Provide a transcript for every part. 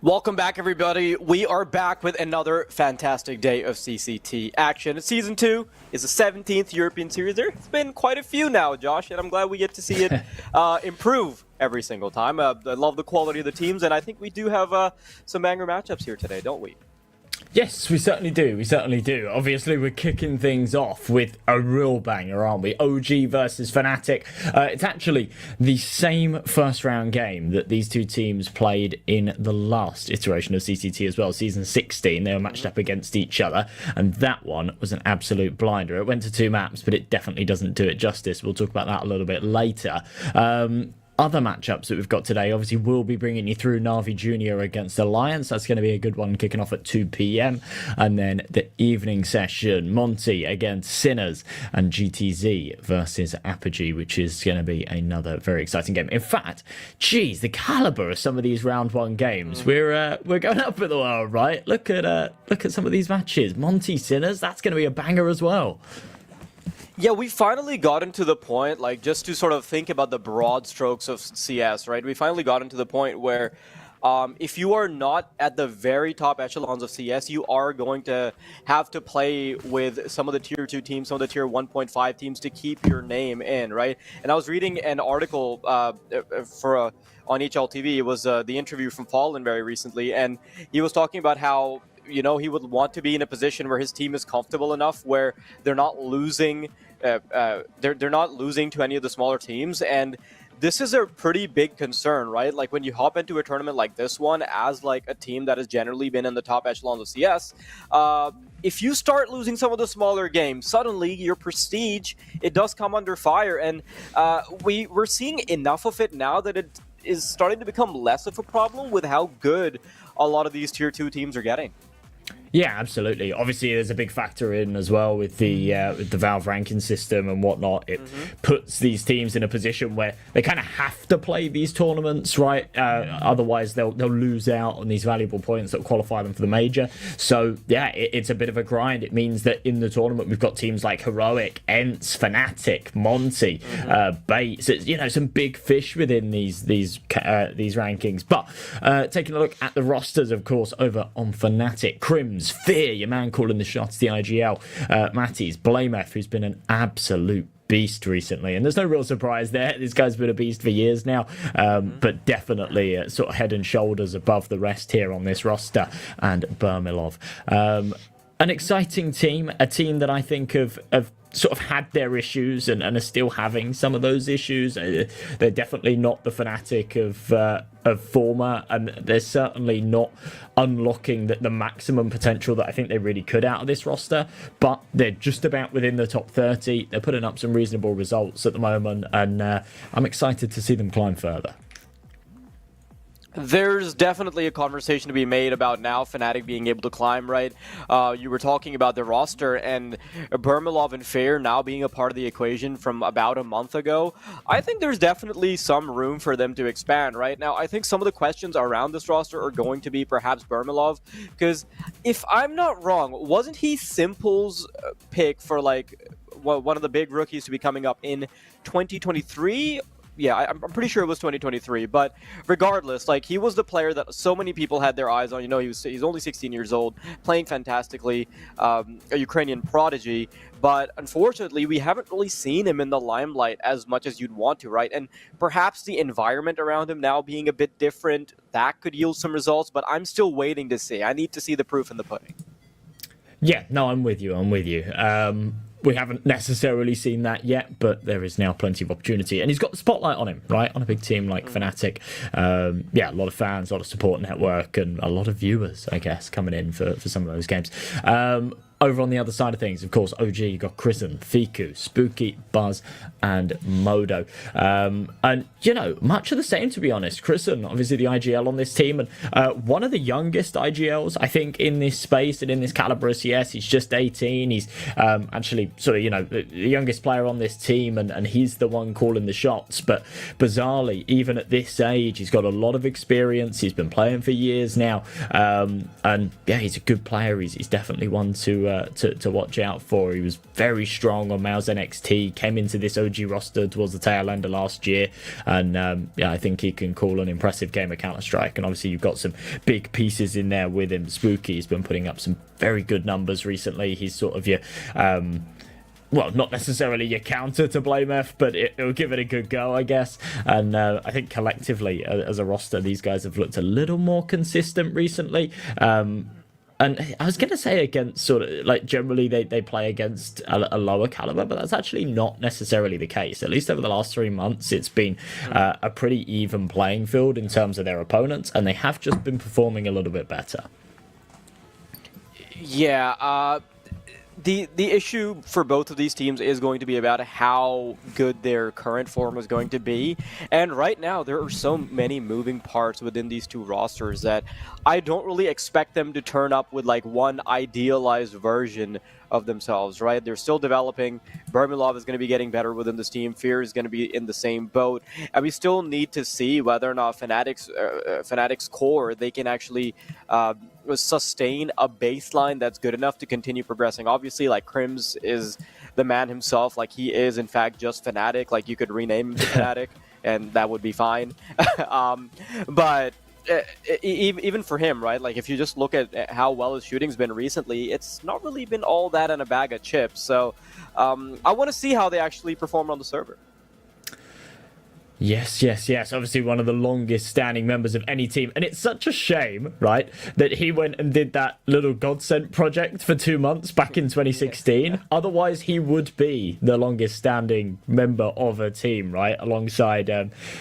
Welcome back, everybody. We are back with another fantastic day of CCT action. Season 2 is the 17th European Series. There's been quite a few now, Josh, and I'm glad we get to see it improve every single time. I love the quality of the teams, and I think we do have some banger matchups here today, don't we? Yes, we certainly do. We certainly do. Obviously, we're kicking things off with a real banger, aren't we? OG versus Fnatic. It's actually the same first round game that these two teams played in the last iteration of CCT as well, season 16. They were matched up against each other, and that one was an absolute blinder. It went to 2 maps, but it definitely doesn't do it justice. We'll talk about that a little bit later. Other matchups that we've got today, obviously we'll be bringing you through Na'Vi Jr. against Alliance. That's going to be a good one, kicking off at 2 p.m. And then the evening session, Monte against Sinners and GTZ versus Apogee, which is going to be another very exciting game. In fact, geez, the caliber of some of these round 1 games. We're going up at the world, right? Look at some of these matches. Monte Sinners, that's going to be a banger as well. Yeah, we finally gotten to the point, like, just to sort of think about the broad strokes of CS, right? We finally gotten to the point where If you are not at the very top echelons of CS, you are going to have to play with some of the tier 2 teams, some of the tier 1.5 teams to keep your name in, right? And I was reading an article on HLTV. It was the interview from Fallen very recently, and he was talking about how he would want to be in a position where his team is comfortable enough where they're not losing they're not losing to any of the smaller teams. And this is a pretty big concern, right? Like when you hop into a tournament like this one as like a team that has generally been in the top echelons of CS, if you start losing some of the smaller games, suddenly your prestige, it does come under fire. And we're seeing enough of it now that it is starting to become less of a problem with how good a lot of these tier 2 teams are getting. Yeah, absolutely. Obviously, there's a big factor in as well with the Valve ranking system and whatnot. It puts these teams in a position where they kind of have to play these tournaments, right? Otherwise, they'll lose out on these valuable points that will qualify them for the major. So, yeah, it's a bit of a grind. It means that in the tournament, we've got teams like Heroic, Ents, Fnatic, Monte, Bates. Some big fish within these rankings. But taking a look at the rosters, of course, over on Fnatic, Crims, Fear, your man calling the shots, the IGL, Matty's, Blameth, who's been an absolute beast recently, and there's no real surprise there. This guy's been a beast for years now, but definitely sort of head and shoulders above the rest here on this roster. And Burmilov, an exciting team, a team that I think have sort of had their issues and are still having some of those issues. They're definitely not the Fnatic of former, and they're certainly not unlocking the maximum potential that I think they really could out of this roster, but they're just about within the top 30. They're putting up some reasonable results at the moment, and I'm excited to see them climb further. There's definitely a conversation to be made about now Fnatic being able to climb, right? You were talking about the roster, and Burmilov and Fair now being a part of the equation from about a month ago. I think there's definitely some room for them to expand, right? Now, I think some of the questions around this roster are going to be perhaps Burmilov, because if I'm not wrong, wasn't he Simple's pick for like one of the big rookies to be coming up in 2023? Yeah, I'm pretty sure it was 2023, but regardless, like, he was the player that so many people had their eyes on. He's only 16 years old, playing fantastically, a Ukrainian prodigy, but unfortunately, we haven't really seen him in the limelight as much as you'd want to, right? And perhaps the environment around him now being a bit different, that could yield some results, but I'm still waiting to see. I need to see the proof in the pudding. Yeah, no, I'm with you. We haven't necessarily seen that yet, but there is now plenty of opportunity. And he's got the spotlight on him, right? On a big team like Fnatic. A lot of fans, a lot of support network, and a lot of viewers, I guess, coming in for some of those games. Over on the other side of things, of course, OG, you got Kristen, Fiku, Spooky, Buzz, and Modo. And, much of the same, to be honest. Kristen, obviously the IGL on this team, and one of the youngest IGLs, I think, in this space and in this caliber of CS. He's just 18. He's actually sort of, the youngest player on this team, and he's the one calling the shots. But bizarrely, even at this age, he's got a lot of experience. He's been playing for years now. And, yeah, he's a good player. He's definitely one to watch out for. He was very strong on Mouse NXT, came into this OG roster towards the tail end of last year, and I think he can call an impressive game of Counter-Strike. And obviously you've got some big pieces in there with him. Spooky has been putting up some very good numbers recently. He's sort of your not necessarily your counter to Blameth, but it'll give it a good go, I guess. And I think collectively as a roster, these guys have looked a little more consistent recently. And I was going to say against sort of like generally they play against a lower caliber, but that's actually not necessarily the case. At least over the last 3 months, it's been a pretty even playing field in terms of their opponents, and they have just been performing a little bit better. Yeah, the issue for both of these teams is going to be about how good their current form is going to be. And right now, there are so many moving parts within these two rosters that I don't really expect them to turn up with like one idealized version of themselves, right? They're still developing. Burmilov is going to be getting better within this team. Fear is going to be in the same boat. And we still need to see whether or not Fnatic's core, they can actually sustain a baseline that's good enough to continue progressing. Obviously, like, Crims is the man himself. Like, he is, in fact, just Fnatic. Like, you could rename him to Fnatic, and that would be fine. But even for him, right? Like if you just look at how well his shooting's been recently, it's not really been all that in a bag of chips. So I want to see how they actually perform on the server. Yes. Obviously one of the longest standing members of any team. And it's such a shame, right, that he went and did that little Godsent project for 2 months back in 2016. Otherwise, he would be the longest standing member of a team, right, alongside,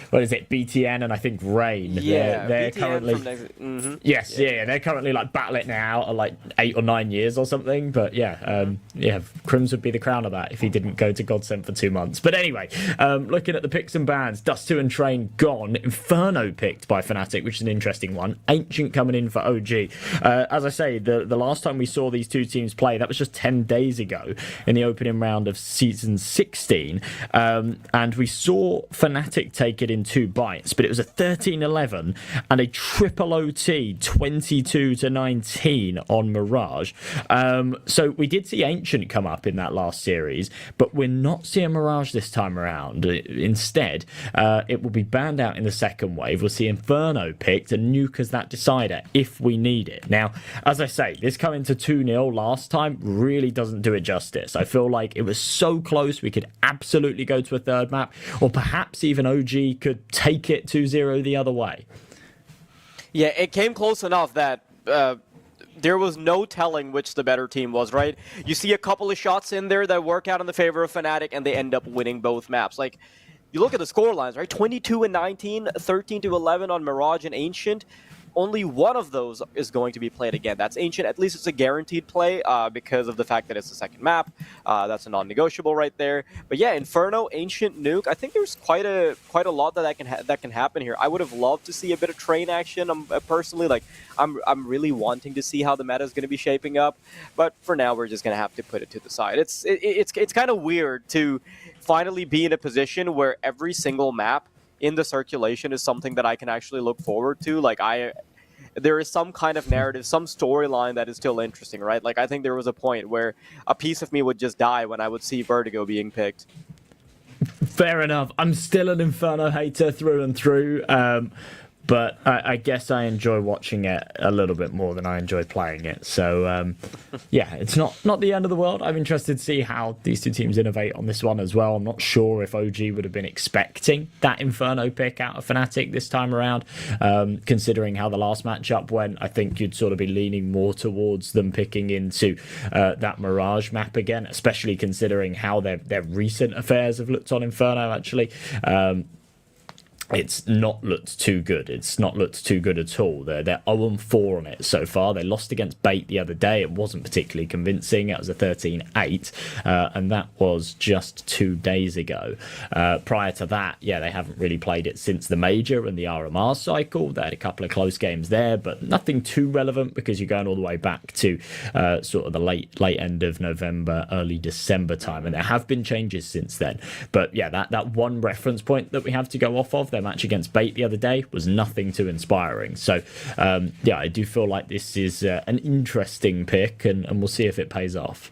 what is it, BTN and I think Rain. Yeah, they're BTN currently... Yes, they're currently like battling it out at like 8 or 9 years or something. But Crims would be the crown of that if he didn't go to Godsent for 2 months. But anyway, looking at the picks and bans, Dust2 and Train gone. Inferno picked by Fnatic, which is an interesting one. Ancient coming in for OG. As I say, the last time we saw these two teams play, that was just 10 days ago in the opening round of Season 16. And we saw Fnatic take it in 2 bites, but it was a 13-11 and a triple OT 22-19 on Mirage. So we did see Ancient come up in that last series, but we're not seeing Mirage this time around. Instead, it will be banned out in the second wave. We'll see Inferno picked and Nuke as that decider if we need it. Now, as I say, this coming to 2-0 last time really doesn't do it justice. I feel like it was so close we could absolutely go to a third map, or perhaps even OG could take it 2-0 the other way. Yeah, it came close enough that there was no telling which the better team was, right? You see a couple of shots in there that work out in the favor of Fnatic, and they end up winning both maps. Like, you look at the score lines, right? 22-19, 13-11 on Mirage and Ancient. Only one of those is going to be played again. That's Ancient. At least it's a guaranteed play because of the fact that it's the second map. That's a non-negotiable right there. But yeah, Inferno, Ancient, Nuke. I think there's quite a lot that can happen here. I would have loved to see a bit of Train action. Personally, like I'm really wanting to see how the meta is going to be shaping up. But for now, we're just going to have to put it to the side. It's kind of weird to finally be in a position where every single map in the circulation is something that I can actually look forward to. Like there is some kind of narrative, some storyline that is still interesting, right? Like I think there was a point where a piece of me would just die when I would see Vertigo being picked. Fair enough. I'm still an Inferno hater through and through. But I guess I enjoy watching it a little bit more than I enjoy playing it. So, yeah, it's not the end of the world. I'm interested to see how these two teams innovate on this one as well. I'm not sure if OG would have been expecting that Inferno pick out of Fnatic this time around. Considering how the last matchup went, I think you'd sort of be leaning more towards them picking into that Mirage map again, especially considering how their recent affairs have looked on Inferno, actually. It's not looked too good. It's not looked too good at all. They're 0-4 on it so far. They lost against Bait the other day. It wasn't particularly convincing. It was a 13-8, and that was just 2 days ago. Prior to that, yeah, they haven't really played it since the Major and the RMR cycle. They had a couple of close games there, but nothing too relevant because you're going all the way back to sort of the late end of November, early December time, and there have been changes since then. But yeah, that one reference point that we have to go off of, their match against Bait the other day, was nothing too inspiring. So yeah, I do feel like this is an interesting pick, and we'll see if it pays off.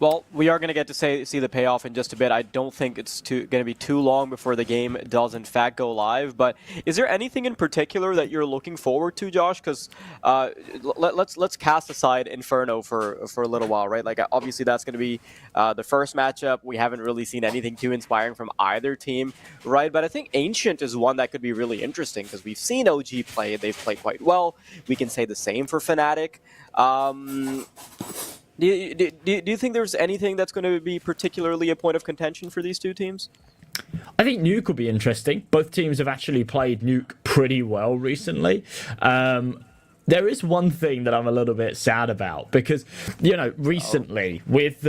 Well, we are going to get to see the payoff in just a bit. I don't think it's going to be too long before the game does, in fact, go live. But is there anything in particular that you're looking forward to, Josh? Because let's cast aside Inferno for a little while, right? Like, obviously, that's going to be the first matchup. We haven't really seen anything too inspiring from either team, right? But I think Ancient is one that could be really interesting because we've seen OG play. They've played quite well. We can say the same for Fnatic. Do you think there's anything that's going to be particularly a point of contention for these two teams? I think Nuke will be interesting. Both teams have actually played Nuke pretty well recently. There is one thing that I'm a little bit sad about because, you know, recently with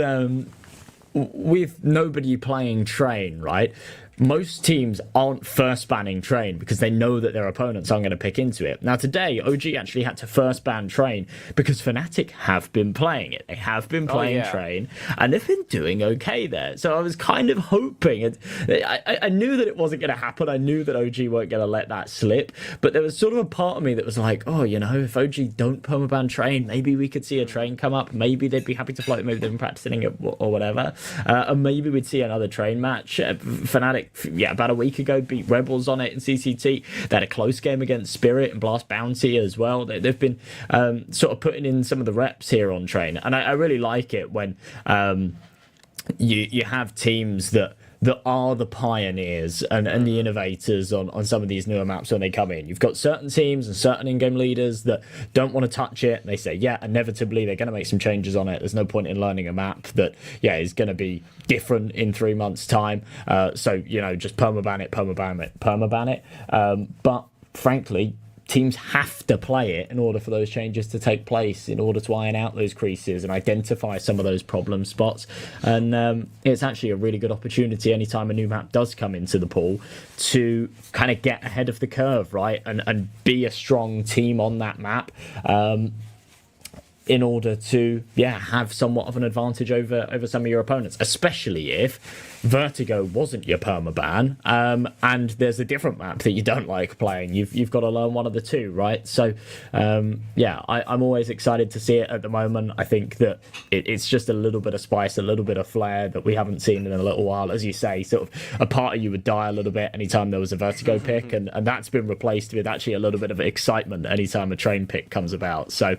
nobody playing Train, right? Most teams aren't first banning Train because they know that their opponents aren't going to pick into it. Now today, OG actually had to first ban Train because Fnatic have been playing it. They have been playing Train, and they've been doing okay there. So I was kind of hoping, I knew that it wasn't going to happen. I knew that OG weren't going to let that slip, but there was sort of a part of me that was like, oh, you know, if OG don't permaban Train, maybe we could see a Train come up. Maybe they'd be happy to float. Maybe they've been practicing it or whatever. And maybe we'd see another Train match. Fnatic Fnatic, about a week ago, beat Rebels on it in CCT. They had a close game against Spirit and Blast Bounty as well. They've been sort of putting in some of the reps here on Train, and I really like it when you have teams that are the pioneers and the innovators on some of these newer maps when they come in. You've got certain teams and certain in-game leaders that don't want to touch it. And they say, yeah, inevitably they're going to make some changes on it. There's no point in learning a map that, is going to be different in 3 months' time. So, just permaban it. But frankly, teams have to play it in order for those changes to take place, in order to iron out those creases and identify some of those problem spots. And it's actually a really good opportunity anytime a new map does come into the pool to kind of get ahead of the curve, right? And be a strong team on that map. In order to, have somewhat of an advantage over some of your opponents, especially if Vertigo wasn't your permaban, and there's a different map that you don't like playing. You've got to learn one of the two, right? So, I'm always excited to see it at the moment. I think that it's just a little bit of spice, a little bit of flair that we haven't seen in a little while. As you say, sort of a part of you would die a little bit anytime there was a Vertigo pick, and that's been replaced with actually a little bit of excitement anytime a Train pick comes about. So,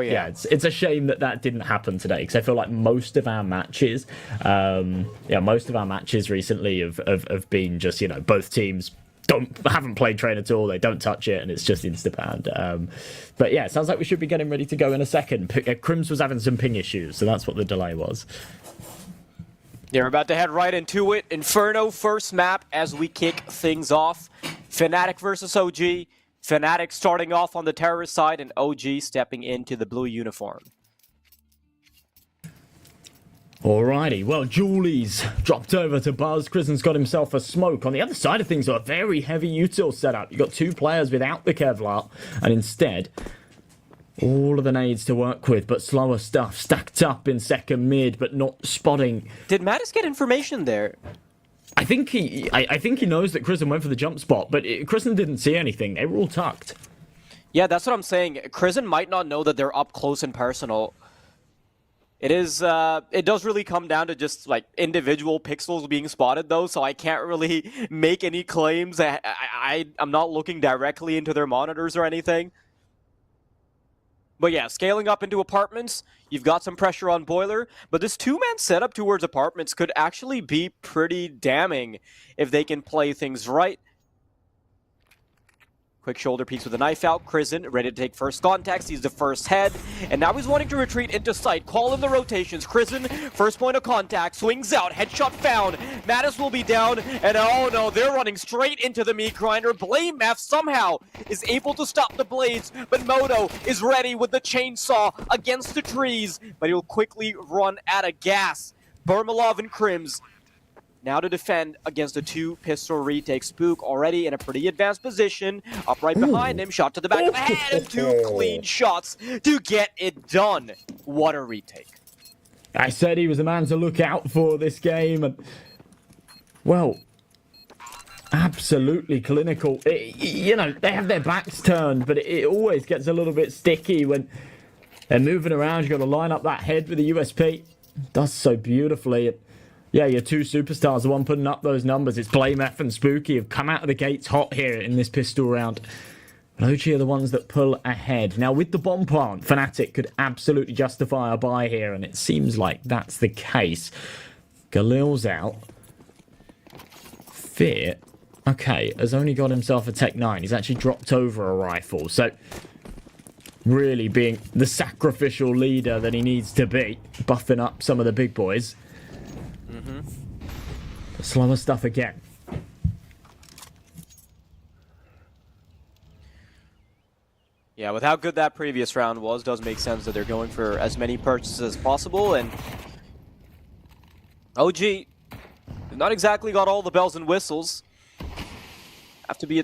it's a shame that didn't happen today, because I feel like most of our matches, recently have been just both teams haven't played Train at all. They don't touch it, and it's just insta-banned. But it sounds like we should be getting ready to go in a second. Crims was having some ping issues, so that's what the delay was. They're about to head right into it. Inferno first map as we kick things off. Fnatic versus OG. Fnatic starting off on the terrorist side, and OG stepping into the blue uniform. Alrighty, well, Julie's dropped over to Buzz. Krisen's got himself a smoke. On the other side of things, a very heavy util setup. You've got two players without the Kevlar, and instead, all of the nades to work with, but slower stuff stacked up in second mid, but not spotting. Did Mattis get information there? I think he knows that Kristen went for the jump spot, but Kristen didn't see anything. They were all tucked. Yeah, that's what I'm saying. Kristen might not know that they're up close and personal. It does really come down to just like individual pixels being spotted, though, so I can't really make any claims. I'm not looking directly into their monitors or anything. But yeah, scaling up into apartments, you've got some pressure on Boiler, but this two-man setup towards apartments could actually be pretty damning if they can play things right. Quick shoulder peeks with a knife out. Krisen ready to take first contact. Sees the first head. And now he's wanting to retreat into sight. Call in the rotations. Krisen, first point of contact. Swings out. Headshot found. Mattis will be down. And oh no, they're running straight into the meat grinder. Blame F somehow is able to stop the blades. But Moto is ready with the chainsaw against the trees. But he'll quickly run out of gas. Burmalov and Crims now to defend against a two-pistol retake. Spook already in a pretty advanced position. Up right behind him. Shot to the back of the head. And two clean shots to get it done. What a retake. I said he was a man to look out for this game. And, well, absolutely clinical. They have their backs turned, but it always gets a little bit sticky when they're moving around. You've got to line up that head with the USP. It does so beautifully. Yeah, your two superstars, the one putting up those numbers. It's Blame F and Spooky have come out of the gates hot here in this pistol round. But OG are the ones that pull ahead. Now, with the bomb plant, Fnatic could absolutely justify a buy here, and it seems like that's the case. Galil's out. Fear, okay, has only got himself a Tech 9. He's actually dropped over a rifle, so really being the sacrificial leader that he needs to be, buffing up some of the big boys. Slower stuff again. Yeah, with how good that previous round was, does make sense that they're going for as many purchases as possible, and OG not exactly got all the bells and whistles. Have to be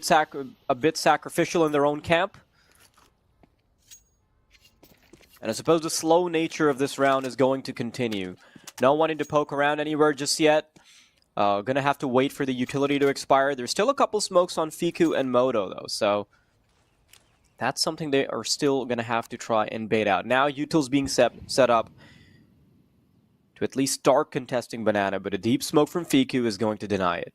a bit sacrificial in their own camp. And I suppose the slow nature of this round is going to continue. No wanting to poke around anywhere just yet. Gonna have to wait for the utility to expire. There's still a couple smokes on Fiku and Moto, though, so that's something they are still gonna have to try and bait out. Now, util's being set up to at least start contesting Banana, but a deep smoke from Fiku is going to deny it.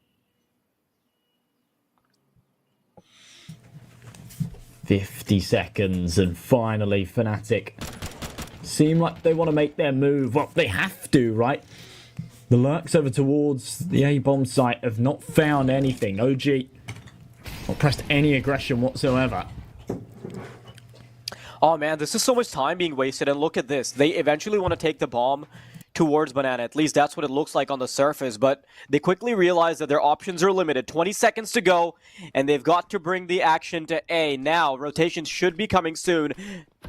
50 seconds, and finally Fnatic seem like they want to make their move. Well, they have to, right? The lurks over towards the A-bomb site have not found anything. OG not pressed any aggression whatsoever. Oh man, this is so much time being wasted, and look at this. They eventually want to take the bomb towards Banana. At least that's what it looks like on the surface, but they quickly realize that their options are limited. 20 seconds to go, and they've got to bring the action to A. Now, rotations should be coming soon,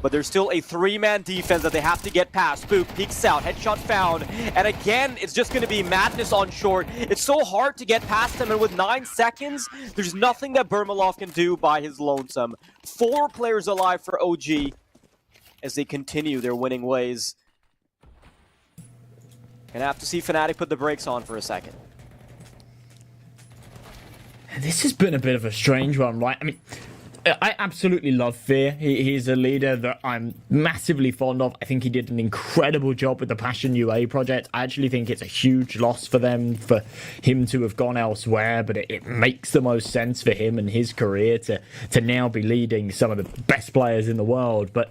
but there's still a 3-man defense that they have to get past. Spook peeks out, headshot found, and again, it's just going to be madness on short. It's so hard to get past them, and with 9 seconds, there's nothing that Burmalov can do by his lonesome. 4 players alive for OG as they continue their winning ways. Gonna have to see Fnatic put the brakes on for a second. This has been a bit of a strange one, right? I mean, I absolutely love Fear. He's a leader that I'm massively fond of. I think he did an incredible job with the Passion UA project. I actually think it's a huge loss for them, for him to have gone elsewhere, but it makes the most sense for him and his career to now be leading some of the best players in the world. But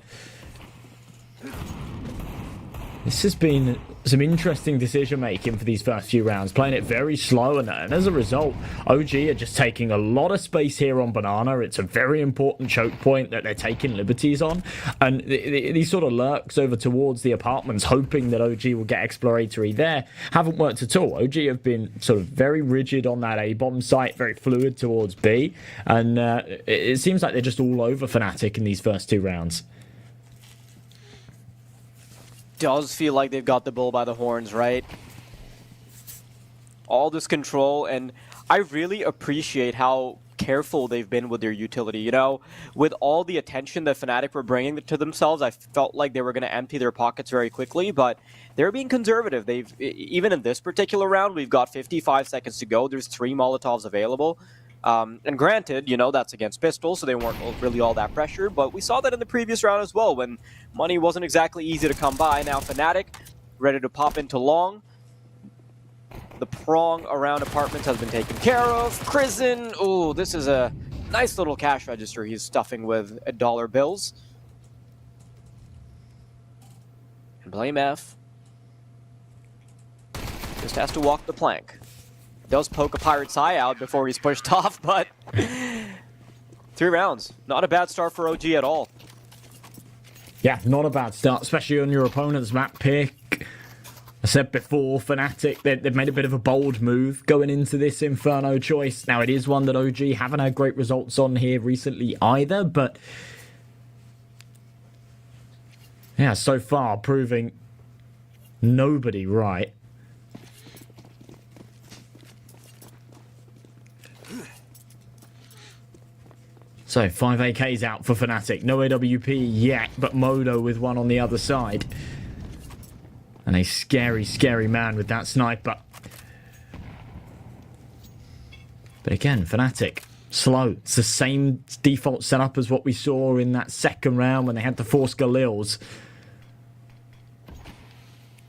this has been some interesting decision making for these first few rounds, playing it very slow, and as a result, OG are just taking a lot of space here on Banana. It's a very important choke point that they're taking liberties on, and these sort of lurks over towards the apartments, hoping that OG will get exploratory there, haven't worked at all. OG have been sort of very rigid on that A-bomb site, very fluid towards B, and it seems like they're just all over Fnatic in these first 2 rounds. Does feel like they've got the bull by the horns, right? All this control, and I really appreciate how careful they've been with their utility. You know, with all the attention that Fnatic were bringing to themselves, I felt like they were going to empty their pockets very quickly, but they're being conservative. They've, even in this particular round, we've got 55 seconds to go. There's 3 Molotovs available. And granted, you know, that's against Pistol, so they weren't really all that pressure, but we saw that in the previous round as well, when money wasn't exactly easy to come by. Now Fnatic, ready to pop into long. The prong around apartments has been taken care of. Prison, ooh, this is a nice little cash register he's stuffing with dollar bills. And Blame F just has to walk the plank. Does poke a Pirate's eye out before he's pushed off, but 3 rounds. Not a bad start for OG at all. Yeah, not a bad start, especially on your opponent's map pick. I said before, Fnatic, they've made a bit of a bold move going into this Inferno choice. Now, it is one that OG haven't had great results on here recently either, but yeah, so far proving nobody right. So 5 AKs out for Fnatic. No AWP yet, but Modo with one on the other side. And a scary, scary man with that sniper. But again, Fnatic, slow. It's the same default setup as what we saw in that second round when they had to force Galils.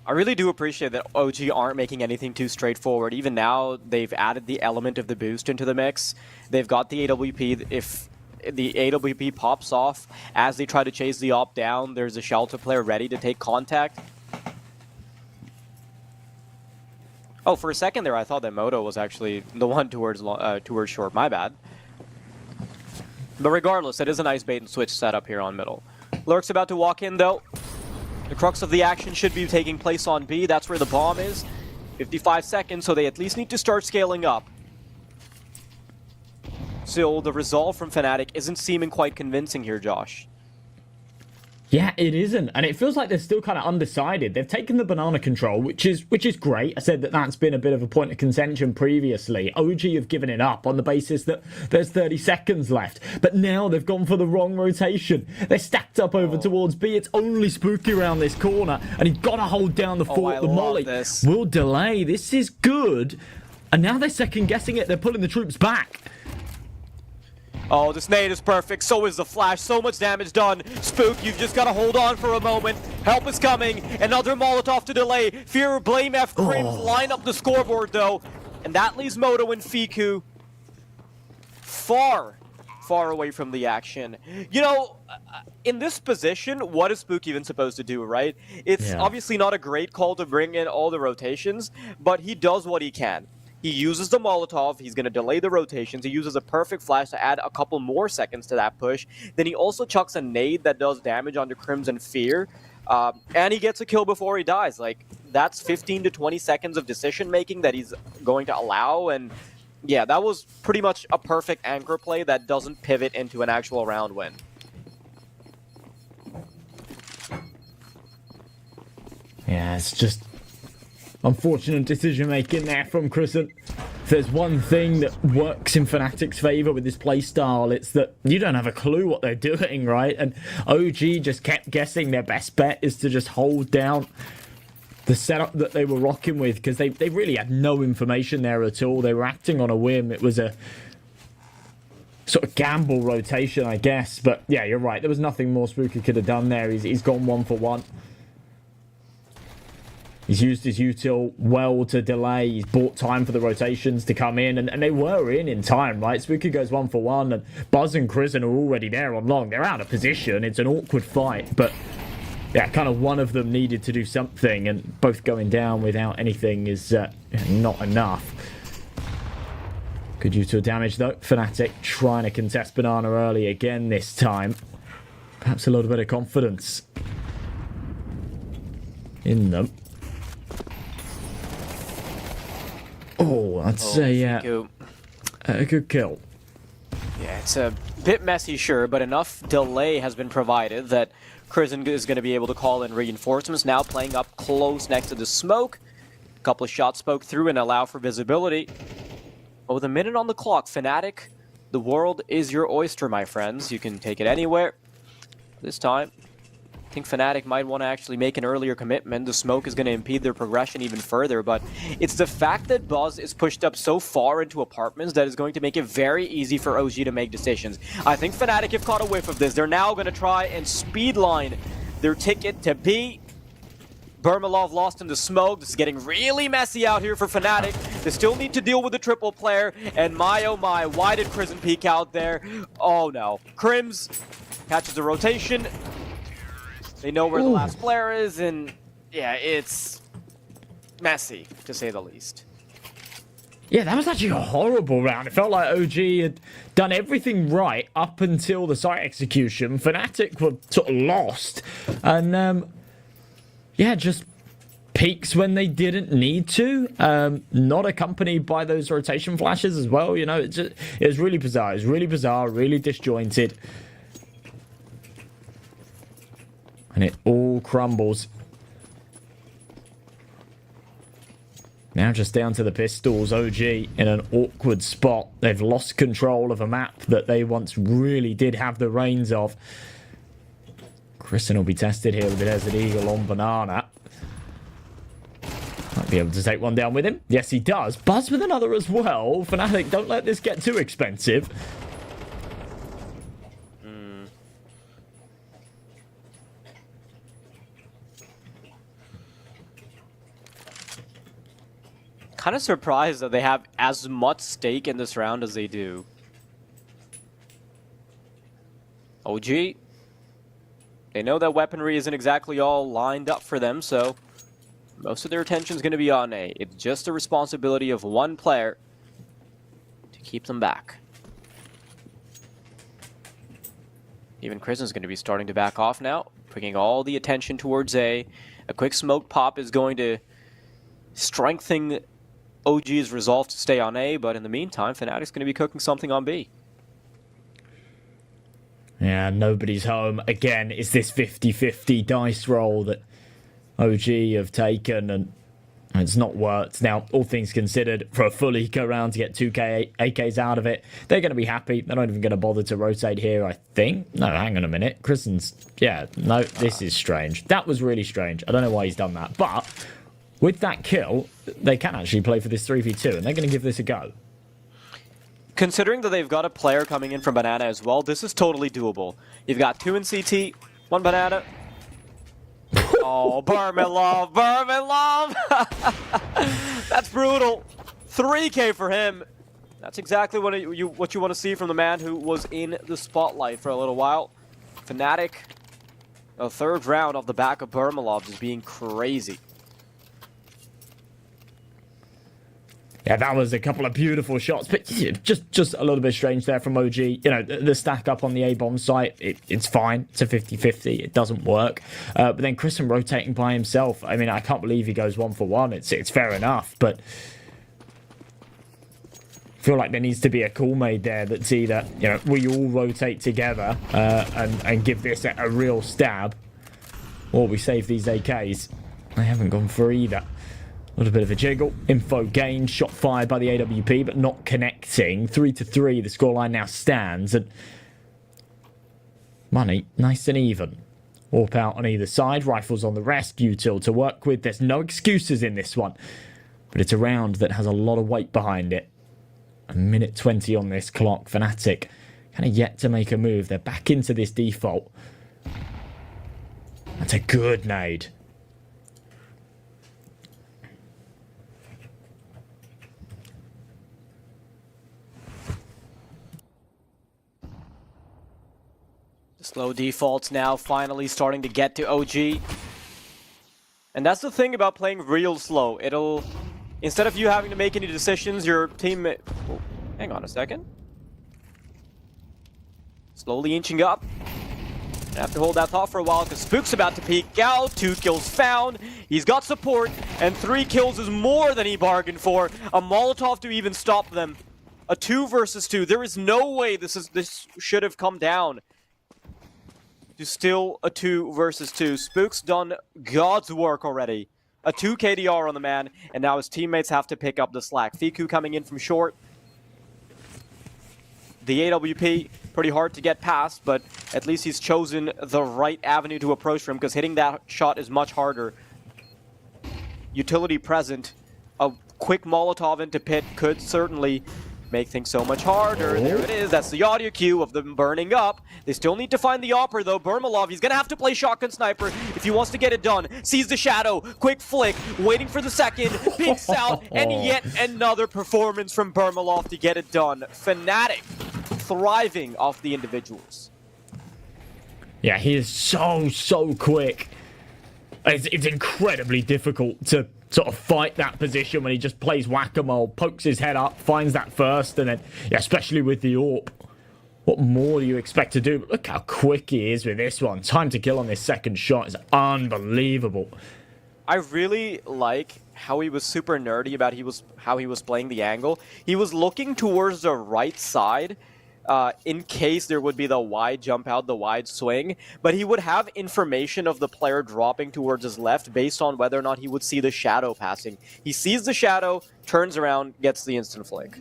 I really do appreciate that OG aren't making anything too straightforward. Even now, they've added the element of the boost into the mix. They've got the AWP. If the AWP pops off as they try to chase the op down, there's a shelter player ready to take contact. Oh, for a second there, I thought that Moto was actually the one towards short. My bad. But regardless, it is a nice bait and switch setup here on middle. Lurk's about to walk in, though. The crux of the action should be taking place on B. That's where the bomb is. 55 seconds, so they at least need to start scaling up. Still, the resolve from Fnatic isn't seeming quite convincing here, Josh. Yeah, it isn't, and it feels like they're still kind of undecided. They've taken the banana control, which is great. I said that that's been a bit of a point of contention previously. OG have given it up on the basis that there's 30 seconds left, but now they've gone for the wrong rotation. They're stacked up over towards B. It's only Spooky around this corner, and he's got to hold down the fort. The molly will delay. This is good, and now they're second guessing it. They're pulling the troops back. Oh, this nade is perfect. So is the flash. So much damage done. Spook, you've just got to hold on for a moment. Help is coming. Another Molotov to delay. Fear, blame F, Crims line up the scoreboard, though. And that leaves Moto and Fiku far away from the action. You know, in this position, what is Spook even supposed to do, right? It's obviously not a great call to bring in all the rotations, but he does what he can. He uses the Molotov, he's going to delay the rotations, he uses a perfect flash to add a couple more seconds to that push, then he also chucks a nade that does damage onto Crimson Fear, and he gets a kill before he dies. Like, that's 15 to 20 seconds of decision making that he's going to allow, and yeah, that was pretty much a perfect anchor play that doesn't pivot into an actual round win. Yeah, it's just unfortunate decision making there from Crescent. If there's one thing that works in Fnatic's favour with this playstyle, it's that you don't have a clue what they're doing, right? And OG just kept guessing their best bet is to just hold down the setup that they were rocking with, because they really had no information there at all. They were acting on a whim. It was a sort of gamble rotation, I guess. But yeah, you're right. There was nothing more Spooky could have done there. He's gone 1 for 1. He's used his util well to delay. He's bought time for the rotations to come in. And they were in time, right? Spooky goes 1 for 1. And Buzz and Crizzen are already there on long. They're out of position. It's an awkward fight. But yeah, kind of one of them needed to do something. And both going down without anything is not enough. Good util damage, though. Fnatic trying to contest Banana early again this time. Perhaps a little bit of confidence in them. Oh, I'd say, yeah, a good kill. Yeah, it's a bit messy, sure, but enough delay has been provided that Crizzen is going to be able to call in reinforcements. Now playing up close next to the smoke. A couple of shots spoke through and allow for visibility. But with a minute on the clock, Fnatic, the world is your oyster, my friends. You can take it anywhere. This time, I think Fnatic might want to actually make an earlier commitment. The smoke is going to impede their progression even further, but it's the fact that Buzz is pushed up so far into apartments that is going to make it very easy for OG to make decisions. I think Fnatic have caught a whiff of this. They're now going to try and speedline their ticket to B. Bermalov lost in the smoke. This is getting really messy out here for Fnatic. They still need to deal with the triple player, and my oh my, why did Crizzen peek out there? Oh no. Crims catches the rotation. They know where the last player is, and yeah, it's messy, to say the least. Yeah, that was actually a horrible round. It felt like OG had done everything right up until the site execution. Fnatic were sort of lost, and yeah, just peaks when they didn't need to. Not accompanied by those rotation flashes as well. You know, it was really bizarre. It was really bizarre, really disjointed. And it all crumbles. Now just down to the pistols. OG in an awkward spot. They've lost control of a map that they once really did have the reins of. Crisson will be tested here with the Desert Eagle on Banana. Might be able to take one down with him. Yes, he does. Buzz with another as well. Fnatic, don't let this get too expensive. Kind of surprised that they have as much stake in this round as they do. OG, they know that weaponry isn't exactly all lined up for them, so most of their attention is going to be on A. It's just the responsibility of one player to keep them back. Even Crizzen's going to be starting to back off now, bringing all the attention towards A. A quick smoke pop is going to strengthen OG's resolve to stay on A, but in the meantime, Fnatic's going to be cooking something on B. Yeah, nobody's home. Again, it's this 50-50 dice roll that OG have taken, and it's not worked. Now, all things considered, for a full eco round to get 2k AKs out of it, they're going to be happy. They're not even going to bother to rotate here, I think. No, hang on a minute. Crissen's... Yeah, no, this is strange. That was really strange. I don't know why he's done that, but with that kill, they can actually play for this 3v2, and they're going to give this a go. Considering that they've got a player coming in from Banana as well, this is totally doable. You've got 2 in CT, 1 Banana. Oh, Barmelov, Barmelov! That's brutal. 3K for him. That's exactly what you want to see from the man who was in the spotlight for a little while. Fnatic, a 3rd round off the back of Barmelov is being crazy. Yeah, that was a couple of beautiful shots, but just a little bit strange there from OG. You know, the stack up on the A-bomb site, it's fine. It's a 50-50. It doesn't work. But then Christian rotating by himself. I mean, I can't believe he goes 1 for 1. It's fair enough, but I feel like there needs to be a call made there that's either, you know, we all rotate together and give this a real stab, or we save these AKs. They haven't gone for either. A little bit of a jiggle. Info gained. Shot fired by the AWP, but not connecting. 3-3. The scoreline now stands. And money, nice and even. Warp out on either side. Rifles on the rest. Util to work with. There's no excuses in this one. But it's a round that has a lot of weight behind it. A minute 20 on this clock. Fnatic kind of yet to make a move. They're back into this default. That's a good nade. Slow defaults now finally starting to get to OG. And that's the thing about playing real slow. It'll, instead of you having to make any decisions, your teammate... Oh, hang on a second. Slowly inching up. I have to hold that thought for a while because Spook's about to peek out. 2 kills found. He's got support, and 3 kills is more than he bargained for. A Molotov to even stop them. A 2 versus 2. There is no way this should have come down to still a 2 versus 2. Spook's done God's work already. A 2 KDR on the man, and now his teammates have to pick up the slack. Fiku coming in from short. The AWP, pretty hard to get past, but at least he's chosen the right avenue to approach from, because hitting that shot is much harder. Utility present. A quick Molotov into pit could certainly make things so much harder. There it is. That's the audio cue of them burning up. They still need to find the Opera, though. Barmelov, he's going to have to play shotgun sniper if he wants to get it done. Sees the shadow. Quick flick. Waiting for the second. Peeks out. And yet another performance from Barmelov to get it done. Fnatic thriving off the individuals. Yeah, he is so quick. It's incredibly difficult to sort of fight that position when he just plays whack-a-mole, pokes his head up, finds that first, and then, yeah, especially with the AWP, what more do you expect to do? But look how quick he is with this one. Time to kill on this second shot is unbelievable. I really like how he was super nerdy about how he was playing the angle. He was looking towards the right side, in case there would be the wide jump out, the wide swing, but he would have information of the player dropping towards his left based on whether or not he would see the shadow passing. He sees the shadow, turns around, gets the instant flick.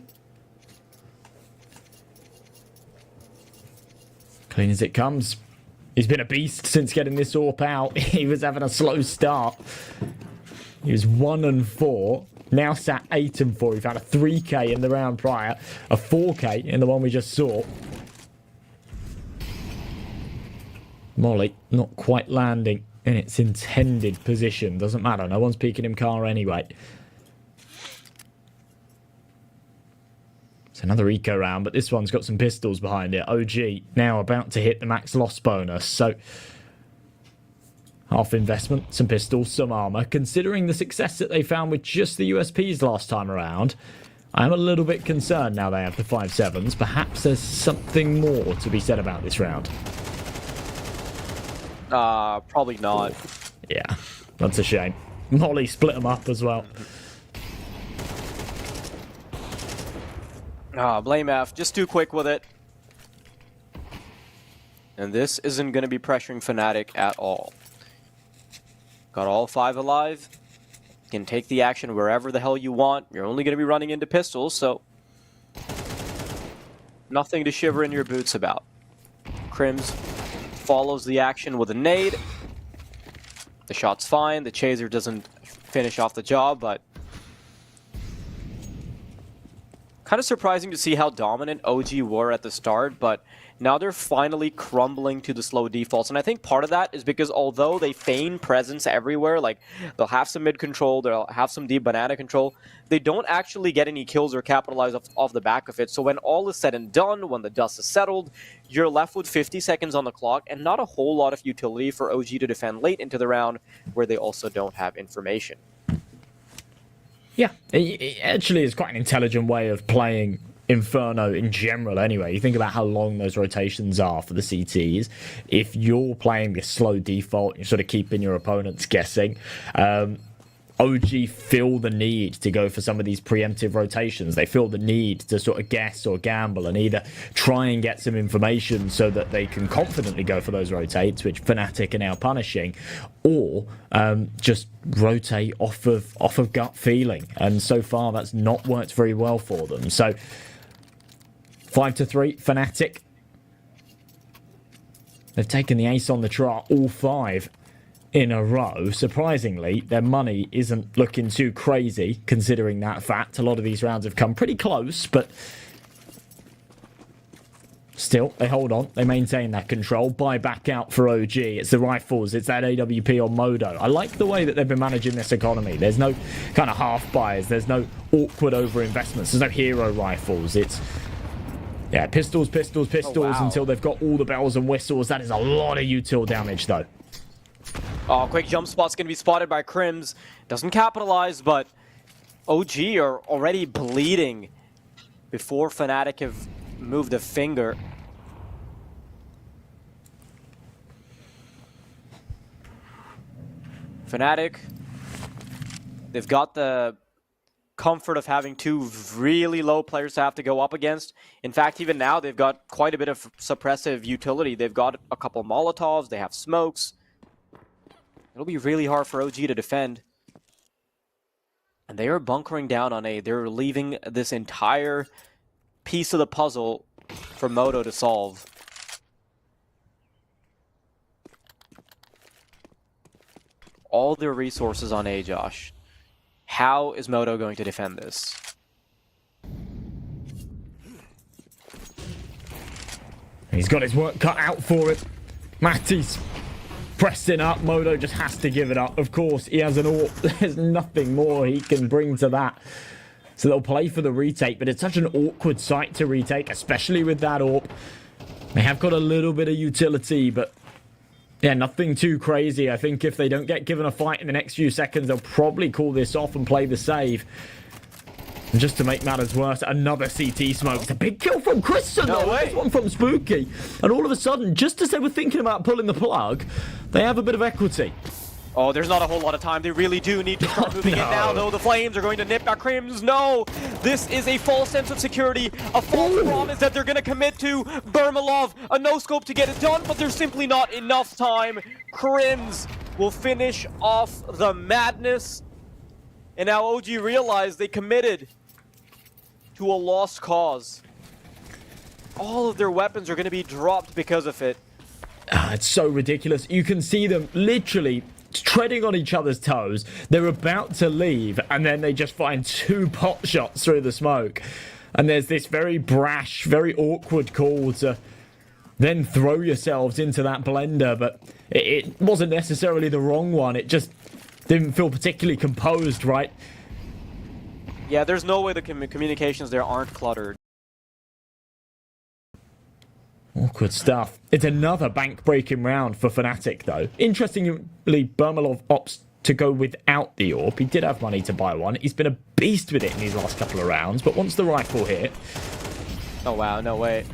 Clean as it comes. He's been a beast since getting this AWP out. He was having a slow start. He was 1-4. Now sat 8-4. He found a 3k in the round prior, a 4k in the one we just saw. Molly not quite landing in its intended position. Doesn't matter. No one's peeking him car anyway. It's another eco round, but this one's got some pistols behind it. OG now about to hit the max loss bonus. So half investment, some pistols, some armor. Considering the success that they found with just the USPs last time around, I'm a little bit concerned now they have the 5.7s. Perhaps there's something more to be said about this round. Probably not. Yeah, that's a shame. Molly split them up as well. Blame F, just too quick with it. And this isn't going to be pressuring Fnatic at all. Got all 5 alive. You can take the action wherever the hell you want. You're only going to be running into pistols, so nothing to shiver in your boots about. Crims follows the action with a nade. The shot's fine. The chaser doesn't finish off the job, but Kind of surprising to see how dominant OG were at the start, but now they're finally crumbling to the slow defaults. And I think part of that is because although they feign presence everywhere, like they'll have some mid control, they'll have some deep banana control, they don't actually get any kills or capitalize off the back of it. So when all is said and done, when the dust is settled, you're left with 50 seconds on the clock and not a whole lot of utility for OG to defend late into the round where they also don't have information. Yeah, it actually is quite an intelligent way of playing Inferno in general anyway. You think about how long those rotations are for the CTs. If you're playing this slow default, you're sort of keeping your opponents guessing. OG feel the need to go for some of these preemptive rotations. They feel the need to sort of guess or gamble and either try and get some information so that they can confidently go for those rotates, which Fnatic are now punishing, or just rotate off of gut feeling. And so far, that's not worked very well for them. So 5-3, Fnatic. They've taken the ace on the trot, all 5 in a row. Surprisingly, their money isn't looking too crazy, considering that fact. A lot of these rounds have come pretty close, but still, they hold on. They maintain that control. Buy back out for OG. It's the rifles. It's that AWP on Modo. I like the way that they've been managing this economy. There's no kind of half buys. There's no awkward over-investments. There's no hero rifles. It's yeah, pistols, pistols, pistols until they've got all the bells and whistles. That is a lot of util damage, though. Oh, quick jump spot's going to be spotted by Crims. Doesn't capitalize, but OG are already bleeding before Fnatic have moved a finger. Fnatic, they've got the comfort of having 2 really low players to have to go up against. In fact, even now, they've got quite a bit of suppressive utility. They've got a couple Molotovs, they have smokes. It'll be really hard for OG to defend. And they are bunkering down on A. They're leaving this entire piece of the puzzle for Moto to solve. All their resources on A, Josh. How is Moto going to defend this? He's got his work cut out for it. Matty's pressing up. Modo just has to give it up. Of course, he has an AWP. There's nothing more he can bring to that. So they'll play for the retake, but it's such an awkward site to retake, especially with that AWP. They have got a little bit of utility, but yeah, nothing too crazy. I think if they don't get given a fight in the next few seconds, they'll probably call this off and play the save. And just to make matters worse, another CT smoke. It's a big kill from Christian, though. This one from Spooky. And all of a sudden, just as they were thinking about pulling the plug, they have a bit of equity. Oh, there's not a whole lot of time. They really do need to start moving in now, though. The Flames are going to nip at Crims. No! This is a false sense of security. A false promise that they're going to commit to. Burmalov, a no-scope to get it done, but there's simply not enough time. Crims will finish off the madness. And now OG realized they committed to a lost cause. All of their weapons are going to be dropped because of it. It's so ridiculous. You can see them literally treading on each other's toes. They're about to leave, and then they just find 2 pot shots through the smoke. And there's this very brash, very awkward call to then throw yourselves into that blender, but it wasn't necessarily the wrong one. It just didn't feel particularly composed, right? Yeah, there's no way the communications there aren't cluttered. Awkward stuff. It's another bank-breaking round for Fnatic, though. Interestingly, Burmalov opts to go without the AWP. He did have money to buy one. He's been a beast with it in these last couple of rounds, but once the rifle hit... Oh, wow, no way.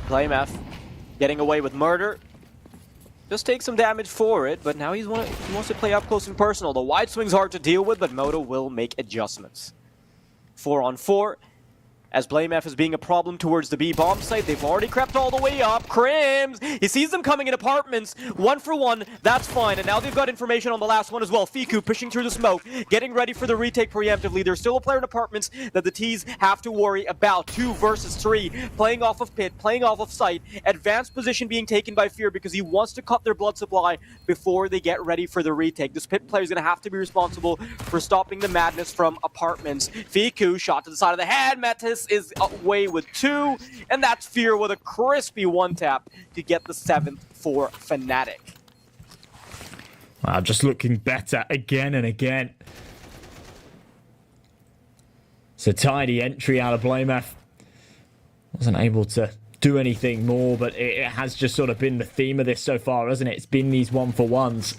Claymef getting away with murder. Just take some damage for it, but now he wants to play up close and personal. The wide swing's hard to deal with, but Moto will make adjustments. 4-on-4. As BlameF is being a problem towards the B bomb site, they've already crept all the way up. Crims! He sees them coming in apartments. 1 for 1, that's fine. And now they've got information on the last one as well. Fiku pushing through the smoke, getting ready for the retake preemptively. There's still a player in apartments that the T's have to worry about. 2 versus 3, playing off of pit, playing off of site. Advanced position being taken by Fear because he wants to cut their blood supply before they get ready for the retake. This pit player is going to have to be responsible for stopping the madness from apartments. Fiku shot to the side of the head, met his This is away with 2, and that's Fear with a crispy 1-tap to get the 7th for Fnatic. Wow, just looking better again and again. It's a tidy entry out of Blamef. Wasn't able to do anything more, but it has just sort of been the theme of this so far, hasn't it? It's been these 1-for-1s.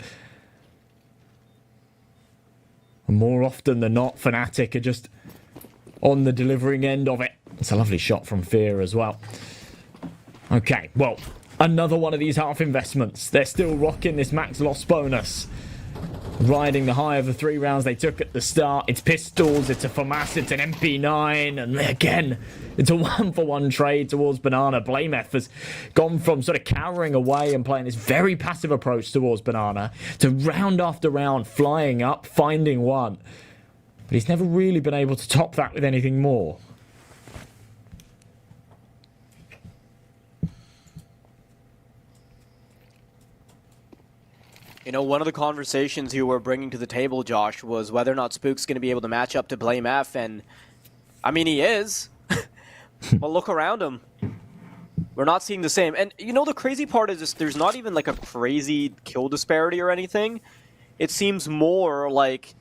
And more often than not, Fnatic are just on the delivering end of it. It's a lovely shot from Fear as well. Okay, well, another one of these half investments. They're still rocking this max loss bonus. Riding the high of the 3 rounds they took at the start. It's pistols, it's a FAMAS, it's an MP9, and again, it's a 1-for-1 trade towards Banana. Blamef has gone from sort of cowering away and playing this very passive approach towards Banana to round after round flying up, finding one. But he's never really been able to top that with anything more. You know, one of the conversations you were bringing to the table, Josh, was whether or not Spook's going to be able to match up to Blamef, and I mean, he is. But look around him. We're not seeing the same. And you know, the crazy part is just there's not even like a crazy kill disparity or anything. It seems more like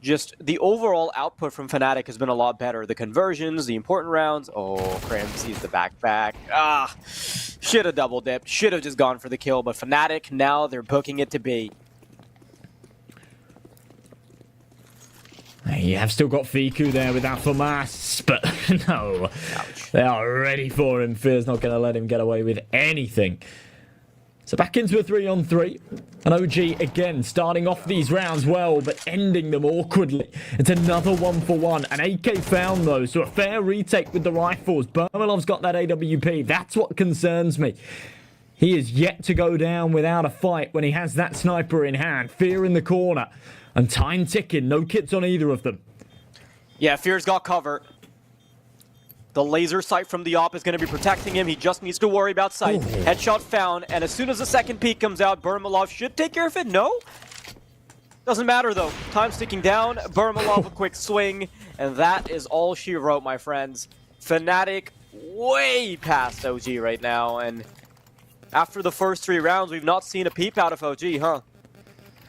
just the overall output from Fnatic has been a lot better. The conversions, the important rounds. Oh, Krim sees the backpack. Ah, should have double dipped. Should have just gone for the kill. But Fnatic, now they're booking it to be. You have still got Fiku there with that FAMAS, but no. Ouch. They are ready for him. Fear's not going to let him get away with anything. So back into a 3-on-3. And OG, again, starting off these rounds well, but ending them awkwardly. It's another 1-for-1. An AK found, though, so a fair retake with the rifles. Burmalov's got that AWP. That's what concerns me. He is yet to go down without a fight when he has that sniper in hand. Fear in the corner. And time ticking. No kits on either of them. Yeah, Fear's got cover. The laser sight from the op is going to be protecting him. He just needs to worry about sight. Ooh. Headshot found, and as soon as the second peek comes out, Burmalov should take care of it. No? Doesn't matter, though. Time's ticking down. Burmalov a quick swing, and that is all she wrote, my friends. Fnatic way past OG right now, and after the first 3 rounds, we've not seen a peep out of OG, huh?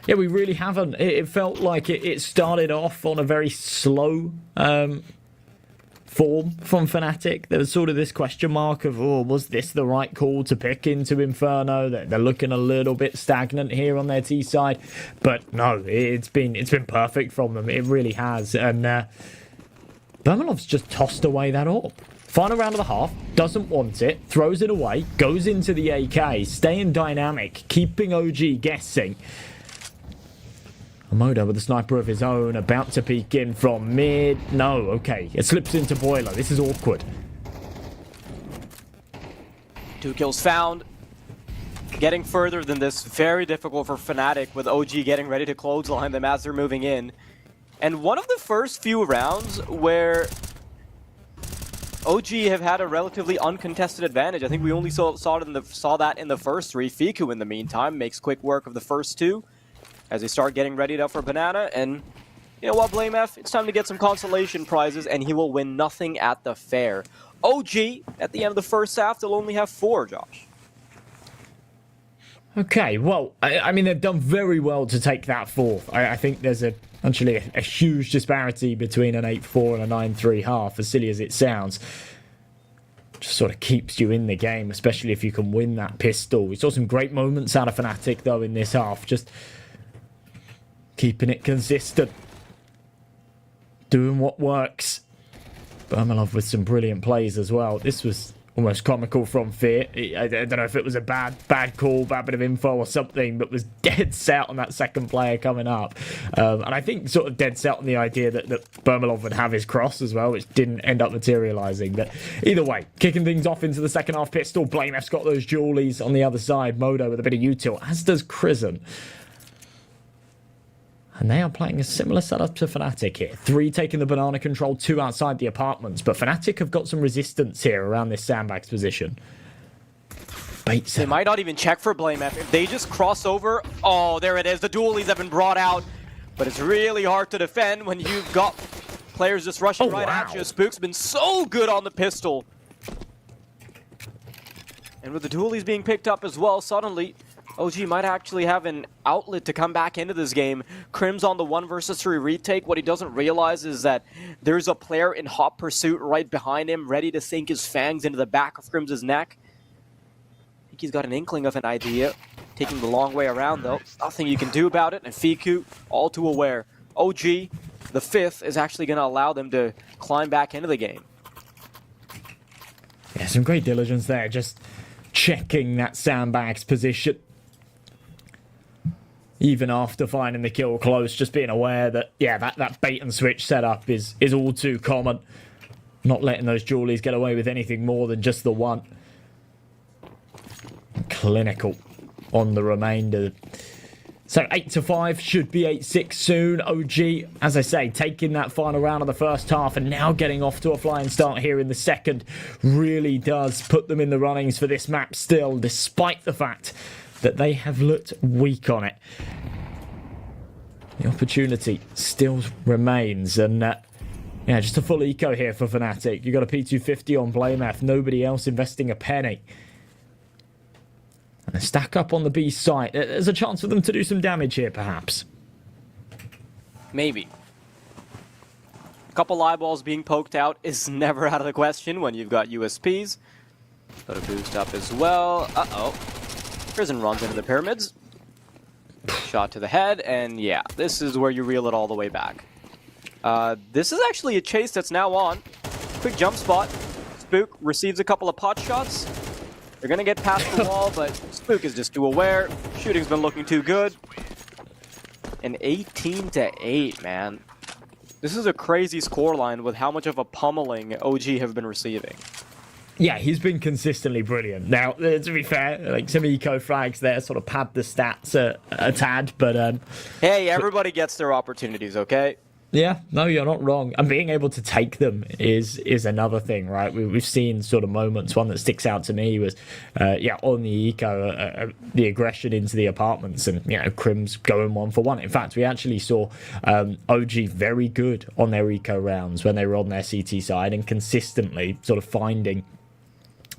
Yeah, we really haven't. It felt like it started off on a very slow form from Fnatic. There was sort of this question mark of, oh, was this the right call to pick into Inferno? They're looking a little bit stagnant here on their T side, but no, it's been perfect from them. It really has. And Burmalov's just tossed away that orb. Final round of the half, doesn't want it, throws it away, goes into the AK, staying dynamic, keeping OG guessing. Moda with a sniper of his own, about to peek in from mid. No, okay. It slips into Boiler. This is awkward. 2 kills found. Getting further than this, very difficult for Fnatic with OG getting ready to clothesline them as they're moving in. And one of the first few rounds where OG have had a relatively uncontested advantage. I think we only saw that in the first 3. Fiku, in the meantime, makes quick work of the first 2. As they start getting readied up for Banana, and you know what, Blamef? It's time to get some consolation prizes, and he will win nothing at the fair. OG, at the end of the first half, they'll only have 4, Josh. Okay, well, I mean, they've done very well to take that 4th. I think there's actually a huge disparity between an 8-4 and a 9-3 half, as silly as it sounds. Just sort of keeps you in the game, especially if you can win that pistol. We saw some great moments out of Fnatic, though, in this half. Just keeping it consistent. Doing what works. Burmalov with some brilliant plays as well. This was almost comical from Fear. I don't know if it was a bad call, bad bit of info or something, but was dead set on that second player coming up. And I think sort of dead set on the idea that Burmalov would have his cross as well, which didn't end up materializing. But either way, kicking things off into the second half pistol. Blamef's got those dualies on the other side. Modo with a bit of util, as does Crizzen. And they are playing a similar setup to Fnatic here. 3 taking the banana control, 2 outside the apartments. But Fnatic have got some resistance here around this sandbags position. Baits. They might not even check for Blamef. If they just cross over, oh, there it is. The dualies have been brought out. But it's really hard to defend when you've got players just rushing right at you. Spook's been so good on the pistol. And with the dualies being picked up as well, suddenly OG might actually have an outlet to come back into this game. Crim's on the 1 versus 3 retake. What he doesn't realize is that there's a player in hot pursuit right behind him, ready to sink his fangs into the back of Crim's neck. I think he's got an inkling of an idea. Taking the long way around, though. Nothing you can do about it, and Fiku, all too aware. OG, the 5th, is actually going to allow them to climb back into the game. Yeah, some great diligence there, just checking that sandbag's position. Even after finding the kill close, just being aware that, yeah, that bait and switch setup is all too common. Not letting those dualies get away with anything more than just the one. Clinical on the remainder. So 8-5 should be 8-6 soon. OG, as I say, taking that final round of the first half and now getting off to a flying start here in the second really does put them in the runnings for this map still, despite the fact that they have looked weak on it. The opportunity still remains, and yeah, just a full eco here for Fnatic. You've got a P250 on Playmath, nobody else investing a penny. And a stack up on the B site. There's a chance for them to do some damage here, perhaps. Maybe. A couple eyeballs being poked out is never out of the question when you've got USPs. Got a boost up as well. Uh-oh. Prison runs into the pyramids. Shot to the head, and yeah, this is where you reel it all the way back. This is actually a chase that's now on. Quick jump spot. Spook receives a couple of pot shots. They're gonna get past the wall, but Spook is just too aware. Shooting's been looking too good. And 18-8, man. This is a crazy scoreline with how much of a pummeling OG have been receiving. Yeah, he's been consistently brilliant. Now, to be fair, like some eco flags there sort of pad the stats a tad, but hey, everybody gets their opportunities, okay? Yeah, no, you're not wrong. And being able to take them is another thing, right? We've seen sort of moments. One that sticks out to me was, yeah, on the eco, the aggression into the apartments, and you know, Crim's going 1-for-1. In fact, we actually saw OG very good on their eco rounds when they were on their CT side and consistently sort of finding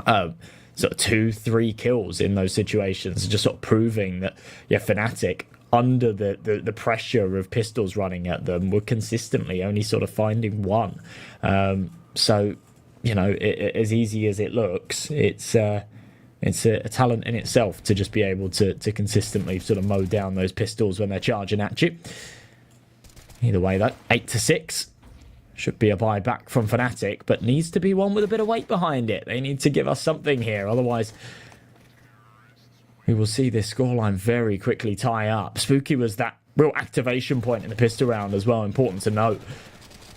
sort of 2-3 kills in those situations, just sort of proving that, yeah, Fnatic, under the pressure of pistols running at them, were consistently only sort of finding one. So, you know, as easy as it looks, it's a talent in itself to just be able to consistently sort of mow down those pistols when they're charging at you. Either way, that 8-6 should be a buyback from Fnatic, but needs to be one with a bit of weight behind it. They need to give us something here, otherwise we will see this scoreline very quickly tie up. Spooky was that real activation point in the pistol round as well, important to note.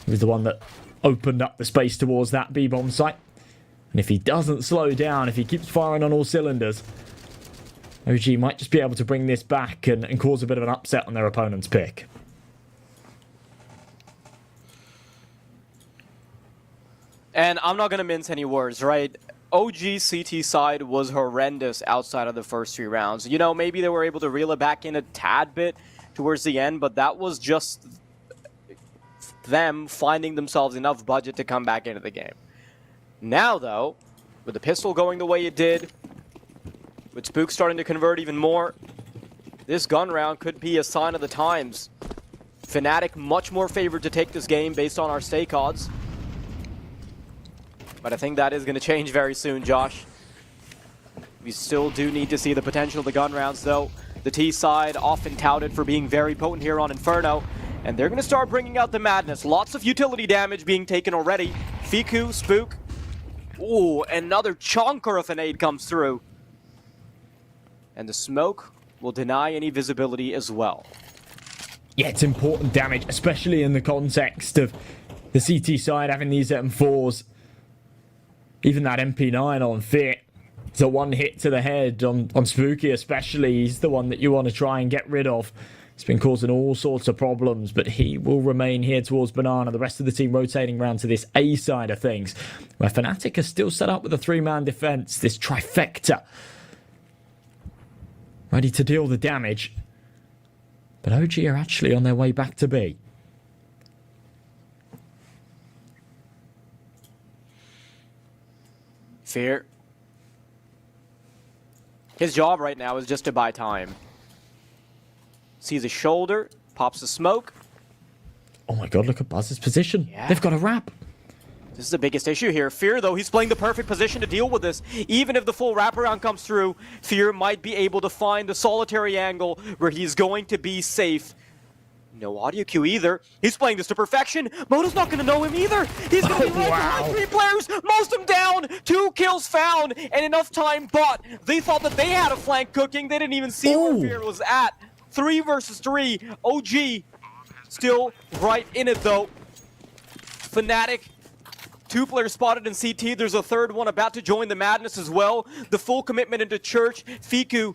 He was the one that opened up the space towards that B-bomb site. And if he doesn't slow down, if he keeps firing on all cylinders, OG might just be able to bring this back and cause a bit of an upset on their opponent's pick. And I'm not going to mince any words, right? OG CT side was horrendous outside of the first 3 rounds. You know, maybe they were able to reel it back in a tad bit towards the end, but that was just them finding themselves enough budget to come back into the game. Now, though, with the pistol going the way it did, with Spook starting to convert even more, this gun round could be a sign of the times. Fnatic much more favored to take this game based on our stake odds. But I think that is going to change very soon, Josh. We still do need to see the potential of the gun rounds, though. The T side often touted for being very potent here on Inferno. And they're going to start bringing out the madness. Lots of utility damage being taken already. Fiku, Spook. Ooh, another chonker of an aid comes through. And the smoke will deny any visibility as well. Yeah, it's important damage, especially in the context of the CT side having these M4s. Even that MP9 on Fit, it's a one hit to the head on Spooky especially. He's the one that you want to try and get rid of. It's been causing all sorts of problems, but he will remain here towards Banana. The rest of the team rotating around to this A side of things, where Fnatic are still set up with a 3-man defense. This trifecta ready to deal the damage. But OG are actually on their way back to B. Fear. His job right now is just to buy time. Sees a shoulder, pops the smoke. Oh my god, look at Buzz's position. Yeah. They've got a wrap. This is the biggest issue here. Fear, though, he's playing the perfect position to deal with this. Even if the full wraparound comes through, Fear might be able to find the solitary angle where he's going to be safe. No audio cue either. He's playing this to perfection. Moto's not going to know him either. He's going to be right behind 3 players. Most of them down. 2 kills found and enough time bought. They thought that they had a flank cooking. They didn't even see where Fear was at. 3 versus 3. OG still right in it, though. Fnatic. 2 players spotted in CT. There's a 3rd one about to join the madness as well. The full commitment into Church. Fiku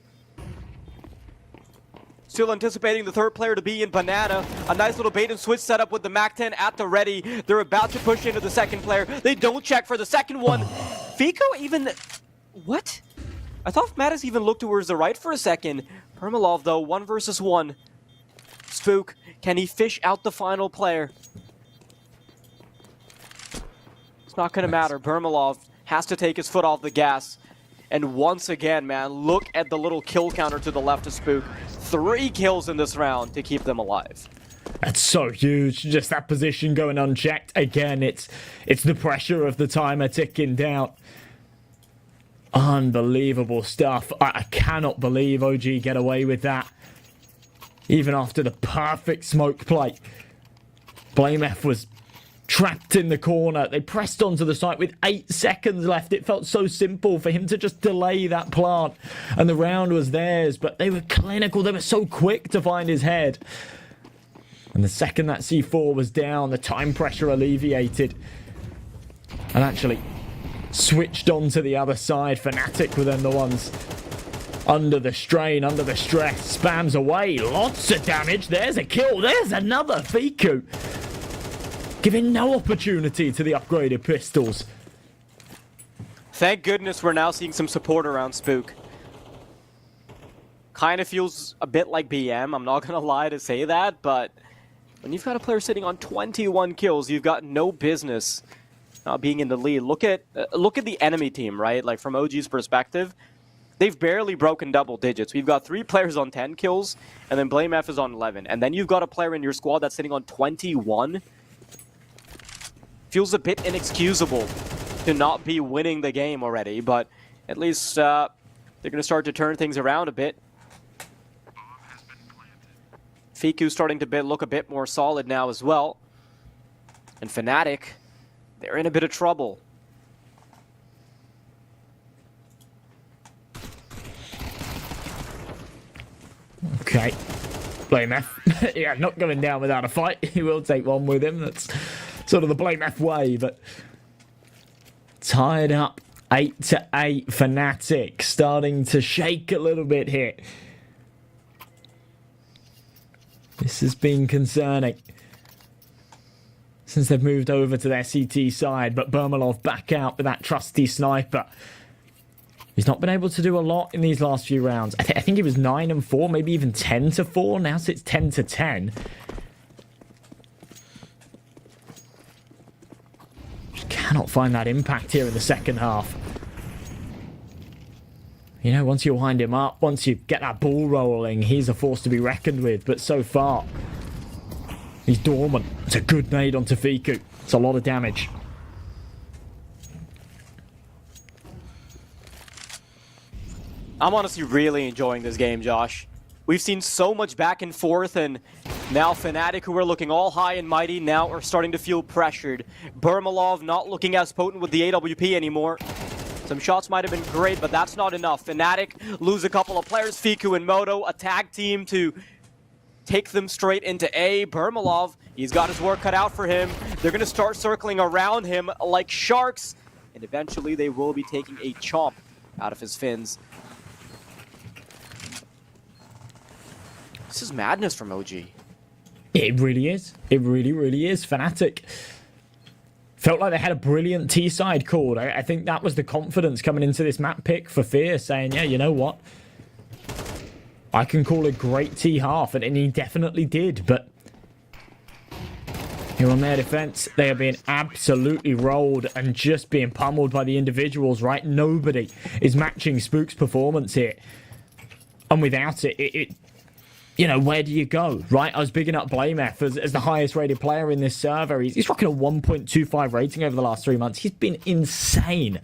still anticipating the 3rd player to be in Banana. A nice little bait and switch setup with the MAC-10 at the ready. They're about to push into the 2nd player. They don't check for the 2nd one. Fiku even... What? I thought Mattis even looked towards the right for a second. Permalov, though, 1 versus 1. Spook, can he fish out the final player? It's not going to matter. Permalov has to take his foot off the gas. And once again, man, look at the little kill counter to the left of Spook. 3 kills in this round to keep them alive. That's so huge. Just that position going unchecked. Again, it's the pressure of the timer ticking down. Unbelievable stuff. I cannot believe OG get away with that. Even after the perfect smoke play. BlameF was trapped in the corner. They pressed onto the site with 8 seconds left. It felt so simple for him to just delay that plant. And the round was theirs, but they were clinical. They were so quick to find his head. And the second that C4 was down, the time pressure alleviated. And actually switched on to the other side. Fnatic were then the ones under the strain, under the stress. Spams away. Lots of damage. There's a kill. There's another Fiku. Giving no opportunity to the upgraded pistols. Thank goodness we're now seeing some support around Spook. Kind of feels a bit like BM, I'm not going to lie to say that, but when you've got a player sitting on 21 kills, you've got no business being in the lead. Look at the enemy team, right? Like from OG's perspective, they've barely broken double digits. We've got 3 players on 10 kills, and then BlameF is on 11. And then you've got a player in your squad that's sitting on 21. Feels a bit inexcusable to not be winning the game already, but at least they're going to start to turn things around a bit. Fiku starting to look a bit more solid now as well. And Fnatic, they're in a bit of trouble. Okay. BlameF. Yeah, not going down without a fight. He will take one with him. That's sort of the BlameF way, but tied up 8-8. Fnatic starting to shake a little bit here. This has been concerning since they've moved over to their CT side, but Bermalov back out with that trusty sniper. He's not been able to do a lot in these last few rounds. I think it was 9-4, maybe even 10-4. Now it's 10-10. Just cannot find that impact here in the second half. You know, once you wind him up, once you get that ball rolling, he's a force to be reckoned with. But so far, he's dormant. It's a good nade onto Fiku. It's a lot of damage. I'm honestly really enjoying this game, Josh. We've seen so much back and forth, and now Fnatic, who were looking all high and mighty, now are starting to feel pressured. Bermalov not looking as potent with the AWP anymore. Some shots might have been great, but that's not enough. Fnatic lose a couple of players, Fiku and Moto, a tag team to take them straight into A. Bermalov, he's got his work cut out for him. They're going to start circling around him like sharks, and eventually they will be taking a chomp out of his fins. This is madness from OG. It really is. It really, really is. Fnatic felt like they had a brilliant T-side called. I think that was the confidence coming into this map pick for Fear, saying, yeah, you know what? I can call a great T-half, and he definitely did, but Here on their defense, they are being absolutely rolled and just being pummeled by the individuals, right? Nobody is matching Spook's performance here. And without it, you know, where do you go, right? I was bigging up Blamef as the highest rated player in this server. He's rocking a 1.25 rating over the last 3 months. He's been insane.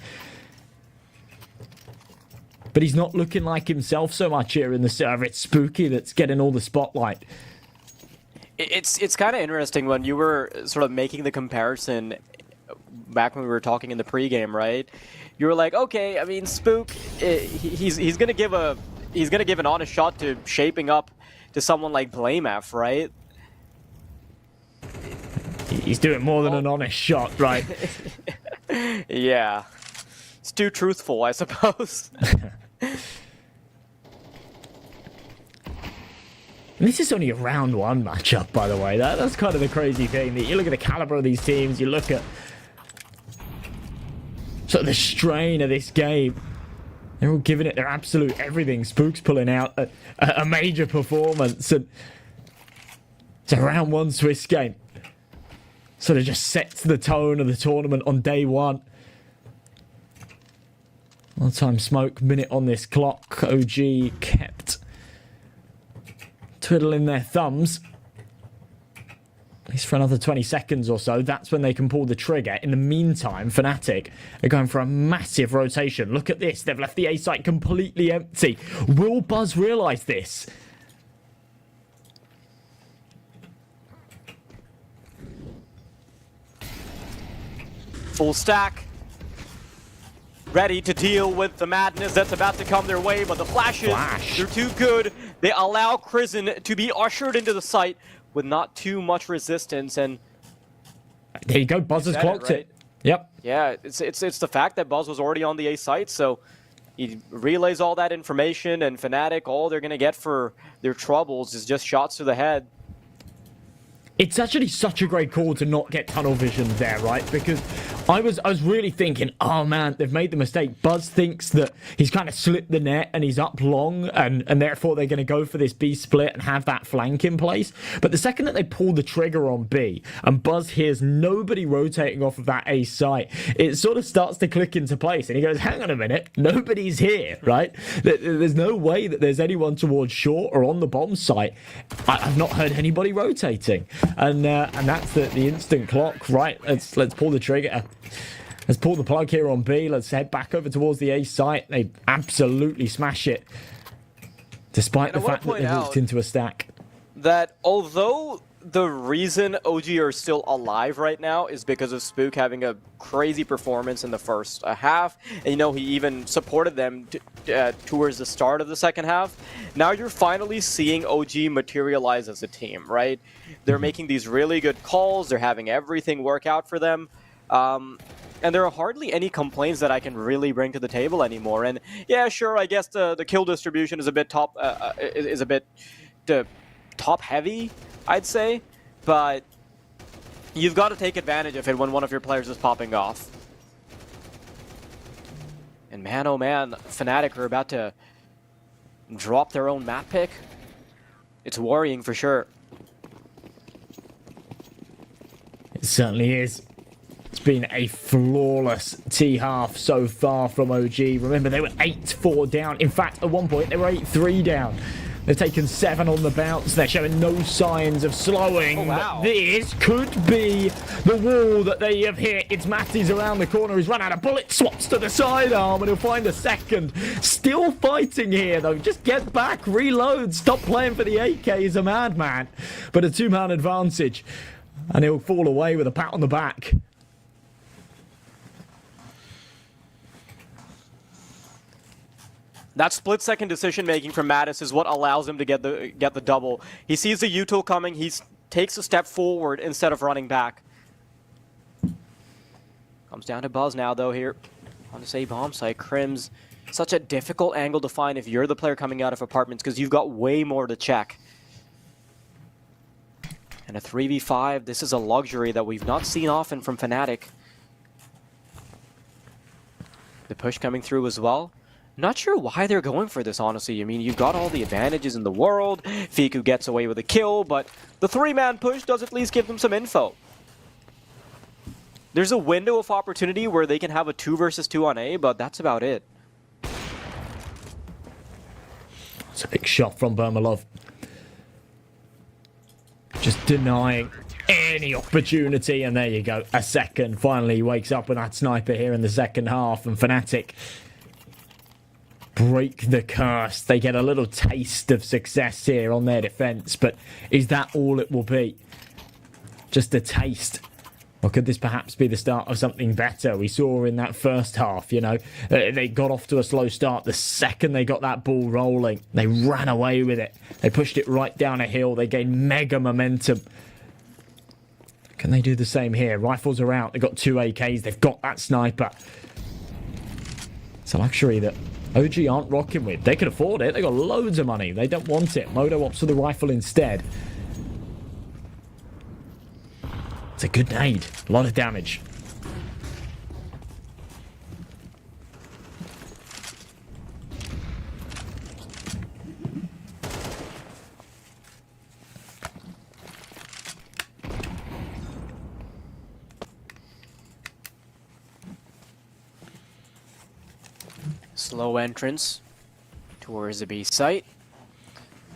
But he's not looking like himself so much here in the server. It's Spooky that's getting all the spotlight. It's kind of interesting when you were sort of making the comparison back when we were talking in the pregame, right? You were like, okay, I mean, Spook, he's gonna give an honest shot to shaping up to someone like Blamef, right? He's doing more than an honest shot, right? Yeah, it's too truthful, I suppose. And this is only a round one matchup, by the way. That's kind of the crazy thing. That you look at the caliber of these teams, you look at sort of the strain of this game. They're all giving it their absolute everything. Spook's pulling out a major performance. And it's a round one Swiss game. Sort of just sets the tone of the tournament on day one. One time smoke, minute on this clock. OG kept twiddling their thumbs. At least for another 20 seconds or so. That's when they can pull the trigger. In the meantime, Fnatic are going for a massive rotation. Look at this. They've left the A site completely empty. Will Buzz realise this? Full stack. Ready to deal with the madness that's about to come their way, but the flashes, they're too good. They allow Crizzen to be ushered into the site with not too much resistance, and there you go, Buzz has clocked it. Yep. Yeah, it's the fact that Buzz was already on the A site, so he relays all that information, and Fnatic, all they're gonna get for their troubles is just shots to the head. It's actually such a great call to not get tunnel vision there, right? Because I was really thinking, oh man, they've made the mistake. Buzz thinks that he's kind of slipped the net and he's up long, and therefore they're going to go for this B split and have that flank in place. But the second that they pull the trigger on B and Buzz hears nobody rotating off of that A site, it sort of starts to click into place. And he goes, hang on a minute, nobody's here, right? There's no way that there's anyone towards short or on the bomb site. I've not heard anybody rotating. And that's the instant clock, right? Let's pull the trigger. Let's pull the plug here on B. Let's head back over towards the A site. They absolutely smash it, despite the fact that they walked into a stack. That although the reason OG are still alive right now is because of Spook having a crazy performance in the first half, and you know he even supported them towards the start of the second half. Now you're finally seeing OG materialize as a team, right? They're making these really good calls. They're having everything work out for them. And there are hardly any complaints that I can really bring to the table anymore. And yeah, sure, I guess the kill distribution is a bit top heavy, I'd say, but you've got to take advantage of it when one of your players is popping off. And man, oh man, Fnatic are about to drop their own map pick. It's worrying for sure. It certainly is. It's been a flawless T-half so far from OG. Remember, they were 8-4 down. In fact, at one point, they were 8-3 down. They've taken 7 on the bounce. They're showing no signs of slowing. Oh, wow. But this could be the wall that they have hit. It's Matty's around the corner. He's run out of bullets. Swaps to the sidearm, and he'll find a second. Still fighting here, though. Just get back. Reload. Stop playing for the AK. He's a madman. But a 2-man advantage. And he'll fall away with a pat on the back. That split-second decision-making from Mattis is what allows him to get the double. He sees the util coming, he takes a step forward instead of running back. Comes down to Buzz now, though, here. On this A bomb site, Crims. Such a difficult angle to find if you're the player coming out of apartments, because you've got way more to check. And a 3v5, this is a luxury that we've not seen often from Fnatic. The push coming through as well. Not sure why they're going for this, honestly. I mean, you've got all the advantages in the world. Fiku gets away with a kill, but the 3-man push does at least give them some info. There's a window of opportunity where they can have a 2 versus 2 on A, but that's about it. It's a big shot from Bermalov. Just denying any opportunity, and there you go. A second. Finally, he wakes up with that sniper here in the second half, and Fnatic break the curse. They get a little taste of success here on their defense, but is that all it will be? Just a taste? Or could this perhaps be the start of something better? We saw in that first half, you know, they got off to a slow start. The second they got that ball rolling, they ran away with it. They pushed it right down a hill. They gained mega momentum. Can they do the same here? Rifles are out. They've got 2 AKs. They've got that sniper. It's a luxury that OG aren't rocking with. They can afford it. They got loads of money. They don't want it. Moto opts for the rifle instead. It's a good nade. A lot of damage. Slow entrance towards the B site.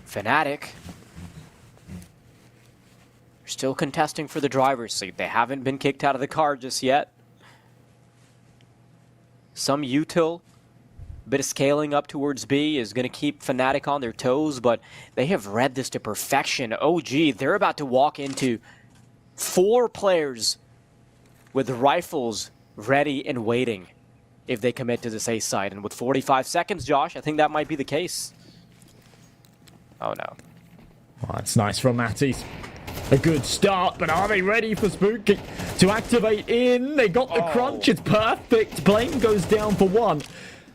Fnatic still contesting for the driver's seat. They haven't been kicked out of the car just yet. Some util, bit of scaling up towards B is going to keep Fnatic on their toes, but they have read this to perfection. OG, they're about to walk into 4 players with rifles ready and waiting if they commit to this A side. And with 45 seconds, Josh, I think that might be the case. Oh no. Oh, that's nice from Matties. A good start, but are they ready for Spooky to activate in? They got the crunch. It's perfect. Plane goes down for 1.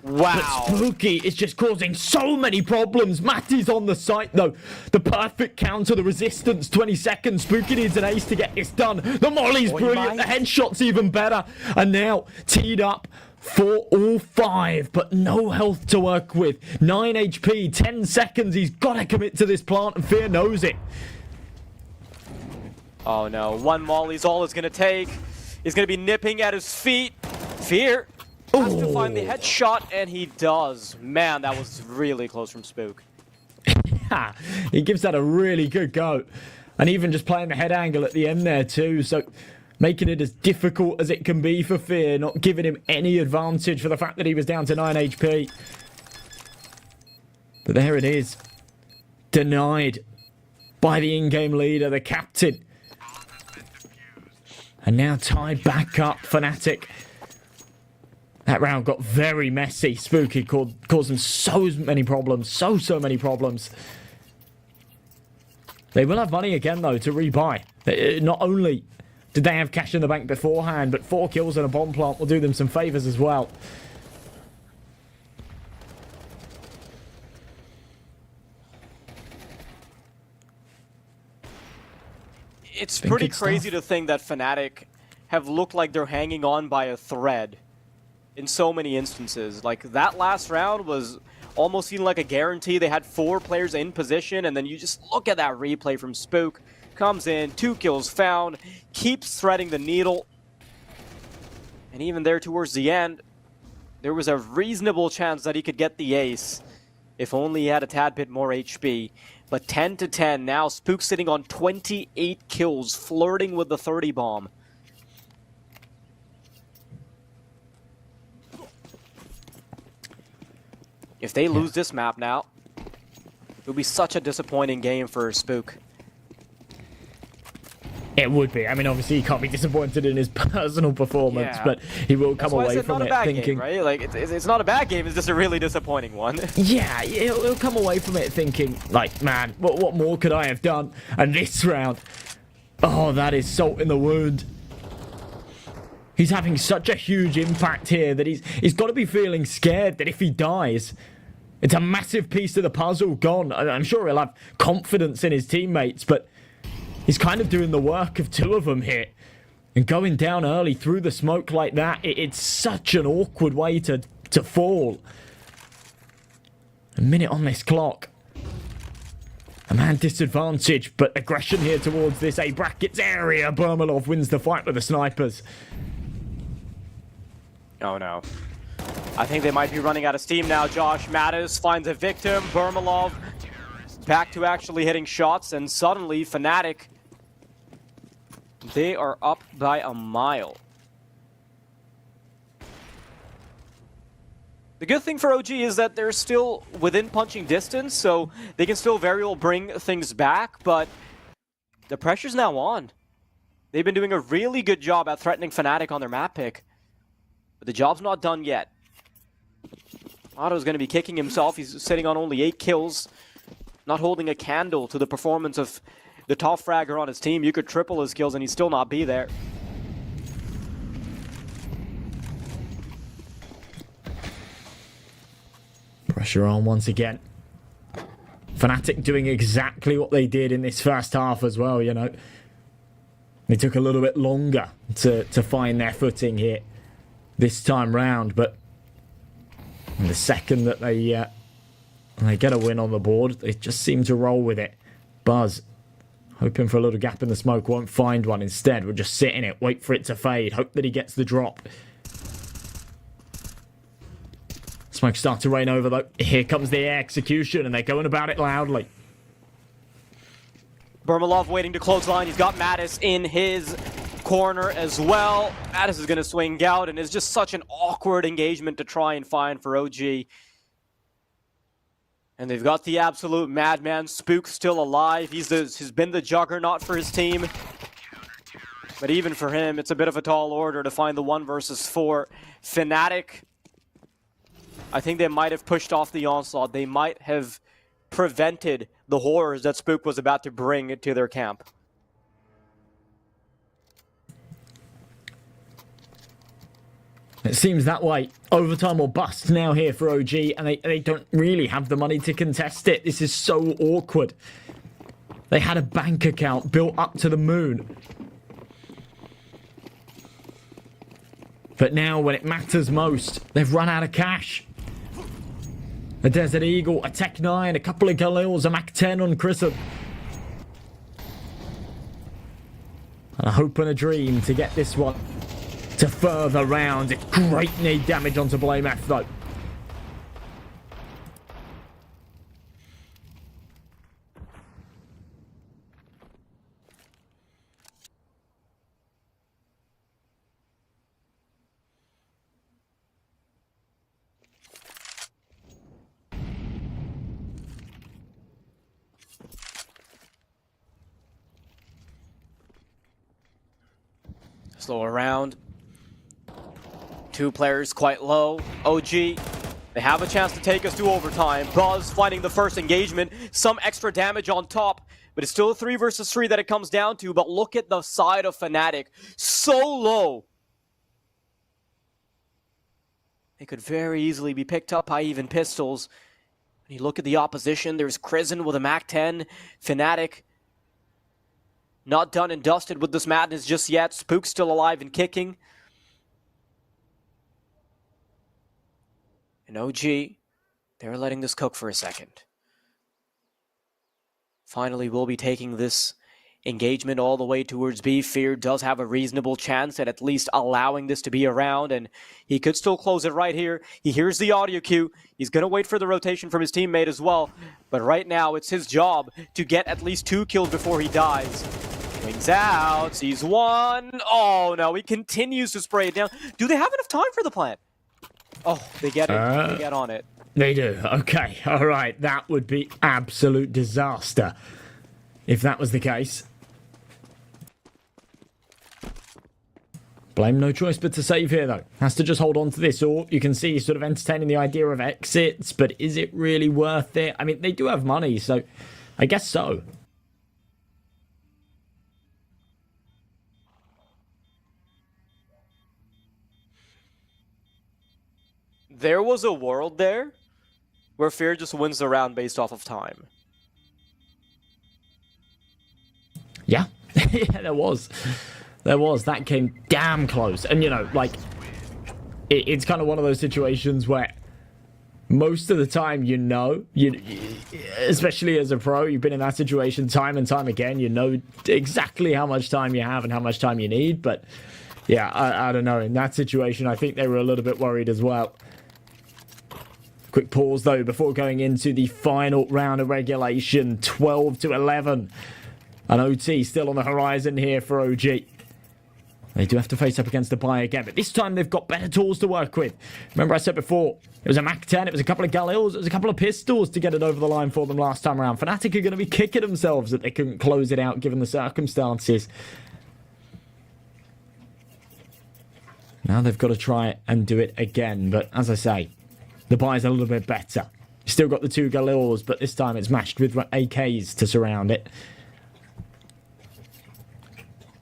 Wow. But Spooky is just causing so many problems. Matty's on the site, though. The perfect counter, the resistance, 20 seconds. Spooky needs an ace to get this done. The molly's brilliant. The headshot's even better. And now teed up for all 5, but no health to work with. 9 HP, 10 seconds. He's got to commit to this plant, and Fear knows it. Oh no, 1 molly's all it's going to take. He's going to be nipping at his feet. Fear has to find the headshot, and he does. Man, that was really close from Spook. He gives that a really good go. And even just playing the head angle at the end there too, so making it as difficult as it can be for Fear, not giving him any advantage for the fact that he was down to 9 HP. But there it is. Denied by the in-game leader, the captain. And now tied back up, Fnatic. That round got very messy. Spooky caused them so many problems. So many problems. They will have money again, though, to rebuy. Not only did they have cash in the bank beforehand, but 4 kills and a bomb plant will do them some favours as well. It's pretty crazy to think that Fnatic have looked like they're hanging on by a thread in so many instances. Like, that last round was almost seemed like a guarantee. They had 4 players in position, and then you just look at that replay from Spook. Comes in, 2 kills found, keeps threading the needle. And even there towards the end, there was a reasonable chance that he could get the ace if only he had a tad bit more HP. But 10-10 now, Spook sitting on 28 kills, flirting with the 30 bomb. If they lose this map now, it'll be such a disappointing game for Spook. It would be. I mean, obviously, he can't be disappointed in his personal performance, but he will come away from it thinking... Game, right? Like, it's not a bad game, it's just a really disappointing one. Yeah, he'll come away from it thinking, like, man, what more could I have done? And this round, oh, that is salt in the wound. He's having such a huge impact here that he's got to be feeling scared that if he dies, it's a massive piece of the puzzle gone. I'm sure he'll have confidence in his teammates, but he's kind of doing the work of 2 of them here. And going down early through the smoke like that, it's such an awkward way to fall. A minute on this clock. A man disadvantage, but aggression here towards this A brackets area. Bermalov wins the fight with the snipers. Oh no. I think they might be running out of steam now, Josh. Mattis finds a victim. Burmalov back to actually hitting shots, and suddenly Fnatic, they are up by a mile. The good thing for OG is that they're still within punching distance, so they can still very well bring things back, but the pressure's now on. They've been doing a really good job at threatening Fnatic on their map pick, but the job's not done yet. Otto's going to be kicking himself. He's sitting on only 8 kills, not holding a candle to the performance of the top fragger on his team. You could triple his kills and he'd still not be there. Pressure on once again. Fnatic doing exactly what they did in this first half as well, you know. They took a little bit longer to find their footing here this time round, but the second that they get a win on the board, they just seem to roll with it. Buzz, hoping for a little gap in the smoke, won't find one. Instead, we'll just sit in it, wait for it to fade, hope that he gets the drop. Smoke starts to rain over though. Here comes the execution, and they're going about it loudly. Burmalov waiting to close line. He's got Mattis in his corner as well. Mattis is going to swing out, and it's just such an awkward engagement to try and find for OG. And they've got the absolute madman Spook still alive. He's been the juggernaut for his team. But even for him, it's a bit of a tall order to find the 1 versus 4. Fnatic, I think they might have pushed off the onslaught. They might have prevented the horrors that Spook was about to bring to their camp. It seems that way. Overtime or bust now here for OG, and they don't really have the money to contest it. This is so awkward. They had a bank account built up to the moon. But now, when it matters most, they've run out of cash. A Desert Eagle, a Tech 9, a couple of Galils, a Mac 10 on Chrism. And a hope and a dream to get this one to further rounds. It's great need damage onto Blame F though. Slow around. 2 players quite low. OG, they have a chance to take us to overtime. Buzz finding the first engagement. Some extra damage on top. But it's still a 3 versus 3 that it comes down to. But look at the side of Fnatic. So low. They could very easily be picked up by even pistols. When you look at the opposition, there's Chrism with a Mac 10. Fnatic not done and dusted with this madness just yet. Spook's still alive and kicking. And OG, they're letting this cook for a second. Finally, we'll be taking this engagement all the way towards B. Fear does have a reasonable chance at least allowing this to be around, and he could still close it right here. He hears the audio cue. He's going to wait for the rotation from his teammate as well. But right now, it's his job to get at least 2 kills before he dies. Wings out, sees 1. Oh no, he continues to spray it down. Do they have enough time for the plant? Oh, they get it. They get on it. They do. Okay. All right. That would be absolute disaster if that was the case. Blame no choice but to save here, though. Has to just hold on to this, or you can see he's sort of entertaining the idea of exits, but is it really worth it? I mean, they do have money, so I guess so. There was a world there where Fear just wins the round based off of time. Yeah, yeah, there was. There was. That came damn close. And, you know, like, it's kind of one of those situations where most of the time, you know, especially as a pro, you've been in that situation time and time again. You know exactly how much time you have and how much time you need. But Yeah, I don't know. In that situation, I think they were a little bit worried as well. Quick pause, though, before going into the final round of regulation. 12-11. And OT still on the horizon here for OG. They do have to face up against the buy again, but this time they've got better tools to work with. Remember I said before, it was a Mac 10, it was a couple of Galils, it was a couple of pistols to get it over the line for them last time around. Fnatic are going to be kicking themselves that they couldn't close it out given the circumstances. Now they've got to try and do it again, but as I say, the buy's a little bit better. Still got the 2 Galils, but this time it's matched with AKs to surround it.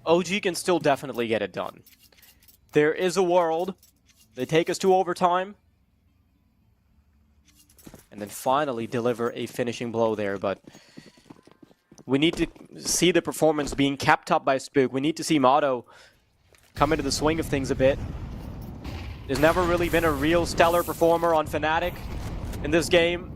OG can still definitely get it done. There is a world. They take us to overtime. And then finally deliver a finishing blow there. But we need to see the performance being kept up by Spook. We need to see Monte come into the swing of things a bit. There's never really been a real stellar performer on Fnatic in this game.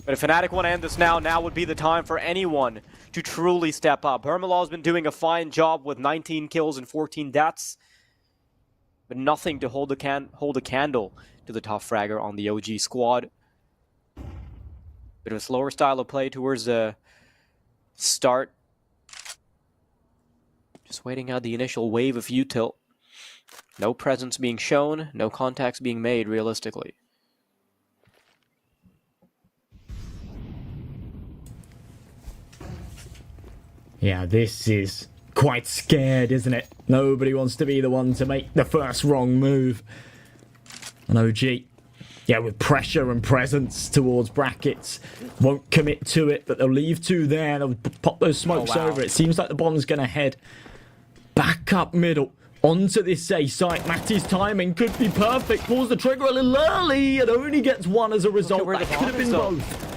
But if Fnatic want to end this now would be the time for anyone to truly step up. Hermalaw's been doing a fine job with 19 kills and 14 deaths, but nothing to hold a candle to the top fragger on the OG squad. Bit of a slower style of play towards the start. Just waiting out the initial wave of util. No presence being shown, no contacts being made realistically. Yeah, this is quite scared, isn't it? Nobody wants to be the one to make the first wrong move. And OG, yeah, with pressure and presence towards brackets, won't commit to it, but they'll leave 2 there. They'll pop those smokes over. It seems like the bomb's going to head back up middle onto this A site. Matty's timing could be perfect. Pulls the trigger a little early and only gets 1 as a result. That could have been both.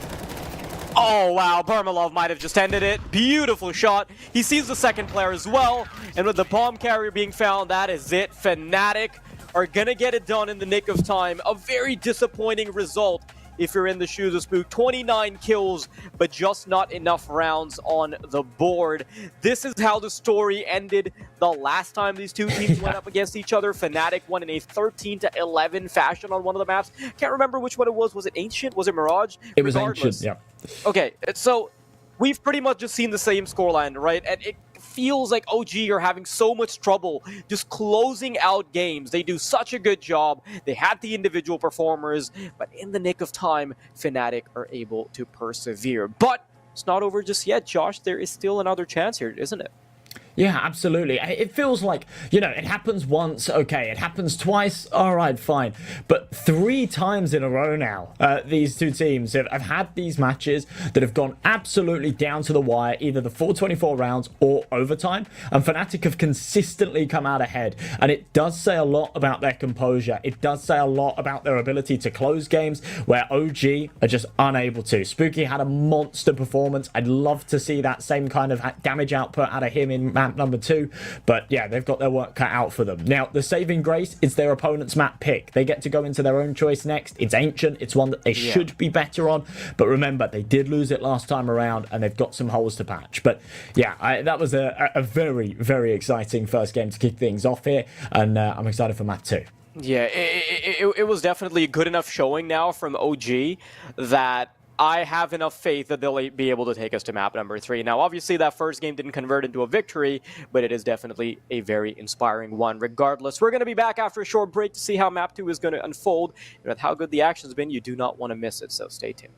Oh, wow. Permalov might have just ended it. Beautiful shot. He sees the second player as well. And with the bomb carrier being found, that is it. Fnatic are going to get it done in the nick of time. A very disappointing result if you're in the shoes of Spook. 29 kills, but just not enough rounds on the board. This is how the story ended the last time these two teams went up against each other. Fnatic won in a 13-11 fashion on one of the maps. Can't remember which one it was. Was it Ancient? Was it Mirage? It was Ancient, yeah. Okay, so we've pretty much just seen the same scoreline, right? And it feels like OG are having so much trouble just closing out games. They do such a good job. They had the individual performers, but in the nick of time, Fnatic are able to persevere. But it's not over just yet, Josh. There is still another chance here, isn't it? Yeah, absolutely. It feels like, you know, it happens once, okay, it happens twice, all right, fine. But 3 times in a row now, these two teams have had these matches that have gone absolutely down to the wire, either the full 24 rounds or overtime, and Fnatic have consistently come out ahead. And it does say a lot about their composure. It does say a lot about their ability to close games where OG are just unable to. Spooky had a monster performance. I'd love to see that same kind of damage output out of him in map number 2, but yeah, they've got their work cut out for them. Now, the saving grace is their opponent's map pick. They get to go into their own choice next. It's Ancient. It's one that they should be better on, but remember, they did lose it last time around, and they've got some holes to patch. But yeah, that was a very, very exciting first game to kick things off here, and I'm excited for map 2. Yeah, it was definitely a good enough showing now from OG that I have enough faith that they'll be able to take us to map number 3. Now, obviously, that first game didn't convert into a victory, but it is definitely a very inspiring one regardless. We're going to be back after a short break to see how map 2 is going to unfold. And with how good the action's been, you do not want to miss it, so stay tuned.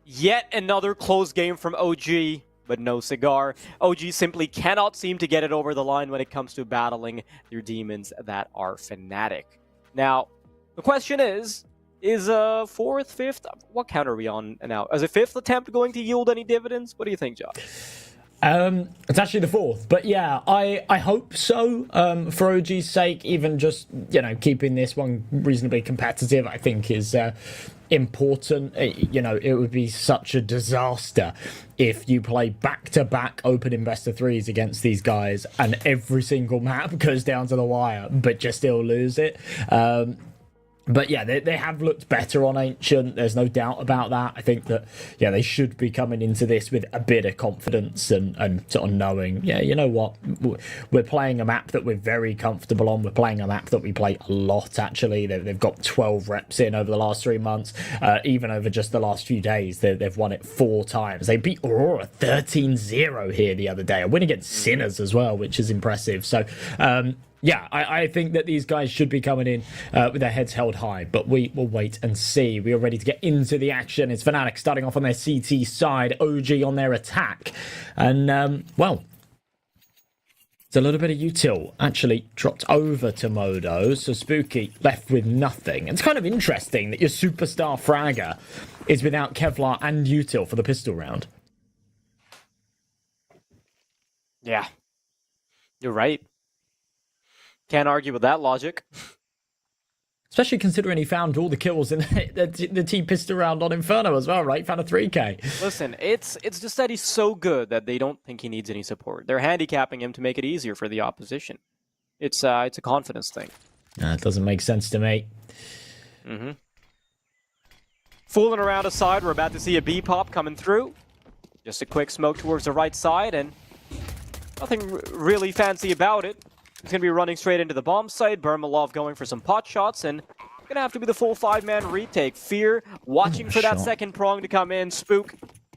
Yet another close game from OG, but no cigar. OG simply cannot seem to get it over the line when it comes to battling their demons that are Fnatic. Now, the question is fourth, fifth, what count are we on now? Is a fifth attempt going to yield any dividends? What do you think, Josh? It's actually the fourth, but yeah, I hope so. For OG's sake, even just keeping this one reasonably competitive, I think is important. It would be such a disaster if you play back-to-back opening best of threes against these guys and every single map goes down to the wire, but just still lose it. But yeah, they have looked better on Ancient. There's no doubt about that. I think that, they should be coming into this with a bit of confidence and sort of knowing, you know what, we're playing a map that we're very comfortable on. We're playing a map that we play a lot, actually. They've got 12 reps in over the last 3 months. Even over just the last few days, they've won it 4 times. They beat Aurora 13-0 here the other day. A win against Sinners as well, which is impressive. So, yeah, I think that these guys should be coming in with their heads held high, but we will wait and see. We are ready to get into the action. It's Fnatic starting off on their CT side, OG on their attack. And, well, it's a little bit of util actually dropped over to Modo, so Spooky left with nothing. It's kind of interesting that your superstar fragger is without Kevlar and util for the pistol round. Yeah, you're right. Can't argue with that logic. Especially considering he found all the kills in the T-pistol round on Inferno as well, right? Found a 3k. Listen, it's just that he's so good that they don't think he needs any support. They're handicapping him to make it easier for the opposition. It's a confidence thing. That doesn't make sense to me. Fooling around aside, we're about to see a B pop coming through. Just a quick smoke towards the right side, and nothing really fancy about it. He's going to be running straight into the bomb site. Burmalov going for some pot shots, and going to have to be the full 5-man retake. Fear watching for that second prong to come in. Spook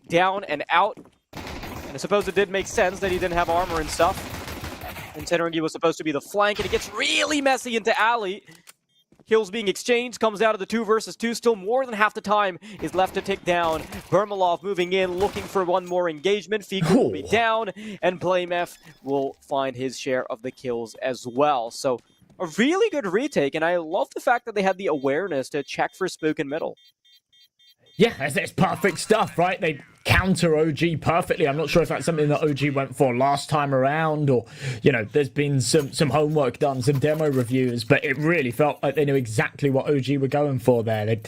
down and out. And I suppose it did make sense that he didn't have armor and stuff, considering he was supposed to be the flank, and it gets really messy into alley. Kills being exchanged, comes out of the 2 versus 2. Still more than half the time is left to tick down. Burmalov moving in, looking for one more engagement. Fiku will be down, and BlameF will find his share of the kills as well. So a really good retake, and I love the fact that they had the awareness to check for Spook in middle. Yeah, it's perfect stuff, right? They counter OG perfectly. I'm not sure if that's something that OG went for last time around, or, there's been some homework done, some demo reviews, but it really felt like they knew exactly what OG were going for there. They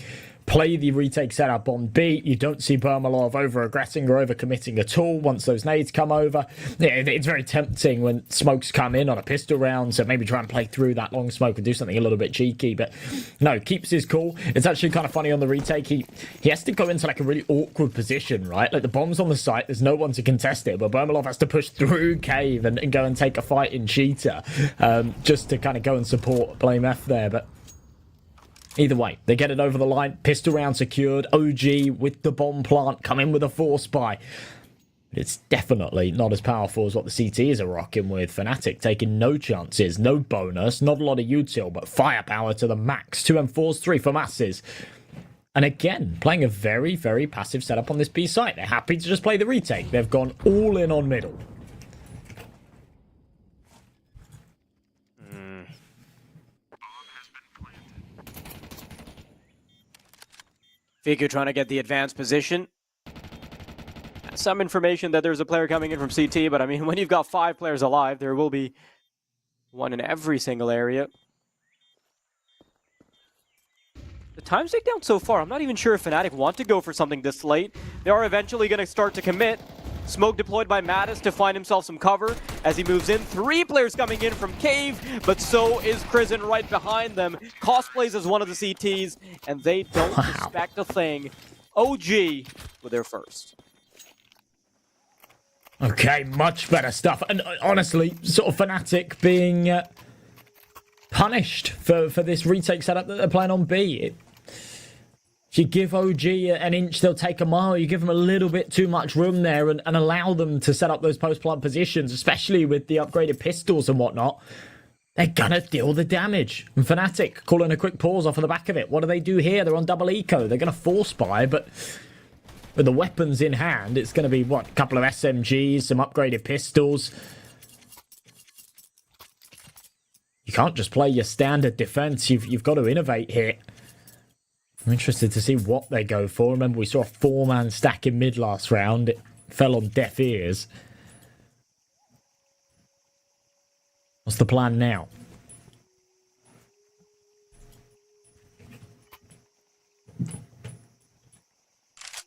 play the retake setup on B. You don't see Burmalov over-aggressing or over-committing at all once those nades come over. Yeah, it's very tempting when smokes come in on a pistol round, so maybe try and play through that long smoke and do something a little bit cheeky, but no, keeps his cool. It's actually kind of funny on the retake. He has to go into like a really awkward position, right? Like the bomb's on the site, there's no one to contest it, but Burmalov has to push through cave and go and take a fight in cheetah, just to kind of go and support BlameF there, but either way, they get it over the line. Pistol round secured. OG with the bomb plant. Come in with a force buy. But it's definitely not as powerful as what the CTs are rocking with. Fnatic taking no chances, no bonus, not a lot of util, but firepower to the max. 2 M4s, 3 for masses. And again, playing a very, very passive setup on this B site. They're happy to just play the retake. They've gone all in on middle. Fiku trying to get the advanced position. Some information that there's a player coming in from CT, but I mean, when you've got 5 players alive, there will be one in every single area. The time's ticked down so far. I'm not even sure if Fnatic want to go for something this late. They are eventually going to start to commit. Smoke deployed by Mattis to find himself some cover as he moves in. 3 players coming in from Cave, but so is Prison right behind them. Cosplays as one of the CTs, and they don't suspect a thing. OG with their first. Okay, much better stuff. And honestly, sort of Fnatic being punished for this retake setup that they're playing on B. If you give OG an inch, they'll take a mile. You give them a little bit too much room there and allow them to set up those post-plant positions, especially with the upgraded pistols and whatnot. They're going to deal the damage. And Fnatic calling a quick pause off of the back of it. What do they do here? They're on double eco. They're going to force buy, but with the weapons in hand, it's going to be, what, a couple of SMGs, some upgraded pistols. You can't just play your standard defense. You've got to innovate here. I'm interested to see what they go for. Remember, we saw a 4-man stack in mid last round. It fell on deaf ears. What's the plan now?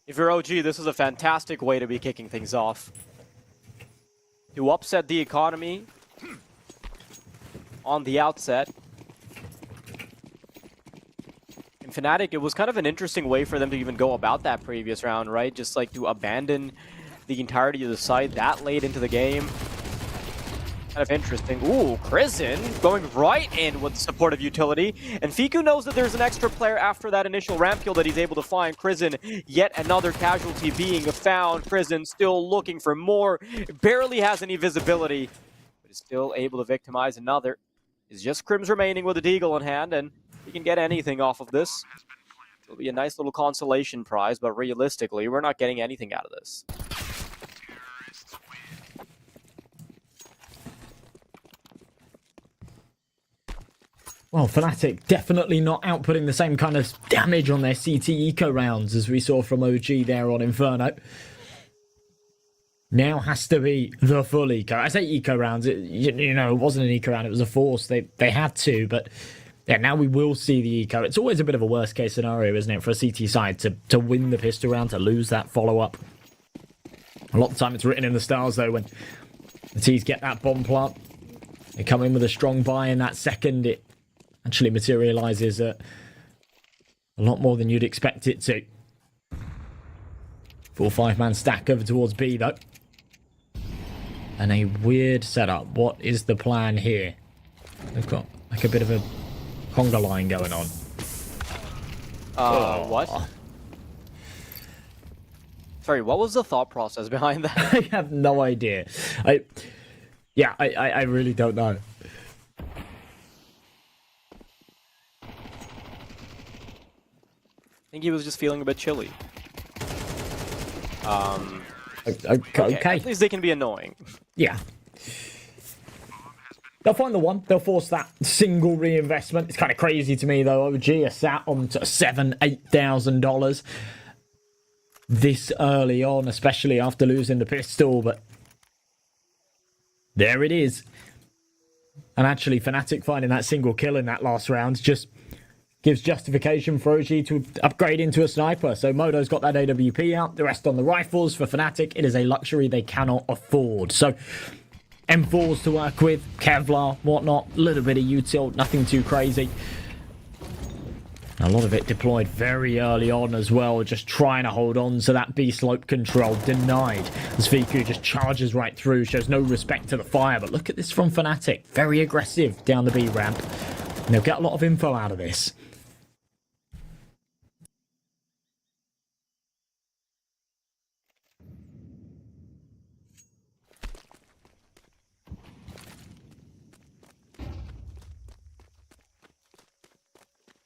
If you're OG, this is a fantastic way to be kicking things off. To upset the economy on the outset. In Fnatic, it was kind of an interesting way for them to even go about that previous round, right? Just like to abandon the entirety of the site that late into the game. Kind of interesting. Ooh, Crizin going right in with supportive utility. And Fiku knows that there's an extra player after that initial ramp kill that he's able to find. Crizin, yet another casualty being found. Crizin still looking for more. Barely has any visibility, but is still able to victimize another. It's just Crims remaining with a Deagle in hand, and he can get anything off of this. It'll be a nice little consolation prize, but realistically, we're not getting anything out of this. Well, Fnatic definitely not outputting the same kind of damage on their CT eco rounds as we saw from OG there on Inferno. Now has to be the full eco. I say eco rounds, it wasn't an eco round, it was a force. They had to, but yeah, now we will see the eco. It's always a bit of a worst case scenario, isn't it, for a CT side to win the pistol round, to lose that follow-up. A lot of the time it's written in the stars, though, when the T's get that bomb plant. They come in with a strong buy in that second. It actually materializes a lot more than you'd expect it to. 4-5-man stack over towards B, though. And a weird setup. What is the plan here? They've got like a bit of a conga line going on. What? Sorry, what was the thought process behind that? I have no idea. I really don't know. I think he was just feeling a bit chilly. Okay. At least they can be annoying. Yeah. They'll find the one. They'll force that single reinvestment. It's kind of crazy to me, though. OG are sat on $7,000-8,000 this early on, especially after losing the pistol. But there it is. And actually, Fnatic finding that single kill in that last round just gives justification for OG to upgrade into a sniper. So Modo's got that AWP out, the rest on the rifles. For Fnatic, it is a luxury they cannot afford. So M4s to work with, Kevlar, whatnot, a little bit of util, nothing too crazy. A lot of it deployed very early on as well, just trying to hold on to that B slope control. Denied as Fiku just charges right through, shows no respect to the fire. But look at this from Fnatic, very aggressive down the B ramp. And they'll get a lot of info out of this.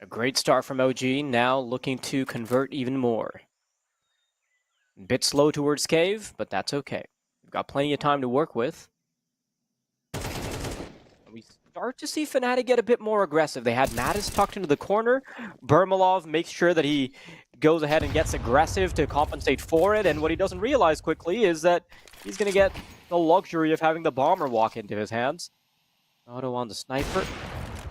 A great start from OG, now looking to convert even more. Bit slow towards cave, but that's okay. We've got plenty of time to work with. We start to see Fnatic get a bit more aggressive. They had Mattis tucked into the corner. Bermalov makes sure that he goes ahead and gets aggressive to compensate for it, and what he doesn't realize quickly is that he's going to get the luxury of having the bomber walk into his hands. Auto on the sniper.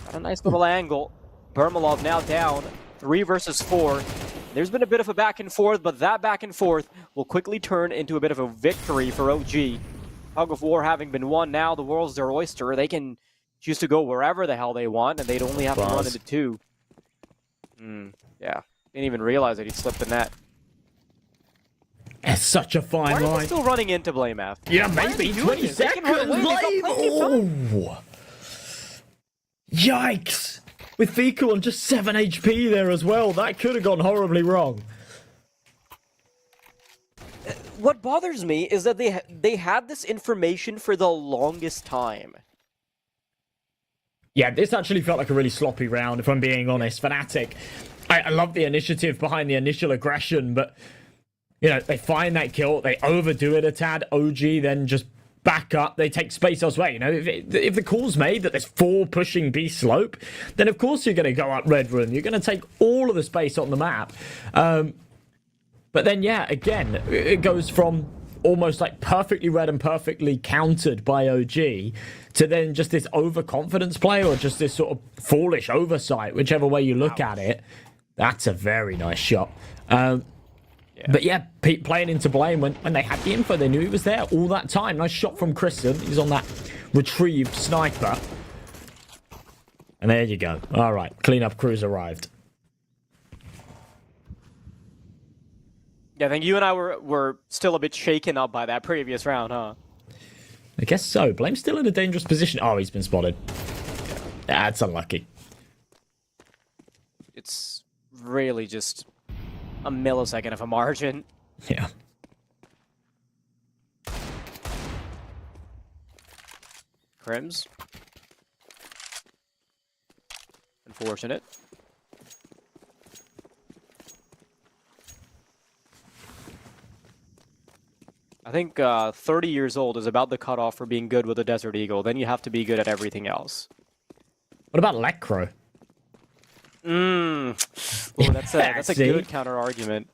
Got a nice little angle. Bermalov now down, 3 versus 4. There's been a bit of a back and forth, but that back and forth will quickly turn into a bit of a victory for OG. Tug of war having been won, now the world's their oyster. They can choose to go wherever the hell they want, and they'd only have to run into 2. Yeah, didn't even realize that he slipped the net. It's such a fine line. Why are they still running into Blame F? Yeah, maybe 20 seconds. Oh. Yikes! With Fiku on just 7 HP there as well. That could have gone horribly wrong. What bothers me is that they had this information for the longest time. Yeah, this actually felt like a really sloppy round, if I'm being honest. Fnatic, I love the initiative behind the initial aggression, but You know, they find that kill, they overdo it a tad. OG then just back up, they take space elsewhere. You know, if the call's made that there's 4 pushing B slope, then of course you're going to go up red rune. You're going to take all of the space on the map. But then, yeah, again, it goes from almost like perfectly read and perfectly countered by OG to then just this overconfidence play or just this sort of foolish oversight, whichever way you look at it. That's a very nice shot. But yeah, playing into blame when they had the info, they knew he was there all that time. Nice shot from Kristen. He's on that retrieved sniper. And there you go. All right, cleanup crew's arrived. Yeah, I think you and I were still a bit shaken up by that previous round, huh? I guess so. Blame's still in a dangerous position. Oh, he's been spotted. That's unlucky. It's really just a millisecond of a margin. Yeah. Crims. Unfortunate. I think 30 years old is about the cutoff for being good with a Desert Eagle. Then you have to be good at everything else. What about Lekro? Ooh, that's a good counter argument.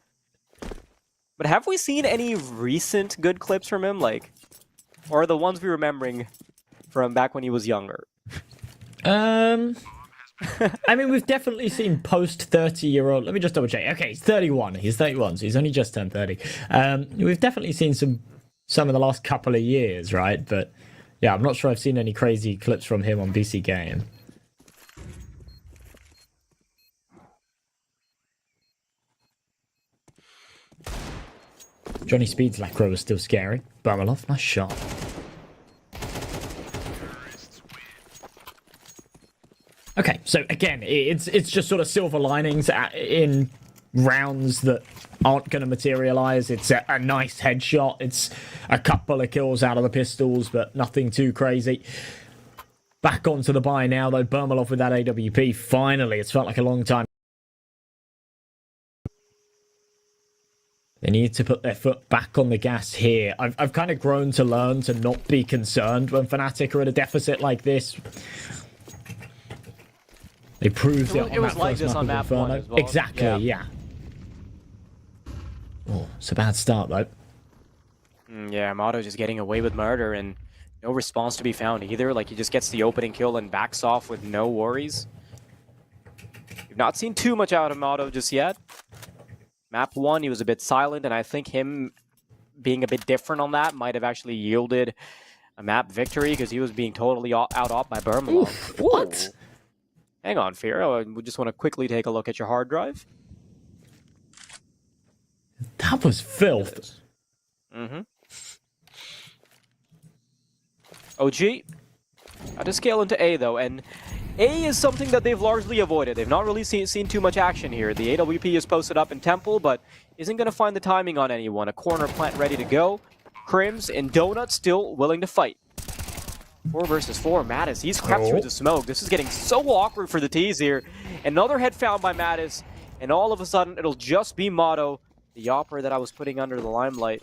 But have we seen any recent good clips from him, like, or are the ones we're remembering from back when he was younger? I mean, we've definitely seen post 30-year-old. Let me just double check. Okay, he's 31. He's 31, so he's only just turned 30. We've definitely seen some of the last couple of years, right? But yeah, I'm not sure I've seen any crazy clips from him on BC Game. Johnny Speed's Lacro was still scary. Barmalov, nice shot. Okay, so again, it's just sort of silver linings in rounds that aren't going to materialize. It's a nice headshot. It's a couple of kills out of the pistols, but nothing too crazy. Back onto the buy now, though. Barmalov with that AWP. Finally, it's felt like a long time. They need to put their foot back on the gas here. I've kind of grown to learn to not be concerned when Fnatic are at a deficit like this. They proved it was like this on map 1 as well. Exactly, yeah. Oh, it's a bad start, though. Yeah, Monte just getting away with murder and no response to be found either. Like, he just gets the opening kill and backs off with no worries. We've not seen too much out of Monte just yet. Map 1, he was a bit silent, and I think him being a bit different on that might have actually yielded a map victory because he was being totally out-off by Barmalov. What? Ooh. Hang on, Fear. We just want to quickly take a look at your hard drive. That was filth. Mm-hmm. OG. Had to scale into A, though, and A is something that they've largely avoided. They've not really seen too much action here. The AWP is posted up in Temple, but isn't going to find the timing on anyone. A corner plant ready to go. Crims and Donut still willing to fight. 4 versus 4. Mattis, he's crept through the smoke. This is getting so awkward for the T's here. Another head found by Mattis, and all of a sudden it'll just be Motto, the Yopper that I was putting under the limelight,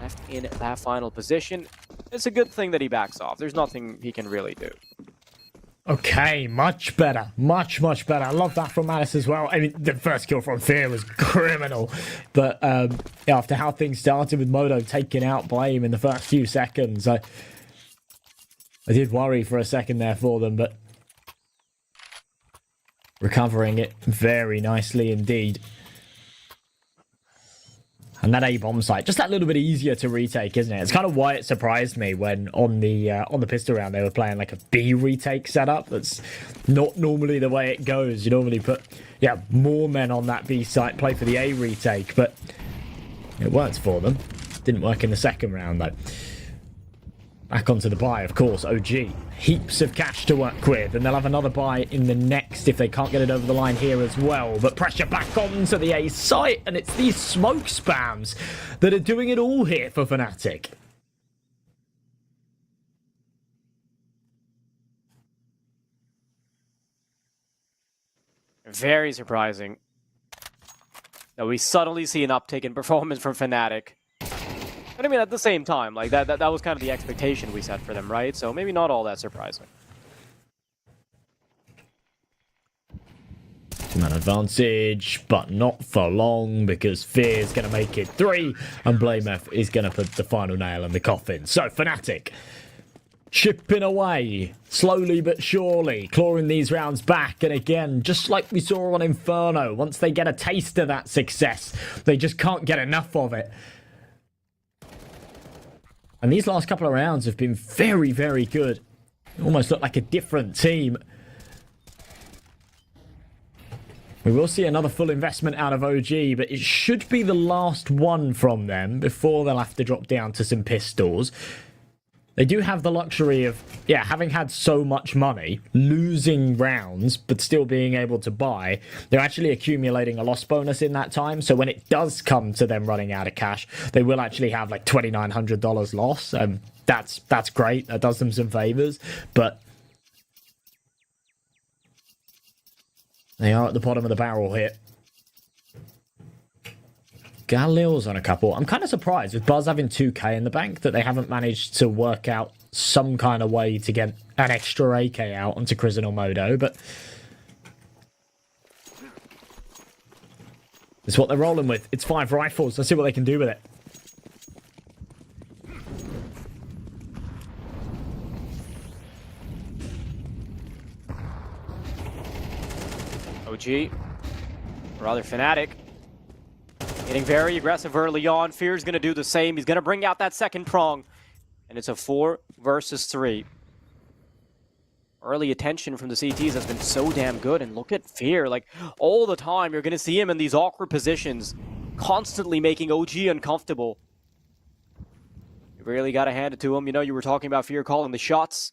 left in that final position. It's a good thing that he backs off. There's nothing he can really do. Okay, much better. Much, much better. I love that from Mattis as well. I mean, the first kill from Fear was criminal. But after how things started with Moto taking out Blame in the first few seconds, I did worry for a second there for them, but recovering it very nicely indeed. And that A-bomb site, just that little bit easier to retake, isn't it? It's kind of why it surprised me when on the pistol round they were playing like a B retake setup. That's not normally the way it goes. You normally put, more men on that B site, play for the A retake, but it worked for them. Didn't work in the second round though. Back onto the buy, of course, OG. Heaps of cash to work with, and they'll have another buy in the next if they can't get it over the line here as well. But pressure back onto the A site, and it's these smoke spams that are doing it all here for Fnatic. Very surprising that we suddenly see an uptick in performance from Fnatic. But I mean, at the same time, like that was kind of the expectation we set for them, right? So maybe not all that surprising. Man advantage, but not for long because Fear's going to make it 3 and Blameth is going to put the final nail in the coffin. So Fnatic chipping away slowly but surely, clawing these rounds back, and again, just like we saw on Inferno, once they get a taste of that success, they just can't get enough of it. And these last couple of rounds have been very, very good. Almost look like a different team. We will see another full investment out of OG, but it should be the last one from them before they'll have to drop down to some pistols. They do have the luxury of, yeah, having had so much money, losing rounds, but still being able to buy. They're actually accumulating a loss bonus in that time, so when it does come to them running out of cash, they will actually have like $2,900 loss. That's great. That does them some favors, but they are at the bottom of the barrel here. Galil's on a couple. I'm kind of surprised with Buzz having 2k in the bank that they haven't managed to work out some kind of way to get an extra AK out onto Crizzen or Modo, but it's what they're rolling with. It's 5 rifles. Let's see what they can do with it. OG, rather Fnatic, getting very aggressive early on. Fear's going to do the same. He's going to bring out that second prong. And it's a 4 versus 3. Early attention from the CTs has been so damn good. And look at Fear. Like, all the time, you're going to see him in these awkward positions, constantly making OG uncomfortable. You really got to hand it to him. You know, you were talking about Fear calling the shots.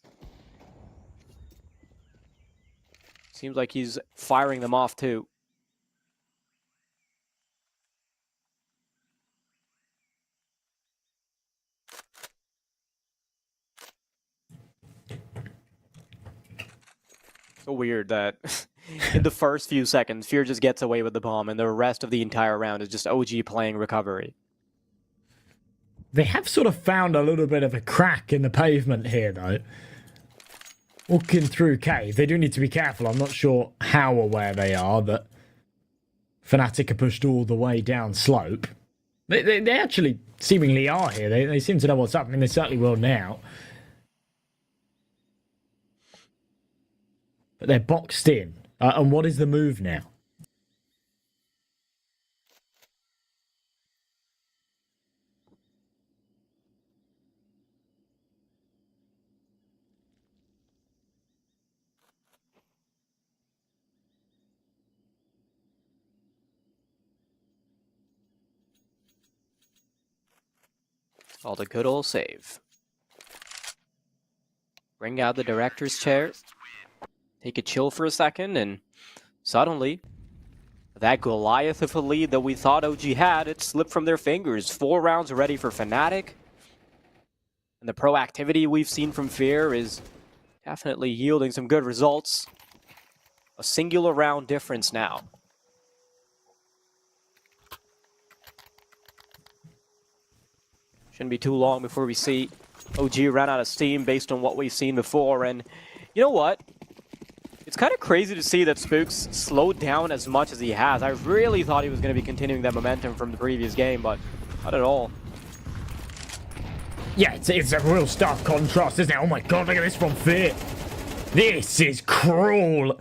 Seems like he's firing them off, too. So weird that in the first few seconds, Fear just gets away with the bomb, and the rest of the entire round is just OG playing recovery. They have sort of found a little bit of a crack in the pavement here, though. Walking through cave, they do need to be careful. I'm not sure how aware they are that Fnatic are pushed all the way down slope. They actually seemingly are here. They seem to know what's up. I mean, they certainly will now. But they're boxed in. And what is the move now? All the good old save. Bring out the director's chair. Take a chill for a second, and suddenly, that Goliath of a lead that we thought OG had, it slipped from their fingers. 4 rounds ready for Fnatic. And the proactivity we've seen from Fear is definitely yielding some good results. A singular round difference now. Shouldn't be too long before we see OG run out of steam based on what we've seen before. And you know what? It's kind of crazy to see that Spooks slowed down as much as he has. I really thought he was going to be continuing that momentum from the previous game, but not at all. Yeah, it's a real stark contrast, isn't it? Oh my god, look at this from Fear. This is cruel.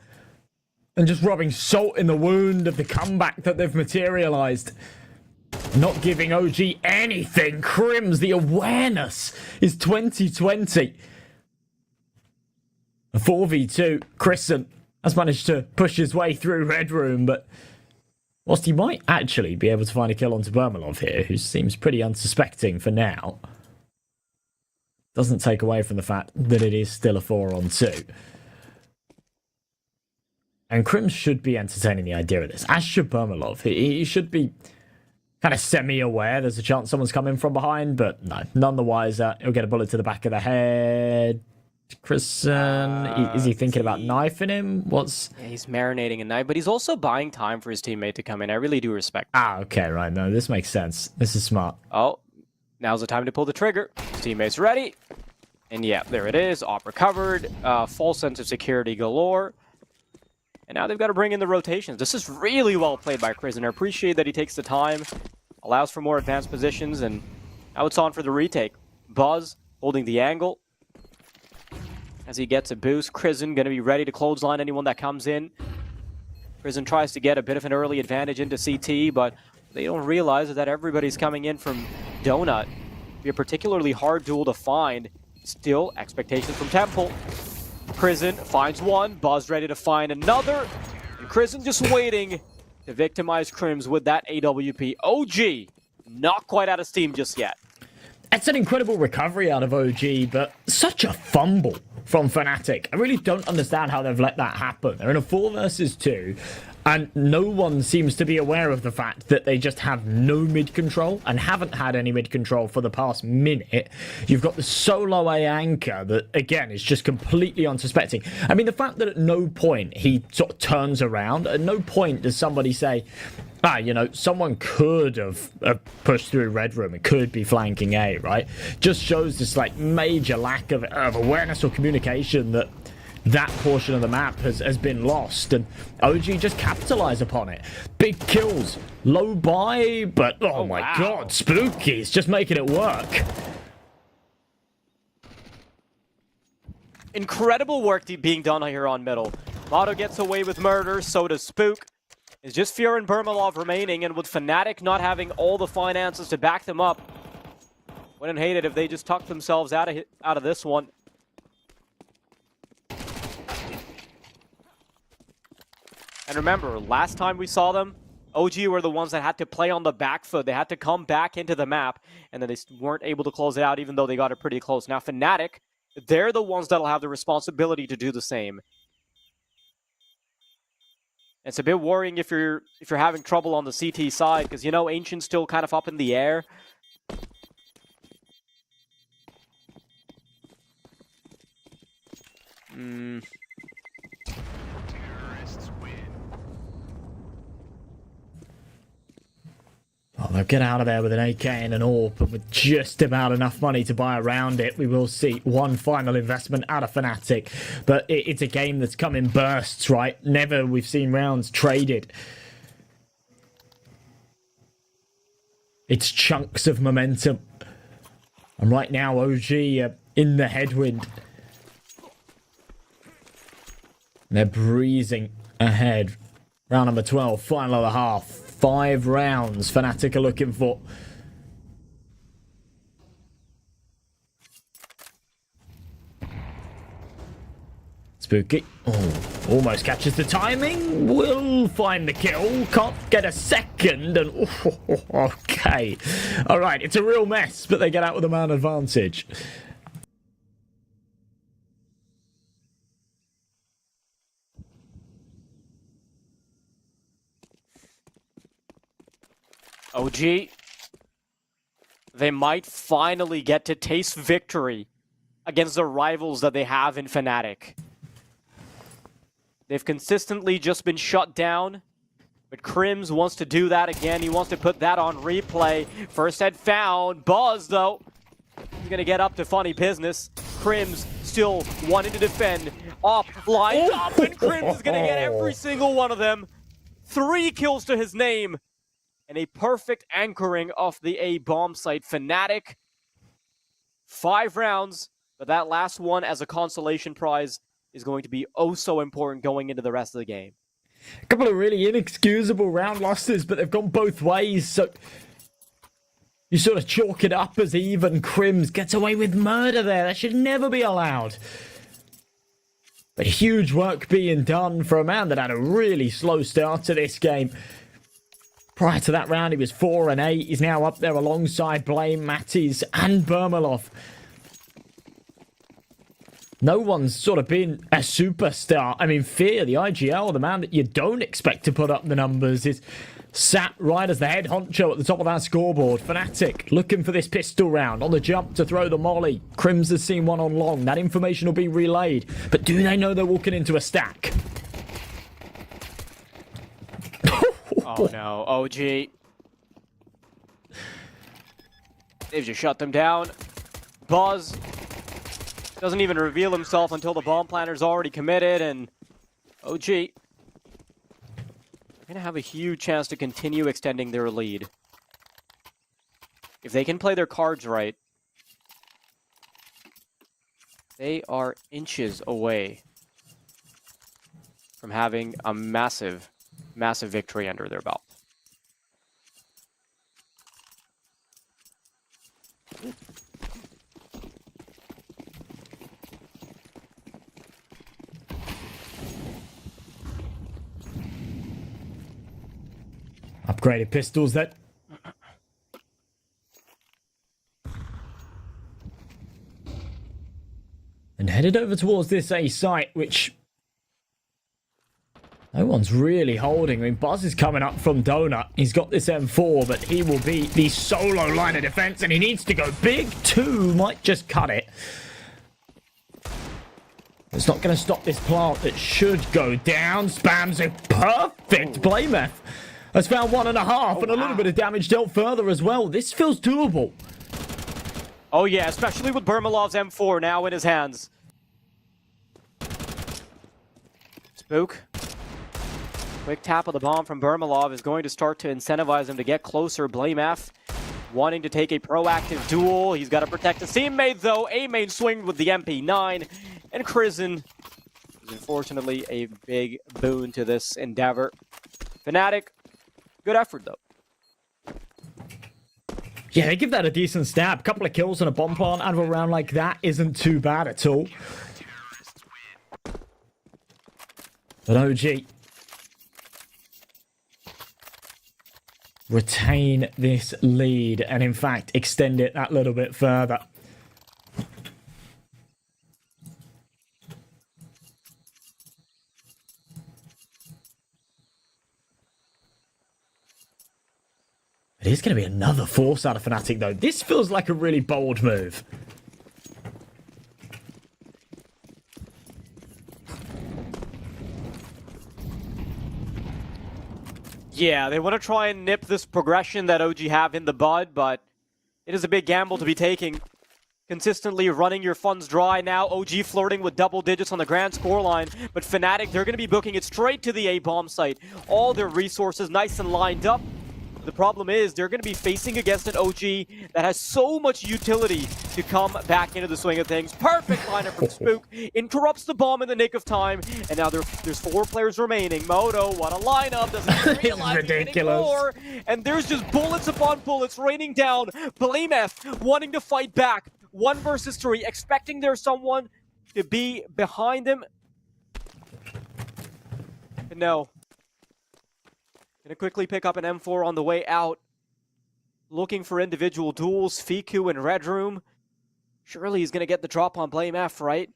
And just rubbing salt in the wound of the comeback that they've materialized. Not giving OG anything. Crims, the awareness is 2020. A 4v2. Crizzen has managed to push his way through Red Room, but whilst he might actually be able to find a kill onto Bermalov here, who seems pretty unsuspecting for now, doesn't take away from the fact that it is still a 4-on-2. And Crims should be entertaining the idea of this, as should Bermalov. He should be kind of semi-aware there's a chance someone's coming from behind, but no, none the wiser. He'll get a bullet to the back of the head. Kristen, is he thinking about knifing him? Yeah, he's marinating a knife, but he's also buying time for his teammate to come in. I really do respect that. Ah, okay, right. No, this makes sense. This is smart. Oh, now's the time to pull the trigger. His teammate's ready. And yeah, there it is. Op recovered. False sense of security galore. And now they've got to bring in the rotations. This is really well played by Kristen. I appreciate that he takes the time, allows for more advanced positions, and now it's on for the retake. Buzz holding the angle. As he gets a boost, Kristen going to be ready to clothesline anyone that comes in. Kristen tries to get a bit of an early advantage into CT, but they don't realize that everybody's coming in from Donut. It'll be a particularly hard duel to find. Still, expectations from Temple. Kristen finds one, Buzz ready to find another, and Kristen just waiting to victimize Crims with that AWP. OG, not quite out of steam just yet. It's an incredible recovery out of OG, but such a fumble from Fnatic. I really don't understand how they've let that happen. They're in a 4 versus 2, and no one seems to be aware of the fact that they just have no mid control and haven't had any mid control for the past minute. You've got the solo A anchor that, again, is just completely unsuspecting. I mean, the fact that at no point he sort of turns around, at no point does somebody say, you know, someone could have pushed through Red Room. It could be flanking A, right? Just shows this, like, major lack of awareness or communication that portion of the map has been lost. And OG just capitalize upon it. Big kills. Low buy, but, oh my god, Spooky's just making it work. Incredible work being done here on middle. Monte gets away with murder, so does Spook. It's just Fear and Bermalov remaining, and with Fnatic not having all the finances to back them up, wouldn't hate it if they just tucked themselves out of this one. And remember, last time we saw them, OG were the ones that had to play on the back foot. They had to come back into the map, and then they weren't able to close it out, even though they got it pretty close. Now Fnatic, they're the ones that'll have the responsibility to do the same. It's a bit worrying if you're having trouble on the CT side, because, you know, Ancient's still kind of up in the air. Well, they'll get out of there with an AK and an AWP, and with just about enough money to buy around it. We will see one final investment out of Fnatic. But it's a game that's come in bursts, right? Never we've seen rounds traded. It's chunks of momentum. And right now, OG in the headwind. They're breezing ahead. Round number 12, final of the half. 5 rounds Fnatic are looking for. Spooky. Oh, almost catches the timing. Will find the kill. Can't get a second. And okay. All right, it's a real mess, but they get out with a man advantage. OG, they might finally get to taste victory against the rivals that they have in Fnatic. They've consistently just been shut down, but Crims wants to do that again. He wants to put that on replay. First head found. Buzz, though, he's going to get up to funny business. Crims still wanting to defend. Lines up, and Crims is going to get every single one of them. 3 kills to his name. And a perfect anchoring off the A bomb site. Fnatic, 5 rounds, but that last one as a consolation prize is going to be oh so important going into the rest of the game. A couple of really inexcusable round losses, but they've gone both ways, so you sort of chalk it up as even. Crims gets away with murder there. That should never be allowed. But huge work being done for a man that had a really slow start to this game. Prior to that round, he was 4 and 8. He's now up there alongside Blame, Matties, and Bermalov. No one's sort of been a superstar. I mean, Fear, the IGL, the man that you don't expect to put up the numbers, is sat right as the head honcho at the top of that scoreboard. Fnatic looking for this pistol round on the jump to throw the molly. Crims has seen one on long. That information will be relayed. But do they know they're walking into a stack? Oh no, OG. They've just shut them down. Buzz doesn't even reveal himself until the bomb planter's already committed, and OG gonna have a huge chance to continue extending their lead. If they can play their cards right, they are inches away from having a massive, massive victory under their belt. Upgraded pistols that... And headed over towards this A site, which... no one's really holding. I mean, Buzz is coming up from Donut. He's got this M4, but he will be the solo line of defense, and he needs to go big. 2 might just cut it. It's not going to stop this plant that should go down. Spams a perfect Blameth. Has found 1.5 and a little bit of damage dealt further as well. This feels doable. Oh yeah, especially with Bermalov's M4 now in his hands. Spook. Quick tap of the bomb from Bermalov is going to start to incentivize him to get closer. Blame F wanting to take a proactive duel. He's got to protect his teammate though. A-main swinged with the MP9. And Crizzen is unfortunately a big boon to this endeavor. Fnatic, good effort though. Yeah, they give that a decent stab. A couple of kills and a bomb plant out of a round like that isn't too bad at all. But OG retain this lead and in fact extend it that little bit further. It is going to be another force out of Fnatic though. This feels like a really bold move. Yeah, they want to try and nip this progression that OG have in the bud, but it is a big gamble to be taking. Consistently running your funds dry now. OG flirting with double digits on the grand scoreline, but Fnatic, they're going to be booking it straight to the A-bomb site. All their resources nice and lined up. The problem is they're going to be facing against an OG that has so much utility to come back into the swing of things. Perfect lineup from Spook. Interrupts the bomb in the nick of time. And now there's 4 players remaining. Moto, what a lineup. Doesn't realize ridiculous. More. And there's just bullets upon bullets raining down. Blameth wanting to fight back. 1 versus 3. Expecting there's someone to be behind him. But no. Gonna quickly pick up an M4 on the way out. Looking for individual duels. Fiku in Red Room. Surely he's gonna get the drop on Blame F, right?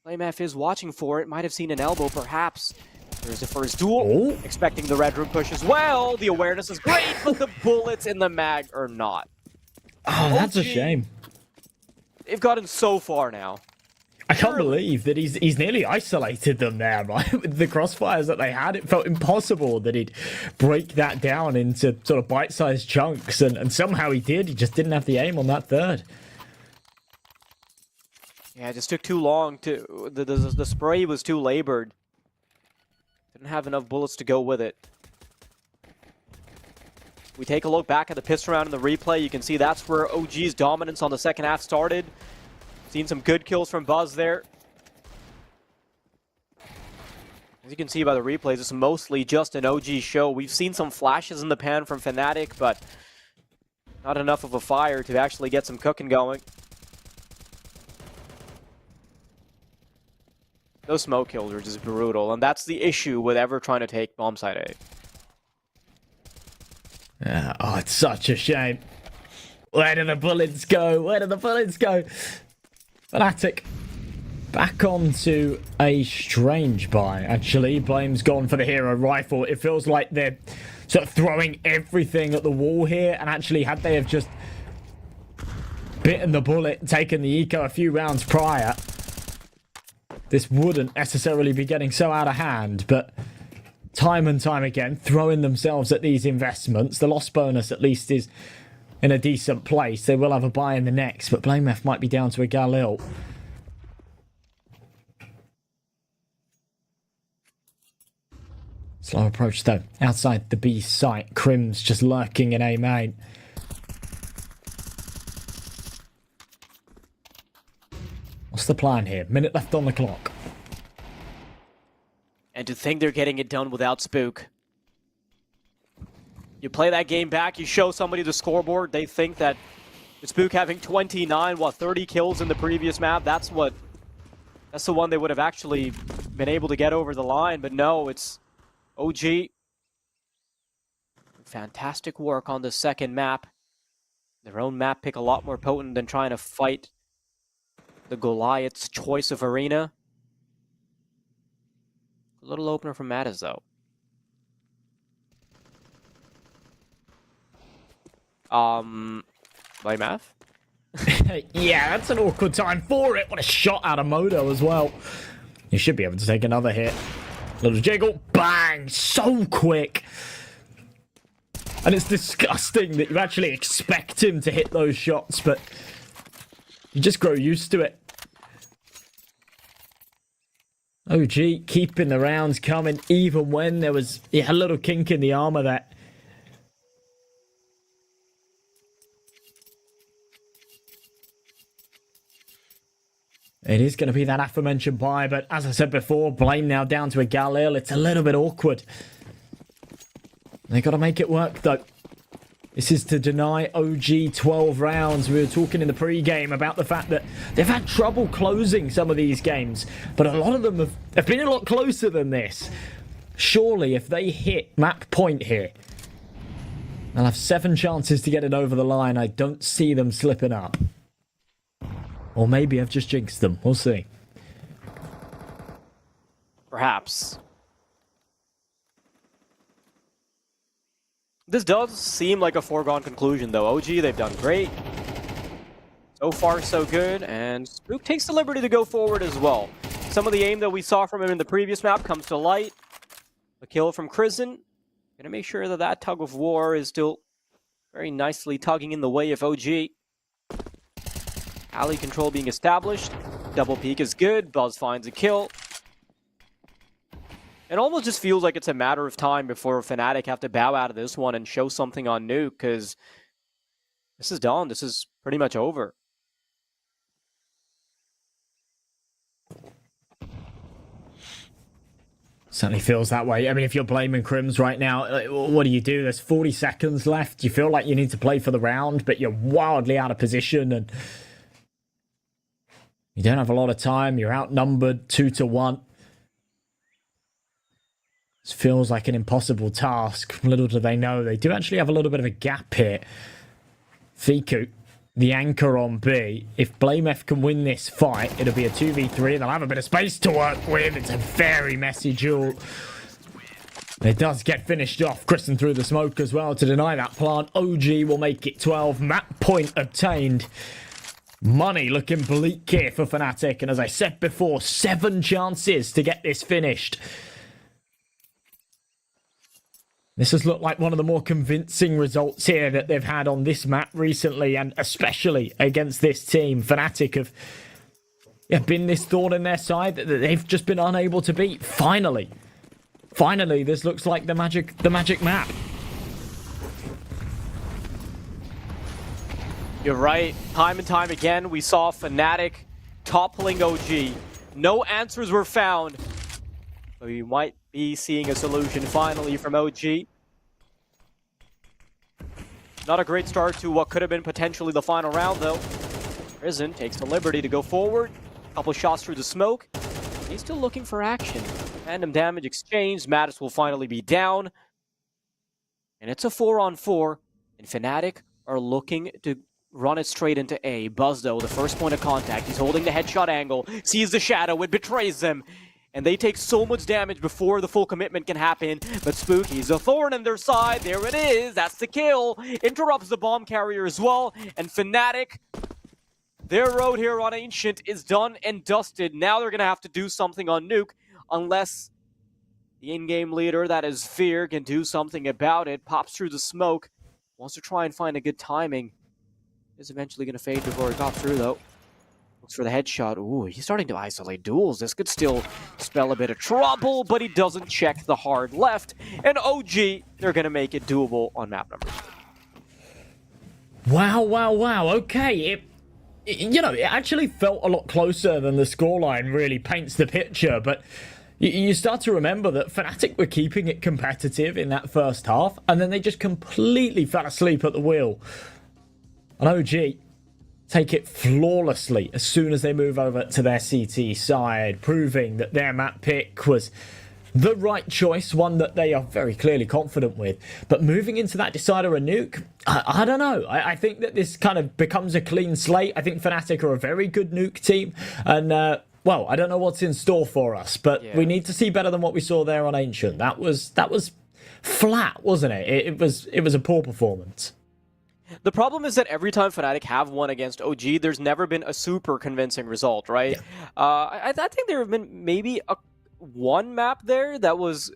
Blame F is watching for it. Might have seen an elbow, perhaps. There's the first duel. Oh. Expecting the Red Room push as well. The awareness is great, but the bullets in the mag are not. Oh, that's a shame. They've gotten so far now. I can't believe that he's nearly isolated them there, right? With the crossfires that they had, it felt impossible that he'd break that down into sort of bite-sized chunks, and somehow he did. He just didn't have the aim on that third. Yeah, it just took too long. The spray was too labored. Didn't have enough bullets to go with it. We take a look back at the pistol round in the replay. You can see that's where OG's dominance on the second half started. Seen some good kills from Buzz there. As you can see by the replays, it's mostly just an OG show. We've seen some flashes in the pan from Fnatic, but not enough of a fire to actually get some cooking going. Those smoke kills are just brutal, and that's the issue with ever trying to take bomb side A. Yeah, oh, it's such a shame. Where do the bullets go? Where do the bullets go? Fnatic back onto a strange buy. Actually, Blame's gone for the hero rifle. It feels like they're sort of throwing everything at the wall here. And actually, had they have just bitten the bullet, taken the eco a few rounds prior, this wouldn't necessarily be getting so out of hand. But time and time again, throwing themselves at these investments. The loss bonus at least is in a decent place. They will have a buy in the next, but BlameF might be down to a Galil. Slow approach though. Outside the B site, Crim's just lurking in A main. What's the plan here? Minute left on the clock. And to think they're getting it done without Spook. You play that game back, you show somebody the scoreboard, they think that Spook having 29, 30 kills in the previous map, that's the one they would have actually been able to get over the line, but no, it's OG. Fantastic work on the second map. Their own map pick a lot more potent than trying to fight the Goliath's choice of arena. A little opener from Mattis though. By math? Yeah, that's an awkward time for it. What a shot out of Modo as well. You should be able to take another hit. Little jiggle, bang, so quick. And it's disgusting that you actually expect him to hit those shots, but you just grow used to it. OG keeping the rounds coming even when there was a little kink in the armor there. It is going to be that aforementioned buy, but as I said before, Blame now down to a Galil. It's a little bit awkward. They got to make it work, though. This is to deny OG 12 rounds. We were talking in the pre-game about the fact that they've had trouble closing some of these games, but a lot of them have been a lot closer than this. Surely, if they hit map point here, they'll have 7 chances to get it over the line. I don't see them slipping up. Or maybe I've just jinxed them. We'll see. Perhaps. This does seem like a foregone conclusion, though. OG, they've done great. So far, so good. And Spook takes the liberty to go forward as well. Some of the aim that we saw from him in the previous map comes to light. A kill from Krisen. Gonna make sure that that tug of war is still very nicely tugging in the way of OG. Alley control being established. Double peek is good. Buzz finds a kill. It almost just feels like it's a matter of time before Fnatic have to bow out of this one and show something on Nuke, because this is done. This is pretty much over. Certainly feels that way. I mean, if you're blaming Crims right now, what do? There's 40 seconds left. You feel like you need to play for the round, but you're wildly out of position and you don't have a lot of time. You're outnumbered 2-1. This feels like an impossible task. Little do they know, they do actually have a little bit of a gap here. Fiku, the anchor on B. If BlameF can win this fight, it'll be a 2v3. They'll have a bit of space to work with. It's a very messy duel. It does get finished off. Kristen through the smoke as well to deny that plant. OG will make it 12. Map point obtained. Money looking bleak here for Fnatic. And as I said before, 7 chances to get this finished. This has looked like one of the more convincing results here that they've had on this map recently, and especially against this team. Fnatic have been this thorn in their side that they've just been unable to beat. Finally, this looks like the magic map. You're right. Time and time again, we saw Fnatic toppling OG. No answers were found. So we might be seeing a solution finally from OG. Not a great start to what could have been potentially the final round, though. Prison takes the liberty to go forward. Couple shots through the smoke. He's still looking for action. Random damage exchanged. Mattis will finally be down. And it's a 4-on-4. And Fnatic are looking to run it straight into A. Buzz, though, the first point of contact. He's holding the headshot angle. Sees the shadow. It betrays them. and they take so much damage before the full commitment can happen. But Spooky's a thorn in their side. There it is. That's the kill. Interrupts the bomb carrier as well. And Fnatic, their road here on Ancient is done and dusted. Now they're going to have to do something on Nuke, unless the in-game leader, that is Fear, can do something about it. Pops through the smoke. Wants to try and find a good timing. Is eventually going to fade before he pops through, though. Looks for the headshot. Ooh, he's starting to isolate duels. This could still spell a bit of trouble, but he doesn't check the hard left. And OG, they're going to make it doable on map number 2. Wow. Okay, it actually felt a lot closer than the scoreline really paints the picture, but you start to remember that Fnatic were keeping it competitive in that first half, and then they just completely fell asleep at the wheel. And OG take it flawlessly as soon as they move over to their CT side, proving that their map pick was the right choice, one that they are very clearly confident with. But moving into that decider and Nuke, I don't know. I think that this kind of becomes a clean slate. I think Fnatic are a very good Nuke team, and well, I don't know what's in store for us, but we need to see better than what we saw there on Ancient. That was flat, wasn't it? It was a poor performance. The problem is that every time Fnatic have won against OG, there's never been a super convincing result, right? Yeah. I think there have been maybe one map there that was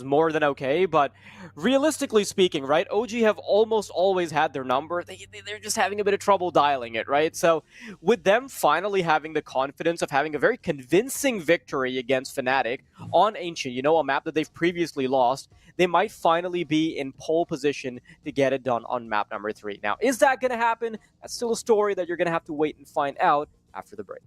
more than okay, but realistically speaking, right, OG have almost always had their number. They're just having a bit of trouble dialing it, right? So with them finally having the confidence of having a very convincing victory against Fnatic on Ancient, a map that they've previously lost, they might finally be in pole position to get it done on map number 3. Now, is that going to happen? That's still a story that you're going to have to wait and find out after the break.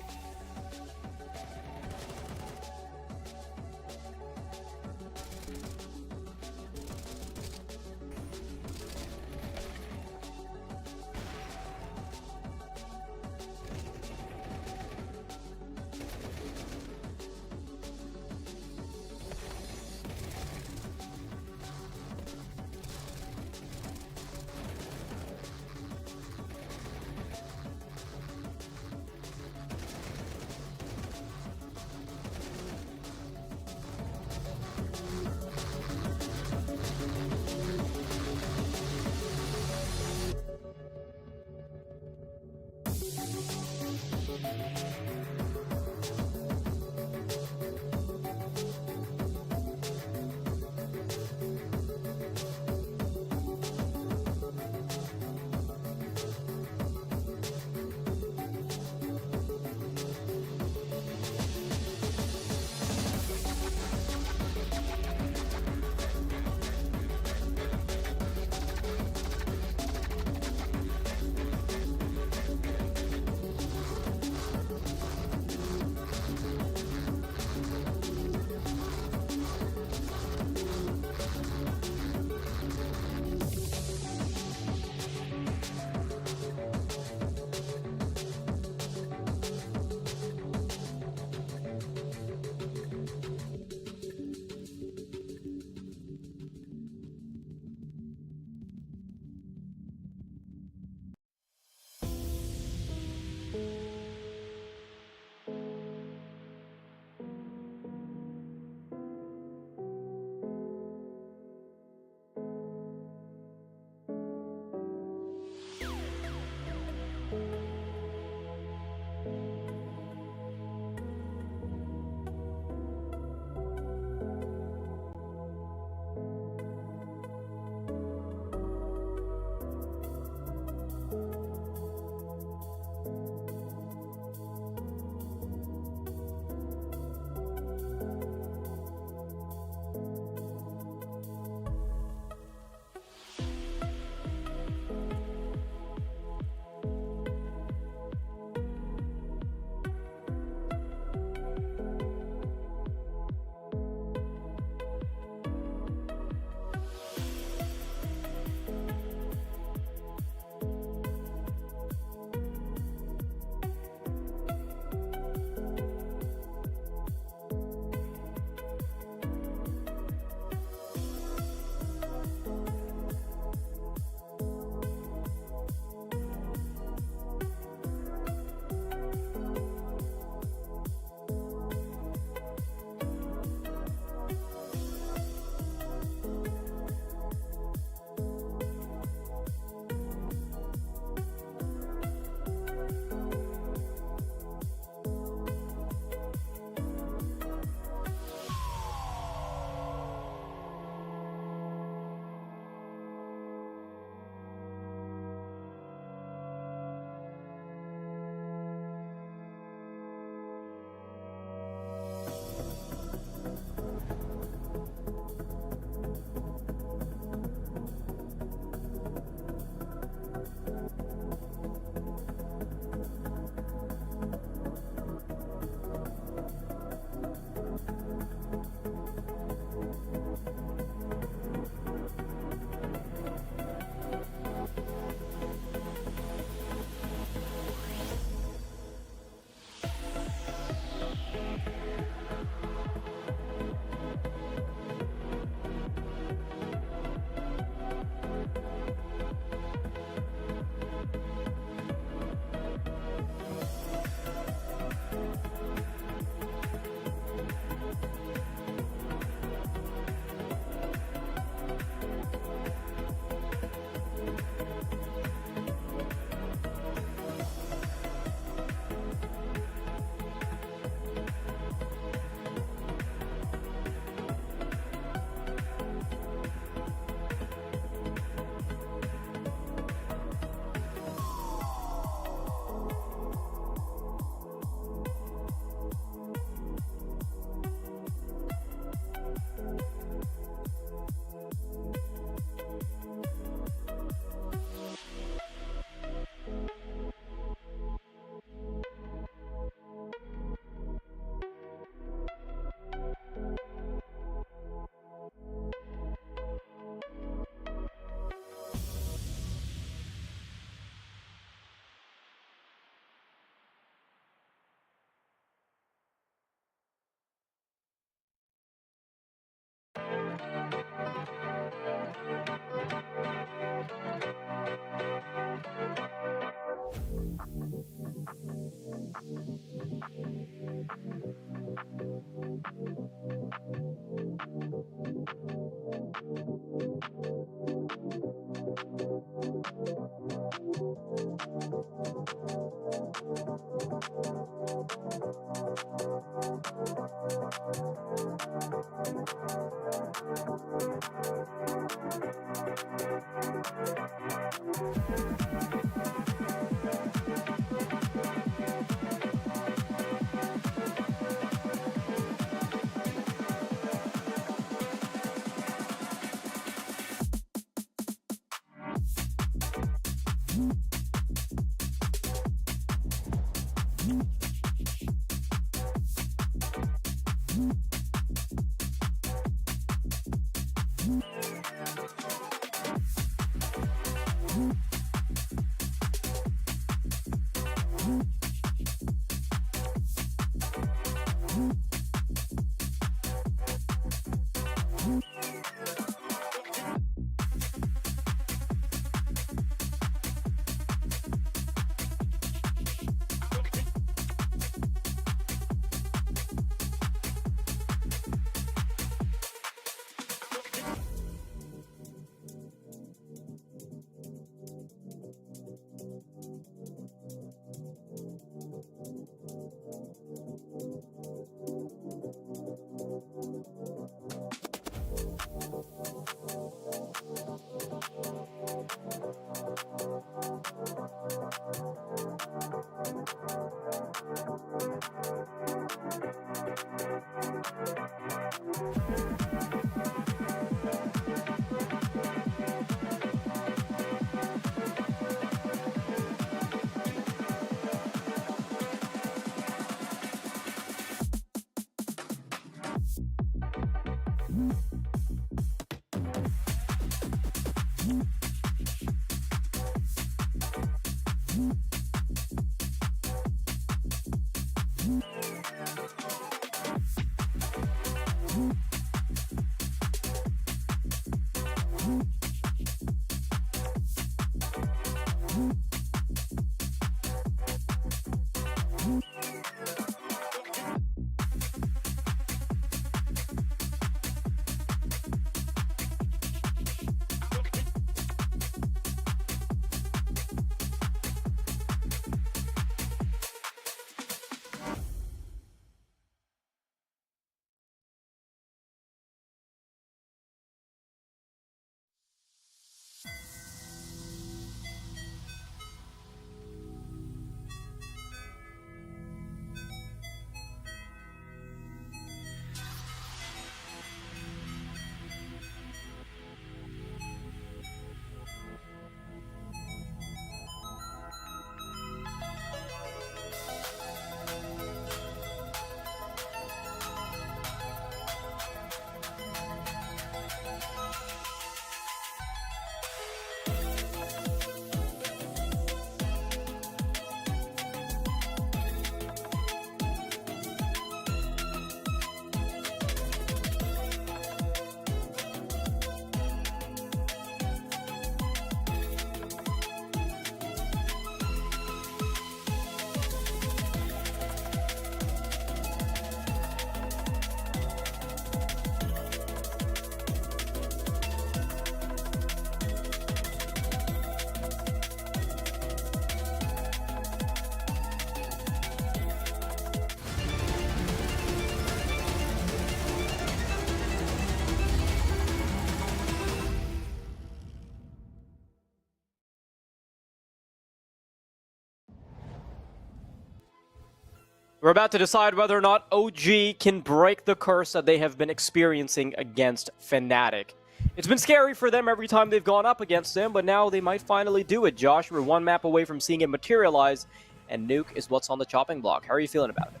We're about to decide whether or not OG can break the curse that they have been experiencing against Fnatic. It's been scary for them every time they've gone up against them, but now they might finally do it. Josh, we're one map away from seeing it materialize, and Nuke is what's on the chopping block. How are you feeling about it?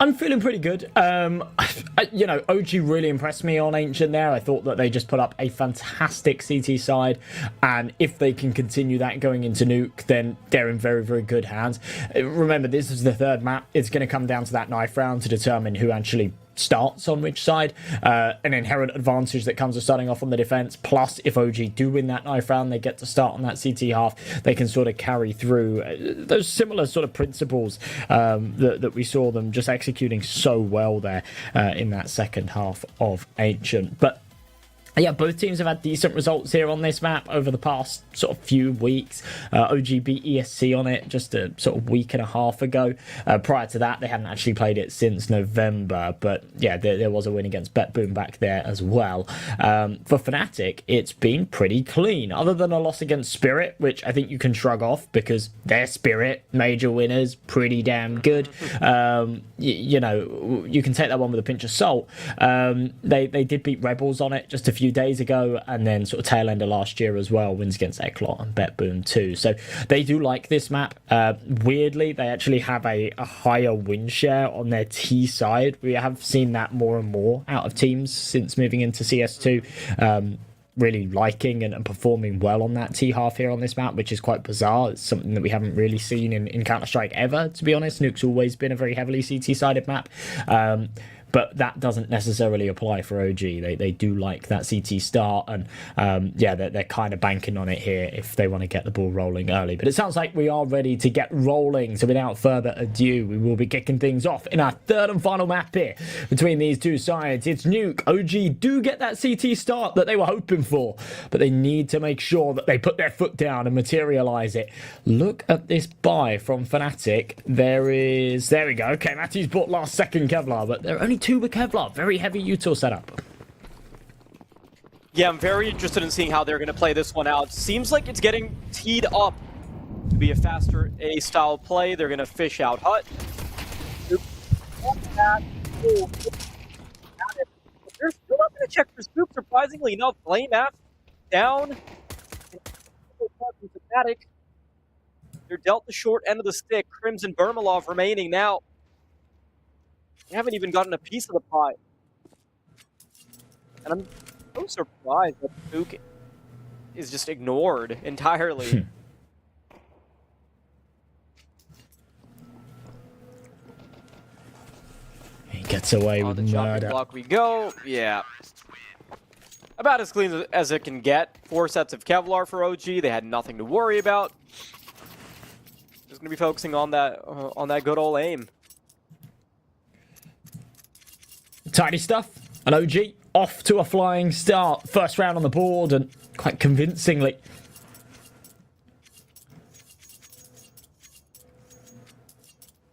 I'm feeling pretty good. You know, OG really impressed me on Ancient there. I thought that they just put up a fantastic CT side, and if they can continue that going into Nuke, then they're in very, very good hands. Remember, this is the third map. It's going to come down to that knife round to determine who actually starts on which side, an inherent advantage that comes with starting off on the defense. Plus, if OG do win that knife round, they get to start on that CT half. They can sort of carry through those similar sort of principles that we saw them just executing so well there in that second half of Ancient. But yeah, both teams have had decent results here on this map over the past sort of few weeks. OG beat ESC on it just a sort of week and a half ago. Prior to that, they hadn't actually played it since November. But yeah, there was a win against BetBoom back there as well. For Fnatic, it's been pretty clean. Other than a loss against Spirit, which I think you can shrug off because they're Spirit, major winners, pretty damn good. You know, you can take that one with a pinch of salt. They did beat Rebels on it just a few days ago, and then sort of tail end of last year as well, wins against Eclot and BetBoom too. So they do like this map. Weirdly, they actually have a higher win share on their T side. We have seen that more and more out of teams since moving into CS2. Really liking and performing well on that T half here on this map, which is quite bizarre. It's something that we haven't really seen in Counter-Strike ever, to be honest. Nuke's always been a very heavily CT-sided map. But that doesn't necessarily apply for OG. They do like that CT start, and yeah, they're kind of banking on it here if they want to get the ball rolling early. But it sounds like we are ready to get rolling. So without further ado, we will be kicking things off in our third and final map here between these two sides. It's Nuke. OG do get that CT start that they were hoping for, but they need to make sure that they put their foot down and materialize it. Look at this buy from Fnatic. There we go. Okay, Matty's bought last second Kevlar, but there are only two with Kevlar. Very heavy util setup. Yeah, I'm very interested in seeing how they're going to play this one out. Seems like it's getting teed up to be a faster A-style play. They're going to fish out Hut. They're still not going to check for Spook, surprisingly enough. Flame App down. Fnatic. They're dealt the short end of the stick. Crimson Bermalov remaining now. They haven't even gotten a piece of the pie. And I'm so surprised that Spook is just ignored entirely. He gets away with the murder. Block we go. Yeah. About as clean as it can get. 4 sets of Kevlar for OG. They had nothing to worry about. Just gonna be focusing on that good old aim. Tidy stuff. And OG off to a flying start. First round on the board, and quite convincingly.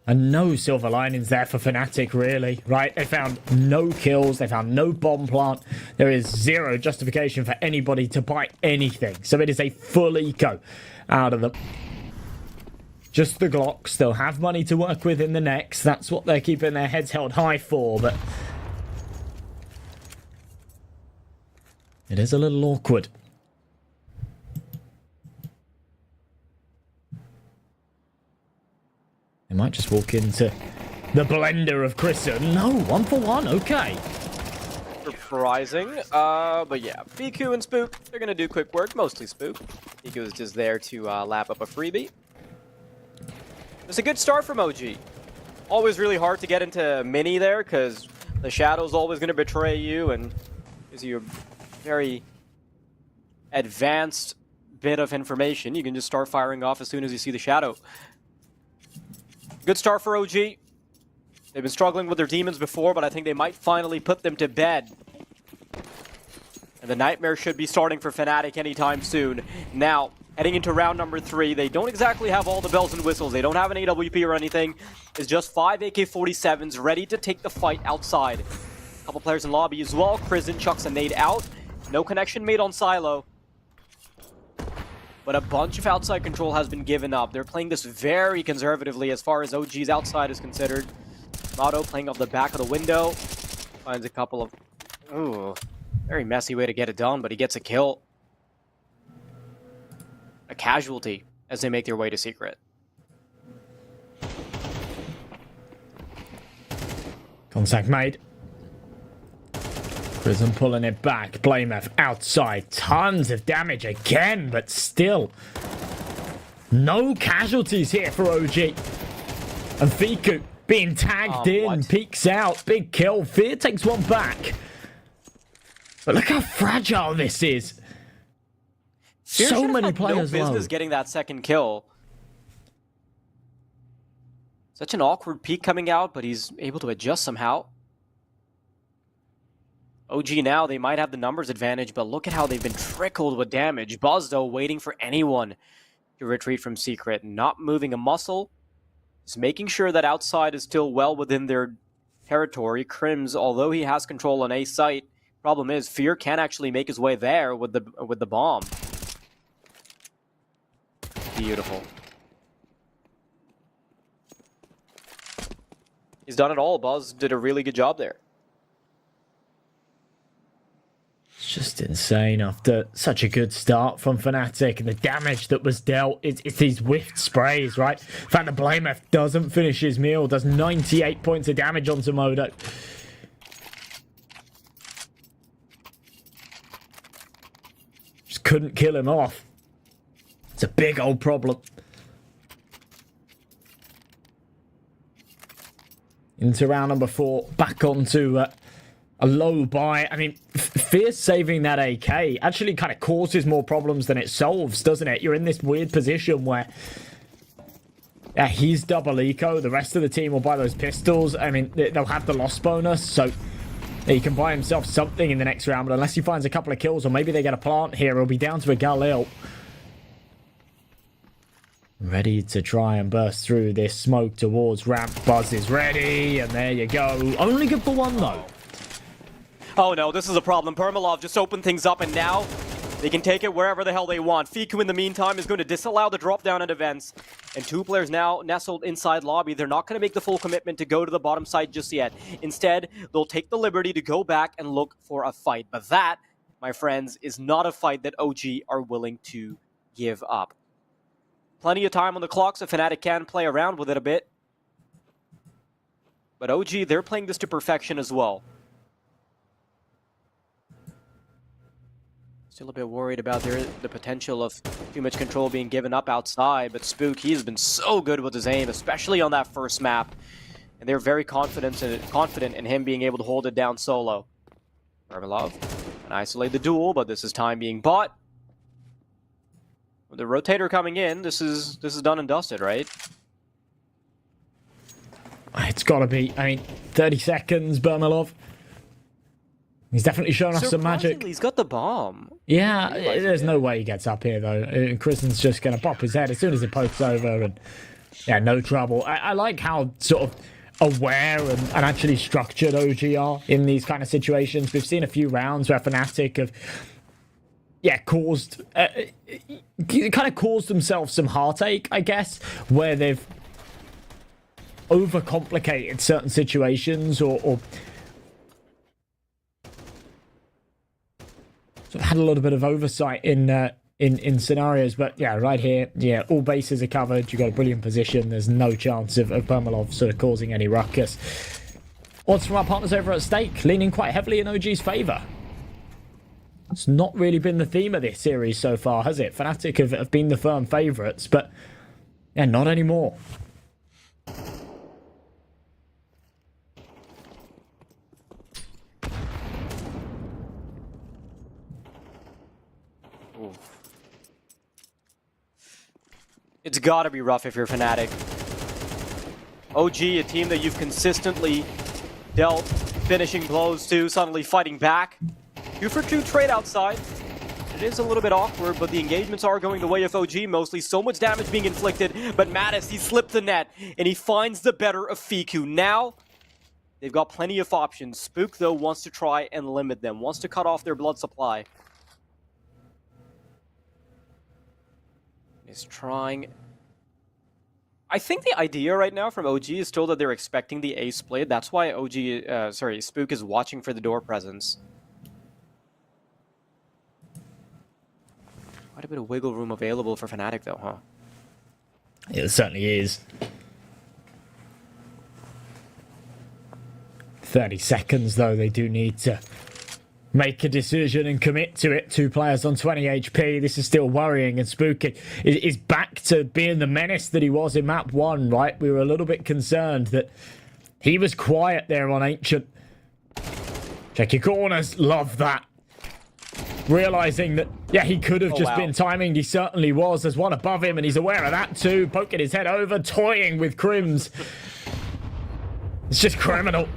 And no silver linings there for Fnatic, really, right? They found no kills. They found no bomb plant. There is zero justification for anybody to buy anything. So it is a full eco out of them. Just the Glocks. They'll have money to work with in the next. That's what they're keeping their heads held high for, but it is a little awkward. They might just walk into the blender of Christen. No, 1 for 1. Okay. Surprising. But yeah, BQ and Spook, they're going to do quick work. Mostly Spook. BQ is just there to lap up a freebie. It's a good start from OG. Always really hard to get into mini there because the Shadow's always going to betray you and gives you a very advanced bit of information. You can just start firing off as soon as you see the Shadow. Good start for OG. They've been struggling with their demons before, but I think they might finally put them to bed. And the Nightmare should be starting for Fnatic anytime soon. Now, heading into round number 3, they don't exactly have all the bells and whistles. They don't have an AWP or anything. It's just 5 AK-47s ready to take the fight outside. A couple players in lobby as well. Christen chucks a nade out. No connection made on Silo. But a bunch of outside control has been given up. They're playing this very conservatively as far as OG's outside is considered. Motto playing off the back of the window. Finds a couple of... Ooh, very messy way to get it done, but he gets a kill. A casualty as they make their way to Secret. Contact made. Christen pulling it back. Blamef outside. Tons of damage again, but still. No casualties here for OG. And Fiku being tagged in, what? peeks out, big kill. Fear takes one back. But look how fragile this is. Fear So should have many had players no low. business getting that second kill. Such an awkward peek coming out, but he's able to adjust somehow. OG now, they might have the numbers advantage, but look at how they've been trickled with damage. Buzz, though, waiting for anyone to retreat from Secret, not moving a muscle. Just making sure that outside is still well within their territory. Crims, although he has control on A site, problem is Fear can't actually make his way there with the bomb. Beautiful. He's done it all. Buzz did a really good job there. It's just insane after such a good start from Fnatic and the damage that was dealt. It's these whiffed sprays, right? In fact, the Blameth doesn't finish his meal, does 98 points of damage onto Modo. Just couldn't kill him off. It's a big old problem. Into round number 4, back onto a low buy. I mean, Fierce saving that AK actually kind of causes more problems than it solves, doesn't it? You're in this weird position where he's double eco. The rest of the team will buy those pistols. I mean, they'll have the loss bonus, so he can buy himself something in the next round. But unless he finds a couple of kills, or maybe they get a plant here, he'll be down to a Galil. Ready to try and burst through this smoke towards ramp. Buzz is ready, and there you go. Only good for one, though. Oh no, this is a problem. Permalov just opened things up, and now they can take it wherever the hell they want. Fiku, in the meantime, is going to disallow the drop down at events. And 2 players now nestled inside lobby. They're not going to make the full commitment to go to the bottom side just yet. Instead, they'll take the liberty to go back and look for a fight. But that, my friends, is not a fight that OG are willing to give up. Plenty of time on the clock, so Fnatic can play around with it a bit. But OG, they're playing this to perfection as well. Still a bit worried about the potential of too much control being given up outside, but Spook, he's been so good with his aim, especially on that first map. And they're very confident in him being able to hold it down solo. Permalov can isolate the duel, but this is time being bought. With the rotator coming in, this is done and dusted, right? It's got to be. I mean, 30 seconds, Permalov. He's definitely shown us some magic. He's got the bomb. Yeah, there's no way he gets up here, though. Kristen's just going to pop his head as soon as it pokes over, and yeah, no trouble. I like how sort of aware and actually structured OG are in these kind of situations. We've seen a few rounds where Fnatic have caused themselves some heartache, I guess, where they've overcomplicated certain situations or sort of had a little bit of oversight in scenarios. But yeah, right here, yeah, all bases are covered. You've got a brilliant position. There's no chance of Permalov sort of causing any ruckus. Odds from our partners over at Stake leaning quite heavily in OG's favour. It's not really been the theme of this series so far, has it? Fnatic have been the firm favourites, but yeah, not anymore. Ooh. It's gotta be rough if you're Fnatic. OG, a team that you've consistently dealt finishing blows to, suddenly fighting back. 2-for-2 trade outside. It is a little bit awkward, but the engagements are going the way of OG mostly. So much damage being inflicted, but Mattis, he slipped the net, and he finds the better of Fiku. Now, they've got plenty of options. Spook, though, wants to try and limit them, wants to cut off their blood supply. He's trying. I think the idea right now from OG is still that they're expecting the A split. That's why Spook is watching for the door presence. Quite a bit of wiggle room available for Fnatic, though, huh? Yeah, it certainly is. 30 seconds, though, they do need to make a decision and commit to it. 2 players on 20 HP. This is still worrying, and Spooky is back to being the menace that he was in map 1, right? We were a little bit concerned that he was quiet there on Ancient. Check your corners. Love that. Realising that, yeah, he could have just been timed. He certainly was. There's one above him, and he's aware of that too. Poking his head over, toying with Crims. It's just criminal.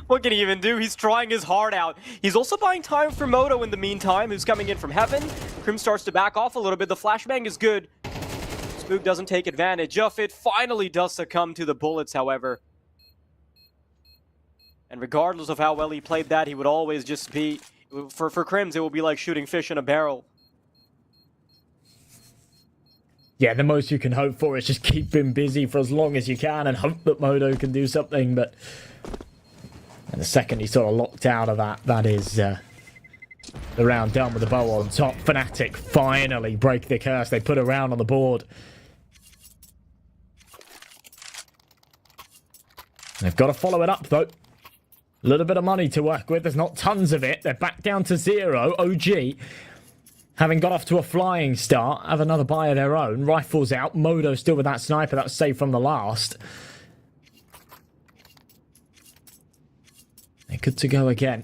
What can he even do? He's trying his heart out. He's also buying time for Moto in the meantime, who's coming in from heaven. Crim starts to back off a little bit. The flashbang is good. Spook doesn't take advantage of it. Finally does succumb to the bullets, however. And regardless of how well he played that, he would always just be... For Crims, it will be like shooting fish in a barrel. Yeah, the most you can hope for is just keep him busy for as long as you can and hope that Moto can do something, but... And the second he's sort of locked out of that, that is the round done with the bow on top. Fnatic finally break the curse. They put a round on the board. They've got to follow it up, though. A little bit of money to work with. There's not tons of it. They're back down to 0. OG, having got off to a flying start, have another buy of their own. Rifles out. Modo still with that sniper. That was saved from the last. They're good to go again.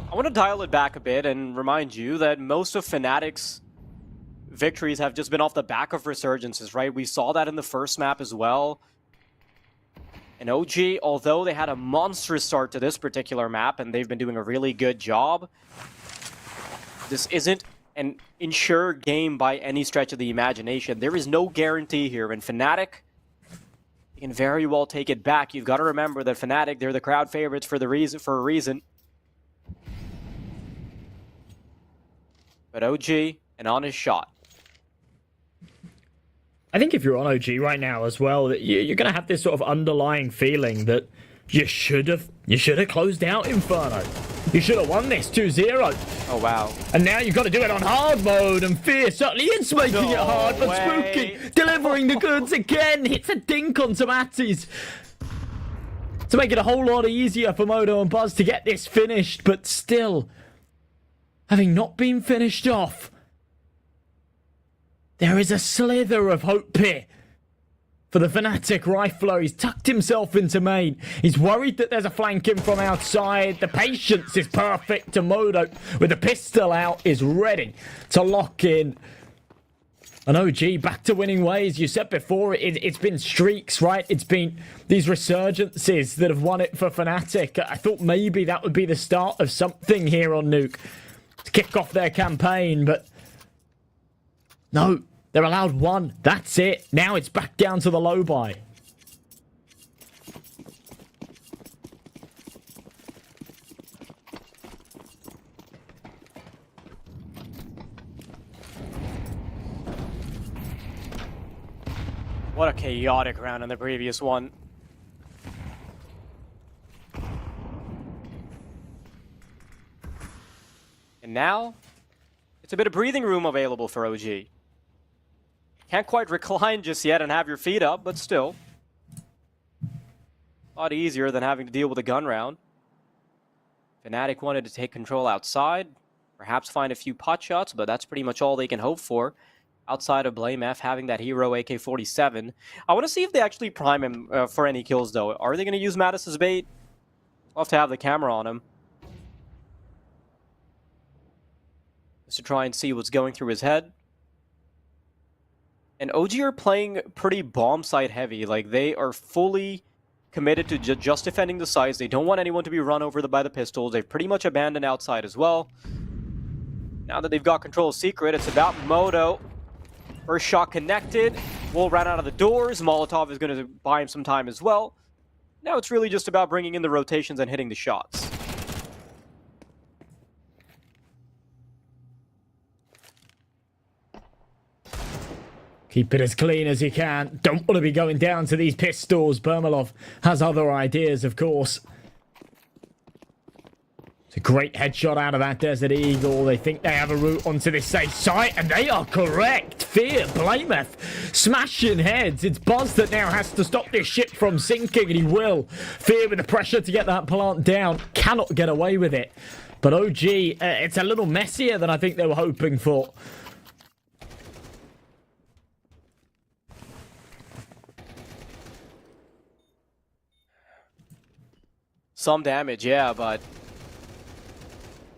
I want to dial it back a bit and remind you that most of Fnatic's victories have just been off the back of resurgences, right? We saw that in the first map as well. And OG, although they had a monstrous start to this particular map and they've been doing a really good job, this isn't an insured game by any stretch of the imagination. There is no guarantee here, and Fnatic can very well take it back. You've got to remember that Fnatic, they're the crowd favorites for a reason. But OG, an honest shot. I think if you're on OG right now as well, that you're going to have this sort of underlying feeling that you should have closed out Inferno. You should have won this 2-0. Oh, wow. And now you've got to do it on hard mode, and Fear certainly is making it hard, but Spooky delivering the goods again. Hits a dink on Tomatis to make it a whole lot easier for Modo and Buzz to get this finished, but still, having not been finished off, there is a slither of hope here for the Fnatic rifler. He's tucked himself into main. He's worried that there's a flanking from outside. The patience is perfect to Modo with the pistol out, is ready to lock in. And OG back to winning ways. You said before, it's been streaks, right? It's been these resurgences that have won it for Fnatic. I thought maybe that would be the start of something here on Nuke to kick off their campaign, but no. They're allowed one. That's it. Now it's back down to the low buy. What a chaotic round in the previous one. And now, it's a bit of breathing room available for OG. Can't quite recline just yet and have your feet up, but still. A lot easier than having to deal with a gun round. Fnatic wanted to take control outside, perhaps find a few pot shots, but that's pretty much all they can hope for. Outside of Blame F having that hero AK-47. I want to see if they actually prime him for any kills, though. Are they going to use Mattis as bait? I'll have to have the camera on him, just to try and see what's going through his head. And OG are playing pretty bomb site heavy. Like, they are fully committed to just defending the sites. They don't want anyone to be run over by the pistols. They've pretty much abandoned outside as well. Now that they've got control of Secret, it's about Moto. First shot connected. Will ran out of the doors. Molotov is going to buy him some time as well. Now it's really just about bringing in the rotations and hitting the shots. Keep it as clean as you can. Don't want to be going down to these pistols. Bermalov has other ideas, of course. It's a great headshot out of that Desert Eagle. They think they have a route onto this safe site, and they are correct. Fear, Blameth, smashing heads. It's Buzz that now has to stop this ship from sinking, and he will. Fear with the pressure to get that plant down. Cannot get away with it. But OG, it's a little messier than I think they were hoping for. Some damage, yeah, but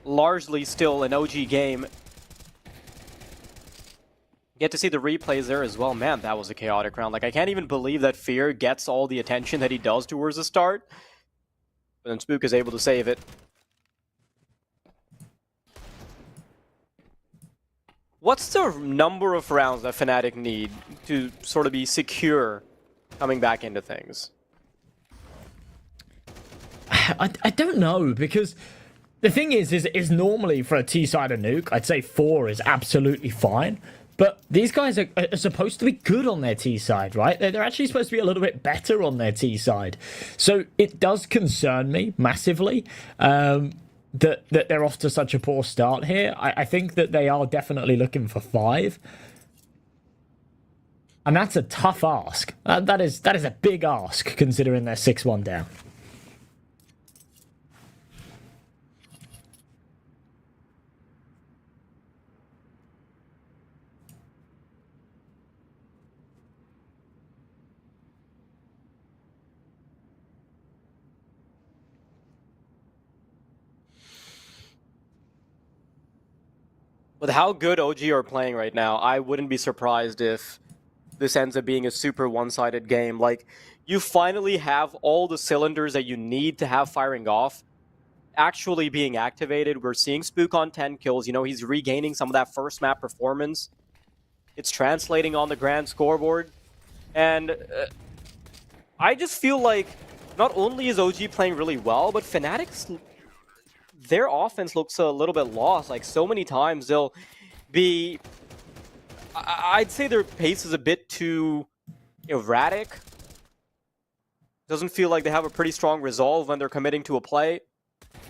largely still an OG game. Get to see the replays there as well. Man, that was a chaotic round. Like, I can't even believe that Fear gets all the attention that he does towards the start. But then Spook is able to save it. What's the number of rounds that Fnatic need to sort of be secure coming back into things? I don't know, because the thing is normally for a T-side of nuke, I'd say 4 is absolutely fine. But these guys are supposed to be good on their T-side, right? They're actually supposed to be a little bit better on their T-side. So it does concern me massively that they're off to such a poor start here. I think that they are definitely looking for 5. And that's a tough ask. That is a big ask, considering they're 6-1 down. With how good OG are playing right now, I wouldn't be surprised if this ends up being a super one-sided game. Like, you finally have all the cylinders that you need to have firing off actually being activated. We're seeing Spook on 10 kills. You know, he's regaining some of that first map performance. It's translating on the grand scoreboard. And I just feel like not only is OG playing really well, but Fnatic's... their offense looks a little bit lost. Like, so many times they'll be... I'd say their pace is a bit too erratic. Doesn't feel like they have a pretty strong resolve when they're committing to a play.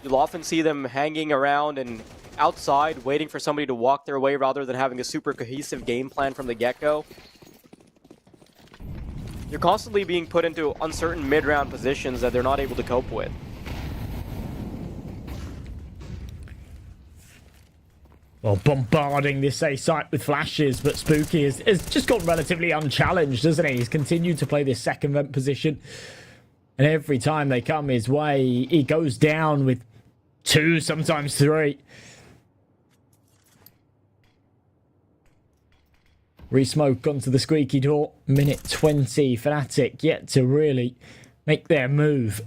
You'll often see them hanging around and outside, waiting for somebody to walk their way rather than having a super cohesive game plan from the get-go. You're constantly being put into uncertain mid-round positions that they're not able to cope with. Well, bombarding this A site with flashes, but Spooky has just gone relatively unchallenged, hasn't he? He's continued to play this second vent position. And every time they come his way, he goes down with 2, sometimes 3. Resmoke onto the squeaky door. Minute 20. Fnatic yet to really make their move.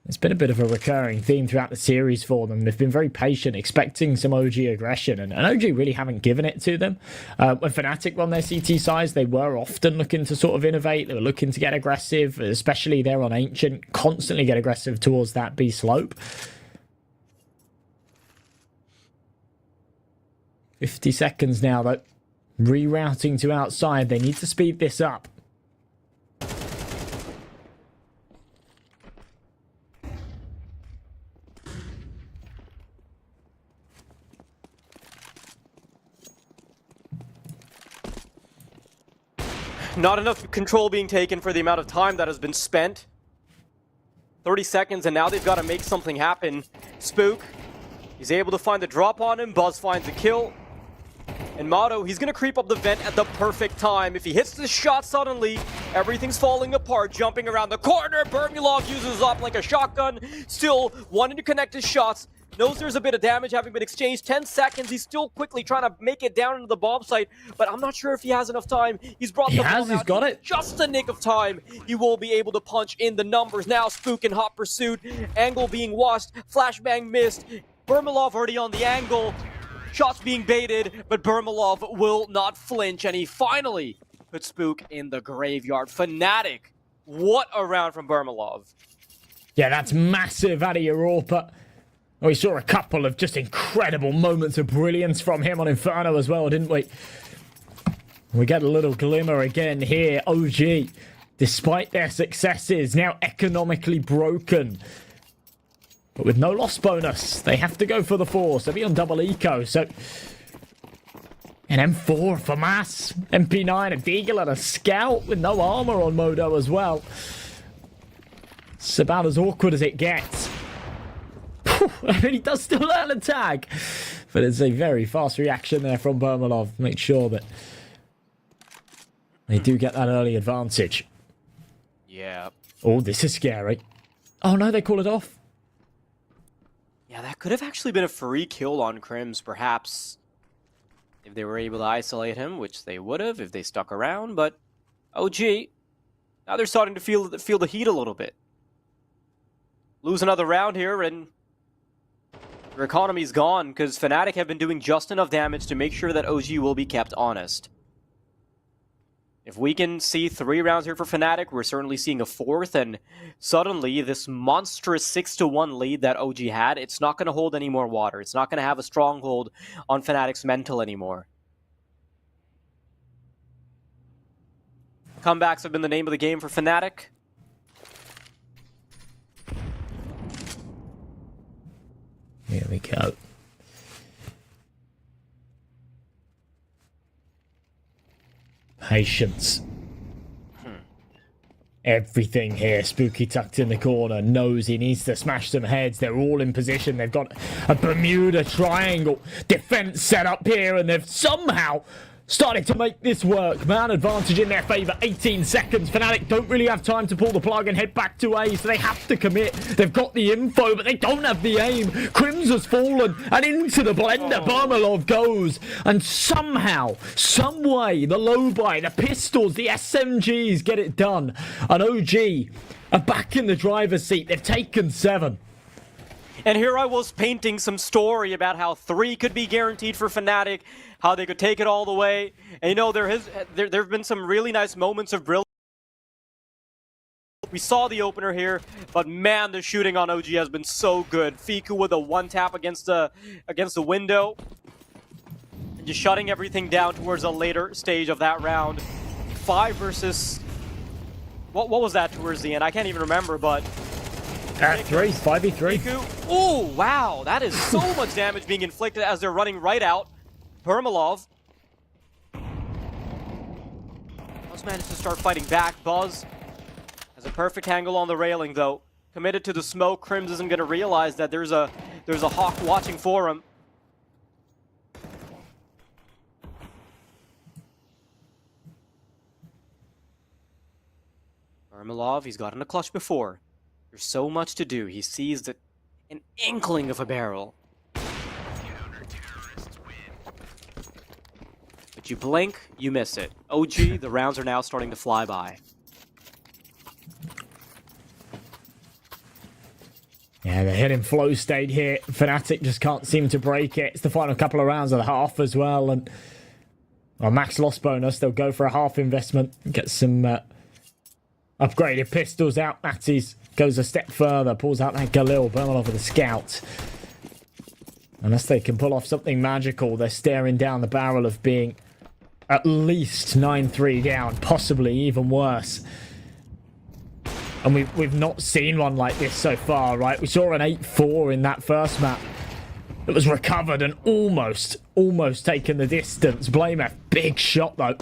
It's been a bit of a recurring theme throughout the series for them. They've been very patient, expecting some OG aggression, and OG really haven't given it to them. When Fnatic won their CT size, they were often looking to sort of innovate. They were looking to get aggressive, especially there on Ancient, constantly get aggressive towards that B slope. 50 seconds now, though. Rerouting to outside. They need to speed this up. Not enough control being taken for the amount of time that has been spent. 30 seconds, and now they've got to make something happen. Spook, he's able to find the drop on him. Buzz finds the kill. And Monte, he's going to creep up the vent at the perfect time. If he hits this shot suddenly, everything's falling apart. Jumping around the corner, Bermulov uses up like a shotgun. Still wanting to connect his shots. Knows there's a bit of damage having been exchanged. 10 seconds. He's still quickly trying to make it down into the bomb site, but I'm not sure if he has enough time. He's brought the bomb out. He's got it. Just a nick of time. He will be able to punch in the numbers. Now Spook in hot pursuit. Angle being washed. Flashbang missed. Bermulov already on the angle. Shots being baited, but Bermulov will not flinch, and he finally puts Spook in the graveyard. Fnatic, what a round from Bermulov. Yeah, that's massive out of Europa. We saw a couple of just incredible moments of brilliance from him on Inferno as well, didn't we? We get a little glimmer again here. OG, despite their successes, now economically broken. But with no loss bonus, they have to go for the force. They'll be on double eco, so... An M4 for Mass, MP9, a Deagle and a Scout with no armor on Modo as well. It's about as awkward as it gets. I mean, he does still learn a tag. But it's a very fast reaction there from Bermalov. Make sure that they do get that early advantage. Yeah. Oh, this is scary. Oh no, they call it off. Yeah, that could have actually been a free kill on Crims, perhaps. If they were able to isolate him, which they would have if they stuck around, but OG, now they're starting to feel the heat a little bit. Lose another round here, and their economy's gone, because Fnatic have been doing just enough damage to make sure that OG will be kept honest. If we can see 3 rounds here for Fnatic, we're certainly seeing a 4th, and suddenly this monstrous 6-1 lead that OG had, it's not going to hold any more water. It's not going to have a stronghold on Fnatic's mental anymore. Comebacks have been the name of the game for Fnatic. Here we go. Patience. Everything here. Spooky tucked in the corner. Knows he needs to smash some heads. They're all in position. They've got a Bermuda triangle defense set up here, and they've somehow started to make this work. Man advantage in their favor. 18 seconds. Fnatic don't really have time to pull the plug and head back to A, so they have to commit. They've got the info, but they don't have the aim. Crims has fallen, and into the blender Bermalov goes. And somehow, some way, the low buy, the pistols, the SMGs get it done. And OG are back in the driver's seat. They've taken 7. And here I was painting some story about how 3 could be guaranteed for Fnatic, how they could take it all the way. And you know, there have been some really nice moments of brilliance. We saw the opener here, but man, the shooting on OG has been so good. Fiku with a 1-tap against the window, and just shutting everything down towards a later stage of that round. 5 versus... What was that towards the end? I can't even remember, but... 3, 5v3. Oh, wow. That is so much damage being inflicted as they're running right out. Bermalov. Buzz managed to start fighting back. Buzz has a perfect angle on the railing, though. Committed to the smoke. Crims isn't going to realize that there's a hawk watching for him. Bermalov, he's gotten a clutch before. There's so much to do. He sees that an inkling of a barrel. But you blink, you miss it. OG, the rounds are now starting to fly by. Yeah, they're hitting flow state here. Fnatic just can't seem to break it. It's the final couple of rounds of the half as well. And well, max loss bonus, they'll go for a half investment. Get some upgraded pistols out. Matties goes a step further, pulls out that Galil. Bermalov with a scout. Unless they can pull off something magical, they're staring down the barrel of being at least 9-3 down, possibly even worse. And we've not seen one like this so far, right? We saw an 8-4 in that first map. It was recovered and almost taken the distance. Blamer, big shot though.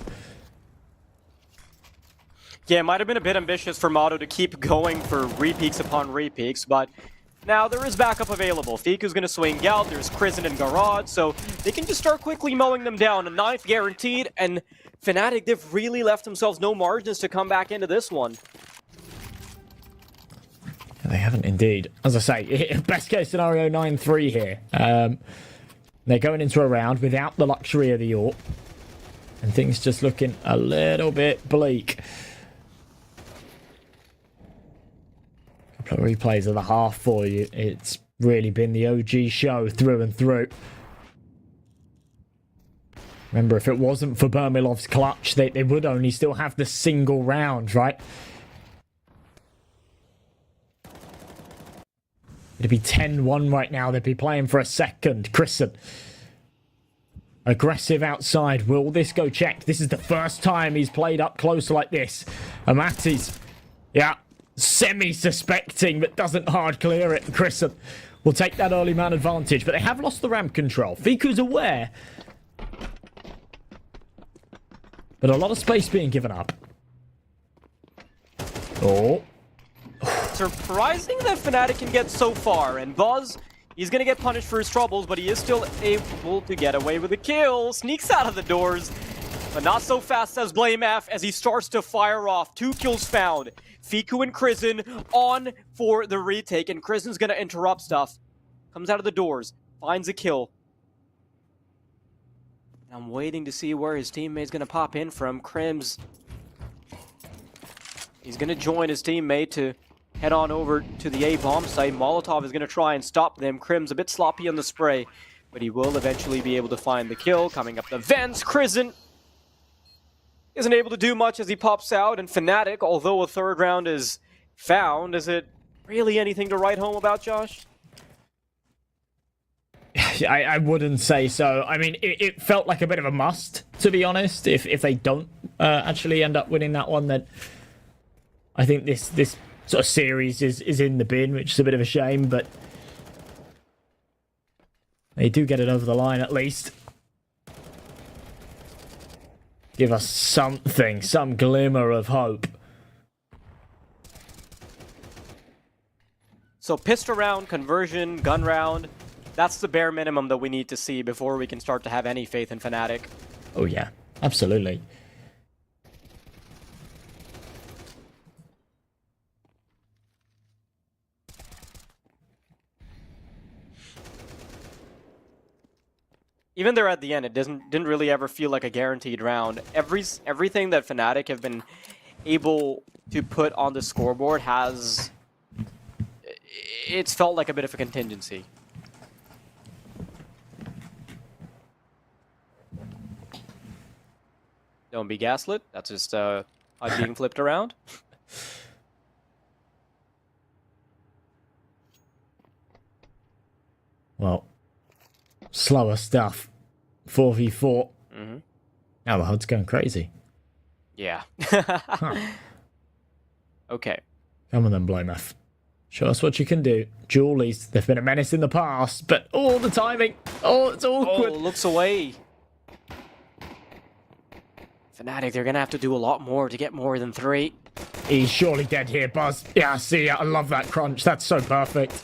Yeah, it might have been a bit ambitious for Monte to keep going for repeaks upon repeaks, but now there is backup available. Fiku's going to swing out, there's Kristen and Garage, so they can just start quickly mowing them down. A 9th guaranteed, and Fnatic, they've really left themselves no margins to come back into this one. They haven't indeed. As I say, best case scenario 9-3 here. They're going into a round without the luxury of the AWP, and things just looking a little bit bleak. Couple of replays of the half for you. It's really been the OG show through and through. Remember, if it wasn't for Bermalov's clutch, they would only still have the single round, right? It'd be 10-1 right now. They'd be playing for a second. Kristen. Aggressive outside. Will this go checked? This is the first time he's played up close like this. And Matty's, yeah, semi-suspecting, but doesn't hard clear it. Chrisen will take that early man advantage, but they have lost the ramp control. Fiku's aware. But a lot of space being given up. Oh. Surprising that Fnatic can get so far, and Buzz, he's gonna get punished for his troubles, but he is still able to get away with a kill. Sneaks out of the doors, but not so fast as BlameF as he starts to fire off. 2 kills found. Fiku and Chrisen on for the retake, and Krisen's gonna interrupt stuff. Comes out of the doors, finds a kill. I'm waiting to see where his teammate's gonna pop in from. Crims, he's gonna join his teammate to head on over to the A bomb site. Molotov is going to try and stop them. Crim's a bit sloppy on the spray, but he will eventually be able to find the kill. Coming up the vents, Chrisen isn't able to do much as he pops out, and Fnatic, although a 3rd round is found, is it really anything to write home about, Josh? I wouldn't say so. I mean, it felt like a bit of a must, to be honest. If they don't actually end up winning that one, then I think this sort of series is in the bin, which is a bit of a shame, but they do get it over the line at least. Give us something, some glimmer of hope. So pistol round, conversion, gun round, that's the bare minimum that we need to see before we can start to have any faith in Fnatic. Oh yeah, absolutely. Even there at the end, it didn't really ever feel like a guaranteed round. Everything that Fnatic have been able to put on the scoreboard it's felt like a bit of a contingency. Don't be gaslit. That's just HUD being flipped around. Well, slower stuff. 4v4. Mm-hmm. Now the HUD's going crazy. Yeah. Okay. Come on then, BlameF. Show us what you can do. Julie's, they've been a menace in the past, but the timing. Oh, it's awkward. Oh, looks away. Fnatic, they're gonna have to do a lot more to get more than 3. He's surely dead here, Buzz. Yeah, I see it. I love that crunch. That's so perfect.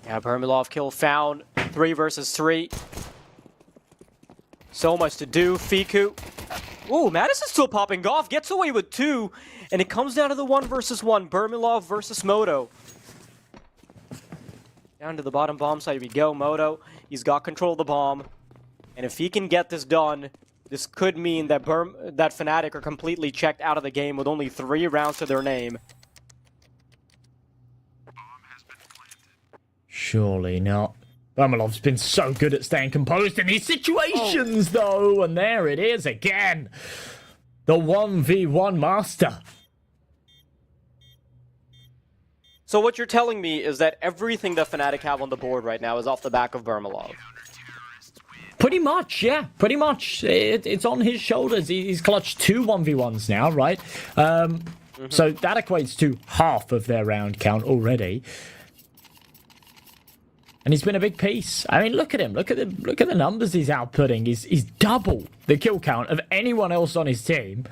Yeah, Bermilov kill found. 3 versus 3. So much to do. Fiku. Ooh, Madison's still popping off. Gets away with 2. And it comes down to the 1 versus 1. Bermilov versus Moto. Down to the bottom bomb site we go. Moto, he's got control of the bomb. And if he can get this done, this could mean that that Fnatic are completely checked out of the game with only 3 rounds to their name. Surely not. Bermilov's been so good at staying composed in these situations, though. And there it is again. The 1v1 master. So what you're telling me is that everything that Fnatic have on the board right now is off the back of Bermilov. Pretty much, yeah. Pretty much. It's on his shoulders. He's clutched 2 1v1s now, right? So that equates to half of their round count already. And he's been a big piece. I mean, look at him. Look at the numbers he's outputting. He's double the kill count of anyone else on his team.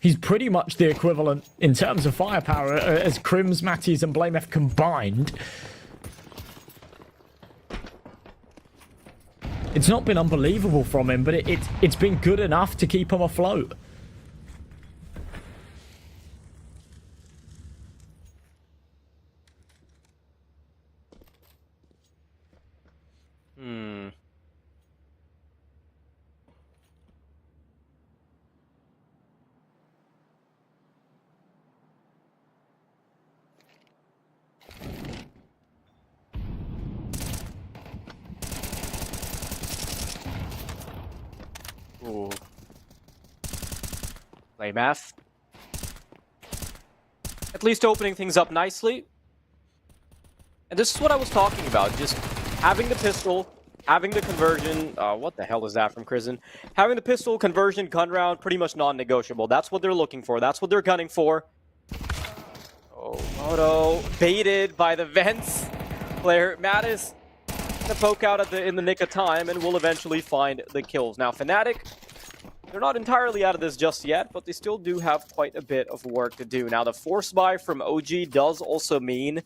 He's pretty much the equivalent in terms of firepower as Crims, Matties, and BlameF combined. It's not been unbelievable from him, but it's been good enough to keep him afloat. Ooh. Play math. At least opening things up nicely. And this is what I was talking about, just having the pistol, having the conversion, what the hell is that from Crizin? Having the pistol, conversion, gun round, pretty much non-negotiable. That's what they're looking for, that's what they're gunning for. Oh, Moto, baited by the vents. Player Mattis, the poke out in the nick of time, and will eventually find the kills. Now, Fnatic, they're not entirely out of this just yet, but they still do have quite a bit of work to do. Now, the force buy from OG does also mean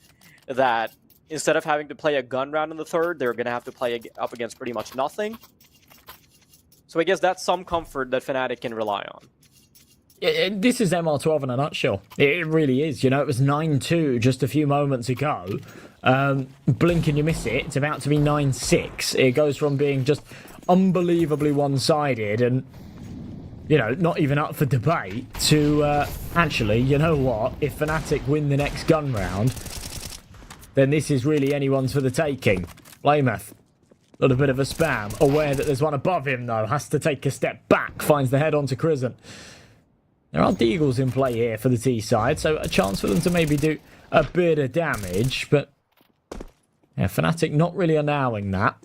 that instead of having to play a gun round in the third, they're going to have to play up against pretty much nothing. So I guess that's some comfort that Fnatic can rely on. This is MR12 in a nutshell. It really is. You know, it was 9-2 just a few moments ago. Blink and you miss it. It's about to be 9-6. It goes from being just unbelievably one-sided and, you know, not even up for debate to, actually, you know what? If Fnatic win the next gun round, then this is really anyone's for the taking. Lameth, a little bit of a spam. Aware that there's one above him, though. Has to take a step back. Finds the head onto Crizin. There are Deagles in play here for the T side, so a chance for them to maybe do a bit of damage, but yeah, Fnatic not really allowing that.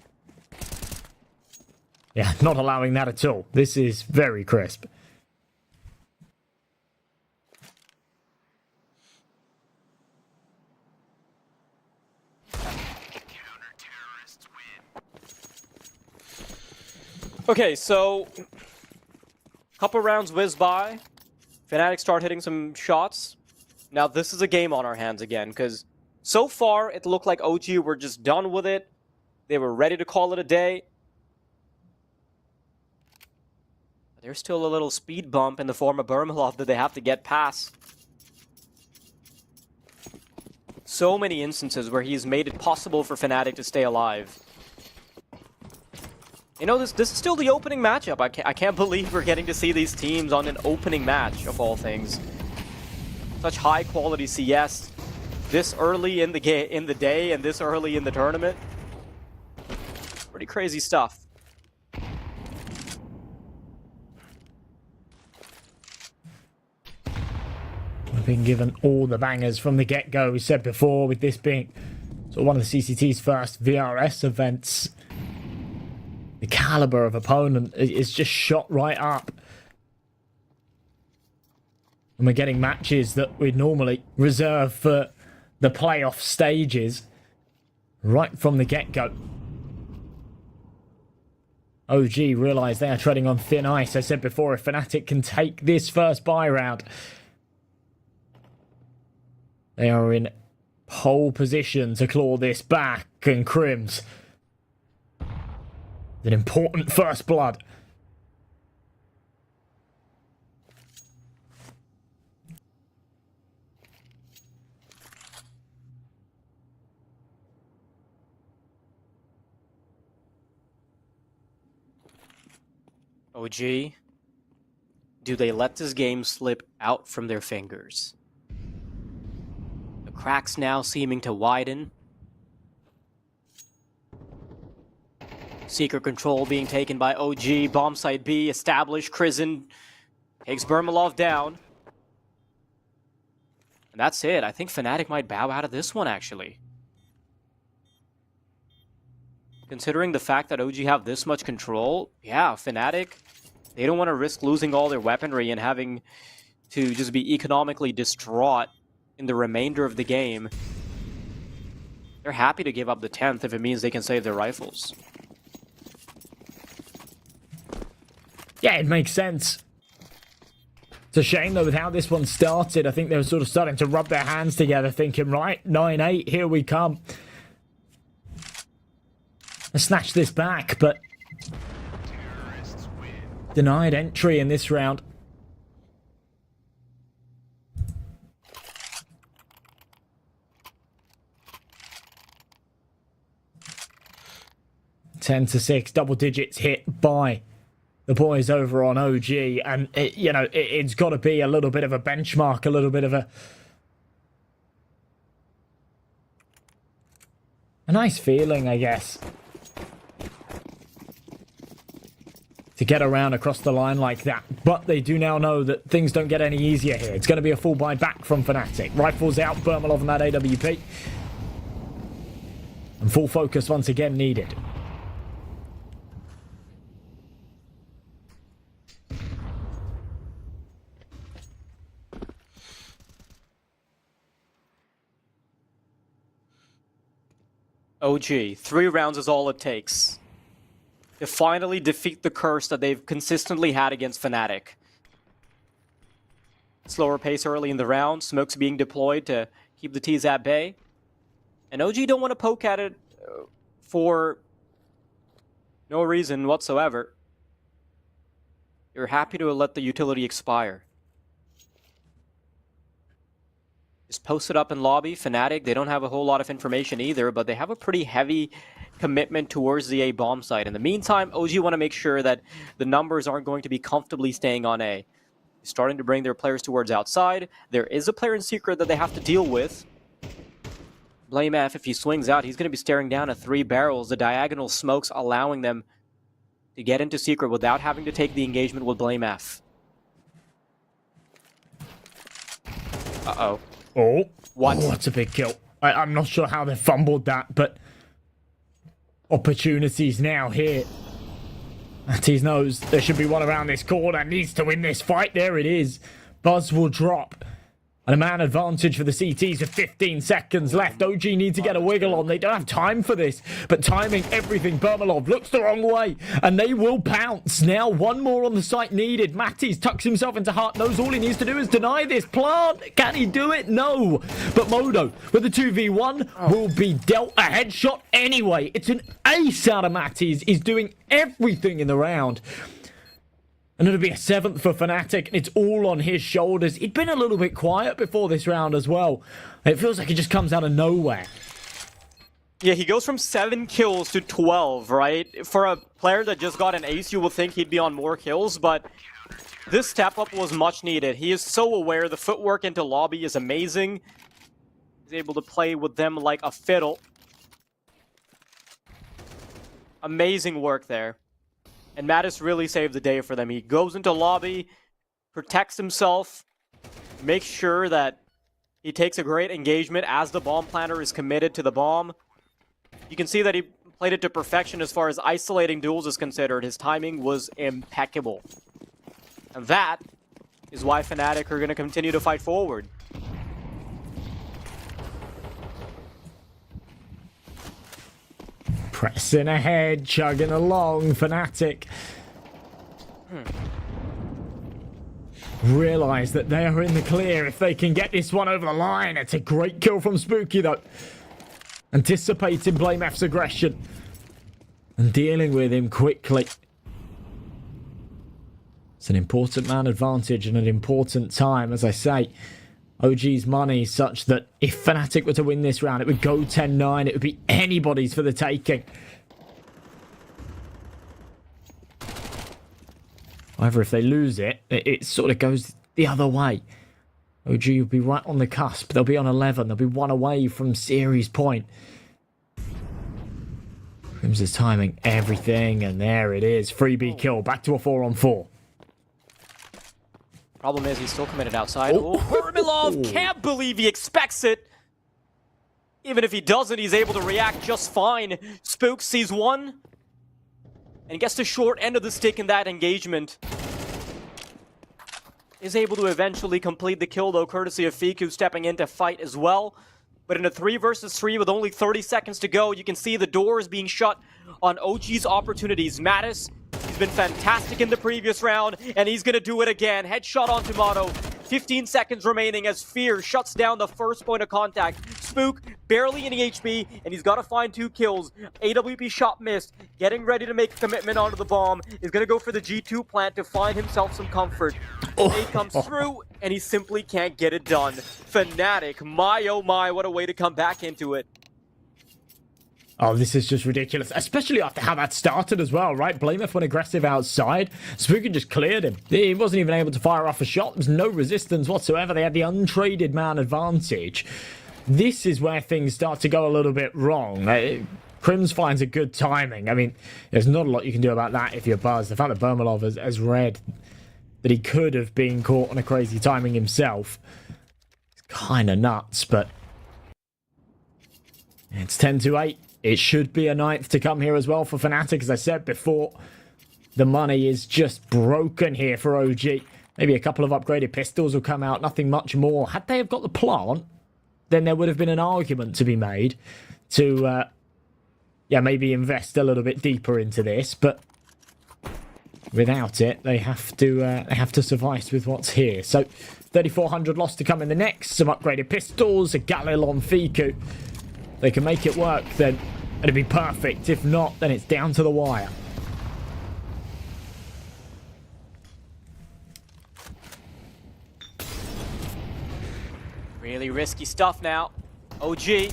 Yeah, not allowing that at all. This is very crisp. Okay, so couple rounds whiz by. Fnatic start hitting some shots. Now this is a game on our hands again, because so far it looked like OG were just done with it. They were ready to call it a day. But there's still a little speed bump in the form of Bermalov that they have to get past. So many instances where he's made it possible for Fnatic to stay alive. You know, this is still the opening matchup. I can't believe we're getting to see these teams on an opening match, of all things. Such high-quality CS this early in the day and this early in the tournament. Pretty crazy stuff. We've been given all the bangers from the get-go. We said before, with this being sort of one of the CCT's first VRS events, the caliber of opponent is just shot right up. And we're getting matches that we'd normally reserve for the playoff stages right from the get-go. OG realise they are treading on thin ice. I said before, if Fnatic can take this first buy round, they are in pole position to claw this back, and Crims, an important first blood. OG, do they let this game slip out from their fingers? The cracks now seeming to widen. Secret control being taken by OG. Bomb site B established. Crizin takes Bermalov down. And that's it. I think Fnatic might bow out of this one, actually. Considering the fact that OG have this much control, yeah, Fnatic, they don't want to risk losing all their weaponry and having to just be economically distraught in the remainder of the game. They're happy to give up the 10th if it means they can save their rifles. Yeah, it makes sense. It's a shame, though, with how this one started. I think they were sort of starting to rub their hands together, thinking, right, 9-8, here we come. Let's snatch this back, but denied entry in this round. Ten to 6, double digits hit by the boys over on OG, and it's got to be a little bit of a benchmark, a little bit of a nice feeling, I guess, to get around across the line like that. But they do now know that things don't get any easier here. It's going to be a full buy back from Fnatic. Rifles out, Bermalov and that AWP. And full focus once again needed. OG, 3 rounds is all it takes to finally defeat the curse that they've consistently had against Fnatic. Slower pace early in the round, smokes being deployed to keep the T's at bay. And OG don't want to poke at it for no reason whatsoever. You're happy to let the utility expire. Just posted up in lobby. Fnatic, they don't have a whole lot of information either, but they have a pretty heavy commitment towards the A bomb site. In the meantime, OG want to make sure that the numbers aren't going to be comfortably staying on A. Starting to bring their players towards outside. There is a player in secret that they have to deal with. Blame F, if he swings out, he's going to be staring down at 3 barrels. The diagonal smokes allowing them to get into secret without having to take the engagement with Blame F. Uh-oh. Oh. What? Oh, that's a big kill. I'm not sure how they fumbled that, but opportunities now here. Matties knows there should be one around this corner. Needs to win this fight. There it is. Buzz will drop. And a man advantage for the CTs with 15 seconds left. OG need to get a wiggle on. They don't have time for this. But timing everything. Bermalov looks the wrong way. And they will pounce. Now one more on the site needed. Matties tucks himself into heart. Knows all he needs to do is deny this plant. Can he do it? No. But Modo with the 2v1 will be dealt a headshot anyway. It's an ace out of Matties. He's doing everything in the round. And it'll be a 7th for Fnatic, and it's all on his shoulders. He'd been a little bit quiet before this round as well. It feels like he just comes out of nowhere. Yeah, he goes from 7 kills to 12, right? For a player that just got an ace, you would think he'd be on more kills, but this step up was much needed. He is so aware. The footwork into lobby is amazing. He's able to play with them like a fiddle. Amazing work there. And Mattis really saved the day for them. He goes into lobby, protects himself, makes sure that he takes a great engagement as the bomb planter is committed to the bomb. You can see that he played it to perfection as far as isolating duels is considered. His timing was impeccable. And that is why Fnatic are going to continue to fight forward. Pressing ahead, chugging along, Fnatic. Realise that they are in the clear if they can get this one over the line. It's a great kill from Spooky though. Anticipating Blame F's aggression and dealing with him quickly. It's an important man advantage and an important time, as I say. OG's money such that if Fnatic were to win this round, it would go 10-9. It would be anybody's for the taking. However, if they lose it, it sort of goes the other way. OG will be right on the cusp. They'll be on 11. They'll be 1 away from series point. Crimson's timing everything, and there it is. Freebie kill. Back to a 4-on-4. Problem is, he's still committed outside. Oh, Bermalov can't believe he expects it. Even if he doesn't, he's able to react just fine. Spook sees one and gets the short end of the stick in that engagement. Is able to eventually complete the kill, though, courtesy of Fiku stepping in to fight as well. But in a 3 versus 3 with only 30 seconds to go, you can see the doors being shut on OG's opportunities. Mattis, he's been fantastic in the previous round, and he's going to do it again. Headshot onto Monte. 15 seconds remaining as Fear shuts down the first point of contact. Spook, barely any HP, and he's got to find 2 kills. AWP shot missed. Getting ready to make a commitment onto the bomb. Is going to go for the G2 plant to find himself some comfort. A comes through, and he simply can't get it done. Fnatic, my oh my, what a way to come back into it. Oh, this is just ridiculous, especially after how that started as well, right? Blameth went aggressive outside. Spooky just cleared him. He wasn't even able to fire off a shot. There was no resistance whatsoever. They had the untraded man advantage. This is where things start to go a little bit wrong. Crims finds a good timing. I mean, there's not a lot you can do about that if you're Buzz. The fact that Bermalov has read that he could have been caught on a crazy timing himself is kind of nuts, but it's 10-8. It should be a 9th to come here as well for Fnatic. As I said before, the money is just broken here for OG. Maybe a couple of upgraded pistols will come out, nothing much more. Had they have got the plant, then there would have been an argument to be made to, maybe invest a little bit deeper into this. But without it, they have to suffice with what's here. So 3,400 lost to come in the next. Some upgraded pistols, a Galil on Fiku. They can make it work, then it'd be perfect. If not, then it's down to the wire. Really risky stuff now. OG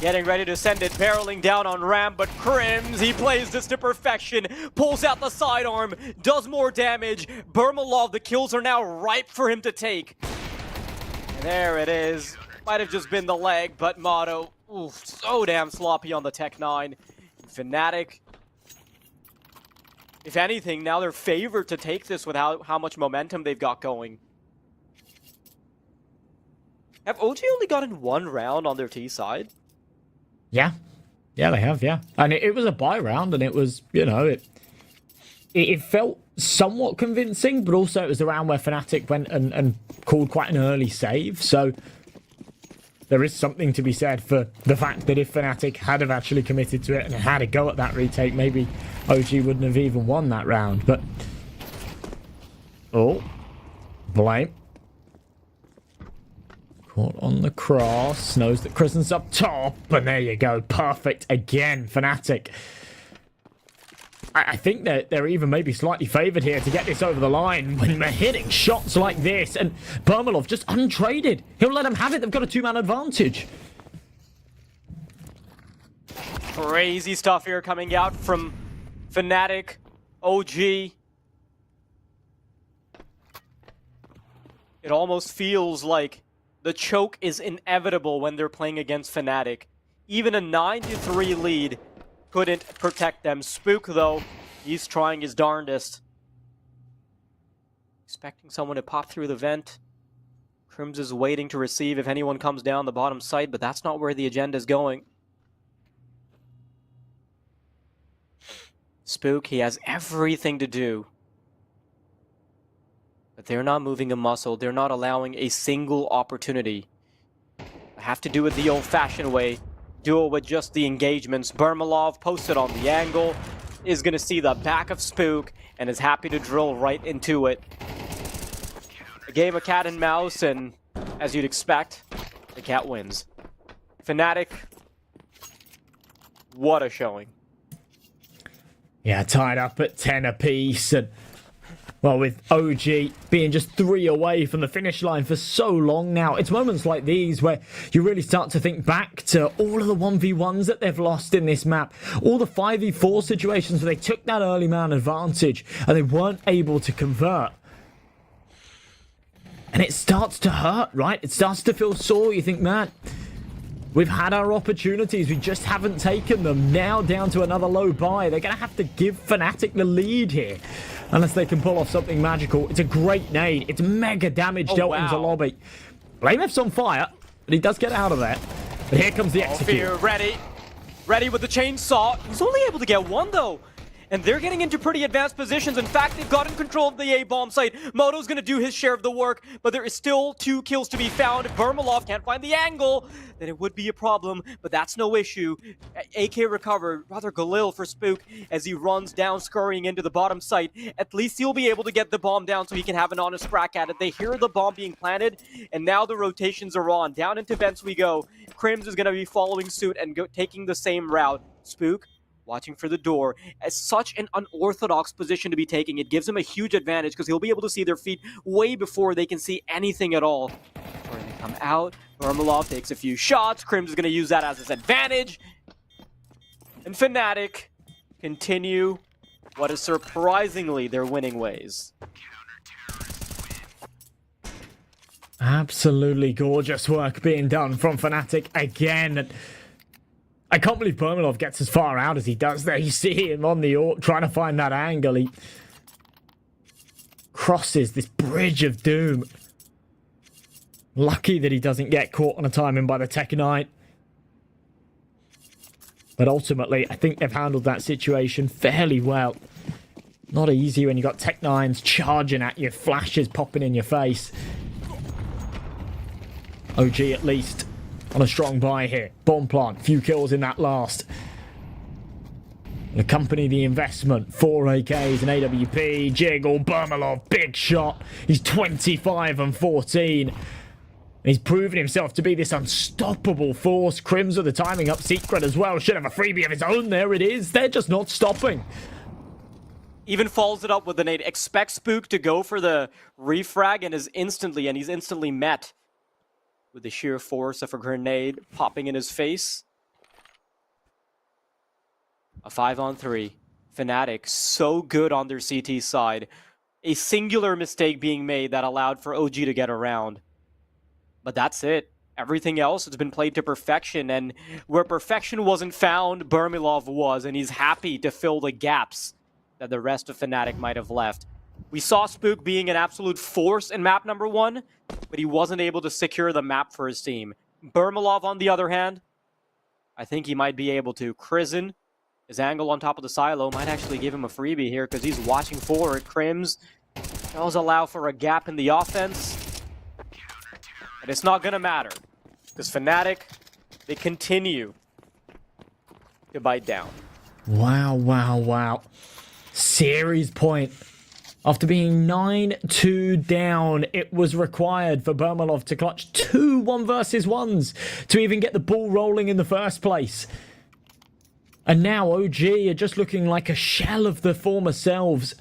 getting ready to send it barreling down on Ram, but Crims, he plays this to perfection, pulls out the sidearm, does more damage. Burmalov, the kills are now ripe for him to take. And there it is. Might have just been the leg, but Monte, oof, so damn sloppy on the Tech 9. Fnatic, if anything, now they're favored to take this with how much momentum they've got going. Have OG only gotten one round on their T side? Yeah. Yeah, they have, yeah. And it was a buy round, and it was, it felt somewhat convincing, but also it was the round where Fnatic went and called quite an early save. So there is something to be said for the fact that if Fnatic had have actually committed to it and had a go at that retake, maybe OG wouldn't have even won that round. But, oh, blame. Caught on the cross, knows that Kristen's up top, and there you go, perfect again, Fnatic. I think that they're even maybe slightly favoured here to get this over the line when they're hitting shots like this, and Burmalov just untraded. He'll let them have it, they've got a 2-man advantage. Crazy stuff here coming out from Fnatic, OG. It almost feels like the choke is inevitable when they're playing against Fnatic. Even a 9-3 lead couldn't protect them. Spook, though, he's trying his darndest. Expecting someone to pop through the vent. Crims is waiting to receive if anyone comes down the bottom side, but that's not where the agenda is going. Spook, he has everything to do. But they're not moving a muscle. They're not allowing a single opportunity. I have to do it the old-fashioned way. Do it with just the engagements. Burmalov, posted on the angle, is going to see the back of Spook and is happy to drill right into it. A game of cat and mouse, and as you'd expect, the cat wins. Fnatic, what a showing. Yeah, tied up at 10 apiece, and well, with OG being just 3 away from the finish line for so long now, it's moments like these where you really start to think back to all of the 1v1s that they've lost in this map, all the 5v4 situations where they took that early man advantage and they weren't able to convert. And it starts to hurt, right? It starts to feel sore. You think, man, we've had our opportunities, we just haven't taken them. Now down to another low buy. They're going to have to give Fnatic the lead here, unless they can pull off something magical. It's a great nade. It's mega damage dealt into lobby. Blamef's on fire, but he does get out of there. But here comes the execute. Fear ready. Ready with the chainsaw. He's only able to get one, though. And they're getting into pretty advanced positions. In fact, they've gotten control of the A-bomb site. Moto's going to do his share of the work, but there is still 2 kills to be found. Burmalov can't find the angle. Then it would be a problem, but that's no issue. AK recovered, rather Galil for Spook as he runs down, scurrying into the bottom site. At least he'll be able to get the bomb down so he can have an honest crack at it. They hear the bomb being planted, and now the rotations are on. Down into vents we go. Crims is going to be following suit and taking the same route. Spook watching for the door. As such an unorthodox position to be taking, it gives him a huge advantage because he'll be able to see their feet way before they can see anything at all. When they come out, Burmalov takes a few shots. Crims is going to use that as his advantage. And Fnatic continue what is surprisingly their winning ways. Absolutely gorgeous work being done from Fnatic again. I can't believe Burmalov gets as far out as he does there. You see him on the AWP trying to find that angle. He crosses this bridge of doom. Lucky that he doesn't get caught on a timing by the Tech 9. But ultimately, I think they've handled that situation fairly well. Not easy when you got Tech9s charging at you, flashes popping in your face. OG at least on a strong buy here. Bomb plant, few kills in that last. Accompany the investment. 4 AKs, an AWP, Jiggle, Burmalov, big shot. He's 25 and 14. He's proven himself to be this unstoppable force. Crims with the timing up. Secret as well. Should have a freebie of his own. There it is. They're just not stopping. Even follows it up with the nade. Expects Spook to go for the refrag and he's instantly met with the sheer force of a grenade popping in his face. A 5-on-3. Fnatic so good on their CT side. A singular mistake being made that allowed for OG to get around. But that's it. Everything else has been played to perfection, and where perfection wasn't found, Burmilov was, and he's happy to fill the gaps that the rest of Fnatic might have left. We saw Spook being an absolute force in map number 1, but he wasn't able to secure the map for his team. Burmilov, on the other hand, I think he might be able to. Krizen, his angle on top of the silo might actually give him a freebie here because he's watching forward. Crims does allow for a gap in the offense. But it's not going to matter, because Fnatic, they continue to bite down. Wow. Series point. After being 9-2 down, it was required for Burmalov to clutch 2 1v1s to even get the ball rolling in the first place. And now OG are just looking like a shell of their former selves.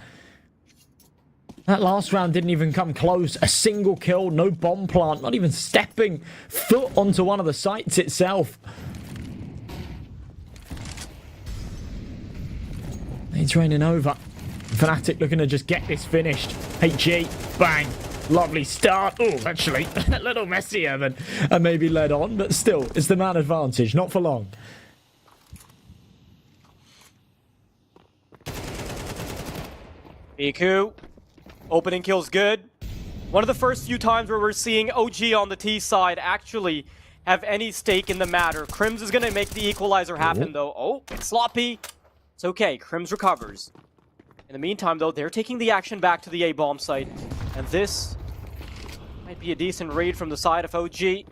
That last round didn't even come close. A single kill, no bomb plant, not even stepping foot onto one of the sites itself. It's raining over. Fnatic looking to just get this finished. HG, bang. Lovely start. Oh, actually, a little messier than maybe led on, but still, it's the man advantage. Not for long. Miku. Opening kill's good. One of the first few times where we're seeing OG on the T side actually have any stake in the matter. Crims is going to make the equalizer happen, though. Oh, it's sloppy. It's okay. Crims recovers. In the meantime, though, they're taking the action back to the A-bomb site. And this might be a decent raid from the side of OG.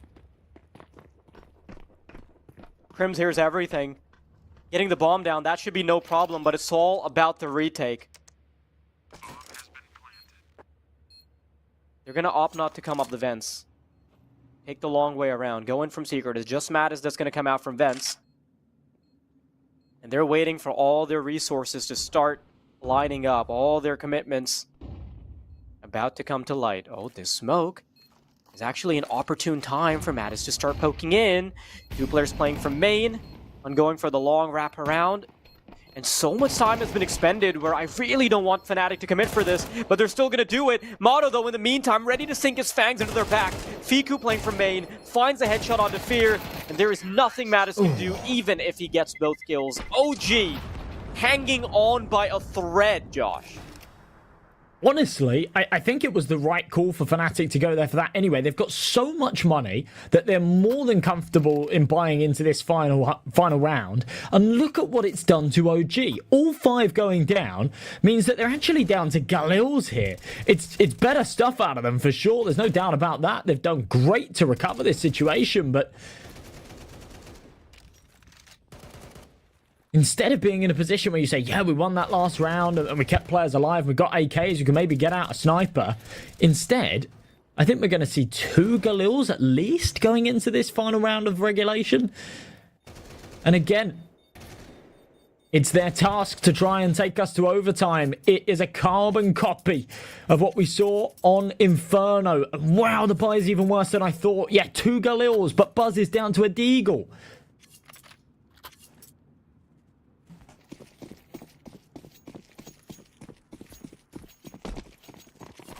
Crims hears everything. Getting the bomb down, that should be no problem, but it's all about the retake. They're going to opt not to come up the vents. Take the long way around. Go in from Secret. It's just Mattis that's going to come out from vents. And they're waiting for all their resources to start lining up. All their commitments about to come to light. Oh, this smoke is actually an opportune time for Mattis to start poking in. 2 players playing from main. One going for the long wraparound. And so much time has been expended where I really don't want Fnatic to commit for this, but they're still going to do it. Moto, though, in the meantime, ready to sink his fangs into their back. Fiku playing from main, finds a headshot onto Fear, and there is nothing Mattis can do, even if he gets both kills. OG hanging on by a thread, Josh. Honestly, I think it was the right call for Fnatic to go there for that anyway. They've got so much money that they're more than comfortable in buying into this final round. And look at what it's done to OG. All 5 going down means that they're actually down to Galils here. It's better stuff out of them for sure. There's no doubt about that. They've done great to recover this situation, but instead of being in a position where you say, yeah, we won that last round and we kept players alive, we got AKs, we can maybe get out a sniper. Instead, I think we're going to see 2 Galils at least going into this final round of regulation. And again, it's their task to try and take us to overtime. It is a carbon copy of what we saw on Inferno. Wow, the buy is even worse than I thought. Yeah, 2 Galils, but Buzz is down to a Deagle.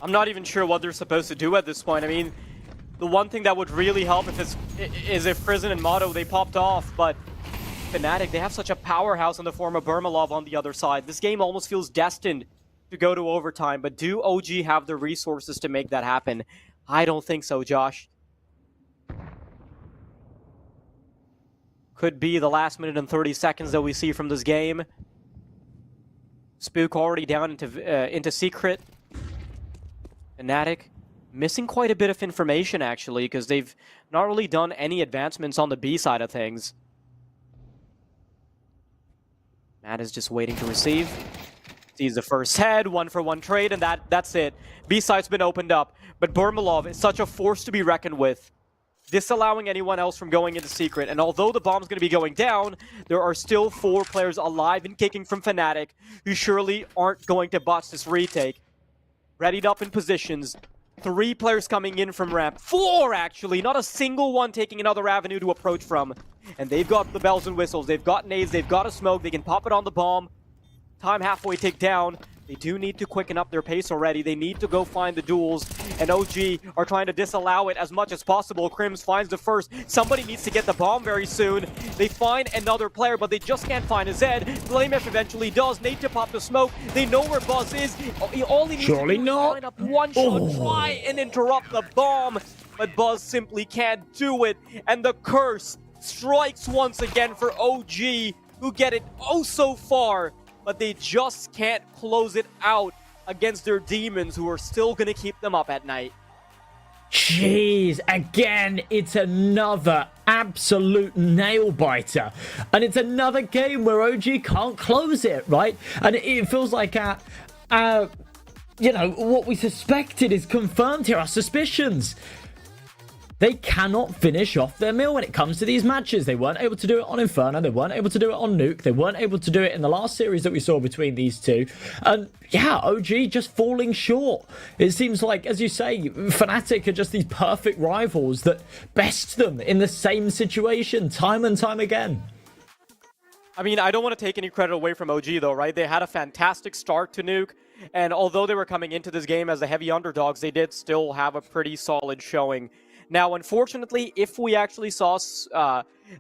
I'm not even sure what they're supposed to do at this point. I mean, the one thing that would really help is if Krizen and Moto, they popped off, but Fnatic, they have such a powerhouse in the form of Burmalov on the other side. This game almost feels destined to go to overtime, but do OG have the resources to make that happen? I don't think so, Josh. could be the last minute and 30 seconds that we see from this game. Spook already down into Secret. Fnatic missing quite a bit of information, actually, because they've not really done any advancements on the B side of things. Matt is just waiting to receive. Sees the first head, 1-for-1 trade, and that's it. B side's been opened up, but Burmalov is such a force to be reckoned with, disallowing anyone else from going into Secret. And although the bomb's going to be going down, there are still 4 players alive and kicking from Fnatic who surely aren't going to botch this retake. Readied up in positions. 3 players coming in from ramp. 4, actually. Not a single one taking another avenue to approach from. And they've got the bells and whistles. They've got nades. They've got a smoke. They can pop it on the bomb. Time halfway tick down. They do need to quicken up their pace already. They need to go find the duels. And OG are trying to disallow it as much as possible. Crims finds the first. Somebody needs to get the bomb very soon. They find another player, but they just can't find a Zed. Flamesh eventually does. Nate to pop the smoke. They know where Buzz is. All he needs to do is line up one shot, try and interrupt the bomb. But Buzz simply can't do it. And the curse strikes once again for OG, who get it oh so far. But they just can't close it out against their demons, who are still going to keep them up at night. Jeez, again, it's another absolute nail-biter. And it's another game where OG can't close it, right? And it feels like you know, what we suspected is confirmed here, our suspicions. They cannot finish off their meal when it comes to these matches. They weren't able to do it on Inferno. They weren't able to do it on Nuke. They weren't able to do it in the last series that we saw between these two. And yeah, OG just falling short. It seems like, as you say, Fnatic are just these perfect rivals that best them in the same situation time and time again. I mean, I don't want to take any credit away from OG, though, right? They had a fantastic start to Nuke. And although they were coming into this game as the heavy underdogs, they did still have a pretty solid showing. Now, unfortunately, if we actually saw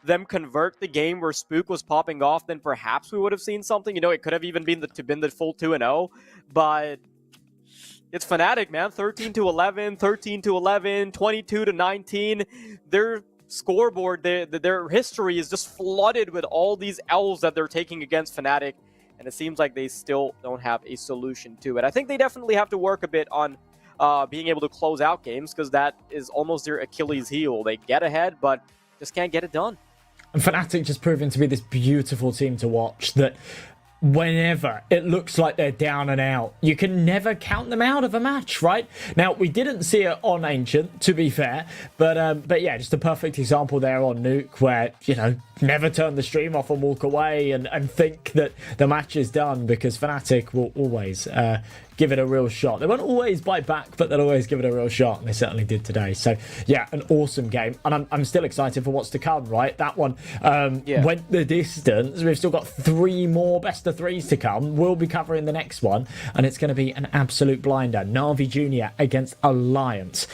them convert the game where Spook was popping off, then perhaps we would have seen something. You know, it could have even been the full 2-0. But it's Fnatic, man. 13-11, 13-11, 22-19. Their scoreboard, their history is just flooded with all these L's that they're taking against Fnatic. And it seems like they still don't have a solution to it. I think they definitely have to work a bit on being able to close out games, because that is almost their Achilles heel. They get ahead, but just can't get it done. And Fnatic just proving to be this beautiful team to watch, that whenever it looks like they're down and out, you can never count them out of a match, right? Now, we didn't see it on Ancient, to be fair, but yeah, just a perfect example there on Nuke, where, you know, never turn the stream off and walk away and think that the match is done, because Fnatic will always give it a real shot. They won't always bite back, but they'll always give it a real shot, and they certainly did today. So yeah, an awesome game, and I'm still excited for what's to come, right? That one went the distance. We've still got 3 more best of 3s to come. We'll be covering the next one, and it's going to be an absolute blinder. Na'Vi Jr. against Alliance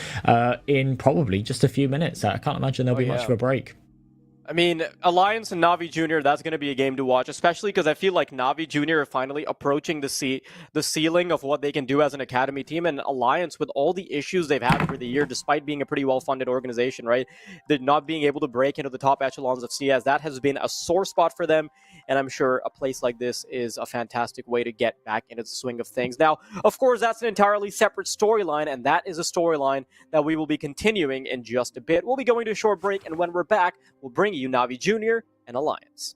in probably just a few minutes. I can't imagine there'll be much of a break. I mean, Alliance and Na'Vi Jr., that's going to be a game to watch, especially because I feel like Na'Vi Jr. are finally approaching the ceiling of what they can do as an academy team, and Alliance, with all the issues they've had for the year, despite being a pretty well-funded organization, right? They're not being able to break into the top echelons of CS. That has been a sore spot for them, and I'm sure a place like this is a fantastic way to get back into the swing of things. Now, of course, that's an entirely separate storyline, and that is a storyline that we will be continuing in just a bit. We'll be going to a short break, and when we're back, we'll bring you Na'Vi Jr. and Alliance.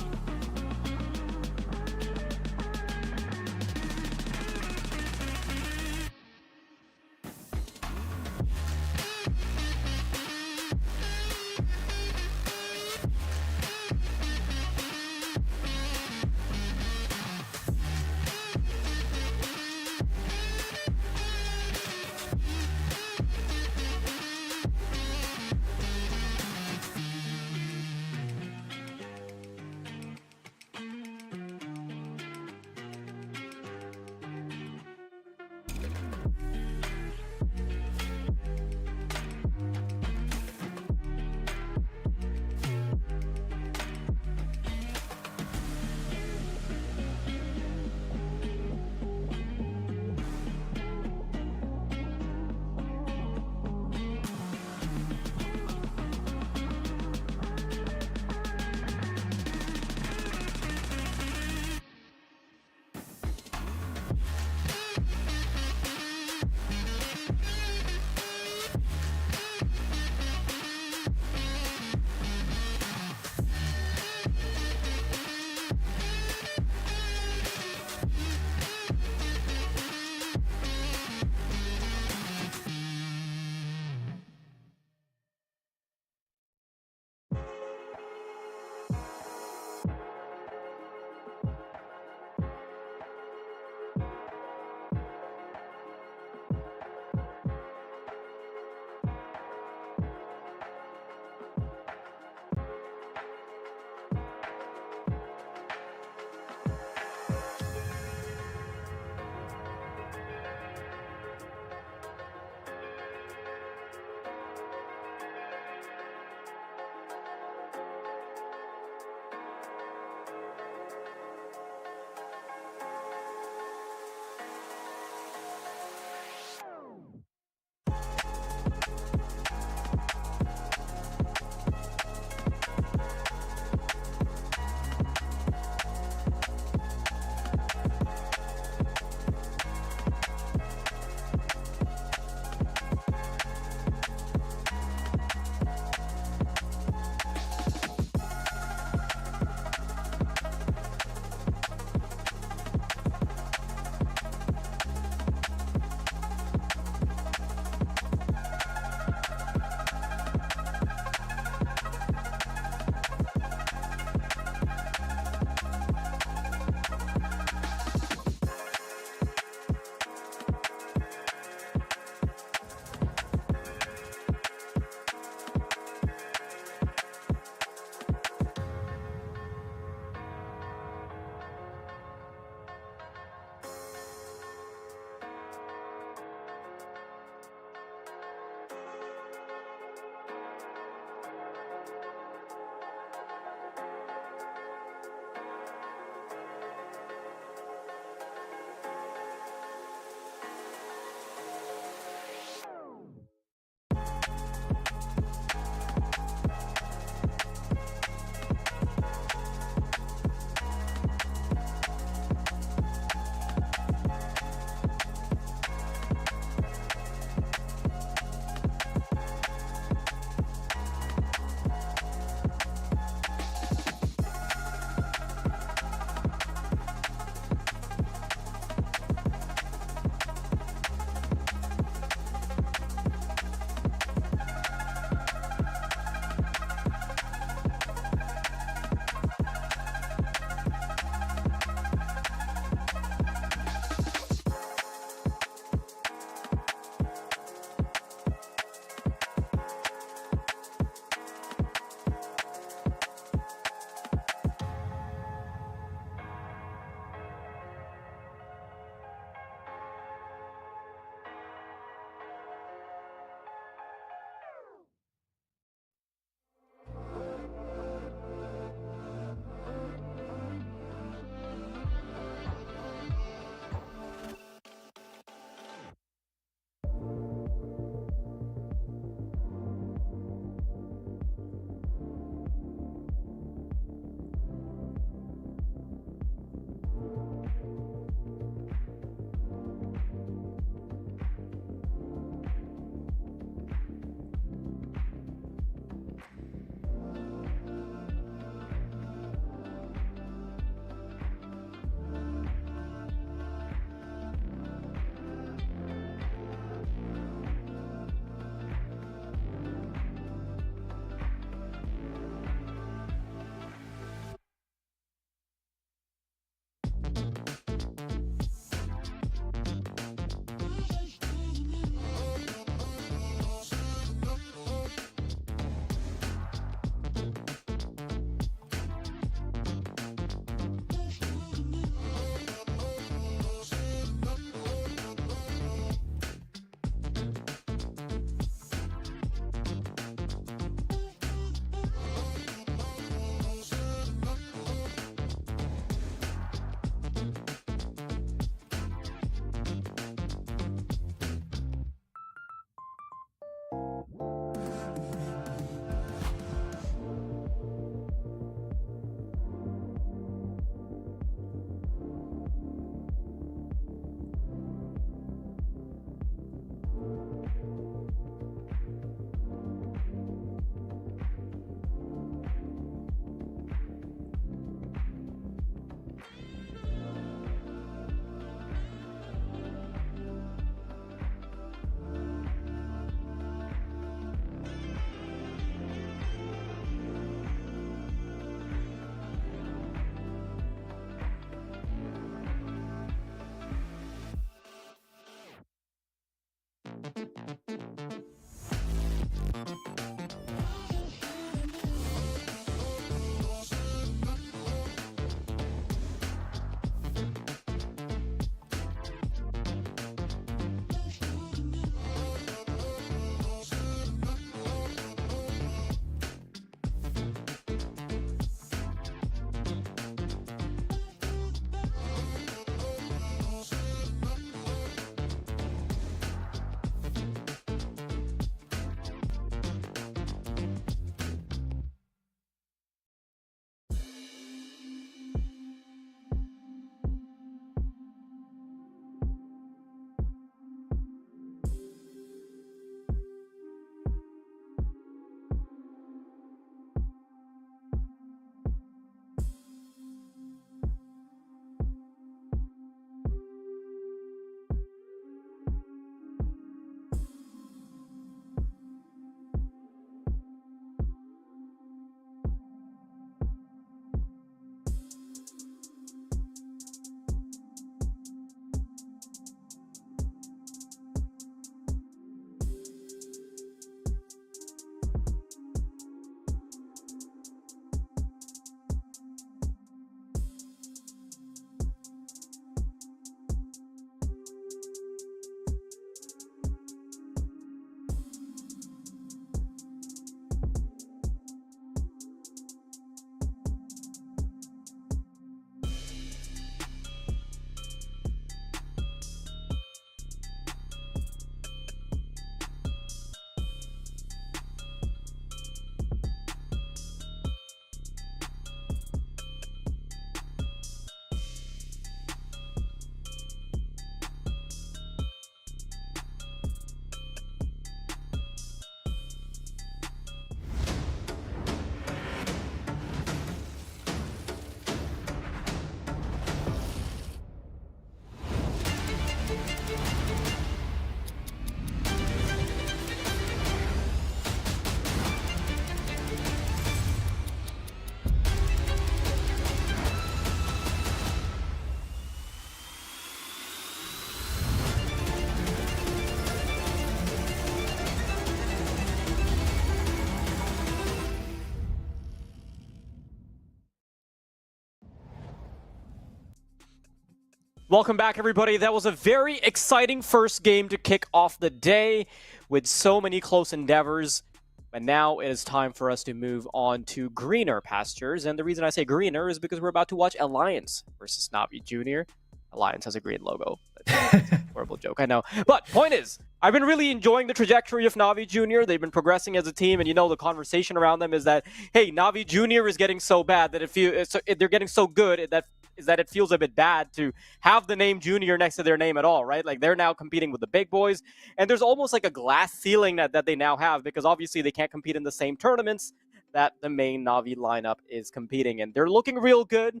Welcome back, everybody. That was a very exciting first game to kick off the day with so many close endeavors. But now it is time for us to move on to greener pastures. And the reason I say greener is because we're about to watch Alliance versus Navi Jr. Alliance has a green logo. That's a horrible joke, I know. But point is, I've been really enjoying the trajectory of Navi Jr. They've been progressing as a team, and the conversation around them is that, hey, Navi Jr. is getting so bad that they're getting so good that it feels a bit bad to have the name Junior next to their name at all, right? Like, they're now competing with the big boys, and there's almost like a glass ceiling that they now have, because obviously they can't compete in the same tournaments that the main Navi lineup is competing in. They're looking real good,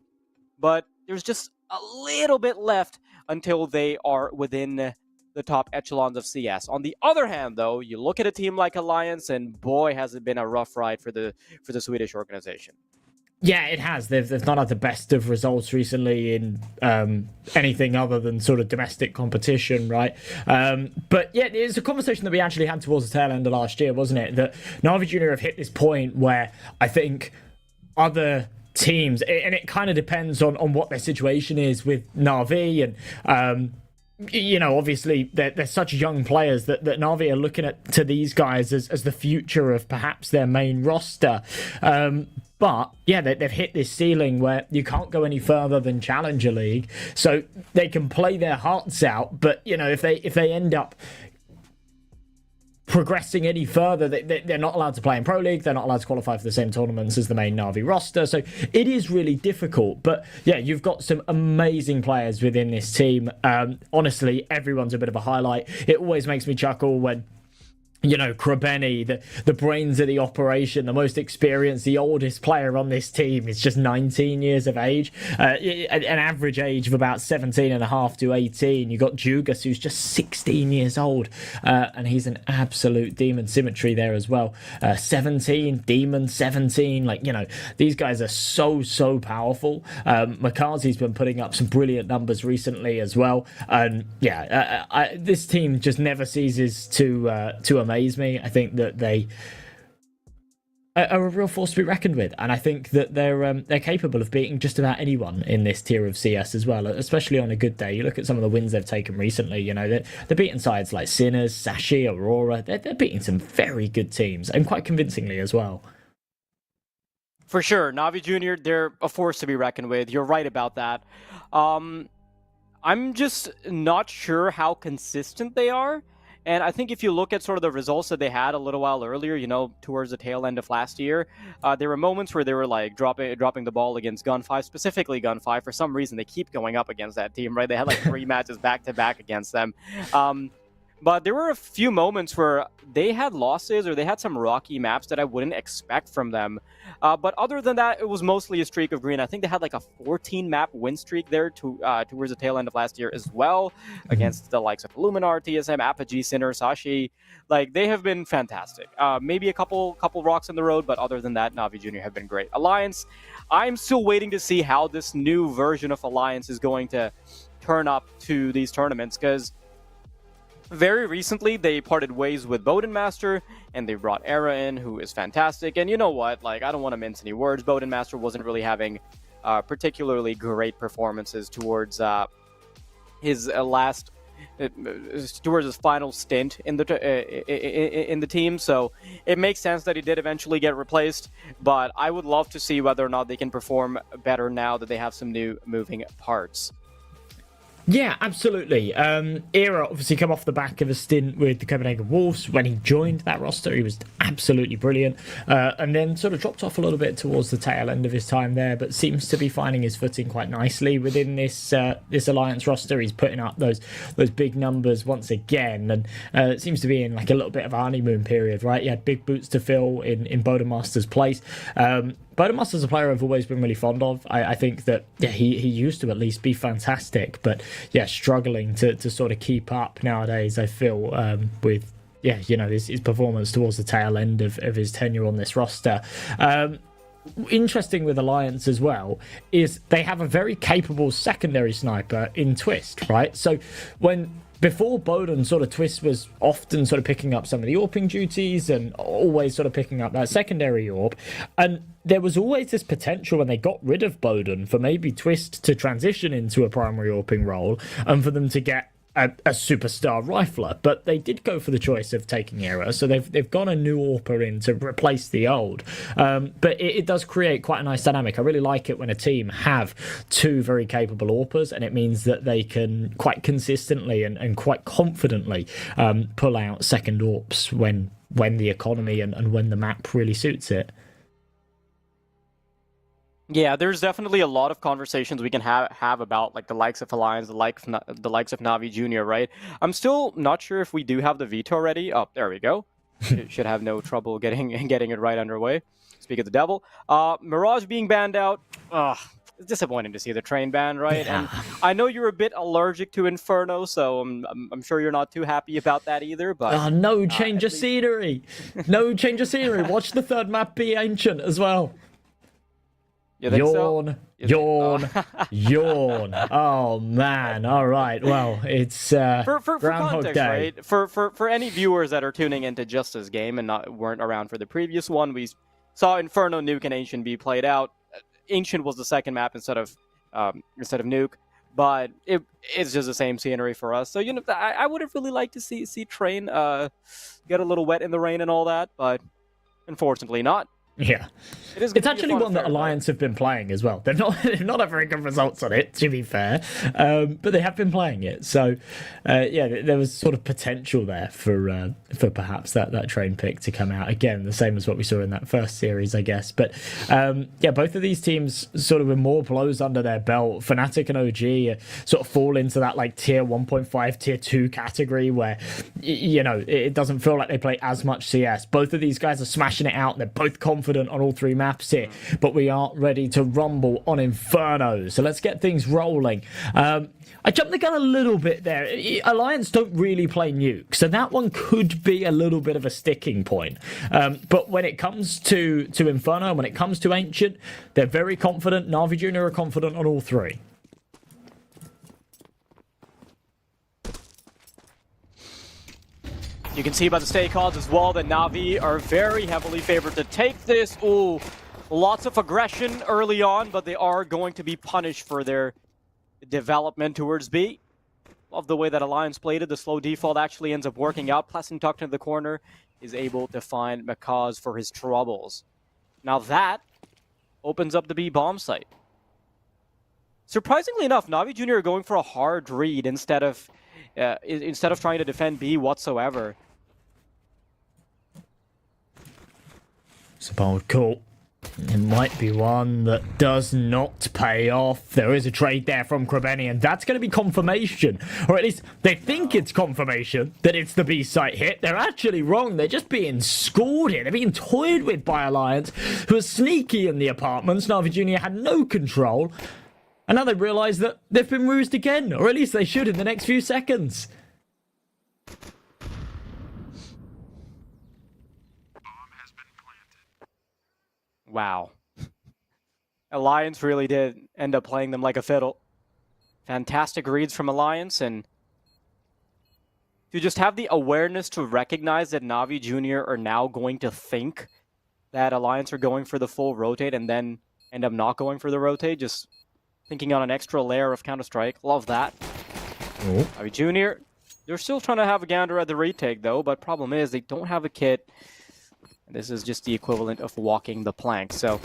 but there's just a little bit left until they are within the top echelons of CS. On the other hand, though, you look at a team like Alliance, and boy, has it been a rough ride for the Swedish organization. Yeah, it has. They've not had the best of results recently in anything other than sort of domestic competition, right? But yeah, it's a conversation that we actually had towards the tail end of last year, wasn't it? That Navi Junior have hit this point where I think other teams, and it kind of depends on what their situation is with Navi, and obviously they're such young players that Navi are looking to these guys as the future of perhaps their main roster. But yeah, they've hit this ceiling where you can't go any further than Challenger League, so they can play their hearts out. But if they end up progressing any further, they're not allowed to play in Pro League. They're not allowed to qualify for the same tournaments as the main Navi roster. So it is really difficult. But yeah, you've got some amazing players within this team. Honestly, everyone's a bit of a highlight. It always makes me chuckle when you know, Krabeni, the brains of the operation, the most experienced, the oldest player on this team is just 19 years of age, an average age of about 17 and a half to 18. You got Jugas, who's just 16 years old, and he's an absolute demon. Symmetry there as well. 17, demon 17. Like, you know, these guys are so powerful. Makazi's been putting up some brilliant numbers recently as well. And yeah, this team just never ceases to amaze me. I think that they are a real force to be reckoned with, and I think that they're capable of beating just about anyone in this tier of CS as well, especially on a good day. You look at some of the wins they've taken recently, you know, they're beating sides like Sinners, Sashi, Aurora. They're beating some very good teams, and quite convincingly as well. For sure, Navi Jr., they're a force to be reckoned with. You're right about that. I'm just not sure how consistent they are. And I think if you look at sort of the results that they had a little while earlier, you know, towards the tail end of last year, there were moments where they were like dropping the ball against Gun5, specifically Gun5. For some reason, they keep going up against that team, right? They had like 3 matches back-to-back against them. But there were a few moments where they had losses or they had some rocky maps that I wouldn't expect from them. But other than that, it was mostly a streak of green. I think they had like a 14-map win streak there towards the tail end of last year as well, against the likes of Luminar, TSM, Apogee, Sinner, Sashi. Like, they have been fantastic. Maybe a couple rocks in the road, but other than that, Navi Jr. have been great. Alliance, I'm still waiting to see how this new version of Alliance is going to turn up to these tournaments, because very recently, they parted ways with Bodenmaster, and they brought Era in, who is fantastic. And you know what? Like, I don't want to mince any words. Bodenmaster wasn't really having particularly great performances towards his final stint in the team. So it makes sense that he did eventually get replaced. But I would love to see whether or not they can perform better now that they have some new moving parts. Yeah, absolutely. Era obviously come off the back of a stint with the Copenhagen Wolves. When he joined that roster, he was absolutely brilliant, and then sort of dropped off a little bit towards the tail end of his time there, but seems to be finding his footing quite nicely within this Alliance roster. He's putting up those big numbers once again, and it seems to be in like a little bit of a honeymoon period, right? He had big boots to fill in Bodemaster's place. Bodemaster's a player I've always been really fond of. I think that he used to at least be fantastic, but yeah, struggling to sort of keep up nowadays, I feel, with you know, his performance towards the tail end of his tenure on this roster. Interesting with Alliance as well is they have a very capable secondary sniper in Twist, right? So before Boden, sort of Twist was often sort of picking up some of the AWPing duties and always sort of picking up that secondary AWP. And there was always this potential when they got rid of Boden for maybe Twist to transition into a primary AWPing role and for them to get a superstar rifler, but they did go for the choice of taking Era, so they've got a new AWPer in to replace the old. But it does create quite a nice dynamic. I really like it when a team have 2 very capable AWPers, and it means that they can quite consistently and quite confidently pull out second AWPs when the economy and when the map really suits it. Yeah, there's definitely a lot of conversations we can have about like the likes of Alliance, the likes of Navi Jr., right? I'm still not sure if we do have the veto ready. Oh, there we go. Should have no trouble getting it right underway. Speak of the devil. Mirage being banned out. It's disappointing to see the train ban, right? Yeah. And I know you're a bit allergic to Inferno, so I'm sure you're not too happy about that either. But no change of scenery. No change of scenery. Watch the third map be Ancient as well. Yawn, yawn, yawn. Oh man! All right. Well, it's for Groundhog context, Day. right? For any viewers that are tuning into just this game and weren't around for the previous one, we saw Inferno, Nuke, and Ancient be played out. Ancient was the second map instead of Nuke, but it's just the same scenery for us. So you know, I would have really liked to see Train get a little wet in the rain and all that, but unfortunately not. Yeah. It's actually one that Alliance have been playing as well. They've not had very good results on it, to be fair, but they have been playing it. So, yeah, there was sort of potential there for perhaps that train pick to come out again, the same as what we saw in that first series, I guess. But yeah, both of these teams sort of with more blows under their belt. Fnatic and OG sort of fall into that like tier 1.5, tier 2 category where you know it doesn't feel like they play as much CS. Both of these guys are smashing it out. They're both confident on all three maps here, but we aren't ready to rumble on Inferno. So let's get things rolling. I jumped the gun a little bit there. Alliance don't really play nuke, so that one could be a little bit of a sticking point. But when it comes to Inferno, when it comes to Ancient, they're very confident. Na'Vi Junior are confident on all three. You can see by the stake odds as well that Na'Vi are very heavily favored to take this. Ooh, lots of aggression early on, but they are going to be punished for their development towards B. Love the way that Alliance played it. The slow default actually ends up working out. Pleasant tucked into the corner is able to find Makaz for his troubles. Now that opens up the B bomb site. Surprisingly enough, Na'Vi Junior are going for a hard read instead of trying to defend B whatsoever. It's a bold call. It might be one that does not pay off. There is a trade there from Krebeni, and that's going to be confirmation. Or at least they think it's confirmation that it's the B site hit. They're actually wrong. They're just being scored here. They're being toyed with by Alliance, who are sneaky in the apartments. Na'Vi Junior had no control. And now they realise that they've been rused again. Or at least they should in the next few seconds. Wow. Alliance really did end up playing them like a fiddle. Fantastic reads from Alliance, and to just have the awareness to recognize that Na'Vi Junior are now going to think that Alliance are going for the full rotate and then end up not going for the rotate, just thinking on an extra layer of Counter-Strike. Love that. Oh. Na'Vi Junior, they're still trying to have a gander at the retake though, but problem is they don't have a kit. This is just the equivalent of walking the plank. So,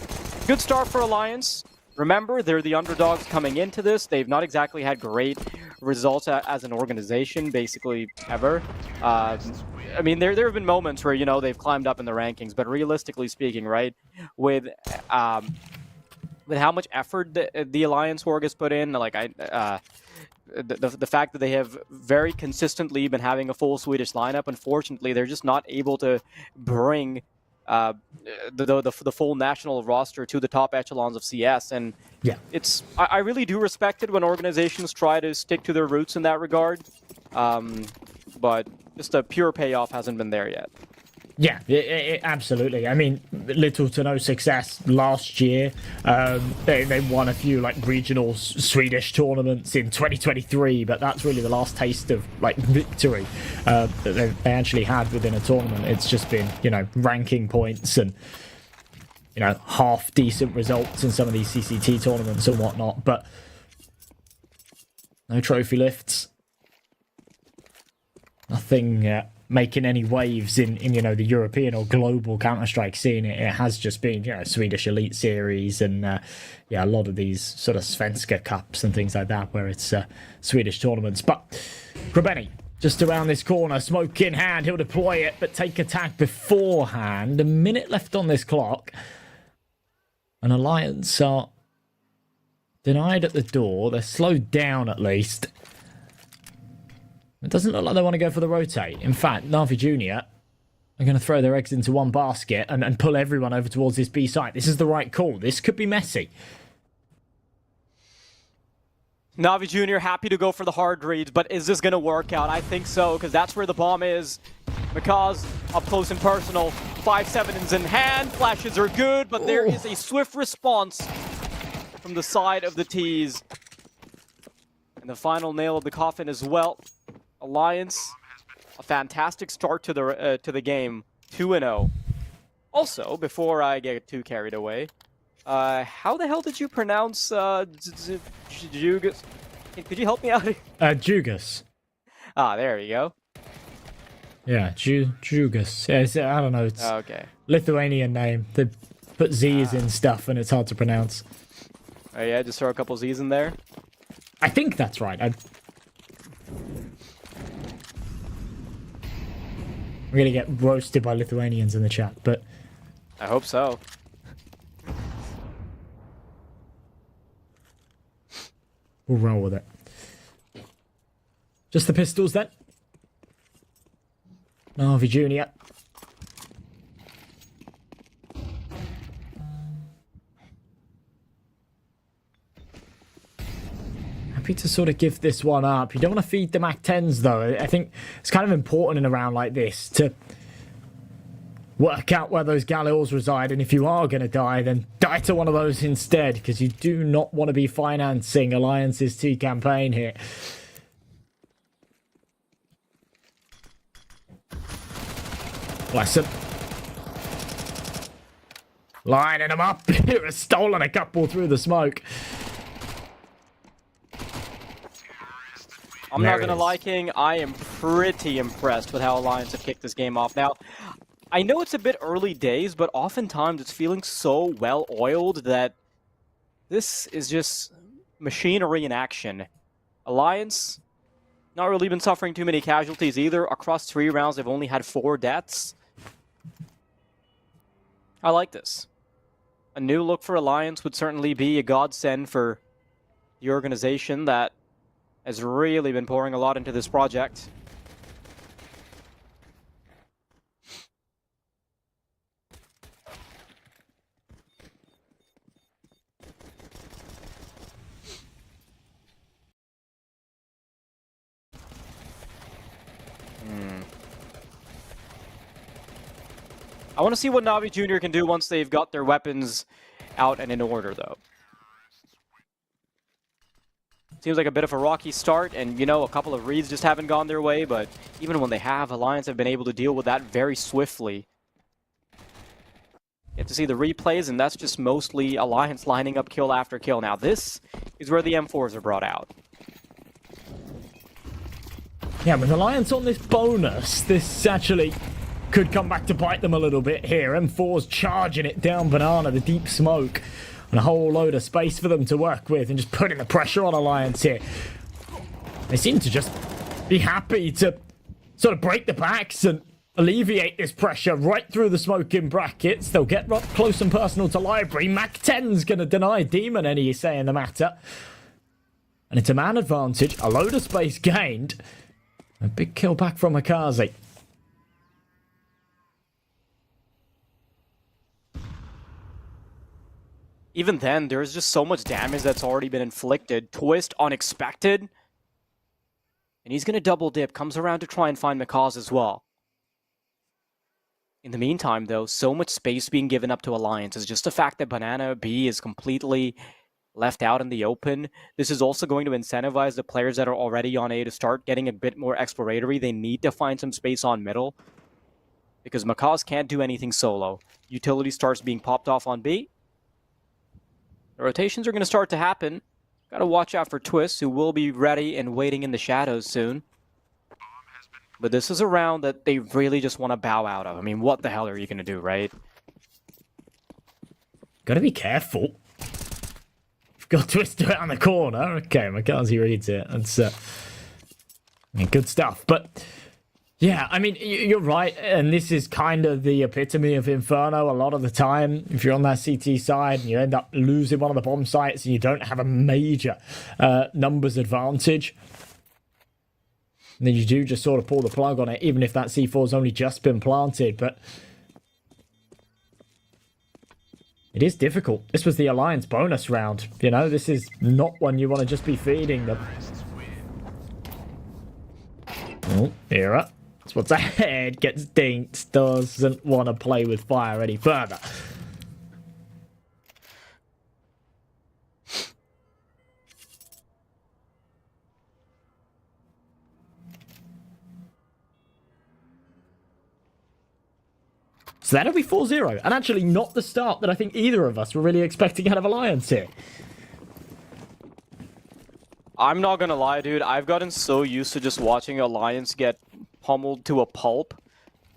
good start for Alliance. Remember, they're the underdogs coming into this. They've not exactly had great results as an organization, basically, ever. I mean, there have been moments where, you know, they've climbed up in the rankings, but realistically speaking, right, with how much effort the Alliance org has put in, like, the fact that they have very consistently been having a full Swedish lineup, unfortunately, they're just not able to bring the full national roster to the top echelons of CS. And yeah, I really do respect it when organizations try to stick to their roots in that regard, but just a pure payoff hasn't been there yet. Yeah, absolutely. I mean, little to no success last year. They won a few like regional Swedish tournaments in 2023, but that's really the last taste of like victory that they actually had within a tournament. It's just been, you know, ranking points and, you know, half decent results in some of these CCT tournaments and whatnot, but no trophy lifts. Nothing making any waves in you know, the European or global Counter-Strike scene. It has just been, you know, Swedish Elite Series and yeah, a lot of these sort of Svenska Cups and things like that where it's Swedish tournaments. But Krebeni just around this corner, smoke in hand, he'll deploy it but take attack beforehand. A minute left on this clock, and Alliance are denied at the door. They're slowed down at least. It doesn't look like they want to go for the rotate. In fact, Na'Vi Junior are going to throw their eggs into one basket and pull everyone over towards this B site. This is the right call. This could be messy. Na'Vi Junior happy to go for the hard reads, but is this going to work out? I think so, because that's where the bomb is. Makaz up close and personal. 5-7s in hand. Flashes are good, but there is a swift response from the side of the T's. And the final nail of the coffin as well. Alliance, a fantastic start to the game, 2-0. Also, before I get too carried away, how the hell did you pronounce Jugas? Could you help me out? Jugas. Ah, there you go. Yeah, Jugas. Yeah, I don't know. It's okay. Lithuanian name. put Z's in stuff and it's hard to pronounce. Oh yeah, just throw a couple Z's in there. I think that's right. We're gonna get roasted by Lithuanians in the chat, but I hope so. we'll roll with it. Just the pistols then. Navi Jr. Happy to sort of give this one up. You don't want to feed the Mac 10s though. I think it's kind of important in a round like this to work out where those Galils reside, and if you are going to die, then die to one of those instead, because you do not want to be financing Alliance's T campaign here. Bless him. Lining him up. He has stolen a couple through the smoke. I'm not gonna lie, King. I am pretty impressed with how Alliance have kicked this game off. Now, I know it's a bit early days, but oftentimes it's feeling so well-oiled that this is just machinery in action. Alliance, not really been suffering too many casualties either. Across 3 rounds, they've only had 4 deaths. I like this. A new look for Alliance would certainly be a godsend for the organization that has really been pouring a lot into this project. I want to see what Navi Jr. can do once they've got their weapons out and in order, though. Seems like a bit of a rocky start, and, you know, a couple of reads just haven't gone their way, but even when they have, Alliance have been able to deal with that very swiftly. You have to see the replays, and that's just mostly Alliance lining up kill after kill. Now, this is where the M4s are brought out. Yeah, with Alliance on this bonus, this actually could come back to bite them a little bit here. M4's charging it down Banana, the deep smoke, and a whole load of space for them to work with, and just putting the pressure on Alliance here. They seem to just be happy to sort of break the backs and alleviate this pressure right through the smoking brackets. They'll get up close and personal to Library. Mac 10's going to deny Demon any say in the matter. And it's a man advantage, a load of space gained. A big kill back from Akaze. Even then, there's just so much damage that's already been inflicted. Twist, unexpected. And he's going to double dip, comes around to try and find Makaz as well. In the meantime, though, so much space being given up to Alliance is just the fact that Banana B is completely left out in the open. This is also going to incentivize the players that are already on A to start getting a bit more exploratory. They need to find some space on middle, because Makaz can't do anything solo. Utility starts being popped off on B. The rotations are going to start to happen. Got to watch out for Twist, who will be ready and waiting in the shadows soon. But this is a round that they really just want to bow out of. I mean, what the hell are you going to do, right? Gotta be careful. You've got Twist around the corner. Okay, Makazi reads it. That's I mean, good stuff. But yeah, I mean, you're right, and this is kind of the epitome of Inferno a lot of the time. If you're on that CT side and you end up losing one of the bomb sites and you don't have a major numbers advantage, then you do just sort of pull the plug on it, even if that C4's only just been planted. But it is difficult. This was the Alliance bonus round. You know, this is not one you want to just be feeding them. Oh, Era. What's ahead, gets dinked, doesn't want to play with fire any further. So that'll be 4-0, and actually not the start that I think either of us were really expecting out of Alliance here. I'm not gonna lie, dude. I've gotten so used to just watching Alliance get pummeled to a pulp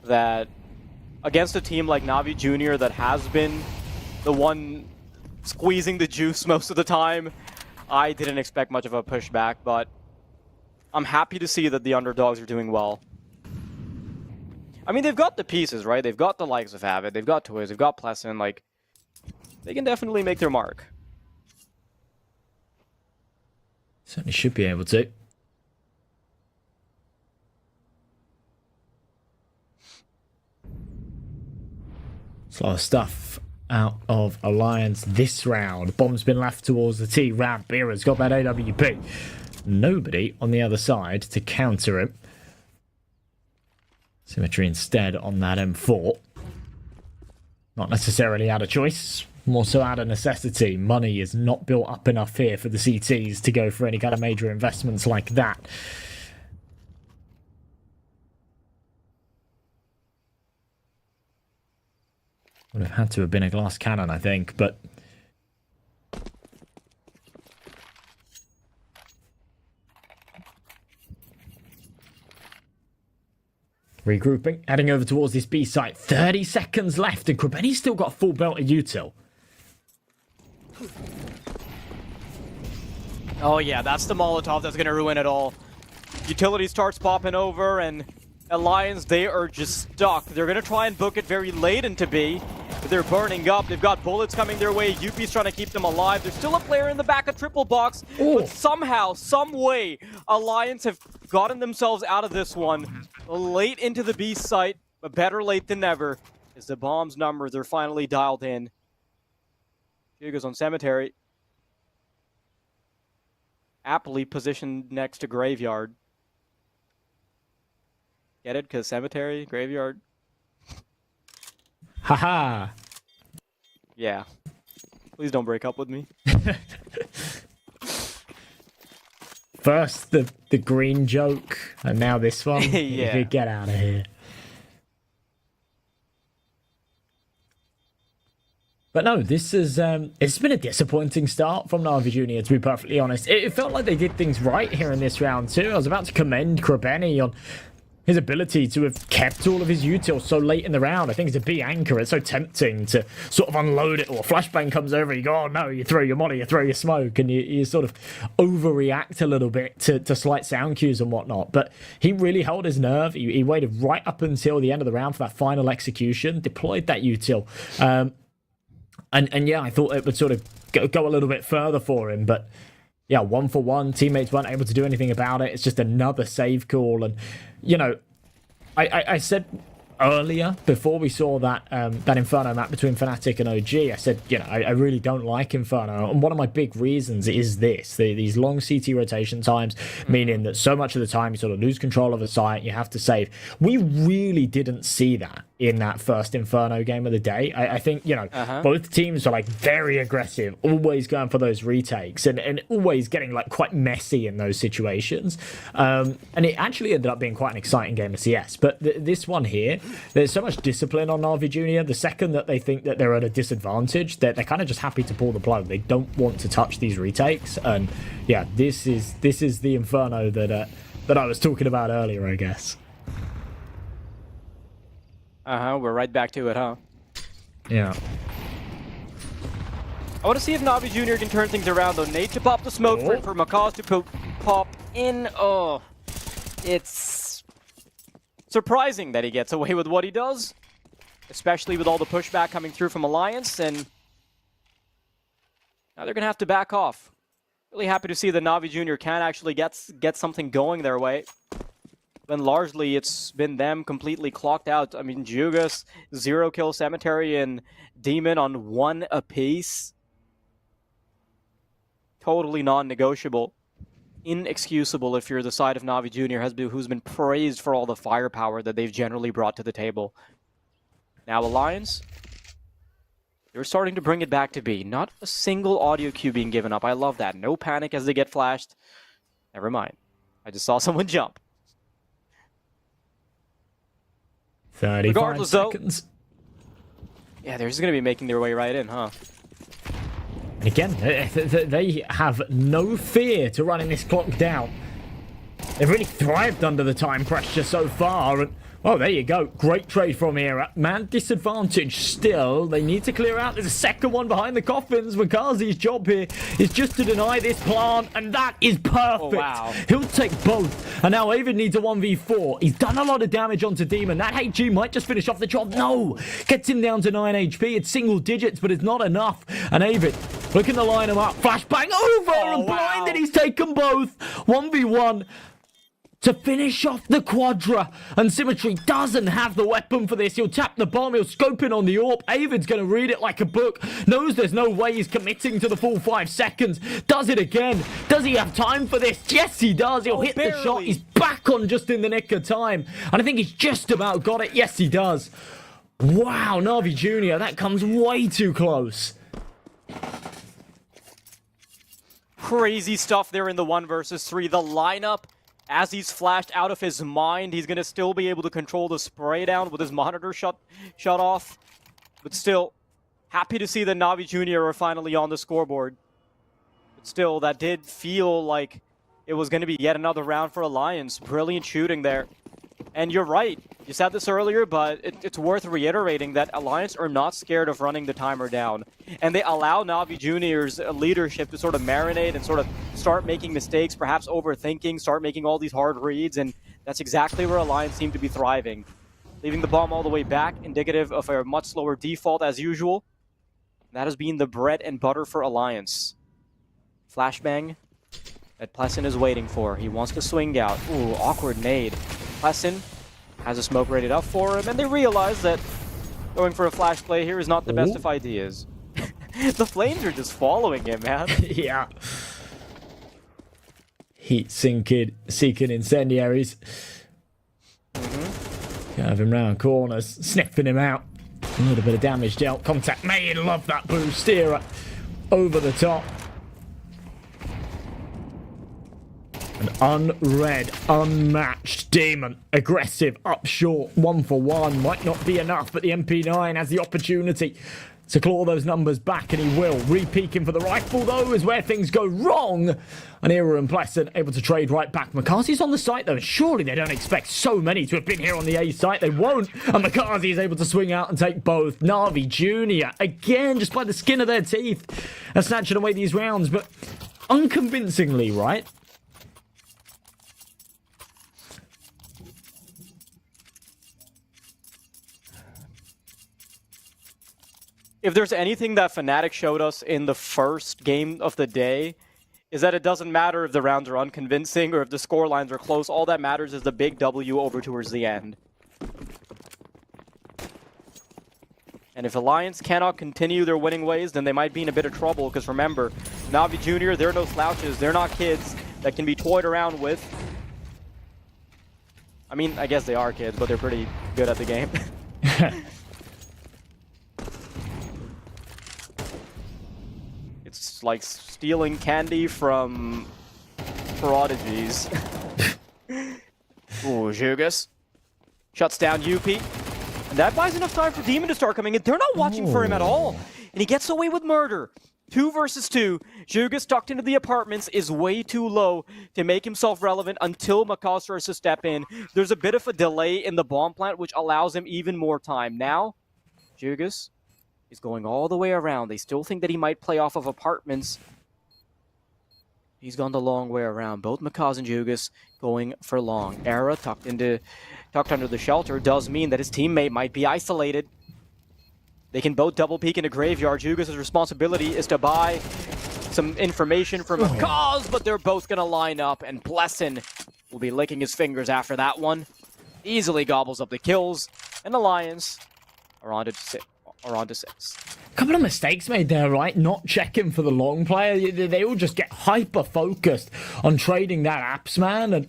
that against a team like Navi Jr. that has been the one squeezing the juice most of the time. I didn't expect much of a pushback, but I'm happy to see that the underdogs are doing well. I mean, they've got the pieces, right? They've got the likes of Avid, they've got Toys, they've got Pleasant, like, they can definitely make their mark. Certainly should be able to. It's a lot of stuff out of Alliance this round. Bomb's been left towards the T. Rab Beera's got that AWP. Nobody on the other side to counter him. Symmetry instead on that M4. Not necessarily out of choice, more so out of necessity. Money is not built up enough here for the CTs to go for any kind of major investments like that. Would have had to have been a glass cannon, I think, but... Regrouping, heading over towards this B site. 30 seconds left, and Krebeni's still got a full belt of util. Oh yeah, that's the Molotov that's gonna ruin it all. Utility starts popping over, and Alliance, they are just stuck. They're gonna try and book it very late into B, but they're burning up. They've got bullets coming their way. UP's trying to keep them alive. There's still a player in the back of triple box, but somehow, some way, Alliance have gotten themselves out of this one. Late into the B site, but better late than never. As the bomb's numbers are finally dialed in. Hugo's on Cemetery. Aptly positioned next to Graveyard. Get it? Because Cemetery, Graveyard. Haha. Yeah. Please don't break up with me. First the green joke, and now this one. Yeah. Get out of here. But no, this is it's been a disappointing start from Na'Vi Junior, to be perfectly honest. It felt like they did things right here in this round too. I was about to commend Krebeni on his ability to have kept all of his util so late in the round. I think it's a B anchor. It's so tempting to sort of unload it, or flashbang comes over, you go, oh no, you throw your money, you throw your smoke, and you sort of overreact a little bit to slight sound cues and whatnot. But he really held his nerve. He waited right up until the end of the round for that final execution, deployed that util. And yeah, I thought it would sort of go a little bit further for him, but yeah, 1-for-1. Teammates weren't able to do anything about it. It's just another save call. And, you know, I said earlier, before we saw that that Inferno map between Fnatic and OG, I said, you know, I really don't like Inferno. And one of my big reasons is this. These long CT rotation times, meaning that so much of the time you sort of lose control of the site, you have to save. We really didn't see that in that first Inferno game of the day. I think, you know, both teams are like very aggressive, always going for those retakes and always getting like quite messy in those situations. And it actually ended up being quite an exciting game of CS. But this one here, there's so much discipline on Na'Vi Junior. The second that they think that they're at a disadvantage, they're kind of just happy to pull the plug. They don't want to touch these retakes. And yeah, this is the Inferno that I was talking about earlier, I guess. We're right back to it, huh? Yeah. I want to see if Na'Vi Junior can turn things around, though. Nate to pop the smoke for Macaws to pop in. Oh, it's surprising that he gets away with what he does, especially with all the pushback coming through from Alliance, and now they're going to have to back off. Really happy to see that Na'Vi Junior can actually get something going their way. But largely, it's been them completely clocked out. I mean, Jugas, 0-kill Cemetery, and Demon on 1 apiece. Totally non-negotiable. Inexcusable if you're the side of Na'Vi Junior, who's been praised for all the firepower that they've generally brought to the table. Now Alliance, they're starting to bring it back to B. Not a single audio cue being given up. I love that. No panic as they get flashed. Never mind. I just saw someone jump. 35 seconds. Though, yeah, they're just going to be making their way right in, huh? And again, they have no fear to running this clock down. They've really thrived under the time pressure so far, and Oh, there you go. Great trade from here. Man disadvantage still. They need to clear out. There's a second one behind the coffins. Makazi's job here is just to deny this plant, and that is perfect. Oh, wow. He'll take both. And now Avid needs a 1v4. He's done a lot of damage onto Demon. That HG might just finish off the job. No! Gets him down to 9 HP. It's single digits, but it's not enough. And Avid looking to line him up. Flashbang over! And blinded. He's taken both. 1v1. To finish off the Quadra. And Symmetry doesn't have the weapon for this. He'll tap the bomb. He'll scope in on the AWP. Avid's going to read it like a book. Knows there's no way he's committing to the full 5 seconds. Does it again. Does he have time for this? Yes, he does. He'll hit the shot. He's back on just in the nick of time. And I think he's just about got it. Yes, he does. Wow, Na'Vi Jr. That comes way too close. Crazy stuff there in the 1 versus 3. The lineup, as he's flashed out of his mind, he's going to still be able to control the spray down with his monitor shut off. But still, happy to see that Na'Vi Jr. are finally on the scoreboard. But still, that did feel like it was going to be yet another round for Alliance. Brilliant shooting there. And you're right, you said this earlier, but it's worth reiterating that Alliance are not scared of running the timer down. And they allow Na'Vi Junior's leadership to sort of marinate and sort of start making mistakes, perhaps overthinking, start making all these hard reads, and that's exactly where Alliance seem to be thriving. Leaving the bomb all the way back, indicative of a much slower default as usual. That has been the bread and butter for Alliance. Flashbang that Pleasant is waiting for. He wants to swing out. Ooh, awkward nade. Pleasant has a smoke rated up for him, and they realize that going for a flash play here is not the best of ideas. The flames are just following him, man. Yeah. Heat seeking incendiaries. Have him round corners, sniffing him out. A little bit of damage dealt. Contact made. Love that boost here. Over the top. An unread, unmatched Demon. Aggressive, up short, 1-for-1. Might not be enough, but the MP9 has the opportunity to claw those numbers back, and he will. Re-peeking for the rifle, though, is where things go wrong. And Era and Pleasant able to trade right back. Makazi's on the site, though. Surely they don't expect so many to have been here on the A site. They won't. And Makazi is able to swing out and take both. Na'Vi Jr., again, just by the skin of their teeth, are snatching away these rounds, but unconvincingly, right? If there's anything that Fnatic showed us in the first game of the day, is that it doesn't matter if the rounds are unconvincing or if the score lines are close. All that matters is the big W over towards the end. And if Alliance cannot continue their winning ways, then they might be in a bit of trouble, because remember, Na'Vi Jr., they're no slouches. They're not kids that can be toyed around with. I mean, I guess they are kids, but they're pretty good at the game. It's like stealing candy from prodigies. Ooh, Jugas shuts down UP. And that buys enough time for Demon to start coming in. They're not watching for him at all. And he gets away with murder. 2 versus 2. Jugas tucked into the apartments is way too low to make himself relevant until Makaw starts to step in. There's a bit of a delay in the bomb plant, which allows him even more time. Now, Jugas is going all the way around. They still think that he might play off of apartments. He's gone the long way around. Both Makaz and Jugas going for long. Era tucked under the shelter does mean that his teammate might be isolated. They can both double peek into Graveyard. Jugas' responsibility is to buy some information from Makaz, but they're both going to line up, and Pleasant will be licking his fingers after that one. Easily gobbles up the kills, and Alliance are on to 6. A couple of mistakes made there, right? Not checking for the long player. They all just get hyper-focused on trading that apps, man, and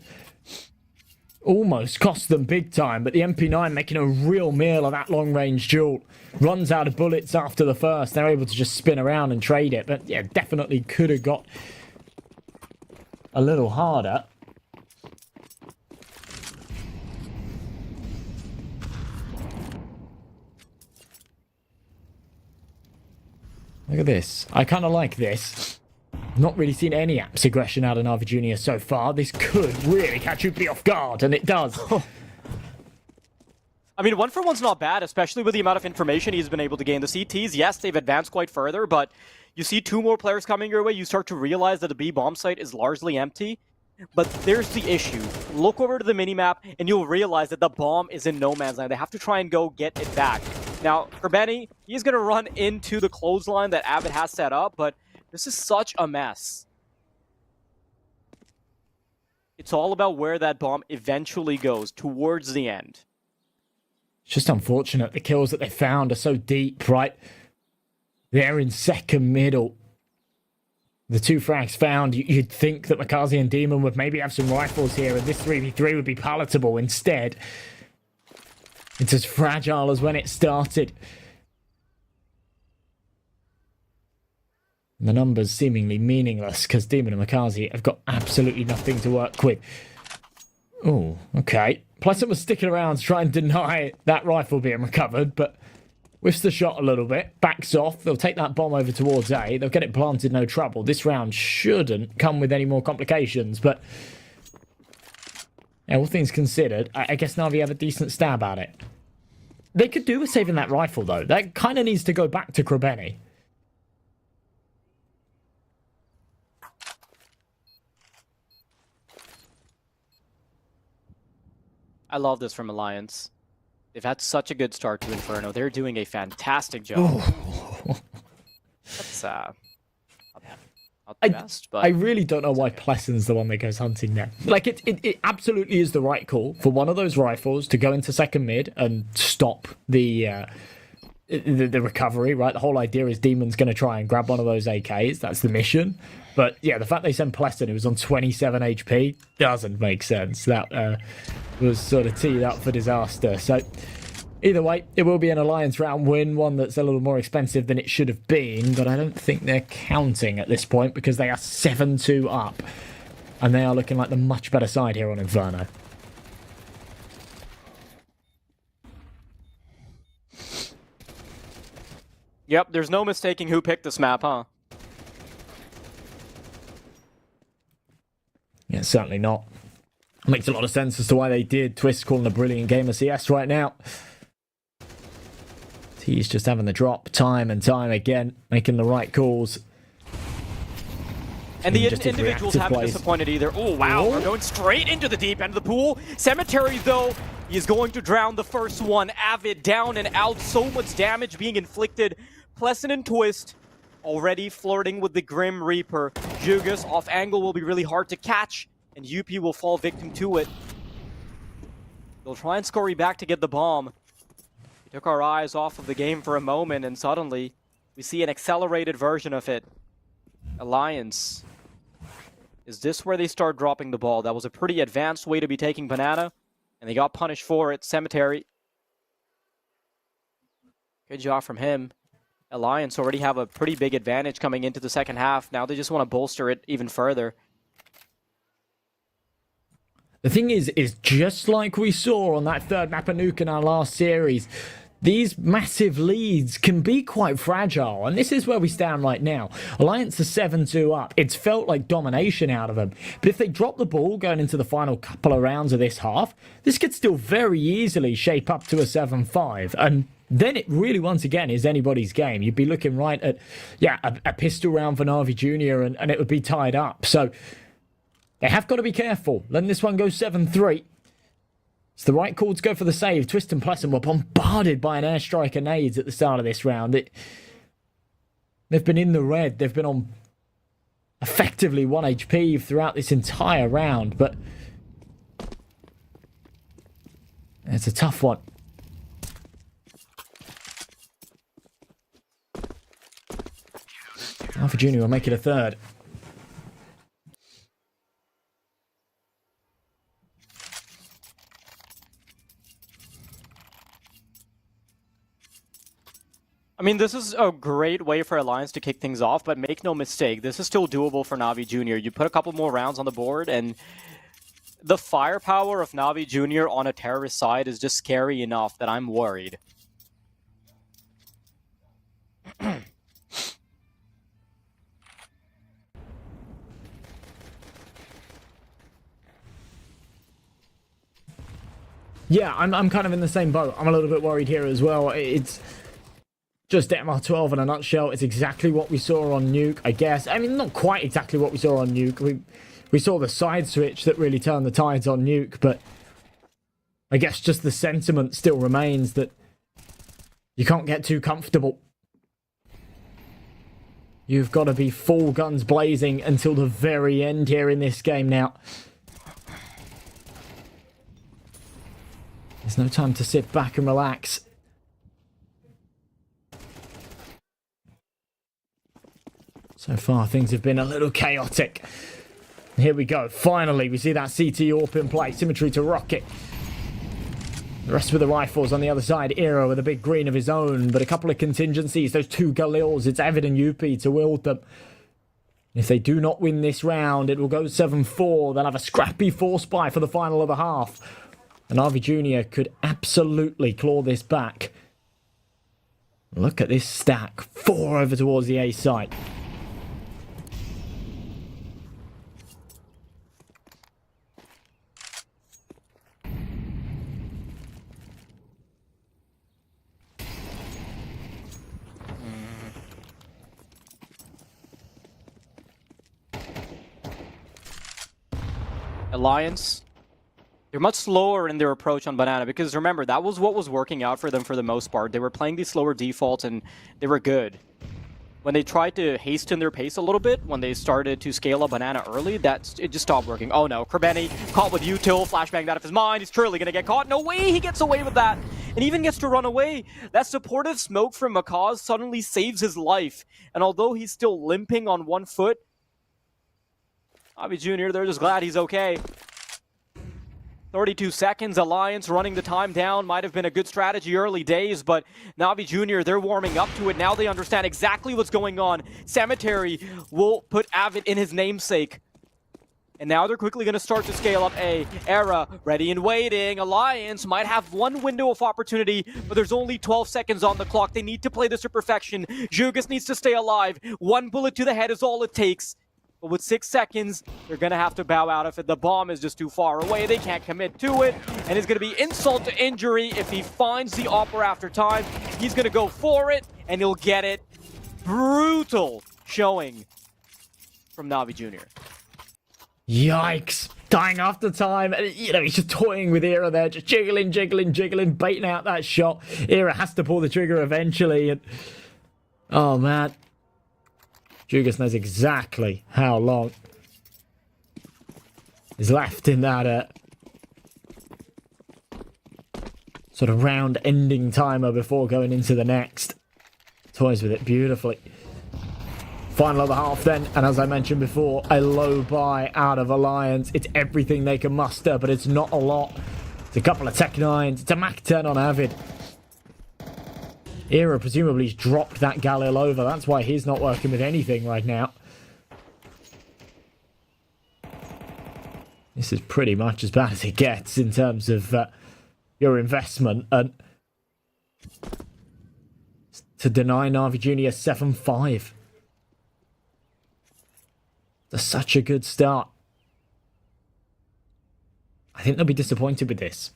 almost cost them big time. But the MP9 making a real meal of that long-range duel. Runs out of bullets after the first. They're able to just spin around and trade it. But yeah, definitely could have got a little harder. Look at this. I kind of like this. Not really seen any apps aggression out of Na'Vi Jr. so far. This could really catch Upi off guard, and it does. I mean, 1-for-1's not bad, especially with the amount of information he's been able to gain. The CTs, yes, they've advanced quite further, but you see 2 more players coming your way, you start to realize that the B bomb site is largely empty. But there's the issue. Look over to the minimap, and you'll realize that the bomb is in no man's land. They have to try and go get it back. Now, for Benny, he's going to run into the clothesline that Avid has set up, but this is such a mess. It's all about where that bomb eventually goes, towards the end. It's just unfortunate the kills that they found are so deep, right? They're in second middle. The 2 frags found, you'd think that Makazi and Demon would maybe have some rifles here, and this 3v3 would be palatable. Instead, it's as fragile as when it started. And the numbers seemingly meaningless, because Demon and Makazi have got absolutely nothing to work with. Oh, okay. Pleasant was sticking around to try and deny that rifle being recovered, but whiffs the shot a little bit, backs off. They'll take that bomb over towards A. They'll get it planted, no trouble. This round shouldn't come with any more complications, but yeah, all things considered, I guess Na'Vi have a decent stab at it. They could do with saving that rifle, though. That kind of needs to go back to Krabeni. I love this from Alliance. They've had such a good start to Inferno. They're doing a fantastic job. That's not the best, but I really don't know why Plesson's the one that goes hunting there. Like, it absolutely is the right call for one of those rifles to go into second mid and stop the recovery, right? The whole idea is Demon's going to try and grab one of those AKs. That's the mission. But yeah, the fact they sent Plesson, who was on 27 HP, doesn't make sense. That was sort of teed up for disaster. So either way, it will be an Alliance round win, one that's a little more expensive than it should have been, but I don't think they're counting at this point because they are 7-2 up, and they are looking like the much better side here on Inferno. Yep, there's no mistaking who picked this map, huh? Yeah, certainly not. Makes a lot of sense as to why they did. Twist calling a brilliant game of CS right now. He's just having the drop time and time again, making the right calls. And the individuals haven't disappointed either. Oh, wow. We're going straight into the deep end of the pool. Cemetery, though, is going to drown the first one. Avid down and out. So much damage being inflicted. Plesson and Twist already flirting with the Grim Reaper. Jugas off angle will be really hard to catch, and UP will fall victim to it. They'll try and scurry back to get the bomb. We took our eyes off of the game for a moment, and suddenly we see an accelerated version of it. Alliance. Is this where they start dropping the ball? That was a pretty advanced way to be taking Banana, and they got punished for it. Cemetery. Good job from him. Alliance already have a pretty big advantage coming into the second half. Now they just want to bolster it even further. The thing is just like we saw on that third map of Nuke in our last series, these massive leads can be quite fragile, and this is where we stand right now. Alliance are 7-2 up. It's felt like domination out of them. But if they drop the ball going into the final couple of rounds of this half, this could still very easily shape up to a 7-5. And then it really, once again, is anybody's game. You'd be looking right at, yeah, a pistol round for Na'Vi Jr. and it would be tied up. So they have got to be careful. Letting this one go 7-3. It's the right call to go for the save. Twist and Plesson were bombarded by an airstrike and nades at the start of this round. They've been in the red. They've been on effectively 1 HP throughout this entire round, but it's a tough one. Alpha Junior will make it a third. I mean, this is a great way for Alliance to kick things off, but make no mistake, this is still doable for Na'Vi Jr. You put a couple more rounds on the board, and the firepower of Na'Vi Jr. on a terrorist side is just scary enough that I'm worried. Yeah, I'm kind of in the same boat. I'm a little bit worried here as well. It's just MR12 in a nutshell. It's exactly what we saw on Nuke, I guess. I mean, not quite exactly what we saw on Nuke. We saw the side switch that really turned the tides on Nuke, but I guess just the sentiment still remains that you can't get too comfortable. You've got to be full guns blazing until the very end here in this game now. There's no time to sit back and relax. So far, things have been a little chaotic. Here we go. Finally, we see that CT AWP in play. Symmetry to Rocket. The rest with the rifles on the other side. Era with a big green of his own, but a couple of contingencies. Those two Galils, it's Evid and UP to wield them. If they do not win this round, it will go 7-4. They'll have a scrappy force buy for the final of the half. And Navi Jr. could absolutely claw this back. Look at this stack. 4 over towards the A site. Alliance, they're much slower in their approach on Banana because remember, that was what was working out for them for the most part. They were playing these slower defaults and they were good. When they tried to hasten their pace a little bit, when they started to scale up Banana early, it just stopped working. Oh no, Kerbeni caught with util, flashbang out of his mind. He's truly going to get caught. No way he gets away with that. And even gets to run away. That supportive smoke from Makaz suddenly saves his life. And although he's still limping on one foot, Navi Jr., they're just glad he's okay. 32 seconds, Alliance running the time down. Might have been a good strategy early days, but Navi Jr., they're warming up to it. Now they understand exactly what's going on. Cemetery will put Avid in his namesake. And now they're quickly going to start to scale up A. Era, ready and waiting. Alliance might have one window of opportunity, but there's only 12 seconds on the clock. They need to play this to perfection. Jugas needs to stay alive. One bullet to the head is all it takes. But with 6 seconds, they're going to have to bow out if the bomb is just too far away. They can't commit to it. And it's going to be insult to injury if he finds the Opera after time. He's going to go for it, and he'll get it. Brutal showing from Navi Jr. Yikes. Dying after time. You know, he's just toying with Era there. Just jiggling, baiting out that shot. Era has to pull the trigger eventually. And oh, man. Jugas knows exactly how long is left in that sort of round-ending timer before going into the next. Toys with it beautifully. Final of the half then, and as I mentioned before, a low buy out of Alliance. It's everything they can muster, but it's not a lot. It's a couple of Tech 9s. It's a Mach 10 on Avid. Era presumably has dropped that Galil over. That's why he's not working with anything right now. This is pretty much as bad as it gets in terms of your investment. And to deny Navi Jr. 7-5. That's such a good start. I think they'll be disappointed with this.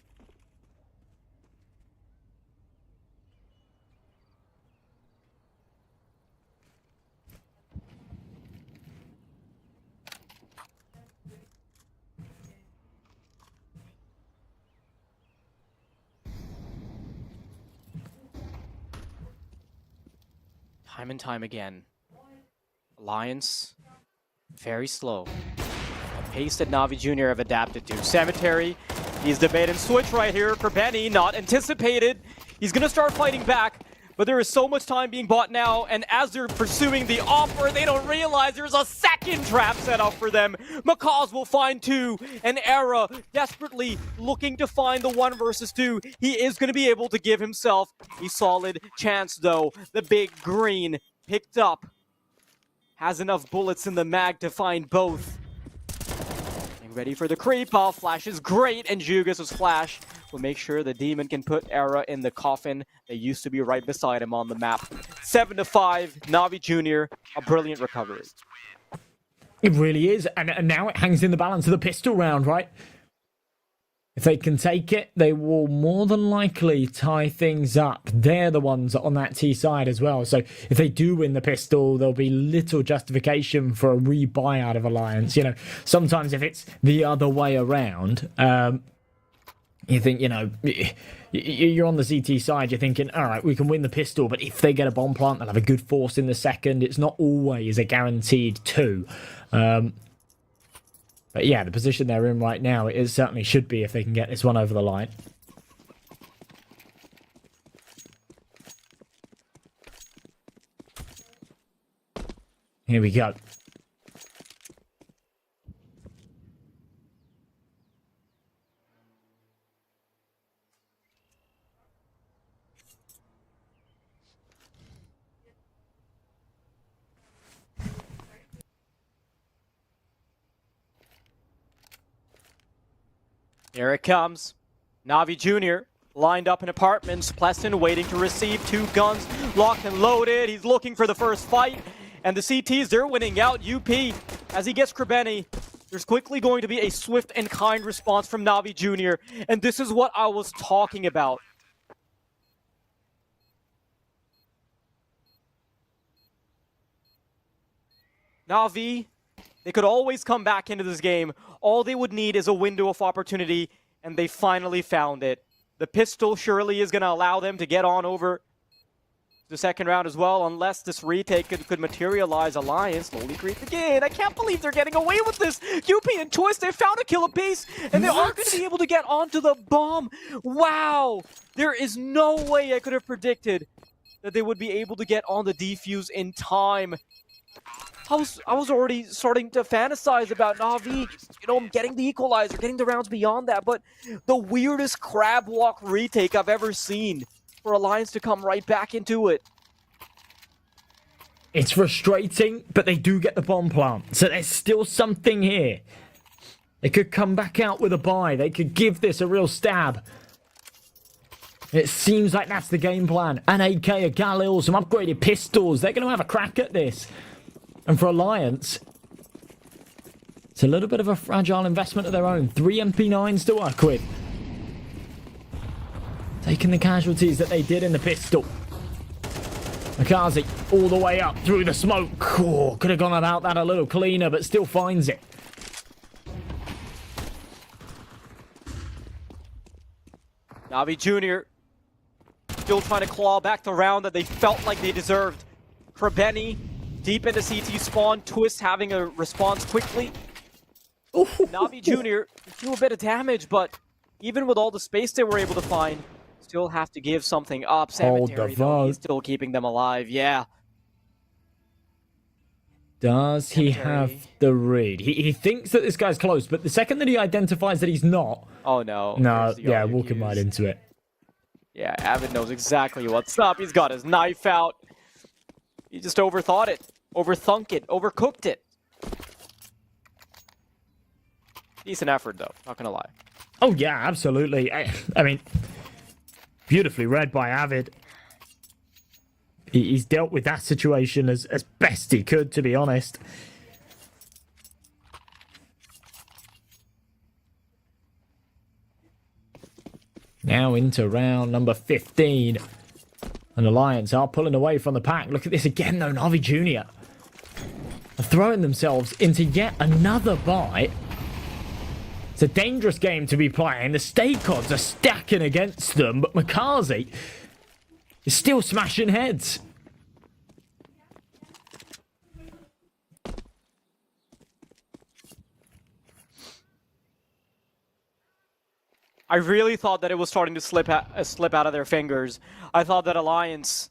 Time and time again. Alliance, very slow. A pace that Navi Jr. have adapted to. Cemetery, he's debating switch right here. Kerbeni, not anticipated. He's going to start fighting back, but there is so much time being bought now, and as they're pursuing the offer, they don't realize there's a second trap set up for them. Makaz will find 2, and Era desperately looking to find the 1 versus 2. He is going to be able to give himself a solid chance, though. The big green picked up. Has enough bullets in the mag to find both. And ready for the creep off. Flash is great, and Jugas' flash will make sure the Demon can put Era in the coffin. They used to be right beside him on the map. 7-5, Navi Jr., a brilliant recovery. It really is, and now it hangs in the balance of the pistol round, right? If they can take it, they will more than likely tie things up. They're the ones on that T side as well. So if they do win the pistol, there'll be little justification for a rebuy out of Alliance. You know, sometimes if it's the other way around, you think, you know, you're on the CT side, you're thinking, all right, we can win the pistol, but if they get a bomb plant, they'll have a good force in the second. It's not always a guaranteed 2. But yeah, the position they're in right now, it certainly should be if they can get this one over the line. Here we go. Here it comes. Navi Jr. lined up in apartments. Pleston waiting to receive 2 guns. Locked and loaded. He's looking for the first fight. And the CTs, they're winning out. UP, as he gets Krebeni, there's quickly going to be a swift and kind response from Navi Jr. And this is what I was talking about. Navi, they could always come back into this game. All they would need is a window of opportunity, and they finally found it. The pistol surely is going to allow them to get on over the second round as well, unless this retake could materialize. Alliance slowly creep again. I can't believe they're getting away with this. UP and Twist, they found a kill apiece, and they aren't going to be able to get onto the bomb. Wow! There is no way I could have predicted that they would be able to get on the defuse in time. I was already starting to fantasize about Navi, you know, getting the equalizer, getting the rounds beyond that, but the weirdest crab walk retake I've ever seen for Alliance to come right back into it. It's frustrating, but they do get the bomb plant, so there's still something here. They could come back out with a buy. They could give this a real stab. It seems like that's the game plan. An AK, a Galil, some upgraded pistols. They're going to have a crack at this. And for Alliance, it's a little bit of a fragile investment of their own. 3 MP9s to work with. Taking the casualties that they did in the pistol. Makazi all the way up through the smoke. Oh, could have gone about that a little cleaner, but still finds it. Navi Jr. still trying to claw back the round that they felt like they deserved. Krebeni deep into CT spawn. Twist having a response quickly. Navi Jr. do a bit of damage, but even with all the space they were able to find, still have to give something up. Cemetery, though, he's still keeping them alive. Yeah. Does he have the read? He thinks that this guy's close, but the second that he identifies that he's not... Oh, no. No, yeah, walking right into it. Yeah, Avid knows exactly what's up. He's got his knife out. He just overthought it. Overthunk it. Overcooked it. Decent effort, though. Not gonna lie. Oh, yeah, absolutely. I mean, beautifully read by Avid. He's dealt with that situation as best he could, to be honest. Now into round number 15. And Alliance are pulling away from the pack. Look at this again, though. Navi Jr. are throwing themselves into yet another bite. It's a dangerous game to be playing. The stake odds are stacking against them, but Makazi is still smashing heads. I really thought that it was starting to slip out of their fingers. I thought that Alliance,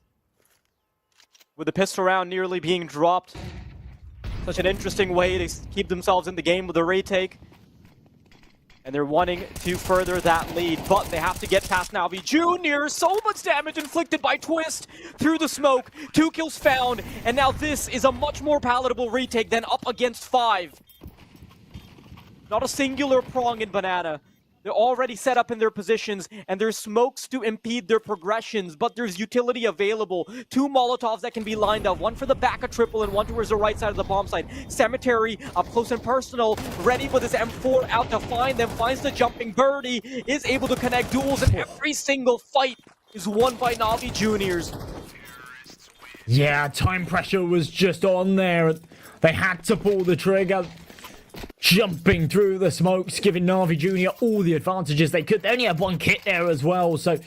with the pistol round nearly being dropped, such an interesting way to keep themselves in the game with a retake. And they're wanting to further that lead, but they have to get past Navi Jr. So much damage inflicted by Twist through the smoke. 2 kills found, and now this is a much more palatable retake than up against 5. Not a singular prong in Banana. They're already set up in their positions, and there's smokes to impede their progressions, but there's utility available. 2 Molotovs that can be lined up, one for the back of triple and one towards the right side of the bomb site. Cemetery up close and personal, ready with his M4 out to find them, finds the jumping birdie, is able to connect duels, and every single fight is won by Na'Vi Juniors. Yeah, time pressure was just on there. They had to pull the trigger. Jumping through the smokes, giving Na'Vi Junior all the advantages they could. They only had 1 kit there as well, so...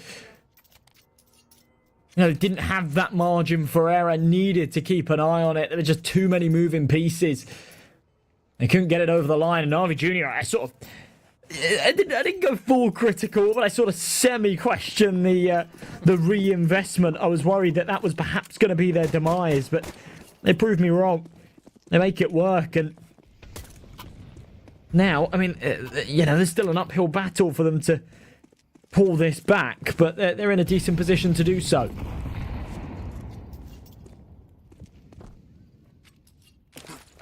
didn't have that margin for error. Needed to keep an eye on it. There were just too many moving pieces. They couldn't get it over the line, and Na'Vi Junior, I didn't go full critical, but I sort of semi-questioned the reinvestment. I was worried that was perhaps going to be their demise, but they proved me wrong. They make it work, and now, I mean, there's still an uphill battle for them to pull this back, but they're in a decent position to do so.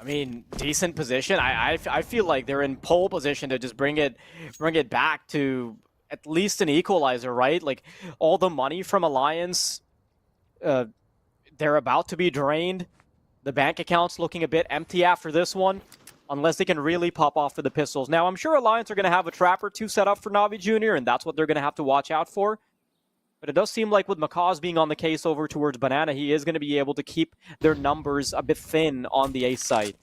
I mean, decent position. I feel like they're in pole position to just bring it back to at least an equalizer, right? Like, all the money from Alliance, they're about to be drained. The bank account's looking a bit empty after this one, unless they can really pop off for the pistols. Now, I'm sure Alliance are going to have a trap or two set up for Na'Vi Junior, and that's what they're going to have to watch out for. But it does seem like with Makaz being on the case over towards Banana, he is going to be able to keep their numbers a bit thin on the A site.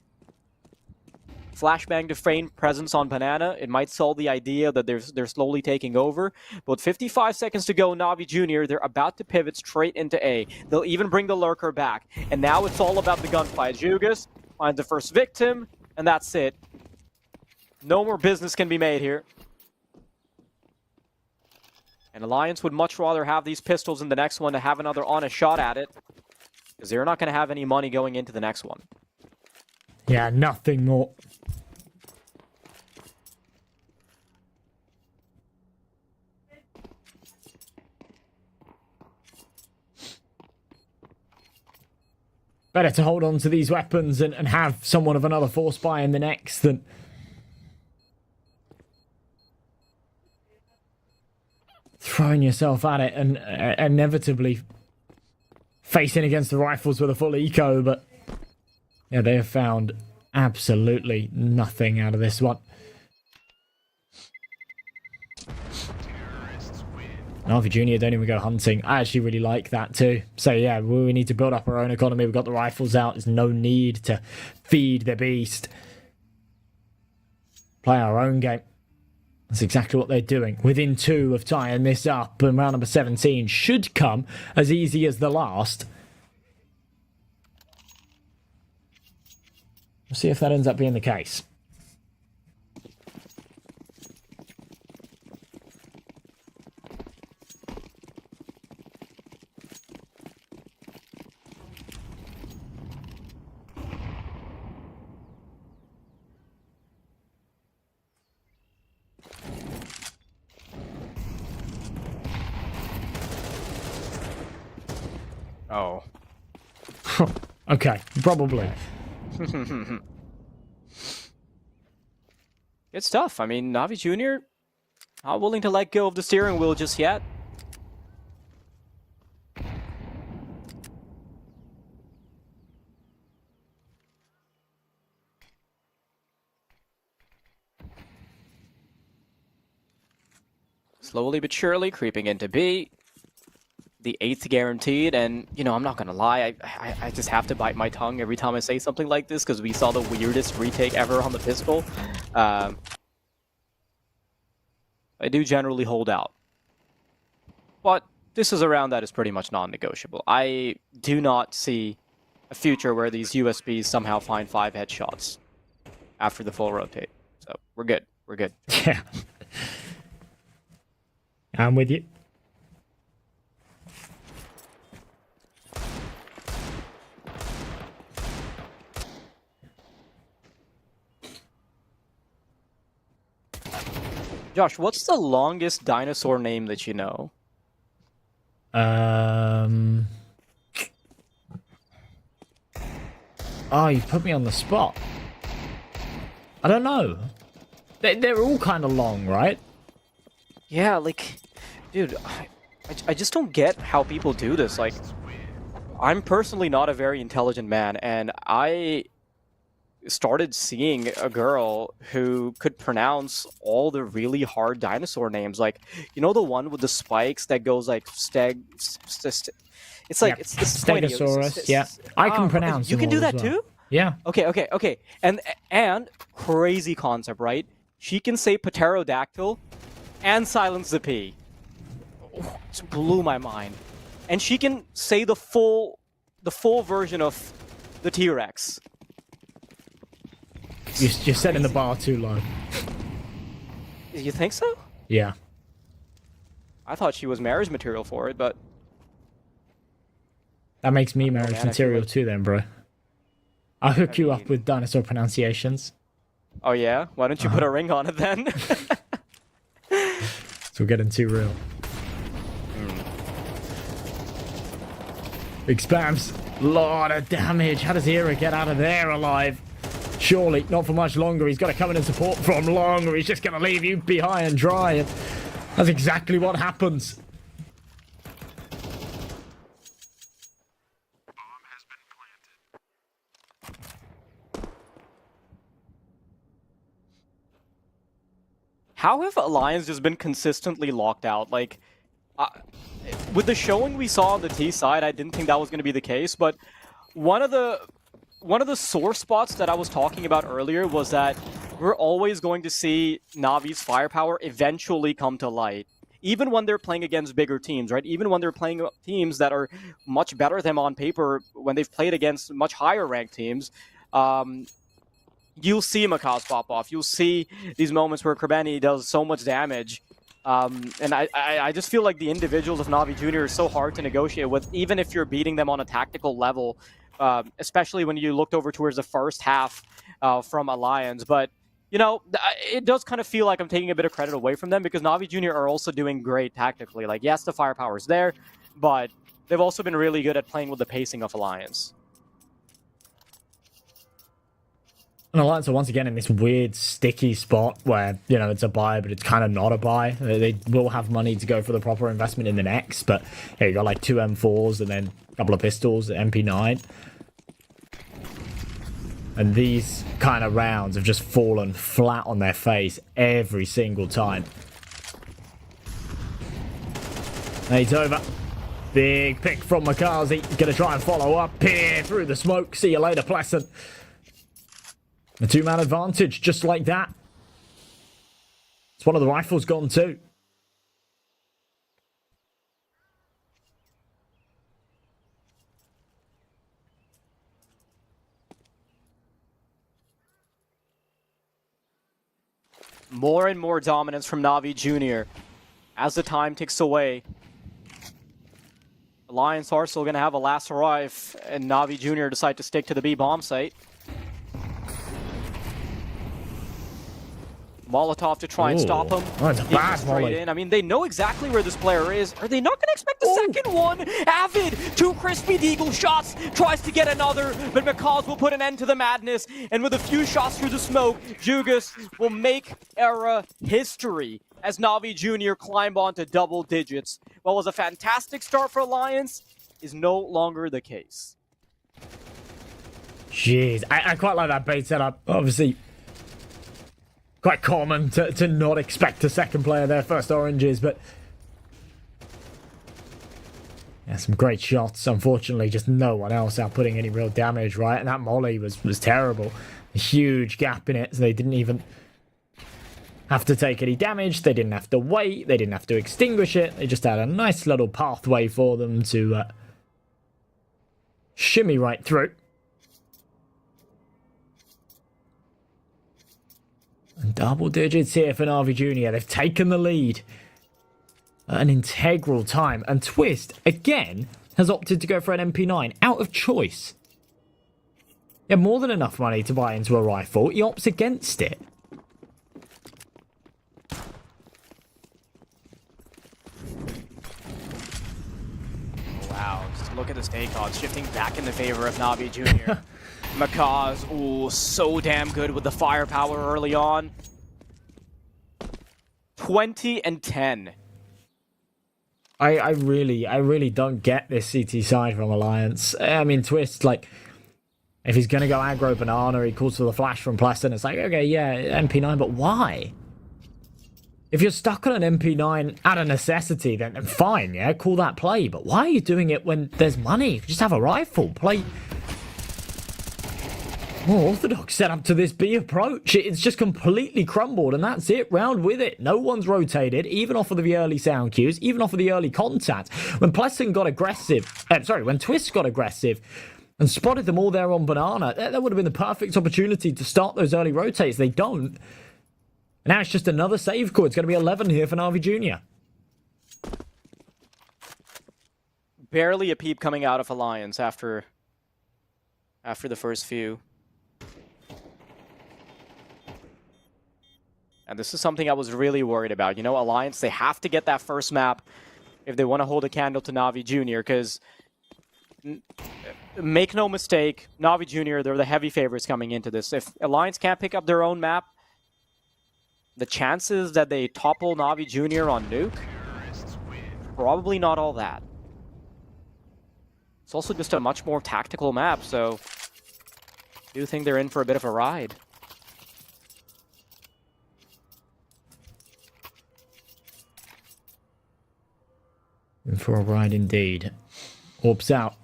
Flashbang to feign presence on Banana. It might sell the idea that they're slowly taking over. But with 55 seconds to go, Na'Vi Junior, they're about to pivot straight into A. They'll even bring the Lurker back. And now it's all about the gunfight. Jugas finds the first victim, and that's it. No more business can be made here. And Alliance would much rather have these pistols in the next one to have another honest shot at it, because they're not going to have any money going into the next one. Yeah, nothing more. Better to hold on to these weapons and have somewhat of another force buy in the next than throwing yourself at it and inevitably facing against the rifles with a full eco. But yeah, they have found absolutely nothing out of this one. Na'Vi Junior don't even go hunting. I actually really like that too. So yeah, we need to build up our own economy. We've got the rifles out. There's no need to feed the beast. Play our own game. That's exactly what they're doing. Within 2 of tying this up, and round number 17 should come as easy as the last. We'll see if that ends up being the case. Oh. Okay, probably. It's tough. I mean, Na'Vi Junior not willing to let go of the steering wheel just yet. Slowly but surely creeping into B. The 8th guaranteed, and, you know, I'm not gonna lie, I just have to bite my tongue every time I say something like this, because we saw the weirdest retake ever on the pistol. I do generally hold out. But this is a round that is pretty much non-negotiable. I do not see a future where these USBs somehow find 5 headshots after the full rotate. So, we're good. We're good. Yeah. I'm with you. Josh, what's the longest dinosaur name that you know? Oh, you put me on the spot. I don't know. They're all kind of long, right? Yeah, like, dude, I just don't get how people do this. Like, I'm personally not a very intelligent man, and I started seeing a girl who could pronounce all the really hard dinosaur names. Like, you know the one with the spikes that goes like it's like, Yep. it's this Stegosaurus, yeah. I can pronounce You them can do all as that well. too? Yeah. Okay. And crazy concept, right? She can say pterodactyl and silence the P. Oh, it blew my mind. And she can say the full version of the T-Rex. You're setting the bar too low. You think so? Yeah. I thought she was marriage material for it, but That makes me marriage man, material like... too then, bro. I'll hook you up with dinosaur pronunciations. Oh yeah? Why don't you put a ring on it then? So we're getting too real. Big spams. Lot of damage. How does Era get out of there alive? Surely, not for much longer. He's got to come in and support from long, or he's just going to leave you behind and dry. And that's exactly what happens. How have Alliance just been consistently locked out? Like, with the showing we saw on the T side, I didn't think that was going to be the case, but one of the sore spots that I was talking about earlier was that we're always going to see Navi's firepower eventually come to light. Even when they're playing against bigger teams, right? Even when they're playing teams that are much better than on paper, when they've played against much higher ranked teams, you'll see Makaz pop off. You'll see these moments where Krebeni does so much damage. And I just feel like the individuals of Navi Jr. are so hard to negotiate with, even if you're beating them on a tactical level, especially when you looked over towards the first half from Alliance. But, you know, it does kind of feel like I'm taking a bit of credit away from them because Navi Jr. are also doing great tactically. Like, yes, the firepower's there, but they've also been really good at playing with the pacing of Alliance. And Alliance are once again in this weird, sticky spot where, you know, it's a buy, but it's kind of not a buy. They will have money to go for the proper investment in the next, but here you got like 2 M4s and then a couple of pistols, MP9. And these kind of rounds have just fallen flat on their face every single time. It's over. Big pick from Makazi. Gonna try and follow up. Peer through the smoke. See you later, Pleasant. A 2-man advantage, just like that. It's one of the rifles gone too. More and more dominance from Navi Jr. as the time ticks away. Alliance are still going to have a last arrive, and Navi Jr. decide to stick to the B bomb site. Molotov to try and stop him. Oh, it's a bad straight in. I mean, they know exactly where this player is. Are they not going to expect the second one? Avid, 2 crispy deagle shots, tries to get another, but Makaz will put an end to the madness. And with a few shots through the smoke, Jugas will make era history as Navi Jr. climb onto double digits. What was a fantastic start for Alliance is no longer the case. Jeez, I quite like that bait setup. Obviously, quite common to not expect a second player their first oranges, but yeah, some great shots. Unfortunately, just no one else out putting any real damage, right? And that molly was terrible. A huge gap in it, so they didn't even have to take any damage. They didn't have to wait. They didn't have to extinguish it. They just had a nice little pathway for them to shimmy right through. And double digits here for Navi Jr. They've taken the lead at an integral time. And Twist, again, has opted to go for an MP9 out of choice. He had more than enough money to buy into a rifle. He opts against it. Wow, just look at this take odds shifting back in the favor of Navi Jr. Makaz, ooh, so damn good with the firepower early on. 20 and 10. I really don't get this CT side from Alliance. I mean, Twist, like, if he's going to go aggro banana, he calls for the flash from Pleston. It's like, okay, yeah, MP9, but why? If you're stuck on an MP9 out of necessity, then fine, yeah, call that play. But why are you doing it when there's money? Just have a rifle. Play more orthodox setup to this B approach. It's just completely crumbled, and that's it. Round with it. No one's rotated, even off of the early sound cues, even off of the early contact. When Pleston got aggressive, when Twist got aggressive and spotted them all there on banana, that would have been the perfect opportunity to start those early rotates. They don't. Now it's just another save call. It's going to be 11 here for Na'Vi Jr. Barely a peep coming out of Alliance after the first few. And this is something I was really worried about. You know, Alliance, they have to get that first map if they want to hold a candle to Na'Vi Jr. Because, make no mistake, Na'Vi Jr., they're the heavy favorites coming into this. If Alliance can't pick up their own map, the chances that they topple Na'Vi Jr. on Nuke, probably not all that. It's also just a much more tactical map, so I do think they're in for a bit of a ride. In for a ride indeed. Orbs out.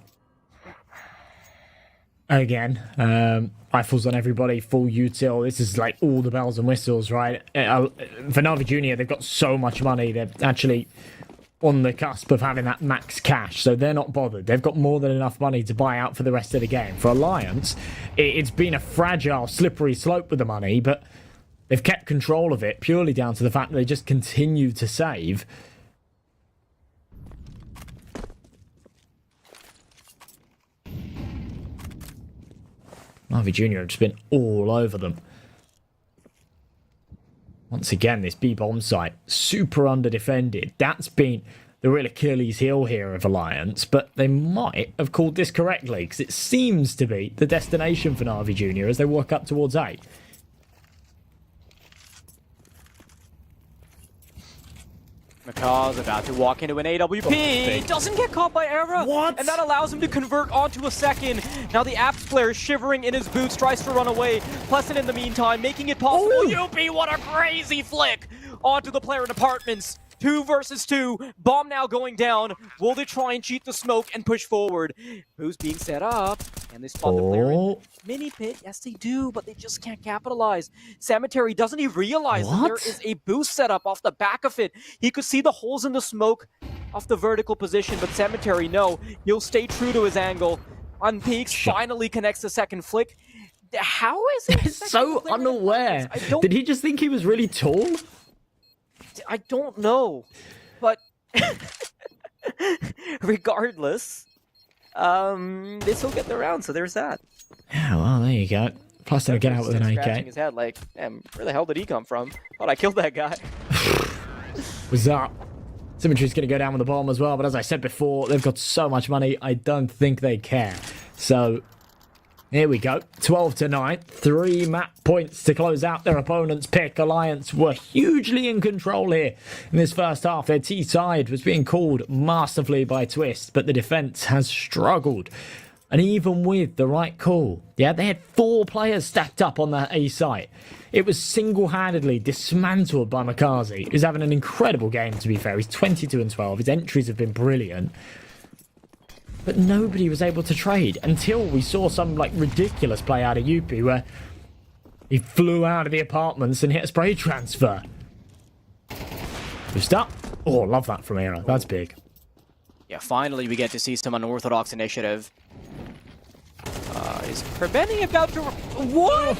Again, rifles on everybody, full util. This is like all the bells and whistles, right? For Na'Vi Jr., they've got so much money. They're actually on the cusp of having that max cash, so they're not bothered. They've got more than enough money to buy out for the rest of the game. For Alliance, it's been a fragile, slippery slope with the money, but they've kept control of it purely down to the fact that they just continue to save. Na'Vi Jr. have just been all over them. Once again, this B-bomb site, super under-defended. That's been the real Achilles heel here of Alliance, but they might have called this correctly, because it seems to be the destination for Na'Vi Jr. as they work up towards A. Makaz about to walk into an AWP. Doesn't get caught by Era. What? And that allows him to convert onto a second. Now the Apps player shivering in his boots, tries to run away. Pleston in the meantime, making it possible. UP, what a crazy flick onto the player in apartments. 2 versus 2. Bomb now going down. Will they try and cheat the smoke and push forward? Who's being set up? And they spot the player in mini pit. Yes, they do, but they just can't capitalize. Cemetery, doesn't he realize that there is a boost set up off the back of it? He could see the holes in the smoke off the vertical position, but Cemetery, no. He'll stay true to his angle. On peaks, finally connects the second flick. How is it? So unaware. Did he just think he was really tall? I don't know, but regardless, they still get the round, so there's that. Yeah, well, there you go. Plus, they'll get out with an AK. Scratching his head like, damn, where the hell did he come from? Thought I killed that guy. What's up? Symmetry's going to go down with the bomb as well, but as I said before, they've got so much money, I don't think they care. So, here we go. 12-9. 3 map points to close out their opponent's pick. Alliance were hugely in control here in this first half. Their T side was being called masterfully by Twist, but the defense has struggled. And even with the right call, yeah, they had 4 players stacked up on that A site. It was single-handedly dismantled by Makazi, who's having an incredible game, to be fair. He's 22-12. His entries have been brilliant. But nobody was able to trade until we saw some like ridiculous play out of UP where he flew out of the apartments and hit a spray transfer. Boost up. Oh, love that from Era. That's big. Yeah, finally we get to see some unorthodox initiative. Is Preventing about to... What?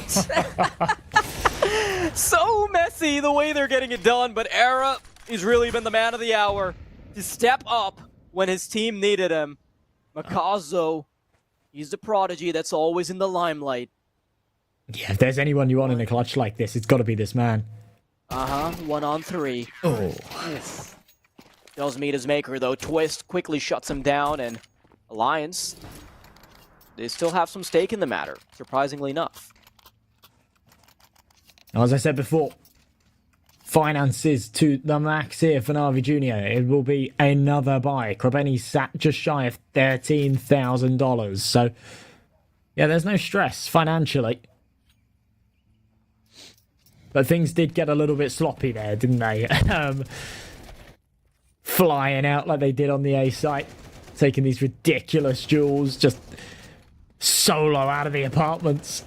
So messy the way they're getting it done, but Era has really been the man of the hour to step up when his team needed him. Makazo, he's the prodigy that's always in the limelight. Yeah, if there's anyone you want in a clutch like this, it's got to be this man. 1 on 3. Oh. Does meet his maker, though. Twist quickly shuts him down, and Alliance, they still have some stake in the matter, surprisingly enough. As I said before, finances to the max here for Navi Jr. It will be another buy. Krebeni sat just shy of $13,000. So, yeah, there's no stress financially. But things did get a little bit sloppy there, didn't they? Flying out like they did on the A site. Taking these ridiculous duels. Just solo out of the apartments.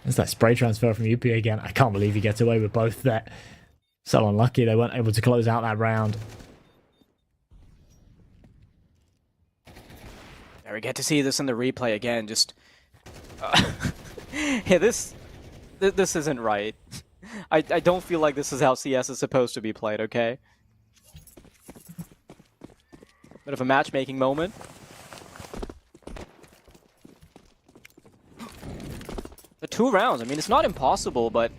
There's that spray transfer from UP again. I can't believe he gets away with both there. So unlucky they weren't able to close out that round. There we get to see this in the replay again. Just... yeah, this isn't right. I don't feel like this is how CS is supposed to be played, okay? Bit of a matchmaking moment. The 2 rounds, I mean, it's not impossible, but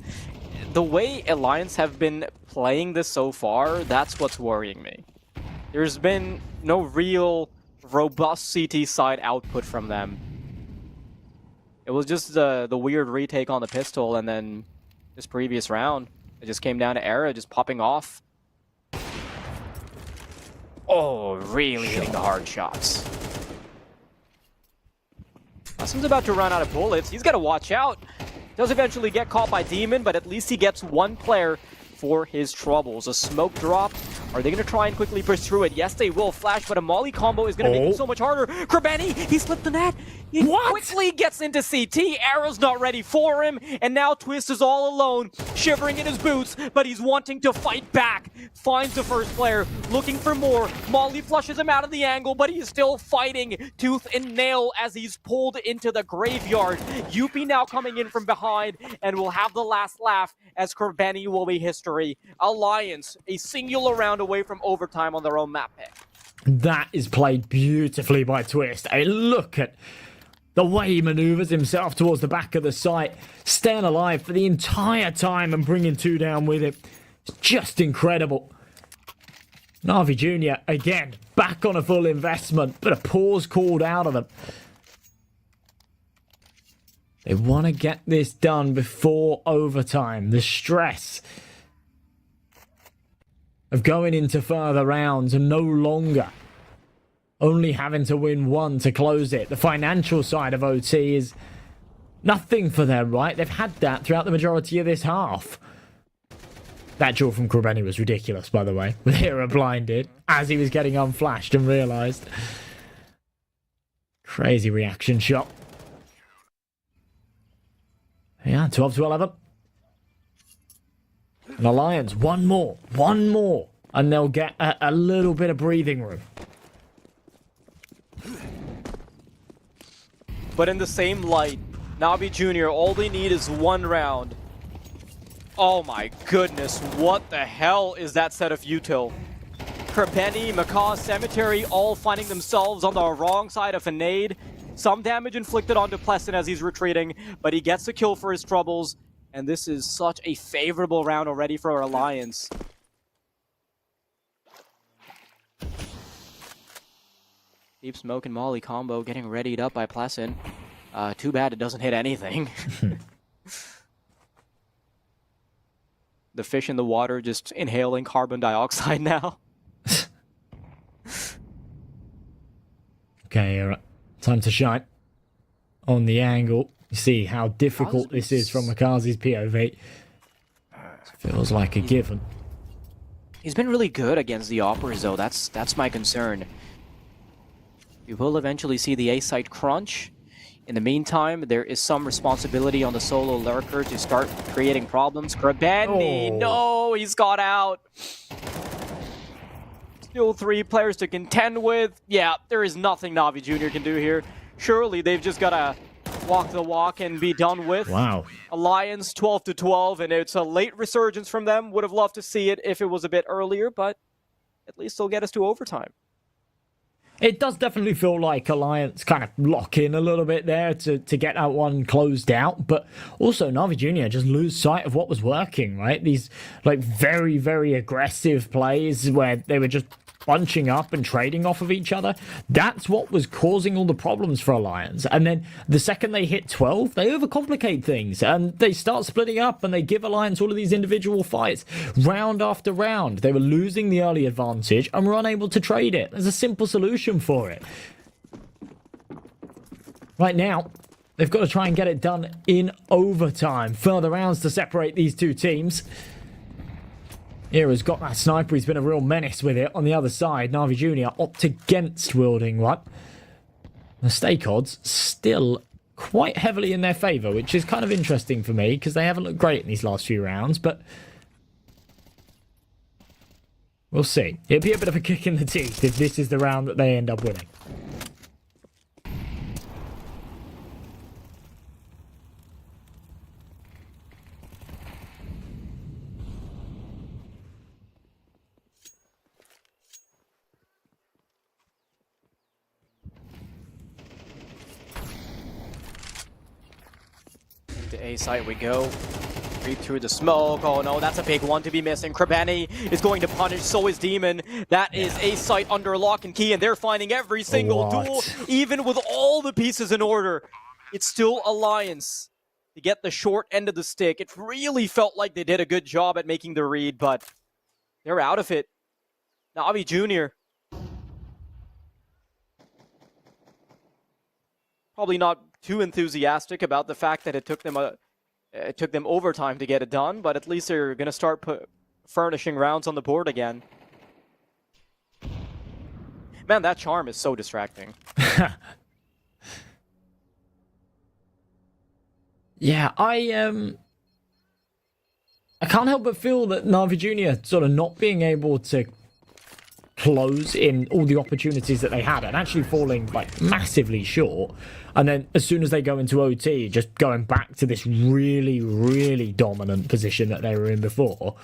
the way Alliance have been playing this so far, that's what's worrying me. There's been no real robust CT side output from them. It was just the weird retake on the pistol, and then this previous round, it just came down to Era just popping off. Oh, really hitting the hard shots. Austin's about to run out of bullets. He's got to watch out. Does eventually get caught by Demon, but at least he gets one player for his troubles. A smoke drop. Are they going to try and quickly push through it? Yes, they will. Flash, but a molly combo is going to make it so much harder. Krebeni, he slipped the net. He quickly gets into CT. Arrow's not ready for him. And now Twist is all alone, shivering in his boots, but he's wanting to fight back. Finds the first player, looking for more. Molly flushes him out of the angle, but he's still fighting tooth and nail as he's pulled into the graveyard. Yuppie now coming in from behind and will have the last laugh as Krebeni will be history. Alliance, a singular round away from overtime on their own map pick. That is played beautifully by Twist. Hey, look at the way he maneuvers himself towards the back of the site, staying alive for the entire time and bringing 2 down with it. It's just incredible. Navi Jr., again, back on a full investment, but a pause called out of them. They want to get this done before overtime. The stress of going into further rounds and no longer only having to win 1 to close it. The financial side of OT is nothing for them, right? They've had that throughout the majority of this half. That duel from Krebeni was ridiculous, by the way, with Hera blinded as he was getting unflashed and realised. Crazy reaction shot. Yeah, 12-11. An Alliance, one more, and they'll get a little bit of breathing room. But in the same light, Navi Jr., all they need is 1 round. Oh my goodness, what the hell is that set of util? Krebeni, Macaw, Cemetery all finding themselves on the wrong side of a nade. Some damage inflicted onto Plessin as he's retreating, but he gets the kill for his troubles. And this is such a favorable round already for our Alliance. Deep Smoke and Molly combo getting readied up by Plessin. Too bad it doesn't hit anything. The fish in the water just inhaling carbon dioxide now. Okay, time to shine. On the angle. You see how difficult this is from Makazi's POV. Feels like a given. He's been really good against the Operas, though. That's my concern. We will eventually see the A-site crunch. In the meantime, there is some responsibility on the solo lurker to start creating problems. Krebeni, no, he's got out. Still 3 players to contend with. Yeah, there is nothing Navi Jr. can do here. Surely they've just got to walk the walk and be done with. Wow. Alliance 12-12, and it's a late resurgence from them. Would have loved to see it if it was a bit earlier, but at least they'll get us to overtime. It does definitely feel like Alliance kind of lock in a little bit there to get that one closed out, but also Navi Jr. just lose sight of what was working, right? These like very, very aggressive plays where they were just bunching up and trading off of each other. That's what was causing all the problems for Alliance. And then the second they hit 12, they overcomplicate things and they start splitting up and they give Alliance all of these individual fights round after round. They were losing the early advantage and were unable to trade it. There's a simple solution for it. Right now, they've got to try and get it done in overtime. Further rounds to separate these two teams. Era's got that sniper. He's been a real menace with it. On the other side, Na'Vi Jr. opt against wielding one. The stake odds still quite heavily in their favour, which is kind of interesting for me because they haven't looked great in these last few rounds, but we'll see. It'd be a bit of a kick in the teeth if this is the round that they end up winning. To A site we go. Read through the smoke. Oh no, that's a big one to be missing. Krabeni is going to punish, so is Demon. That is A site under lock and key, and they're finding every single duel, even with all the pieces in order. It's still Alliance to get the short end of the stick. It really felt like they did a good job at making the read, but they're out of it. Na'Vi Jr. Probably not too enthusiastic about the fact that it took them overtime to get it done, but at least they're going to start furnishing rounds on the board again. Man, that charm is so distracting. Yeah, I can't help but feel that Na'Vi Jr. sort of not being able to close in all the opportunities that they had and actually falling like massively short, and then as soon as they go into OT just going back to this really dominant position that they were in before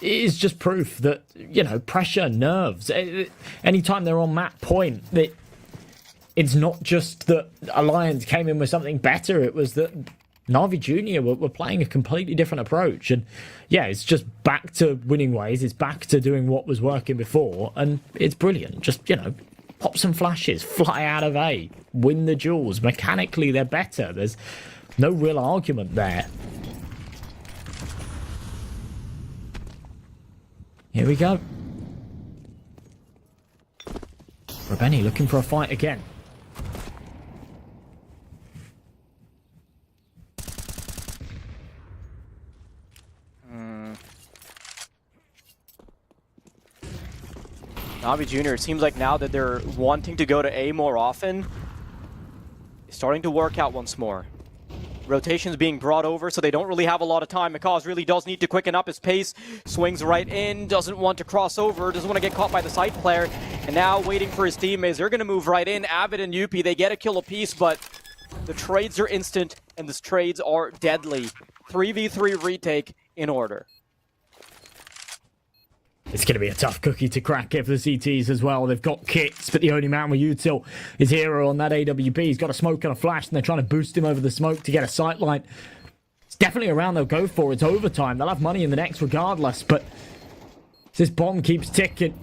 is just proof that, you know, pressure, nerves, anytime they're on that point, that it's not just that Alliance came in with something better, it was that Na'Vi Jr. were playing a completely different approach. And yeah, it's just back to winning ways. It's back to doing what was working before. And it's brilliant. Just, you know, pop some flashes, fly out of A, win the duels. Mechanically, they're better. There's no real argument there. Here we go. Rabeni looking for a fight again. Na'Vi Jr., it seems like now that they're wanting to go to A more often, it's starting to work out once more. Rotations being brought over, so they don't really have a lot of time. Mikaz really does need to quicken up his pace. Swings right in, doesn't want to cross over, doesn't want to get caught by the side player. And now waiting for his teammates. They're going to move right in. Avid and Yuppie, they get a kill apiece, but the trades are instant, and the trades are deadly. 3v3 retake in order. It's going to be a tough cookie to crack here for the CTs as well. They've got kits, but the only man with util is Hero on that AWP. He's got a smoke and a flash, and they're trying to boost him over the smoke to get a sightline. It's definitely a round they'll go for. It's overtime. They'll have money in the next regardless, but this bomb keeps ticking.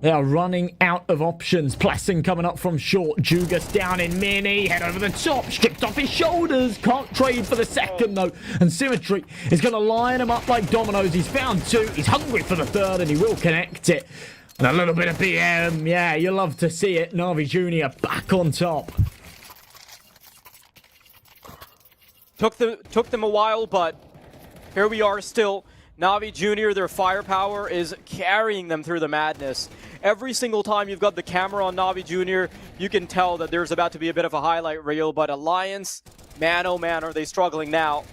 They are running out of options. Plessing coming up from short. Jugas down in mini. Head over the top. Stripped off his shoulders. Can't trade for the second, though. And Symmetry is going to line him up like dominoes. He's found two. He's hungry for the third, and he will connect it. And a little bit of BM. Yeah, you love to see it. Na'Vi Jr. back on top. Took them a while, but here we are still. Na'Vi Jr., their firepower is carrying them through the madness. Every single time you've got the camera on Na'Vi Jr., you can tell that there's about to be a bit of a highlight reel, but Alliance, man oh man, are they struggling now.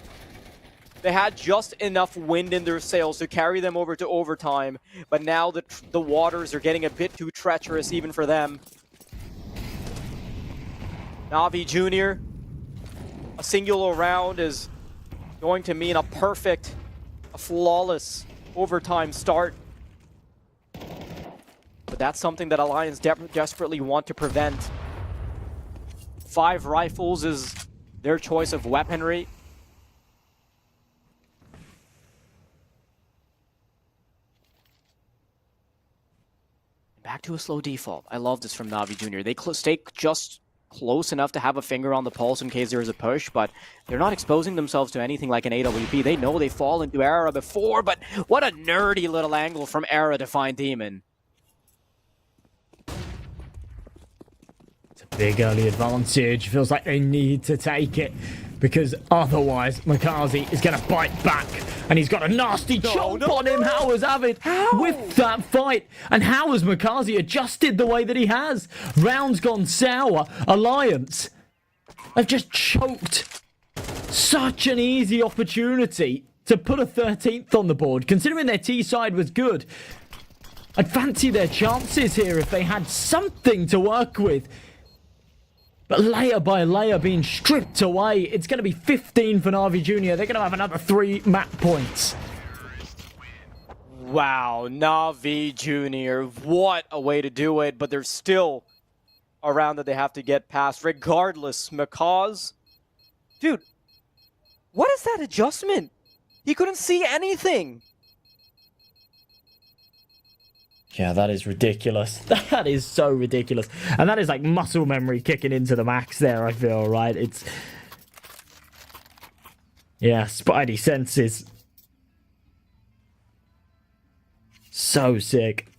They had just enough wind in their sails to carry them over to overtime, but now the waters are getting a bit too treacherous even for them. Na'Vi Jr., a singular round is going to mean a flawless overtime start. But that's something that Alliance desperately want to prevent. 5 rifles is their choice of weaponry. Back to a slow default. I love this from Na'Vi Jr. They stay just close enough to have a finger on the pulse in case there is a push, but they're not exposing themselves to anything like an AWP. They know they fall into Era before, but what a nerdy little angle from Era to find Demon. It's a big early advantage. Feels like they need to take it, because otherwise Makazi is going to bite back, and he's got a nasty chomp on him. How has Avid with that fight? And how has Makazi adjusted the way that he has? Rounds gone sour. Alliance have just choked such an easy opportunity to put a 13th on the board, considering their T side was good. I'd fancy their chances here if they had something to work with. But layer by layer being stripped away. It's going to be 15 for Na'Vi Jr. They're going to have another 3 map points. Wow, Na'Vi Jr. What a way to do it. But there's still a round that they have to get past. Regardless, Makaz. Dude, what is that adjustment? He couldn't see anything. Yeah, that is ridiculous. That is so ridiculous. And that is like muscle memory kicking into the max there, I feel, right? It's... yeah, spidey senses. So sick.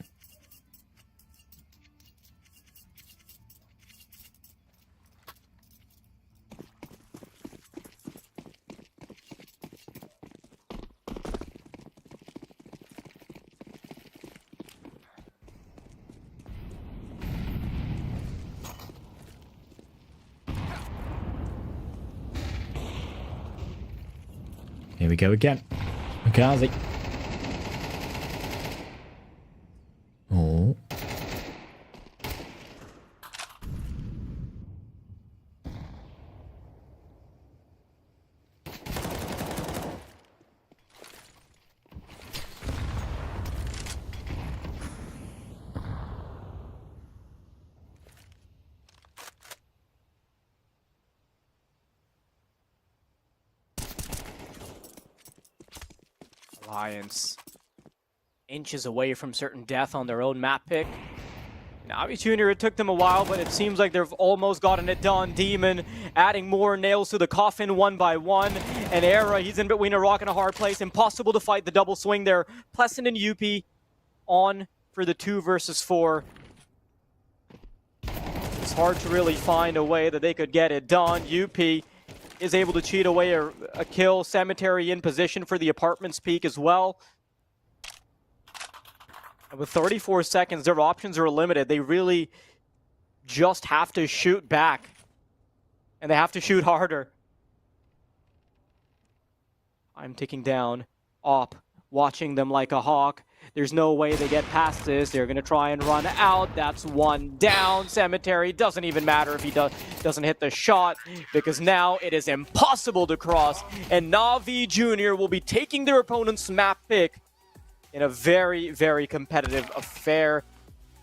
Here we go again. Makazi. Oh. Alliance inches away from certain death on their own map pick. Na'Vi Jr., it took them a while, but it seems like they've almost gotten it done. Demon adding more nails to the coffin one by one. And Era, he's in between a rock and a hard place. Impossible to fight the double swing there. Pleasant and UP on for the 2 versus 4. It's hard to really find a way that they could get it done. UP is able to cheat away a kill. Cemetery in position for the apartments peak as well. And with 34 seconds, their options are limited. They really just have to shoot back. And they have to shoot harder. I'm ticking down. Op, watching them like a hawk. There's no way they get past this. They're going to try and run out. That's one down. Cemetery doesn't even matter if he doesn't hit the shot, because now it is impossible to cross. And Na'Vi Jr. will be taking their opponent's map pick in a very, very competitive affair.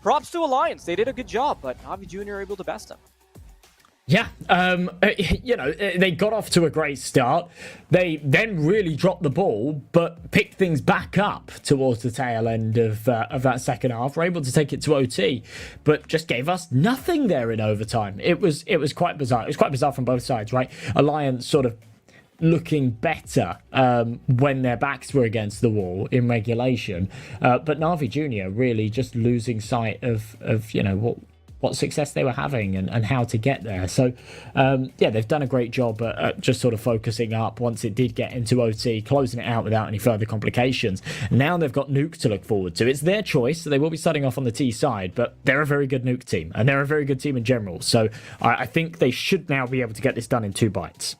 Props to Alliance. They did a good job, but Na'Vi Jr. are able to best them. Yeah, you know, they got off to a great start. They then really dropped the ball, but picked things back up towards the tail end of that second half. Were able to take it to OT, but just gave us nothing there in overtime. It was quite bizarre. It was quite bizarre from both sides, right? Alliance sort of looking better when their backs were against the wall in regulation, but Na'Vi Jr. really just losing sight of you know what success they were having and how to get there. So, yeah, they've done a great job at just sort of focusing up once it did get into OT, closing it out without any further complications. Now they've got Nuke to look forward to. It's their choice. So they will be starting off on the T side, but they're a very good Nuke team, and they're a very good team in general. So I think they should now be able to get this done in 2 bites.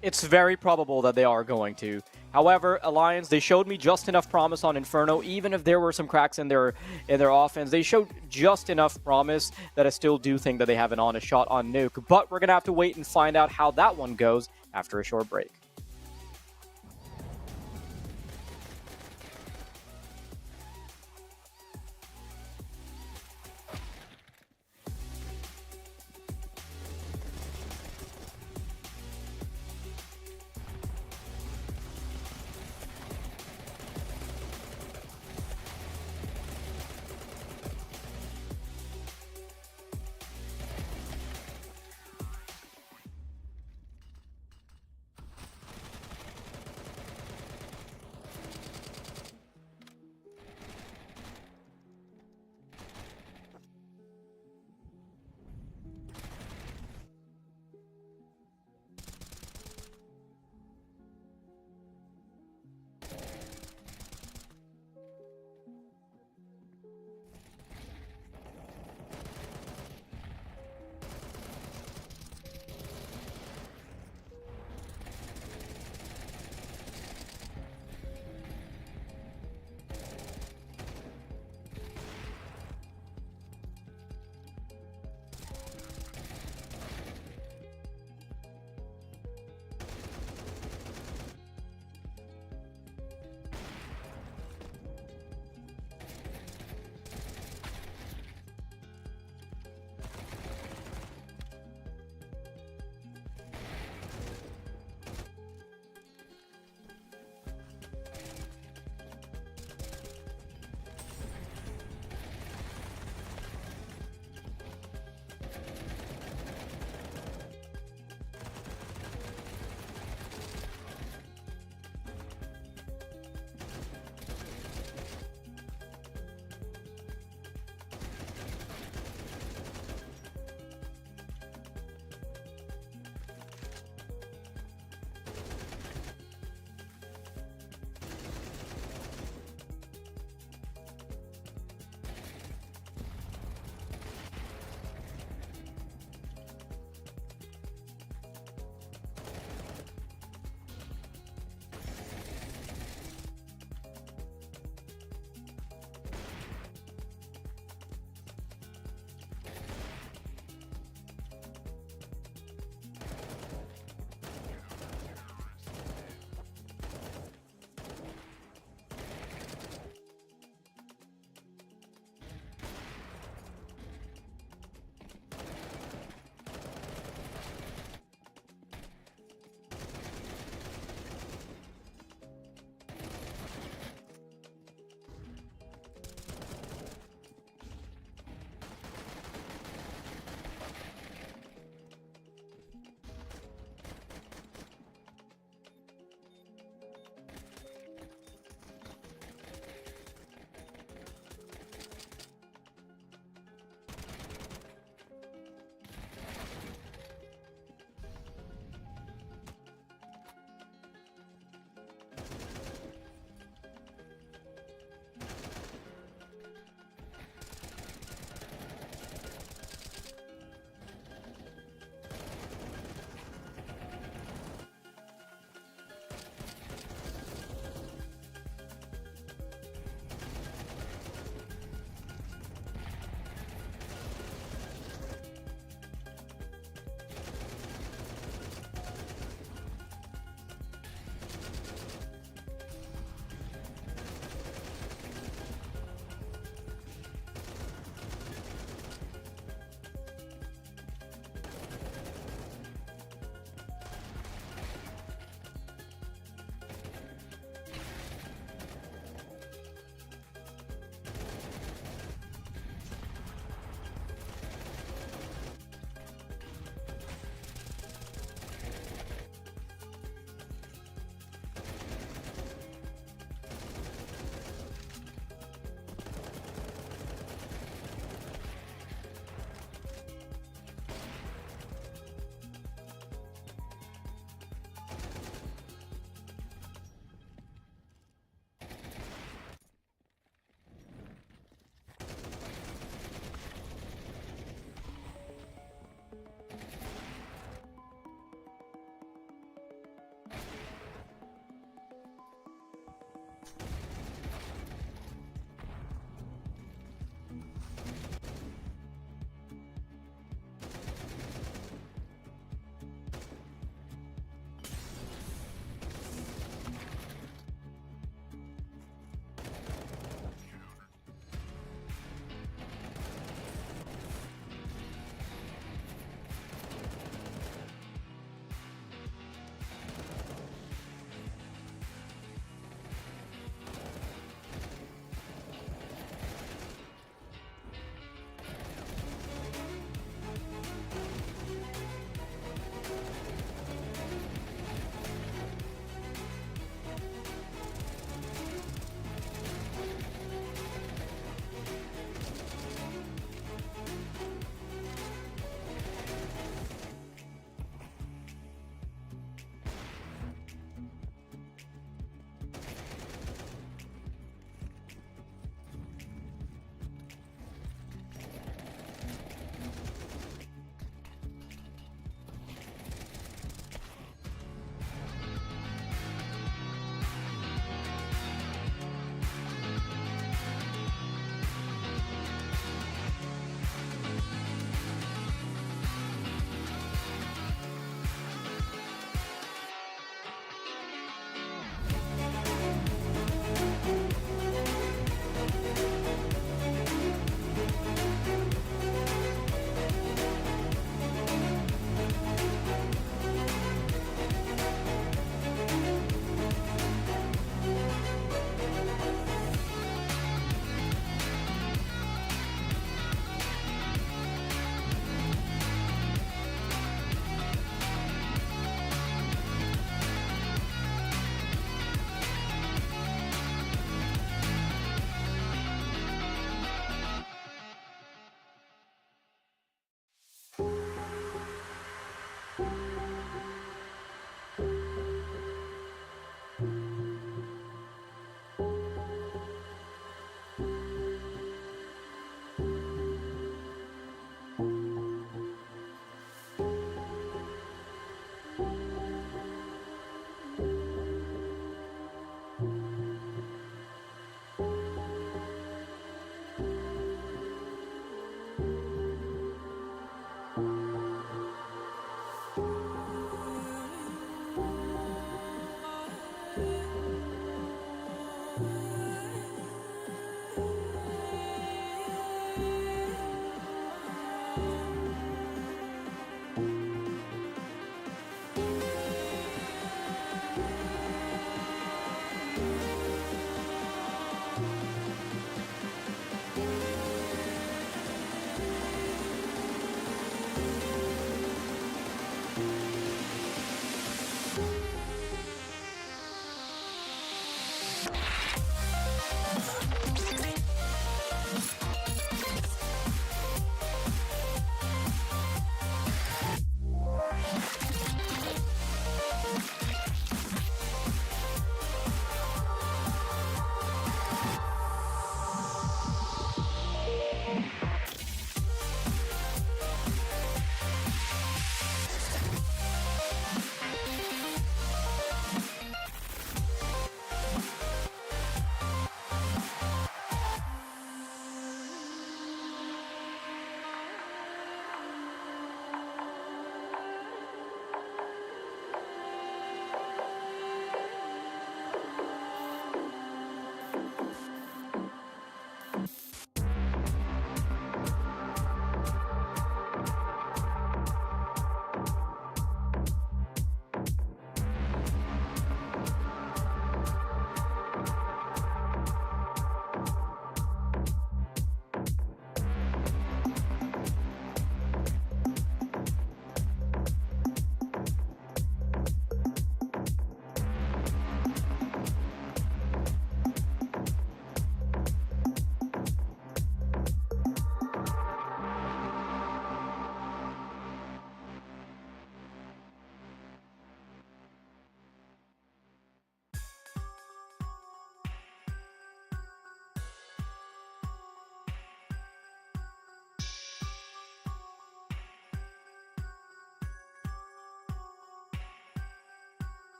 It's very probable that they are going to. However, Alliance, they showed me just enough promise on Inferno. Even if there were some cracks in their offense, they showed just enough promise that I still do think that they have an honest shot on Nuke. But we're going to have to wait and find out how that one goes after a short break.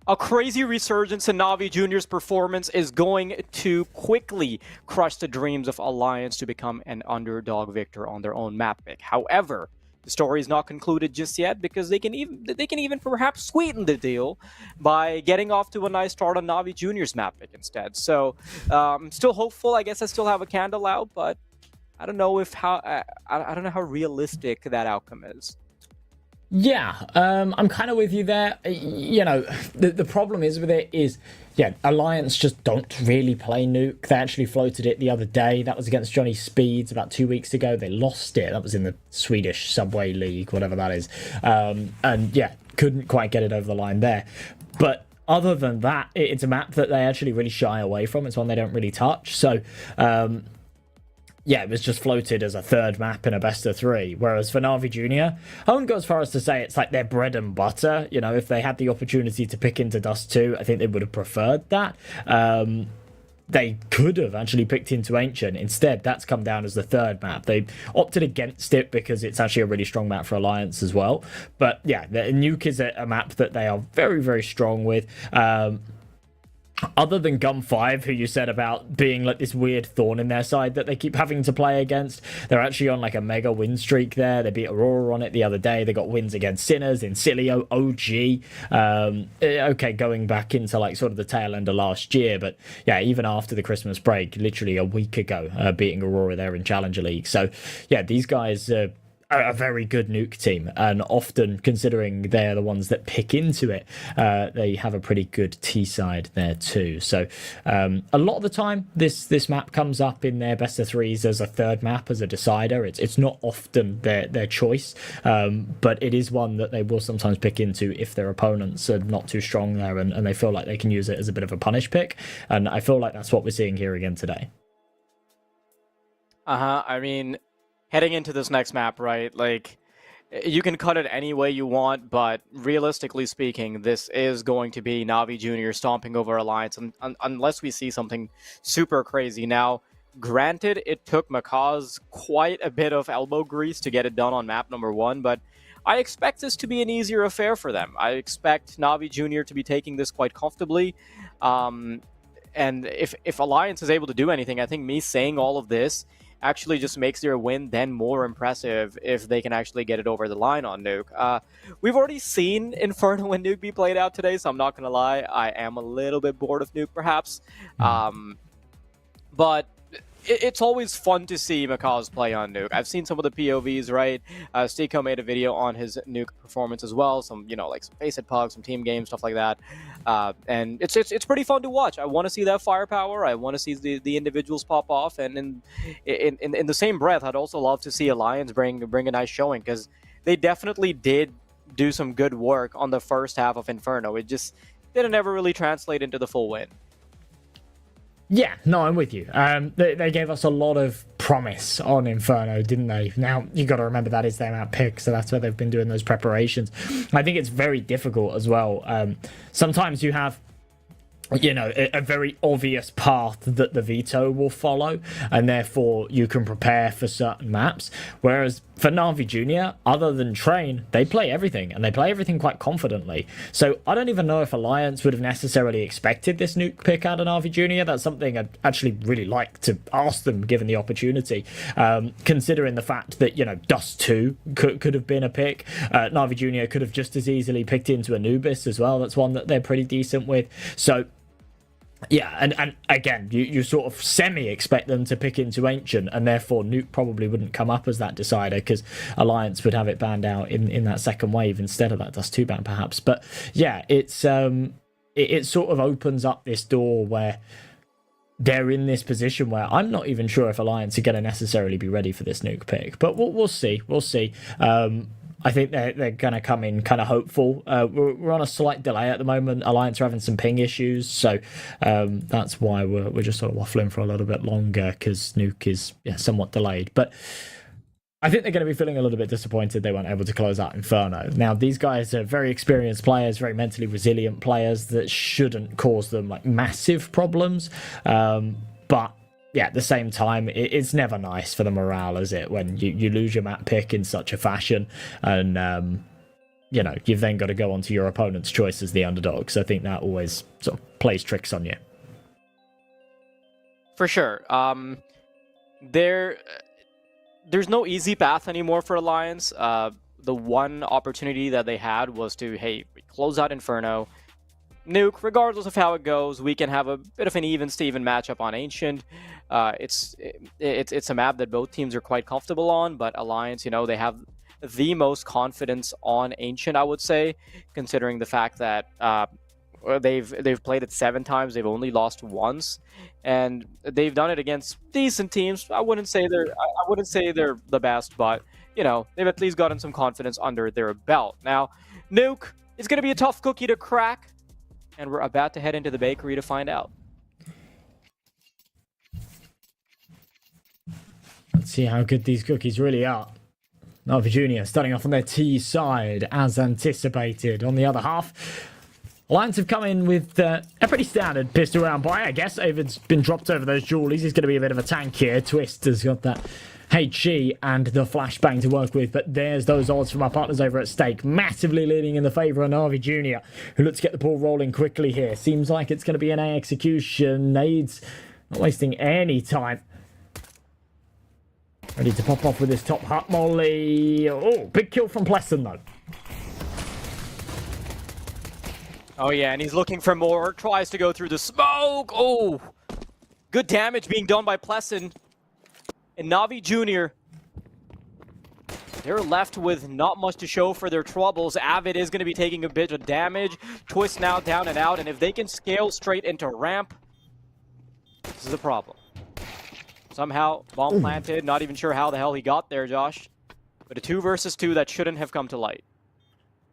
A crazy resurgence in Navi Jr.'s performance is going to quickly crush the dreams of Alliance to become an underdog victor on their own map pick. However, the story is not concluded just yet because they can even perhaps sweeten the deal by getting off to a nice start on Navi Jr.'s map pick instead. So I'm still hopeful. I guess I still have a candle out, but I don't know I don't know how realistic that outcome is. Yeah, I'm kind of with you there. You know, the problem is with it is, yeah, Alliance just don't really play Nuke. They actually floated it the other day. That was against Johnny Speeds about 2 weeks ago. They lost it. That was in the Swedish Subway League, whatever that is. And yeah, couldn't quite get it over the line there. But other than that, it's a map that they actually really shy away from. It's one they don't really touch. So, yeah, it was just floated as a third map in a best of three. Whereas for Navi Jr., I wouldn't go as far as to say it's like their bread and butter. You know, if they had the opportunity to pick into Dust 2, I think they would have preferred that. They could have actually picked into Ancient. Instead, that's come down as the third map. They opted against it because it's actually a really strong map for Alliance as well. But yeah, the Nuke is a map that they are very, very strong with. Other than Gum 5, who you said about being like this weird thorn in their side that they keep having to play against, they're actually on like a mega win streak there. They beat Aurora on it the other day. They got wins against Sinners, Incilio, OG. Okay, going back into like sort of the tail end of last year, but yeah, even after the Christmas break, literally a week ago, beating Aurora there in Challenger League. So yeah, these guys a very good Nuke team, and often considering they're the ones that pick into it, they have a pretty good T side there too. So a lot of the time this map comes up in their best of threes as a third map, as a decider. It's not often their choice, but it is one that they will sometimes pick into if their opponents are not too strong there and they feel like they can use it as a bit of a punish pick. And I feel like that's what we're seeing here again today. I mean, heading into this next map, right, like, you can cut it any way you want, but realistically speaking, this is going to be Navi Jr. stomping over Alliance unless we see something super crazy. Now, granted, it took Macaw's quite a bit of elbow grease to get it done on map number 1, but I expect this to be an easier affair for them. I expect Navi Jr. to be taking this quite comfortably. And if Alliance is able to do anything, I think me saying all of this actually just makes their win then more impressive if they can actually get it over the line on Nuke. We've already seen Inferno and Nuke be played out today, so I'm not going to lie. I am a little bit bored of Nuke, perhaps. But it's always fun to see Macaw's play on Nuke. I've seen some of the POVs, right? Stico made a video on his Nuke performance as well. Some, you know, like some Faceit Pug, some team games, stuff like that. And it's pretty fun to watch. I want to see that firepower. I want to see the individuals pop off. And in the same breath, I'd also love to see Alliance bring a nice showing, because they definitely did do some good work on the first half of Inferno. It just didn't ever really translate into the full win. Yeah, no, I'm with you. They gave us a lot of promise on Inferno, didn't they? Now, you got to remember that is their map pick, so that's where they've been doing those preparations. I think it's very difficult as well. Sometimes you have, you know, a very obvious path that the Veto will follow, and therefore you can prepare for certain maps. Whereas for Navi Jr., other than train, they play everything, and they play everything quite confidently. So I don't even know if Alliance would have necessarily expected this Nuke pick out of Navi Jr. That's something I'd actually really like to ask them, given the opportunity, considering the fact that, you know, Dust 2 could have been a pick. Navi Jr. could have just as easily picked into Anubis as well. That's one that they're pretty decent with. So yeah, and again, you sort of semi-expect them to pick into Ancient, and therefore Nuke probably wouldn't come up as that decider, because Alliance would have it banned out in that second wave instead of that Dust 2 ban, perhaps. But yeah, it sort of opens up this door where they're in this position where I'm not even sure if Alliance are going to necessarily be ready for this Nuke pick. But we'll see. We'll see. I think they're going to come in kind of hopeful. We're on a slight delay at the moment. Alliance are having some ping issues, so that's why we're just sort of waffling for a little bit longer, because Nuke is somewhat delayed. But I think they're going to be feeling a little bit disappointed they weren't able to close out Inferno. Now, these guys are very experienced players, very mentally resilient players that shouldn't cause them like massive problems. But yeah, at the same time, it's never nice for the morale, is it, when you lose your map pick in such a fashion? And you know, you've then got to go onto your opponent's choice as the underdog. So I think that always sort of plays tricks on you. For sure. There's no easy path anymore for Alliance. The one opportunity that they had was to, hey, close out Inferno, nuke, regardless of how it goes, we can have a bit of an even-Steven matchup on Ancient. It's a map that both teams are quite comfortable on, but Alliance, you know, they have the most confidence on Ancient, I would say, considering the fact that they've played it 7 times, they've only lost once, and they've done it against decent teams. I wouldn't say they're the best, but you know, they've at least gotten some confidence under their belt. Now, nuke is going to be a tough cookie to crack, and we're about to head into the bakery to find out. Let's see how good these cookies really are. Na'Vi Junior starting off on their T side as anticipated. On the other half, Alliance have come in with a pretty standard pistol round buy, I guess. Avid's been dropped over those jewelies. He's going to be a bit of a tank here. Twist has got that HG and the flashbang to work with, but there's those odds from our partners over at Stake, massively leaning in the favour of Na'Vi Junior, who looks to get the ball rolling quickly here. Seems like it's going to be an A execution. Nades not wasting any time. Ready to pop off with his top hut molly. Oh, big kill from Plesson though. Oh yeah, and he's looking for more, tries to go through the smoke. Oh, good damage being done by Plesson. And Na'Vi Junior, they're left with not much to show for their troubles. Avid is going to be taking a bit of damage. Twist now down and out, and if they can scale straight into ramp, this is a problem. Somehow, bomb planted, not even sure how the hell he got there, Josh. But a 2 versus 2 that shouldn't have come to light.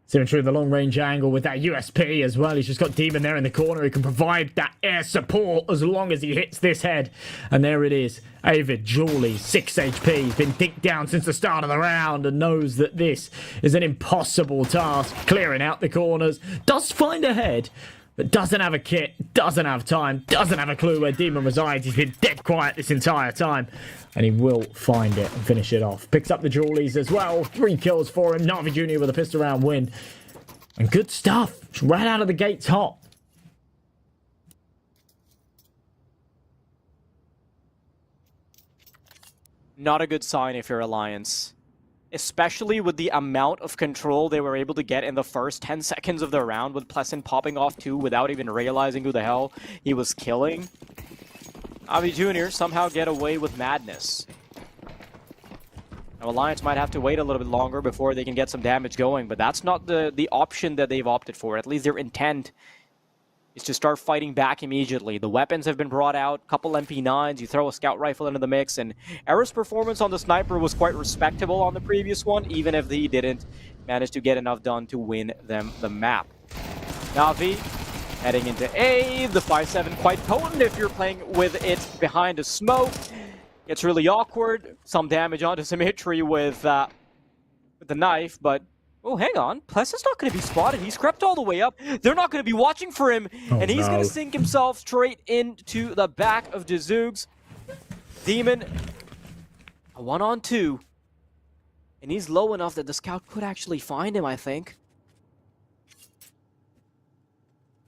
Seeing through the long-range angle with that USP as well. He's just got Demon there in the corner who can provide that air support as long as he hits this head. And there it is. Avid, Julie, 6 HP. He's been dinked down since the start of the round and knows that this is an impossible task. Clearing out the corners. Does find a head, but doesn't have a kit, doesn't have time, doesn't have a clue where Demon resides. He's been dead quiet this entire time. And he will find it and finish it off. Picks up the jewelies as well. 3 kills for him. Na'Vi Junior with a pistol round win. And good stuff. Right out of the gates hot. Not a good sign if you're Alliance. Especially with the amount of control they were able to get in the first 10 seconds of the round, with Plesson popping off 2 without even realizing who the hell he was killing. Na'Vi Junior somehow get away with madness. Now Alliance might have to wait a little bit longer before they can get some damage going, but that's not the option that they've opted for. At least their intent is to start fighting back immediately. The weapons have been brought out, couple MP9s, you throw a scout rifle into the mix, and Era's performance on the sniper was quite respectable on the previous one, even if he didn't manage to get enough done to win them the map. Na'Vi heading into A, the 5-7 quite potent if you're playing with it behind a smoke. It's really awkward, some damage onto Symmetry with the knife, but oh, hang on. Plesson's not going to be spotted. He's crept all the way up. They're not going to be watching for him. And he's going to sink himself straight into the back of Dzoogs. Demon, a 1-on-2. And he's low enough that the scout could actually find him, I think.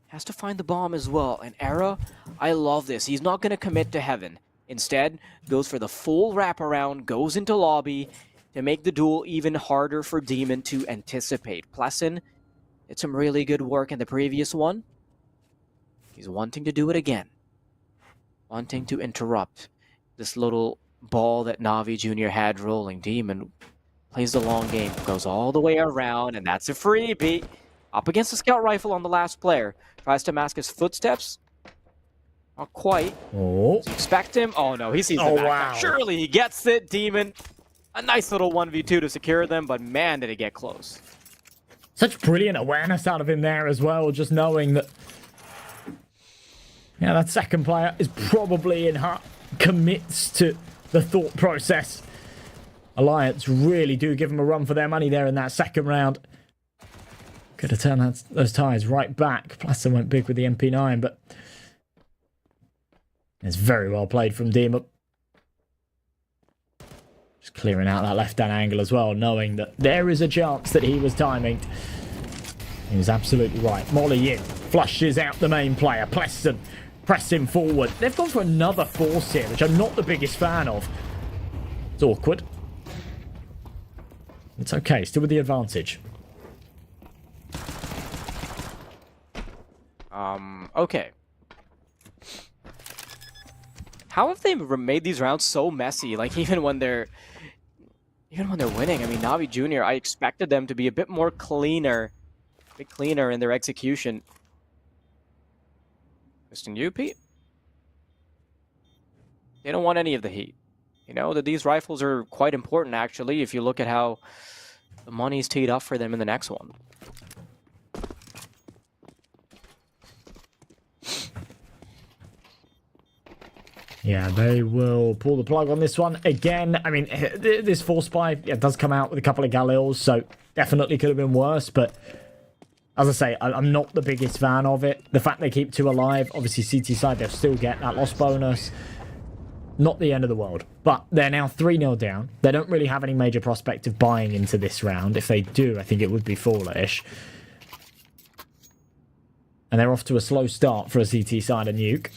Has to find the bomb as well. And Era, I love this. He's not going to commit to heaven. Instead, goes for the full wraparound, goes into lobby, to make the duel even harder for Demon to anticipate. Plesson did some really good work in the previous one. He's wanting to do it again. Wanting to interrupt this little ball that Na'Vi Junior had rolling. Demon plays the long game, goes all the way around, and that's a freebie. Up against the scout rifle on the last player. Tries to mask his footsteps. Not quite. Oh. Does he expect him? Oh no, he sees the back. Wow. Surely he gets it, Demon. A nice little 1v2 to secure them, but man, did it get close. Such brilliant awareness out of him there as well, just knowing that, yeah, that second player is probably in hut, commits to the thought process. Alliance really do give him a run for their money there in that second round. Could have turned those ties right back. Plesson went big with the MP9, but it's very well played from Demon. Clearing out that left-hand angle as well, knowing that there is a chance that he was timing He was absolutely right. Molly in. Flushes out the main player. Pleasant pressing forward. They've gone for another force here, which I'm not the biggest fan of. It's awkward. It's okay. Still with the advantage. Okay. How have they made these rounds so messy? Like, even when they're winning. I mean, Navi Jr., I expected them to be a bit more cleaner. A bit cleaner in their execution. Mr. UP? They don't want any of the heat. You know, that these rifles are quite important, actually, if you look at how the money's teed up for them in the next one. Yeah, they will pull the plug on this one again. I mean, this force buy does come out with a couple of Galils, so definitely could have been worse. But as I say, I'm not the biggest fan of it. The fact they keep 2 alive, obviously CT side, they'll still get that loss bonus. Not the end of the world. But they're now 3-0 down. They don't really have any major prospect of buying into this round. If they do, I think it would be foolish. And they're off to a slow start for a CT side and Nuke.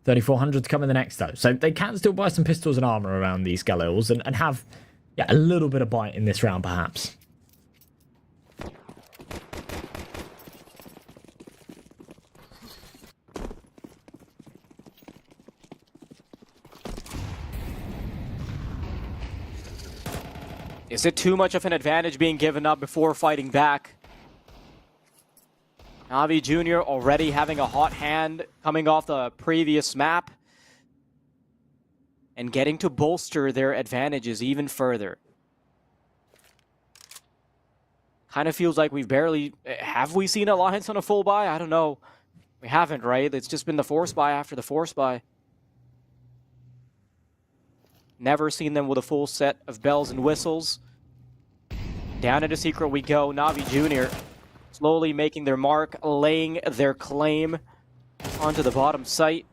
3,400 to come in the next, though. So they can still buy some pistols and armor around these Galils and have a little bit of bite in this round, perhaps. Is it too much of an advantage being given up before fighting back? Navi Jr. already having a hot hand coming off the previous map and getting to bolster their advantages even further. Kind of feels like we've barely... Have we seen Alliance on a full buy? I don't know. We haven't, right? It's just been the force buy after the force buy. Never seen them with a full set of bells and whistles. Down into Secret we go. Navi Jr. slowly making their mark, laying their claim onto the bottom site.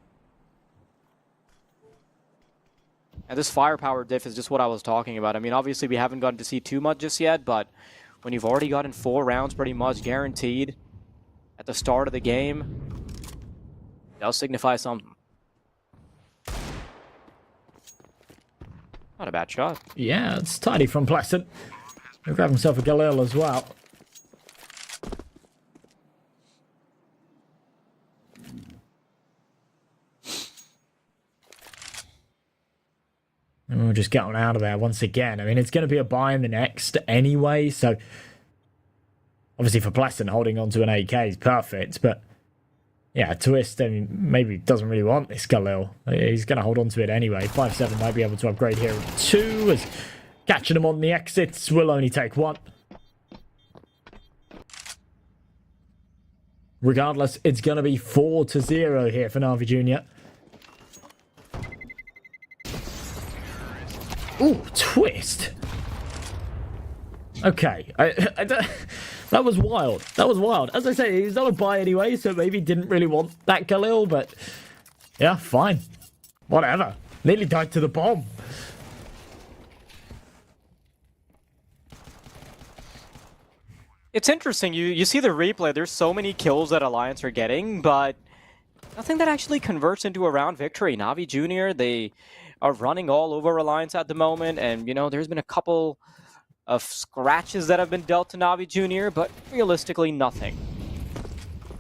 And this firepower diff is just what I was talking about. I mean, obviously we haven't gotten to see too much just yet, but when you've already gotten 4 rounds pretty much guaranteed at the start of the game, it does signify something. Not a bad shot. Yeah, it's tidy from Pleasant. He'll grab himself a Galil as well. And we'll just get on out of there once again. I mean, it's going to be a buy in the next anyway, so obviously for Pleasant, holding on to an AK is perfect, but yeah, Twist, I mean, maybe doesn't really want this Galil. He's going to hold on to it anyway. 5-7 might be able to upgrade here at 2, as catching him on the exits will only take 1. Regardless, it's going to be 4-0 here for Navi Jr. Ooh, Twist. Okay, I don't... That was wild. That was wild. As I say, he's not a buy anyway, so maybe he didn't really want that Galil, but yeah, fine. Whatever. Nearly died to the bomb. It's interesting. You see the replay. There's so many kills that Alliance are getting, but nothing that actually converts into a round victory. Navi Jr., they are running all over Alliance at the moment, and, you know, there's been a couple of scratches that have been dealt to Navi Jr., but realistically nothing.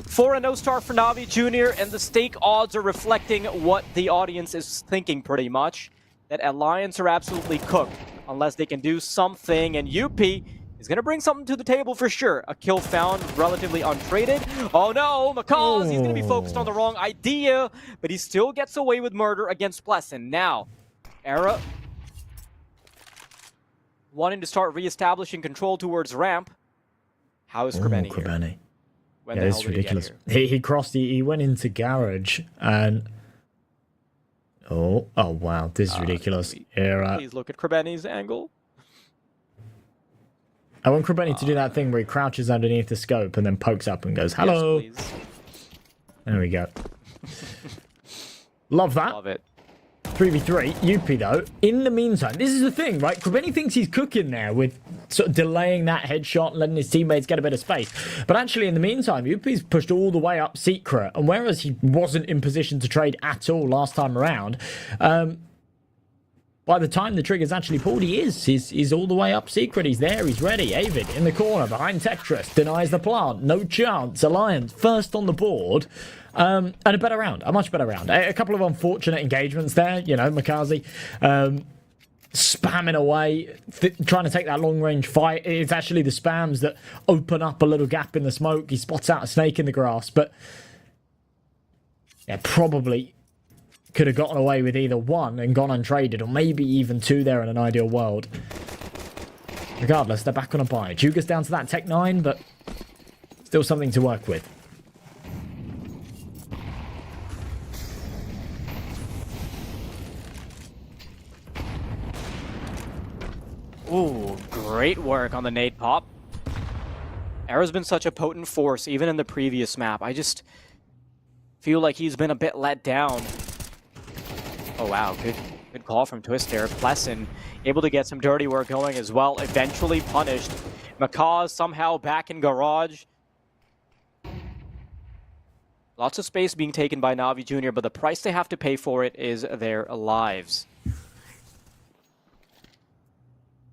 4-0 start for Navi Jr., and the stake odds are reflecting what the audience is thinking pretty much, that Alliance are absolutely cooked, unless they can do something, and UP is going to bring something to the table for sure. A kill found, relatively untraded. Oh no, McCall, he's going to be focused on the wrong idea, but he still gets away with murder against Pleasant. Now, Era wanting to start reestablishing control towards ramp. How is Krebeni here? Krebeni. Yeah, it's ridiculous. He crossed, he went into garage and... Oh wow, this is ridiculous. Please look at Krebeni's angle. I want Krebeni to do that thing where he crouches underneath the scope and then pokes up and goes, hello. Yes, please. There we go. Love that. Love it. 3v3, UP though. In the meantime, this is the thing, right? Krebeni thinks he's cooking there with sort of delaying that headshot and letting his teammates get a bit of space. But actually, in the meantime, UP's pushed all the way up Secret, and whereas he wasn't in position to trade at all last time around, by the time the trigger's actually pulled, he's all the way up Secret. He's there, he's ready. Avid in the corner behind Tetris, denies the plant. No chance. Alliance first on the board. And a better round, a much better round. A couple of unfortunate engagements there, you know, Makazi spamming away, trying to take that long-range fight. It's actually the spams that open up a little gap in the smoke. He spots out a snake in the grass, but yeah, probably could have gotten away with either one and gone untraded, or maybe even two there in an ideal world. Regardless, they're back on a buy. Juga's down to that Tech 9, but still something to work with. Ooh, great work on the nade pop. Arrow's been such a potent force, even in the previous map. I just feel like he's been a bit let down. Oh wow, good call from Twister. Plessin able to get some dirty work going as well. Eventually punished. Macaw somehow back in garage. Lots of space being taken by Na'Vi Jr., but the price they have to pay for it is their lives.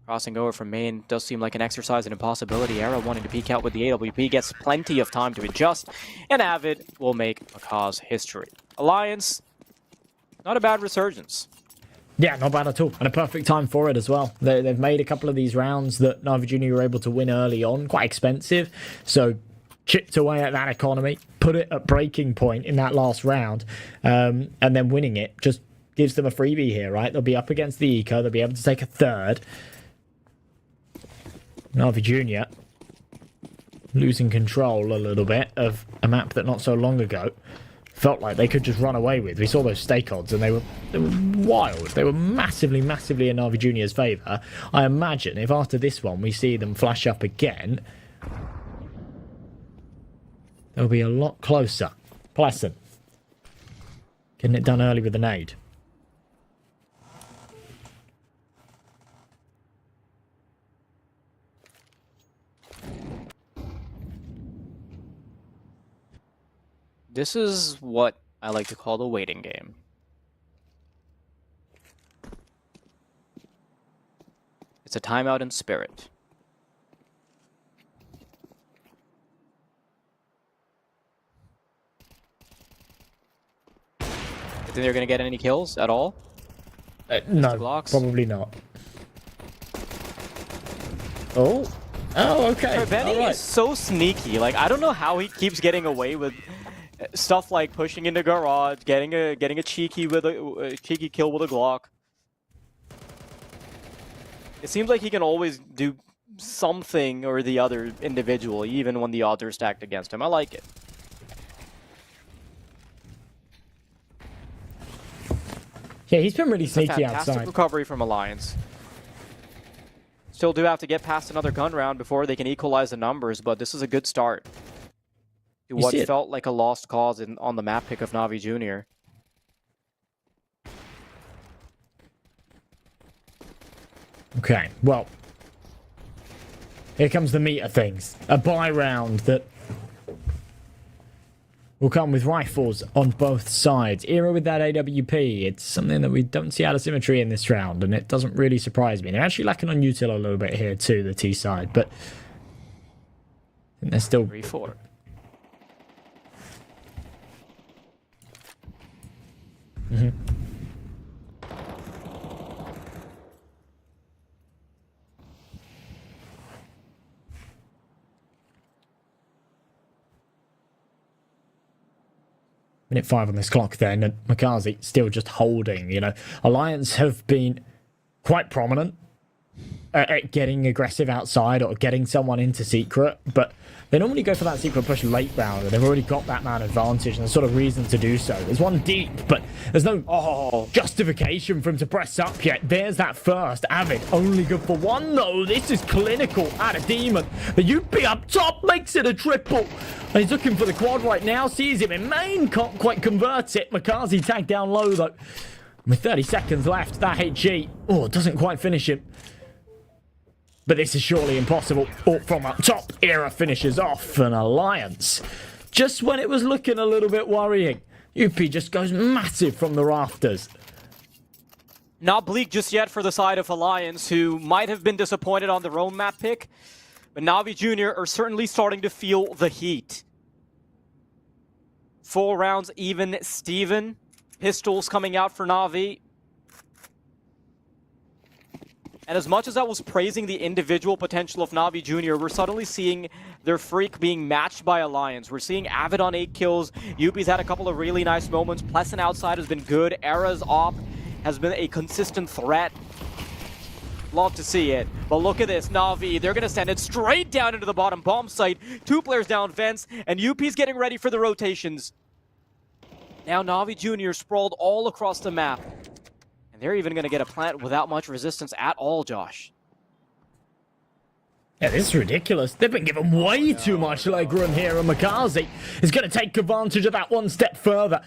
Crossing over from main does seem like an exercise in impossibility. Arrow wanting to peek out with the AWP gets plenty of time to adjust, and Avid will make Macaw's history. Alliance, not a bad resurgence. Yeah, not bad at all. And a perfect time for it as well. They've made a couple of these rounds that Na'Vi Jr. were able to win early on, quite expensive. So chipped away at that economy, put it at breaking point in that last round, and then winning it just gives them a freebie here, right? They'll be up against the eco, they'll be able to take a third. Na'Vi Jr. losing control a little bit of a map that not so long ago felt like they could just run away with. We saw those stake odds and they were wild. They were massively, massively in Na'Vi Jr.'s favour. I imagine if after this one we see them flash up again, they'll be a lot closer. Plessin getting it done early with the nade. This is what I like to call the waiting game. It's a timeout in spirit. You think they're going to get any kills at all? No, probably not. Oh, okay. Benny is so sneaky. Like, I don't know how he keeps getting away with stuff like pushing into garage, getting a cheeky kill with a Glock. It seems like he can always do something or the other individually, even when the odds are stacked against him. I like it. Yeah, he's been really sneaky fantastic outside. Recovery from Alliance. Still do have to get past another gun round before they can equalize the numbers, but this is a good start to what felt like a lost cause on the map pick of Na'Vi Jr. Okay, well, here comes the meat of things. A buy round that will come with rifles on both sides. Era with that AWP, it's something that we don't see out of symmetry in this round, and it doesn't really surprise me. They're actually lacking on util a little bit here too, the T side, but I think they're still 3-4. Minute 5 on this clock then, and Makazi still just holding, you know. Alliance have been quite prominent at getting aggressive outside or getting someone into secret, but they normally go for that secret push late round, and they've already got that man advantage, and there's sort of reason to do so. There's one deep, but there's no justification for him to press up yet. There's that first. Avid, only good for one, though. This is clinical at a demon. The UP up top makes it a triple. And he's looking for the quad right now, sees him in main, can't quite convert it. Makazi tagged down low, though. With 30 seconds left, that HG, doesn't quite finish him. But this is surely impossible. Oh, from up top, Era finishes off an Alliance. Just when it was looking a little bit worrying, UP just goes massive from the rafters. Not bleak just yet for the side of Alliance, who might have been disappointed on their own map pick, but Na'Vi Jr. are certainly starting to feel the heat. 4 rounds even, Steven. Pistols coming out for Na'Vi. And as much as I was praising the individual potential of Na'Vi Jr., we're suddenly seeing their freak being matched by Alliance. We're seeing Avid on 8 kills. UP's had a couple of really nice moments. Pleasant outside has been good. Era's op has been a consistent threat. Love to see it. But look at this, Na'Vi, they're going to send it straight down into the bottom bomb site. 2 players down fence, and UP's getting ready for the rotations. Now Na'Vi Jr. sprawled all across the map. And they're even going to get a plant without much resistance at all, Josh. Yeah, this is ridiculous. They've been given way too much leg room here, and Makazi is going to take advantage of that one step further.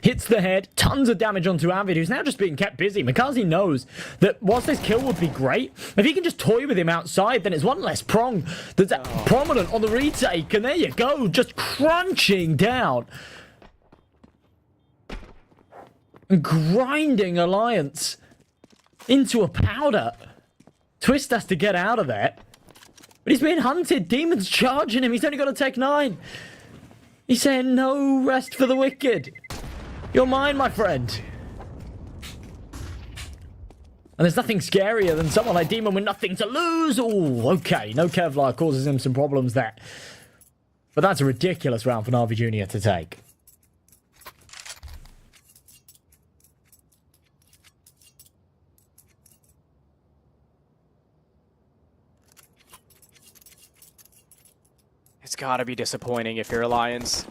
Hits the head, tons of damage onto Avid, who's now just being kept busy. Makazi knows that whilst this kill would be great, if he can just toy with him outside, then it's one less prong that's prominent on the retake. And there you go, just crunching down. And grinding Alliance into a powder. Twist has to get out of there. But he's being hunted. Demon's charging him. He's only got to take 9. He's saying, no rest for the wicked. You're mine, my friend. And there's nothing scarier than someone like Demon with nothing to lose. Oh, okay. No Kevlar causes him some problems there. But that's a ridiculous round for Na'Vi Jr. to take. It's gotta be disappointing if you're Alliance.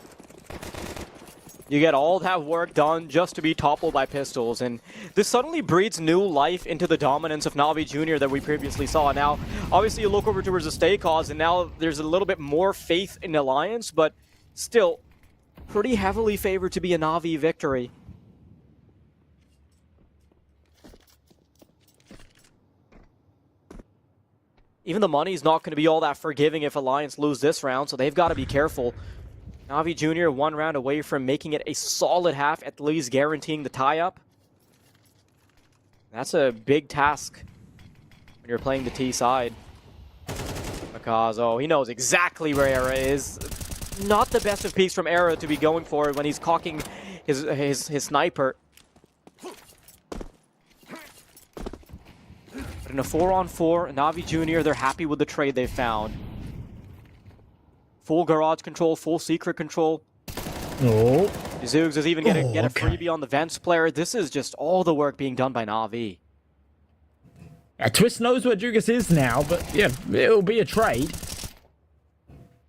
You get all that work done just to be toppled by pistols, and this suddenly breathes new life into the dominance of Na'Vi Jr. that we previously saw. Now, obviously you look over towards the stay cause, and now there's a little bit more faith in Alliance, but still pretty heavily favored to be a Na'Vi victory. Even the money's not going to be all that forgiving if Alliance lose this round, so they've got to be careful. Na'Vi Jr. 1 round away from making it a solid half, at least guaranteeing the tie-up. That's a big task when you're playing the T side. Because, oh, he knows exactly where Era is. Not the best of peaks from Era to be going for it when he's cocking his sniper. But in a 4-on-4, Na'Vi Jr., they're happy with the trade they found. Full garage control, full secret control. Oh. Zoogs is even going to get a freebie on the Vents player. This is just all the work being done by Na'Vi. Twist knows where Jugas is now, but yeah, it'll be a trade.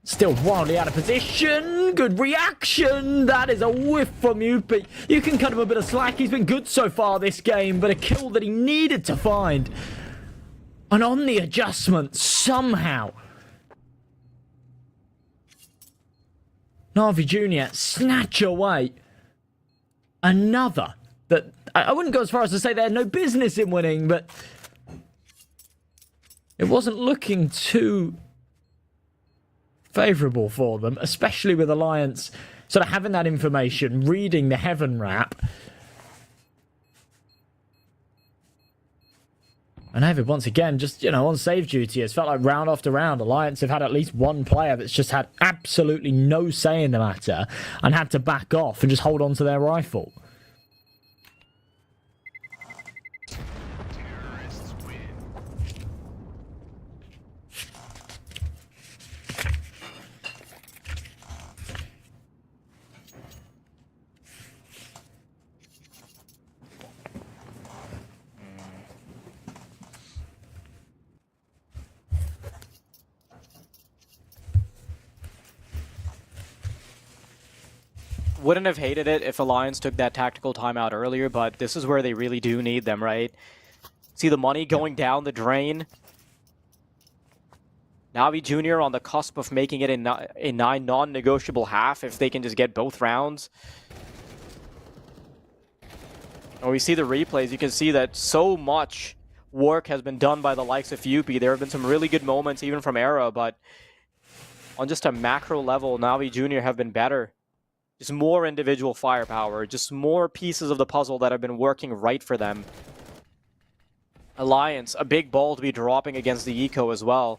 Still wildly out of position. Good reaction. That is a whiff from UP. You can cut him a bit of slack. He's been good so far this game, but a kill that he needed to find. And on the adjustment, somehow, Na'Vi Jr. snatch away another that I wouldn't go as far as to say they had no business in winning, but it wasn't looking too favourable for them, especially with Alliance sort of having that information, reading the Heaven Wrap. And David, once again, just, on save duty. It's felt like round after round, Alliance have had at least one player that's just had absolutely no say in the matter and had to back off and just hold on to their rifle. Wouldn't have hated it if Alliance took that tactical timeout earlier, but this is where they really do need them, right? See the money going down the drain. Na'Vi Jr. on the cusp of making it a 9 non-negotiable half if they can just get both rounds. When we see the replays, you can see that so much work has been done by the likes of Yuppie. There have been some really good moments even from Era, but on just a macro level, Na'Vi Jr. have been better. Just more individual firepower, just more pieces of the puzzle that have been working right for them. Alliance, a big ball to be dropping against the Eco as well.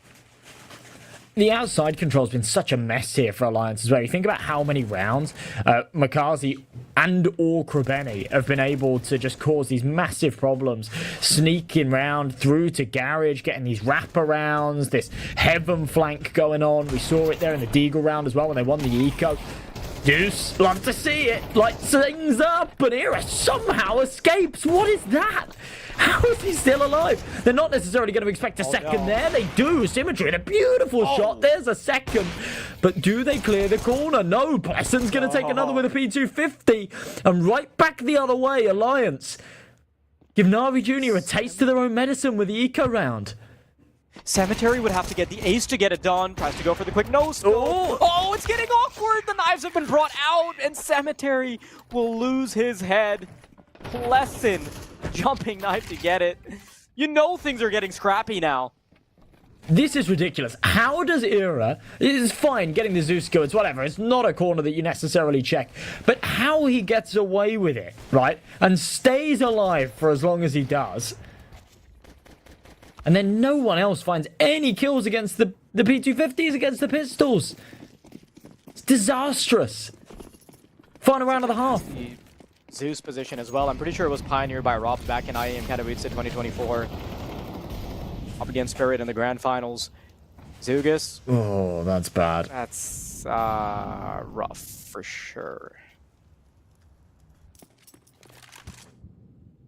The outside control's been such a mess here for Alliance as well. You think about how many rounds Makazi and or Krabeni have been able to just cause these massive problems, sneaking round through to Garage, getting these wraparounds, this Heaven flank going on. We saw it there in the Deagle round as well when they won the Eco. Deuce, love to see it, lights things up, and Era somehow escapes. What is that? How is he still alive? They're not necessarily going to expect a second there. They do. Symmetry and a beautiful shot. There's a second. But do they clear the corner? No. Plesson's going to take another with a P250. And right back the other way, Alliance. Give Na'Vi Jr. a taste of their own medicine with the Eco round. Cemetery would have to get the ace to get it done. Tries to go for the quick no-scope. Oh, it's getting awkward. The knives have been brought out, and Cemetery will lose his head. Plesson, jumping knife to get it. You know things are getting scrappy now. This is ridiculous. How does Era... It's fine getting the Zeus go. It's whatever. It's not a corner that you necessarily check. But how he gets away with it, right? And stays alive for as long as he does. And then no one else finds any kills against the P250s, against the pistols. It's disastrous. Final round of the half. The Zeus position as well. I'm pretty sure it was pioneered by Rob back in IEM Katowice 2024. Up against Spirit in the grand finals. Zugus. Oh, that's bad. That's rough for sure.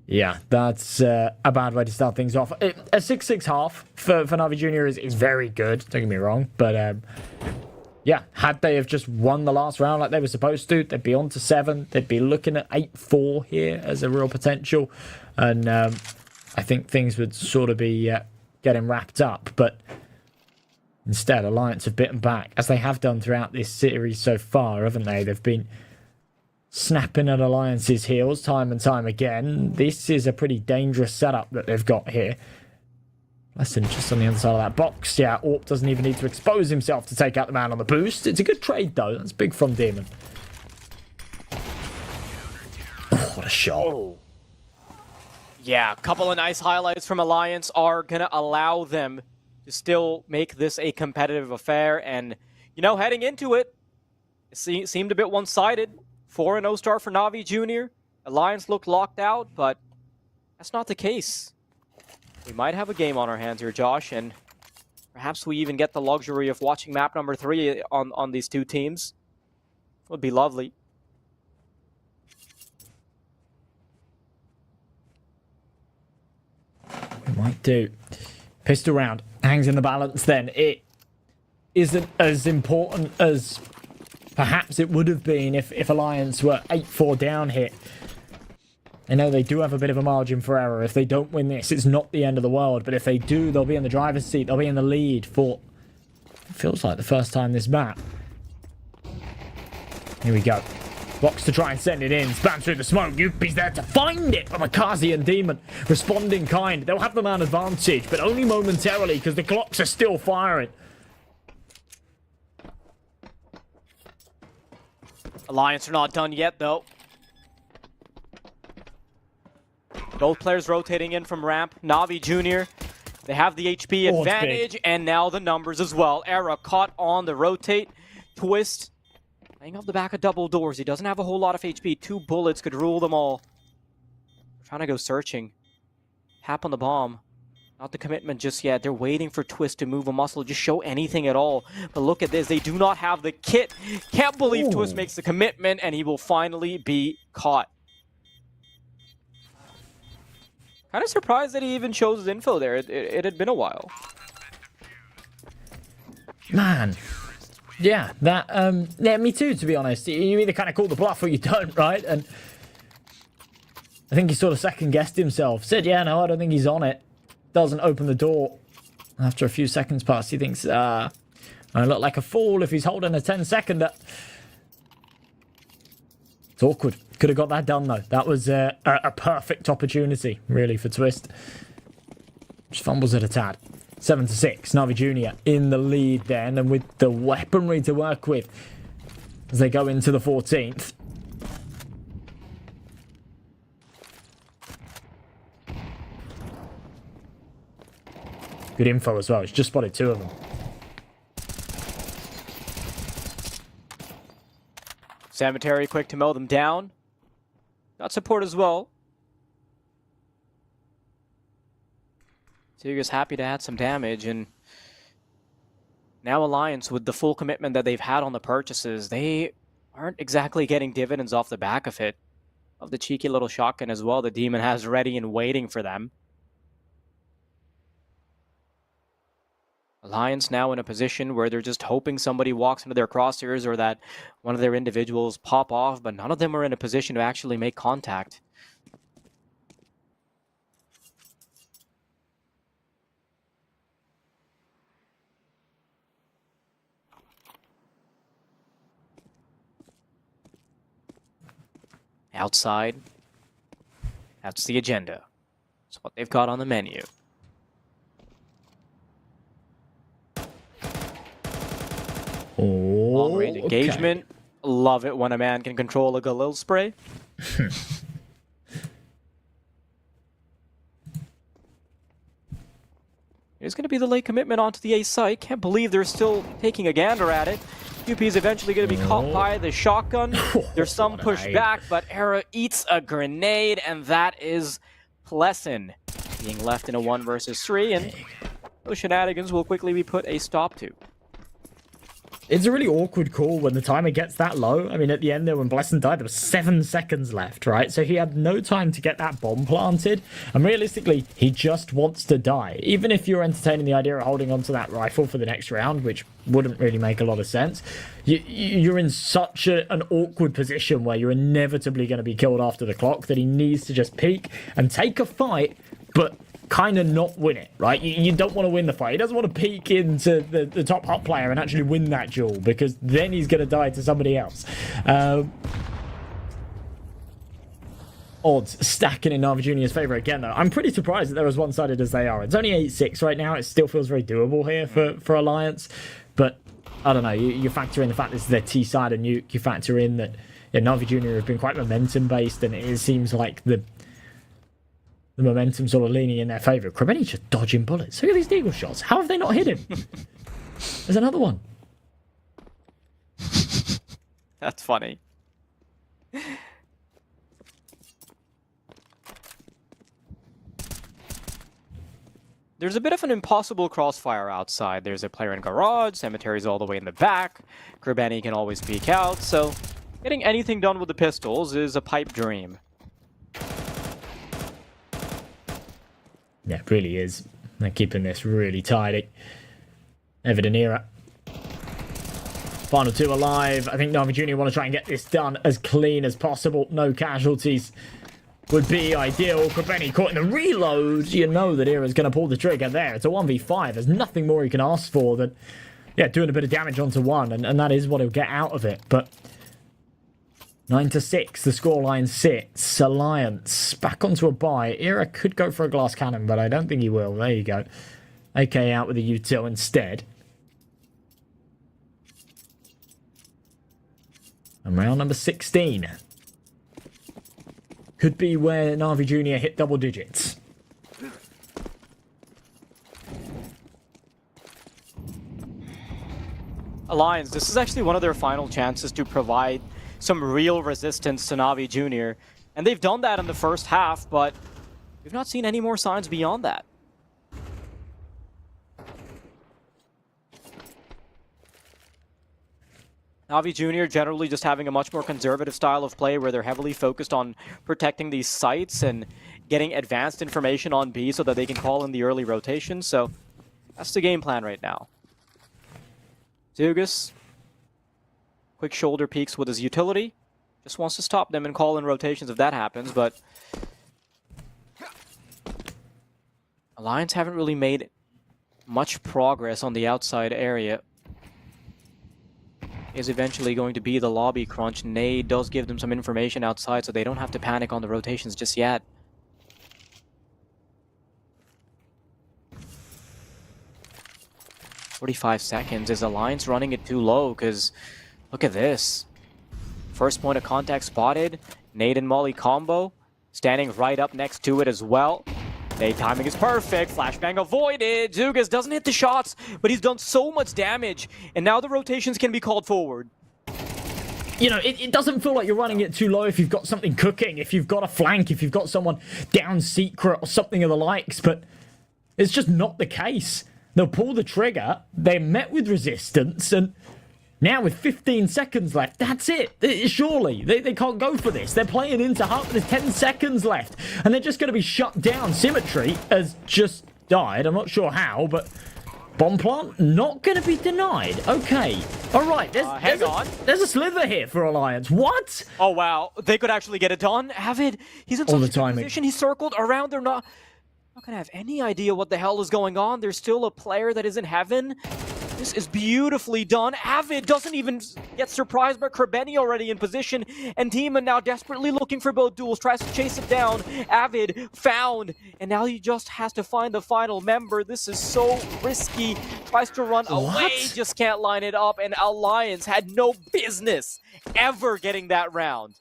Yeah, that's a bad way to start things off. A 6-6 half for Na'Vi Jr. is very good, don't get me wrong. But, yeah, had they have just won the last round like they were supposed to, they'd be on to 7. They'd be looking at 8-4 here as a real potential. And I think things would sort of be getting wrapped up. But instead, Alliance have bitten back, as they have done throughout this series so far, haven't they? They've been snapping at Alliance's heels time and time again. This is a pretty dangerous setup that they've got here. Lesson just on the other side of that box. Yeah, Orp doesn't even need to expose himself to take out the man on the boost. It's a good trade, though. That's big from Demon. Oh, what a shot. Oh. Yeah, a couple of nice highlights from Alliance are going to allow them to still make this a competitive affair. And, you know, heading into it, it seemed a bit one-sided. 4-0 start for Na'Vi Jr. Alliance looked locked out, but that's not the case. We might have a game on our hands here, Josh, and perhaps we even get the luxury of watching map number 3 on these two teams. It would be lovely. We might do. Pistol round hangs in the balance then. It isn't as important as perhaps it would have been if Alliance were 8-4 down here. I know they do have a bit of a margin for error. If they don't win this, it's not the end of the world. But if they do, they'll be in the driver's seat. They'll be in the lead for, it feels like the first time this map. Here we go. Box to try and send it in. Spam through the smoke. Yuppie's there to find it. But Makazi and Demon responding kind. They'll have the man advantage, but only momentarily because the clocks are still firing. Alliance are not done yet, though. Both players rotating in from ramp. Na'Vi Jr. They have the HP advantage, and now the numbers as well. Era caught on the rotate. Twist. Laying off the back of double doors. He doesn't have a whole lot of HP. 2 bullets could rule them all. Trying to go searching. Tap on the bomb. Not the commitment just yet. They're waiting for Twist to move a muscle, just show anything at all. But look at this. They do not have the kit. Can't believe Twist makes the commitment, and he will finally be caught. Kind of surprised that he even chose his info there. It had been a while. Man. Yeah, that, yeah, me too, to be honest. You either kind of call the bluff or you don't, right? And I think he sort of second-guessed himself. Said, yeah, no, I don't think he's on it. Doesn't open the door. After a few seconds pass, he thinks, I look like a fool if he's holding a 10-seconder. It's awkward. Could have got that done, though. That was a perfect opportunity, really, for Twist. Just fumbles it a tad. 7-6. Na'Vi Junior in the lead then, and with the weaponry to work with as they go into the 14th. Good info as well. He's just spotted 2 of them. Cemetery quick to mow them down. Got support as well. Tigger's happy to add some damage, and now Alliance, with the full commitment that they've had on the purchases, they aren't exactly getting dividends off the back of it. Of the cheeky little shotgun as well the Demon has ready and waiting for them. Alliance now in a position where they're just hoping somebody walks into their crosshairs or that one of their individuals pop off, but none of them are in a position to actually make contact. Outside, that's the agenda. It's what they've got on the menu. Long-range engagement. Okay. Love it when a man can control a Galil spray. There's going to be the late commitment onto the A site. Can't believe they're still taking a gander at it. QP is eventually going to be caught by the shotgun. There's some pushback, but Era eats a grenade, and that is Plessin being left in a 1 versus 3, and those shenanigans will quickly be put a stop to. It's a really awkward call when the timer gets that low. I mean, at the end there, when Blessin died, there was 7 seconds left, right? So he had no time to get that bomb planted. And realistically, he just wants to die. Even if you're entertaining the idea of holding onto that rifle for the next round, which wouldn't really make a lot of sense, you're in such an awkward position where you're inevitably going to be killed after the clock that he needs to just peek and take a fight, but kind of not win it, right? You don't want to win the fight. He doesn't want to peek into the top hot player and actually win that duel, because then he's going to die to somebody else. Odds stacking in Na'Vi Junior's favour again, though. I'm pretty surprised that they're as one-sided as they are. It's only 8-6 right now. It still feels very doable here for Alliance. But, I don't know, you factor in the fact this is their T-side and you factor in that Na'Vi Junior have been quite momentum-based, and it seems like the momentum sort of leaning in their favour. Krebeni just dodging bullets. Look at these deagle shots. How have they not hit him? There's another one. That's funny. There's a bit of an impossible crossfire outside. There's a player in garage, Cemetery's all the way in the back. Krebeni can always peek out, so getting anything done with the pistols is a pipe dream. Yeah, it really is. They're keeping this really tidy. Evidenera. Final 2 alive. I think Na'Vi Junior want to try and get this done as clean as possible. No casualties would be ideal. Krebeni caught in the reload. You know that Era's going to pull the trigger there. It's a 1v5. There's nothing more he can ask for than, yeah, doing a bit of damage onto one, and that is what he'll get out of it. But 9-6, the scoreline sits. Alliance back onto a bye. Era could go for a glass cannon, but I don't think he will. There you go. AK out with a util instead. And round number 16 could be where Na'Vi Junior hit double digits. Alliance, this is actually one of their final chances to provide some real resistance to Na'Vi Junior. And they've done that in the first half, but we've not seen any more signs beyond that. Na'Vi Junior generally just having a much more conservative style of play where they're heavily focused on protecting these sites and getting advanced information on B so that they can call in the early rotation. So that's the game plan right now. Zugus, quick shoulder peeks with his utility. Just wants to stop them and call in rotations if that happens, but Alliance haven't really made much progress on the outside area. Is eventually going to be the lobby crunch. Nade does give them some information outside, so they don't have to panic on the rotations just yet. 45 seconds. Is Alliance running it too low? Because look at this. First point of contact spotted. Nade and Molly combo. Standing right up next to it as well. Nade timing is perfect. Flashbang avoided. Zugas doesn't hit the shots, but he's done so much damage. And now the rotations can be called forward. You know, it doesn't feel like you're running it too low if you've got something cooking, if you've got a flank, if you've got someone down secret or something of the likes, but it's just not the case. They'll pull the trigger, they're met with resistance, and now with 15 seconds left, that's it. Surely, they can't go for this. They're playing into half, there's 10 seconds left, and they're just going to be shut down. Symmetry has just died, I'm not sure how, but bomb plant not going to be denied. Okay, all right, there's a slither here for Alliance. What? Oh, wow, they could actually get it done. Avid, he's in such a good position, he's circled around, they're not gonna have any idea what the hell is going on. There's still a player that is in heaven. This is beautifully done. Avid doesn't even get surprised by Kerbeni already in position, and Demon now desperately looking for both duels, tries to chase it down. Avid found, and now he just has to find the final member. This is so risky. Tries to run away, just can't line it up, and Alliance had no business ever getting that round.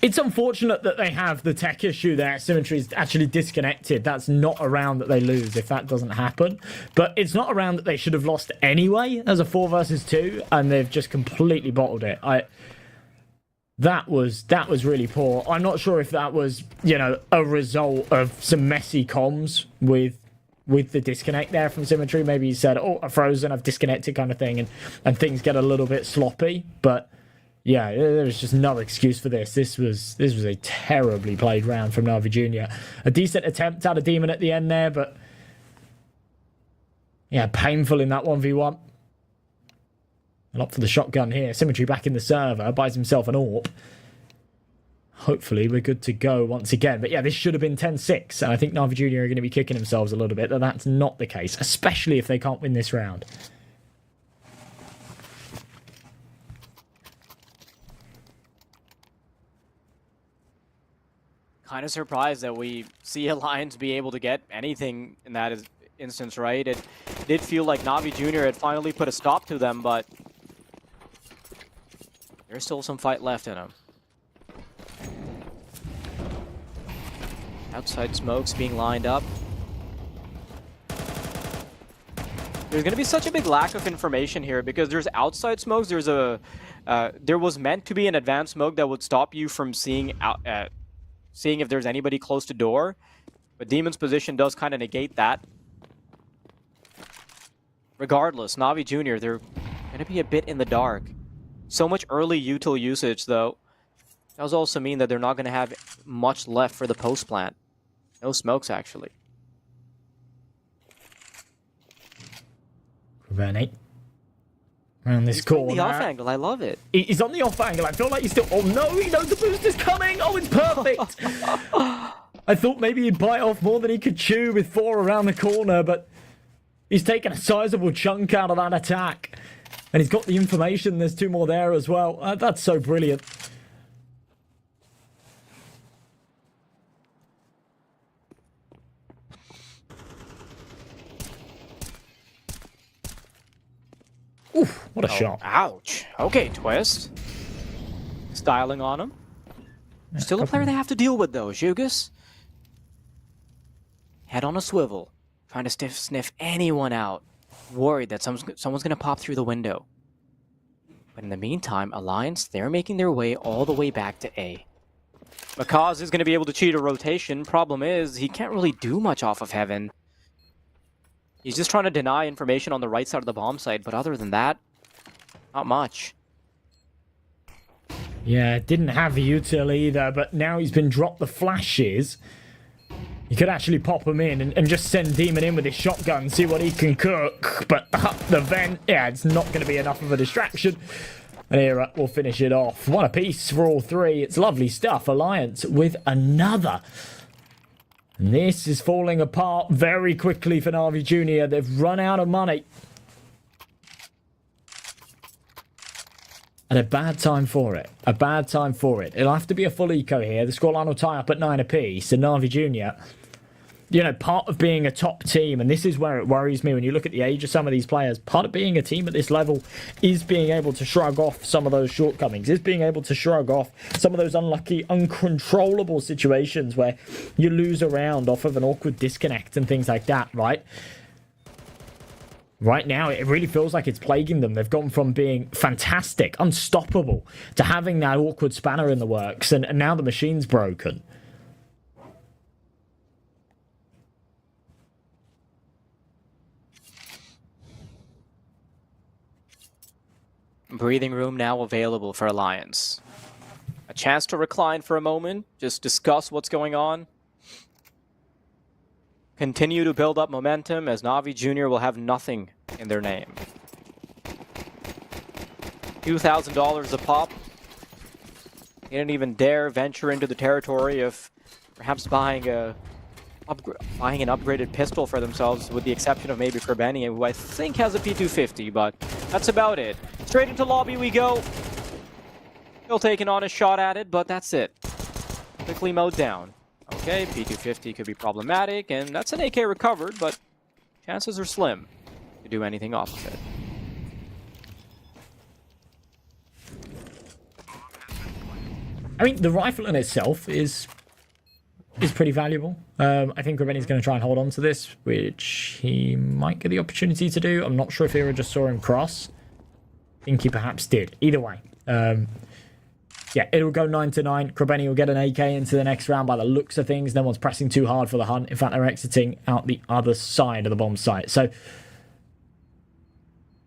It's unfortunate that they have the tech issue there. Symmetry is actually disconnected. That's not a round that they lose if that doesn't happen. But it's not a round that they should have lost anyway as a 4 versus 2, and they've just completely bottled it. That was really poor. I'm not sure if that was, you know, a result of some messy comms with the disconnect there from Symmetry. Maybe he said, oh, I've frozen, I've disconnected kind of thing, and things get a little bit sloppy, but yeah, there's just no excuse for this. This was a terribly played round from Na'Vi Jr. A decent attempt at a Demon at the end there, but yeah, painful in that 1v1. And up for the shotgun here. Symmetry back in the server, buys himself an AWP. Hopefully we're good to go once again. But yeah, this should have been 10-6, and I think Na'Vi Jr. are going to be kicking themselves a little bit that that's not the case, especially if they can't win this round. Kind of surprised that we see Alliance be able to get anything in that instance, right? It did feel like Na'Vi Jr. had finally put a stop to them, but there's still some fight left in him. Outside smokes being lined up. There's going to be such a big lack of information here because there's outside smokes. There's there was meant to be an advanced smoke that would stop you from seeing seeing if there's anybody close to door, but Demon's position does kind of negate that. Regardless, Na'Vi Jr., they're going to be a bit in the dark. So much early util usage, though. That does also mean that they're not going to have much left for the post plant. No smokes, actually. Kerbeni around this corner. He's on the off angle. I love it. He's on the off angle. I feel like he's still... Oh, no, he knows the boost is coming. Oh, it's perfect. I thought maybe he'd bite off more than he could chew with 4 around the corner, but he's taken a sizable chunk out of that attack. And he's got the information. There's 2 more there as well. That's so brilliant. Oof, what a shot. Ouch. Okay, Twist. Styling on him. Still a player they have to deal with, though. Jugas. Head on a swivel. Trying to sniff anyone out. Worried that someone's going to pop through the window. But in the meantime, Alliance, they're making their way all the way back to A. Makaz is going to be able to cheat a rotation. Problem is, he can't really do much off of Heaven. He's just trying to deny information on the right side of the bomb site, but other than that, not much. Yeah, didn't have the util either, but now he's been dropped the flashes. You could actually pop him in and just send Demon in with his shotgun, see what he can cook. But up the vent, yeah, it's not going to be enough of a distraction. And here we'll finish it off. One apiece for all 3. It's lovely stuff. Alliance with another. And this is falling apart very quickly for Na'Vi Jr. They've run out of money. And a bad time for it. A bad time for it. It'll have to be a full eco here. The scoreline will tie up at 9 apiece. And Na'Vi Jr., you know, part of being a top team, and this is where it worries me when you look at the age of some of these players, part of being a team at this level is being able to shrug off some of those shortcomings, is being able to shrug off some of those unlucky, uncontrollable situations where you lose a round off of an awkward disconnect and things like that, right? Right now, it really feels like it's plaguing them. They've gone from being fantastic, unstoppable, to having that awkward spanner in the works, and now the machine's broken. Breathing room now available for Alliance. A chance to recline for a moment, just discuss what's going on. Continue to build up momentum as Na'Vi Jr. will have nothing in their name. $2,000 a pop. They didn't even dare venture into the territory of perhaps buying an upgraded pistol for themselves, with the exception of maybe for Benny, who I think has a P250, but that's about it. Straight into lobby we go. Still taking on a shot at it, but that's it. Quickly mowed down. Okay, P250 could be problematic, and that's an AK recovered, but chances are slim to do anything off of it. I mean, the rifle in itself is pretty valuable. I think Rebeni's going to try and hold on to this, which he might get the opportunity to do. I'm not sure if Era just saw him cross. I think he perhaps did. Either way. Yeah, it'll go 9-9. Krebeni will get an AK into the next round by the looks of things. No one's pressing too hard for the hunt. In fact, they're exiting out the other side of the bomb site. So,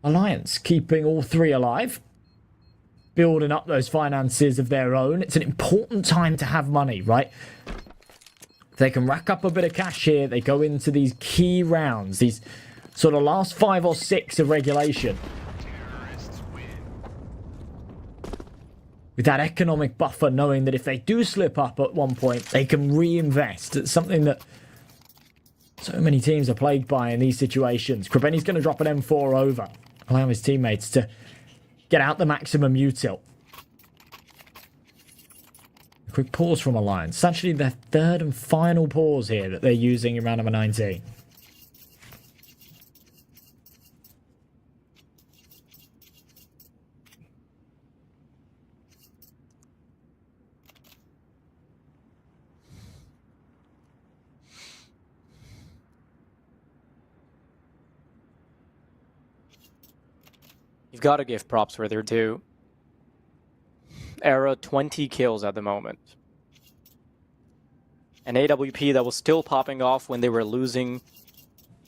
Alliance keeping all three alive. Building up those finances of their own. It's an important time to have money, right? If they can rack up a bit of cash here, they go into these key rounds. These sort of last 5 or 6 of regulation. With that economic buffer, knowing that if they do slip up at one point, they can reinvest. It's something that so many teams are plagued by in these situations. Krebeni's going to drop an M4 over, allow his teammates to get out the maximum util. A quick pause from Alliance. It's actually their third and final pause here that they're using in round number 19. You've got to give props where they're due. Era 20 kills at the moment. An AWP that was still popping off when they were losing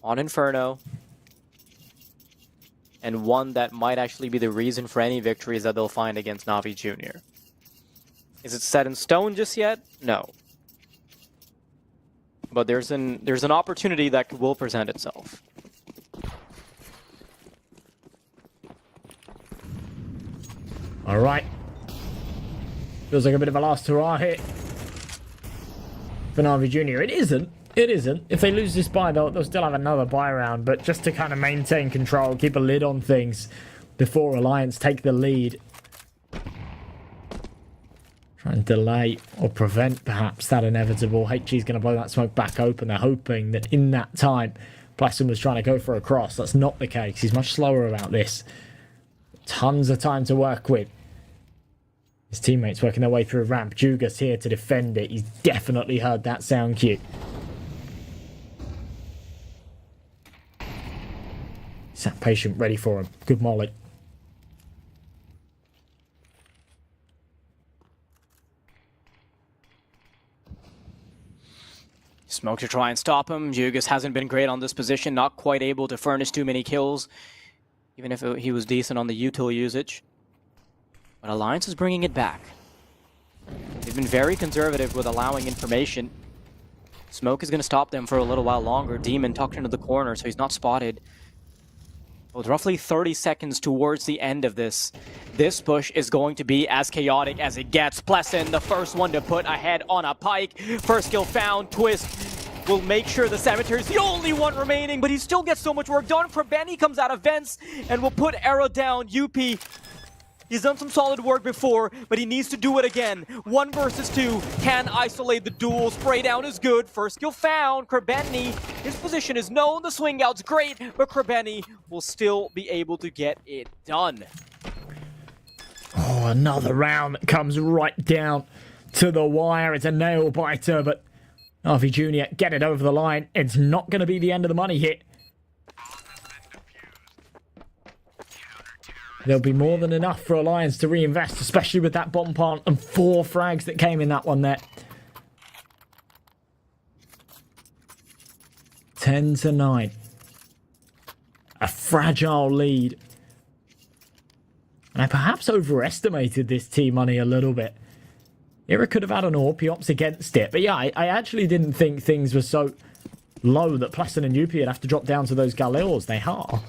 on Inferno. And one that might actually be the reason for any victories that they'll find against Na'Vi Jr. Is it set in stone just yet? No. But there's an opportunity that will present itself. All right. Feels like a bit of a last hurrah hit for Na'Vi Jr. It isn't. It isn't. If they lose this buy, they'll still have another buy round. But just to kind of maintain control, keep a lid on things before Alliance take the lead. Try and delay or prevent perhaps that inevitable. HG's going to blow that smoke back open. They're hoping that in that time, Blesson was trying to go for a cross. That's not the case. He's much slower about this. Tons of time to work with. His teammates working their way through a ramp. Jugas here to defend it. He's definitely heard that sound cue. Sat patient, ready for him. Good molly. Smoke to try and stop him. Jugas hasn't been great on this position. Not quite able to furnish too many kills. Even if he was decent on the util usage. But Alliance is bringing it back. They've been very conservative with allowing information. Smoke is going to stop them for a little while longer. Demon tucked into the corner, so he's not spotted. With roughly 30 seconds towards the end of this, this push is going to be as chaotic as it gets. Blesson, the first one to put a head on a pike. First kill found. Twist will make sure the Cemetery is the only one remaining, but he still gets so much work done. Krebeni comes out of vents and will put Arrow down. UP He's done some solid work before, but he needs to do it again. 1 versus 2, can isolate the duel. Spray down is good. First kill found. Krabeni, his position is known. The swing out's great, but Krabeni will still be able to get it done. Oh, another round that comes right down to the wire. It's a nail biter, but Navi Jr. get it over the line. It's not going to be the end of the money hit. There'll be more than enough for Alliance to reinvest, especially with that bomb plant and 4 frags that came in that one there. 10-9. A fragile lead. And I perhaps overestimated this T-Money a little bit. Ira could have had an AWP, he opts against it. But yeah, I actually didn't think things were so low that Pleasant and UP would have to drop down to those Galils. They are.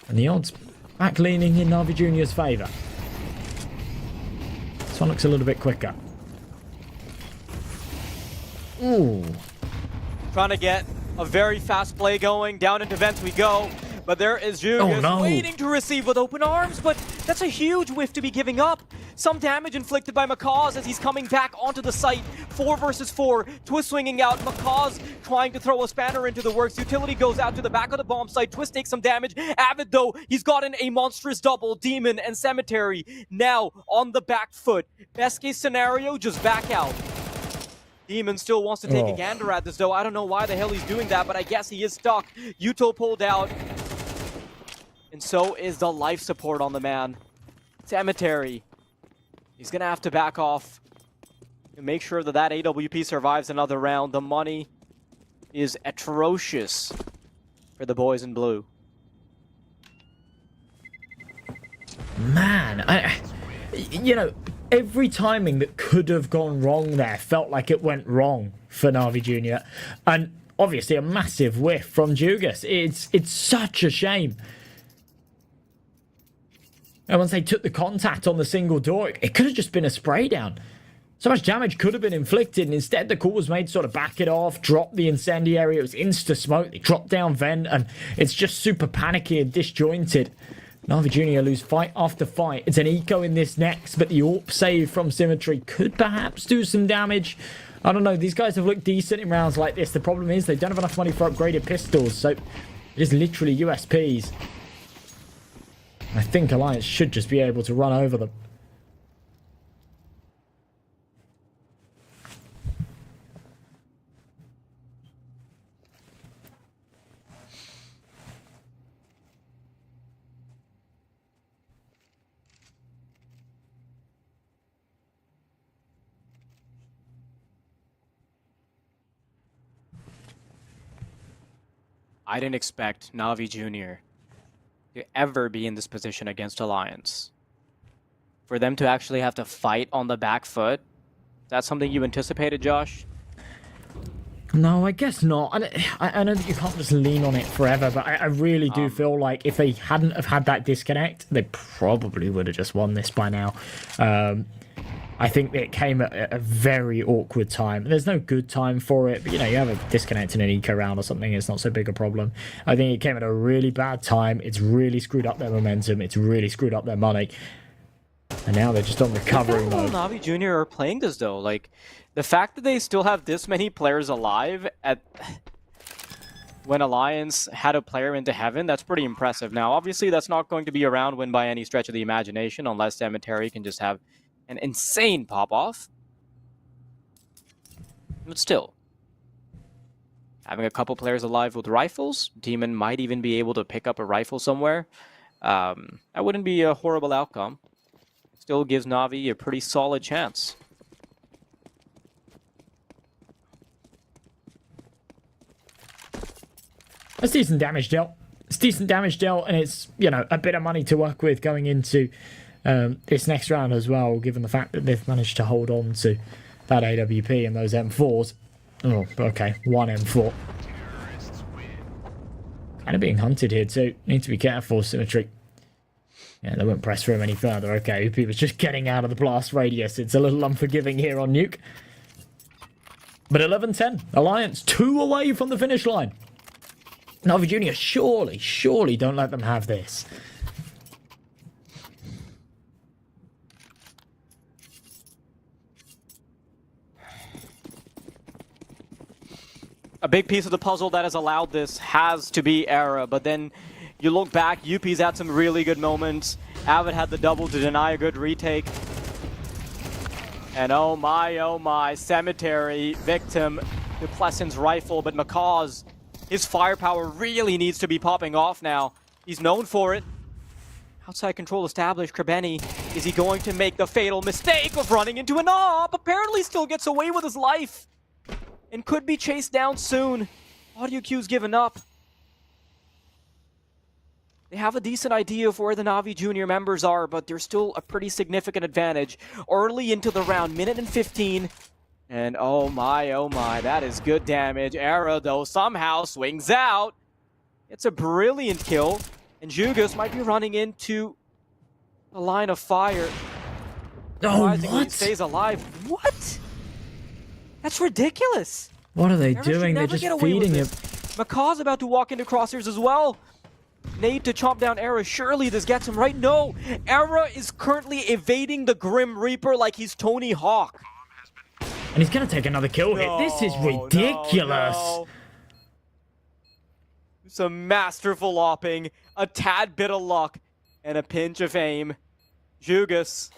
And the odds back leaning in Navi Jr.'s favour. This one looks a little bit quicker. Ooh. Trying to get a very fast play going. Down into vents we go. But there is Jugas waiting to receive with open arms, but that's a huge whiff to be giving up. Some damage inflicted by Macaws as he's coming back onto the site. 4 versus 4. Twist swinging out. Macaws trying to throw a spanner into the works. Utility goes out to the back of the bomb site. Twist takes some damage. Avid, though, he's gotten a monstrous double. Demon and Cemetery now on the back foot. Best case scenario, just back out. Demon still wants to take a gander at this, though. I don't know why the hell he's doing that, but I guess he is stuck. Yuto pulled out. And so is the life support on the man. Cemetery. He's going to have to back off and make sure that that AWP survives another round. The money is atrocious for the boys in blue. Man, you know, every timing that could have gone wrong there felt like it went wrong for Navi Jr. And obviously a massive whiff from Jugas. It's such a shame. And once they took the contact on the single door, it could have just been a spray down. So much damage could have been inflicted, and instead the call was made to sort of back it off, drop the incendiary. It was insta-smoke. They dropped down vent, and it's just super panicky and disjointed. Navi Jr. lose fight after fight. It's an eco in this next, but the AWP save from Symmetry could perhaps do some damage. I don't know. These guys have looked decent in rounds like this. The problem is they don't have enough money for upgraded pistols, so it is literally USPs. I think Alliance should just be able to run over them. I didn't expect Navi Jr. to ever be in this position against Alliance. For them to actually have to fight on the back foot, that's something you anticipated, Josh? No, I guess not. I know that you can't just lean on it forever, but I really do feel like if they hadn't have had that disconnect, they probably would have just won this by now. I think it came at a very awkward time. There's no good time for it, but you know, you have a disconnect in an eco round or something, it's not so big a problem. I think it came at a really bad time. It's really screwed up their momentum. It's really screwed up their money. And now they're just on recovery mode. Navi Jr. are playing this though. Like, the fact that they still have this many players alive at when Alliance had a player into heaven, that's pretty impressive. Now, obviously, that's not going to be a round win by any stretch of the imagination, unless Cemetery can just have an insane pop-off. But still, having a couple players alive with rifles, Demon might even be able to pick up a rifle somewhere. That wouldn't be a horrible outcome. Still gives Navi a pretty solid chance. That's decent damage dealt. It's decent damage dealt, and it's, you know, a bit of money to work with going into this next round as well, given the fact that they've managed to hold on to that AWP and those M4s. Oh, okay, one M4. Kind of being hunted here too. Need to be careful, Symmetry. Yeah, they won't press through him any further. Okay, UP was just getting out of the blast radius. It's a little unforgiving here on Nuke. But 11-10. Alliance 2 away from the finish line. Navi Jr. surely don't let them have this. A big piece of the puzzle that has allowed this has to be Era, but then you look back, UP's had some really good moments. Avid had the double to deny a good retake. And oh my, Cemetery victim to Plessin's rifle, but Macaw's, his firepower really needs to be popping off now. He's known for it. Outside control established. Krebeni, is he going to make the fatal mistake of running into an op? Apparently still gets away with his life and could be chased down soon. Audio cue's given up. They have a decent idea of where the Na'Vi Junior members are, but there's still a pretty significant advantage. Early into the round, minute and 15. And oh my, that is good damage. Era, though, somehow swings out. It's a brilliant kill. And Jugas might be running into a line of fire. Oh, He what? stays alive. What? That's ridiculous. What are they Era should doing? They're never just get away with feeding him. this. Macaw's about to walk into crosshairs as well. Nade to chomp down Era. Surely this gets him right. No, Era is currently evading the Grim Reaper like he's Tony Hawk. And he's going to take another kill hit. This is ridiculous. No. Some masterful lopping, a tad bit of luck, and a pinch of aim. Jugas.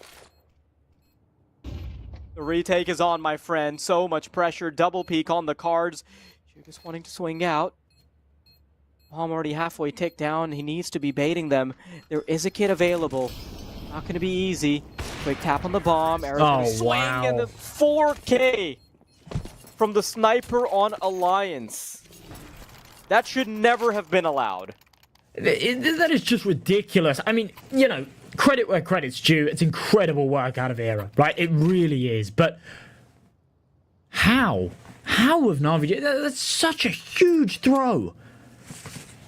The retake is on, my friend. So much pressure. Double peek on the cards. Jugas wanting to swing out. Bomb already halfway ticked down. He needs to be baiting them. There is a kid available. Not going to be easy. Quick tap on the bomb. Era's gonna swing, wow. and the 4K from the sniper on Alliance. That should never have been allowed. That is just ridiculous. I mean, you know, credit where credit's due. It's incredible work out of Era, right? It really is. But how? How have Na'Vi... That's such a huge throw.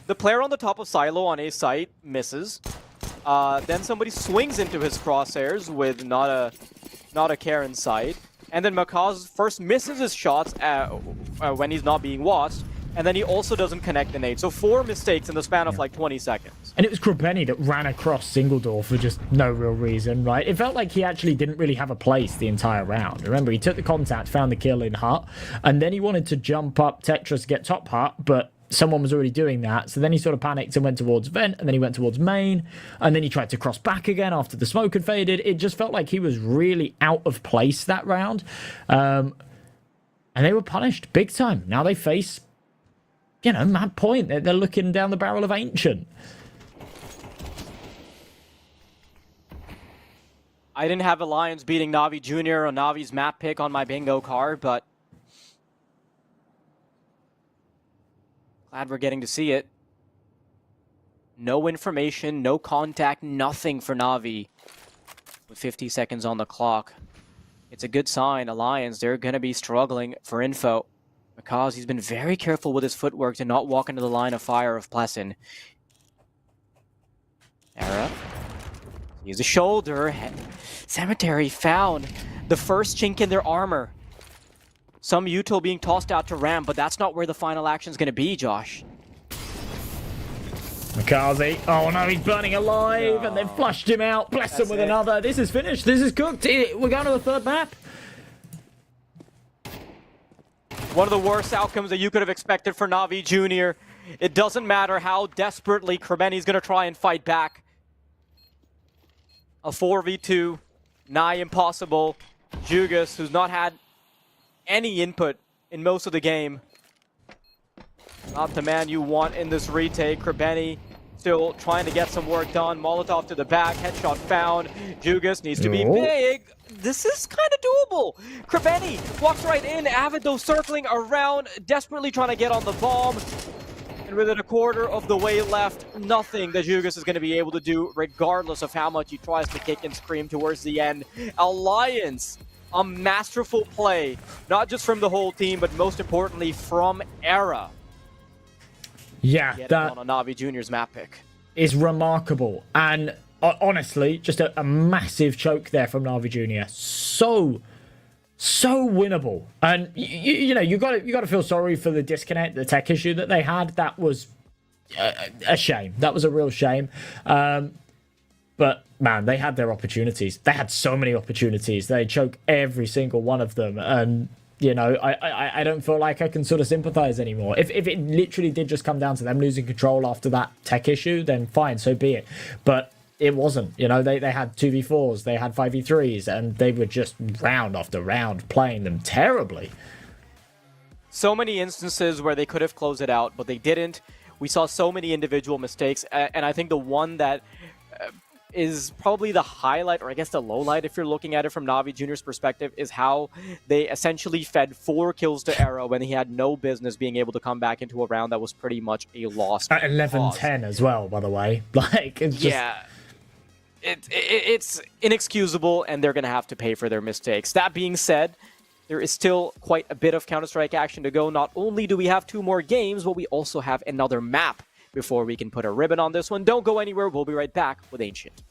The player on the top of Silo on A site misses. Then somebody swings into his crosshairs with not a care in sight. And then Macaw's first misses his shots when he's not being watched. And then he also doesn't connect the nade. So 4 mistakes in the span of like 20 seconds. And it was Krebeni that ran across single door for just no real reason, right? It felt like he actually didn't really have a place the entire round. Remember, he took the contact, found the kill in hut, and then he wanted to jump up Tetris to get top hut, but someone was already doing that. So then he sort of panicked and went towards vent, and then he went towards main, and then he tried to cross back again after the smoke had faded. It just felt like he was really out of place that round. And they were punished big time. Now they face... You know, mad point. They're looking down the barrel of Ancient. I didn't have Alliance beating Na'Vi Junior or Navi's map pick on my bingo card, but glad we're getting to see it. No information, no contact, nothing for Na'Vi with 50 seconds on the clock. It's a good sign. Alliance, they're going to be struggling for info. Because he's been very careful with his footwork to not walk into the line of fire of Plessin. Era. Use a shoulder. Cemetery found the first chink in their armor. Some util being tossed out to Ram, but that's not where the final action's going to be, Josh. McCarthy. Oh no, he's burning alive, and they've flushed him out. Bless him with another. This is finished. This is cooked. We're going to the third map. One of the worst outcomes that you could have expected for Na'Vi Junior. It doesn't matter how desperately Krebeni's going to try and fight back. A 4v2, nigh impossible. Jugas, who's not had any input in most of the game. Not the man you want in this retake. Krebeni still trying to get some work done. Molotov to the back, headshot found. Jugas needs to be big. This is kind of doable. Krebeni walks right in. Avid, though, circling around, desperately trying to get on the bomb. And within a quarter of the way left, nothing that Jugas is going to be able to do, regardless of how much he tries to kick and scream towards the end. Alliance, a masterful play, not just from the whole team, but most importantly from Era. Yeah, that on a Na'Vi Junior's map pick is remarkable. And honestly, just a massive choke there from Na'Vi Junior. So winnable. And you know, you got to feel sorry for the disconnect, the tech issue that they had. That was a shame. That was a real shame. But man, they had their opportunities. They had so many opportunities. They choke every single one of them, and you know, I don't feel like I can sort of sympathize anymore. If it literally did just come down to them losing control after that tech issue, then fine, so be it. But it wasn't. You know, they had 2v4s, they had 5v3s, and they were just round after round playing them terribly. So many instances where they could have closed it out, but they didn't. We saw so many individual mistakes, and I think the one that is probably the highlight, or I guess the low light if you're looking at it from Na'Vi Jr.'s perspective, is how they essentially fed 4 kills to Arrow when he had no business being able to come back into a round that was pretty much a loss. At 11-10 as well, by the way. Like, it's just... Yeah. It's inexcusable, and they're going to have to pay for their mistakes. That being said, there is still quite a bit of Counter-Strike action to go. Not only do we have 2 more games, but we also have another map before we can put a ribbon on this one. Don't go anywhere. We'll be right back with Ancient.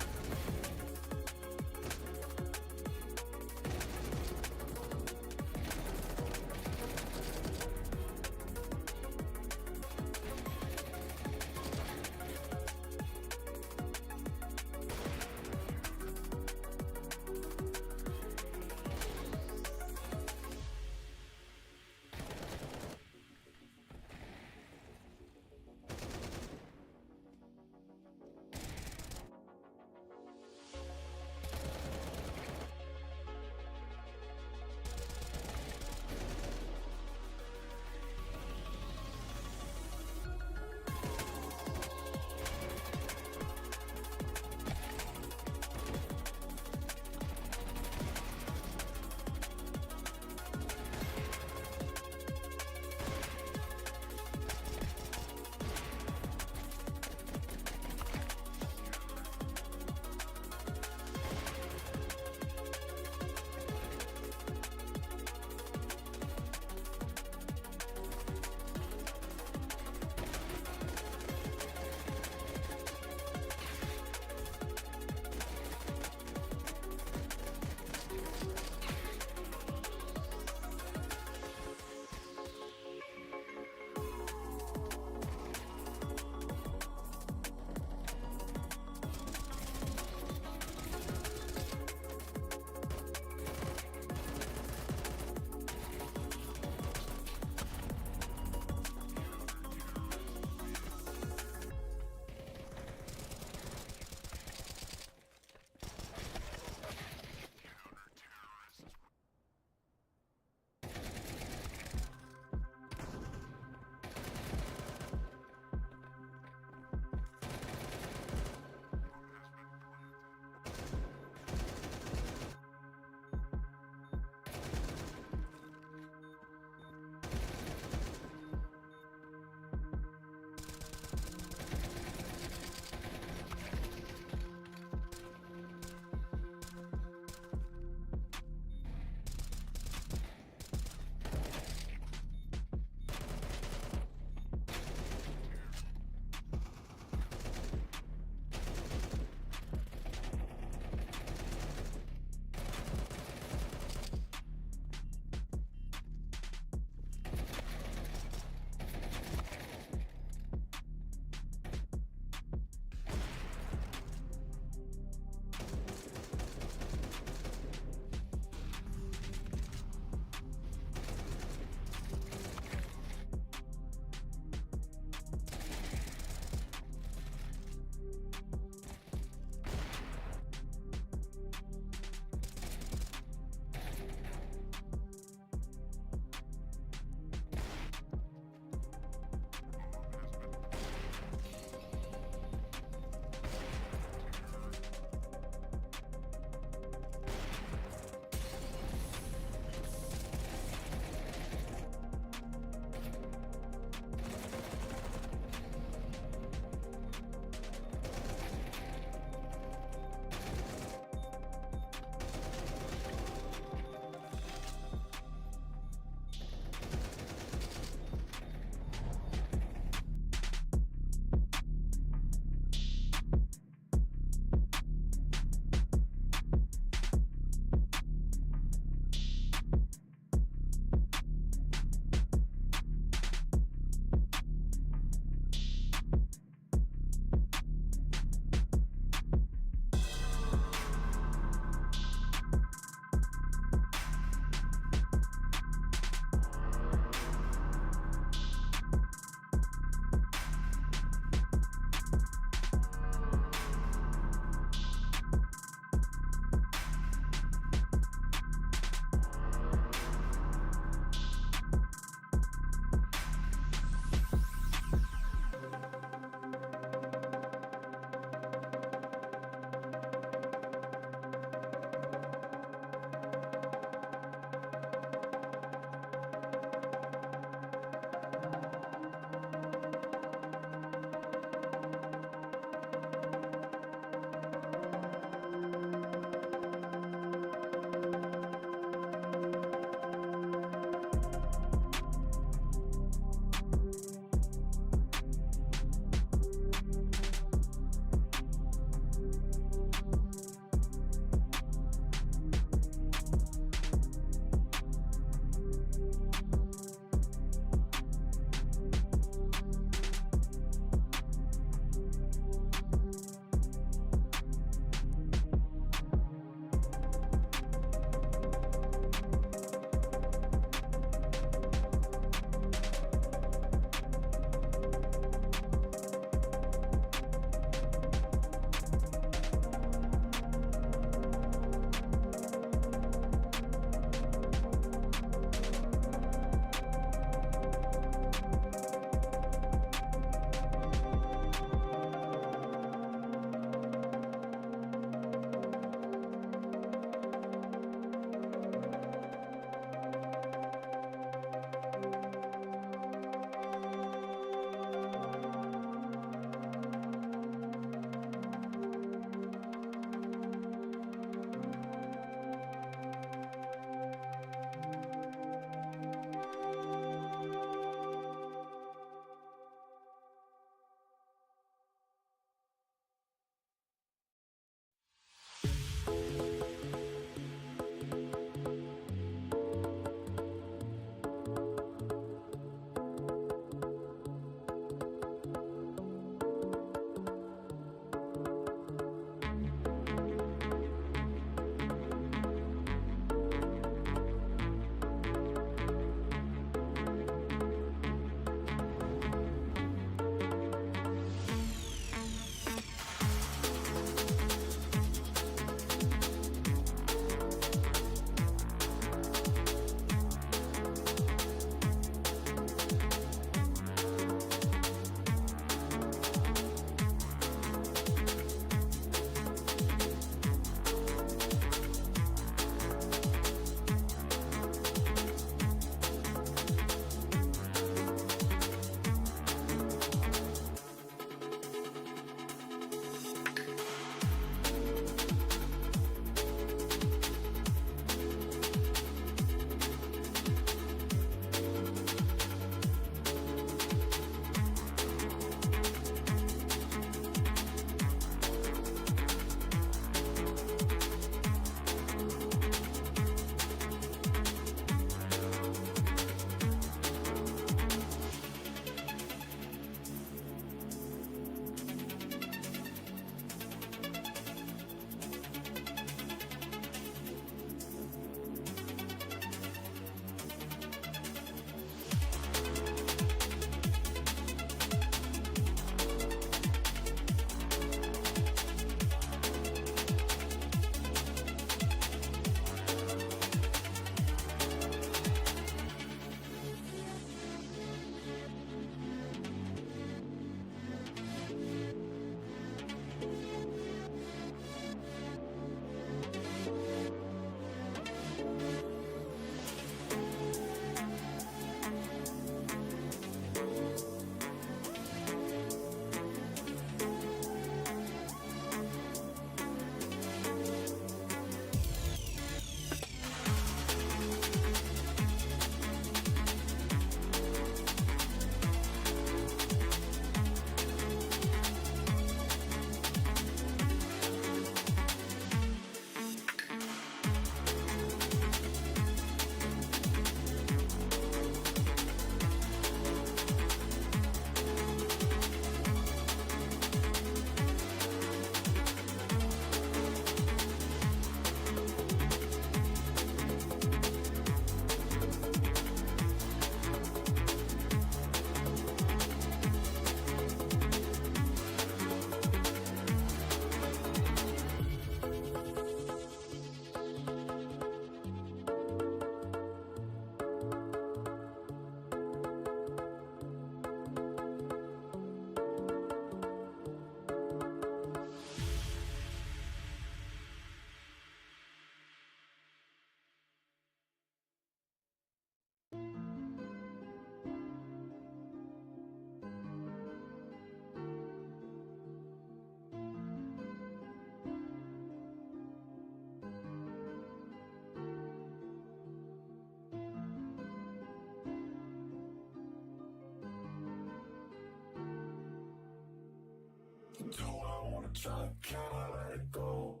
Do I wanna try? Can I let it go?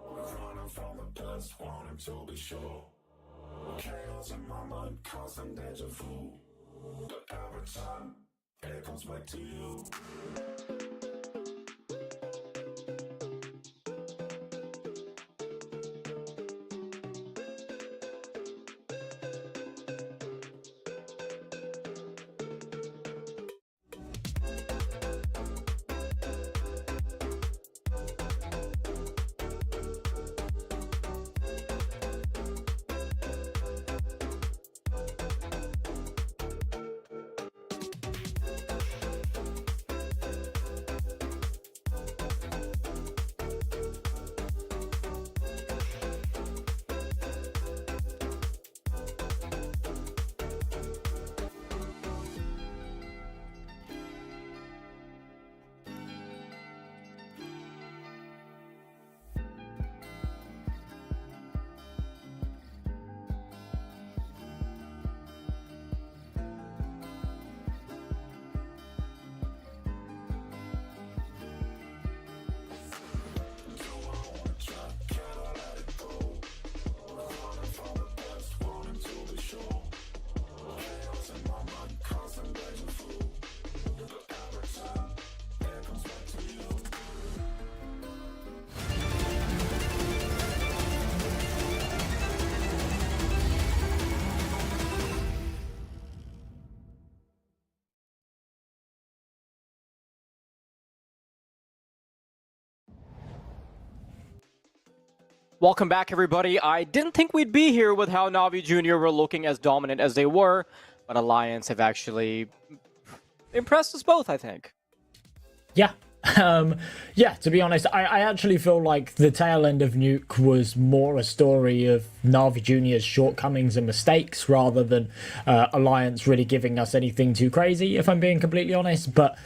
We're running from the past, wanting to be sure. Chaos in my mind, constant deja vu. But every time, it comes back to you. Welcome back, everybody. I didn't think we'd be here with how Na'Vi Jr. were looking as dominant as they were, but Alliance have actually impressed us both, I think. Yeah. Yeah, to be honest, I actually feel like the tail end of Nuke was more a story of Na'Vi Jr.'s shortcomings and mistakes rather than Alliance really giving us anything too crazy, if I'm being completely honest. But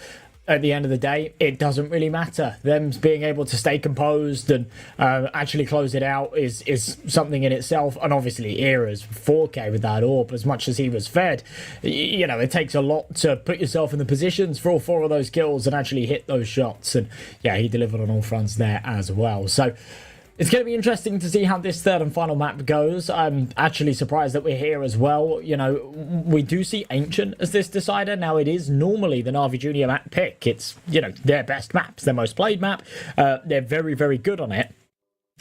at the end of the day, it doesn't really matter. Them being able to stay composed and actually close it out is something in itself. And obviously, Era's 4K with that AWP, as much as he was fed. You know, it takes a lot to put yourself in the positions for all 4 of those kills and actually hit those shots. And yeah, he delivered on all fronts there as well. So it's going to be interesting to see how this third and final map goes. I'm actually surprised that we're here as well. You know, we do see Ancient as this decider. Now, it is normally the Na'Vi Junior map pick. It's, you know, their best map. It's their most played map. They're very, very good on it.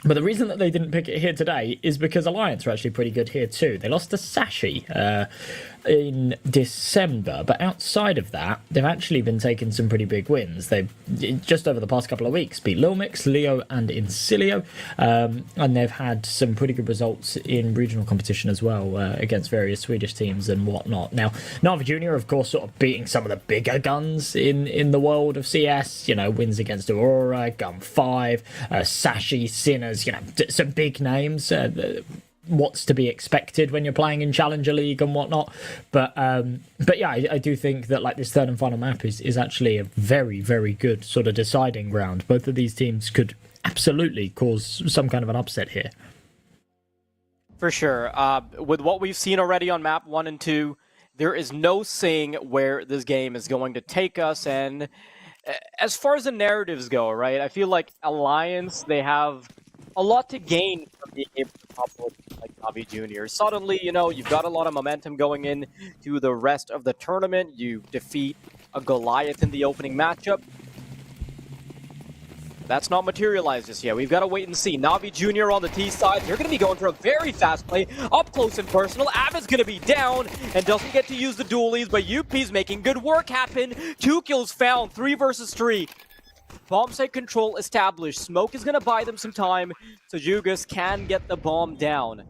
But the reason that they didn't pick it here today is because Alliance are actually pretty good here too. They lost to Sashi in December, but outside of that, they've actually been taking some pretty big wins. They've, just over the past couple of weeks, beat Lil Mix, Leo, and Incilio, and they've had some pretty good results in regional competition as well against various Swedish teams and whatnot. Now, Na'Vi Junior, of course, sort of beating some of the bigger guns in the world of CS, you know, wins against Aurora, Gun 5, Sashi, Sinners, you know, some big names. What's to be expected when you're playing in Challenger League and whatnot, but yeah, I do think that like this third and final map is actually a very, very good sort of deciding ground. Both of these teams could absolutely cause some kind of an upset here. For sure. With what we've seen already on map 1 and 2, there is no saying where this game is going to take us. And as far as the narratives go, right, I feel like Alliance, they have a lot to gain from being able to topple like Na'Vi Jr. Suddenly, you know, you've got a lot of momentum going in to the rest of the tournament. You defeat a Goliath in the opening matchup. That's not materialized just yet. We've got to wait and see. Na'Vi Jr. on the T side. They're going to be going for a very fast play. Up close and personal. Avid's going to be down and doesn't get to use the dualies, but UP's making good work happen. 2 kills found. 3 versus 3. Bomb site control established. Smoke is going to buy them some time, so Jugas can get the bomb down.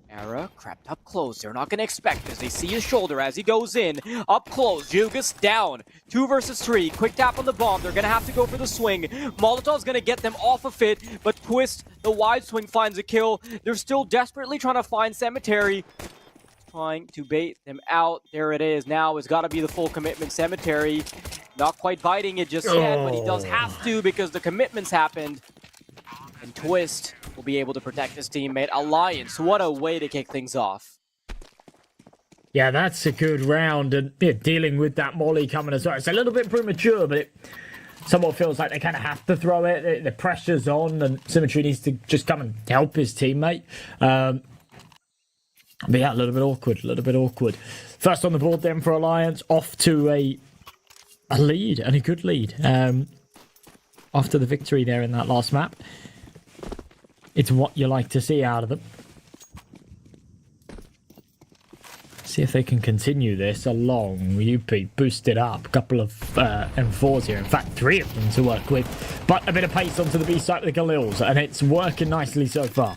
Era crept up close. They're not going to expect this. They see his shoulder as he goes in. Up close. Jugas down. 2 versus 3. Quick tap on the bomb. They're going to have to go for the swing. Molotov's going to get them off of it, but Twist, the wide swing, finds a kill. They're still desperately trying to find Cemetery. Trying to bait them out. There it is. Now it's got to be the full commitment. Cemetery not quite biting it just yet, but he does have to because the commitments happened. And Twist will be able to protect his teammate. Alliance, what a way to kick things off. Yeah, that's a good round, and dealing with that molly coming as well. It's a little bit premature, but somewhat feels like they kind of have to throw it. The pressure's on, and Symmetry needs to just come and help his teammate. But yeah, a little bit awkward. First on the board then for Alliance, off to a lead, and a good lead. After the victory there in that last map. It's what you like to see out of them. See if they can continue this along. UP boosted up. A couple of M4s here. In fact, 3 of them to work with. But a bit of pace onto the B side with the Galils, and it's working nicely so far.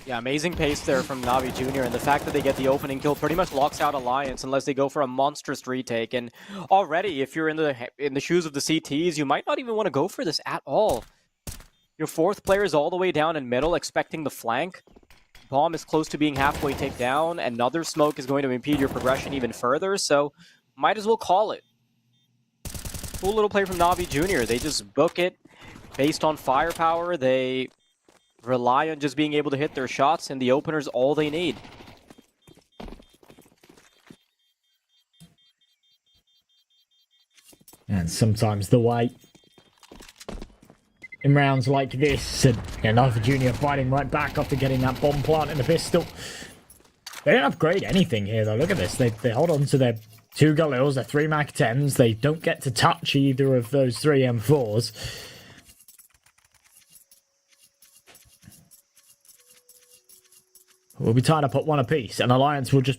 Yeah, amazing pace there from Navi Jr. And the fact that they get the opening kill pretty much locks out Alliance unless they go for a monstrous retake. And already, if you're in the shoes of the CTs, you might not even want to go for this at all. Your 4th player is all the way down in middle, expecting the flank. Bomb is close to being halfway taken down. Another smoke is going to impede your progression even further, so might as well call it. Cool little play from Navi Jr. They just book it based on firepower. They rely on just being able to hit their shots, and the opener's all they need. And sometimes the way in rounds like this, and Navi Jr. fighting right back after getting that bomb plant in the pistol. They don't upgrade anything here though. Look at this. They hold on to their 2 Galils, their 3 Mac 10s. They don't get to touch either of those 3 M4s. We'll be tied up at 1 apiece, and Alliance will just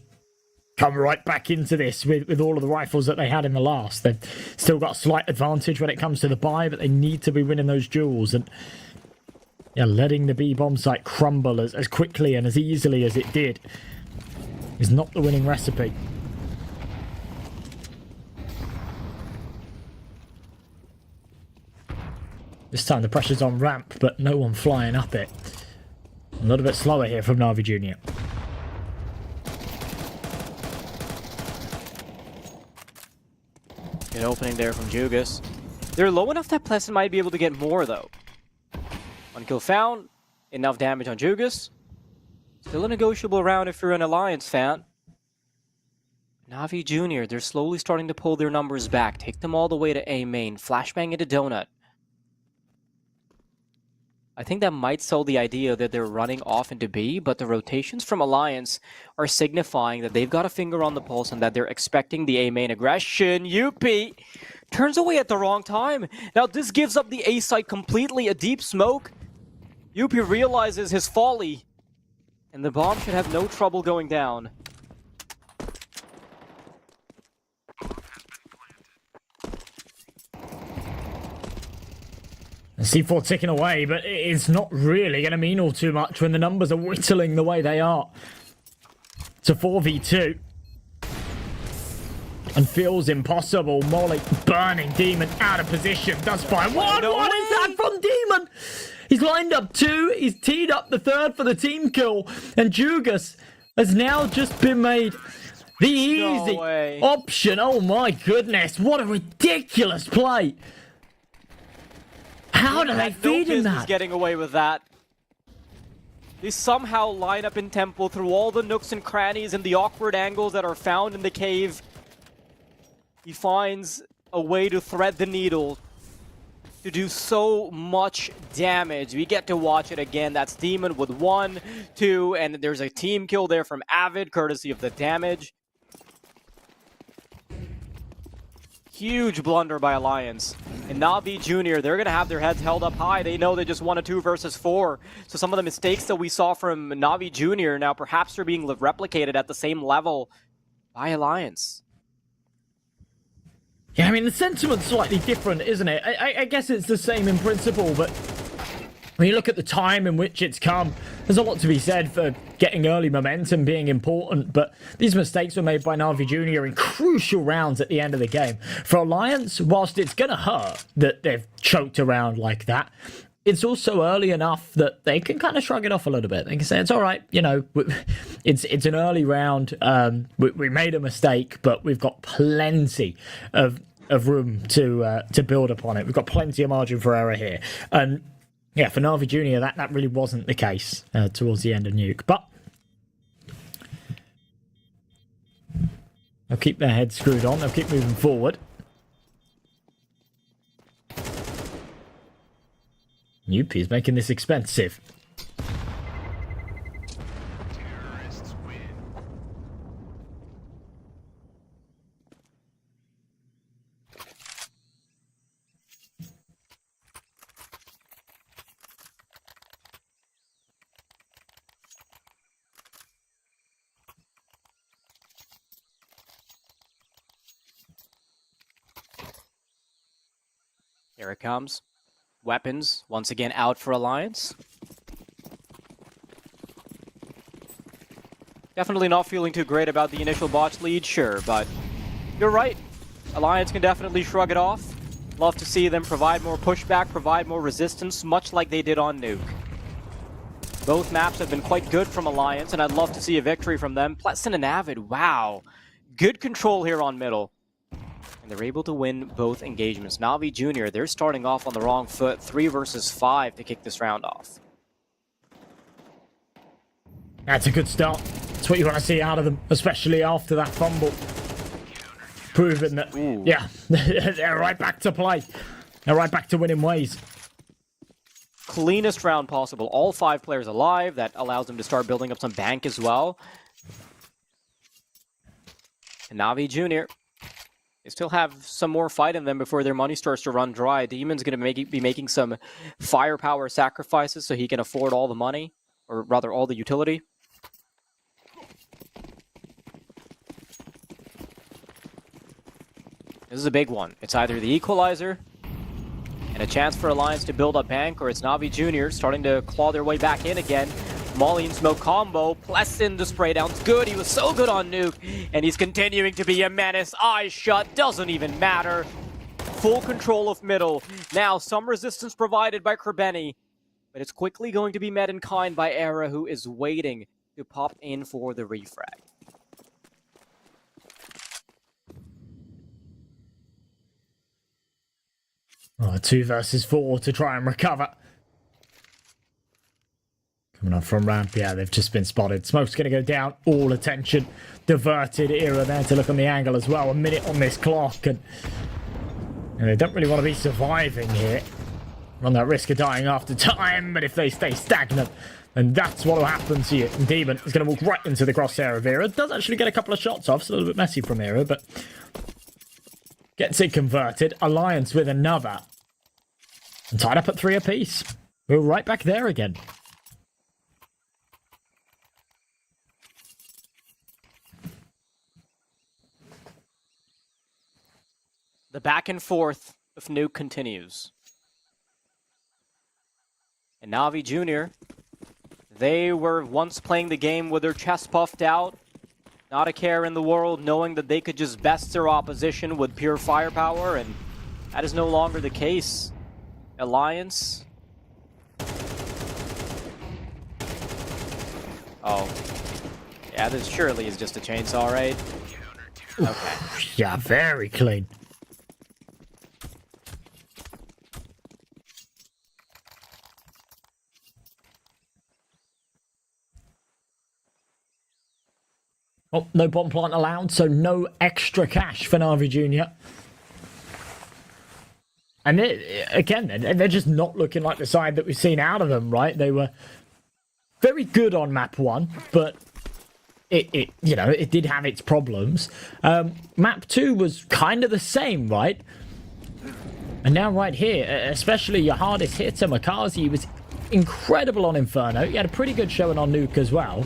come right back into this with all of the rifles that they had in the last. They've still got a slight advantage when it comes to the buy, but they need to be winning those duels, and yeah, letting the B bomb site crumble as quickly and as easily as it did is not the winning recipe. This time the pressure's on ramp, but no one flying up it. A little bit slower here from Navi Jr. Good opening there from Jugas. They're low enough that Pleasant might be able to get more, though. 1 kill found. Enough damage on Jugas. Still a negotiable round if you're an Alliance fan. Navi Jr., they're slowly starting to pull their numbers back. Take them all the way to A main. Flashbang into Donut. I think that might sell the idea that they're running off into B, but the rotations from Alliance are signifying that they've got a finger on the pulse and that they're expecting the A main aggression. UP turns away at the wrong time. Now this gives up the A site completely, a deep smoke. UP realizes his folly, and the bomb should have no trouble going down. C4 ticking away, but it's not really going to mean all too much when the numbers are whittling the way they are. It's a 4v2. And feels impossible. Molly burning Demon out of position. Does find one. What is that from Demon? He's lined up 2. He's teed up the 3rd for the team kill. And Jugas has now just been made the easy option. Oh my goodness. What a ridiculous play. How do they feed him that? Getting away with that. They somehow line up in tempo through all the nooks and crannies and the awkward angles that are found in the cave. He finds a way to thread the needle to do so much damage. We get to watch it again. That's Demon with 1, 2, and there's a team kill there from Avid, courtesy of the damage. Huge blunder by Alliance. And Navi Jr., they're going to have their heads held up high. They know they just won a 2 versus 4. So some of the mistakes that we saw from Navi Jr. now perhaps are being replicated at the same level by Alliance. Yeah, I mean, the sentiment's slightly different, isn't it? I guess it's the same in principle, but when you look at the time in which it's come, there's a lot to be said for getting early momentum being important, but these mistakes were made by Navi Jr. in crucial rounds at the end of the game. For Alliance, whilst it's going to hurt that they've choked around like that, it's also early enough that they can kind of shrug it off a little bit. They can say, it's all right, you know, it's an early round. We made a mistake, but we've got plenty of room to build upon it. We've got plenty of margin for error here. And yeah, for Navi Jr., that really wasn't the case towards the end of Nuke. But they'll keep their heads screwed on. They'll keep moving forward. Yuppie is making this expensive. Here it comes. Weapons, once again, out for Alliance. Definitely not feeling too great about the initial botch lead, sure, but you're right. Alliance can definitely shrug it off. Love to see them provide more pushback, provide more resistance, much like they did on Nuke. Both maps have been quite good from Alliance, and I'd love to see a victory from them. Pleasant and Avid, wow. Good control here on middle. And they're able to win both engagements. Na'Vi Jr., they're starting off on the wrong foot. 3 versus 5 to kick this round off. That's a good start. That's what you want to see out of them, especially after that fumble. Proving that, yeah, they're right back to play. They're right back to winning ways. Cleanest round possible. All 5 players alive. That allows them to start building up some bank as well. And Na'Vi Jr., they still have some more fight in them before their money starts to run dry. Demon's going to be making some firepower sacrifices so he can afford all the money, or rather all the utility. This is a big one. It's either the equalizer and a chance for Alliance to build up bank, or it's Na'Vi Jr. starting to claw their way back in again. Molly and Smoke combo. Pleasant, the spray down's good. He was so good on Nuke, and he's continuing to be a menace. Eyes shut, doesn't even matter. Full control of middle. Now, some resistance provided by Krebeni, but it's quickly going to be met in kind by Era, who is waiting to pop in for the refrag. Oh, 2 versus 4 to try and recover. Coming up from ramp, yeah, they've just been spotted. Smoke's going to go down. All attention diverted. Era there to look on the angle as well. A minute on this clock, and they don't really want to be surviving here. Run that risk of dying after time, but if they stay stagnant, then that's what will happen to you. And Demon is going to walk right into the crosshair of Era. Does actually get a couple of shots off. It's a little bit messy from Era, but gets it converted. Alliance with another. And tied up at 3 apiece. We're right back there again. The back and forth of Nuke continues. And Na'Vi Jr., they were once playing the game with their chest puffed out, not a care in the world, knowing that they could just best their opposition with pure firepower, and that is no longer the case. Alliance. Oh. Yeah, this surely is just a chainsaw raid. Okay. Yeah, very clean. Oh, no bomb plant allowed, so no extra cash for Na'Vi Jr. And again, they're just not looking like the side that we've seen out of them, right? They were very good on map 1, but it did have its problems. Map 2 was kind of the same, right? And now right here, especially your hardest hitter, Makazi, was incredible on Inferno. He had a pretty good showing on Nuke as well.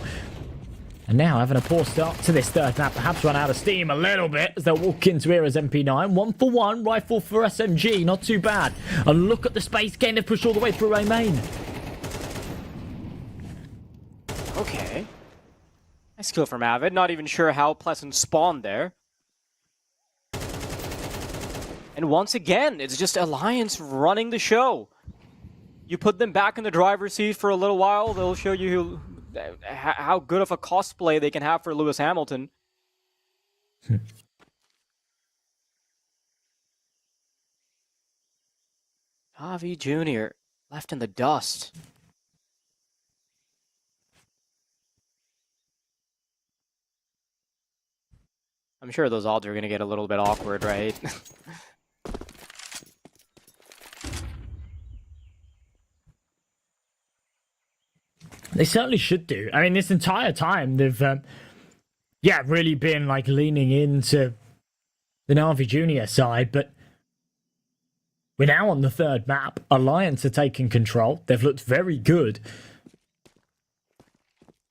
And now having a poor start to this third map, perhaps run out of steam a little bit as they'll walk into Era's MP9. 1-for-1, rifle for SMG, not too bad. And look at the space gain, they've pushed all the way through A main. Okay. Nice kill from Avid. Not even sure how Pleasant spawned there. And once again, it's just Alliance running the show. You put them back in the driver's seat for a little while, they'll show you how good of a cosplay they can have for Lewis Hamilton. Na'Vi Jr. left in the dust. I'm sure those odds are going to get a little bit awkward, right? They certainly should do. I mean, this entire time they've, really been like leaning into the Na'Vi Junior side, but we're now on the third map. Alliance are taking control. They've looked very good.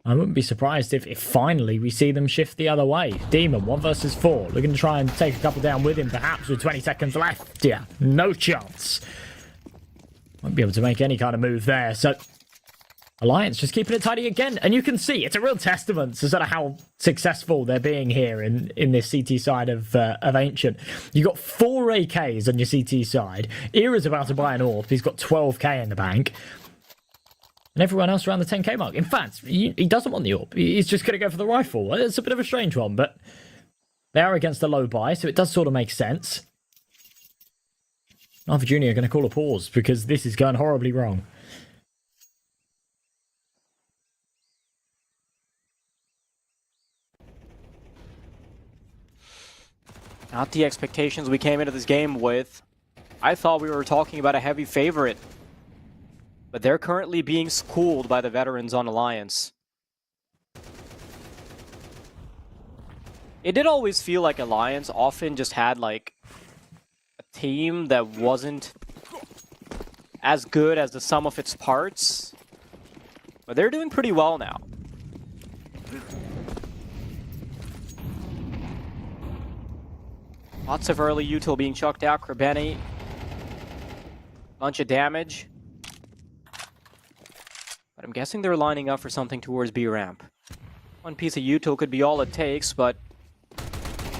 I wouldn't be surprised if finally we see them shift the other way. Demon, 1 versus 4. Looking to try and take a couple down with him, perhaps with 20 seconds left. Yeah, no chance. Won't be able to make any kind of move there. So, Alliance just keeping it tidy again. And you can see, it's a real testament to sort of how successful they're being here in this CT side of Ancient. You got 4 AKs on your CT side. Era's about to buy an AWP. He's got 12k in the bank. And everyone else around the 10k mark. In fact, he doesn't want the AWP. He's just going to go for the rifle. It's a bit of a strange one, but they are against a low buy, so it does sort of make sense. Na'Vi Junior are going to call a pause because this is going horribly wrong. Not the expectations we came into this game with. I thought we were talking about a heavy favorite. But they're currently being schooled by the veterans on Alliance. It did always feel like Alliance often just had like a team that wasn't as good as the sum of its parts. But they're doing pretty well now. Lots of early util being chucked out. Krebeni. Bunch of damage. But I'm guessing they're lining up for something towards B ramp. One piece of util could be all it takes, but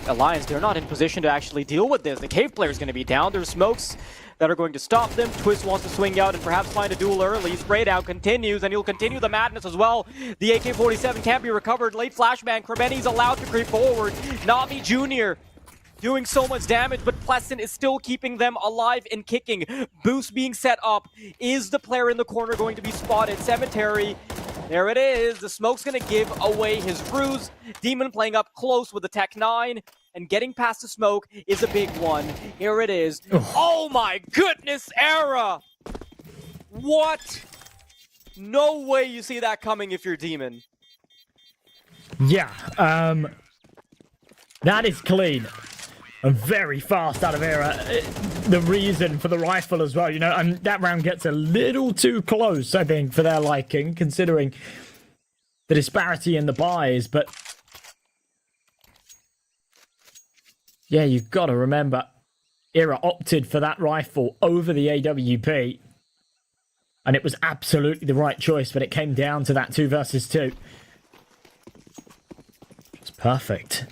Alliance, they're not in position to actually deal with this. The cave player is going to be down. There's smokes that are going to stop them. Twist wants to swing out and perhaps find a duel early. Spray down continues, and he'll continue the madness as well. The AK-47 can't be recovered. Late flashbang. Krebeni's allowed to creep forward. Na'Vi Junior doing so much damage, but Pleasant is still keeping them alive and kicking. Boost being set up. Is the player in the corner going to be spotted? Cemetery. There it is. The smoke's going to give away his ruse. Demon playing up close with the Tech 9. And getting past the smoke is a big one. Here it is. Oh my goodness, Era! What? No way you see that coming if you're Demon. Yeah, that is clean. And very fast out of Era. The reason for the rifle as well, you know, and that round gets a little too close, I think, for their liking, considering the disparity in the buys, but yeah, you've got to remember, Era opted for that rifle over the AWP, and it was absolutely the right choice, but it came down to that 2 versus 2. It's perfect.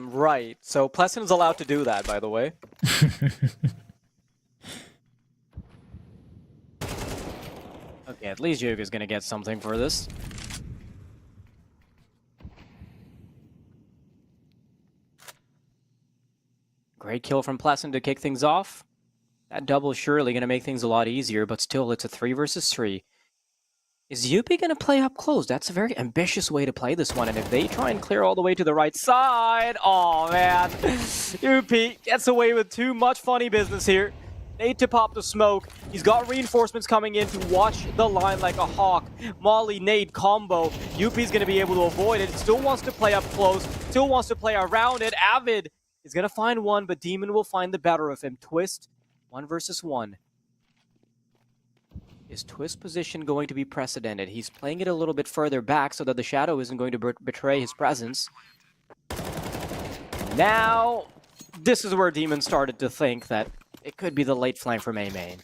Right. So Pleasant is allowed to do that, by the way. Okay, at least Yuga's gonna get something for this. Great kill from Pleasant to kick things off. That double surely gonna make things a lot easier, but still, it's a 3 versus 3. Is UP going to play up close? That's a very ambitious way to play this one. And if they try and clear all the way to the right side... Oh, man. UP gets away with too much funny business here. Nade to pop the smoke. He's got reinforcements coming in to watch the line like a hawk. Molly, Nade combo. UP's going to be able to avoid it. Still wants to play up close. Still wants to play around it. Avid is going to find one, but Demon will find the better of him. Twist, 1 versus 1. Is Twist position going to be precedented? He's playing it a little bit further back so that the shadow isn't going to betray his presence. Now, this is where Demon started to think that it could be the late flank from A main.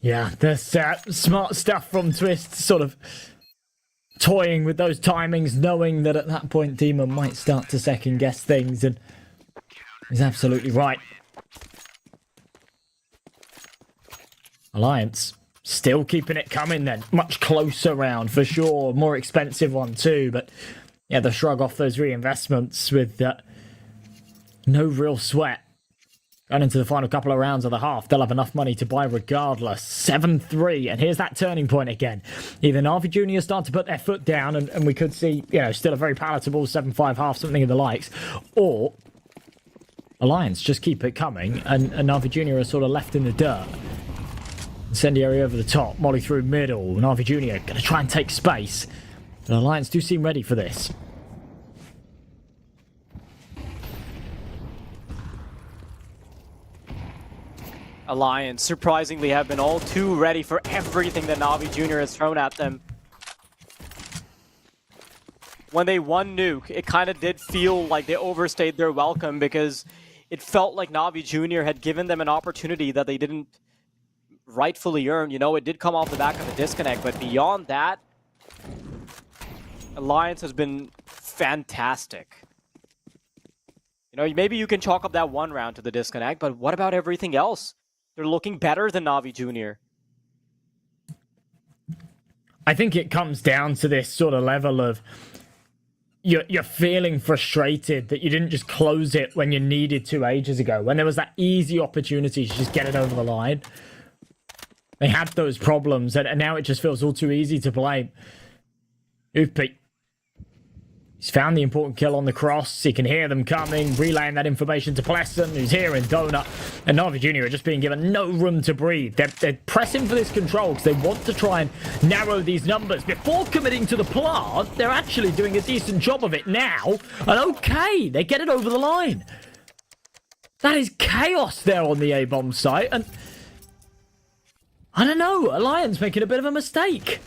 Yeah, there's smart stuff from Twist, sort of toying with those timings, knowing that at that point Demon might start to second guess things, and he's absolutely right. Alliance still keeping it coming then. Much closer round for sure. More expensive one too, but Yeah, they'll shrug off those reinvestments with no real sweat. Going into the final couple of rounds of the half, they'll have enough money to buy regardless. 7-3, and here's that turning point again. Either Na'Vi Junior start to put their foot down, and we could see, still a very palatable 7-5 half, something of the likes, or Alliance just keep it coming, and Na'Vi Junior are sort of left in the dirt. Incendiary over the top, Molly through middle. Na'Vi Junior going to try and take space, but Alliance do seem ready for this. Alliance surprisingly have been all too ready for everything that Na'Vi Junior has thrown at them. When they won Nuke, it kind of did feel like they overstayed their welcome because it felt like Na'Vi Junior had given them an opportunity that they didn't rightfully earn. It did come off the back of a disconnect, but beyond that, Alliance has been fantastic. Maybe you can chalk up that one round to the disconnect, but what about everything else? They're looking better than Na'Vi Junior. I think it comes down to this sort of level of you're feeling frustrated that you didn't just close it when you needed to ages ago, when there was that easy opportunity to just get it over the line. They had those problems, and now it just feels all too easy to blame. Oopie. He's found the important kill on the cross. He can hear them coming, relaying that information to Pleasant, who's here in Donut. And Na'Vi Junior are just being given no room to breathe. They're pressing for this control because they want to try and narrow these numbers. Before committing to the plant, they're actually doing a decent job of it now. And okay, they get it over the line. That is chaos there on the A-bomb site. And I don't know, Alliance making a bit of a mistake.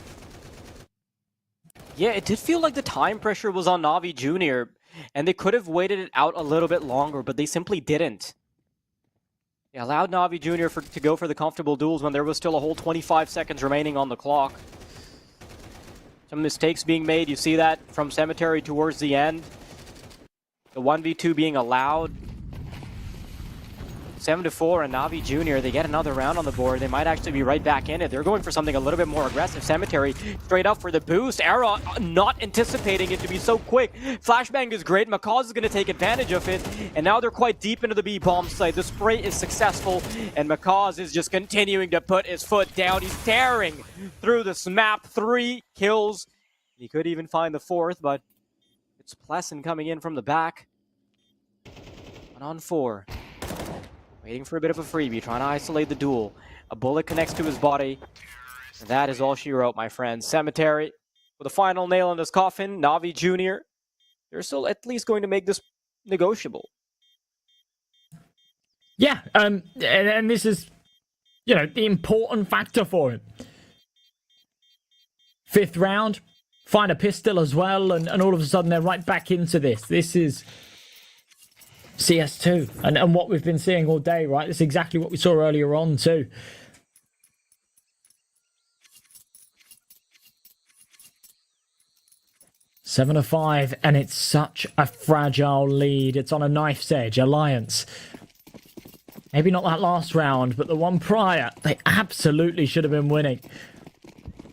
Yeah, it did feel like the time pressure was on Na'Vi Junior, and they could have waited it out a little bit longer, but they simply didn't. They allowed Na'Vi Junior to go for the comfortable duels when there was still a whole 25 seconds remaining on the clock. Some mistakes being made, you see that from Cemetery towards the end. The 1v2 being allowed. 7-4, and Na'Vi Junior, they get another round on the board. They might actually be right back in it. They're going for something a little bit more aggressive. Cemetery straight up for the boost. Era not anticipating it to be so quick. Flashbang is great. Macaws is going to take advantage of it, and now they're quite deep into the B-bomb site. The spray is successful, and Macaws is just continuing to put his foot down. He's tearing through this map. 3 kills. He could even find the 4th, but it's Pleasant coming in from the back. 1-on-4. Waiting for a bit of a freebie, trying to isolate the duel. A bullet connects to his body. And that is all she wrote, my friends. Cemetery with a final nail in his coffin. Na'Vi Junior, they're still at least going to make this negotiable. Yeah, and this is, the important factor for him. 5th round, find a pistol as well, and all of a sudden they're right back into this. This is CS2, and what we've been seeing all day, right? That's exactly what we saw earlier on too. Seven to 5, and it's such a fragile lead. It's on a knife's edge. Alliance, maybe not that last round, but the one prior, they absolutely should have been winning.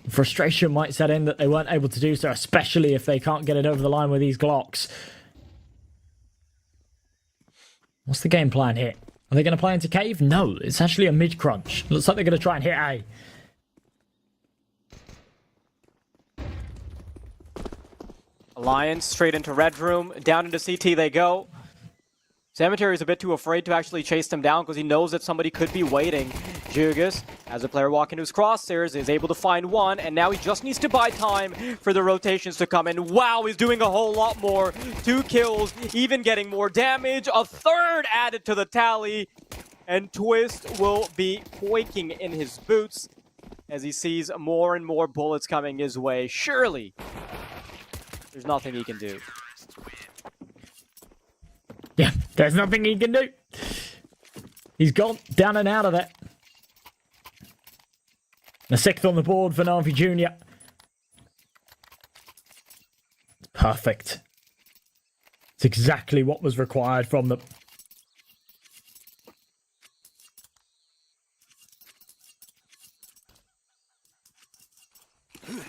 Frustration might set in that they weren't able to do so, especially if they can't get it over the line with these Glocks. What's the game plan here? Are they going to play into cave? No, it's actually a mid-crunch. Looks like they're going to try and hit A. Alliance straight into Red Room. Down into CT they go. Cemetery is a bit too afraid to actually chase them down because he knows that somebody could be waiting. Jugas, as a player walking to his crosshairs, is able to find one, and now he just needs to buy time for the rotations to come in. Wow, he's doing a whole lot more. 2 kills, even getting more damage. A 3rd added to the tally, and Twist will be quaking in his boots as he sees more and more bullets coming his way. Surely, there's nothing he can do. Yeah, there's nothing he can do. He's gone down and out of it. The 6th on the board for Na'Vi Junior. Perfect. It's exactly what was required from them.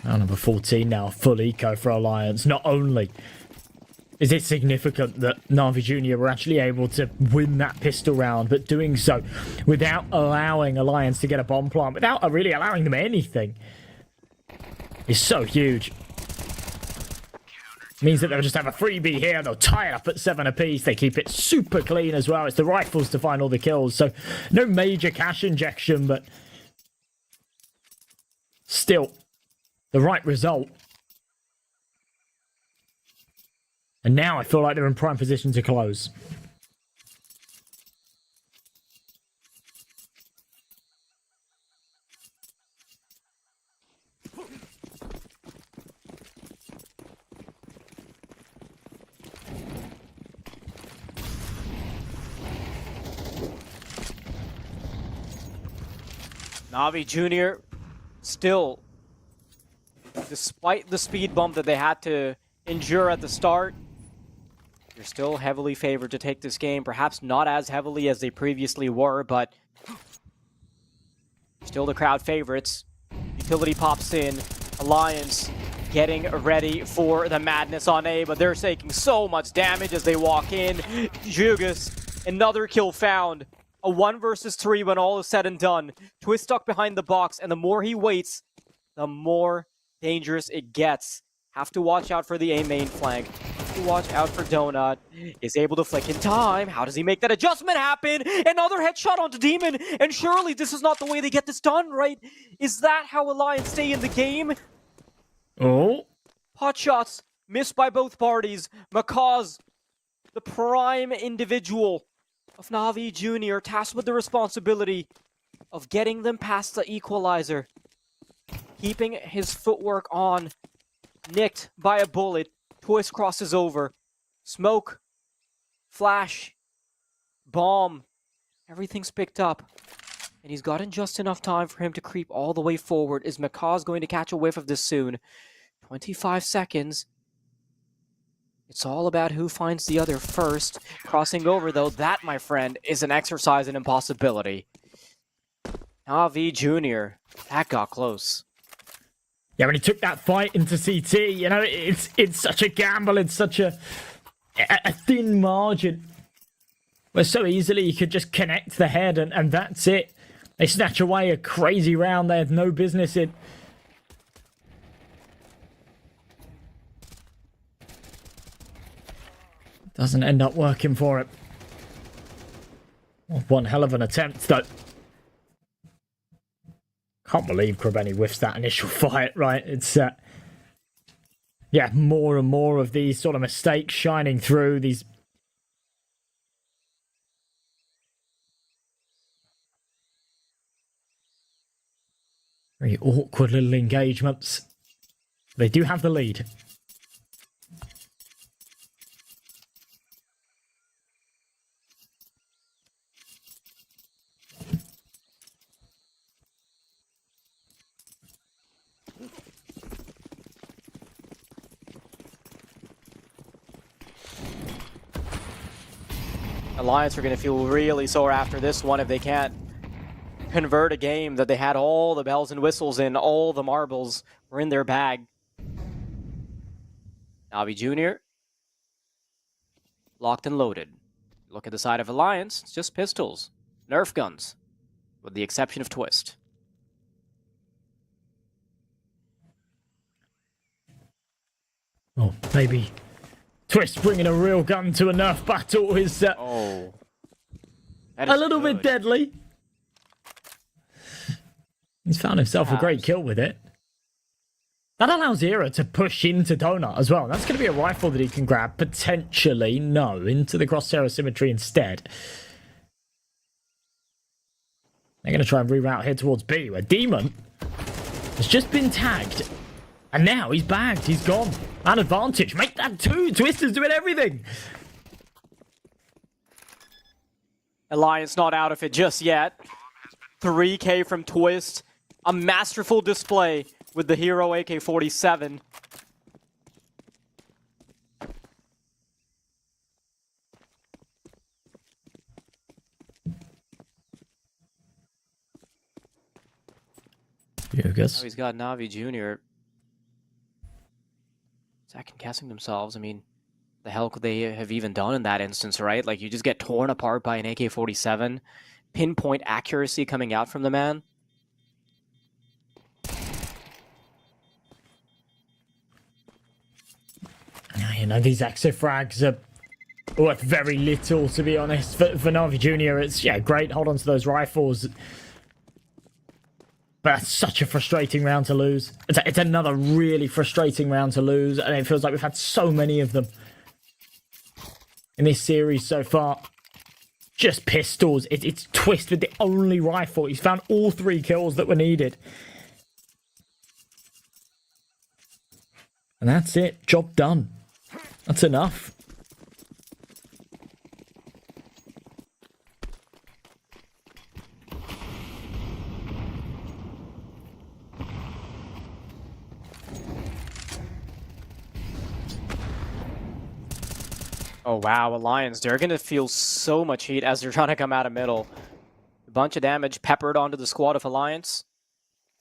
Number 14 now, full eco for Alliance. Not only Is it significant that Na'Vi Jr. were actually able to win that pistol round, but doing so without allowing Alliance to get a bomb plant, without really allowing them anything, is so huge. Means that they'll just have a freebie here. They'll tie it up at 7 apiece. They keep it super clean as well. It's the rifles to find all the kills. So no major cash injection, but still the right result. And now I feel like they're in prime position to close. Na'Vi Jr. still, despite the speed bump that they had to endure at the start, they're still heavily favored to take this game. Perhaps not as heavily as they previously were, but still the crowd favorites. Utility pops in. Alliance getting ready for the madness on A, but they're taking so much damage as they walk in. Jugas, another kill found. A 1 versus 3 when all is said and done. Twist stuck behind the box, and the more he waits, the more dangerous it gets. Have to watch out for the A main flank. Have to watch out for Donut. Is able to flick in time. How does he make that adjustment happen? Another headshot onto Demon, and surely this is not the way they get this done, right? Is that how Alliance stay in the game? Oh. Pot shots missed by both parties. Macaw's the prime individual of Na'Vi Jr. tasked with the responsibility of getting them past the equalizer. Keeping his footwork on. Nicked by a bullet. Twist crosses over. Smoke. Flash. Bomb. Everything's picked up. And he's gotten just enough time for him to creep all the way forward. Is Macaw's going to catch a whiff of this soon? 25 seconds. It's all about who finds the other first. Crossing over, though, that, my friend, is an exercise in impossibility. Na'Vi Jr. That got close. Yeah, when he took that fight into CT, you know, it's such a gamble. It's such a thin margin. Where so easily you could just connect the head and that's it. They snatch away a crazy round they had no business in. Doesn't end up working for it. One hell of an attempt, though. Can't believe Krabeni whiffs that initial fight, right? It's, yeah, more and more of these sort of mistakes shining through. These very awkward little engagements. They do have the lead. Alliance are going to feel really sore after this one if they can't convert a game that they had all the bells and whistles in, all the marbles were in their bag. Na'Vi Jr. locked and loaded. Look at the side of Alliance, it's just pistols, Nerf guns, with the exception of Twist. Oh, maybe Twist bringing a real gun to a Nerf battle is Oh, that is a little bit deadly. He's found himself a great kill with it. That allows Era to push into Donut as well. That's going to be a rifle that he can grab. Potentially, no, into the crosshair symmetry instead. They're going to try and reroute here towards B, where Demon has just been tagged. And now he's bagged. He's gone. An advantage. Make that two. Twist is doing everything. Alliance not out of it just yet. 3K from Twist. A masterful display with the hero AK-47. Jugas. Oh, he's got Na'Vi Jr. second guessing themselves. I mean, The hell could they have even done in that instance, right? Like, you just get torn apart by an AK-47. Pinpoint accuracy coming out from the man. You know, these exit frags are worth very little, to be honest. For Na'Vi Jr., it's, yeah, great. Hold on to those rifles. But that's such a frustrating round to lose. It's another really frustrating round to lose. And it feels like we've had so many of them in this series so far. Just pistols. It's Twist with the only rifle. He's found all 3 kills that were needed. And that's it. Job done. That's enough. Oh wow, Alliance, they're gonna feel so much heat as they're trying to come out of middle. A bunch of damage peppered onto the squad of Alliance.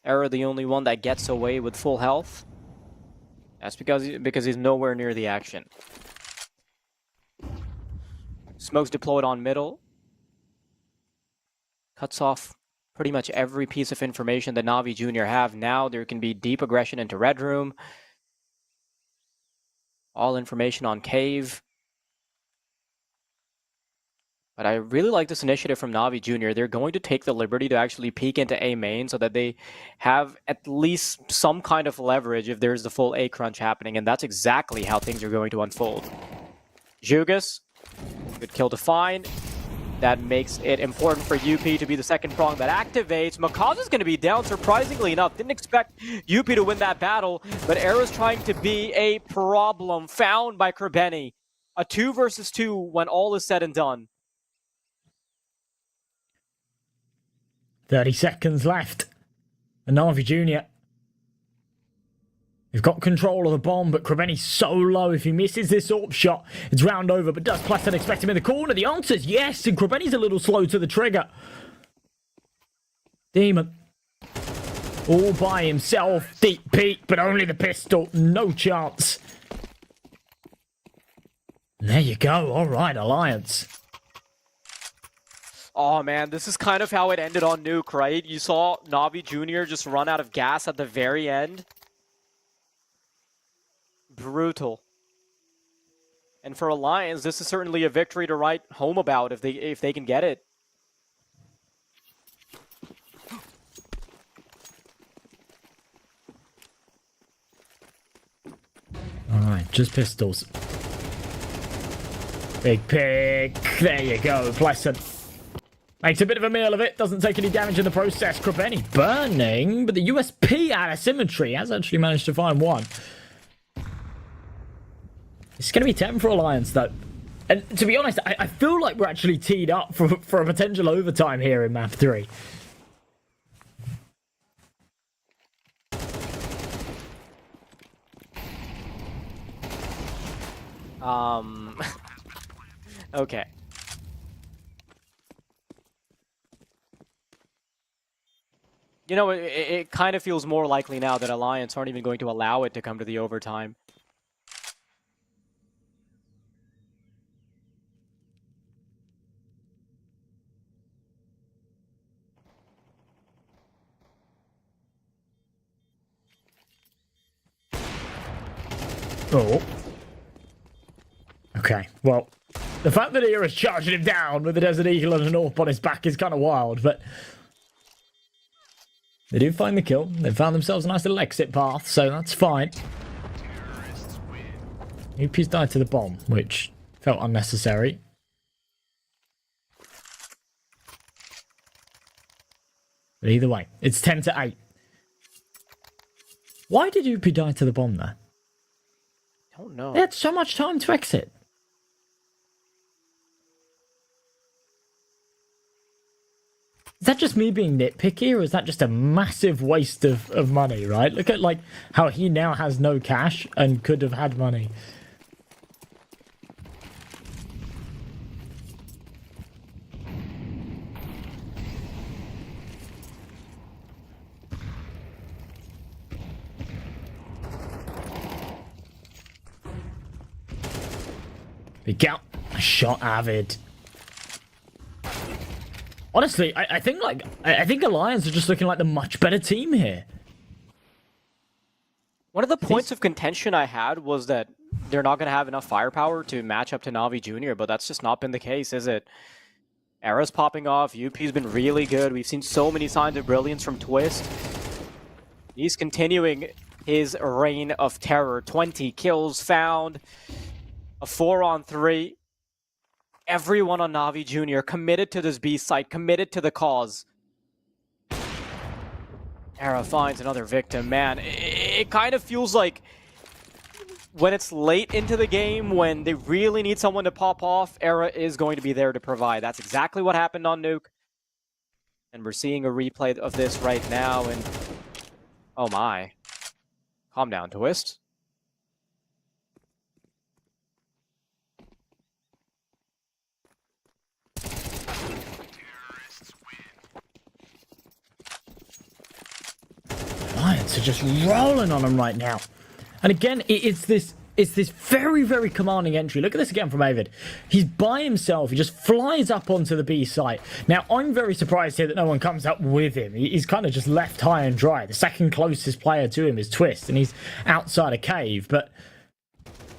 Era the only one that gets away with full health. That's because he's nowhere near the action. Smoke's deployed on middle. Cuts off pretty much every piece of information that Na'Vi Jr. have. Now there can be deep aggression into Red Room. All information on Cave. But I really like this initiative from Na'Vi Jr. They're going to take the liberty to actually peek into A main so that they have at least some kind of leverage if there's the full A crunch happening, and that's exactly how things are going to unfold. Jugas, good kill to find. That makes it important for UP to be the second prong that activates. Makaza's going to be down, surprisingly enough. Didn't expect UP to win that battle, but Era's trying to be a problem found by Kerbeni. A 2 versus 2 when all is said and done. 30 seconds left. And Na'Vi Jr. They've got control of the bomb, but Kerbeni's so low. If he misses this AWP shot, it's round over. But does Plaston expect him in the corner? The answer is yes, and Kerbeni's a little slow to the trigger. Demon. All by himself. Deep peek, but only the pistol. No chance. And there you go. All right, Alliance. Oh man, this is kind of how it ended on Nuke, right? You saw Na'Vi Jr. just run out of gas at the very end. Brutal. And for Alliance, this is certainly a victory to write home about if they can get it. Alright, just pistols. Big pick. There you go, Pleasant. Makes a bit of a meal of it, doesn't take any damage in the process. Kerbeni burning, but the USP out of symmetry has actually managed to find one. It's going to be 10 for Alliance, though. And to be honest, I feel like we're actually teed up for a potential overtime here in Map 3. Okay. You know, it kind of feels more likely now that Alliance aren't even going to allow it to come to the overtime. Oh. Okay, well, the fact that Era's charging him down with the Desert Eagle and an AWP on his back is kind of wild, but they do find the kill. They've found themselves a nice little exit path, so that's fine. UP's died to the bomb, which felt unnecessary. But either way, it's 10-8. Why did UP die to the bomb there? I don't know. They had so much time to exit. Is that just me being nitpicky, or is that just a massive waste of money, right? Look at, like, how he now has no cash and could have had money. Big out. Shot Avid. Honestly, I think Alliance are just looking like the much better team here. One of the points of contention I had was that they're not going to have enough firepower to match up to Na'Vi Jr., but that's just not been the case, is it? Era's popping off. UP's been really good. We've seen so many signs of brilliance from Twist. He's continuing his reign of terror. 20 kills found. A 4-on-3. Everyone on Na'Vi Jr. committed to this B site, committed to the cause. Era finds another victim. Man, it kind of feels like when it's late into the game, when they really need someone to pop off, Era is going to be there to provide. That's exactly what happened on Nuke. And we're seeing a replay of this right now, and oh my. Calm down, Twist. Lions are just rolling on them right now. And again, it's this very, very commanding entry. Look at this again from Avid. He's by himself. He just flies up onto the B site. Now, I'm very surprised here that no one comes up with him. He's kind of just left high and dry. The second closest player to him is Twist, and he's outside a cave. But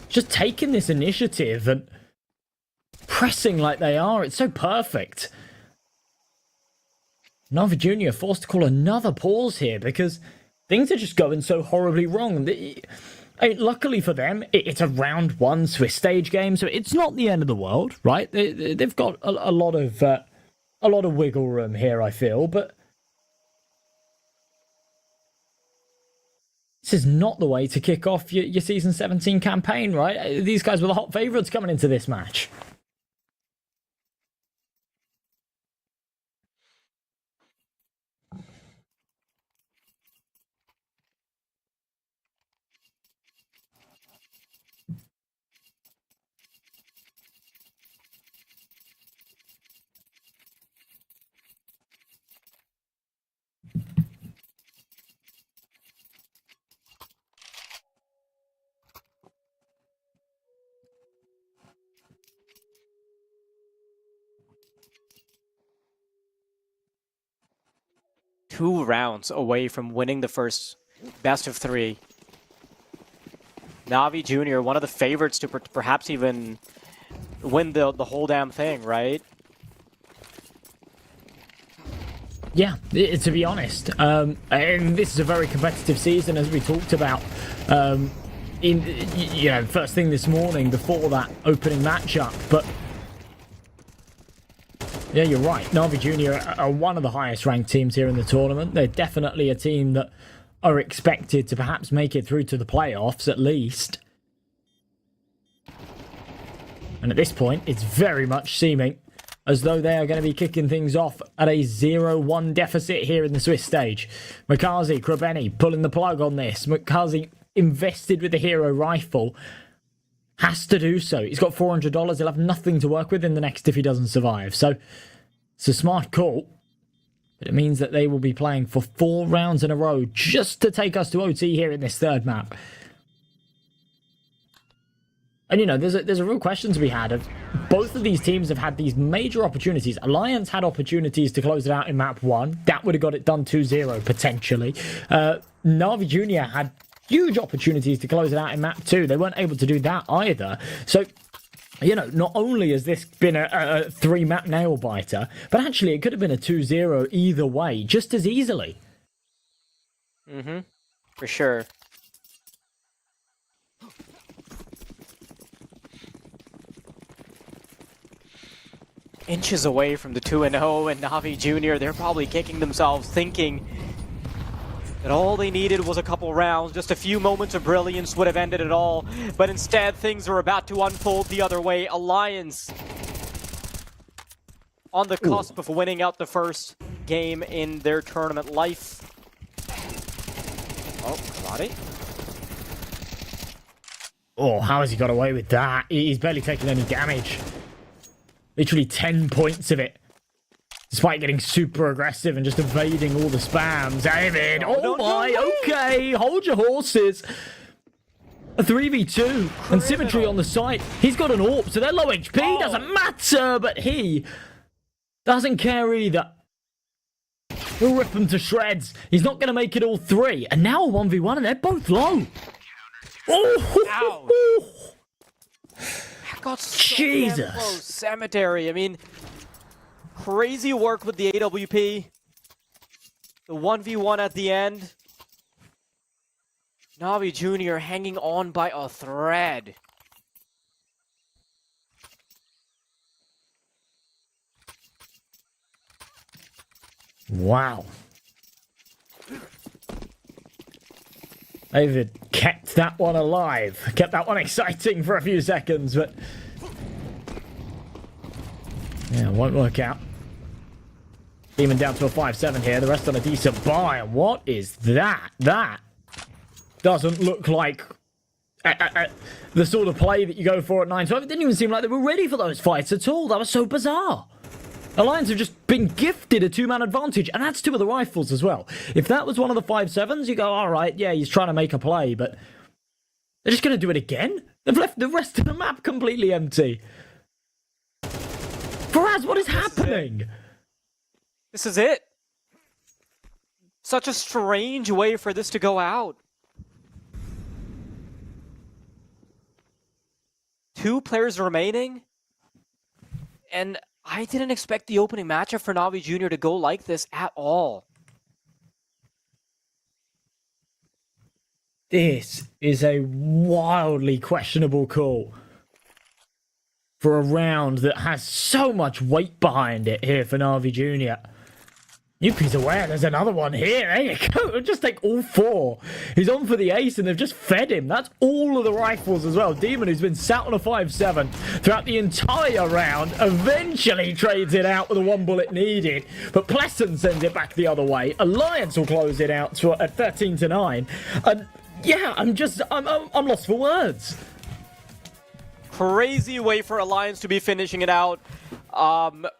just taking this initiative and pressing like they are, it's so perfect. Na'Vi Jr. forced to call another pause here because things are just going so horribly wrong. Luckily for them, it's a round 1 Swiss stage game, so it's not the end of the world, right? They've got a lot of wiggle room here, I feel, but this is not the way to kick off your Season 17 campaign, right? These guys were the hot favourites coming into this match. Two rounds away from winning the first best of 3. Na'Vi Jr., one of the favorites to perhaps even win the whole damn thing, right? Yeah, to be honest. And this is a very competitive season, as we talked about. First thing this morning before that opening matchup, but yeah, you're right. Na'Vi Jr. are one of the highest ranked teams here in the tournament. They're definitely a team that are expected to perhaps make it through to the playoffs at least. And at this point, it's very much seeming as though they are going to be kicking things off at a 0-1 deficit here in the Swiss stage. Makazi, Krabeni pulling the plug on this. Makazi invested with the hero rifle. Has to do so. He's got $400. He'll have nothing to work with in the next if he doesn't survive. So it's a smart call. But it means that they will be playing for 4 rounds in a row just to take us to OT here in this third map. And, there's a real question to be had of both of these teams have had these major opportunities. Alliance had opportunities to close it out in map 1. That would have got it done 2-0, potentially. Na'Vi Jr. had huge opportunities to close it out in map 2. They weren't able to do that either. So, not only has this been a 3-map nail-biter, but actually it could have been a 2-0 either way, just as easily. Mm-hmm. For sure. Inches away from the 2-0, and Na'Vi Jr., they're probably kicking themselves thinking that all they needed was a couple rounds, just a few moments of brilliance would have ended it all. But instead, things are about to unfold the other way. Alliance on the cusp of winning out the first game in their tournament life. Oh, Monte. Oh, how has he got away with that? He's barely taking any damage. Literally 10 points of it. Despite getting super aggressive and just evading all the spams. David, oh my, okay, hold your horses. A 3v2 and Symmetry on the site. He's got an AWP, so they're low HP. Doesn't matter, but he doesn't care either. He'll rip them to shreds. He's not going to make it all three. And now a 1v1, and they're both low. Oh! That got so Jesus. damn close. Cemetery, I mean, crazy work with the AWP. The 1v1 at the end. Navi Jr. hanging on by a thread. Wow. David kept that one alive. Kept that one exciting for a few seconds, but... yeah, won't work out. Demon down to a 5-7 here. The rest on a decent buy. And what is that? That doesn't look like the sort of play that you go for at 9-12. It didn't even seem like they were ready for those fights at all. That was so bizarre. Alliance have just been gifted a 2-man advantage, and that's 2 of the rifles as well. If that was one of the 5-7s, you go, all right, yeah, he's trying to make a play, but they're just going to do it again? They've left the rest of the map completely empty. Faraz, what is happening? This is it. Such a strange way for this to go out. 2 players remaining, and I didn't expect the opening matchup for Navi Jr. to go like this at all. This is a wildly questionable call for a round that has so much weight behind it here for Navi Jr. Yuki's aware there's another one here. There you go. Just take all 4. He's on for the ace and they've just fed him. That's all of the rifles as well. Demon, who's been sat on a 5-7 throughout the entire round, eventually trades it out with a 1 bullet needed. But Pleasant sends it back the other way. Alliance will close it out at 13-9. And yeah, I'm lost for words. Crazy way for Alliance to be finishing it out.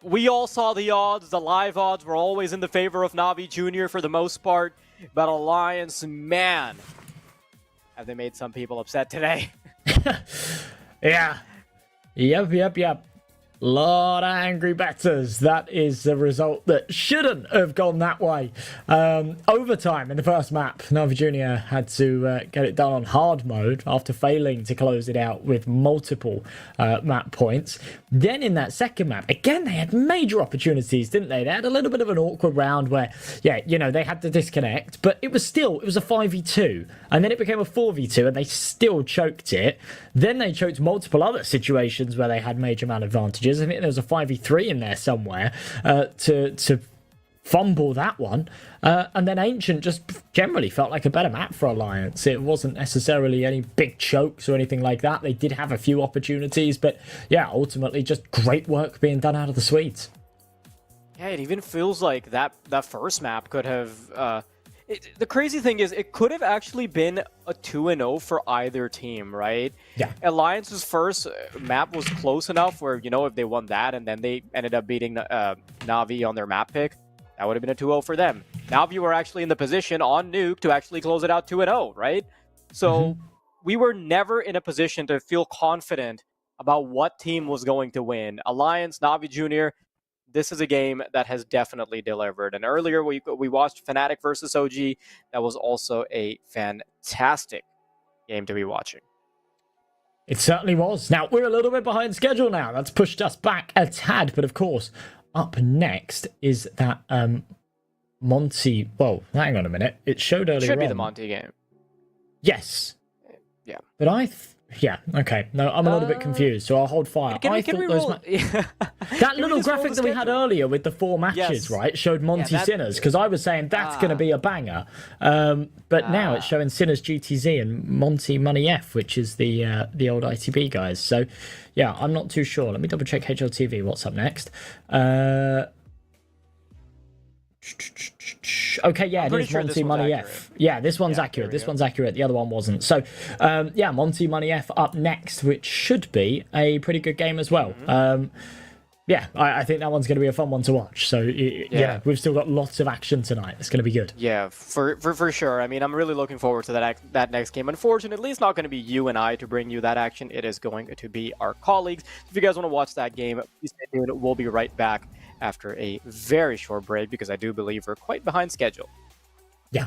We all saw the odds. The live odds were always in the favor of Navi Jr. for the most part. But Alliance, man, have they made some people upset today? Yeah. Yep. Lot of angry betters. That is the result that shouldn't have gone that way. Overtime in the first map, Navi Jr. had to get it done on hard mode after failing to close it out with multiple map points. Then in that second map, again, they had major opportunities, didn't they? They had a little bit of an awkward round where, yeah, you know, they had to disconnect, but it was a 5v2, and then it became a 4v2, and they still choked it. Then they choked multiple other situations where they had major man advantages. I think there was a 5v3 in there somewhere to fumble that one. And then Ancient just generally felt like a better map for Alliance. It wasn't necessarily any big chokes or anything like that. They did have a few opportunities, but yeah, ultimately just great work being done out of the Swedes. Yeah, it even feels like that first map could have... the crazy thing is, it could have actually been a 2-0 for either team, right? Yeah. Alliance's first map was close enough where, you know, if they won that and then they ended up beating Navi on their map pick, that would have been a 2-0 for them. Navi were actually in the position on Nuke to actually close it out 2-0, right? So we were never in a position to feel confident about what team was going to win. Alliance, Navi Jr., this is a game that has definitely delivered. And earlier we watched Fnatic versus OG. That was also a fantastic game to be watching. It certainly was. Now, we're a little bit behind schedule now. That's pushed us back a tad. But of course, up next is that Monte... Well, hang on a minute. It showed earlier on. It should be the Monte game. Yes. Yeah. But yeah, okay. No, I'm a little bit confused, so I'll hold fire. Can we roll... That little graphic that we had earlier with the 4 matches, right, showed Monte Sinners, because I was saying that's going to be a banger. But now it's showing Sinners GTZ and Monte Money F, which is the old ITB guys. So, yeah, I'm not too sure. Let me double check HLTV. What's up next? Okay, yeah, it is Monte Money F. Yeah, this one's accurate. This one's accurate. The other one wasn't. So, yeah, Monte Money F up next, which should be a pretty good game as well. Yeah, I think that one's going to be a fun one to watch. So, yeah, we've still got lots of action tonight. It's going to be good. Yeah, for sure. I mean, I'm really looking forward to that next game. Unfortunately, it's not going to be you and I to bring you that action. It is going to be our colleagues. If you guys want to watch that game, please stay tuned. We'll be right back after a very short break because I do believe we're quite behind schedule. Yeah.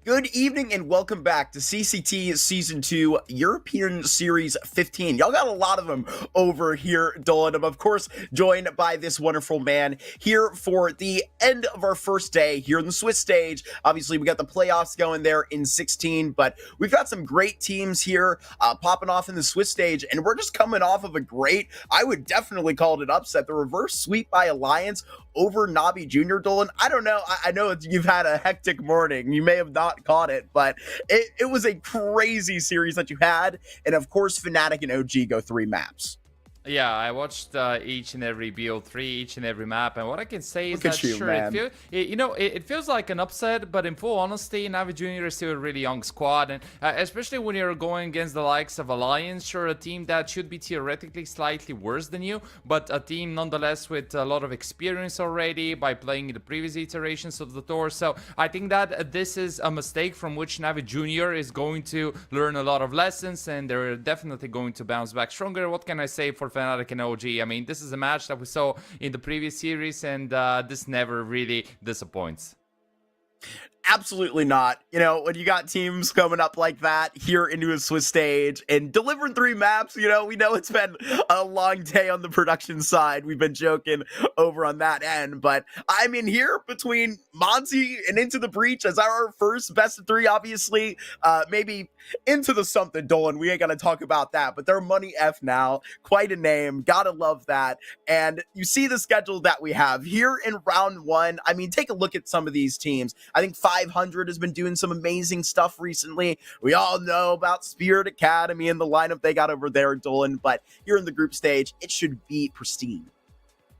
Good evening and welcome back to CCT Season 2 European Series 15. Y'all got a lot of them over here, Dolan. I'm, of course, joined by this wonderful man here for the end of our first day here in the Swiss stage. Obviously, we got the playoffs going there in 16, but we've got some great teams here popping off in the Swiss stage, and we're just coming off of a great, I would definitely call it an upset, the reverse sweep by Alliance over Navi Jr. Dolan. I don't know. I know you've had a hectic morning. You may have not caught it, but it was a crazy series that you had. And of course, Fnatic and OG go 3 maps. Yeah, I watched each and every BO3, each and every map, and what I can say is that you, sure, man. it feels like an upset, but in full honesty, Navi Jr. is still a really young squad, and especially when you're going against the likes of Alliance, sure, a team that should be theoretically slightly worse than you, but a team nonetheless with a lot of experience already by playing the previous iterations of the tour. So I think that this is a mistake from which Navi Jr. is going to learn a lot of lessons, and they're definitely going to bounce back stronger. What can I say for Fnatic and OG? I mean, this is a match that we saw in the previous series, and this never really disappoints. Absolutely not. You know, when you got teams coming up like that here into a Swiss stage and delivering 3 maps, you know, we know it's been a long day on the production side. We've been joking over on that end, but I mean, here between Monte and Into the Breach as our first best of 3, obviously, maybe Into the something, Dolan. We ain't gonna talk about that, but they're Money F now. Quite a name. Gotta love that. And you see the schedule that we have here in round 1. I mean, take a look at some of these teams. I think 500 has been doing some amazing stuff recently. We all know about Spirit Academy and the lineup they got over there, Dolan, but here in the group stage, it should be pristine.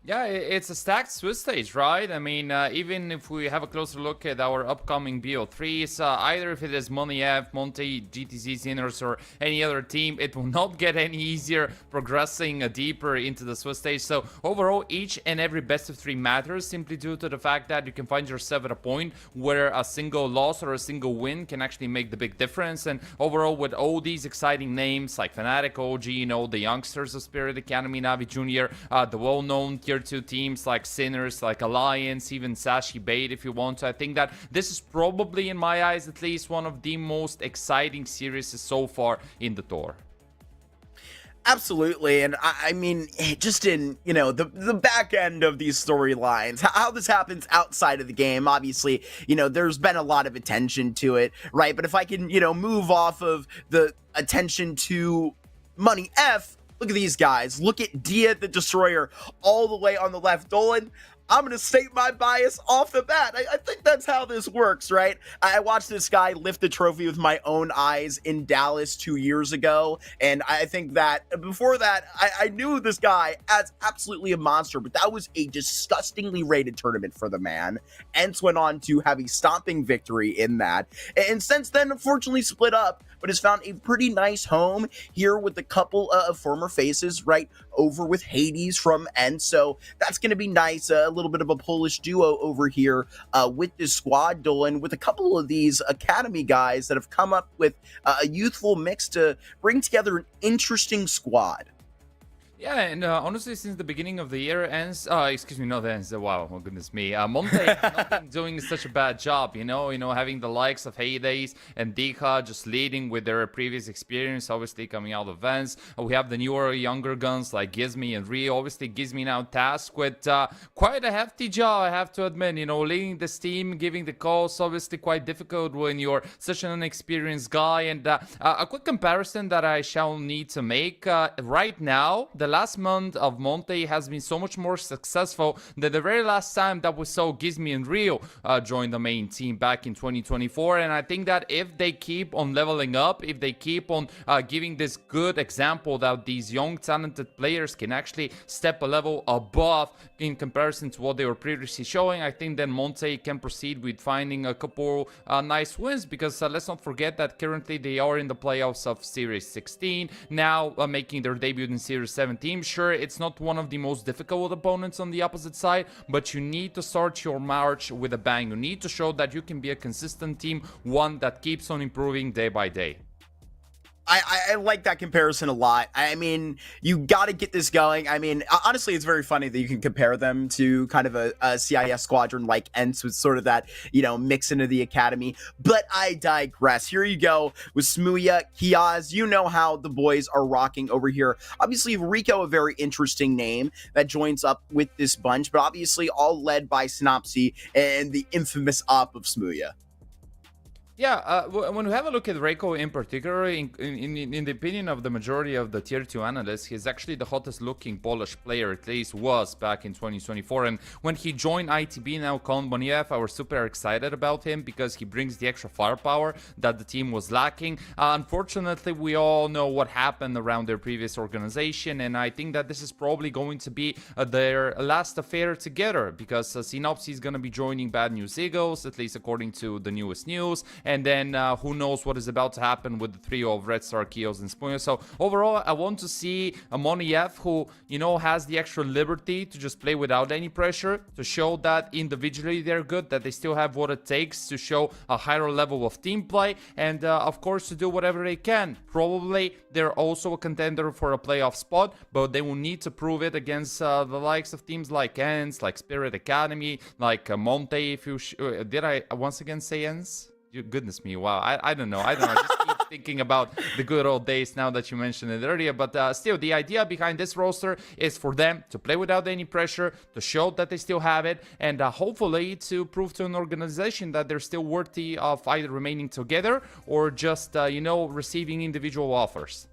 Yeah, it's a stacked Swiss stage, right? I mean, even if we have a closer look at our upcoming BO3s, either if it is Money F, Monte, GTZ Sinners, or any other team, it will not get any easier progressing deeper into the Swiss stage. So overall, each and every best of 3 matters simply due to the fact that you can find yourself at a point where a single loss or a single win can actually make the big difference. And overall, with all these exciting names like Fnatic, OG, you know, the youngsters of Spirit Academy, Navi Jr., the well-known Tier 2 teams like Sinners, like Alliance, even Sashi Bait if you want to. I think that this is probably, in my eyes at least, one of the most exciting series so far in the tour. Absolutely. And I mean, just in, you know, the back end of these storylines, how this happens outside of the game, obviously, you know, there's been a lot of attention to it, right? But if I can, you know, move off of the attention to Money F, look at these guys. Look at Dia the Destroyer all the way on the left. Dolan, I'm going to state my bias off the bat. I think that's how this works, right? I watched this guy lift the trophy with my own eyes in Dallas 2 years ago, and I think that before that, I knew this guy as absolutely a monster, but that was a disgustingly rated tournament for the man. Ents went on to have a stomping victory in that, and since then, unfortunately split up, but has found a pretty nice home here with a couple of former faces, right, over with Hades from Ents, so that's going to be nice. A little bit of a Polish duo over here with this squad, Dolan, with a couple of these academy guys that have come up with a youthful mix to bring together an interesting squad. Yeah, and honestly, since the beginning of the year, wow, oh goodness me, Monte has not been doing such a bad job, you know, having the likes of Hades and Dika just leading with their previous experience, obviously coming out of Vans. We have the newer, younger guns like Gizmi and Rio. Obviously, Gizmi now tasked with quite a hefty job, I have to admit, you know, leading this team, giving the calls, obviously quite difficult when you're such an inexperienced guy. And a quick comparison that I shall need to make right now, the last month of Monte has been so much more successful than the very last time that we saw Gizmi and Rio join the main team back in 2024. And I think that if they keep on leveling up, if they keep on giving this good example that these young talented players can actually step a level above in comparison to what they were previously showing, I think then Monte can proceed with finding a couple nice wins, because let's not forget that currently they are in the playoffs of Series 16, now making their debut in Series 17. Sure, it's not one of the most difficult opponents on the opposite side, but you need to start your march with a bang. You need to show that you can be a consistent team, one that keeps on improving day by day. I like that comparison a lot. I mean, you got to get this going. I mean, honestly, it's very funny that you can compare them to kind of a CIS squadron like ENCE with sort of that, mix into the academy. But I digress. Here you go with Smooya, Kiaz. You know how the boys are rocking over here. Obviously, Rico, a very interesting name that joins up with this bunch, but obviously all led by Synopsy and the infamous op of Smooya. Yeah, when we have a look at Reiko in particular, in the opinion of the majority of the tier 2 analysts, he's actually the hottest looking Polish player, at least was back in 2024. And when he joined ITB, now Kon Boniev, I was super excited about him because he brings the extra firepower that the team was lacking. Unfortunately, we all know what happened around their previous organization, and I think that this is probably going to be their last affair together, because Synopsy is going to be joining Bad News Eagles, at least according to the newest news. And then who knows what is about to happen with the trio of Red Star, Kios, and Spunya. So overall, I want to see a Moniev who, has the extra liberty to just play without any pressure, to show that individually they're good, that they still have what it takes to show a higher level of team play, and of course to do whatever they can. Probably they're also a contender for a playoff spot, but they will need to prove it against the likes of teams like ENCE, like Spirit Academy, like Monte. If you did I once again say ENCE? Goodness me, wow, I don't know, I just keep thinking about the good old days now that you mentioned it earlier. But still, the idea behind this roster is for them to play without any pressure, to show that they still have it, and hopefully to prove to an organization that they're still worthy of either remaining together or just receiving individual offers.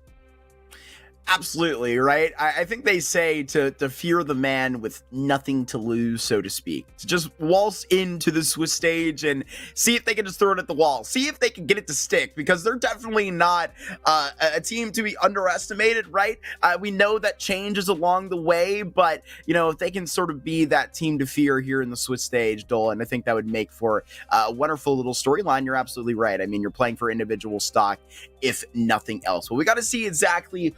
Absolutely, right? I think they say to fear the man with nothing to lose, so to speak. To just waltz into the Swiss stage and see if they can just throw it at the wall. See if they can get it to stick, because they're definitely not a team to be underestimated, right? We know that change is along the way, but, if they can sort of be that team to fear here in the Swiss stage, Dolan, I think that would make for a wonderful little storyline. You're absolutely right. I mean, you're playing for individual stock, if nothing else. But we got to see exactly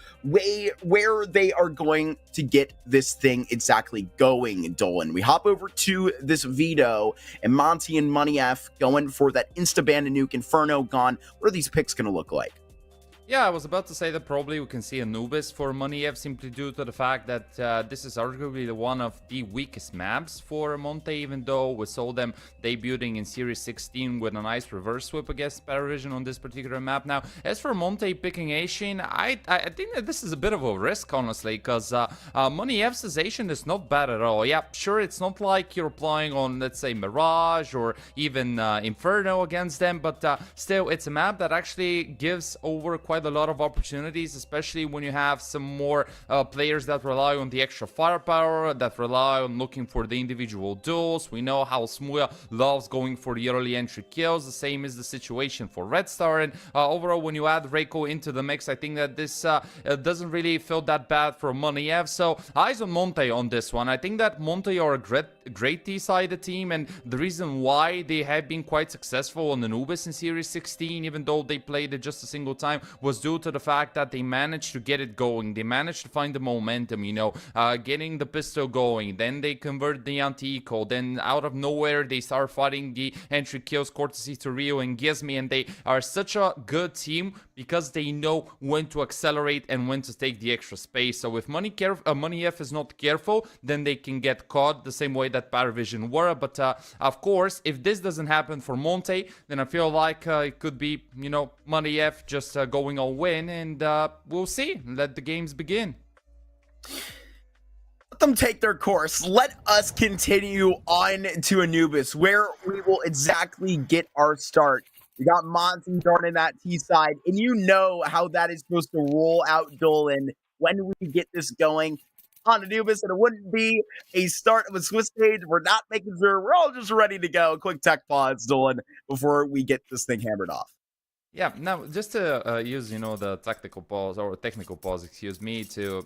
where they are going to get this thing exactly going, Dolan. We hop over to this Veto, and Monte and Money F going for that Insta-ban and Nuke Inferno gone. What are these picks going to look like? Yeah, I was about to say that probably we can see Anubis for Moniev, simply due to the fact that this is arguably one of the weakest maps for Monte, even though we saw them debuting in Series 16 with a nice reverse sweep against Paravision on this particular map. Now, as for Monte picking Ashen, I think that this is a bit of a risk, honestly, because Moniev's Ashen is not bad at all. Yeah, sure, it's not like you're playing on, let's say, Mirage or even Inferno against them, but still, it's a map that actually gives over quite a lot of opportunities, especially when you have some more players that rely on the extra firepower, that rely on looking for the individual duels. We know how Smooya loves going for the early entry kills. The same is the situation for Red Star, and overall, when you add Reiko into the mix, I think that this doesn't really feel that bad for Moniev. So eyes on Monte on this one. I think that Monte are a great T-sided team, and the reason why they have been quite successful on Anubis in Series 16, even though they played it just a single time, was due to the fact that they managed to get it going. They managed to find the momentum, getting the pistol going. Then they convert the anti-eco. Then out of nowhere, they start fighting the entry kills courtesy to Rio and Gizmi, and they are such a good team because they know when to accelerate and when to take the extra space. So if Moniev is not careful, then they can get caught the same way that Paravision were. But of course, if this doesn't happen for Monte, then I feel like it could be, Moniev just going all win, and we'll see. Let the games begin. Let them take their course. Let us continue on to Anubis, where we will exactly get our start. We got Monty darting that T side, and you know how that is supposed to roll out, Dolan, when we get this going on Anubis, and it wouldn't be a start of a Swiss stage. We're not making sure we're all just ready to go. Quick tech pause, Dolan, before we get this thing hammered off. Yeah, now just to use, the technical pause, excuse me, to,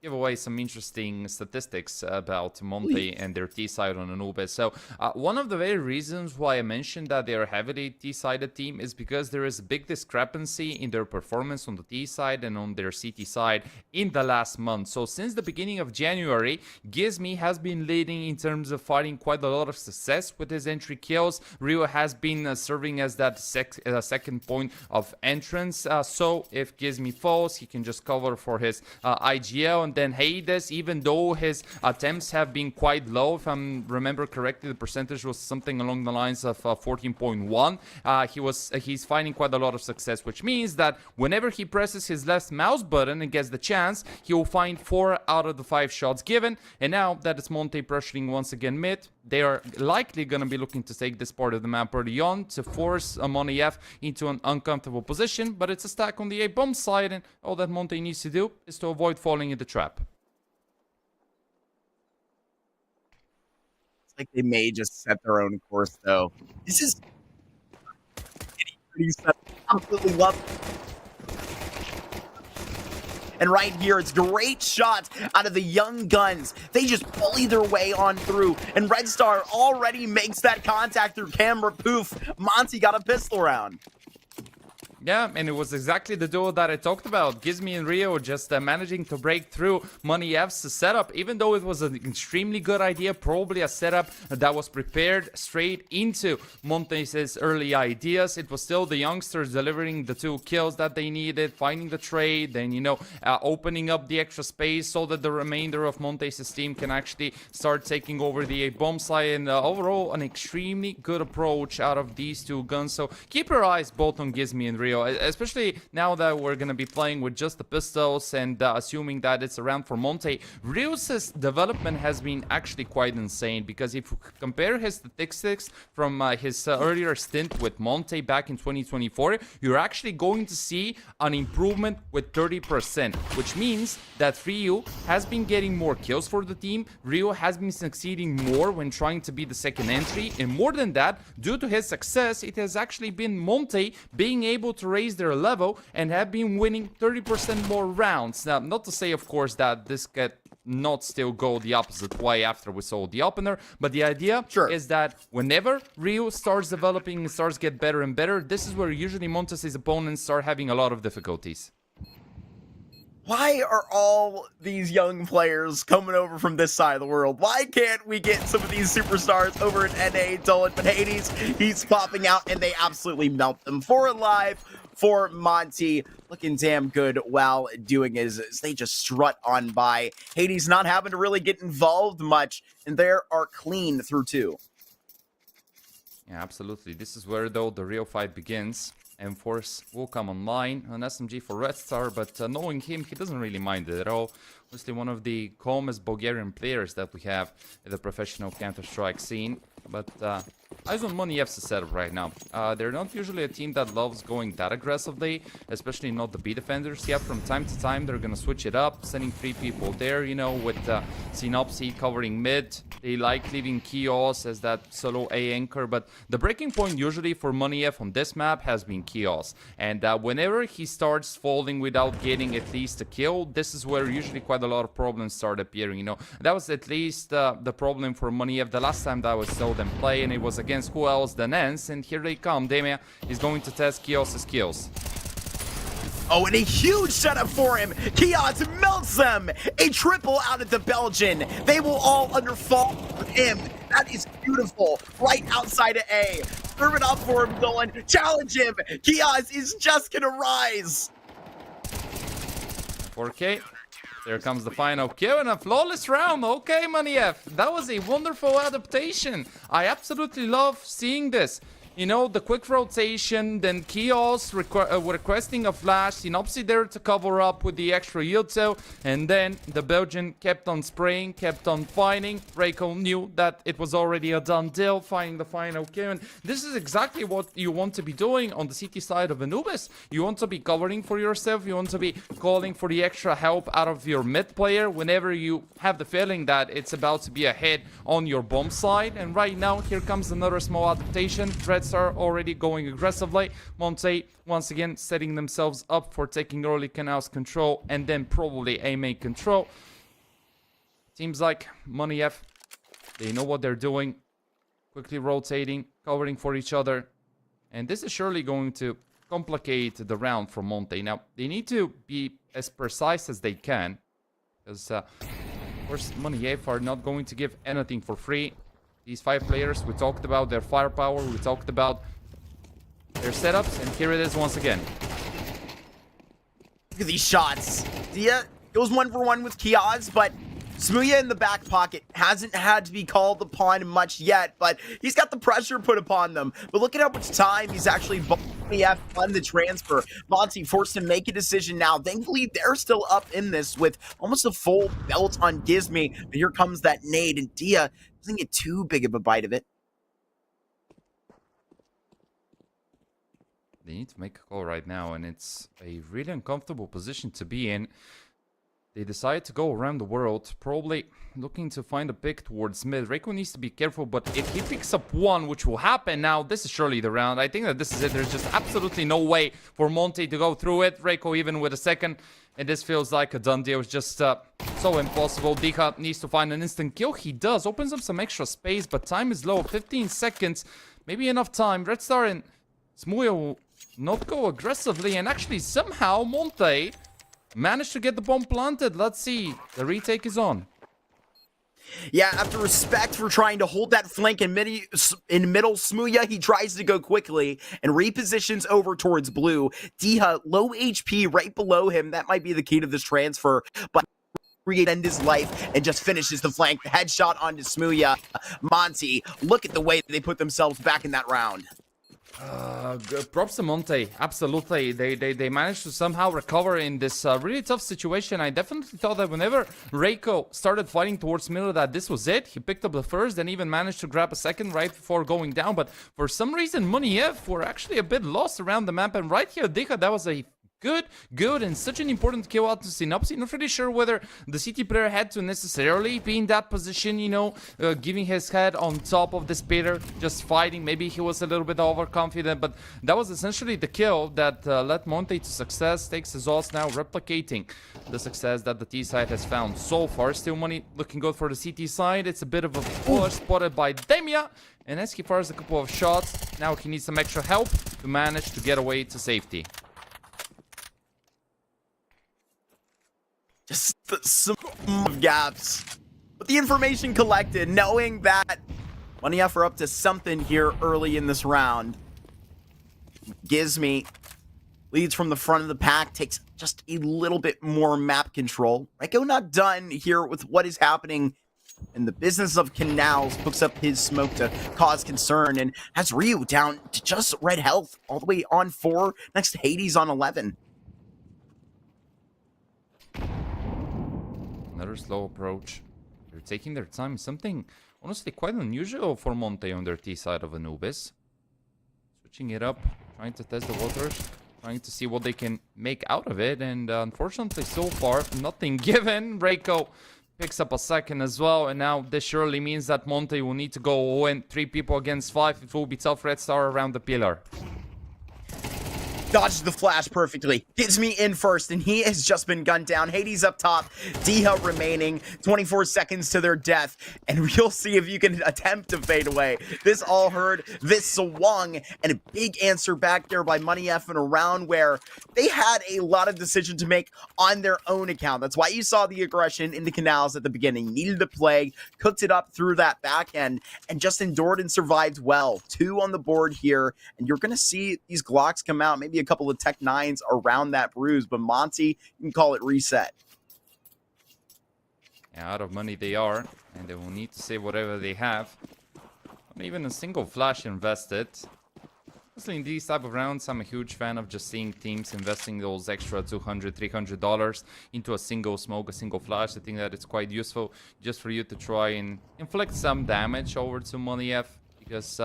give away some interesting statistics about Monte and their T-side on Anubis. So one of the very reasons why I mentioned that they are a heavily T-sided team is because there is a big discrepancy in their performance on the T-side and on their CT side in the last month. So since the beginning of January, Gizmi has been leading in terms of finding quite a lot of success with his entry kills. Rio has been serving as that second second point of entrance. So if Gizmi falls, he can just cover for his IGL. And then Hades, even though his attempts have been quite low, if I remember correctly, the percentage was something along the lines of 14.1. He's finding quite a lot of success, which means that whenever he presses his left mouse button and gets the chance, he will find 4 out of the 5 shots given. And now that it's Monte pressuring once again mid, they are likely going to be looking to take this part of the map early on to force Monte F into an uncomfortable position. But it's a stack on the A bomb side, and all that Monte needs to do is to avoid falling in the trap. It's like they may just set their own course, though. This is pretty set. Absolutely love it. And right here, it's great shots out of the young guns. They just bully their way on through. And Red Star already makes that contact through camera. Poof, Monte got a pistol round. Yeah, and it was exactly the duo that I talked about. Gizmi and Rio just managing to break through Money F's setup, even though it was an extremely good idea, probably a setup that was prepared straight into Monte's early ideas. It was still the youngsters delivering the 2 kills that they needed, finding the trade, then, you know, opening up the extra space so that the remainder of Monte's team can actually start taking over the A bomb site. And overall, an extremely good approach out of these 2 guns. So keep your eyes both on Gizmi and Rio, especially now that we're going to be playing with just the pistols and assuming that it's around for Monte. Rio's development has been actually quite insane, because if you compare his statistics from his earlier stint with Monte back in 2024, you're actually going to see an improvement with 30%, which means that Rio has been getting more kills for the team. Rio has been succeeding more when trying to be the second entry, and more than that, due to his success, it has actually been Monte being able to raise their level and have been winning 30% more rounds. Now, not to say, of course, that this could not still go the opposite way after we saw the opener, but the idea is that whenever Rio starts developing and starts get better and better, this is where usually Montes' opponents start having a lot of difficulties. Why are all these young players coming over from this side of the world? Why can't we get some of these superstars over in NA, Dolan? But Hades, he's popping out, and they absolutely melt them. 4 alive for Monte, looking damn good while doing as they just strut on by. Hades not having to really get involved much, and they are clean through 2. Yeah, absolutely. This is where, though, the real fight begins. And Force will come online, an SMG for Red Star, but knowing him, he doesn't really mind it at all. Obviously one of the calmest Bulgarian players that we have in the professional Counter-Strike scene. But eyes on Money F's setup right now. They're not usually a team that loves going that aggressively, especially not the B defenders. Yet from time to time they're gonna switch it up, sending 3 people there, you know, with Synopsy covering mid. They like leaving Chaos as that solo A anchor, but the breaking point usually for Money F on this map has been Chaos. And whenever he starts falling without getting at least a kill, this is where usually quite a lot of problems start appearing, you know. That was at least the problem for Money F the last time that I saw them play, and it was against who else than Ens, and here they come. Demia is going to test Kios's skills. Oh, and a huge setup for him. Kios melts them. A triple out of the Belgian. They will all underfall for him. That is beautiful. Right outside of A. Serve it up for him, Dolan. Challenge him. Kios is just gonna rise. 4K. There comes the final kill and a flawless round. Okay, Money F. That was a wonderful adaptation. I absolutely love seeing this. You know, the quick rotation, then Chaos requesting a flash, Synopsy there to cover up with the extra yield cell, and then the Belgian kept on spraying, kept on fighting. Reiko knew that it was already a done deal, finding the final kill, and this is exactly what you want to be doing on the CT side of Anubis. You want to be covering for yourself, you want to be calling for the extra help out of your mid player whenever you have the feeling that it's about to be a hit on your bomb side, and right now, here comes another small adaptation. Are already going aggressively. Monte once again setting themselves up for taking early canals control and then probably A main control. Seems like Money F, they know what they're doing. Quickly rotating, covering for each other. And this is surely going to complicate the round for Monte. Now, they need to be as precise as they can. Because, of course, Money F are not going to give anything for free. These 5 players, we talked about their firepower, we talked about their setups, and here it is once again. Look at these shots. Dia goes 1-for-1 with Kiaz, but Smooya in the back pocket hasn't had to be called upon much yet, but he's got the pressure put upon them. But look at how much time he's actually on the transfer. Monte forced to make a decision now. Thankfully, they're still up in this with almost a full belt on Gizme. But here comes that nade, and Dia doesn't get too big of a bite of it. They need to make a call right now, and it's a really uncomfortable position to be in. They decide to go around the world, probably looking to find a pick towards mid. Reiko needs to be careful, but if he picks up one, which will happen now, this is surely the round. I think that this is it. There's just absolutely no way for Monte to go through it. Reiko even with a second, and this feels like a done deal. It's just so impossible. Dika needs to find an instant kill. He does. Opens up some extra space, but time is low. 15 seconds. Maybe enough time. Red Star and Smooya will not go aggressively, and actually somehow Monte managed to get the bomb planted. Let's see. The retake is on. Yeah, after respect for trying to hold that flank in middle, Smooya, he tries to go quickly and repositions over towards blue. Diha, low HP right below him. That might be the key to this transfer, but re-end his life and just finishes the flank. The headshot onto Smooya. Monte, look at the way they put themselves back in that round. Props to Monte. Absolutely. They managed to somehow recover in this really tough situation. I definitely thought that whenever Reiko started fighting towards middle, that this was it. He picked up the first and even managed to grab a second right before going down. But for some reason, Money F were actually a bit lost around the map. And right here, Dika, that was a good and such an important kill out to Synopsy. Not really sure whether the CT player had to necessarily be in that position, you know, giving his head on top of the speeder, just fighting. Maybe he was a little bit overconfident, but that was essentially the kill that led Monte to success. Takes his odds now, replicating the success that the T side has found so far. Still Money looking good for the CT side. It's a bit of a push spotted by Demia, and as he fires a couple of shots, now he needs some extra help to manage to get away to safety. Just some gaps. With the information collected, knowing that Money F are up to something here early in this round. Gizme leads from the front of the pack, takes just a little bit more map control. Reiko not done here with what is happening in the business of canals, picks up his smoke to cause concern, and has Ryu down to just red health, all the way on 4, next to Hades on 11. Another slow approach. They're taking their time. Something honestly quite unusual for Monte on their T side of Anubis. Switching it up, trying to test the waters, trying to see what they can make out of it. And unfortunately, so far, nothing given. Reiko picks up a second as well. And now this surely means that Monte will need to go win 3 people against 5. It will be tough. Red Star around the pillar. Dodges the flash perfectly. Gets me in first, and he has just been gunned down. Hades up top. Diha remaining. 24 seconds to their death. And we'll see if you can attempt to fade away. This all heard. This swung. And a big answer back there by Money F in a round where they had a lot of decision to make on their own account. That's why you saw the aggression in the canals at the beginning. Needed to play. Cooked it up through that back end. And just endured and survived well. 2 on the board here. And you're going to see these Glocks come out. Maybe a couple of Tech 9s around that bruise, but Monte, you can call it reset. Yeah, out of money they are, and they will need to save whatever they have. Not even a single flash invested. Honestly, in these type of rounds, I'm a huge fan of just seeing teams investing those extra $200, $300 into a single smoke, a single flash. I think that it's quite useful just for you to try and inflict some damage over to Money F, because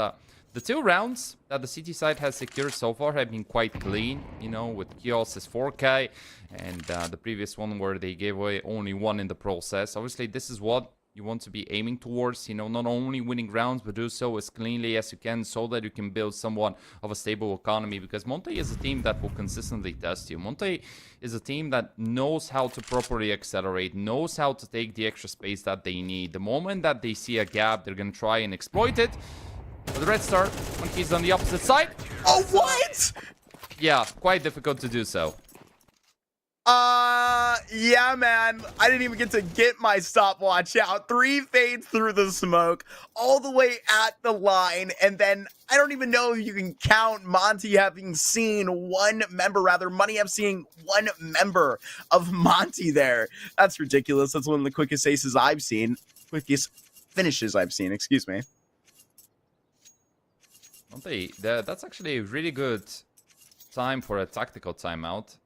the 2 rounds that the CT side has secured so far have been quite clean, you know, with Kios's 4K and the previous one where they gave away only 1 in the process. Obviously, this is what you want to be aiming towards, you know, not only winning rounds, but do so as cleanly as you can so that you can build somewhat of a stable economy, because Monte is a team that will consistently test you. Monte is a team that knows how to properly accelerate, knows how to take the extra space that they need. The moment that they see a gap, they're going to try and exploit it. But the Red Star, when he's on the opposite side... Oh, what? Yeah, quite difficult to do so. Yeah, man. I didn't even get to get my stopwatch out. 3 fades through the smoke, all the way at the line, and then I don't even know if you can count Monte having seen one member, rather, Money F seeing one member of Monte there. That's ridiculous. That's one of the quickest aces I've seen. Quickest finishes I've seen, excuse me. Monte, that's actually a really good time for a tactical timeout.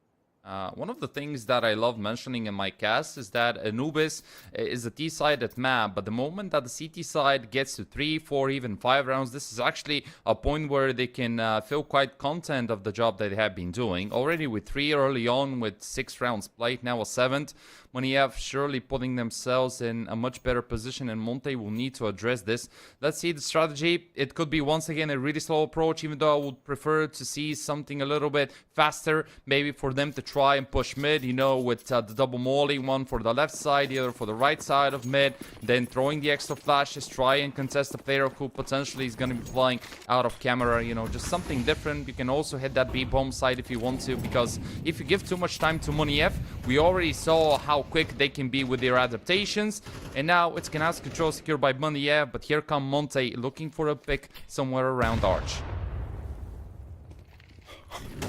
One of the things that I love mentioning in my cast is that Anubis is a T-sided map, but the moment that the CT side gets to 3, 4, even 5 rounds, this is actually a point where they can feel quite content of the job that they have been doing. Already with 3 early on, with 6 rounds played, now a 7th. Money F surely putting themselves in a much better position, and Monte will need to address this. Let's see the strategy. It could be once again a really slow approach, even though I would prefer to see something a little bit faster, maybe for them to try and push mid, you know, with the double molly, one for the left side, the other for the right side of mid, then throwing the extra flashes, try and contest the player who potentially is going to be flying out of camera, you know, just something different. You can also hit that B-bomb side if you want to, because if you give too much time to Money F, we already saw how quick they can be with their adaptations, and now it's Canal's control secured by Money F, but here come Monte looking for a pick somewhere around Arch.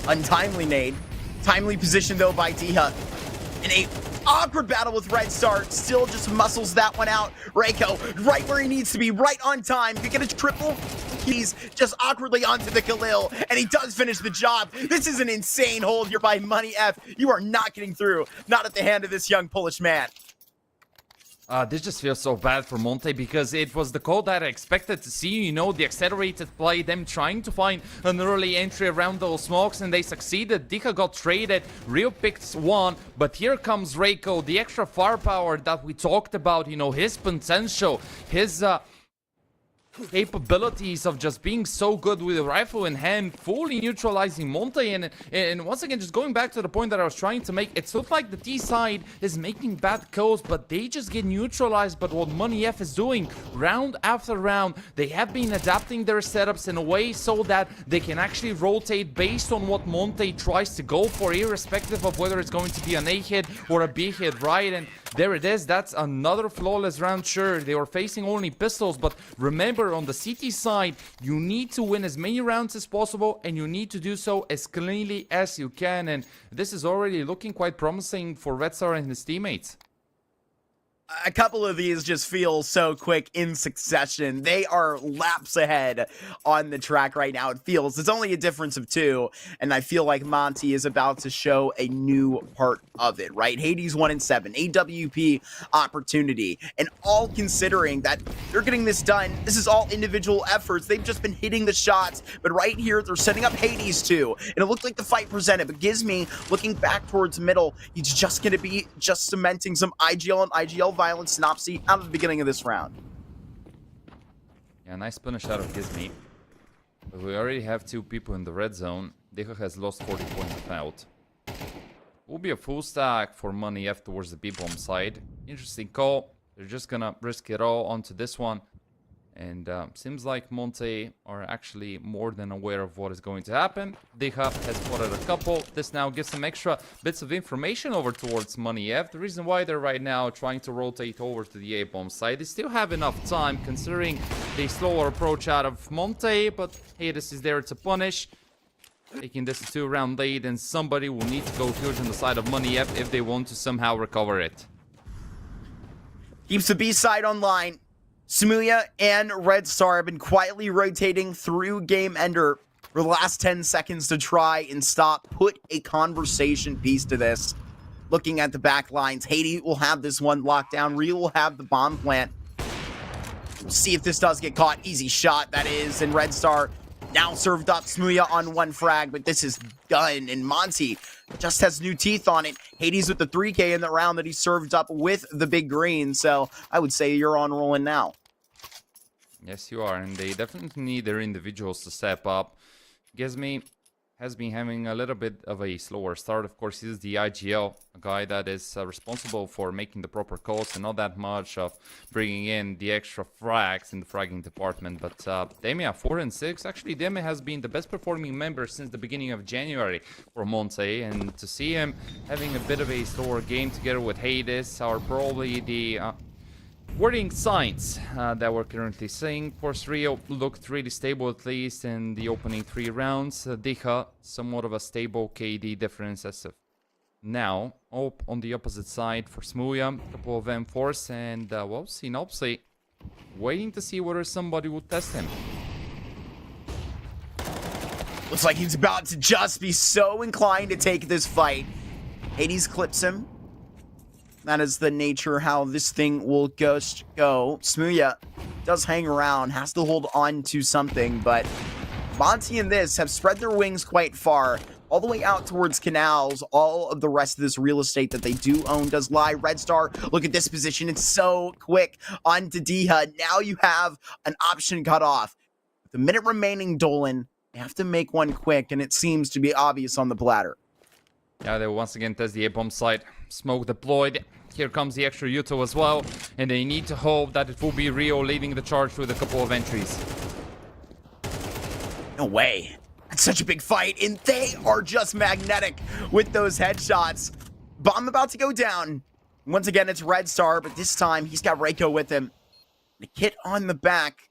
Untimely nade. Timely position though by Diha. In a awkward battle with Red Star, still just muscles that one out. Reiko, right where he needs to be, right on time. Could get a triple. He's just awkwardly onto the Khalil, and he does finish the job. This is an insane hold here by Money F. You are not getting through, not at the hand of this young Polish man. This just feels so bad for Monte, because it was the call that I expected to see, you know, the accelerated play, them trying to find an early entry around those smokes, and they succeeded. Dika got traded, Rio picked one, but here comes Reiko, the extra firepower that we talked about, you know, his potential, his capabilities of just being so good with a rifle in hand, fully neutralizing Monte. And once again, just going back to the point that I was trying to make, it's not like the T side is making bad kills, but they just get neutralized. But what Money F is doing round after round, they have been adapting their setups in a way so that they can actually rotate based on what Monte tries to go for, irrespective of whether it's going to be an A hit or a B hit, right? And there it is. That's another flawless round. Sure, they were facing only pistols, but remember, on the CT side, you need to win as many rounds as possible, and you need to do so as cleanly as you can. And this is already looking quite promising for Red Star and his teammates. A couple of these just feel so quick in succession. They are laps ahead on the track right now. It feels it's only a difference of 2, and I feel like Monte is about to show a new part of it, right? Hades 1-7, AWP opportunity, and all considering that they're getting this done. This is all individual efforts. They've just been hitting the shots, but right here they're setting up Hades too, and it looked like the fight presented. But Gizmi looking back towards middle, he's just going to be cementing some IGL and IGL violence synopsy out of the beginning of this round. Yeah, nice punish out of Gizmi. But we already have 2 people in the red zone. Deja has lost 40 points out. Will be a full stack for Money F towards the B-bomb side. Interesting call. They're just gonna risk it all onto this one. And seems like Monte are actually more than aware of what is going to happen. Deja has spotted a couple. This now gives some extra bits of information over towards Money F. The reason why they're right now trying to rotate over to the A-bomb side, they still have enough time considering the slower approach out of Monte, but Hades is there to punish. Taking this 2-round lead, and somebody will need to go huge on the side of Money F if they want to somehow recover it. Keeps the B side online. Smuya and Red Star have been quietly rotating through Game Ender for the last 10 seconds to try and put a conversation piece to this. Looking at the back lines, Hades will have this one locked down. Real will have the bomb plant. We'll see if this does get caught. Easy shot, that is. And Red Star now served up. Smuya on 1 frag, but this is done. And Monte just has new teeth on it. Hades with the 3K in the round that he served up with the big green. So I would say you're on rolling now. Yes, you are, and they definitely need their individuals to step up. Gizmi has been having a little bit of a slower start. Of course, he's the IGL, a guy that is responsible for making the proper calls and not that much of bringing in the extra frags in the fragging department. But Demia 4 and 6, actually Demia has been the best performing member since the beginning of January for Monte, and to see him having a bit of a slower game together with Hades are probably the worrying signs that we're currently seeing. Of course, Rio looked really stable, at least in the opening 3 rounds. Dicha, somewhat of a stable KD difference as of now. On the opposite side for Smuya, a couple of M4s, and well, Synopsy waiting to see whether somebody will test him. Looks like he's about to just be so inclined to take this fight. Hades clips him. That is the nature how this thing will go. Smuya does hang around, has to hold on to something, but Monte and this have spread their wings quite far, all the way out towards canals. All of the rest of this real estate that they do own does lie. Red Star, look at this position. It's so quick onto Diha. Now you have an option cut off. With a minute remaining, Dolan, they have to make one quick, and it seems to be obvious on the platter. Yeah, they will once again test the A-bomb site. Smoke deployed. Here comes the extra Yuto as well. And they need to hope that it will be Rio leading the charge with a couple of entries. No way. That's such a big fight. And they are just magnetic with those headshots. Bomb about to go down. Once again, it's Red Star, but this time he's got Reiko with him. The kit on the back.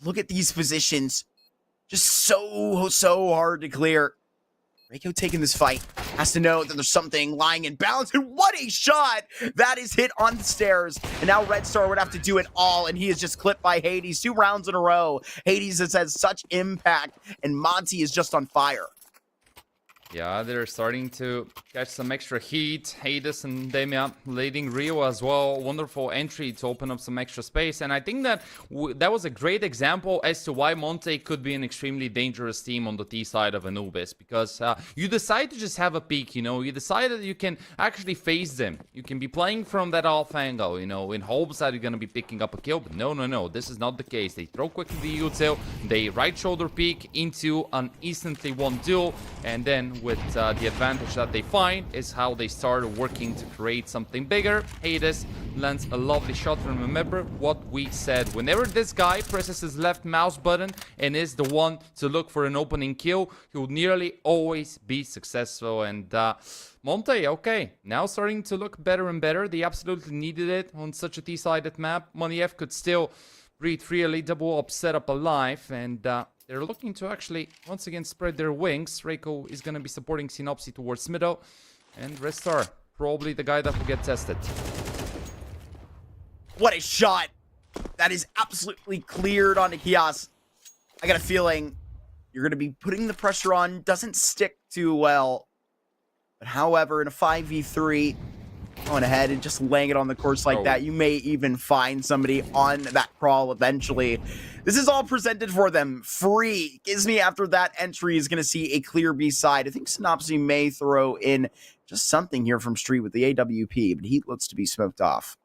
Look at these positions. Just so hard to clear. Reiko taking this fight, has to know that there's something lying in balance, and what a shot! That is hit on the stairs, and now Red Star would have to do it all, and he is just clipped by Hades 2 rounds in a row. Hades has such impact, and Monte is just on fire. Yeah, they're starting to catch some extra heat. Hades and Demia leading Rio as well. Wonderful entry to open up some extra space. And I think that that was a great example as to why Monte could be an extremely dangerous team on the T side of Anubis. Because you decide to just have a peek, you know. You decide that you can actually face them. You can be playing from that off angle, you know, in hopes that you're going to be picking up a kill. But no. This is not the case. They throw quickly the util. They right shoulder peek into an instantly won duel. And then with the advantage that they find is how they start working to create something bigger. Hades lands a lovely shot. Remember what we said. Whenever this guy presses his left mouse button and is the one to look for an opening kill, he will nearly always be successful. And Monte, okay, now starting to look better and better. They absolutely needed it on such a T-sided map. Moniev could still breathe freely, double up, set up alive, and they're looking to actually, once again, spread their wings. Reiko is going to be supporting Synopsy towards middle. And Red Star, probably the guy that will get tested. What a shot! That is absolutely cleared onto Kios. I got a feeling you're going to be putting the pressure on. Doesn't stick too well. But however, in a 5v3, going ahead and just laying it on the course like that, you may even find somebody on that crawl eventually. This is all presented for them free. Gizmi, after that entry, is going to see a clear B side. I think Synopsy may throw in just something here from Street with the AWP, but he looks to be smoked off.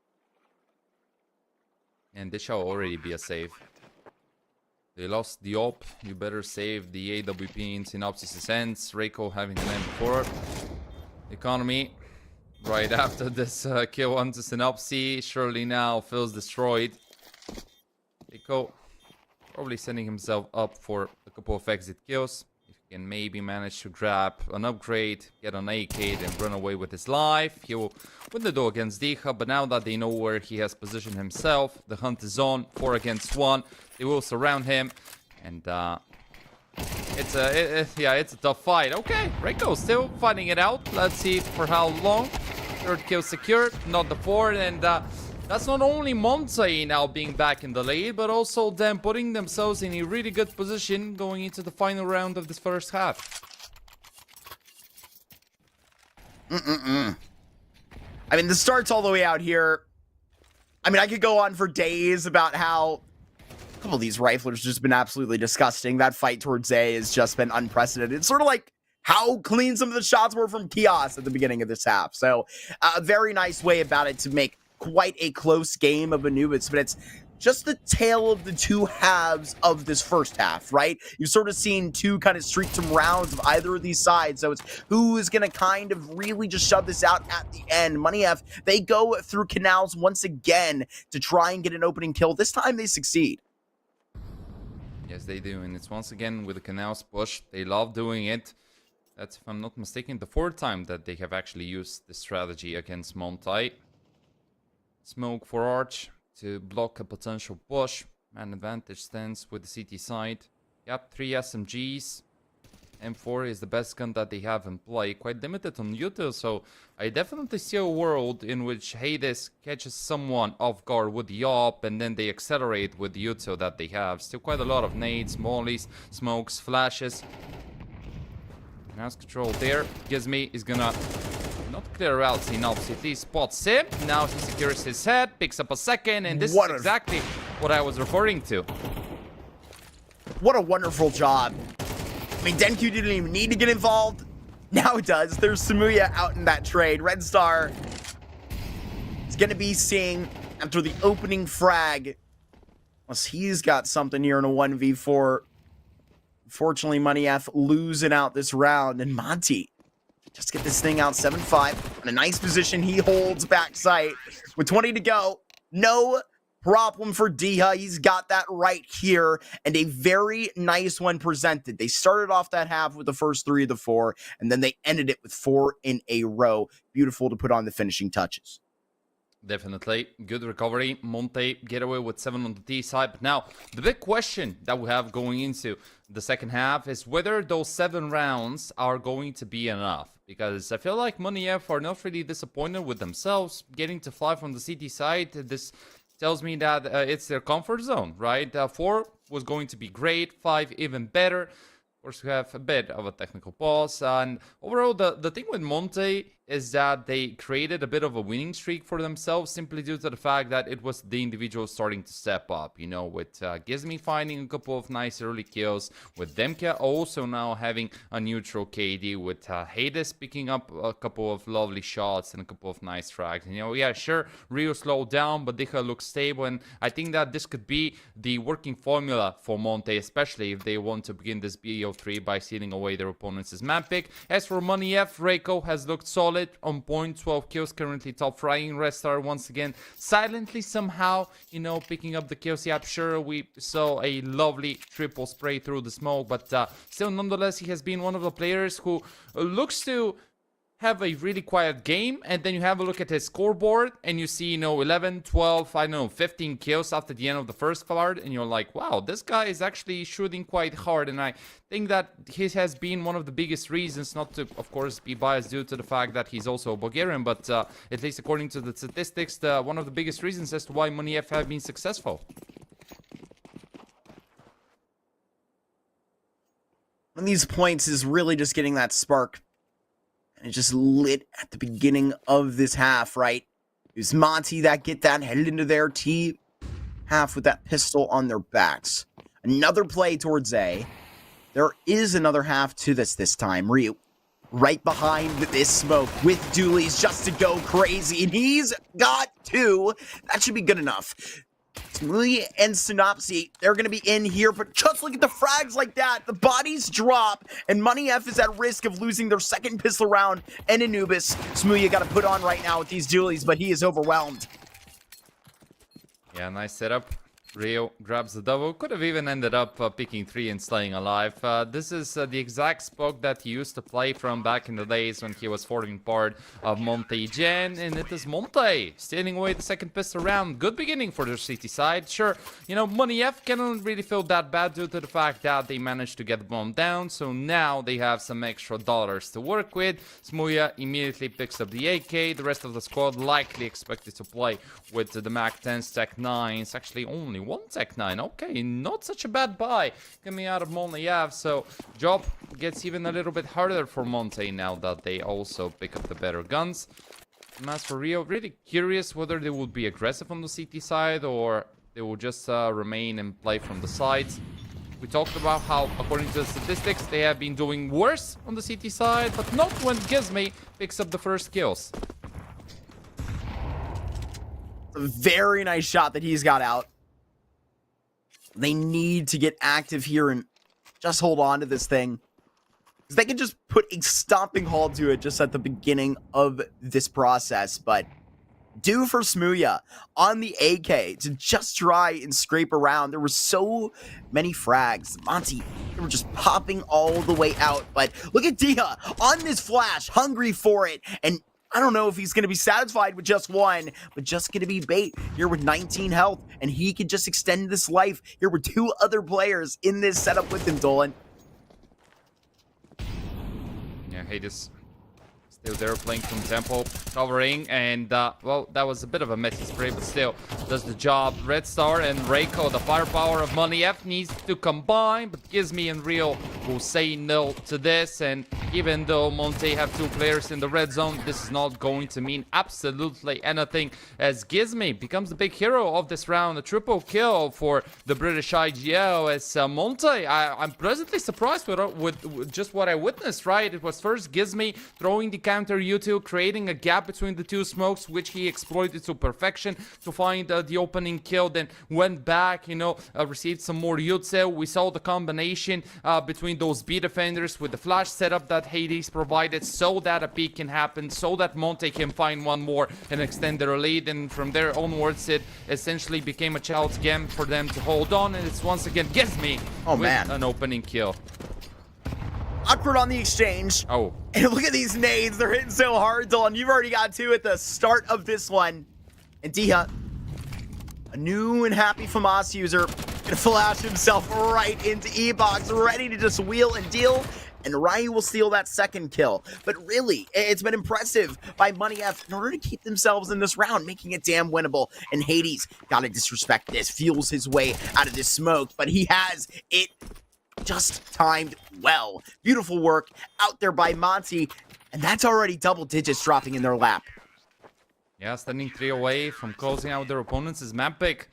And this shall already be a save. They lost the op. You better save the AWP in Synopsys' hands. Reiko having an M4. Economy. Right after this kill onto Synopsy, surely now feels destroyed. Reiko probably setting himself up for a couple of exit kills. If he can maybe manage to grab an upgrade, get an AK, and run away with his life, he will win the duel against Dicha. But now that they know where he has positioned himself, the hunt is on. 4 against 1. They will surround him, and it's a tough fight. Okay, Reiko still fighting it out. Let's see for how long. 3rd kill secured, not the 4th, and that's not only Monte now being back in the lead, but also them putting themselves in a really good position going into the final round of this first half. I mean, the start's all the way out here. I mean, I could go on for days about how a couple of these riflers just been absolutely disgusting. That fight towards A has just been unprecedented. It's sort of like how clean some of the shots were from Kios at the beginning of this half. So a very nice way about it to make quite a close game of Anubis, but it's just the tale of the two halves of this first half, right? You've sort of seen two kind of streak some rounds of either of these sides, so it's who is going to kind of really just shove this out at the end. Money F, they go through canals once again to try and get an opening kill. This time they succeed. Yes, they do, and it's once again with the canals push. They love doing it. That's, if I'm not mistaken, the fourth time that they have actually used this strategy against Monte. Smoke for Arch to block a potential push. Man advantage stands with the CT side. Yep, 3 SMGs. M4 is the best gun that they have in play. Quite limited on Yuto, so I definitely see a world in which Hades catches someone off guard with the AWP, and then they accelerate with the Yuto that they have. Still quite a lot of nades, mollies, smokes, flashes. Nice control there. Gizmi is gonna not clear out enough. CT spots him. Now he secures his head, picks up a second, and this is exactly what I was referring to. What a wonderful job. I mean, Denku didn't even need to get involved. Now it does. There's Samuya out in that trade. Red Star is going to be seeing, after the opening frag, unless he's got something here in a 1v4. Unfortunately, Money F losing out this round. And Monte just get this thing out 7-5. In a nice position, he holds back sight. With 20 to go, no problem for Diha. He's got that right here, and a very nice one presented. They started off that half with the first 3 of the 4, and then they ended it with 4 in a row. Beautiful to put on the finishing touches. Definitely. Good recovery. Monte get away with 7 on the T side. But now, the big question that we have going into the second half is whether those 7 rounds are going to be enough. Because I feel like Money F are not really disappointed with themselves getting to fly from the CT side. This tells me that it's their comfort zone, right? 4 was going to be great, 5 even better. Of course, we have a bit of a technical pause. And overall, the thing with Monte is that they created a bit of a winning streak for themselves simply due to the fact that it was the individual starting to step up, you know, with Gizmi finding a couple of nice early kills, with Demka also now having a neutral KD, with Hades picking up a couple of lovely shots and a couple of nice frags. You know, yeah, sure, Rio slowed down, but Diha looks stable, and I think that this could be the working formula for Monte, especially if they want to begin this BO3 by sealing away their opponents' map pick. As for Money F, Reiko has looked solid, on point, 12 kills, currently top frying. Red Star once again silently somehow, you know, picking up the kills. Yeah, sure, we saw a lovely triple spray through the smoke, but still, nonetheless, he has been one of the players who looks to have a really quiet game, and then you have a look at his scoreboard and you see, you know, 11, 12, I don't know, 15 kills after the end of the first part, and you're like, wow, this guy is actually shooting quite hard. And I think that he has been one of the biggest reasons, not to, of course, be biased due to the fact that he's also a Bulgarian, but at least according to the statistics, one of the biggest reasons as to why Money F have been successful. One of these points is really just getting that spark. And it just lit at the beginning of this half, right? It was Monte that get that headed into their T half with that pistol on their backs. Another play towards A. There is another half to this time. Ryu right behind this smoke with Dooley's just to go crazy. And he's got 2. That should be good enough. Smoothie and Synopsy, they're going to be in here, but just look at the frags like that. The bodies drop, and Money F is at risk of losing their second pistol round and Anubis. Smoothie got to put on right now with these dualies, but he is overwhelmed. Yeah, nice setup. Rio grabs the double. Could have even ended up picking 3 and staying alive. This is the exact spot that he used to play from back in the days when he was forming part of Monte Gen. And it is Monte stealing away the second pistol round. Good beginning for their CT side. Sure, you know, Money F cannot really feel that bad due to the fact that they managed to get the bomb down. So now they have some extra dollars to work with. Smuya immediately picks up the AK. The rest of the squad likely expected to play with the Mac 10s, Tech 9s. Actually, only one Tech 9. Okay, not such a bad buy coming out of Monte F. So job gets even a little bit harder for Monte now that they also pick up the better guns. And as for Rio, really curious whether they will be aggressive on the CT side or they will just remain and play from the sides. We talked about how, according to the statistics, they have been doing worse on the CT side, but not when Gizmi picks up the first kills. A very nice shot that he's got out. They need to get active here and just hold on to this thing. Because they can just put a stomping halt to it just at the beginning of this process. But due for Smooya on the AK to just try and scrape around. There were so many frags. Monte, they were just popping all the way out. But look at Dia on this flash, hungry for it. And I don't know if he's going to be satisfied with just one, but just going to be bait here with 19 health. And he could just extend this life here with 2 other players in this setup with him, Dolan. Yeah, Hades still there playing from tempo, covering, and well, that was a bit of a messy spray, but still does the job. Red Star and Reiko, the firepower of Money F needs to combine, but Gizmi and Real will say no to this. And even though Monte have 2 players in the red zone, this is not going to mean absolutely anything, as Gizmi becomes the big hero of this round. A triple kill for the British IGL, as Monte, I'm pleasantly surprised with just what I witnessed, right? It was first Gizmi throwing the counter U2, creating a gap between the 2 smokes, which he exploited to perfection to find the opening kill, then went back, received some more Jutsu. We saw the combination between those B defenders with the flash setup that Hades provided so that a peek can happen, so that Monte can find one more and extend their lead. And from there onwards, it essentially became a child's game for them to hold on, and it's once again Gizmi with an opening kill. Awkward on the exchange. Oh. And look at these nades. They're hitting so hard, Dolan. You've already got 2 at the start of this one. And Dia, a new and happy FAMAS user, gonna flash himself right into E-Box, ready to just wheel and deal. And Ryu will steal that second kill. But really, it's been impressive by Money F in order to keep themselves in this round, making it damn winnable. And Hades, gotta disrespect this, fuels his way out of this smoke, but he has it just timed well. Beautiful work out there by Monte, and that's already double digits dropping in their lap. Yeah, standing 3 away from closing out their opponents is Mapic.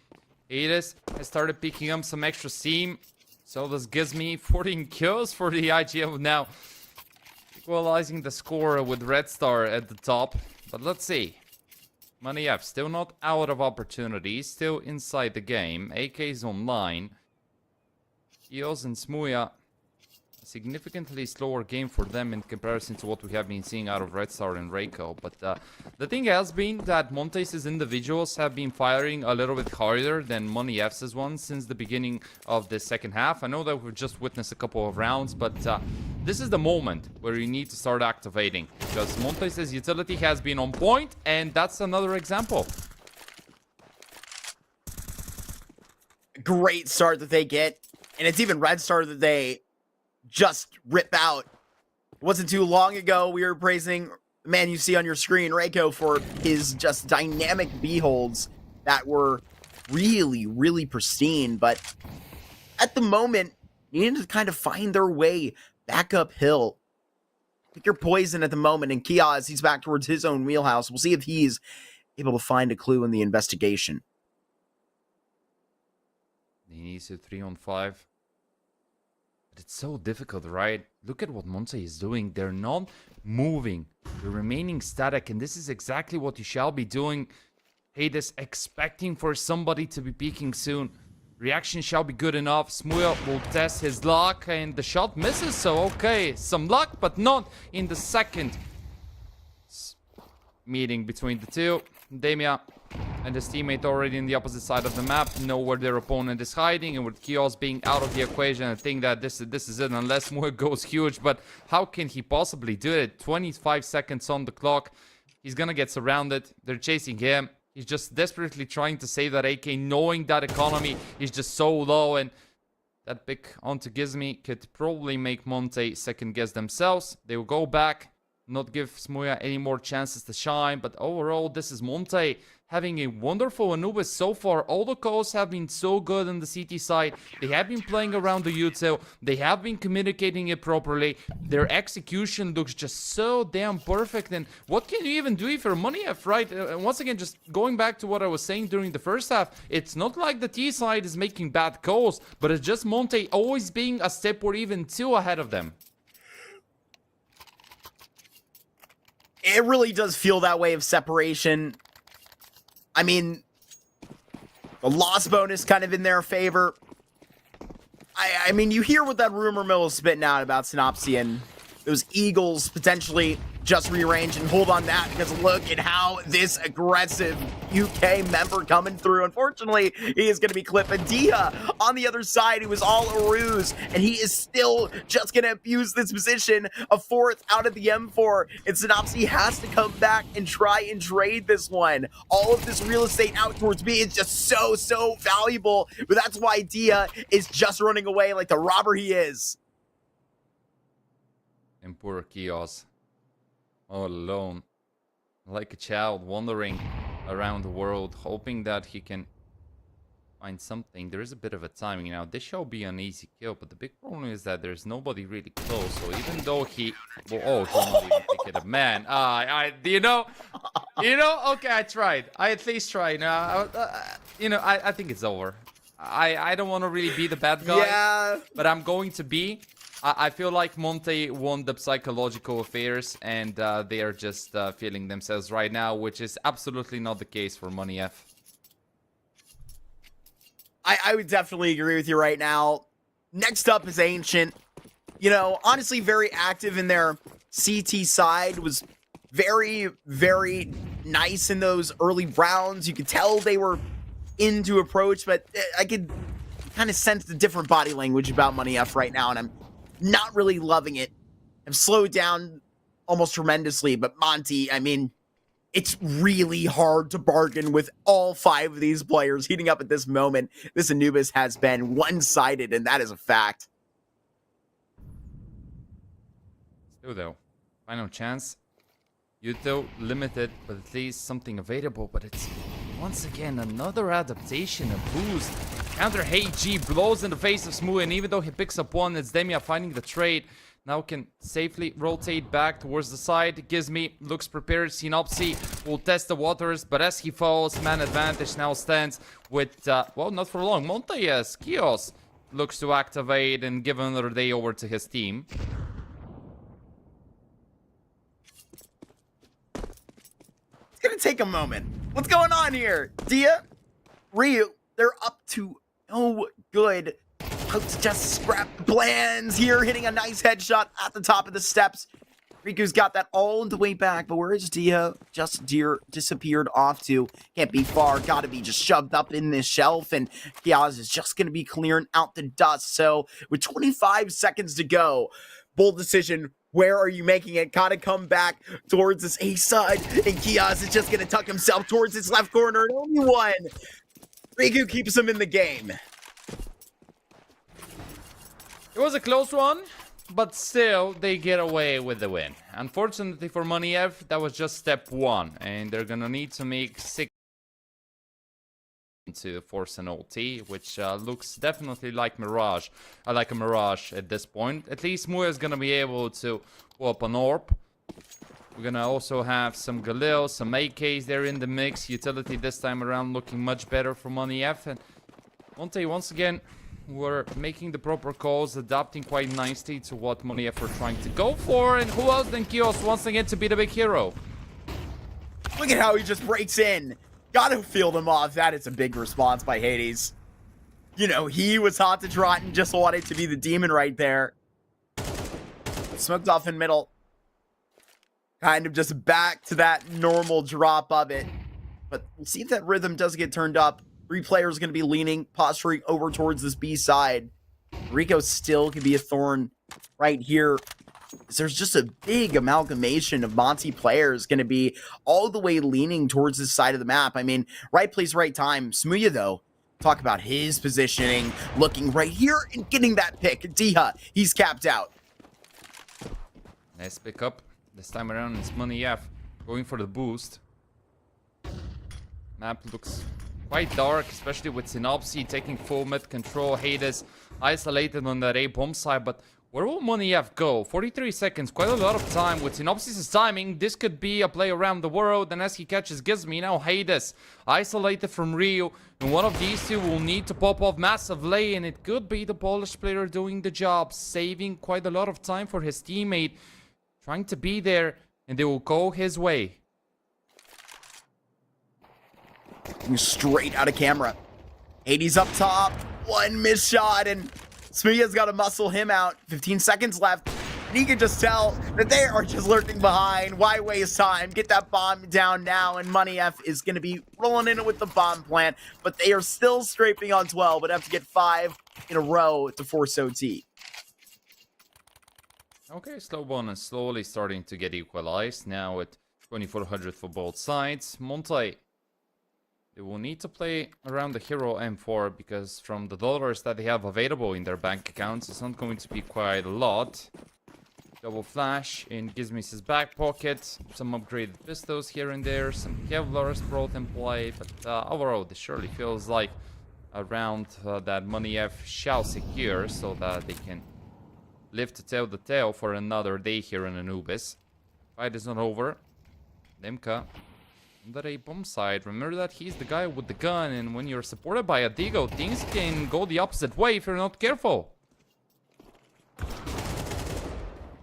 Hades has started picking up some extra steam. So does Gizmi. 14 kills for the IGL now, equalizing the score with Red Star at the top. But let's see. Money F still not out of opportunities, still inside the game. AK is online. EOS and Smooya, a significantly slower game for them in comparison to what we have been seeing out of Red Star and Reiko. But the thing has been that Monte's individuals have been firing a little bit harder than Money F's ones since the beginning of the second half. I know that we've just witnessed a couple of rounds, but this is the moment where you need to start activating, because Monte's utility has been on point, and that's another example. Great start that they get. And it's even Red Star that they just rip out. It wasn't too long ago we were praising the man you see on your screen, Reiko, for his just dynamic B-holds that were really, really pristine. But at the moment, you need to kind of find their way back uphill. Pick your poison at the moment. And Kia, as he's back towards his own wheelhouse, we'll see if he's able to find a clue in the investigation. He needs a 3-on-5. But it's so difficult, right? Look at what Monte is doing. They're not moving. They're remaining static, and this is exactly what you shall be doing. Hades expecting for somebody to be peeking soon. Reaction shall be good enough. Smooya will test his luck, and the shot misses, so okay. Some luck, but not in the second meeting between the two. Damia and his teammate already in the opposite side of the map know where their opponent is hiding, and with Kios being out of the equation, I think that this is it unless Smooya goes huge. But how can he possibly do it? 25 seconds on the clock. He's gonna get surrounded. They're chasing him. He's just desperately trying to save that AK, knowing that economy is just so low, and that pick onto Gizmi could probably make Monte second guess themselves. They will go back, not give Smooya any more chances to shine, but overall this is Monte having a wonderful Anubis so far. All the calls have been so good on the CT side. They have been playing around the util. They have been communicating it properly. Their execution looks just so damn perfect. And what can you even do if you're Money F, right? Once again, just going back to what I was saying during the first half, it's not like the T side is making bad calls, but it's just Monte always being a step or even 2 ahead of them. It really does feel that way of separation. I mean, the loss bonus kind of in their favor. I mean, you hear what that rumor mill is spitting out about Synopsy and those Eagles potentially just rearrange and hold on that, because look at how this aggressive UK member coming through. Unfortunately, he is going to be clipped. And Dia on the other side, who was all a ruse, and he is still just going to abuse this position. A fourth out of the M4, and Synopsy has to come back and try and trade this one. All of this real estate out towards B is just so valuable, but that's why Dia is just running away like the robber he is. And poor Kios, all alone, like a child wandering around the world, hoping that he can find something. There is a bit of a timing now. This shall be an easy kill, but the big problem is that there's nobody really close. So even though he, well, he not even pick it up, man. You know, okay, I tried. I at least tried. I think it's over. I don't want to really be the bad guy, Yeah. but I'm going to be. I feel like Monte won the psychological affairs, and they are just feeling themselves right now, which is absolutely not the case for Money F. I would definitely agree with you right now. Next up is Ancient. You know, honestly, very active in their CT side. Was very nice in those early rounds. You could tell they were into approach, but I could kind of sense the different body language about Money F right now, and I'm not really loving it. I've slowed down almost tremendously, but Monte, I mean, it's really hard to bargain with all 5 of these players heating up at this moment. This Anubis has been one-sided, and that is a fact. Still though, final chance. Yuto limited, but at least something available. But it's once again another adaptation, a boost. Counter HG blows in the face of Smooth, and even though he picks up one, it's Demia finding the trade. Now can safely rotate back towards the side. Gizmi looks prepared. Synopsy will test the waters, but as he falls, man advantage now stands with, well, not for long. Monte, yes, Kios looks to activate and give another day over to his team. It's gonna take a moment. What's going on here? Dia, Ryu, they're up to no good. Let's just scrap plans here, hitting a nice headshot at the top of the steps. Riku's got that all the way back, but where is Dia? Just disappeared off to. Can't be far, gotta be just shoved up in this shelf, and Kiaz is just gonna be clearing out the dust. So with 25 seconds to go, bold decision. Where are you making it? Gotta come back towards this A side, and Kiaz is just gonna tuck himself towards his left corner, and only one. Riku keeps him in the game. It was a close one, but still, they get away with the win. Unfortunately for Money F, that was just step 1, and they're gonna need to make 6 to force an ulti, which looks definitely like Mirage. I like a Mirage at this point. At least Muya is gonna be able to pull up an orb. We're gonna also have some Galil, some AKs there in the mix. Utility this time around looking much better for Money F, and Monte once again. We're making the proper calls, adapting quite nicely to what Money F are trying to go for, and who else than Kios once again to be the big hero? Look at how he just breaks in. Gotta feel them off. That is a big response by Hades. You know, he was hot to trot and just wanted to be the demon right there. Smoked off in middle. Kind of just back to that normal drop of it. But we'll see if that rhythm does get turned up. 3 players going to be leaning, posturing over towards this B side. Rico still could be a thorn right here. There's just a big amalgamation of Monte players going to be all the way leaning towards this side of the map. I mean, right place, right time. Smooya, though, talk about his positioning, looking right here and getting that pick. Diha, he's capped out. Nice pickup. This time around, it's Money F going for the boost. Map looks quite dark, especially with Synopsy taking full mid control. Hades isolated on that A bomb side, but where will Money F go? 43 seconds, quite a lot of time. With Synopsys' timing, this could be a play around the world, and as he catches Gizmi, now Hades isolated from Ryu, and one of these two will need to pop off massive lay, and it could be the Polish player doing the job, saving quite a lot of time for his teammate, trying to be there, and they will go his way. Straight out of camera. Hades up top. One missed shot, and Smia's got to muscle him out. 15 seconds left. And you can just tell that they are just lurking behind. Why waste time? Get that bomb down now. And Money F is going to be rolling in with the bomb plant. But they are still scraping on 12, but have to get 5 in a row to force OT. Okay, slow one is slowly starting to get equalized. Now at 2400 for both sides. Monte, they will need to play around the hero M4 because from the dollars that they have available in their bank accounts, it's not going to be quite a lot. Double flash in Gizmi's back pocket, some upgraded pistols here and there, some Kevlars brought in play, but overall this surely feels like a round that Money F shall secure so that they can live to tell the tale for another day here in Anubis. Fight is not over. Limka under a bomb side. Remember that he's the guy with the gun, and when you're supported by a Digo, things can go the opposite way if you're not careful.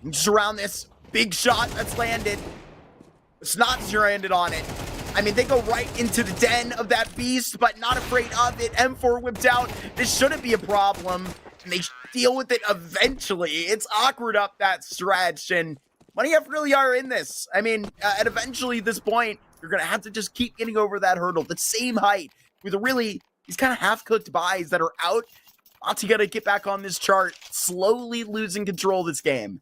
Just around this big shot that's landed. It's not landed on it. I mean, they go right into the den of that beast, but not afraid of it. M4 whipped out. This shouldn't be a problem. And they deal with it eventually. It's awkward up that stretch, and Money F really are in this. I mean, at eventually this point, you're going to have to just keep getting over that hurdle. The same height with these kind of half-cooked buys that are out. Monte got to get back on this chart, slowly losing control of this game.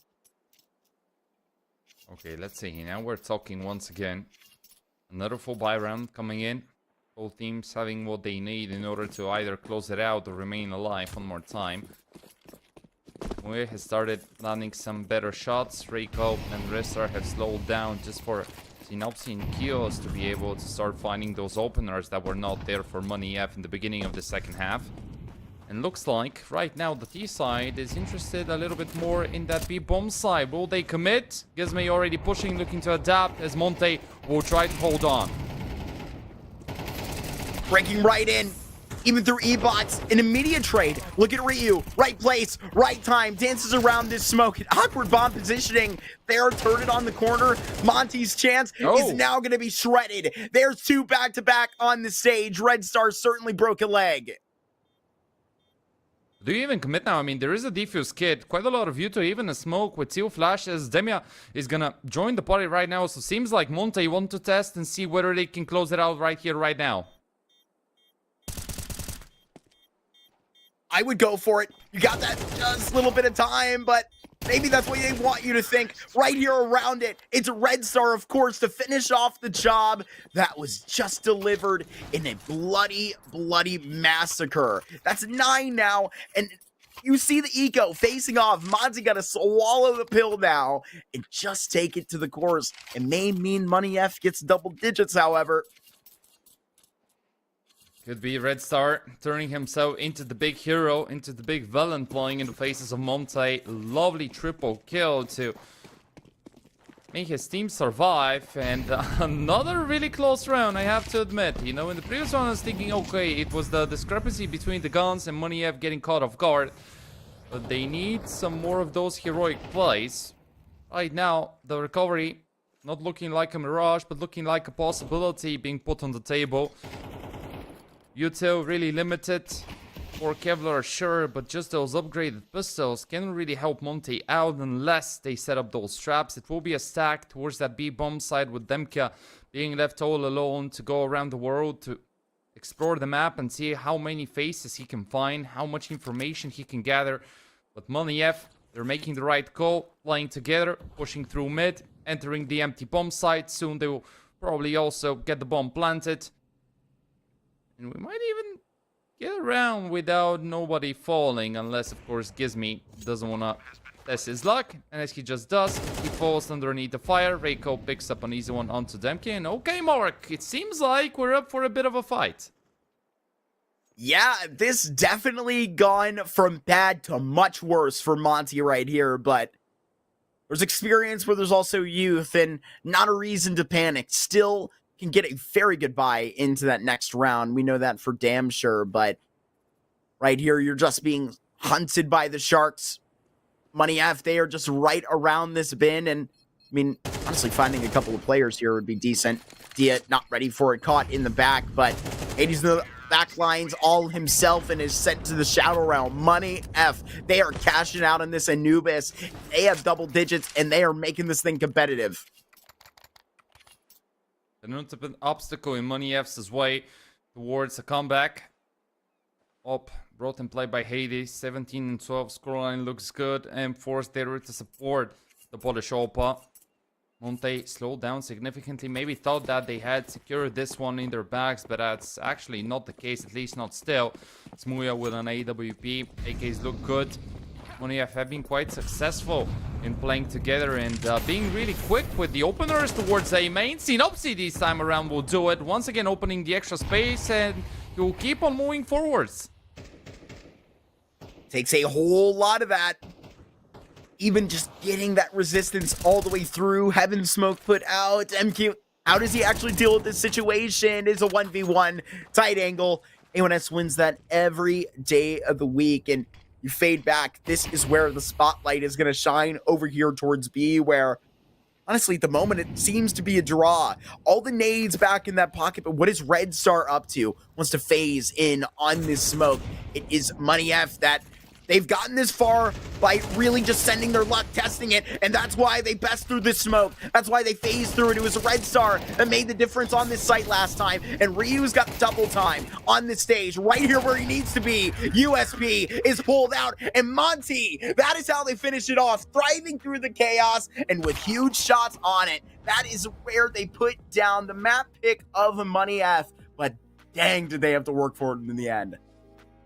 Okay, let's see. Now we're talking once again. Another full buy round coming in. Both teams having what they need in order to either close it out or remain alive one more time. We has started landing some better shots. Reiko and Ristar have slowed down just for Synopsy and Kios to be able to start finding those openers that were not there for Money F in the beginning of the second half. And looks like right now the T side is interested a little bit more in that B bomb side. Will they commit? Gizmi already pushing, looking to adapt as Monte will try to hold on. Breaking right in, even through E-bots, an immediate trade. Look at Ryu, right place, right time, dances around this smoke. Awkward bomb positioning. They are turned on the corner. Monte's chance is now going to be shredded. There's 2 back-to-back on the stage. Red Star certainly broke a leg. Do you even commit now? I mean, there is a defuse kit, quite a lot of Veto, even a smoke with 2 flashes. Demia is gonna join the party right now, so seems like Monte want to test and see whether they can close it out right here, right now. I would go for it. You got that just little bit of time, but maybe that's what they want you to think. Right here around it, it's Red Star, of course, to finish off the job that was just delivered in a bloody, bloody massacre. That's 9 now, and you see the eco facing off. Monte got to swallow the pill now and just take it to the course. It may mean Money F gets double digits, however. Could be Red Star turning himself into the big hero, into the big villain, playing in the faces of Monte. Lovely triple kill to make his team survive, and another really close round, I have to admit. You know, in the previous one I was thinking, okay, it was the discrepancy between the guns and Money F getting caught off guard, but they need some more of those heroic plays. Right now, the recovery not looking like a mirage, but looking like a possibility being put on the table. Util really limited for Kevlar, sure, but just those upgraded pistols can really help Monte out unless they set up those traps. It will be a stack towards that B bomb side with Demka being left all alone to go around the world to explore the map and see how many faces he can find, how much information he can gather. But Money F, they're making the right call, playing together, pushing through mid, entering the empty bomb site. Soon they will probably also get the bomb planted. And we might even get around without nobody falling, unless, of course, Gizmi doesn't want to test his luck. And as he just does, he falls underneath the fire. Reiko picks up an easy one onto Demke. And okay, Mark, it seems like we're up for a bit of a fight. Yeah, this definitely gone from bad to much worse for Monte right here, but there's experience where there's also youth, and not a reason to panic. Still can get a very good buy into that next round. We know that for damn sure, but right here, you're just being hunted by the Sharks. Money F, they are just right around this bin, and I mean, honestly, finding a couple of players here would be decent. Dia not ready for it, caught in the back, but 80's backlines all himself and is sent to the Shadow Realm. Money F. They are cashing out on this Anubis. They have double digits, and they are making this thing competitive. An ultimate obstacle in Money F's way towards a comeback. Brought in play by Hades. 17 and 12. Scoreline looks good. And forced there to support the Polish Opa. Monte slowed down significantly. Maybe thought that they had secured this one in their bags, but that's actually not the case, at least not still. Smuya with an AWP. AKs look good. Money have been quite successful in playing together and being really quick with the openers towards A main. Synopsy this time around will do it. Once again opening the extra space, and he will keep on moving forwards. Takes a whole lot of that. Even just getting that resistance all the way through. Heaven Smoke put out. MQ, how does he actually deal with this situation? It's a 1v1 tight angle. A1S wins that every day of the week. And you fade back. This is where the spotlight is going to shine over here towards B, where honestly, at the moment, it seems to be a draw. All the nades back in that pocket, but what is Red Star up to? Wants to phase in on this smoke. It is Money F that they've gotten this far by really just sending their luck, testing it, and that's why they best through this smoke. That's why they phased through it. It was Red Star that made the difference on this site last time, and Ryu's got double time on this stage, right here where he needs to be. USP is pulled out, and Monte, that is how they finish it off, thriving through the chaos, and with huge shots on it. That is where they put down the map pick of Money F, but dang, did they have to work for it in the end.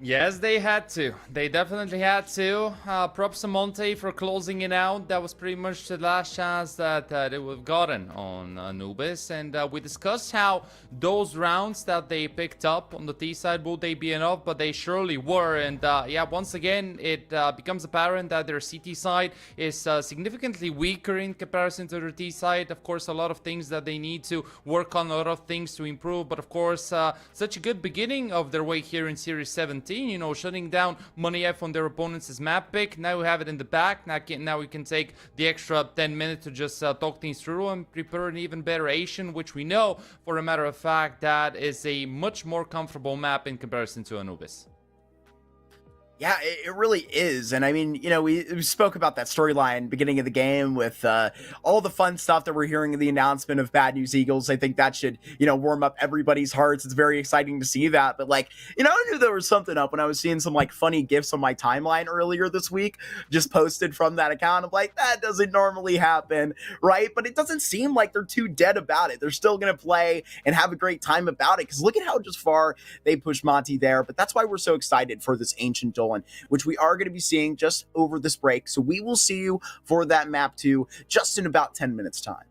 Yes, they had to. They definitely had to. Props to Monte for closing it out. That was pretty much the last chance that they would have gotten on Anubis. And we discussed how those rounds that they picked up on the T side, will they be enough? But they surely were. And yeah, once again, it becomes apparent that their CT side is significantly weaker in comparison to their T side. Of course, a lot of things that they need to work on, a lot of things to improve. But of course, such a good beginning of their way here in Series 17. You know, shutting down Money F on their opponents' map pick. Now we have it in the back. Now we can take the extra 10 minutes to just talk things through and prepare an even better Asian, which we know, for a matter of fact, that is a much more comfortable map in comparison to Anubis. Yeah, it really is. And I mean, you know, we spoke about that storyline beginning of the game with all the fun stuff that we're hearing in the announcement of Bad News Eagles. I think that should, you know, warm up everybody's hearts. It's very exciting to see that. But like, you know, I knew there was something up when I was seeing some like funny GIFs on my timeline earlier this week, just posted from that account. I'm like, that doesn't normally happen, right? But it doesn't seem like they're too dead about it. They're still going to play and have a great time about it. Because look at how just far they pushed Monte there. But that's why we're so excited for this Ancient Duel, which we are going to be seeing just over this break. So we will see you for that map 2 just in about 10 minutes time.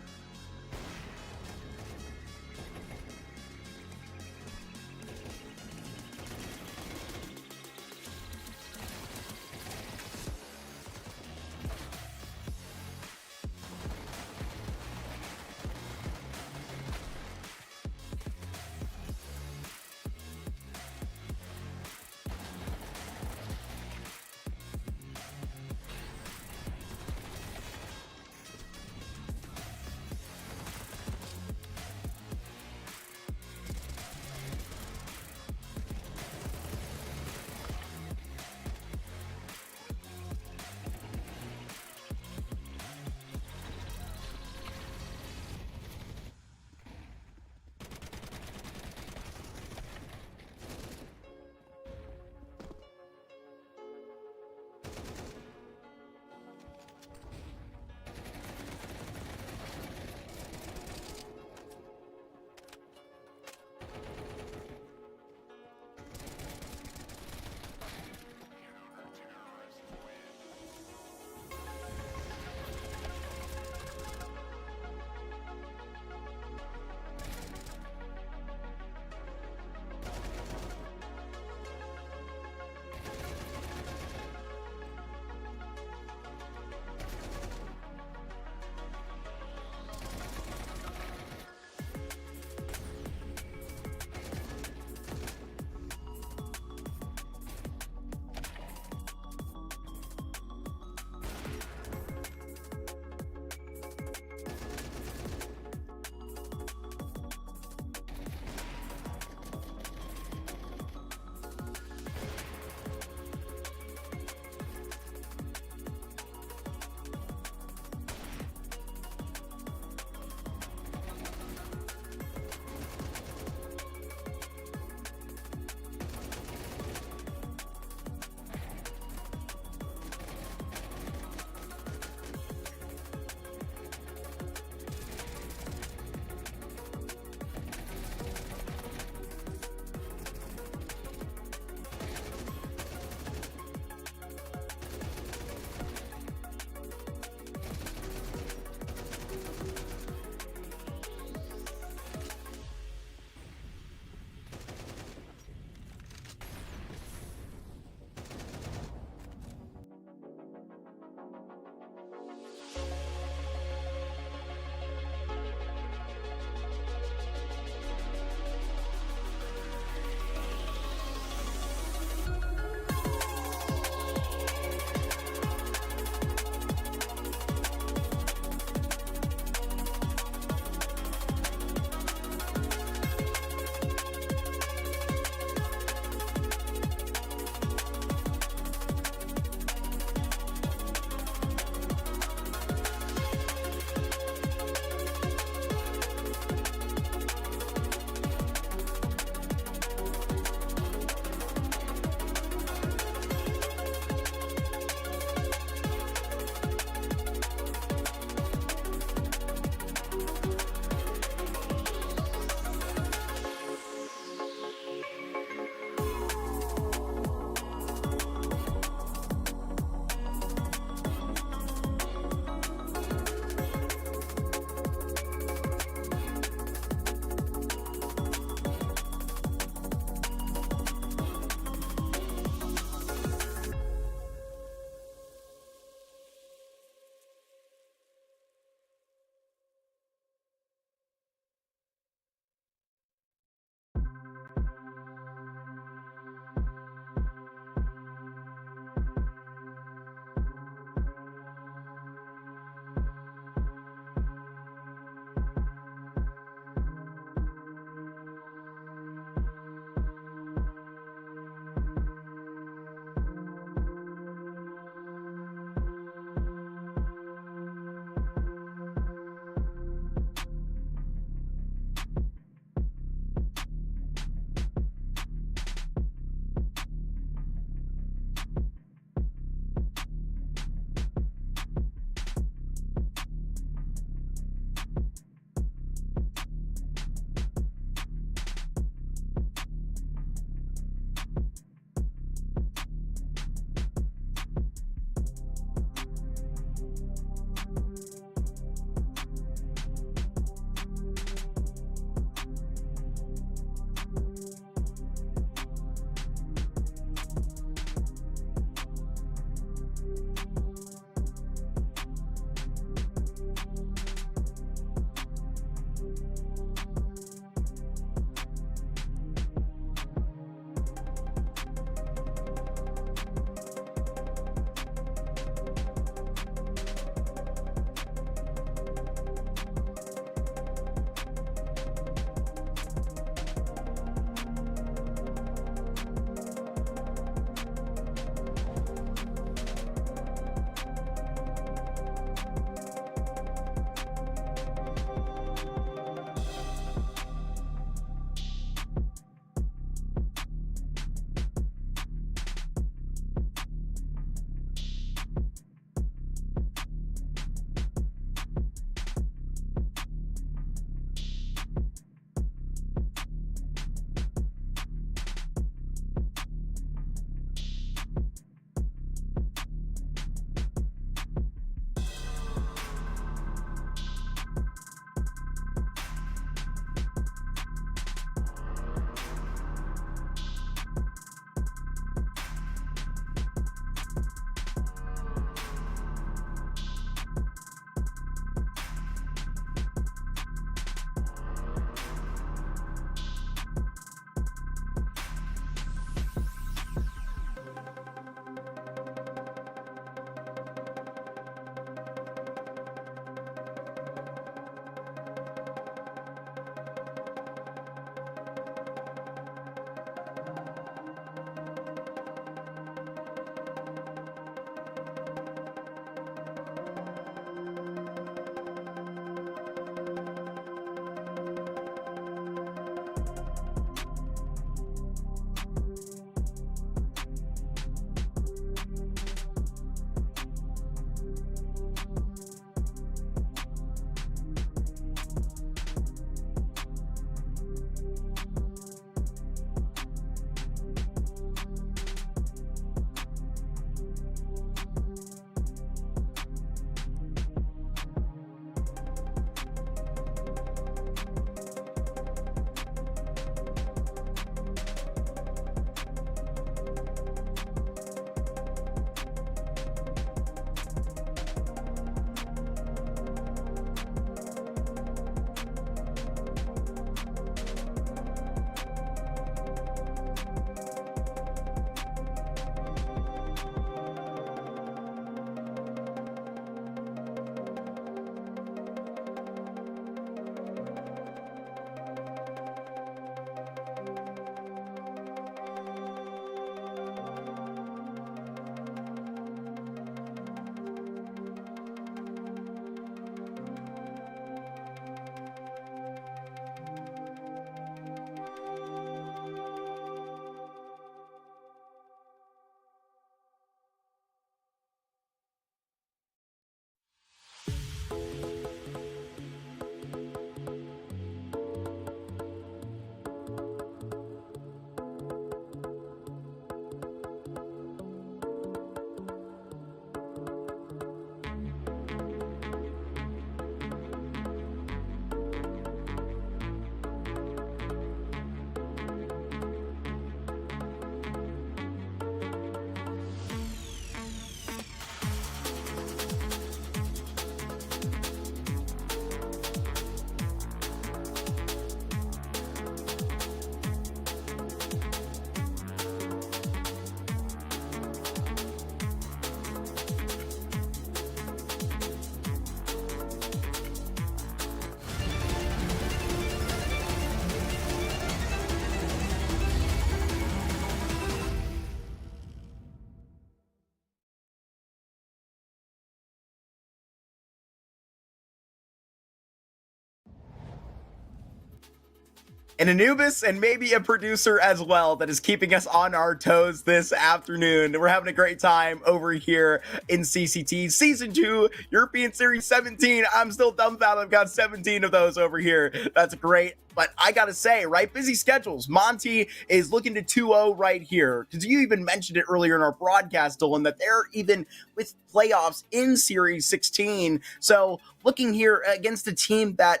an Anubis, and maybe a producer as well that is keeping us on our toes this afternoon. We're having a great time over here in CCT Season 2, European Series 17. I'm still dumbfounded. I've got 17 of those over here. That's great. But I gotta say, right, busy schedules. Monte is looking to 2-0 right here. Because you even mentioned it earlier in our broadcast, Dylan, that they're even with playoffs in Series 16. So looking here against a team that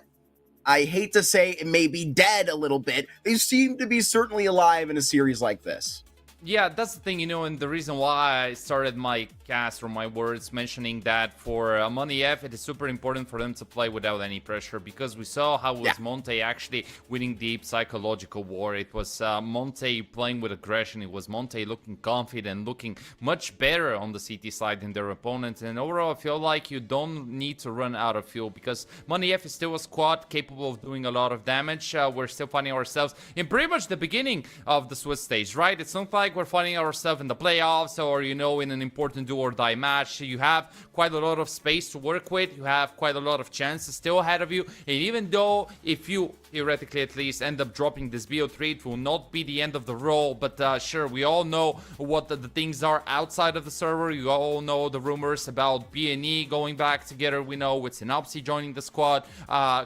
I hate to say it may be dead a little bit, they seem to be certainly alive in a series like this. Yeah, that's the thing, and the reason why I started my cast or my words mentioning that for Money F, it is super important for them to play without any pressure, because we saw how it was Monte actually winning deep psychological war. It was Monte playing with aggression. It was Monte looking confident, looking much better on the CT side than their opponent. And overall, I feel like you don't need to run out of fuel, because Money F is still a squad capable of doing a lot of damage. We're still finding ourselves in pretty much the beginning of the Swiss stage, right? It's not like we're finding ourselves in the playoffs or, in an important do or die match. You have quite a lot of space to work with. You have quite a lot of chances still ahead of you. And even though if you, theoretically at least, end up dropping this BO3, it will not be the end of the roll. But sure, we all know what the things are outside of the server. You all know the rumors about BNE going back together. We know with Synopsy joining the squad.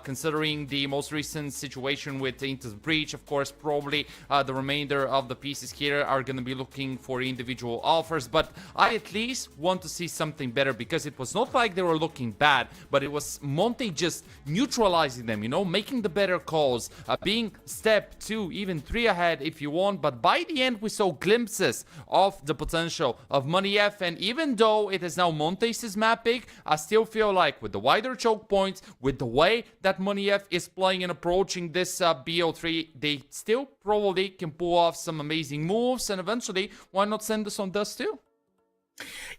Considering the most recent situation with Into the Breach, of course, probably the remainder of the pieces here are going to be looking for individual offers. But I at least want to see something better, because it was not like they were looking bad, but it was Monte just neutralizing them, making the better calls, being step 2, even 3 ahead if you want. But by the end, we saw glimpses of the potential of Money F, and even though it is now Monte's map pick, I still feel like with the wider choke points, with the way that Money F is playing and approaching this BO3, they still probably can pull off some amazing moves, and eventually, why not send us on dust too?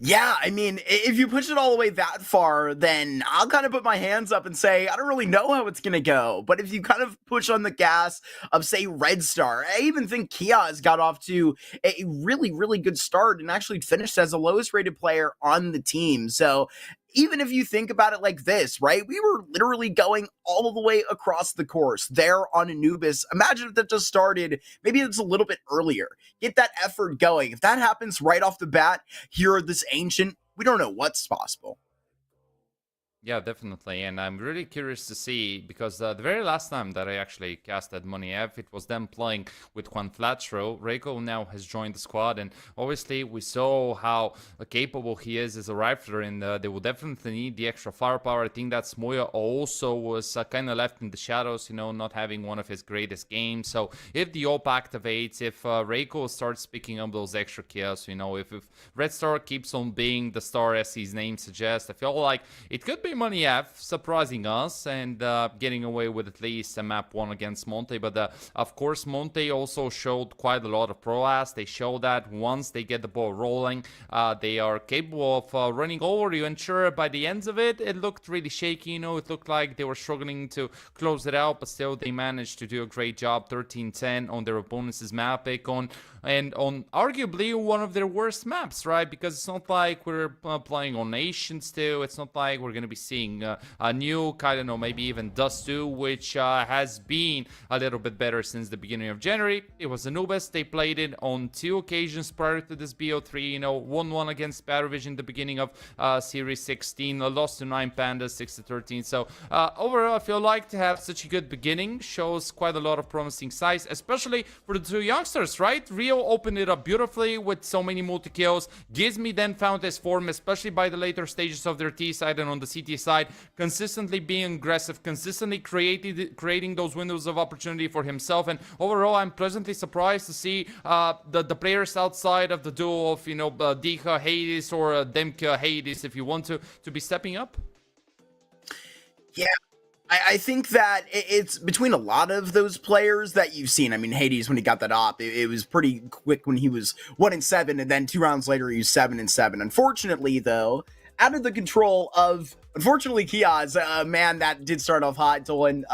Yeah, I mean, if you push it all the way that far, then I'll kind of put my hands up and say, I don't really know how it's going to go. But if you kind of push on the gas of, say, Red Star, I even think Kia has got off to a really, really good start and actually finished as the lowest rated player on the team. So even if you think about it like this, right, we were literally going all the way across the course there on Anubis. Imagine if that just started, maybe it's a little bit earlier. Get that effort going. If that happens right off the bat here at this Ancient, we don't know what's possible. Yeah, definitely, and I'm really curious to see, because the very last time that I actually casted Money F, it was them playing with Juan Flatro. Reiko now has joined the squad, and obviously we saw how capable he is as a rifler, and they will definitely need the extra firepower. I think that Smoya also was kind of left in the shadows, not having one of his greatest games. So if the AWP activates, if Reiko starts picking up those extra kills, if Red Star keeps on being the star as his name suggests, I feel like it could be Money F surprising us and getting away with at least a map 1 against Monte. But of course, Monte also showed quite a lot of prowess. They show that once they get the ball rolling, they are capable of running over you. And sure, by the ends of it, it looked really shaky. It looked like they were struggling to close it out, but still they managed to do a great job. 13-10 on their opponent's map pick on arguably one of their worst maps, right? Because it's not like we're playing on Nation still. It's not like we're going to be seeing a Nuke, I don't know, maybe even Dust 2, which has been a little bit better since the beginning of January. It was Anubis. They played it on 2 occasions prior to this BO3, 1-1 against Paravision the beginning of Series 16, lost to 9 Pandas, 6-13. So overall, I feel like to have such a good beginning shows quite a lot of promising signs, especially for the 2 youngsters, right? Rio opened it up beautifully with so many multi-kills. Gizmi then found his form, especially by the later stages of their T side and on the CT side, consistently being aggressive, consistently creating those windows of opportunity for himself. And overall, I'm pleasantly surprised to see the players outside of the duo of, Dika Hades or Demka Hades, if you want to be stepping up. Yeah. I think that it's between a lot of those players that you've seen. I mean, Hades, when he got that op, it was pretty quick when he was 1-7, and then 2 rounds later, he was 7-7. Unfortunately, though, out of the control of, Kia's a man that did start off hot, Dolan,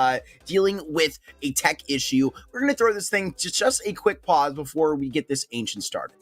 dealing with a tech issue. We're going to throw this thing to just a quick pause before we get this Ancient started.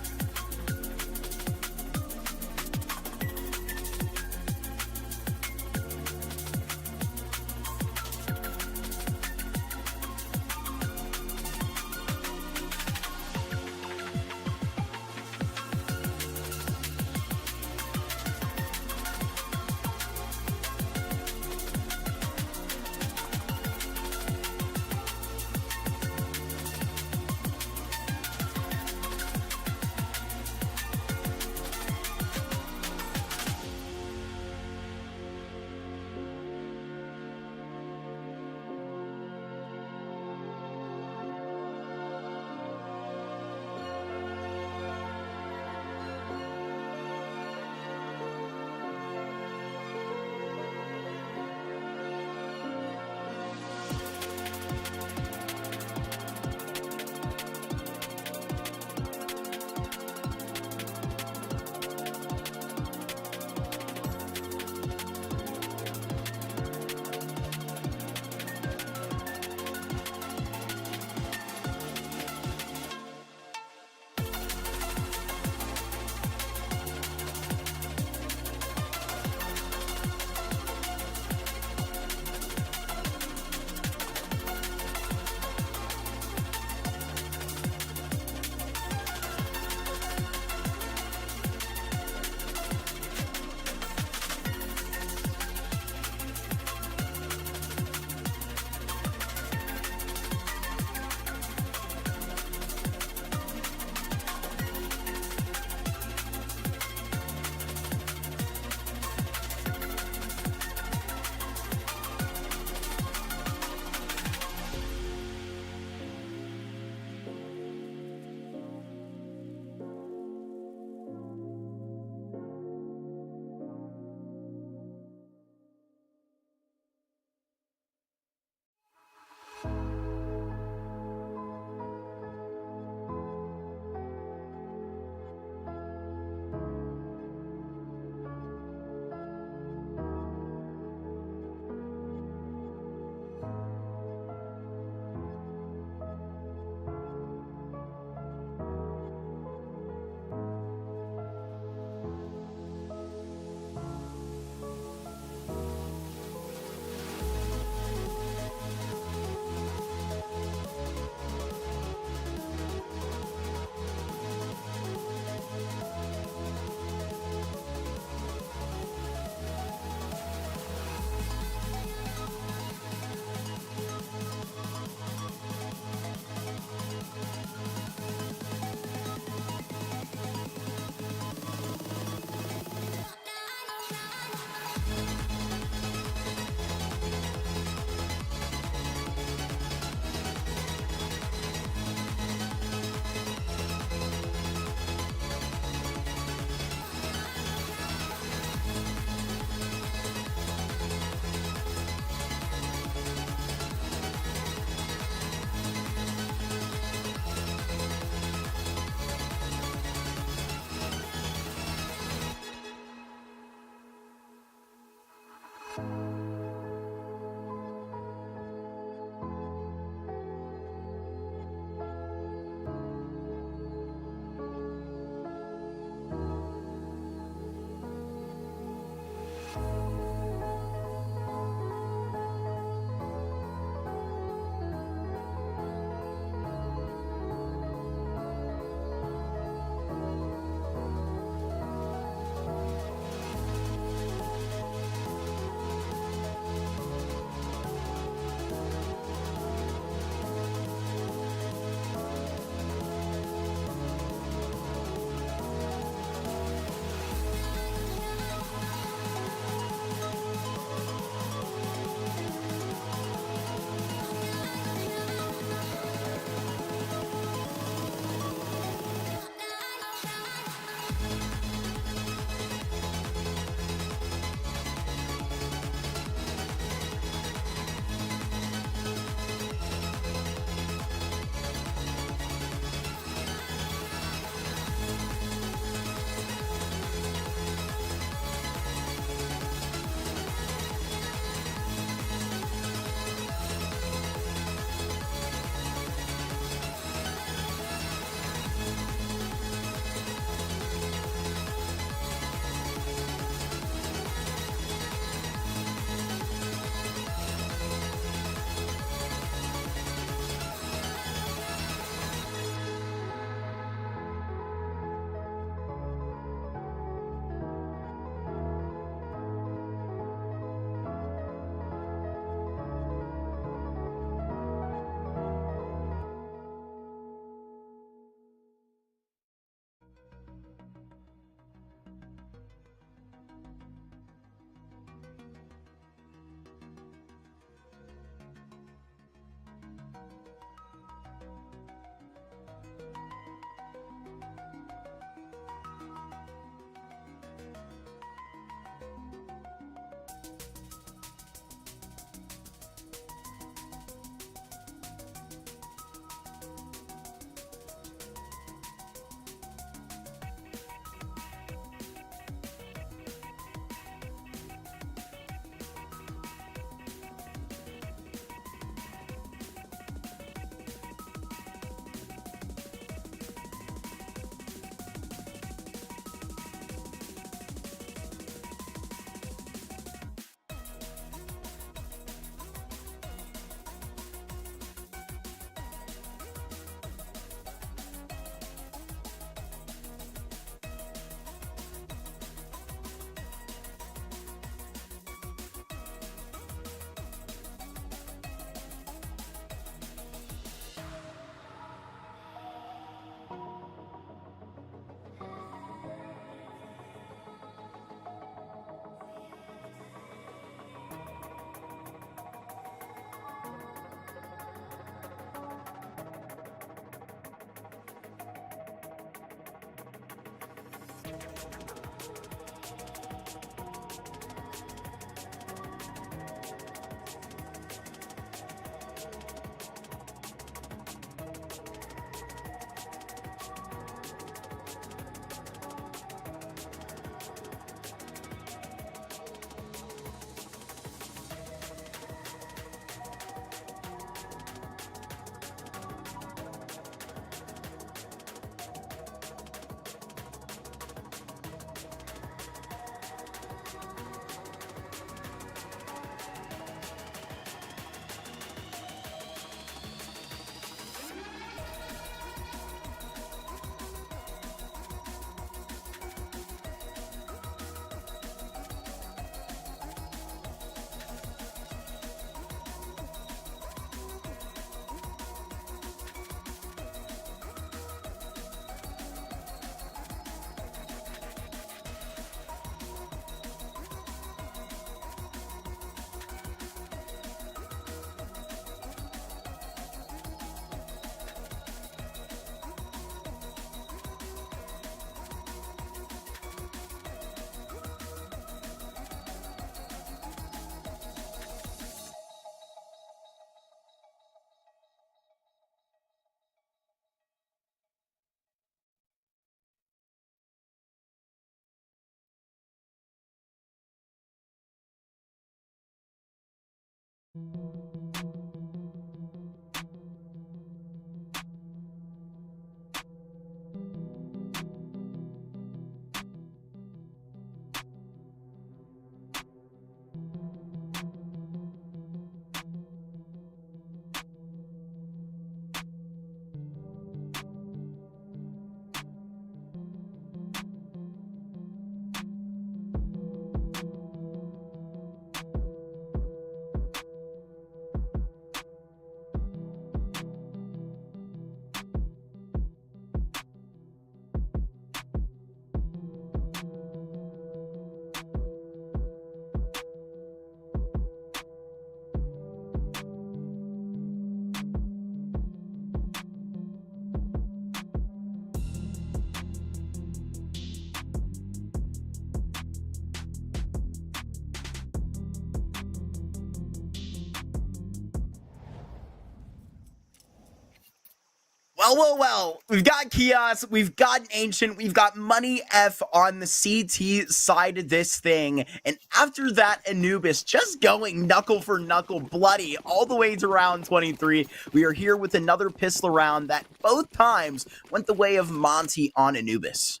Well. We've got Chaos, we've got Ancient, we've got Money F on the CT side of this thing. And after that, Anubis just going knuckle for knuckle, bloody, all the way to round 23. We are here with another pistol round that both times went the way of Monte on Anubis.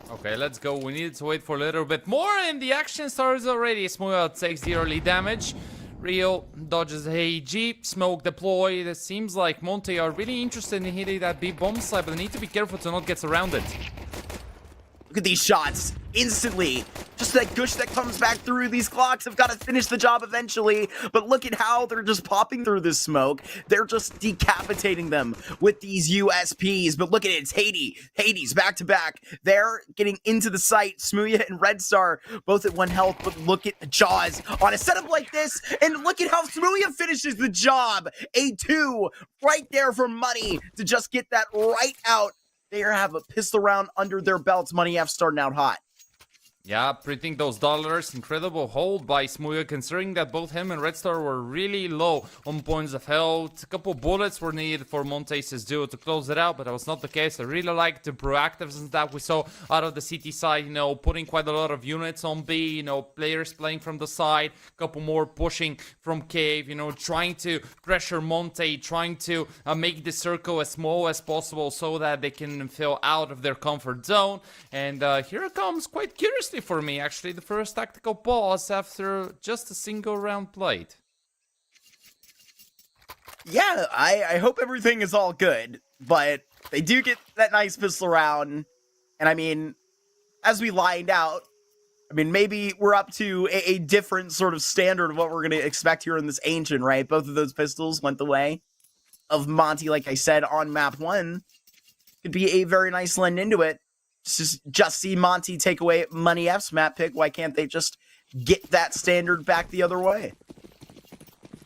Okay, let's go. We needed to wait for a little bit more, and the action starts already. Smoke takes the early damage. Rio dodges the AEG, smoke deployed. It seems like Monte are really interested in hitting that B bomb site, but they need to be careful to not get surrounded. Look at these shots. Instantly. Just that gush that comes back through. These clocks have got to finish the job eventually. But look at how they're just popping through this smoke. They're just decapitating them with these USPs. But look at it. It's Hades back to back. They're getting into the site. Smooya and Red Star both at 1 health. But look at Jaws on a setup like this. And look at how Smooya finishes the job. A 2 right there for Money to just get that right out. They have a pistol round under their belts. Money F starting out hot. Yeah, printing those dollars. Incredible hold by Smuya, considering that both him and Red Star were really low on points of health. A couple bullets were needed for Monte's duo to close it out, but that was not the case. I really like the proactiveness that we saw out of the CT side, you know, putting quite a lot of units on B, you know, players playing from the side, a couple more pushing from cave, you know, trying to pressure Monte, trying to make the circle as small as possible so that they can feel out of their comfort zone. And here it comes, quite curiously for me, actually, the first tactical pause after just a single round played. Yeah, I hope everything is all good, but they do get that nice pistol round, and I mean, as we lined out, I mean, maybe we're up to a different sort of standard of what we're going to expect here in this Ancient, right? Both of those pistols went the way of Monte, like I said, on map 1. Could be a very nice lend into it. Just see Monte take away Money F's map pick. Why can't they just get that standard back the other way?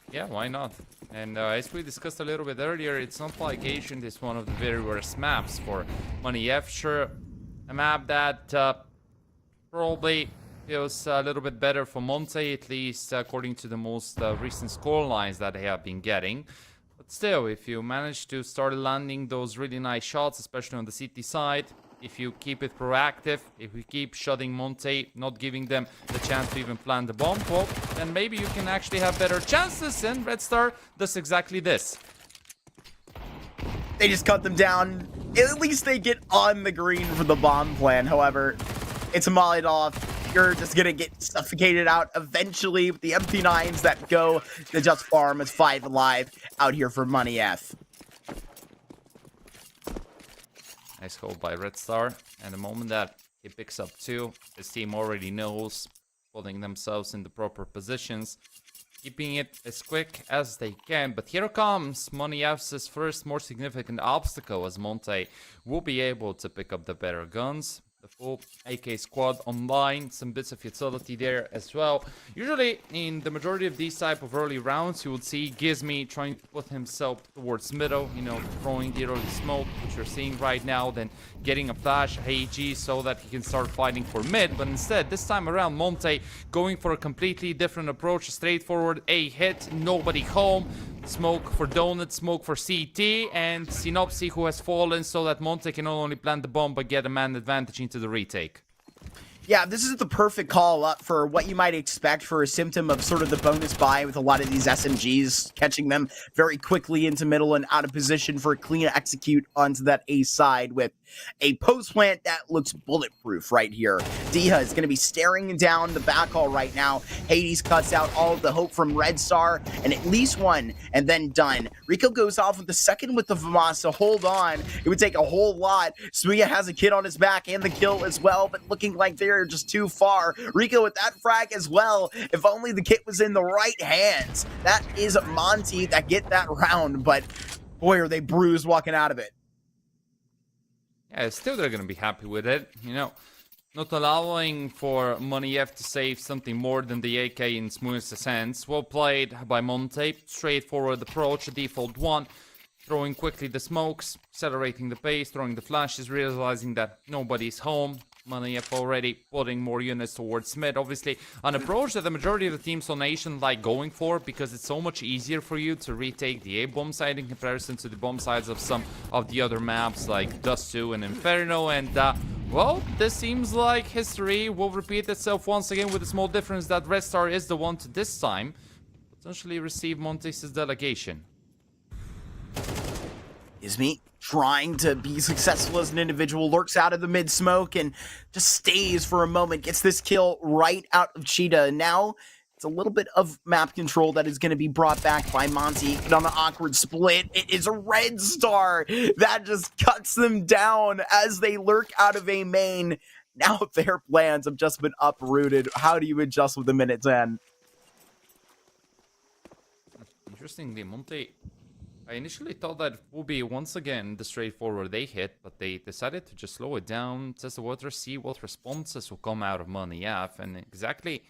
Yeah, why not? And as we discussed a little bit earlier, it's not like Ancient is one of the very worst maps for Money F. Sure, a map that probably feels a little bit better for Monte, at least according to the most recent score lines that they have been getting. But still, if you manage to start landing those really nice shots, especially on the CT side, if you keep it proactive, if we keep shutting Monte, not giving them the chance to even plant the bomb, well, then maybe you can actually have better chances, and Red Star does exactly this. They just cut them down. At least they get on the green for the bomb plan. However, it's mollied off. You're just gonna get suffocated out eventually with the MP9s that go to just farm as 5 alive out here for Money F. Nice hold by Red Star, and the moment that he picks up 2, his team already knows, putting themselves in the proper positions, keeping it as quick as they can. But here comes Money F's first more significant obstacle, as Monte will be able to pick up the better guns. The full AK squad online, some bits of utility there as well. Usually in the majority of these type of early rounds, you would see Gizmy trying to put himself towards middle, you know, throwing the early smoke, which you're seeing right now, then getting a flash AG so that he can start fighting for mid. But instead, this time around, Monte going for a completely different approach, straightforward A hit, nobody home. Smoke for Donut, smoke for CT, and Synopsy, who has fallen so that Monte can not only plant the bomb but get a man advantage into the retake. Yeah, this is the perfect call up for what you might expect for a symptom of sort of the bonus buy with a lot of these SMGs, catching them very quickly into middle and out of position for a clean execute onto that A side with a post plant that looks bulletproof right here. Diha is going to be staring down the backhaul right now. Hades cuts out all of the hope from Red Star, and at least one, and then done. Rico goes off with the second with the FAMAS, so hold on. It would take a whole lot. Smuya has a kid on his back and the kill as well, but looking like they're just too far. Rico with that frag as well. If only the kit was in the right hands. That is Monte that get that round, but boy, are they bruised walking out of it. Yeah, still they're going to be happy with it, you know. Not allowing for Money F to save something more than the AK in smoothest hands. Well played by Monte. Straightforward approach, default one. Throwing quickly the smokes, accelerating the pace, throwing the flashes, realizing that nobody's home. Money F already putting more units towards mid. Obviously, an approach that the majority of the teams on Nation like going for because it's so much easier for you to retake the A bomb side in comparison to the bomb sides of some of the other maps like Dust 2 and Inferno. And, well, this seems like history will repeat itself once again with a small difference that Red Star is the one to this time potentially receive Montes' delegation. Ismi trying to be successful as an individual, lurks out of the mid smoke and just stays for a moment, gets this kill right out of Cheetah. Now it's a little bit of map control that is going to be brought back by Monte, but on the awkward split, it is a Red Star that just cuts them down as they lurk out of a main. Now their plans have just been uprooted. How do you adjust with the minute 10? Interestingly, Monte, I initially thought that it would be once again the straightforward they hit, but they decided to just slow it down, test the water, see what responses will come out of Money F, and exactly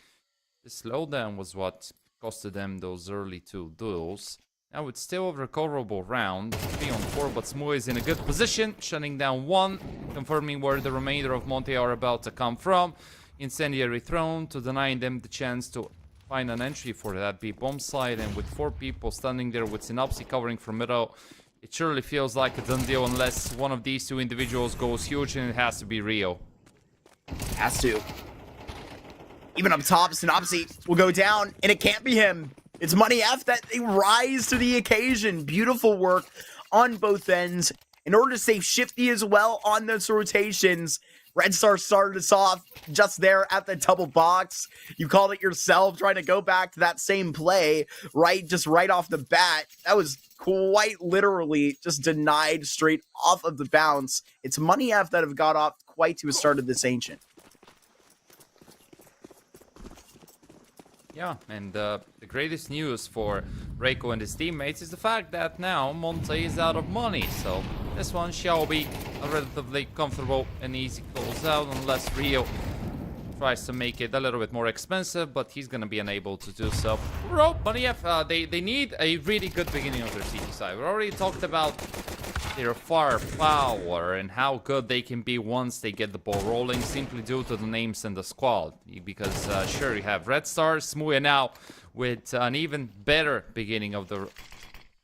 the slowdown was what costed them those early 2 duels. Now it's still a recoverable round, 3 on 4, but Smoo is in a good position, shutting down 1, confirming where the remainder of Monte are about to come from. Incendiary thrown to denying them the chance to find an entry for that B bomb side, and with 4 people standing there with Synopsy covering from middle, it surely feels like a done deal unless one of these 2 individuals goes huge, and it has to be Rio. Has to. Even up top, Synopsy will go down, and it can't be him. It's Money F that they rise to the occasion. Beautiful work on both ends. In order to save Shifty as well on those rotations, Red Star started us off just there at the double box. You called it yourself, trying to go back to that same play, right? Just right off the bat. That was quite literally just denied straight off of the bounce. It's Money F that have got off quite to a start of this Ancient. Yeah, and the greatest news for Reiko and his teammates is the fact that now Monte is out of money, so this one shall be a relatively comfortable and easy close out unless Rio tries to make it a little bit more expensive, but he's gonna be unable to do so. Bro, Money F, they need a really good beginning of their CT side. We already talked about their firepower and how good they can be once they get the ball rolling, simply due to the names in the squad. Because sure, you have Red Star, Smuya now with an even better beginning of the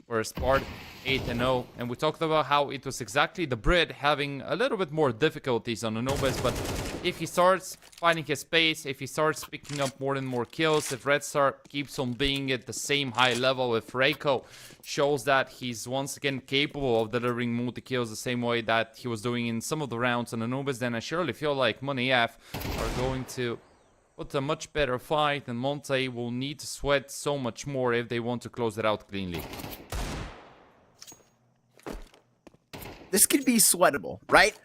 first part, 8-0, and we talked about how it was exactly the Brit having a little bit more difficulties on Anubis, but if he starts finding his pace, if he starts picking up more and more kills, if Red Star keeps on being at the same high level, if Reiko shows that he's once again capable of delivering multi-kills the same way that he was doing in some of the rounds on Anubis, then I surely feel like Money F are going to put a much better fight, and Monte will need to sweat so much more if they want to close it out cleanly. This could be sweatable, right?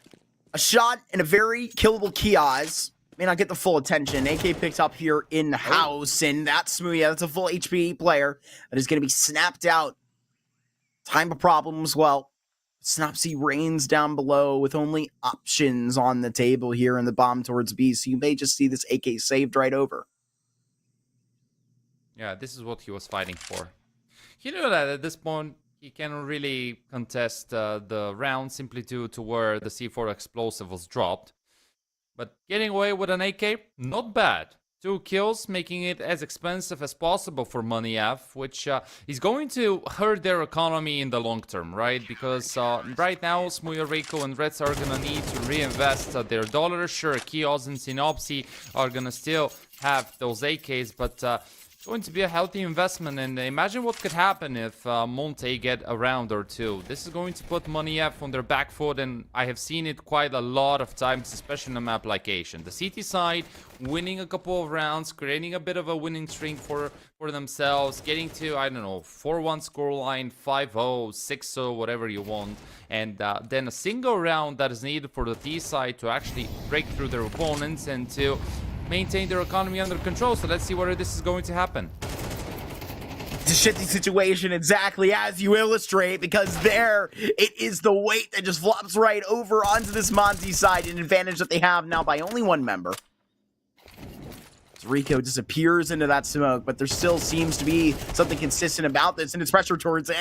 A shot and a very killable Kiaz may not get the full attention. AK picked up here in the house, and that's Smuya. That's a full HP player that is going to be snapped out. Time of problem as well. Snopsy reigns down below with only options on the table here in the bomb towards B, so you may just see this AK saved right over. Yeah, this is what he was fighting for. He knew that at this point, he cannot really contest the round simply due to where the C4 explosive was dropped. But getting away with an AK, not bad. 2 kills, making it as expensive as possible for Money F, which is going to hurt their economy in the long term, right? Because right now, Smuya, Reiko, and Reds are gonna need to reinvest their dollars. Sure, Chaos and Synopsy are gonna still have those AKs, but going to be a healthy investment. And imagine what could happen if Monte get a round or two. This is going to put Money F on their back foot, and I have seen it quite a lot of times, especially on a map like Asian. The CT side winning a couple of rounds, creating a bit of a winning streak for themselves, getting to, I don't know, 4-1 scoreline, 5-0, 6-0, whatever you want, and then a single round that is needed for the T side to actually break through their opponents and to maintain their economy under control. So let's see whether this is going to happen. It's a shifty situation, exactly as you illustrate, because there it is the weight that just flops right over onto this Monte side, an advantage that they have now by only 1 member. Rico disappears into that smoke, but there still seems to be something consistent about this, and it's pressure towards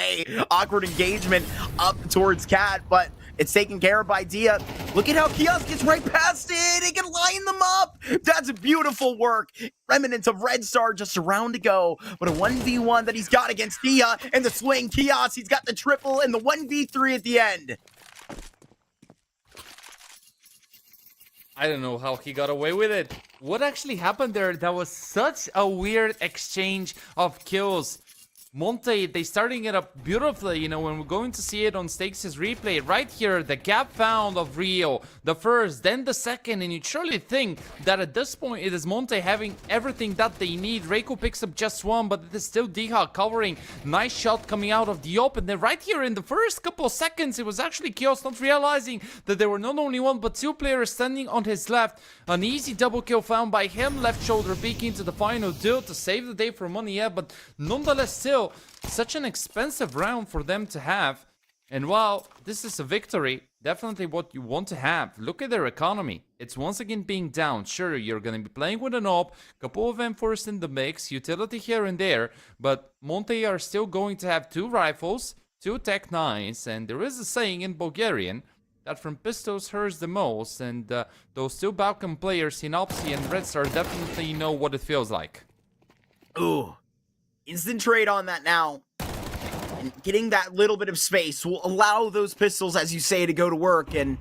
awkward engagement up towards Cat, but it's taken care of by Dia. Look at how Kiosk gets right past it. He can line them up. That's beautiful work. Remnants of Red Star just a round to go, but a 1v1 that he's got against Dia, and the swing Kiosk. He's got the triple and the 1v3 at the end. I don't know how he got away with it. What actually happened there? That was such a weird exchange of kills. Monte, they starting it up beautifully, you know, when we're going to see it on Stakes' replay. Right here, the gap found of Rio, the first, then the second, and you'd surely think that at this point it is Monte having everything that they need. Reiko picks up just one, but it is still Diha covering. Nice shot coming out of the open. Then right here in the first couple of seconds, it was actually Kios not realizing that there were not only 1 but 2 players standing on his left. An easy double kill found by him, left shoulder peeking to the final duel to save the day for Money, yeah, but nonetheless still such an expensive round for them to have. And while this is a victory, definitely what you want to have. Look at their economy. It's once again being down. Sure, you're going to be playing with an AWP, couple of M4s in the mix, utility here and there, but Monte are still going to have 2 rifles, 2 Tech 9s, and there is a saying in Bulgarian that from pistols hurts the most, and those 2 Balkan players, Synopsy and Red Star, definitely know what it feels like. Ooh. Instant trade on that now. And getting that little bit of space will allow those pistols, as you say, to go to work. And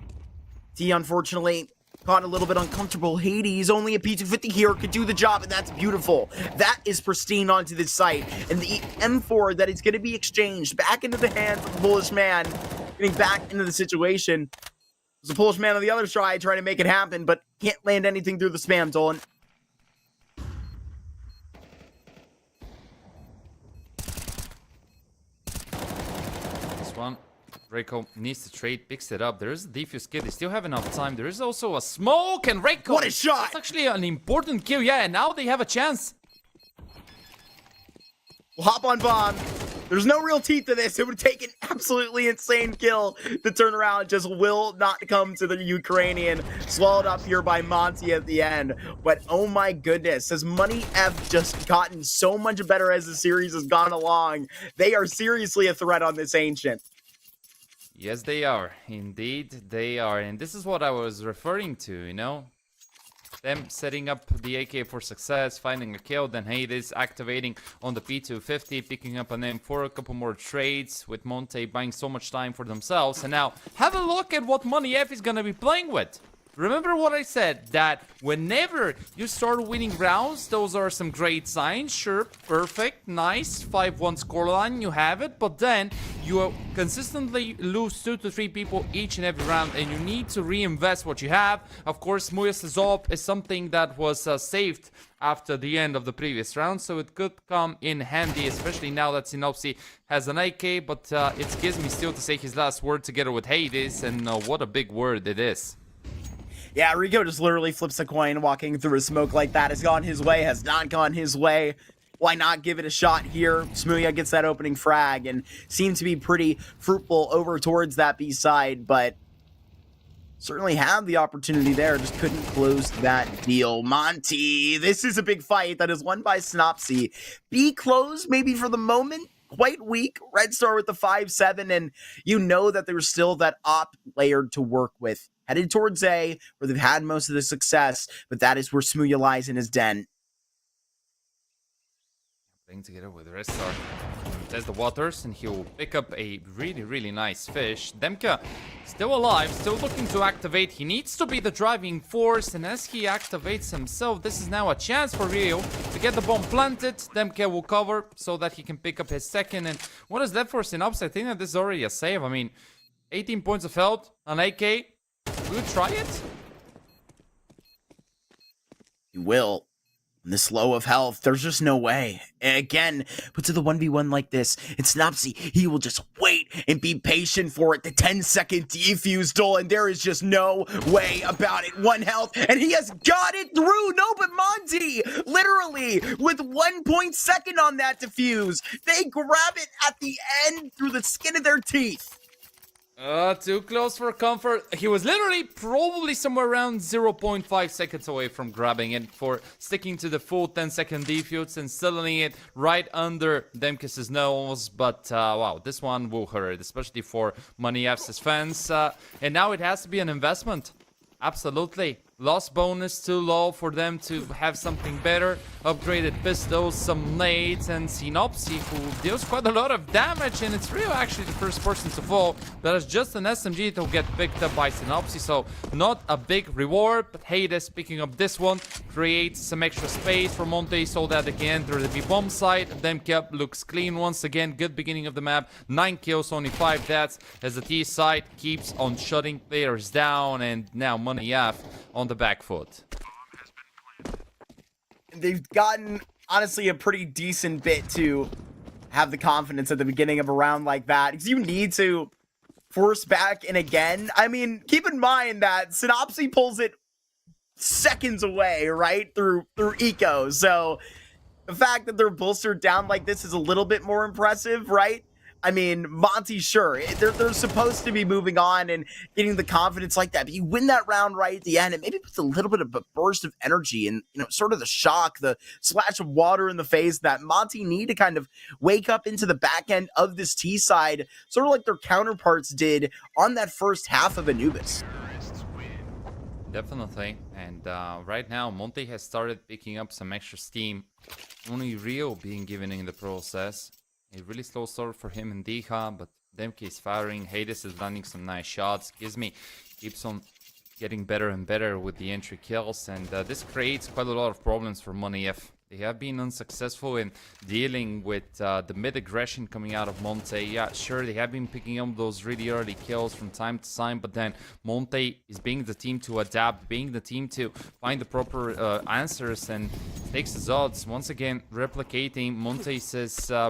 T, unfortunately, got a little bit uncomfortable. Hades, only a P250 here, could do the job, and that's beautiful. That is pristine onto this site. And the M4 that is going to be exchanged back into the hands of the Polish man, getting back into the situation. There's a Polish man on the other side trying to make it happen, but can't land anything through the spam, Dolan. One. Reiko needs to trade, picks it up. There is a defuse kit. They still have enough time. There is also a smoke, and Reiko. What a shot! That's actually an important kill. Yeah, and now they have a chance. We'll hop on bomb. There's no real teeth to this. It would take an absolutely insane kill to turn around. Just will not come to the Ukrainian. Swallowed up here by Monte at the end. But oh my goodness, has Money F just gotten so much better as the series has gone along? They are seriously a threat on this Ancient. Yes, they are. Indeed, they are. And this is what I was referring to, you know? Them setting up the AK for success, finding a kill, then Hades activating on the P250, picking up an M4, a couple more trades with Monte buying so much time for themselves. And now, have a look at what Money F is going to be playing with. Remember what I said, that whenever you start winning rounds, those are some great signs. Sure, perfect, nice, 5-1 scoreline, you have it, but then you consistently lose 2 to 3 people each and every round, and you need to reinvest what you have. Of course, Muyas' AWP is something that was saved after the end of the previous round, so it could come in handy, especially now that Synopsy has an AK, but it gives me still to say his last word together with Hades, and what a big word it is. Yeah, Rico just literally flips a coin walking through a smoke like that. Has gone his way, has not gone his way. Why not give it a shot here? Smuya gets that opening frag and seems to be pretty fruitful over towards that B side, but certainly had the opportunity there, just couldn't close that deal. Monte, this is a big fight that is won by Synopsy. B closed maybe for the moment. Quite weak. Red Star with the 5-7, and you know that there's still that op layered to work with. Headed towards A, where they've had most of the success, but that is where Smuya lies in his den. playing together with Restar. Test the waters, and he'll pick up a really nice fish. Demke still alive, still looking to activate. He needs to be the driving force, and as he activates himself, this is now a chance for Rio to get the bomb planted. Demke will cover so that he can pick up his second. And what is left for Synops? I think that this is already a save. I mean, 18 points of health on AK. Will you try it? He will. This low of health, there's just no way. Again, but to the 1v1 like this, it's Snopsy. He will just wait and be patient for it. The 10-second defuse duel, and there is just no way about it. 1 health, and he has got it through. No, but Monte, literally, with 1.2 on that defuse, they grab it at the end through the skin of their teeth. Too close for comfort. He was literally probably somewhere around 0.5 seconds away from grabbing it, for sticking to the full 10-second defuse and settling it right under Demkes' nose. But wow, this one will hurt, especially for Money F's fans. And now it has to be an investment. Absolutely. Loss bonus too low for them to have something better. Upgraded pistols, some nades, and Synopsy, who deals quite a lot of damage, and it's Rio actually the first person to fall. That is just an SMG to get picked up by Synopsy, so not a big reward. But Hades picking up this one creates some extra space for Monte so that they can enter the B-bomb site. Demke looks clean once again. Good beginning of the map. 9 kills, only 5 deaths, as the T side keeps on shutting players down, and now Money F on the back foot. They've gotten, honestly, a pretty decent bit to have the confidence at the beginning of a round like that, because you need to force back in again. I mean, keep in mind that Synopsy pulls it seconds away, right, through eco. So the fact that they're bolstered down like this is a little bit more impressive, right? I mean, Monte, sure, they're supposed to be moving on and getting the confidence like that, but you win that round right at the end, it maybe puts a little bit of a burst of energy and, you know, sort of the shock, the splash of water in the face that Monte need to kind of wake up into the back end of this T side, sort of like their counterparts did on that first half of Anubis. Definitely, and right now Monte has started picking up some extra steam, only Rio being given in the process. A really slow start for him and Diha, but Demke is firing. Hades is landing some nice shots. Gizmi keeps on getting better and better with the entry kills, and this creates quite a lot of problems for Money F. They have been unsuccessful in dealing with the mid-aggression coming out of Monte. Yeah, sure, they have been picking up those really early kills from time to time, but then Monte is being the team to adapt, being the team to find the proper answers, and takes his odds. Once again, replicating Monte's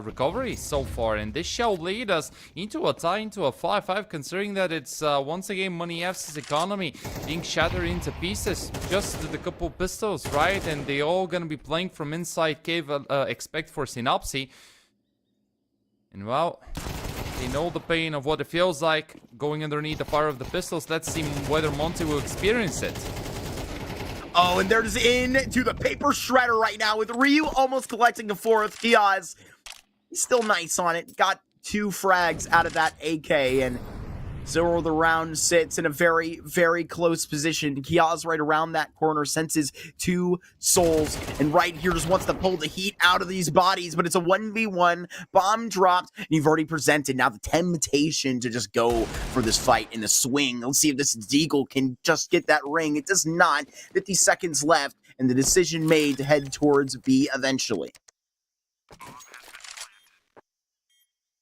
recovery so far, and this shall lead us into a tie, into a 5-5, considering that it's once again Money F's economy being shattered into pieces. Just the couple pistols, right? And they all gonna be playing from inside cave, expect for Synopsy. And well, they know the pain of what it feels like going underneath the fire of the pistols. Let's see whether Monte will experience it. Oh, and there's into the paper shredder right now with Ryu almost collecting a 4th. Kiaz, he's still nice on it. Got 2 frags out of that AK, and so the round sits in a very close position. Kiaz right around that corner, senses 2 souls, and right here just wants to pull the heat out of these bodies, but it's a 1v1, bomb dropped, and you've already presented now the temptation to just go for this fight in the swing. Let's see if this Deagle can just get that ring. It does not. 50 seconds left, and the decision made to head towards B eventually.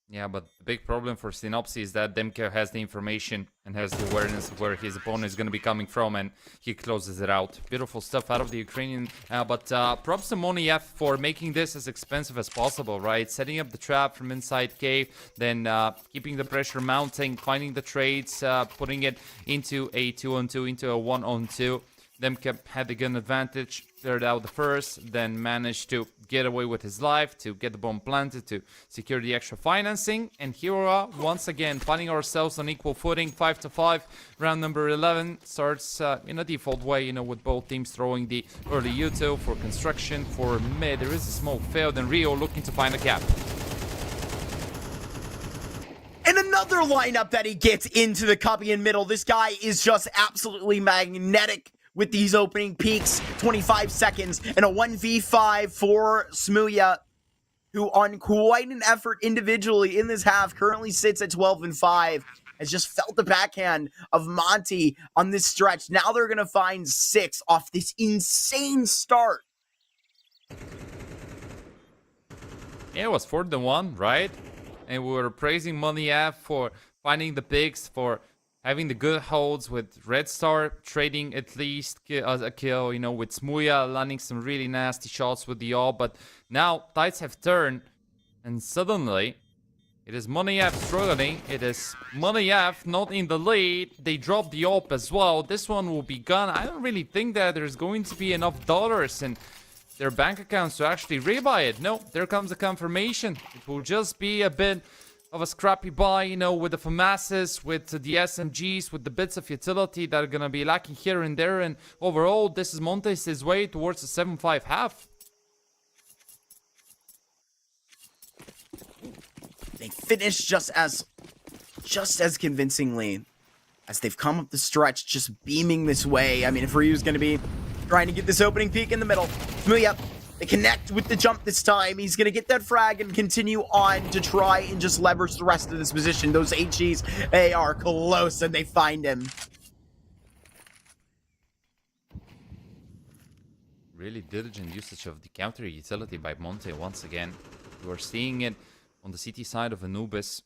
Yeah, but the big problem for Synopsy is that Demke has the information and has the awareness of where his opponent is going to be coming from, and he closes it out. Beautiful stuff out of the Ukrainian, but props to Money F for making this as expensive as possible, right? Setting up the trap from inside cave, then keeping the pressure mounting, finding the trades, putting it into a 2-on-2, into a 1-on-2. Demke had the gun advantage, cleared out the first, then managed to get away with his life, to get the bomb planted, to secure the extra financing. And here we are, once again, finding ourselves on equal footing, 5-5. Round number 11 starts in a default way, you know, with both teams throwing the early util for construction. For mid, there is a smoke failed, and Rio looking to find a gap. And another lineup that he gets into the cubby in middle. This guy is just absolutely magnetic with these opening peaks. 25 seconds and a 1v5 for Smooya. who on quite an effort individually in this half currently sits at 12-5, has just felt the backhand of Monte on this stretch. Now they're going to find 6 off this insane start. Yeah, it was 4-1, right? And we were praising Monte for finding the picks, for having the good holds with Red Star, trading at least a kill, you know, with Smuya landing some really nasty shots with the AWP. But now tides have turned, and suddenly it is Monte struggling. It is Monte not in the lead. They dropped the AWP as well. This one will be gone. I don't really think that there's going to be enough dollars in their bank accounts to actually rebuy it. No, there comes the confirmation. It will just be a bit of a scrappy buy, you know, with the FAMASs, with the SMGs, with the bits of utility that are gonna be lacking here and there. And overall, this is Monte's way towards a 7-5 half. They finished just as convincingly as they've come up the stretch, just beaming this way. I mean, if Ryu's going to be trying to get this opening peek in the middle, Smuya, they connect with the jump this time. He's going to get that frag and continue on to try and just leverage the rest of this position. Those HEs, they are close and they find him. Really diligent usage of the counter utility by Monte once again. We are seeing it on the CT side of Anubis.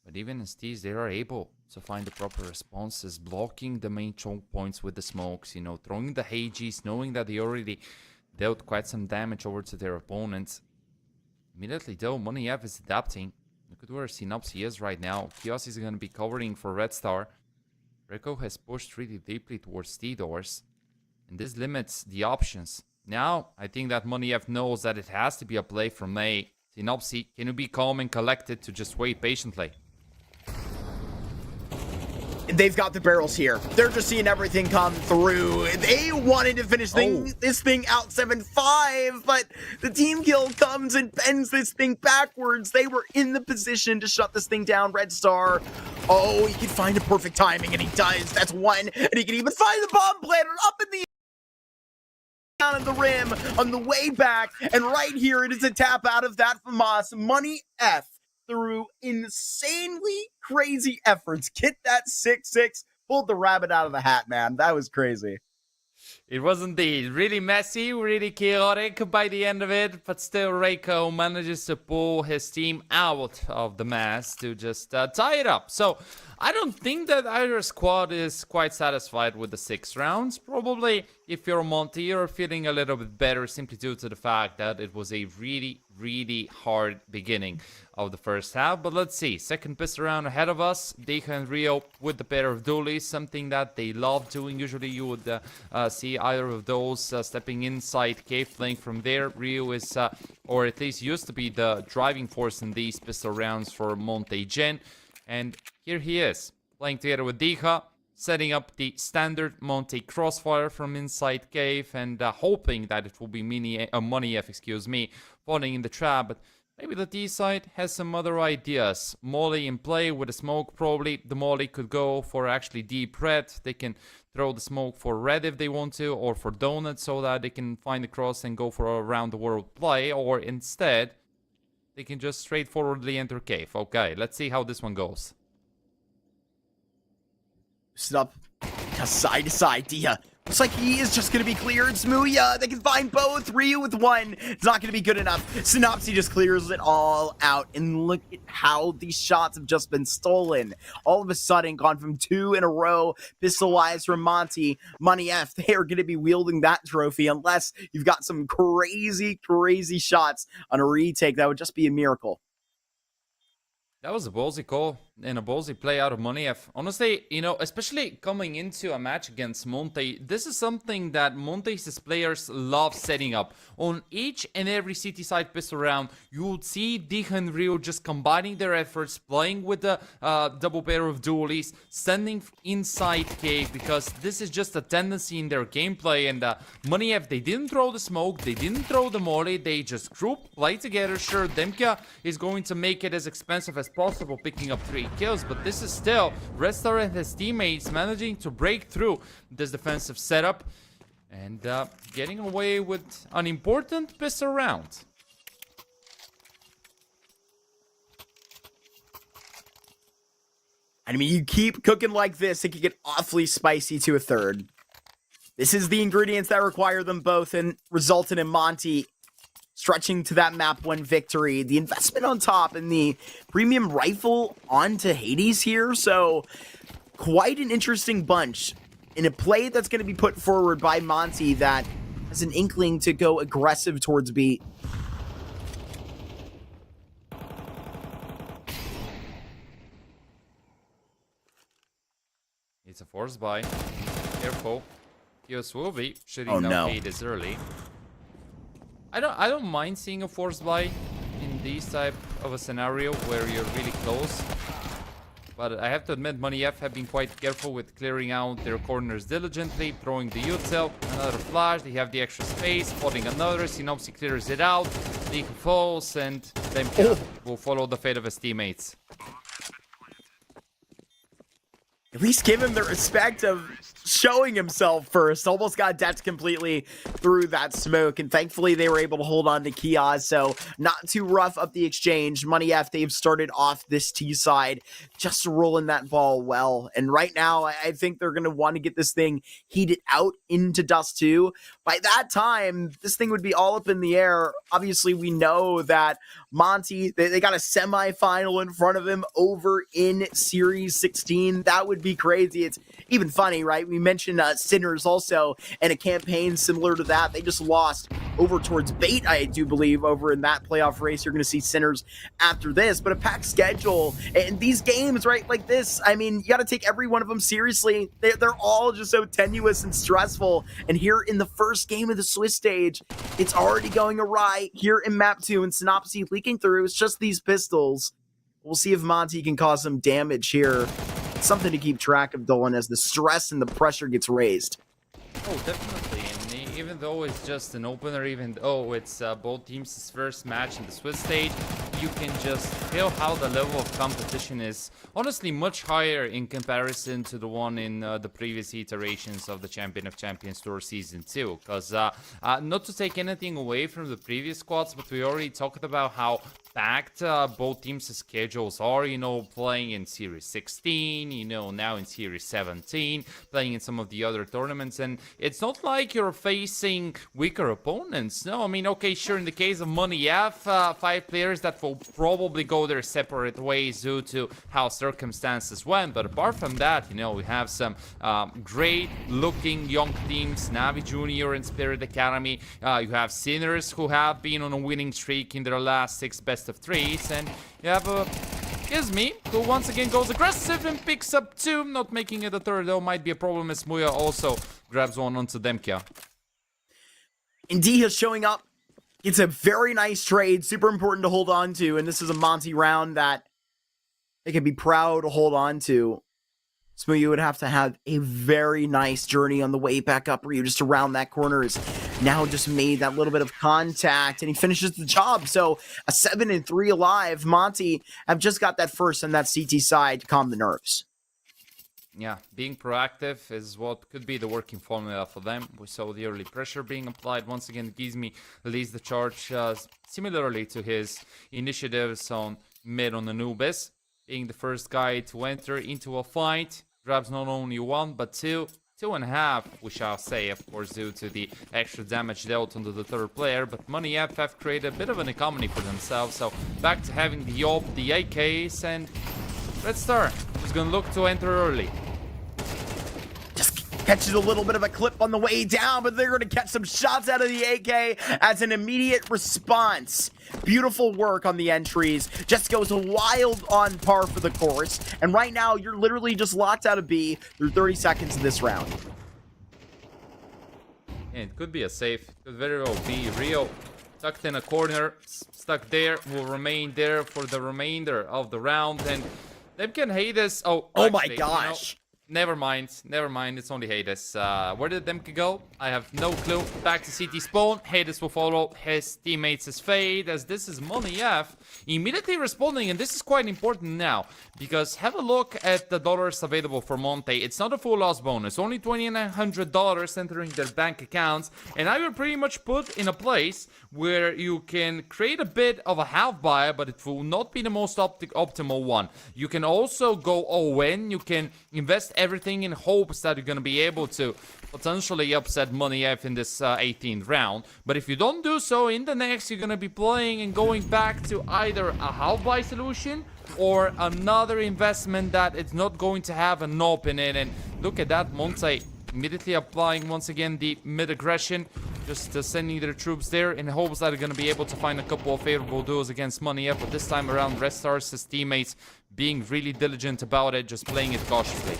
But even as these, they are able to find the proper responses, blocking the main choke points with the smokes, you know, throwing the HGs, knowing that they already dealt quite some damage over to their opponents. Immediately though, Monte is adapting. Look at where Synopsy is right now. Kios is going to be covering for Red Star. Reiko has pushed really deeply towards T-Doors, and this limits the options. Now, I think that Monte knows that it has to be a play from A. Synopsy, can you be calm and collected to just wait patiently? They've got the barrels here. They're just seeing everything come through. They wanted to finish this thing out 7-5, but the team kill comes and bends this thing backwards. They were in the position to shut this thing down. Red Star, oh, he can find a perfect timing, and he does. That's one, and he can even find the bomb planter up in the down on the rim on the way back, and right here it is a tap out of that FAMAS. Money F through insanely crazy efforts. Get that 6-6. Pulled the rabbit out of the hat, man. That was crazy. It was indeed really messy, really chaotic by the end of it, but still Reiko manages to pull his team out of the mess to just tie it up. So I don't think that either squad is quite satisfied with the 6 rounds. Probably if you're Monte, you're feeling a little bit better simply due to the fact that it was a really hard beginning of the first half. But let's see, second pistol round ahead of us. Deja and Rio with the pair of dualies, something that they love doing. Usually you would see either of those stepping inside cave flank. From there, Rio is, or at least used to be, the driving force in these pistol rounds for Monte Gen. And here he is, playing together with Deja, setting up the standard Monte crossfire from inside cave, and hoping that it will be Money F, falling in the trap. But maybe the D side has some other ideas. Molly in play with a smoke, probably. The Molly could go for actually deep red. They can throw the smoke for red if they want to, or for donut, so that they can find the cross and go for a round the world play. Or instead, they can just straightforwardly enter cave. Okay, let's see how this one goes. Stop. Side to side, Dia. Looks like he is just going to be cleared. Smuya, they can find both. Ryu with one. It's not going to be good enough. Synopsy just clears it all out. And look at how these shots have just been stolen. All of a sudden, gone from 2 in a row. Pistol-wise from Monte. Money F, they are going to be wielding that trophy unless you've got some crazy shots on a retake. That would just be a miracle. That was a ballsy call and a ballsy play out of Money F. Honestly, you know, especially coming into a match against Monte, this is something that Monte's players love setting up. On each and every CT side pistol round, you would see Deja and Rio just combining their efforts, playing with the double pair of dualies, standing inside cave, because this is just a tendency in their gameplay. And Money F, they didn't throw the smoke, they didn't throw the molly, they just group, play together. Sure, Demka is going to make it as expensive as possible, picking up 3 kills, but this is still Red Star and his teammates managing to break through this defensive setup and getting away with an important pistol round. I mean, you keep cooking like this, it could get awfully spicy to a third. This is the ingredients that require them both and resulted in Monte stretching to that map 1 victory. The investment on top and the premium rifle onto Hades here, so quite an interesting bunch in a play that's going to be put forward by Monte that has an inkling to go aggressive towards B. It's a force buy. Careful. Kios will be shooting Oh, down no. Hades early. I don't mind seeing a force buy in this type of a scenario where you're really close. But I have to admit, Money F have been quite careful with clearing out their corners diligently, throwing the util, another flash, they have the extra space, spotting another, Synopsy clears it out, Leak falls, and then will follow the fate of his teammates. At least give him the respect of showing himself first. Almost got decked completely through that smoke, and thankfully they were able to hold on to Kiaz, so not too rough up the exchange. Money F, they've started off this T side, just rolling that ball well, and right now I think they're going to want to get this thing heated out into Dust 2. By that time, this thing would be all up in the air. Obviously, we know that Monte, they got a semifinal in front of him over in Series 16. That would be crazy. It's even funny, right? We mentioned Sinners also, and a campaign similar to that. They just lost over towards Bait, I do believe, over in that playoff race. You're going to see Sinners after this, but a packed schedule. And these games, right, like this, I mean, you got to take every one of them seriously. They're all just so tenuous and stressful. And here in the first game of the Swiss stage, it's already going awry here in map 2, and Synopsy leaking through. It's just these pistols. We'll see if Monte can cause some damage here. Something to keep track of, Dolan, as the stress and the pressure gets raised. Oh, definitely. And even though it's just an opener, even though it's both teams' first match in the Swiss stage, you can just feel how the level of competition is honestly much higher in comparison to the one in the previous iterations of the Champion of Champions Tour Season 2. Because not to take anything away from the previous squads, but we already talked about how packed both teams' schedules are, you know, playing in Series 16, you know, now in Series 17, playing in some of the other tournaments, and it's not like you're facing weaker opponents. No, I mean, okay, sure, in the case of Money F, 5 players that will probably go their separate ways due to how circumstances went, but apart from that, you know, we have some great looking young teams, Navi Junior and Spirit Academy. You have Sinners, who have been on a winning streak in their last 6 best of 3s, and you have Gizmi, who once again goes aggressive and picks up 2, not making it a third, though might be a problem as Muya also grabs one onto Demkia. India showing up. It's a very nice trade, super important to hold on to, and this is a Monte round that they can be proud to hold on to. Smoothie would have to have a very nice journey on the way back up, where you just around that corner is now just made that little bit of contact, and he finishes the job. So a 7-3 alive. Monte have just got that first on that CT side to calm the nerves. Yeah, being proactive is what could be the working formula for them. We saw the early pressure being applied. Once again, Gizmi leads the charge similarly to his initiatives on mid on Anubis, being the first guy to enter into a fight. Grabs not only 1, but 2. 2.5, we shall say, of course, due to the extra damage dealt onto the third player, but Money F have created a bit of an economy for themselves, so back to having the AWP, the AKs, and Red Star, who's gonna look to enter early. Just catches a little bit of a clip on the way down, but they're going to catch some shots out of the AK as an immediate response. Beautiful work on the entries. Just goes wild on par for the course. And right now, you're literally just locked out of B through 30 seconds in this round. And it could be a safe. Could very well be Rio tucked in a corner, stuck there, will remain there for the remainder of the round. And Demkia and Hades. Oh Oh actually, my gosh. Never mind. It's only Hades. Where did Demke go? I have no clue. Back to CT spawn. Hades will follow his teammates' fate, as this is Monte immediately responding, and this is quite important now, because have a look at the dollars available for Monte. It's not a full loss bonus, only $2,900 entering their bank accounts, and I will pretty much put in a place where you can create a bit of a half buy, but it will not be the most optimal one. You can also go all in. You can invest everything in hopes that you're going to be able to potentially upset Monte in this 18th round. But if you don't do so, in the next, you're going to be playing and going back to either a half buy solution or another investment that it's not going to have a NOP in it. And look at that, Monte immediately applying once again the mid-aggression, just sending their troops there in hopes that they're going to be able to find a couple of favorable duels against Monte. But this time around, Red Stars, his teammates, being really diligent about it, just playing it cautiously.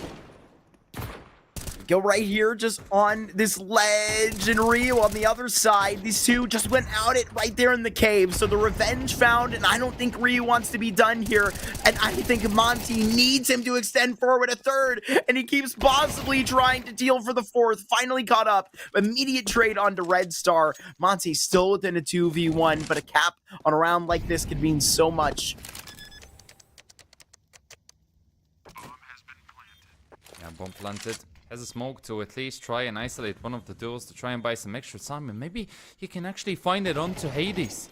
Go right here, just on this ledge, and Ryu on the other side. These two just went out it right there in the cave. So the revenge found, and I don't think Ryu wants to be done here. And I think Monte needs him to extend forward a third, and he keeps possibly trying to deal for the fourth. Finally caught up. Immediate trade onto Red Star. Monte still within a 2v1, but a cap on a round like this could mean so much. Yeah, bomb planted. Has a smoke to at least try and isolate one of the duels to try and buy some extra time, and maybe he can actually find it onto Hades.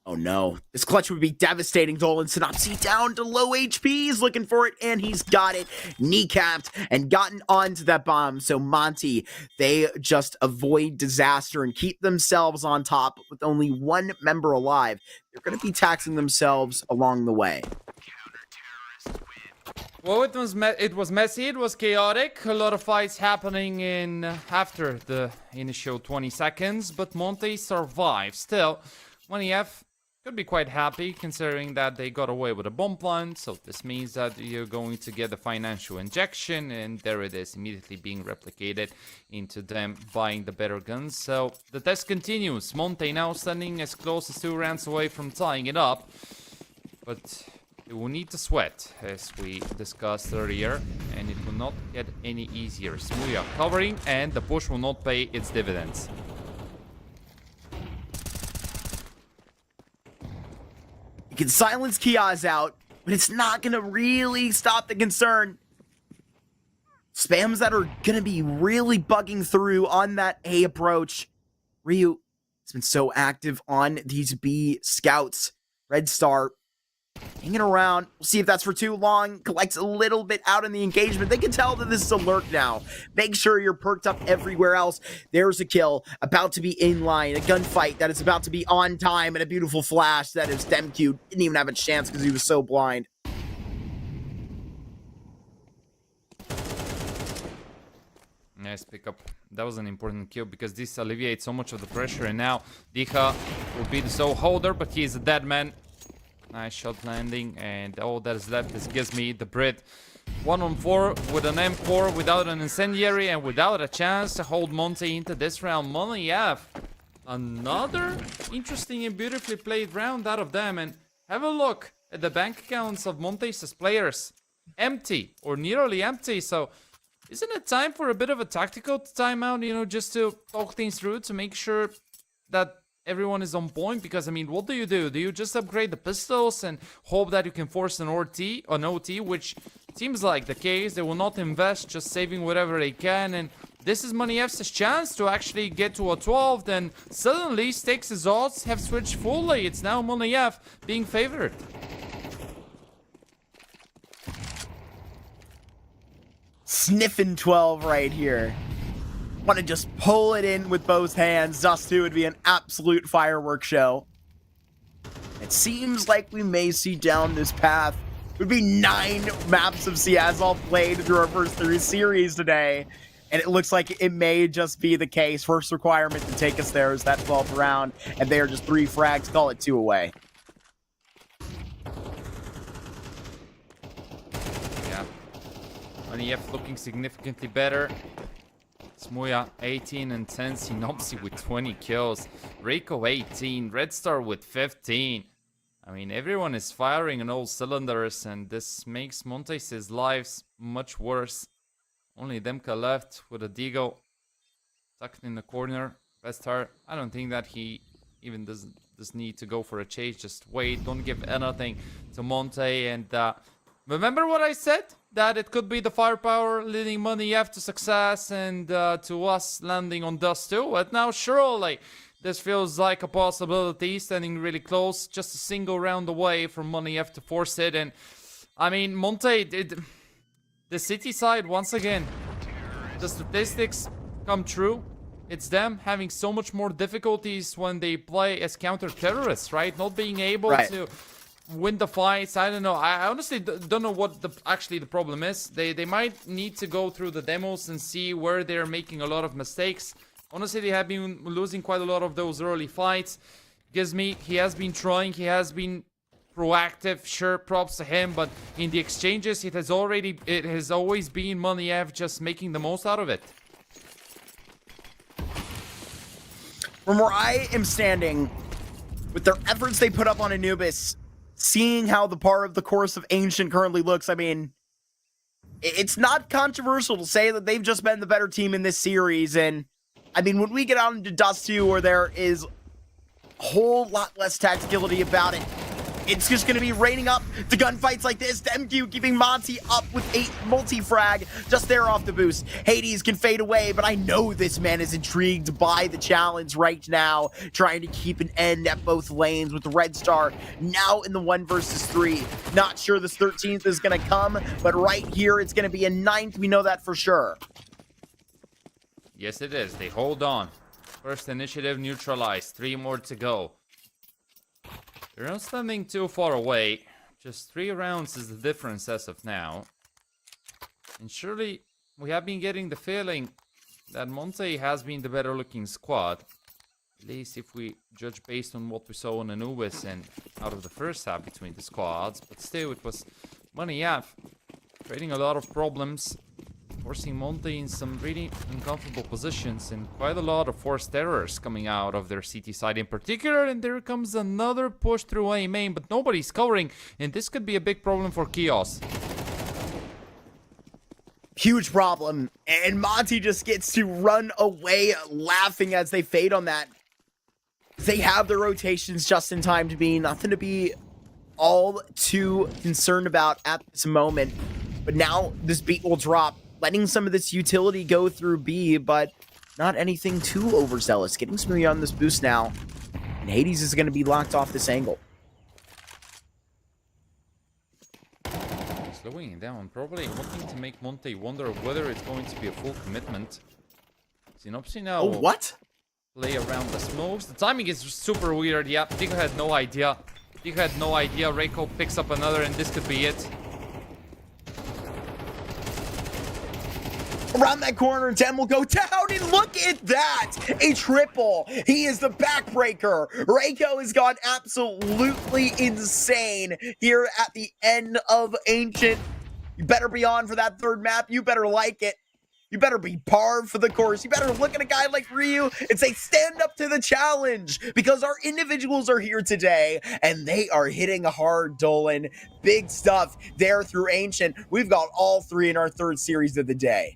Oh no, this clutch would be devastating. Dolan Synopsy down to low HP. He's looking for it, and he's got it. Kneecapped and gotten onto that bomb. So Monte, they just avoid disaster and keep themselves on top with only one member alive. They're going to be taxing themselves along the way. Well, it was messy, it was chaotic, a lot of fights happening in after the initial 20 seconds, but Monte survived. Still, Monte could be quite happy considering that they got away with a bomb plant, so this means that you're going to get a financial injection, and there it is, immediately being replicated into them buying the better guns. So the test continues. Monte now standing as close as 2 rounds away from tying it up, but it will need to sweat, as we discussed earlier, and it will not get any easier. Smuya covering, and the push will not pay its dividends. You can silence Kiaz out, but it's not going to really stop the concern. Spams that are going to be really bugging through on that A approach. Ryu has been so active on these B scouts. Red Star hanging around. We'll see if that's for too long. Collects a little bit out in the engagement. They can tell that this is a lurk now. Make sure you're perked up everywhere else. There's a kill about to be in line. A gunfight that is about to be on time, and a beautiful flash that is Demque. Didn't even have a chance because he was so blind. Nice pickup. That was an important kill because this alleviates so much of the pressure, and now Dika will be the sole holder, but he is a dead man. Nice shot landing, and all that is left is Gizmi, the Brit. 1-on-4 with an M4 without an incendiary and without a chance to hold Monte into this round. Monte, another interesting and beautifully played round out of them. And have a look at the bank accounts of Monte's players. Empty, or nearly empty. So isn't it time for a bit of a tactical timeout, you know, just to talk things through, to make sure that everyone is on point? Because, I mean, what do? Do you just upgrade the pistols and hope that you can force an OT, which seems like the case. They will not invest, just saving whatever they can. And this is Monte F's chance to actually get to a 12th, and suddenly Stakes' odds have switched fully. It's now Monte F being favored. Sniffing 12 right here. Want to just pull it in with both hands. Dust 2 would be an absolute fireworks show. It seems like we may see down this path. It would be 9 maps of Ciazal played through our first 3 series today. And it looks like it may just be the case. First requirement to take us there is that 12th round. And they are just 3 frags. Call it 2 away. Yeah. Monte F looking significantly better. Smuya 18 and 10, Synopsy with 20 kills, Reiko 18, Red Star with 15. I mean, everyone is firing on all cylinders, and this makes Monte's lives much worse. Only Demka left with a Deagle tucked in the corner. Vestar, I don't think that he even does need to go for a chase. Just wait, don't give anything to Monte. And remember what I said? That it could be the firepower leading Money F to success and to us landing on Dust too. But now surely this feels like a possibility, standing really close, just a single round away from Money F to force it. And I mean, Monte did the city side once again. The statistics come true. It's them having so much more difficulties when they play as counter-terrorists, right? Not being able to win the fights. I don't know. I honestly don't know what actually the problem is. They might need to go through the demos and see where they're making a lot of mistakes. Honestly, they have been losing quite a lot of those early fights. Gives me, he has been trying, he has been proactive, sure, props to him, but in the exchanges, it has always been Money F just making the most out of it. From where I am standing, with their efforts they put up on Anubis, seeing how the part of the course of Ancient currently looks, I mean, it's not controversial to say that they've just been the better team in this series. And I mean, when we get out into Dust 2, where there is a whole lot less tacticality about it, it's just going to be raining up the gunfights like this. MQ keeping Monte up with 8 multi-frag just there off the boost. Hades can fade away, but I know this man is intrigued by the challenge right now, trying to keep an end at both lanes with the Red Star now in the 1 versus 3. Not sure this 13th is going to come, but right here it's going to be a 9th. We know that for sure. Yes, it is. They hold on. First initiative neutralized. 3 more to go. They're not standing too far away. Just 3 rounds is the difference as of now. And surely we have been getting the feeling that Monte has been the better looking squad. At least if we judge based on what we saw in Anubis and out of the first half between the squads. But still, it was Money F creating a lot of problems, forcing Monte in some really uncomfortable positions, and quite a lot of forced errors coming out of their CT side in particular. And there comes another push through A main, but nobody's covering, and this could be a big problem for Chaos. Huge problem, and Monte just gets to run away laughing as they fade on that. They have their rotations just in time to be nothing to be all too concerned about at this moment. But now this beat will drop, letting some of this utility go through B, but not anything too overzealous. Getting smoothly on this boost now, and Hades is going to be locked off this angle. Slowing it down, probably wanting to make Monte wonder whether it's going to be a full commitment. Synopsy now. Oh, what? Play around the smokes. The timing is super weird. Yeah, Dico had no idea. Reiko picks up another, and this could be it. Around that corner, Dem will go down, and look at that! A triple! He is the backbreaker! Reiko has gone absolutely insane here at the end of Ancient. You better be on for that 3rd map. You better like it. You better be par for the course. You better look at a guy like Ryu and say, stand up to the challenge, because our individuals are here today, and they are hitting hard, Dolan. Big stuff there through Ancient. We've got all 3 in our 3rd series of the day.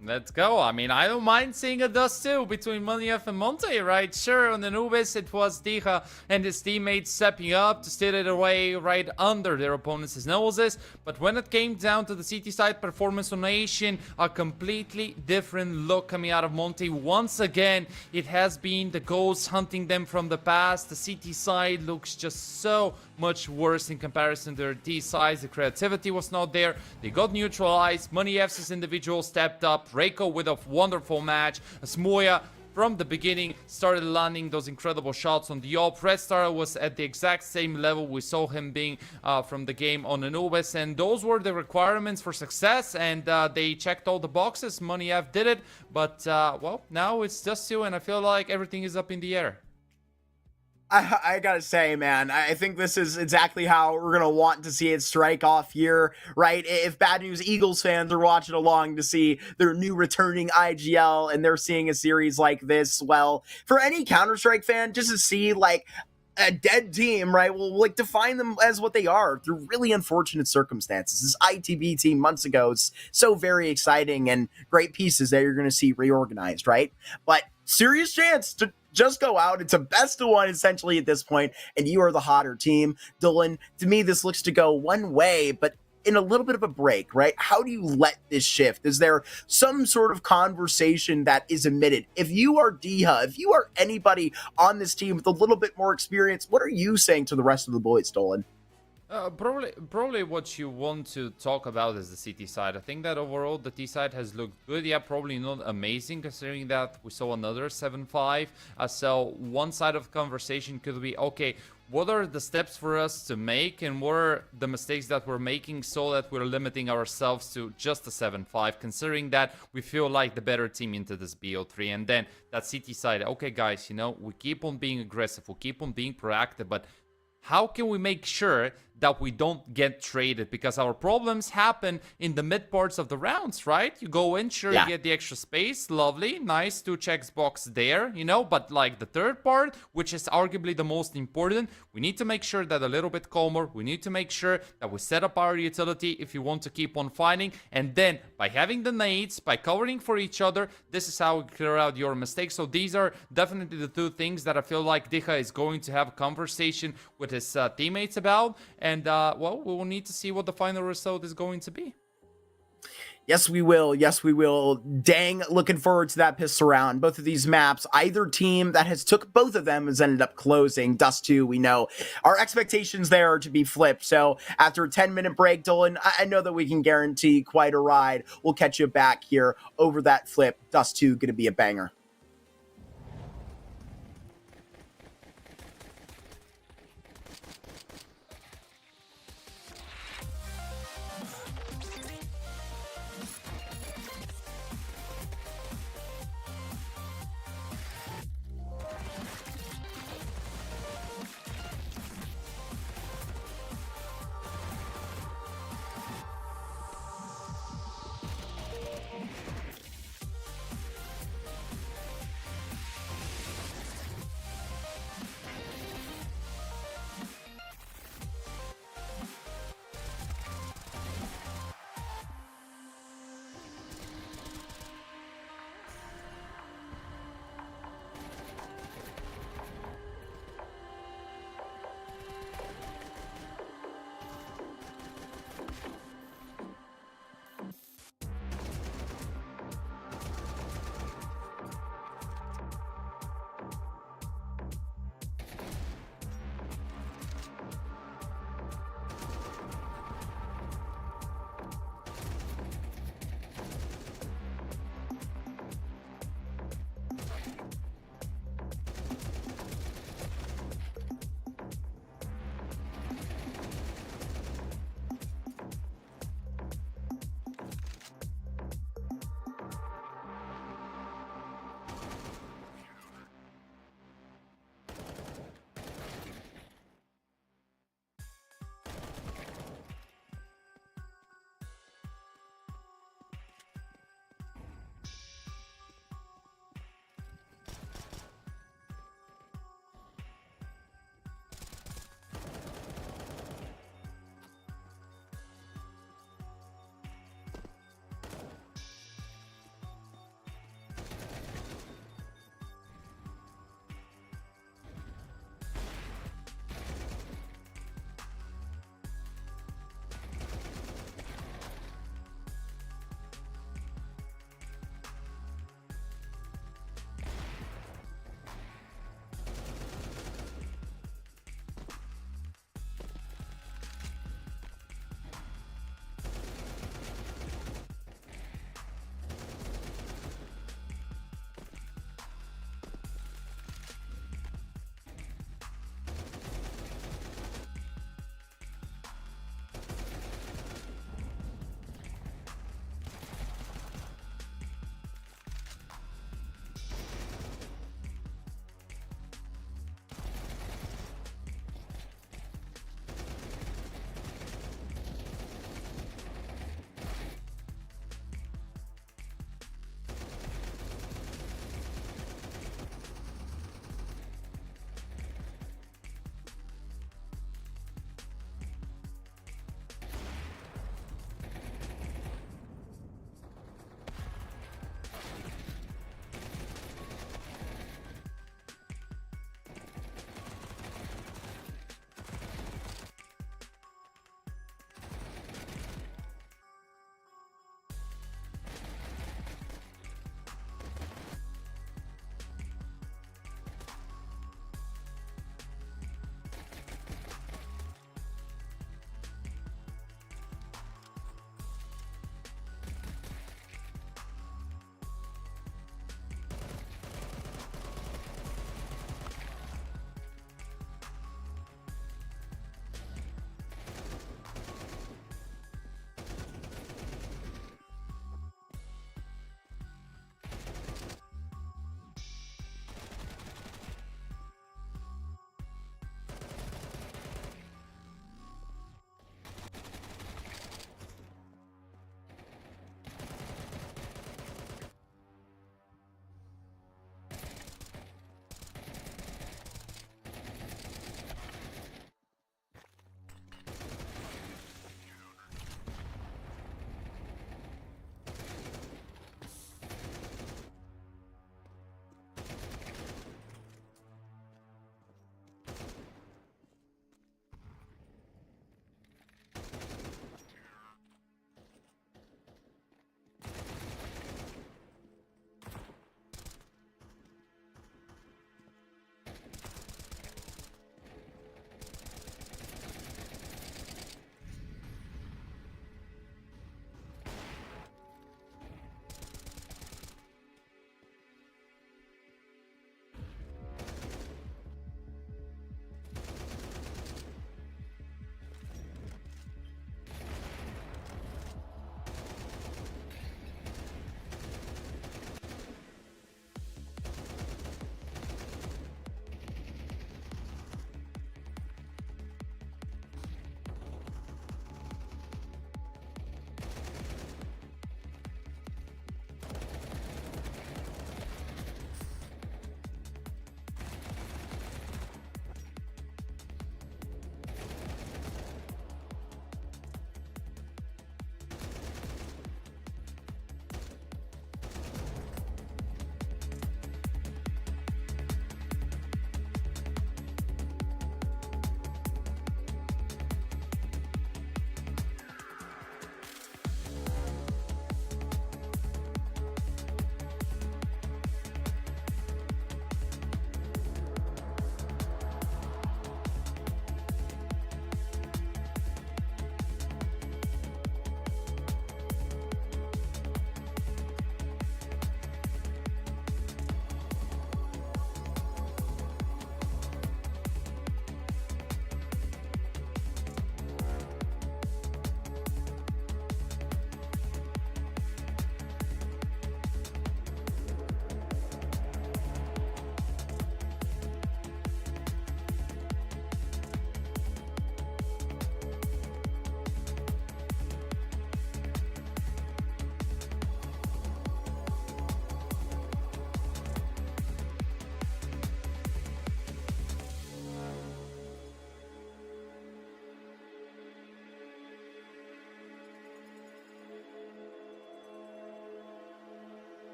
Let's go. I mean, I don't mind seeing a Dust 2 between Money F and Monte, right? Sure, on Anubis, it was Dicha and his teammates stepping up to steal it away right under their opponents' noses. But when it came down to the CT side performance on Asian, a completely different look coming out of Monte. Once again, it has been the ghosts hunting them from the past. The CT side looks just so much worse in comparison to their D sides. The creativity was not there. They got neutralized. Money F's individual stepped up. Reiko with a wonderful match. Smoya from the beginning started landing those incredible shots on the op. Red Star was at the exact same level we saw him being from the game on Anubis, and those were the requirements for success, and they checked all the boxes. Money F did it, but well, now it's just you, and I feel like everything is up in the air. I gotta say, man, I think this is exactly how we're gonna want to see it strike off here, right? If Bad News Eagles fans are watching along to see their new returning IGL and they're seeing a series like this, well, for any Counter-Strike fan, just to see, like, a dead team, right, will like define them as what they are through really unfortunate circumstances. This ITB team months ago is so very exciting and great pieces that you're going to see reorganized, right? But serious chance to just go out. It's a best of one essentially at this point, and you are the hotter team. Dylan, to me, this looks to go one way, but in a little bit of a break, right? How do you let this shift? Is there some sort of conversation that is emitted? If you are Diha, if you are anybody on this team with a little bit more experience, what are you saying to the rest of the boys, Dolan? Probably what you want to talk about is the CT side. I think that overall the T side has looked good. Yeah, probably not amazing considering that we saw another 7-5. So one side of the conversation could be, okay, what are the steps for us to make and what are the mistakes that we're making so that we're limiting ourselves to just a 7-5, considering that we feel like the better team into this BO3. And then that CT side, okay guys, you know, we keep on being aggressive, we keep on being proactive, but how can we make sure that we don't get traded? Because our problems happen in the mid parts of the rounds, right? You go in, sure, you get the extra space, lovely, nice, 2 checks box there, you know, but like the third part, which is arguably the most important, we need to make sure that a little bit calmer, we need to make sure that we set up our utility if you want to keep on fighting, and then by having the nades, by covering for each other, this is how we clear out your mistakes. So these are definitely the 2 things that I feel like Diha is going to have a conversation with his teammates about. And, well, we will need to see what the final result is going to be. Yes, we will. Yes, we will. Dang, looking forward to that pistol round. Both of these maps, either team that has took both of them has ended up closing. Dust 2, we know. Our expectations there are to be flipped. So after a 10-minute break, Dolan, I know that we can guarantee quite a ride. We'll catch you back here over that flip. Dust 2 going to be a banger.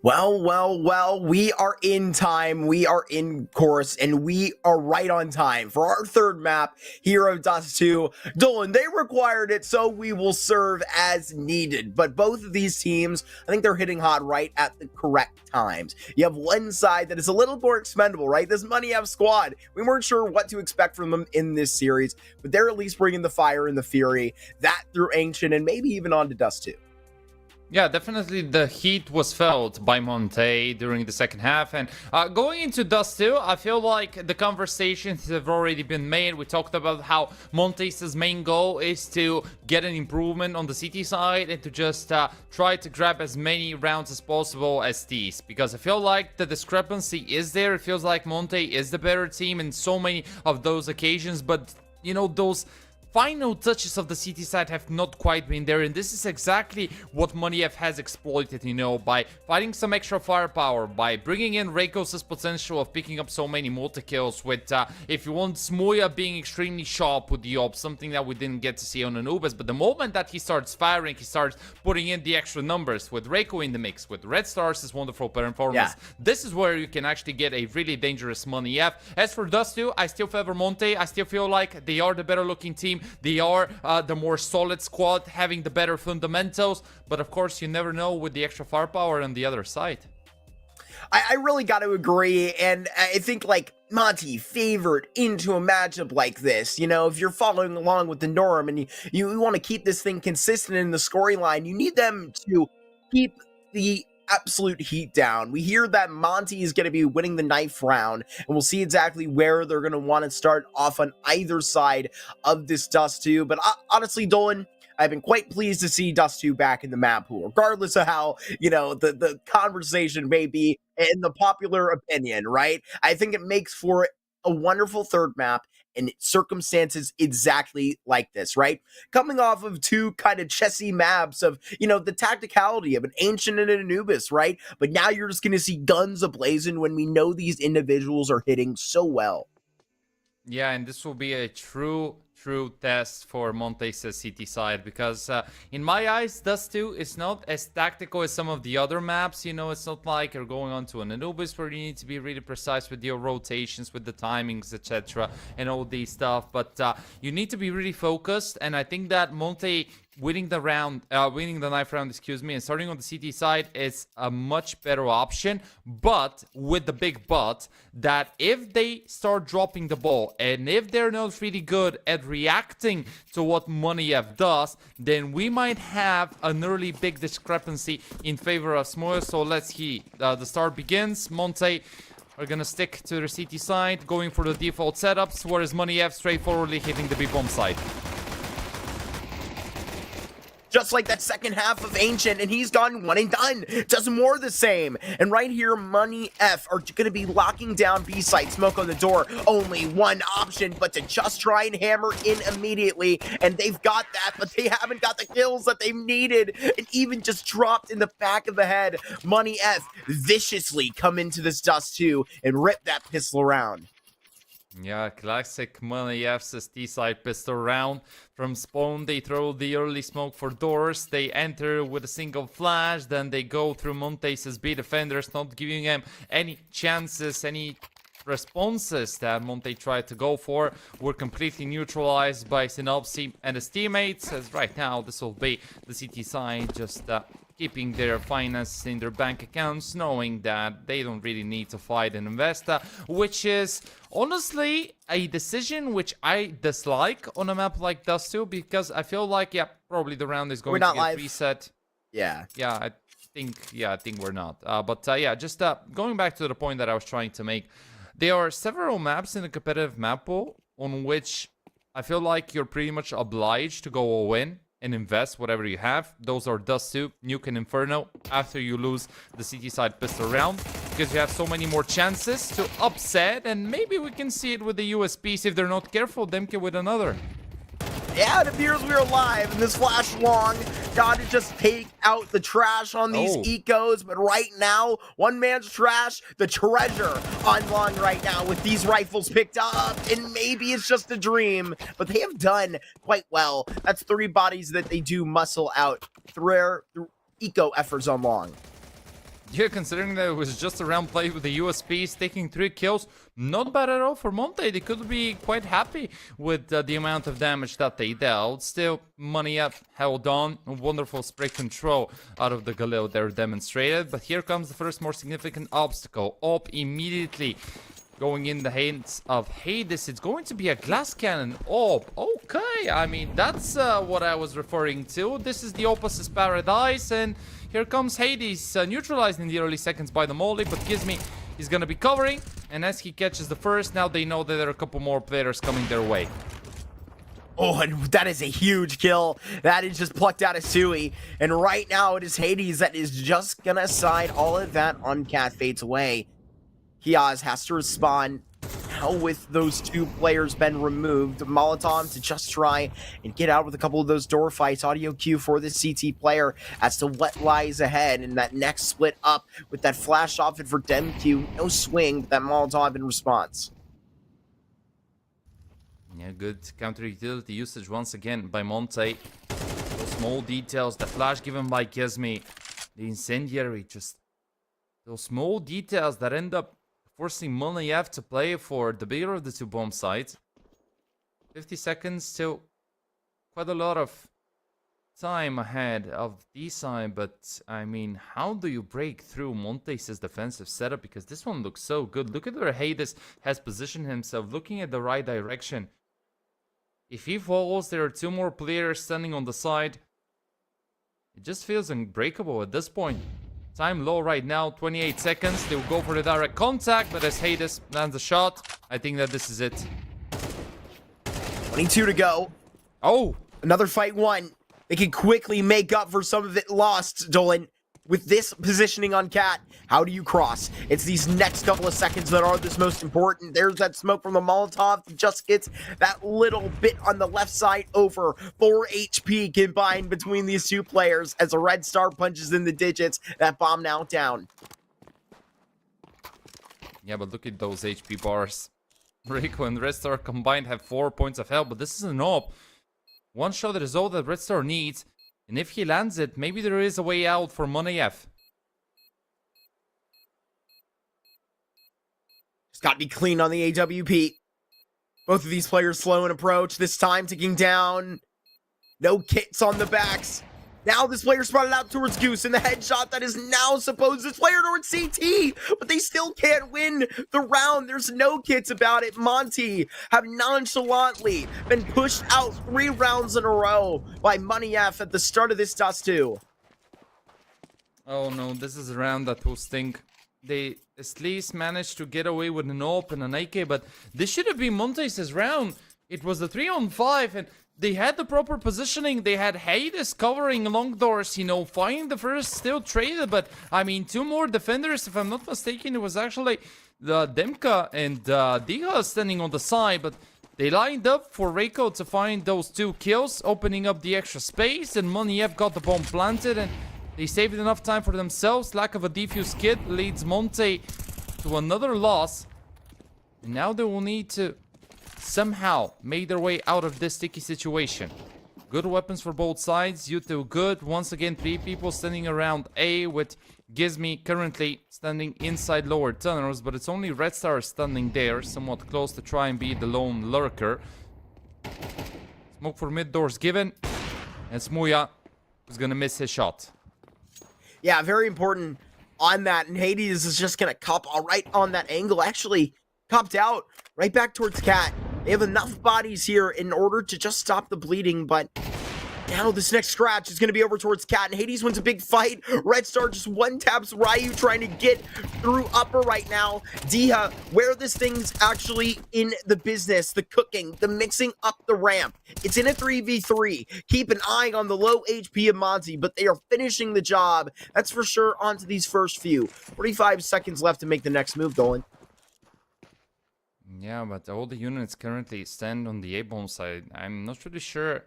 Well, we are in time, we are in course, and we are right on time for our third map, Hero Dust 2. Dolan, they required it, so we will serve as needed. But both of these teams, I think they're hitting hot right at the correct times. You have one side that is a little more expendable, right? This Money F squad, we weren't sure what to expect from them in this series, but they're at least bringing the fire and the fury, that through Ancient, and maybe even on to Dust 2. Yeah, definitely the heat was felt by Monte during the second half. And going into Dust 2, I feel like the conversations have already been made. We talked about how Monte's main goal is to get an improvement on the CT side and to just try to grab as many rounds as possible as these. Because I feel like the discrepancy is there. It feels like Monte is the better team in so many of those occasions. But, you know, those final touches of the CT side have not quite been there, and this is exactly what Money F has exploited, you know, by fighting some extra firepower, by bringing in Reikos' potential of picking up so many multi-kills with, if you want, Smoya being extremely sharp with the ops, something that we didn't get to see on Anubis, but the moment that he starts firing, he starts putting in the extra numbers, with Reiko in the mix, with Red Stars' wonderful performance, this is where you can actually get a really dangerous Money F. As for Dust 2, I still favor Monte. I still feel like they are the better looking team. They are the more solid squad, having the better fundamentals. But of course, you never know with the extra firepower on the other side. I really got to agree. And I think, like, Monte favored into a matchup like this. You know, if you're following along with the norm and you want to keep this thing consistent in the scoreline, you need them to keep the absolute heat down. We hear that Monte is going to be winning the knife round, and we'll see exactly where they're going to want to start off on either side of this Dust 2. But honestly, Dolan, I've been quite pleased to see Dust 2 back in the map pool, regardless of how, you know, the conversation may be in the popular opinion, right? I think it makes for a wonderful third map in circumstances exactly like this, right? Coming off of two kind of chessy maps of, you know, the tacticality of an Ancient and an Anubis, right? But now you're just going to see guns ablazing when we know these individuals are hitting so well. Yeah, and this will be a true test for Monte's CT side, because in my eyes, Dust 2 is not as tactical as some of the other maps. You know, it's not like you're going on to an Anubis where you need to be really precise with your rotations, with the timings, etc., and all these stuff. But you need to be really focused, and I think that Monte winning the knife round, excuse me, and starting on the CT side is a much better option. But with the big but, that if they start dropping the ball and if they're not really good at reacting to what Money F does, then we might have an early big discrepancy in favor of Smoya. So let's see. The start begins. Monte are gonna stick to their CT side, going for the default setups, whereas Money F straightforwardly hitting the B bomb side. Just like that second half of Ancient, and he's gone one and done. Does more the same. And right here, Money F are going to be locking down B site. Smoke on the door. Only one option, but to just try and hammer in immediately. And they've got that, but they haven't got the kills that they've needed. And even just dropped in the back of the head. Money F viciously come into this Dust 2 and rip that pistol around. Yeah, classic Money F's T-side pistol round. From spawn, they throw the early smoke for doors. They enter with a single flash. Then they go through Monte's B defenders, not giving them any chances, any responses that Monte tried to go for. Were completely neutralized by Synopsy and his teammates. As right now, this will be the CT side just keeping their finances in their bank accounts, knowing that they don't really need to fight and invest, which is honestly a decision which I dislike on a map like Dust 2, because I feel like, yeah, probably the round is going to get reset. Yeah, I think we're not. Yeah, just going back to the point that I was trying to make, there are several maps in the competitive map pool on which I feel like you're pretty much obliged to go all in and invest whatever you have. Those are Dust 2, Nuke, and Inferno after you lose the CT side pistol round, because you have so many more chances to upset, and maybe we can see it with the USPs if they're not careful. Demke with another. Yeah, it appears we are live, and this flash long got to just take out the trash on these ecos, but right now, one man's trash, the treasure on long right now with these rifles picked up, and maybe it's just a dream, but they have done quite well. That's 3 bodies that they do muscle out through eco efforts on long. Yeah, considering that it was just a round play with the USPs, taking 3 kills, not bad at all for Monte. They could be quite happy with the amount of damage that they dealt. Still, Money Up held on. A wonderful spray control out of the Galil there demonstrated. But here comes the first more significant obstacle. Up immediately going in the hands of Hades. It's going to be a glass cannon. Oh, okay. I mean, that's what I was referring to. This is the Opus's paradise, and here comes Hades, neutralized in the early seconds by the Molly, but Gizmi is going to be covering, and as he catches the first, now they know that there are a couple more players coming their way. Oh, and that is a huge kill. That is just plucked out of Sui. And right now, it is Hades that is just going to side all of that on Cat Fades away. Kiaz has to respond. Now with those 2 players been removed, Molotov to just try and get out with a couple of those door fights. Audio cue for the CT player as to what lies ahead in that next split up with that flash off it for DemQ. No swing, but that Molotov in response. Yeah, good counter utility usage once again by Monte. Those small details, the flash given by Gizmi, the incendiary, just those small details that end up forcing Monayev to play for the bigger of the 2 bomb sites. 50 seconds, still quite a lot of time ahead of D side, but I mean, how do you break through Montes' defensive setup? Because this one looks so good. Look at where Hades has positioned himself, looking at the right direction. If he falls, there are 2 more players standing on the side. It just feels unbreakable at this point. Time low right now, 28 seconds. They'll go for the direct contact, but as Hades lands a shot, I think that this is it. 22 to go. Oh! Another fight won. They can quickly make up for some of it lost, Dolan. With this positioning on Cat, how do you cross? It's these next couple of seconds that are this most important. There's that smoke from the Molotov. He just gets that little bit on the left side over. 4 HP combined between these 2 players as a Red Star punches in the digits. That bomb now down. Yeah, but look at those HP bars. Rico and Red Star combined have 4 points of health, but this is an op. One shot is all that Red Star needs. And if he lands it, maybe there is a way out for Monayev. It's got to be clean on the AWP. Both of these players slow in approach. This time ticking down. No kits on the backs. Now this player spotted out towards Goose, and the headshot that is now supposed to player towards CT, but they still can't win the round. There's no kits about it. Monte have nonchalantly been pushed out 3 rounds in a row by Money F at the start of this Dust 2. Oh no, this is a round that will stink. They at least managed to get away with an AWP and an AK, but this should have been Montes' round. It was the 3-on-5, and they had the proper positioning. They had Hades covering long doors, you know, finding the first still traded. But, I mean, 2 more defenders, if I'm not mistaken. It was actually the Demka and Diga standing on the side. But they lined up for Reiko to find those 2 kills, opening up the extra space. And Moniev got the bomb planted, and they saved enough time for themselves. Lack of a defuse kit leads Monte to another loss. And now they will need to somehow make their way out of this sticky situation. Good weapons for both sides. U2 good. Once again, 3 people standing around A, with Gizmi currently standing inside lower tunnels, but it's only Red Star standing there, somewhat close to try and be the lone lurker. Smoke for mid doors given, and Smuya is gonna miss his shot. Yeah, very important on that, and Hades is just gonna cop all right on that angle. Actually, copped out right back towards Cat. They have enough bodies here in order to just stop the bleeding, but now this next scratch is going to be over towards Cat, and Hades wins a big fight. Red Star just one-taps Ryu, trying to get through upper right now. Diha, where this thing's actually in the business, the cooking, the mixing up the ramp. It's in a 3v3. Keep an eye on the low HP of Monte, but they are finishing the job. That's for sure onto these first few. 45 seconds left to make the next move, Dolan. Yeah, but all the units currently stand on the A-bomb side. I'm not really sure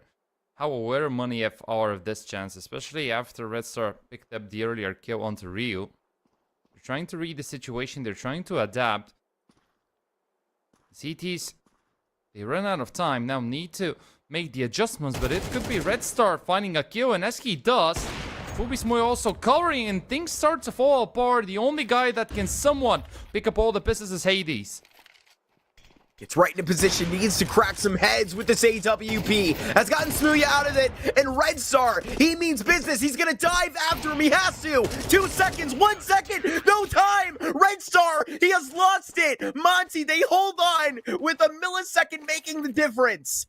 how aware Moniev are of this chance, especially after Red Star picked up the earlier kill onto Ryu. They're trying to read the situation, they're trying to adapt. CTs, they run out of time, now need to make the adjustments, but it could be Red Star finding a kill, and as he does, Fubismoy also covering, and things start to fall apart. The only guy that can somewhat pick up all the pieces is Hades. Gets right into position, needs to crack some heads with this AWP. Has gotten Smooya out of it, and Red Star, he means business. He's gonna dive after him, he has to. 2 seconds, 1 second, no time. Red Star, he has lost it. Monte, they hold on with a millisecond making the difference.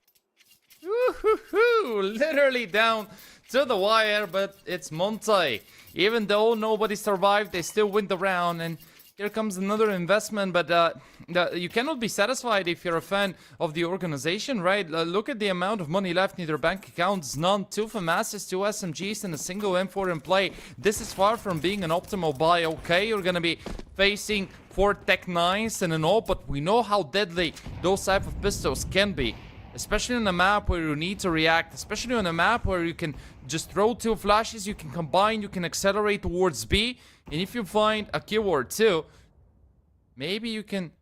Woo-hoo-hoo, literally down to the wire, but it's Monte. Even though nobody survived, they still win the round, and here comes another investment, but you cannot be satisfied if you're a fan of the organization, right? Look at the amount of money left in their bank accounts. None. 2 FAMASs, 2 SMGs, and a single M4 in play. This is far from being an optimal buy. Okay, you're gonna be facing 4 Tech 9s and an all, but we know how deadly those type of pistols can be. Especially on a map where you need to react, especially on a map where you can just throw 2 flashes, you can combine, you can accelerate towards B, and if you find a kill or 2, maybe you can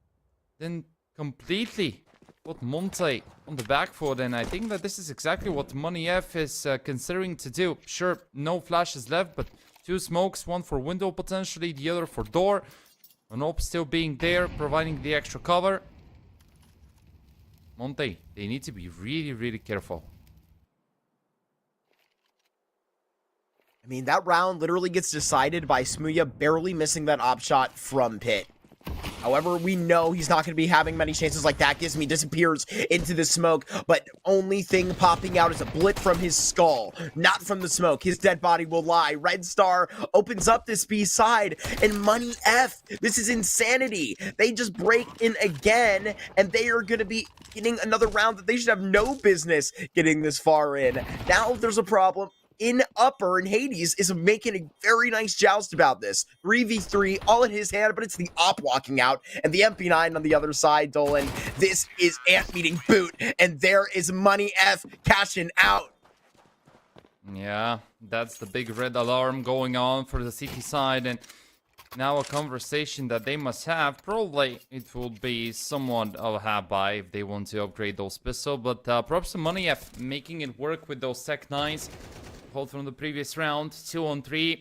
then completely put Monte on the back foot, and I think that this is exactly what Money F is considering to do. Sure, no flashes left, but 2 smokes, 1 for window potentially, the other for door. An op still being there, providing the extra cover. Monte, they need to be really, really careful. I mean, that round literally gets decided by Smooya barely missing that op shot from pit. However, we know he's not going to be having many chances like that. Gizmi disappears into the smoke, but only thing popping out is a bullet from his skull, not from the smoke. His dead body will lie. Red Star opens up this B side, and Money F, this is insanity. They just break in again, and they are going to be getting another round that they should have no business getting this far in. Now there's a problem in upper, and Hades is making a very nice joust about this. 3v3, all in his hand, but it's the op walking out, and the MP9 on the other side, Dolan. This is Ant meeting Boot, and there is Money F cashing out. Yeah, that's the big red alarm going on for the city side, and now a conversation that they must have. Probably it will be somewhat of a half buy if they want to upgrade those pistols, but props to Money F making it work with those Tech 9s. Hold from the previous round, 2-on-3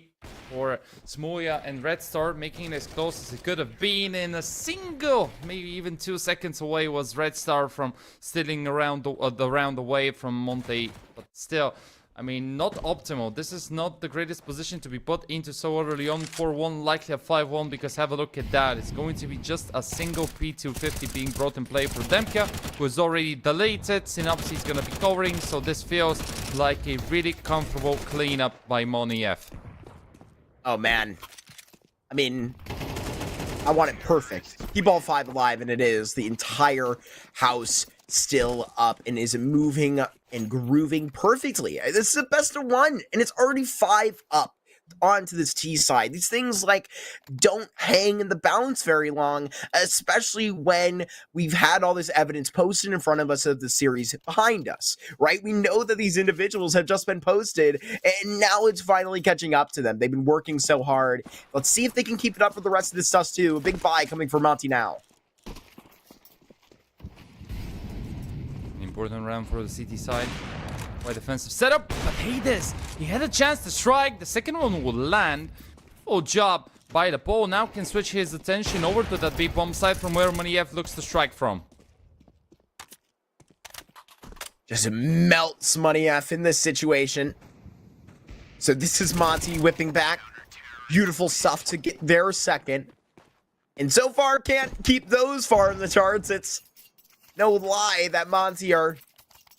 for Smooya and Red Star, making it as close as it could have been. In a single, maybe even 2 seconds away was Red Star from stealing around the round away from Monte. But still, I mean, not optimal. This is not the greatest position to be put into so early on. 4-1, likely a 5-1, because have a look at that. It's going to be just a single P250 being brought in play for Demka, who is already deleted. Synapse is going to be covering, so this feels like a really comfortable cleanup by Money F. Oh, man. I mean, I want it perfect. Keep all 5 alive, and it is. The entire house still up and is moving and grooving perfectly. This is the best of 1, and it's already 5 up onto this T side. These things like don't hang in the balance very long, especially when we've had all this evidence posted in front of us of the series behind us, right? We know that these individuals have just been posted, and now it's finally catching up to them. They've been working so hard. Let's see if they can keep it up for the rest of this stuff too. A big buy coming for Monte now. Important round for the CT side. Quite defensive setup, but Hades, he had a chance to strike. The second one will land. Full job by the pole. Now can switch his attention over to that big bomb side from where Money F looks to strike from. Just melts Money F in this situation. So this is Monte whipping back. Beautiful stuff to get their second. And so far can't keep those far in the charts. It's no lie that Monte are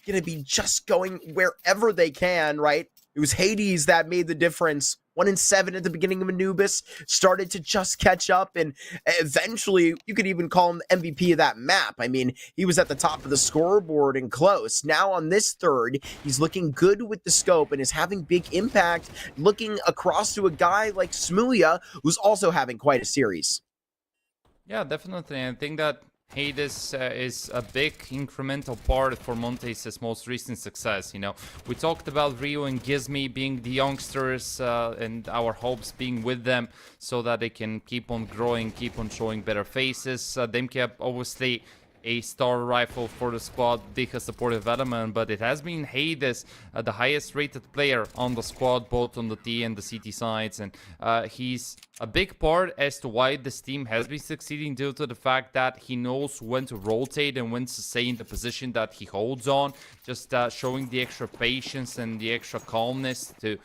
going to be just going wherever they can, right? It was Hades that made the difference. 1-7 at the beginning of Anubis, started to just catch up, and eventually you could even call him the MVP of that map. I mean, he was at the top of the scoreboard and close. Now on this third, he's looking good with the scope and is having big impact, looking across to a guy like Smooya, who's also having quite a series. Yeah, definitely. I think that Hades is a big incremental part for Monte's most recent success. You know, we talked about Rio and Gizmi being the youngsters and our hopes being with them so that they can keep on growing, keep on showing better faces. Demke obviously a star rifle for the squad, Dika support development, but it has been Hades, the highest rated player on the squad, both on the T and the CT sides, and he's a big part as to why this team has been succeeding due to the fact that he knows when to rotate and when to stay in the position that he holds on, just showing the extra patience and the extra calmness to,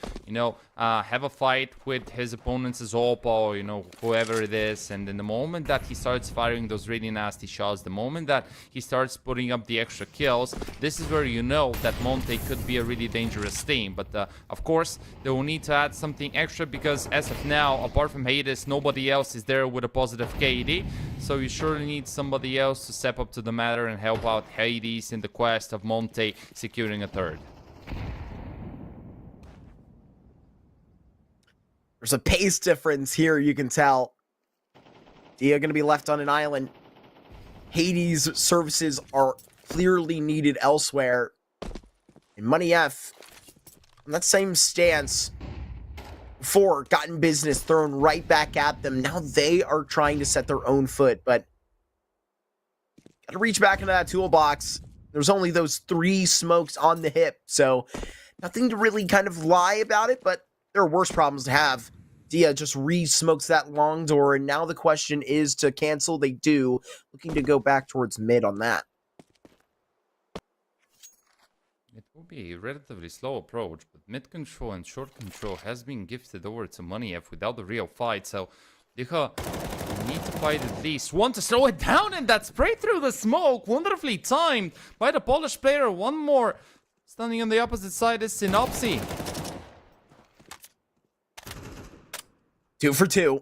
have a fight with his opponents as Oppo, whoever it is, and in the moment that he starts firing those really nasty shots, the moment that he starts putting up the extra kills, this is where you know that Monte could be a really dangerous team. But of course, they will need to add something extra because as of now, apart from Hades, nobody else is there with a positive KD. So you surely need somebody else to step up to the matter and help out Hades in the quest of Monte securing a third. There's a pace difference here, you can tell. Dia going to be left on an island. Hades' services are clearly needed elsewhere. And Money F, on that same stance, before gotten business thrown right back at them. Now they are trying to set their own foot, but gotta reach back into that toolbox. There's only those 3 smokes on the hip, so nothing to really kind of lie about it, but there are worse problems to have. Dia just re-smokes that long door, and now the question is to cancel. They do, looking to go back towards mid on that. It will be a relatively slow approach, but mid control and short control has been gifted over to Money F without a real fight, so Dika need to fight at least one to slow it down, and that spray through the smoke, wonderfully timed by the Polish player. One more standing on the opposite side is Synopsy. 2 for 2.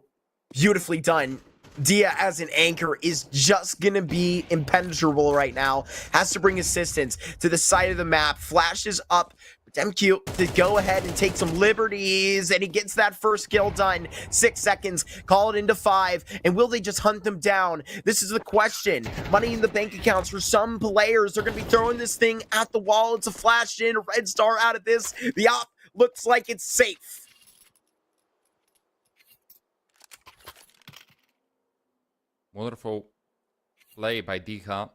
Beautifully done. Dia as an anchor is just gonna be impenetrable right now. Has to bring assistance to the side of the map. Flashes up MQ to go ahead and take some liberties, and he gets that first kill done. 6 seconds, call it into 5, and will they just hunt them down? This is the question. Money in the bank accounts for some players. They're gonna be throwing this thing at the wall. It's a flash in, red star out of this. The op looks like it's safe. Wonderful play by Dika.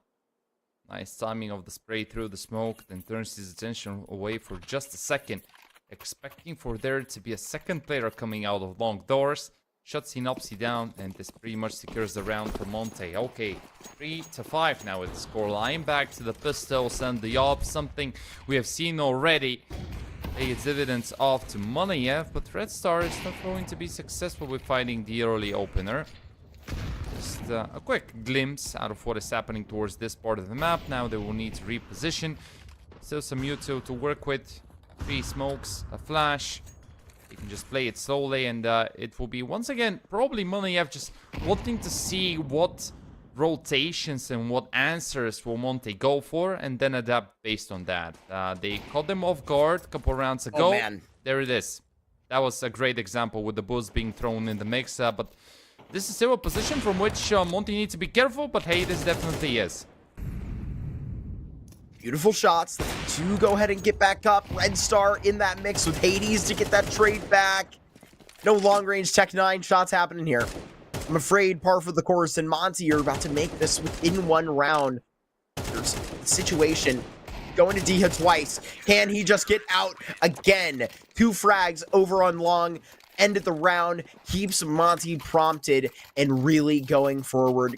Nice timing of the spray through the smoke, then turns his attention away for just a second, expecting for there to be a second player coming out of long doors. Shuts Synopsy down, and this pretty much secures the round for Monte. Okay, 3-5 now with the scoreline. Back to the pistols and the op, something we have seen already. Pay its dividends off to Money F, but Red Star is not going to be successful with finding the early opener. Just a quick glimpse out of what is happening towards this part of the map. Now they will need to reposition. Still some Mewtwo to work with. 3 smokes, a flash. You can just play it slowly, and it will be, once again, probably Money F just wanting to see what rotations and what answers will Monte go for, and then adapt based on that. They caught them off guard a couple rounds ago. Oh, man. There it is. That was a great example with the boost being thrown in the mix, but this is still a position from which Monte needs to be careful, but hey, this definitely is. Beautiful shots to go ahead and get back up. Red Star in that mix with Hades to get that trade back. No long-range Tech 9 shots happening here. I'm afraid par for the course, and Monte are about to make this within 1 round. There's a situation going to Dia twice. Can he just get out again? 2 frags over on long. Ended the round, keeps Monte prompted and really going forward.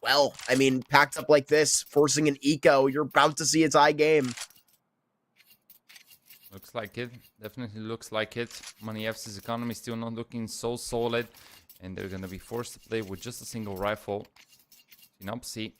Well, I mean, packed up like this, forcing an eco, you're about to see its eye game. Looks like it. Definitely looks like it. Money F's economy still not looking so solid, and they're gonna be forced to play with just a single rifle. Synopsy.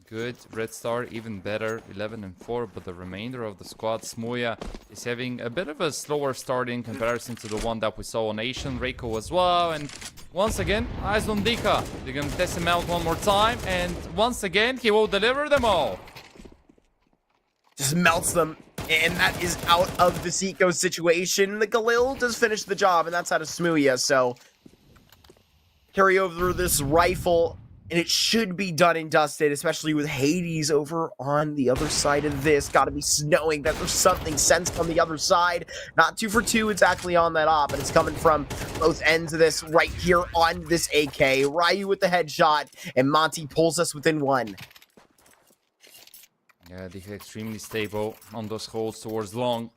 Good. Red Star even better, 11-4, but the remainder of the squad, Smoya, is having a bit of a slower start in comparison to the one that we saw on Asian, Reiko as well, and once again, eyes on Dika. They're gonna test him out one more time, and once again, he will deliver them all. Just melts them, and that is out of the Seiko situation. The Galil does finish the job, and that's out of Smoya, so carry over this rifle and it should be done and dusted, especially with Hades over on the other side of this. Got to be knowing that there's something sensed on the other side. Not 2 for 2 exactly on that op, but it's coming from both ends of this right here on this AK. Ryu with the headshot, and Monte pulls us within 1. Yeah, they're extremely stable on those holds towards long.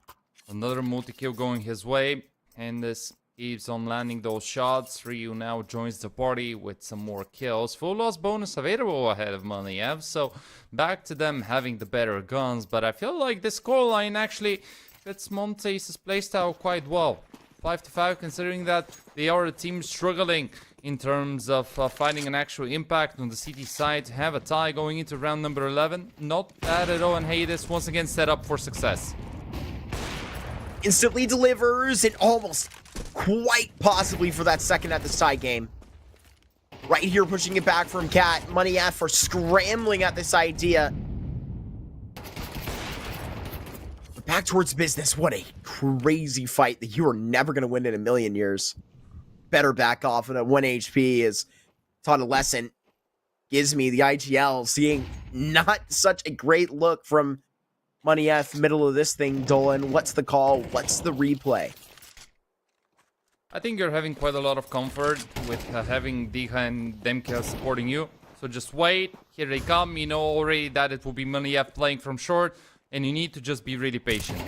Another multi-kill going his way, and this keeps on landing those shots. Ryu now joins the party with some more kills. Full loss bonus available ahead of Money F, so back to them having the better guns. But I feel like this scoreline actually fits Monte's playstyle quite well. 5-5, considering that they are a team struggling in terms of finding an actual impact on the CT side. To have a tie going into round number 11, not bad at all, and Hades once again set up for success. Instantly delivers, and almost quite possibly for that second at this tie game. Right here, pushing it back from Cat. Money F for scrambling at this idea. But back towards business. What a crazy fight that you are never going to win in a million years. Better back off, and at 1 HP is taught a lesson. Gives me the IGL, seeing not such a great look from Money F, middle of this thing. Dolan, what's the call? What's the replay? I think you're having quite a lot of comfort with having Dika and Demka supporting you. So just wait, here they come. You know already that it will be Money F playing from short, and you need to just be really patient.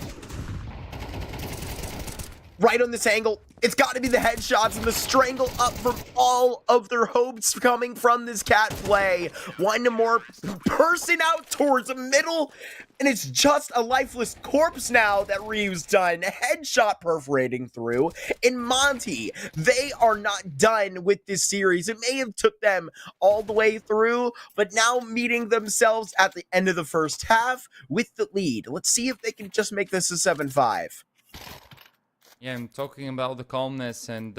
Right on this angle, it's got to be the headshots and the strangle up from all of their hopes coming from this Cat play. One more person out towards the middle, and it's just a lifeless corpse now that Ryu's done. Headshot perforating through. And Monte, they are not done with this series. It may have took them all the way through, but now meeting themselves at the end of the first half with the lead. Let's see if they can just make this a 7-5. Yeah, I'm talking about the calmness and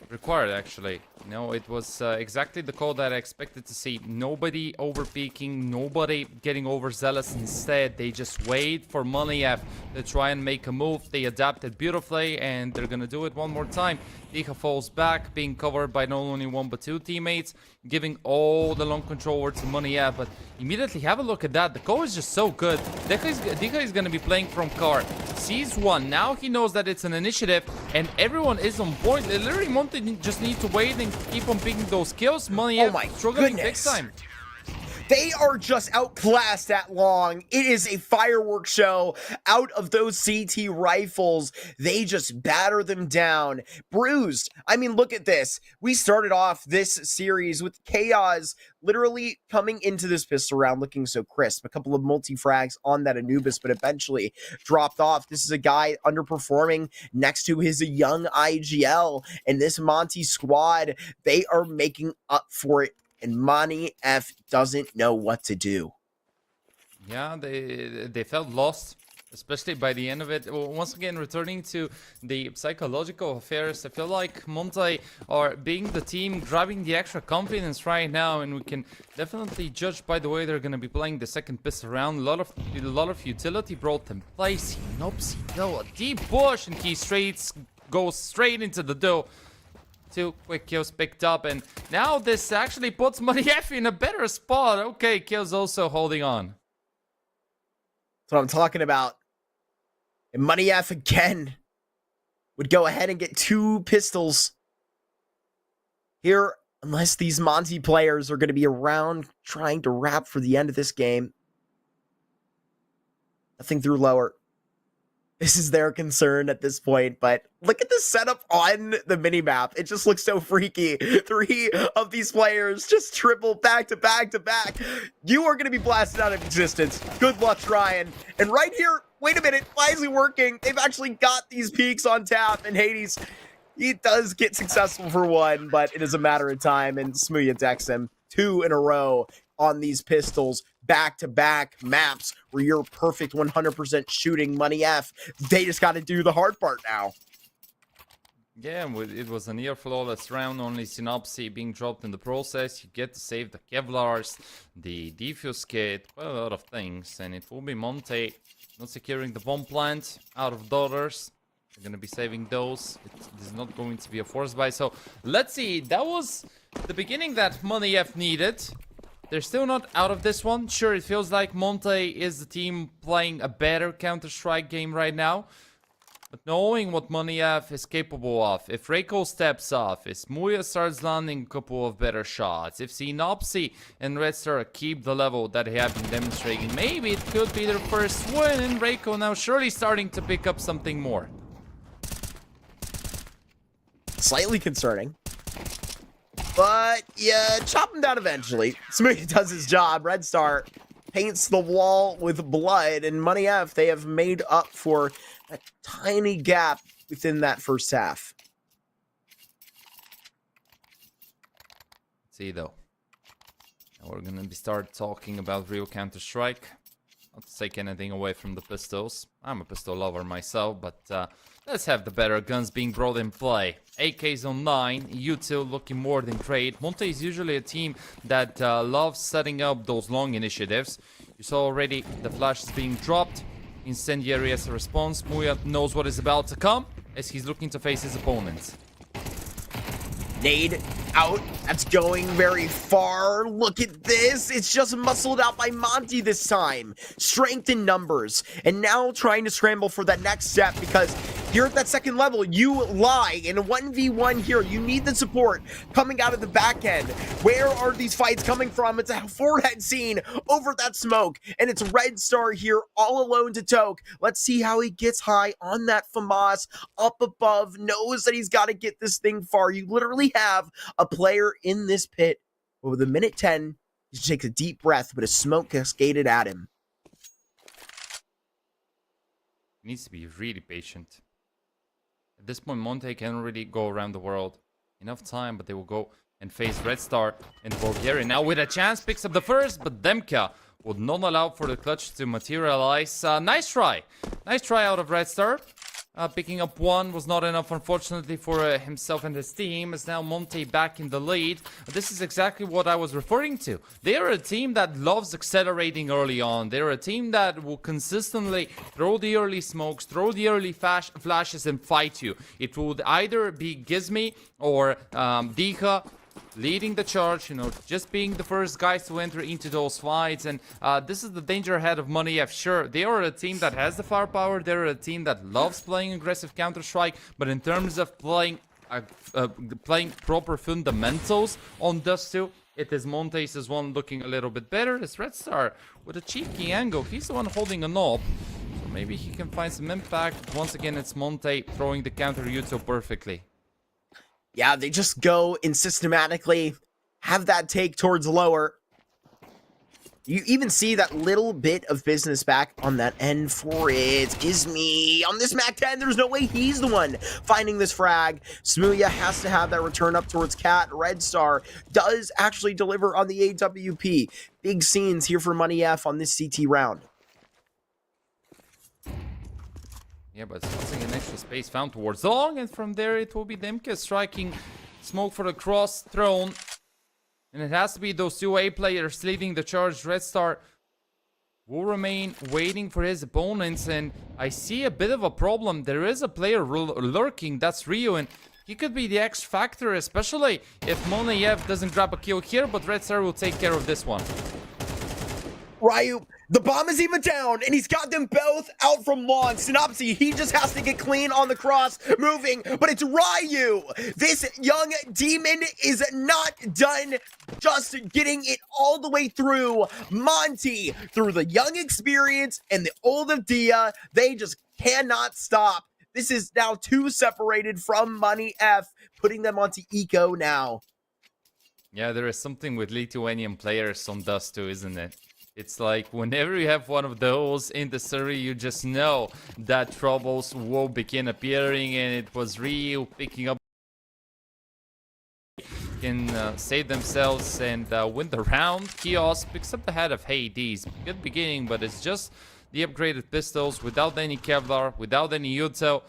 required, actually. You know, it was exactly the call that I expected to see. Nobody overpeaking, nobody getting overzealous. Instead, they just wait for Money F to try and make a move. They adapted beautifully, and they're gonna do it one more time. Dika falls back, being covered by not only 1 but 2 teammates, giving all the long control over to Money F. But immediately have a look at that. The call is just so good. Dika is gonna be playing from car. Sees one. Now he knows that it's an initiative, and everyone is on point. Literally, Monte just need to wait and keep on picking those kills. Money F struggling big time. They are just outclassed at long. It is a fireworks show out of those CT rifles. They just batter them down. Bruised. I mean, look at this. We started off this series with Chaos literally coming into this pistol round looking so crisp. A couple of multi-frags on that Anubis, but eventually dropped off. This is a guy underperforming next to his young IGL. And this Monte squad, they are making up for it. And Money F doesn't know what to do. Yeah, they felt lost, especially by the end of it. Once again, returning to the psychological affairs, I feel like Monte are being the team, grabbing the extra confidence right now, and we can definitely judge by the way they're going to be playing the second pistol round. A lot of utility brought them place. He nopes, a deep push, and he goes straight into the dough. 2 quick kills picked up, and now this actually puts Money F in a better spot. Okay, kills also holding on. That's what I'm talking about. And Money F again would go ahead and get 2 pistols here, unless these Monte players are going to be around trying to wrap for the end of this game. Nothing through lower. This is their concern at this point, but look at the setup on the minimap. It just looks so freaky. 3 of these players just triple back to back to back. You are going to be blasted out of existence. Good luck trying. And right here, wait a minute, why is it working? They've actually got these peaks on tap, and Hades, he does get successful for 1, but it is a matter of time, and Smooya decks him 2 in a row on these pistols. Back-to-back maps where you're perfect 100% shooting. Money F, they just got to do the hard part now. Yeah, it was a near flawless round, only Synopsy being dropped in the process. You get to save the Kevlars, the defuse kit, quite a lot of things, and it will be Monte not securing the bomb plant out of dollars. They're going to be saving those. It is not going to be a force buy. So let's see. That was the beginning that Money F needed. They're still not out of this one. Sure, it feels like Monte is the team playing a better Counter-Strike game right now. But knowing what Money F is capable of, if Reiko steps off, if Muya starts landing a couple of better shots, if Synopsy and Red Star keep the level that they have been demonstrating, maybe it could be their first win, and Reiko now surely starting to pick up something more. Slightly concerning. But yeah, chop him down eventually. Smoothie does his job. Red Star paints the wall with blood, and Money F, they have made up for a tiny gap within that first half. Let's see though. Now we're gonna start talking about real Counter-Strike. Not to take anything away from the pistols. I'm a pistol lover myself, but let's have the better guns being brought in play. AKs on 9, util looking more than great. Monte is usually a team that loves setting up those long initiatives. You saw already the flash is being dropped. Incendiary as a response. Muya knows what is about to come as he's looking to face his opponents. Nade out. That's going very far. Look at this. It's just muscled out by Monte this time. Strength in numbers. And now trying to scramble for that next step, because here at that second level, you lie. In a 1v1 here, you need the support coming out of the back end. Where are these fights coming from? It's a forehead scene over that smoke. And it's Red Star here all alone to Toke. Let's see how he gets high on that FAMAS up above. Knows that he's got to get this thing far. You literally have a player in this pit. But with a minute 10, he takes a deep breath, but a smoke cascaded at him. He needs to be really patient. At this point, Monte can really go around the world. Enough time, but they will go and face Red Star and Bulgaria. Now with a chance, picks up the first, but Demka would not allow for the clutch to materialize. Nice try. Nice try out of Red Star. Picking up one was not enough, unfortunately, for himself and his team, as now Monte back in the lead. This is exactly what I was referring to. They are a team that loves accelerating early on. They're a team that will consistently throw the early smokes, throw the early flashes, and fight you. It would either be Gizmi or Dika leading the charge, you know, just being the first guys to enter into those fights. And this is the danger ahead of Money F. Sure, they are a team that has the firepower. They're a team that loves playing aggressive Counter-Strike. But in terms of playing proper fundamentals on Dust 2, it is Monte's is one looking a little bit better. This Red Star with a cheeky angle. He's the one holding a knob. So maybe he can find some impact. Once again, it's Monte throwing the counter util perfectly. Yeah, they just go and systematically have that take towards lower. You even see that little bit of business back on that end for it. Gizmi on this Mac 10. There's no way he's the one finding this frag. Smooya has to have that return up towards Cat. Red Star does actually deliver on the AWP. Big scenes here for Money F on this CT round. Yeah, but something an extra space found towards long, and from there it will be Demke striking smoke for the cross thrown. And it has to be those two A players leading the charge. Red Star will remain waiting for his opponents, and I see a bit of a problem. There is a player lurking, that's Rio, and he could be the X factor, especially if Monayev doesn't grab a kill here, but Red Star will take care of this one. Ryu, the bomb is even down, and he's got them both out from long. Synopsy, he just has to get clean on the cross, moving, but it's Ryu. This young demon is not done just getting it all the way through. Monte, through the young experience and the old of Dia, they just cannot stop. This is now two separated from Money F, putting them onto Eco now. Yeah, there is something with Lithuanian players on Dust 2, isn't it? It's like whenever you have one of those in the series, you just know that troubles will begin appearing, and it was Ryu picking up, can save themselves and win the round. Kios picks up the head of Hades. Good beginning, but it's just the upgraded pistols without any Kevlar, without any util.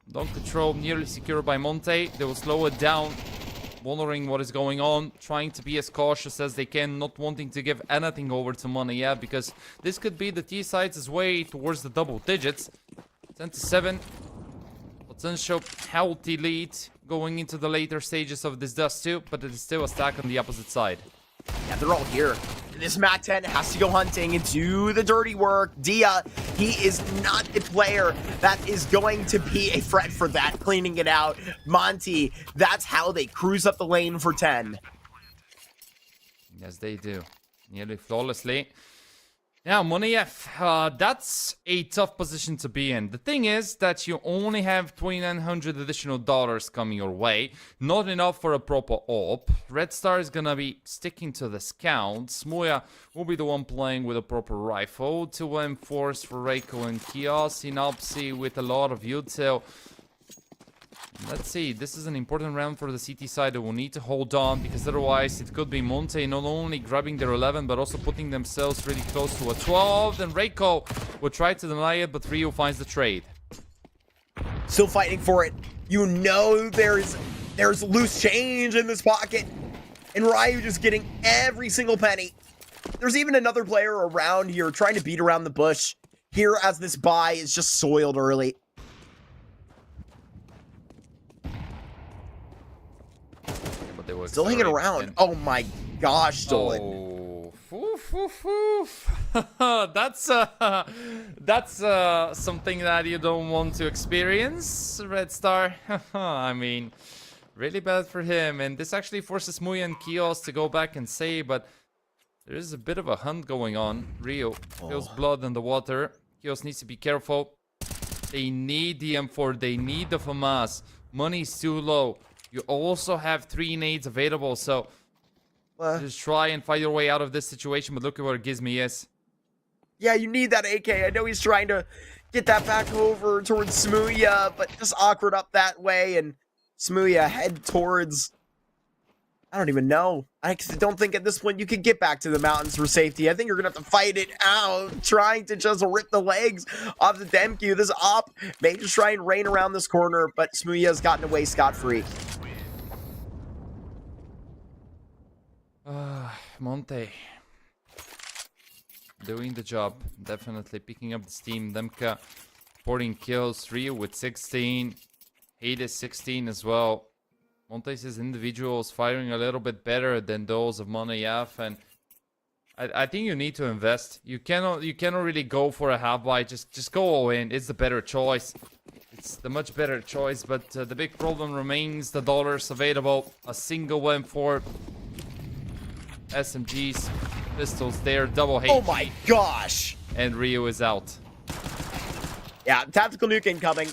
Don't control, nearly secured by Monte. They will slow it down, wondering what is going on, trying to be as cautious as they can, not wanting to give anything over to Money, yeah, because this could be the T-Sides' way towards the double digits. 10-7. Doesn't show healthy lead going into the later stages of this Dust 2, but it is still a stack on the opposite side. Yeah, they're all here. This Mac-10 has to go hunting and do the dirty work. Dia, he is not a player that is going to be a threat for that, cleaning it out. Monte, that's how they cruise up the lane for 10. Yes, they do. Nearly flawlessly. Now, Monte F, that's a tough position to be in. The thing is that you only have $2,900 additional dollars coming your way. Not enough for a proper AWP. Red Star is gonna be sticking to the scout. Smuya will be the one playing with a proper rifle. 2 M4s for Reiko and Kios. Synopsy with a lot of util. Let's see, this is an important round for the CT side. They will need to hold on, because otherwise it could be Monte not only grabbing their 11, but also putting themselves really close to a 12. Then Reiko will try to deny it, but Ryu finds the trade. Still fighting for it. You know there's loose change in this pocket. And Ryu just getting every single penny. There's even another player around here trying to beat around the bush. Here as this buy is just soiled early. They were Still hanging around. Oh my gosh, stolen. Oh, oof, oof, oof. That's something that you don't want to experience, Red Star. I mean, really bad for him. And this actually forces Muya and Kios to go back and say, but there is a bit of a hunt going on. Rio feels blood in the water. Kios needs to be careful. They need the M4. They need the FAMAS. Money's too low. You also have 3 nades available, so just try and fight your way out of this situation, but look at where Gizmi is. Yeah, you need that AK. I know he's trying to get that back over towards Smuya, but just awkward up that way, and Smuya head towards... I don't even know. I don't think at this point you could get back to the mountains for safety. I think you're going to have to fight it out, trying to just rip the legs off the Demku. This op may just try and rain around this corner, but Smuya's gotten away scot-free. Monte. Doing the job. Definitely picking up the steam. Demka 14 kills. Ryu with 16. Hades 16 as well. Monte's individuals firing a little bit better than those of Moneyaf, and I think you need to invest. You cannot really go for a half buy. Just go all in. It's the better choice. It's the much better choice, but the big problem remains the dollars available. A single M4, SMGs, pistols there, double HE. Oh my gosh! And Ryu is out. Yeah, tactical nuke incoming.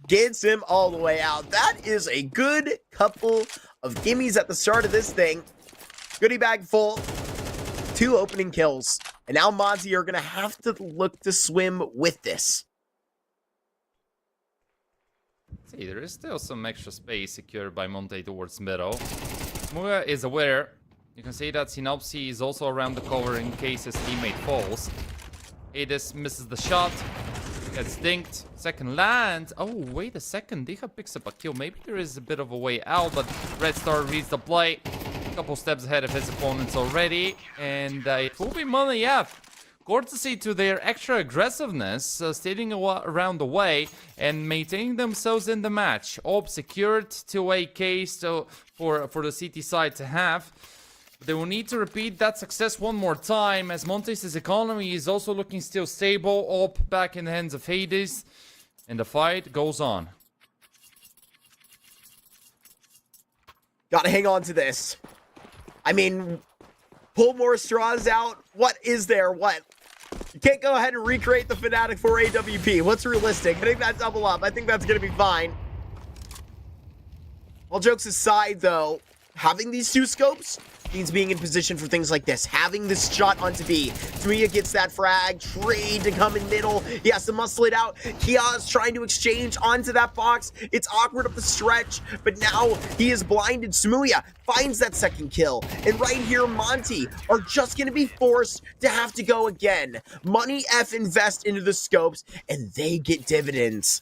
Gets him all the way out. That is a good couple of gimmies at the start of this thing. Goodie bag full. 2 opening kills. And now Monte are going to have to look to swim with this. See, there is still some extra space secured by Monte towards middle. Muya is aware. You can see that Synopsy is also around the cover in case his teammate falls. Hades misses the shot. Gets dinked. Second land. Oh, wait a second. Diha picks up a kill. Maybe there is a bit of a way out, but Red Star reads the play. A couple steps ahead of his opponents already. And it will be Money F. Courtesy to their extra aggressiveness, staying around the way and maintaining themselves in the match. Op secured 2 AKs for the CT side to have. They will need to repeat that success one more time, as Montes' economy is also looking still stable. Op back in the hands of Hades, and the fight goes on. Gotta hang on to this. I mean, pull more straws out. What is there? What? You can't go ahead and recreate the Fnatic for AWP. What's realistic? I think that double up. I think that's gonna be fine. All jokes aside, though, having these 2 scopes means being in position for things like this. Having this shot onto B. Smuya gets that frag. Trade to come in middle. He has to muscle it out. Kia's trying to exchange onto that box. It's awkward up the stretch, but now he is blinded. Smuya finds that second kill. And right here, Monte are just going to be forced to have to go again. Money F invest into the scopes, and they get dividends.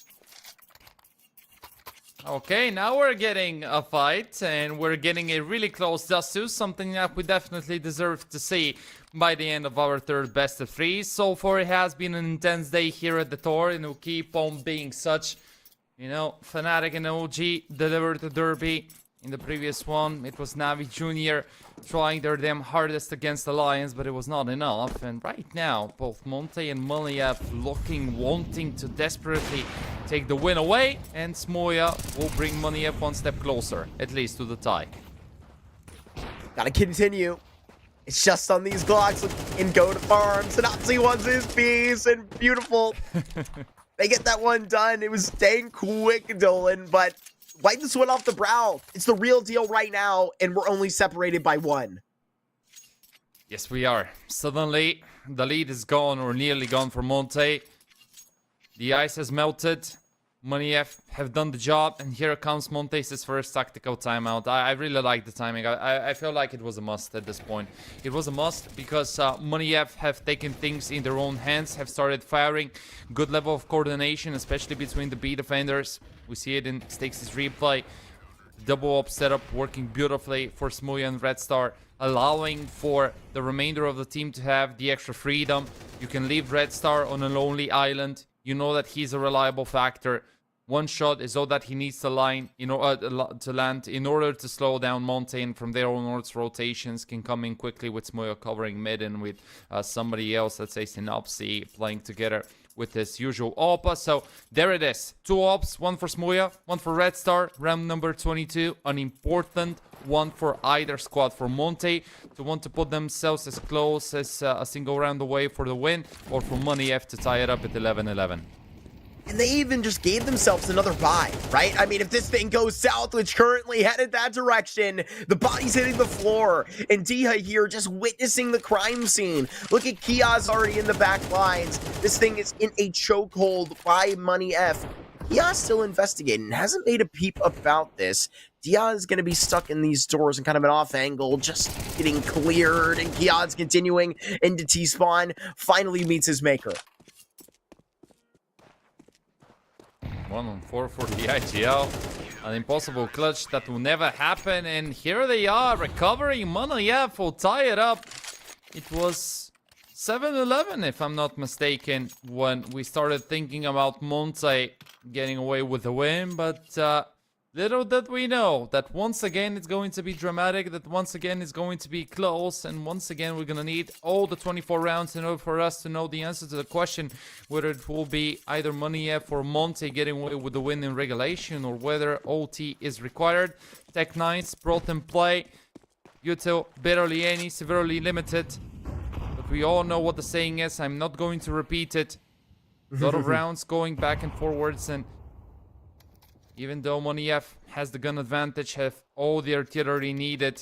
Okay, now we're getting a fight, and we're getting a really close Dust 2, something that we definitely deserve to see by the end of our 3rd best of 3. So far, it has been an intense day here at the Tor, and it will keep on being such. You know, Fnatic and OG delivered the derby. In the previous one, it was Navi Jr. trying their damn hardest against the Lions, but it was not enough. And right now, both Monte and Muliev wanting to desperately take the win away. And Smoya will bring Muliev one step closer, at least to the tie. Gotta continue. It's just on these Glocks and go to farm. Synopsy wants his piece, and beautiful. They get that one done. It was dang quick, Dolan, but wipe the sweat off the brow. It's the real deal right now, and we're only separated by 1. Yes, we are. Suddenly, the lead is gone or nearly gone for Monte. The ice has melted. Muliev have done the job, and here comes Monte's first tactical timeout. I really like the timing. I feel like it was a must at this point. It was a must because Muliev have taken things in their own hands, have started firing. Good level of coordination, especially between the B defenders. We see it in Stakes' replay. Double up setup working beautifully for Smoya and Red Star, allowing for the remainder of the team to have the extra freedom. You can leave Red Star on a lonely island. You know that he's a reliable factor. One shot is all that he needs to land in order to slow down Monte, and from there onwards rotations can come in quickly with Smoya covering mid and with somebody else, let's say Synopsy, playing together with his usual Oppa. So there it is. 2 ops, 1 for Smoya, 1 for Red Star, round number 22. An important one for either squad. For Monte to want to put themselves as close as a single round away for the win, or for Muliev to tie it up at 11-11. And they even just gave themselves another bye, right? I mean, if this thing goes south, which currently headed that direction, the body's hitting the floor, and Diha here just witnessing the crime scene. Look at Kia's already in the back lines. This thing is in a chokehold by Money F. Kia's still investigating, hasn't made a peep about this. Dia is going to be stuck in these doors in kind of an off angle, just getting cleared, and Kia's continuing into T-spawn, finally meets his maker. 1-4 for the IGL. An impossible clutch that will never happen. And here they are, recovering. Muliev will tie it up. It was 7-11, if I'm not mistaken, when we started thinking about Monte getting away with the win. But little did we know that once again it's going to be dramatic, that once again it's going to be close, and once again we're going to need all the 24 rounds in order for us to know the answer to the question whether it will be either Muliev or Monte getting away with the win in regulation, or whether OT is required. Tech9's brought in play. Util barely any, severely limited. But we all know what the saying is. I'm not going to repeat it. A lot of rounds going back and forwards, and even though Muliev has the gun advantage, have all the artillery needed,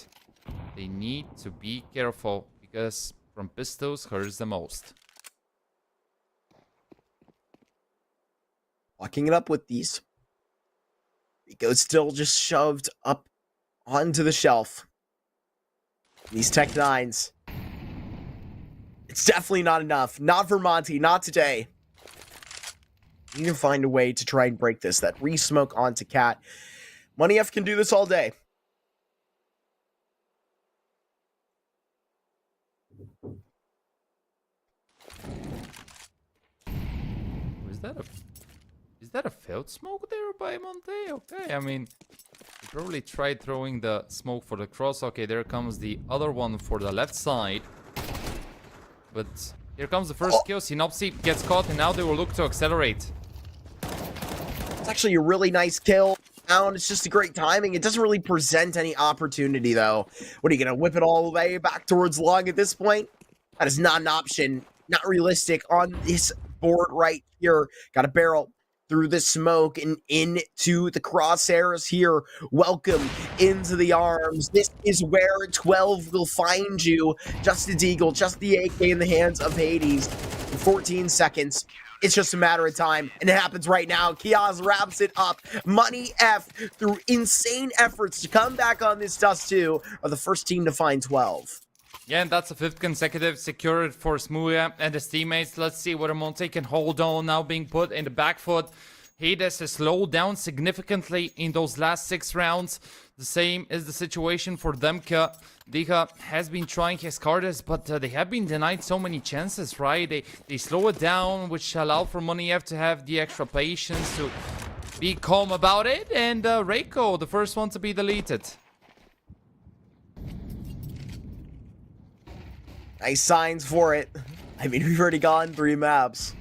they need to be careful, because from pistols hurts the most. Walking it up with these. Rico's still just shoved up onto the shelf. These Tech9s. It's definitely not enough. Not for Monte, not today. You need to find a way to try and break this. That re-smoke onto Cat. Money F can do this all day. Is that a failed smoke there by Monte? Okay, I mean, he probably tried throwing the smoke for the cross. Okay, there comes the other one for the left side. But here comes the first kill. Synopsy gets caught, and now they will look to accelerate. It's actually a really nice kill. It's just a great timing. It doesn't really present any opportunity, though. What are you going to whip it all the way back towards long at this point? That is not an option. Not realistic on this board right here. Got a barrel through the smoke and into the crosshairs here. Welcome into the arms. This is where 12 will find you. Just the Deagle, just the AK in the hands of Hades. In 14 seconds. It's just a matter of time, and it happens right now. Kiaz wraps it up. Money F, through insane efforts to come back on this Dust 2, are the first team to find 12. Yeah, and that's a 5th consecutive secured for Smoya and his teammates. Let's see whether Monte can hold on, now being put in the back foot. Hades has slowed down significantly in those last 6 rounds. The same is the situation for Demka. Diha has been trying his hardest, but they have been denied so many chances, right? They slow it down, which allowed for Money F to have the extra patience to be calm about it. And Reiko, the first one to be deleted. Nice signs for it. I mean, we've already gone 3 maps.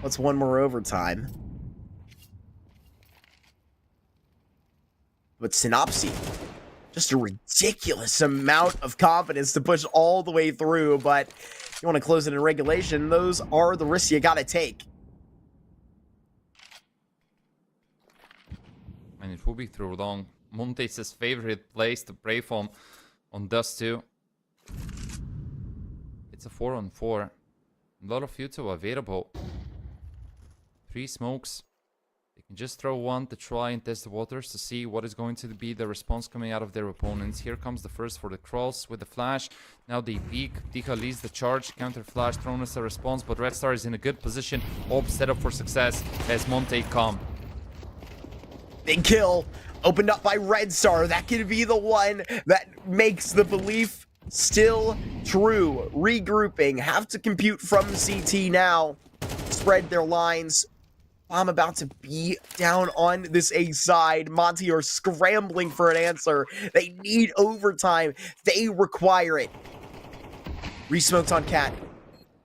What's one more overtime? But Synopsy, just a ridiculous amount of confidence to push all the way through, but you want to close it in regulation, those are the risks you gotta take. And it will be through long. Monte's his favorite place to play from on Dust 2. It's a 4-on-4. A lot of future available. 3 smokes. They can just throw one to try and test the waters to see what is going to be the response coming out of their opponents. Here comes the first for the cross with the flash. Now they peek. Dika leads the charge. Counter flash thrown as a response, but Red Star is in a good position. All set up for success as Monte come. Big kill opened up by Red Star. That could be the one that makes the belief still true. Regrouping. Have to compute from CT now. Spread their lines. I'm about to be down on this A side. Monte are scrambling for an answer. They need overtime. They require it. Resmoked on Cat.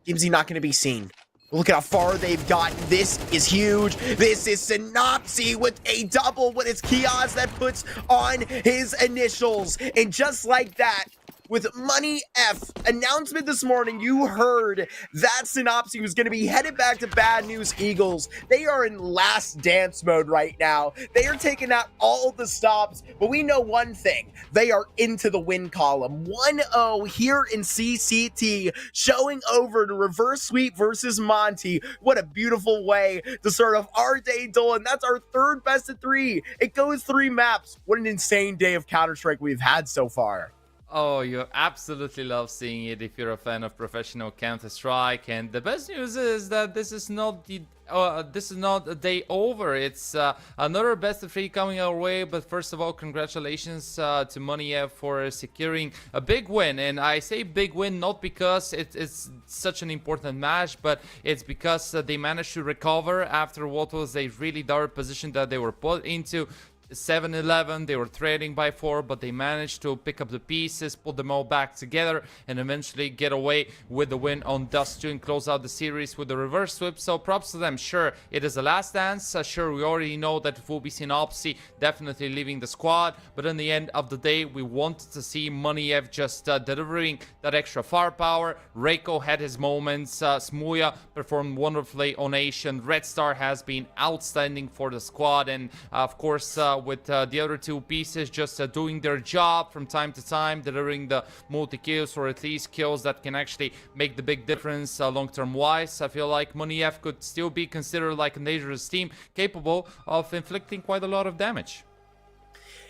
Gimsy not going to be seen. Look at how far they've gotten. This is huge. This is Synopsy with a double when it's Kiaz that puts on his initials. And just like that, with Money F announcement this morning, you heard that Synopsy was going to be headed back to Bad News Eagles. They are in last dance mode right now. They are taking out all the stops, but we know one thing. They are into the win column. 1-0 here in CCT, showing over to reverse sweep versus Monte. What a beautiful way to start off our day, Dolan. That's our 3rd best of 3. It goes 3 maps. What an insane day of Counter-Strike we've had so far. Oh, you absolutely love seeing it if you're a fan of professional Counter-Strike. And the best news is that this is not a day over. It's another best of 3 coming our way. But first of all, congratulations to Money for securing a big win. And I say big win not because it's such an important match, but it's because they managed to recover after what was a really dire position that they were put into. 7-11, they were trailing by 4, but they managed to pick up the pieces, put them all back together, and eventually get away with the win on Dust 2 and close out the series with the reverse sweep. So props to them. Sure, it is a last dance. Sure, we already know that it will be Synopsy definitely leaving the squad, but in the end of the day, we wanted to see Moniev just delivering that extra firepower. Reiko had his moments. Smuya performed wonderfully on Asian. Red Star has been outstanding for the squad, and of course, with the other 2 pieces just doing their job from time to time, delivering the multi-kills or at least kills that can actually make the big difference long-term wise. I feel like Moniev could still be considered like a dangerous team capable of inflicting quite a lot of damage.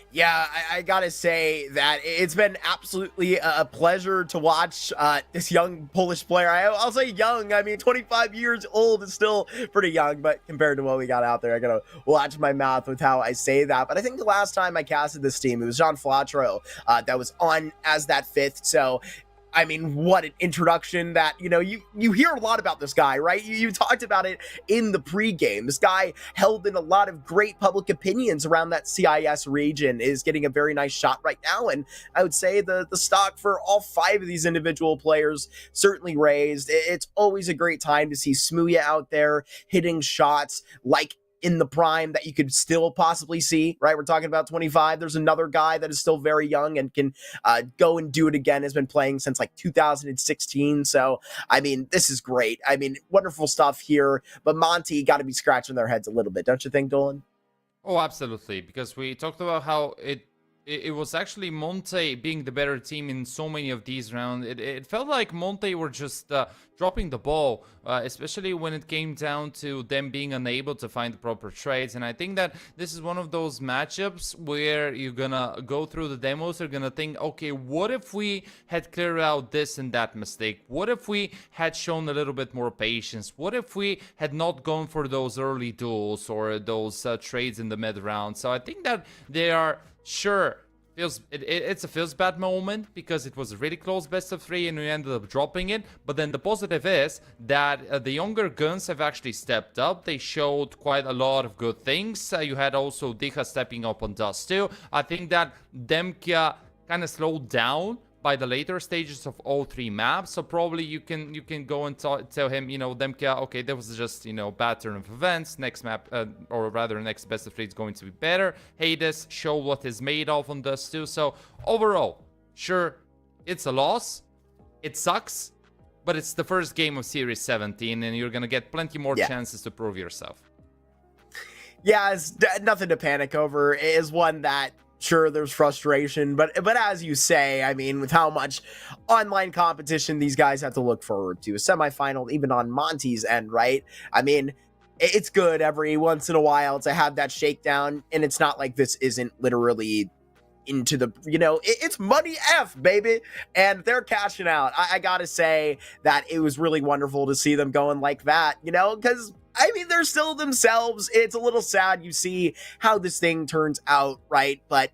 Yeah, I gotta say that it's been absolutely a pleasure to watch this young Polish player. I'll say young, I mean 25 years old is still pretty young, but compared to what we got out there, I gotta watch my mouth with how I say that. But I think the last time I casted this team, it was Jean Flatro that was on as that 5th, so I mean, what an introduction that, you know, you hear a lot about this guy, right? You talked about it in the pregame. This guy held in a lot of great public opinions around that CIS region, is getting a very nice shot right now. And I would say the stock for all 5 of these individual players certainly raised. It's always a great time to see Smuya out there hitting shots like in the prime that you could still possibly see, right? We're talking about 25. There's another guy that is still very young and can go and do it again, has been playing since like 2016. So, I mean, this is great. I mean, wonderful stuff here, but Monte got to be scratching their heads a little bit, don't you think, Dolan? Oh, absolutely, because we talked about how it was actually Monte being the better team in so many of these rounds. It felt like Monte were just dropping the ball, especially when it came down to them being unable to find the proper trades. And I think that this is one of those matchups where you're gonna go through the demos, you're gonna think, okay, what if we had cleared out this and that mistake? What if we had shown a little bit more patience? What if we had not gone for those early duels or those trades in the mid round? So I think that they are sure it's a feels bad moment because it was a really close best of 3 and we ended up dropping it. But then the positive is that the younger guns have actually stepped up. They showed quite a lot of good things. You had also Dika stepping up on Dust too. I think that Demkia kind of slowed down by the later stages of all 3 maps, so probably you can go and tell him, Demkia, okay, that was just, bad turn of events. Next map, or rather next best of 3 is going to be better. Hades show what is made of on Dust 2. So overall, sure, it's a loss. It sucks, but it's the first game of Series 17, and you're gonna get plenty more chances to prove yourself. Yeah, it's nothing to panic over. It is one that, sure, there's frustration, but as you say, I mean, with how much online competition these guys have to look forward to, a semifinal, even on Monte's end, right? I mean, it's good every once in a while to have that shakedown, and it's not like this isn't literally into the, it's money F, baby, and they're cashing out. I gotta say that it was really wonderful to see them going like that, because I mean, they're still themselves. It's a little sad. You see how this thing turns out, right? But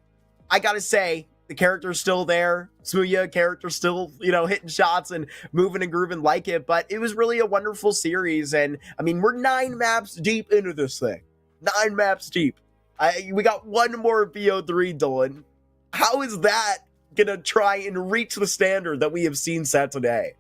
I gotta say, the character's still there. Smooya character's still, hitting shots and moving and grooving like it. But it was really a wonderful series. And I mean, we're 9 maps deep into this thing. 9 maps deep. We got one more BO3, Dylan. How is that gonna try and reach the standard that we have seen set today?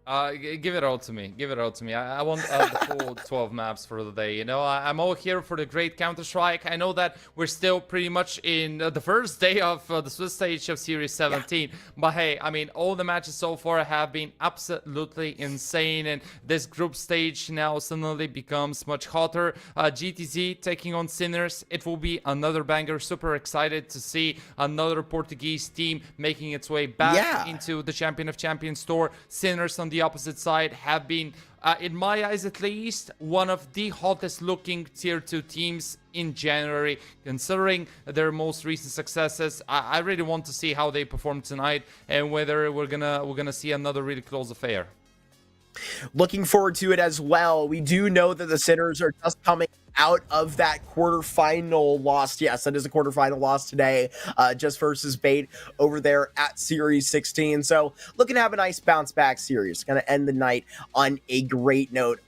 Give it all to me. Give it all to me. I want the full 12 maps for the day. I'm all here for the great Counter-Strike. I know that we're still pretty much in the first day of the Swiss stage of Series 17. Yeah. But hey, I mean, all the matches so far have been absolutely insane. And this group stage now suddenly becomes much hotter. GTZ taking on Sinners. It will be another banger. Super excited to see another Portuguese team making its way back into the Champion of Champions tour. Sinners on the opposite side have been, in my eyes at least, one of the hottest looking tier 2 teams in January, considering their most recent successes. I really want to see how they perform tonight and whether we're gonna see another really close affair. Looking forward to it as well. We do know that the Sinners are just coming out of that quarterfinal loss. Yes, that is a quarterfinal loss today, just versus Bait over there at Series 16. So looking to have a nice bounce back series. Going to end the night on a great note.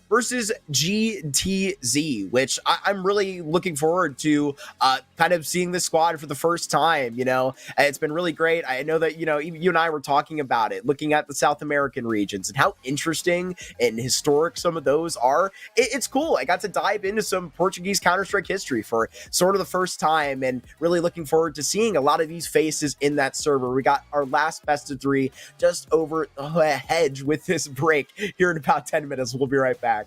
Versus GTZ, which I'm really looking forward to kind of seeing this squad for the first time. It's been really great. I know that, you and I were talking about it, looking at the South American regions and how interesting and historic some of those are. It's cool. I got to dive into some Portuguese Counter-Strike history for sort of the first time and really looking forward to seeing a lot of these faces in that server. We got our last best of 3 just over the hedge with this break here in about 10 minutes. We'll be right back.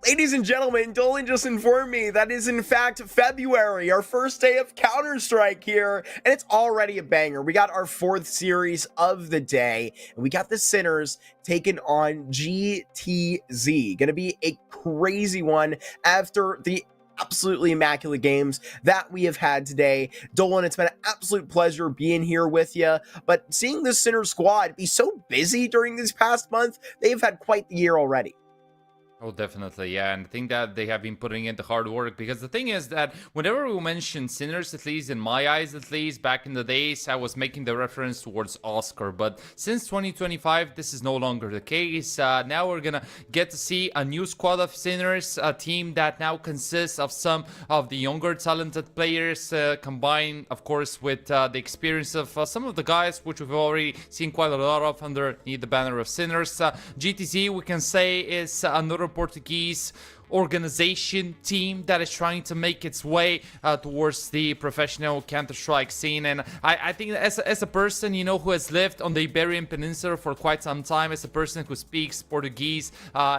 Ladies and gentlemen, Dolan just informed me that is in fact February, our first day of Counter-Strike here, and it's already a banger. We got our 4th series of the day, and we got the Sinners taking on GTZ. Gonna be a crazy one after the absolutely immaculate games that we have had today. Dolan, it's been an absolute pleasure being here with you, but seeing this Sinners squad be so busy during this past month, they've had quite the year already. Oh, definitely, yeah, and I think that they have been putting in the hard work, because the thing is that whenever we mention Sinners, at least in my eyes, at least back in the days, I was making the reference towards Oscar, but since 2025, this is no longer the case. Now we're gonna get to see a new squad of Sinners, a team that now consists of some of the younger talented players, combined, of course, with the experience of some of the guys, which we've already seen quite a lot of underneath the banner of Sinners. GTZ, we can say, is another Portuguese organization team that is trying to make its way towards the professional Counter-Strike scene. And I think as a person, you know, who has lived on the Iberian Peninsula for quite some time, as a person who speaks Portuguese,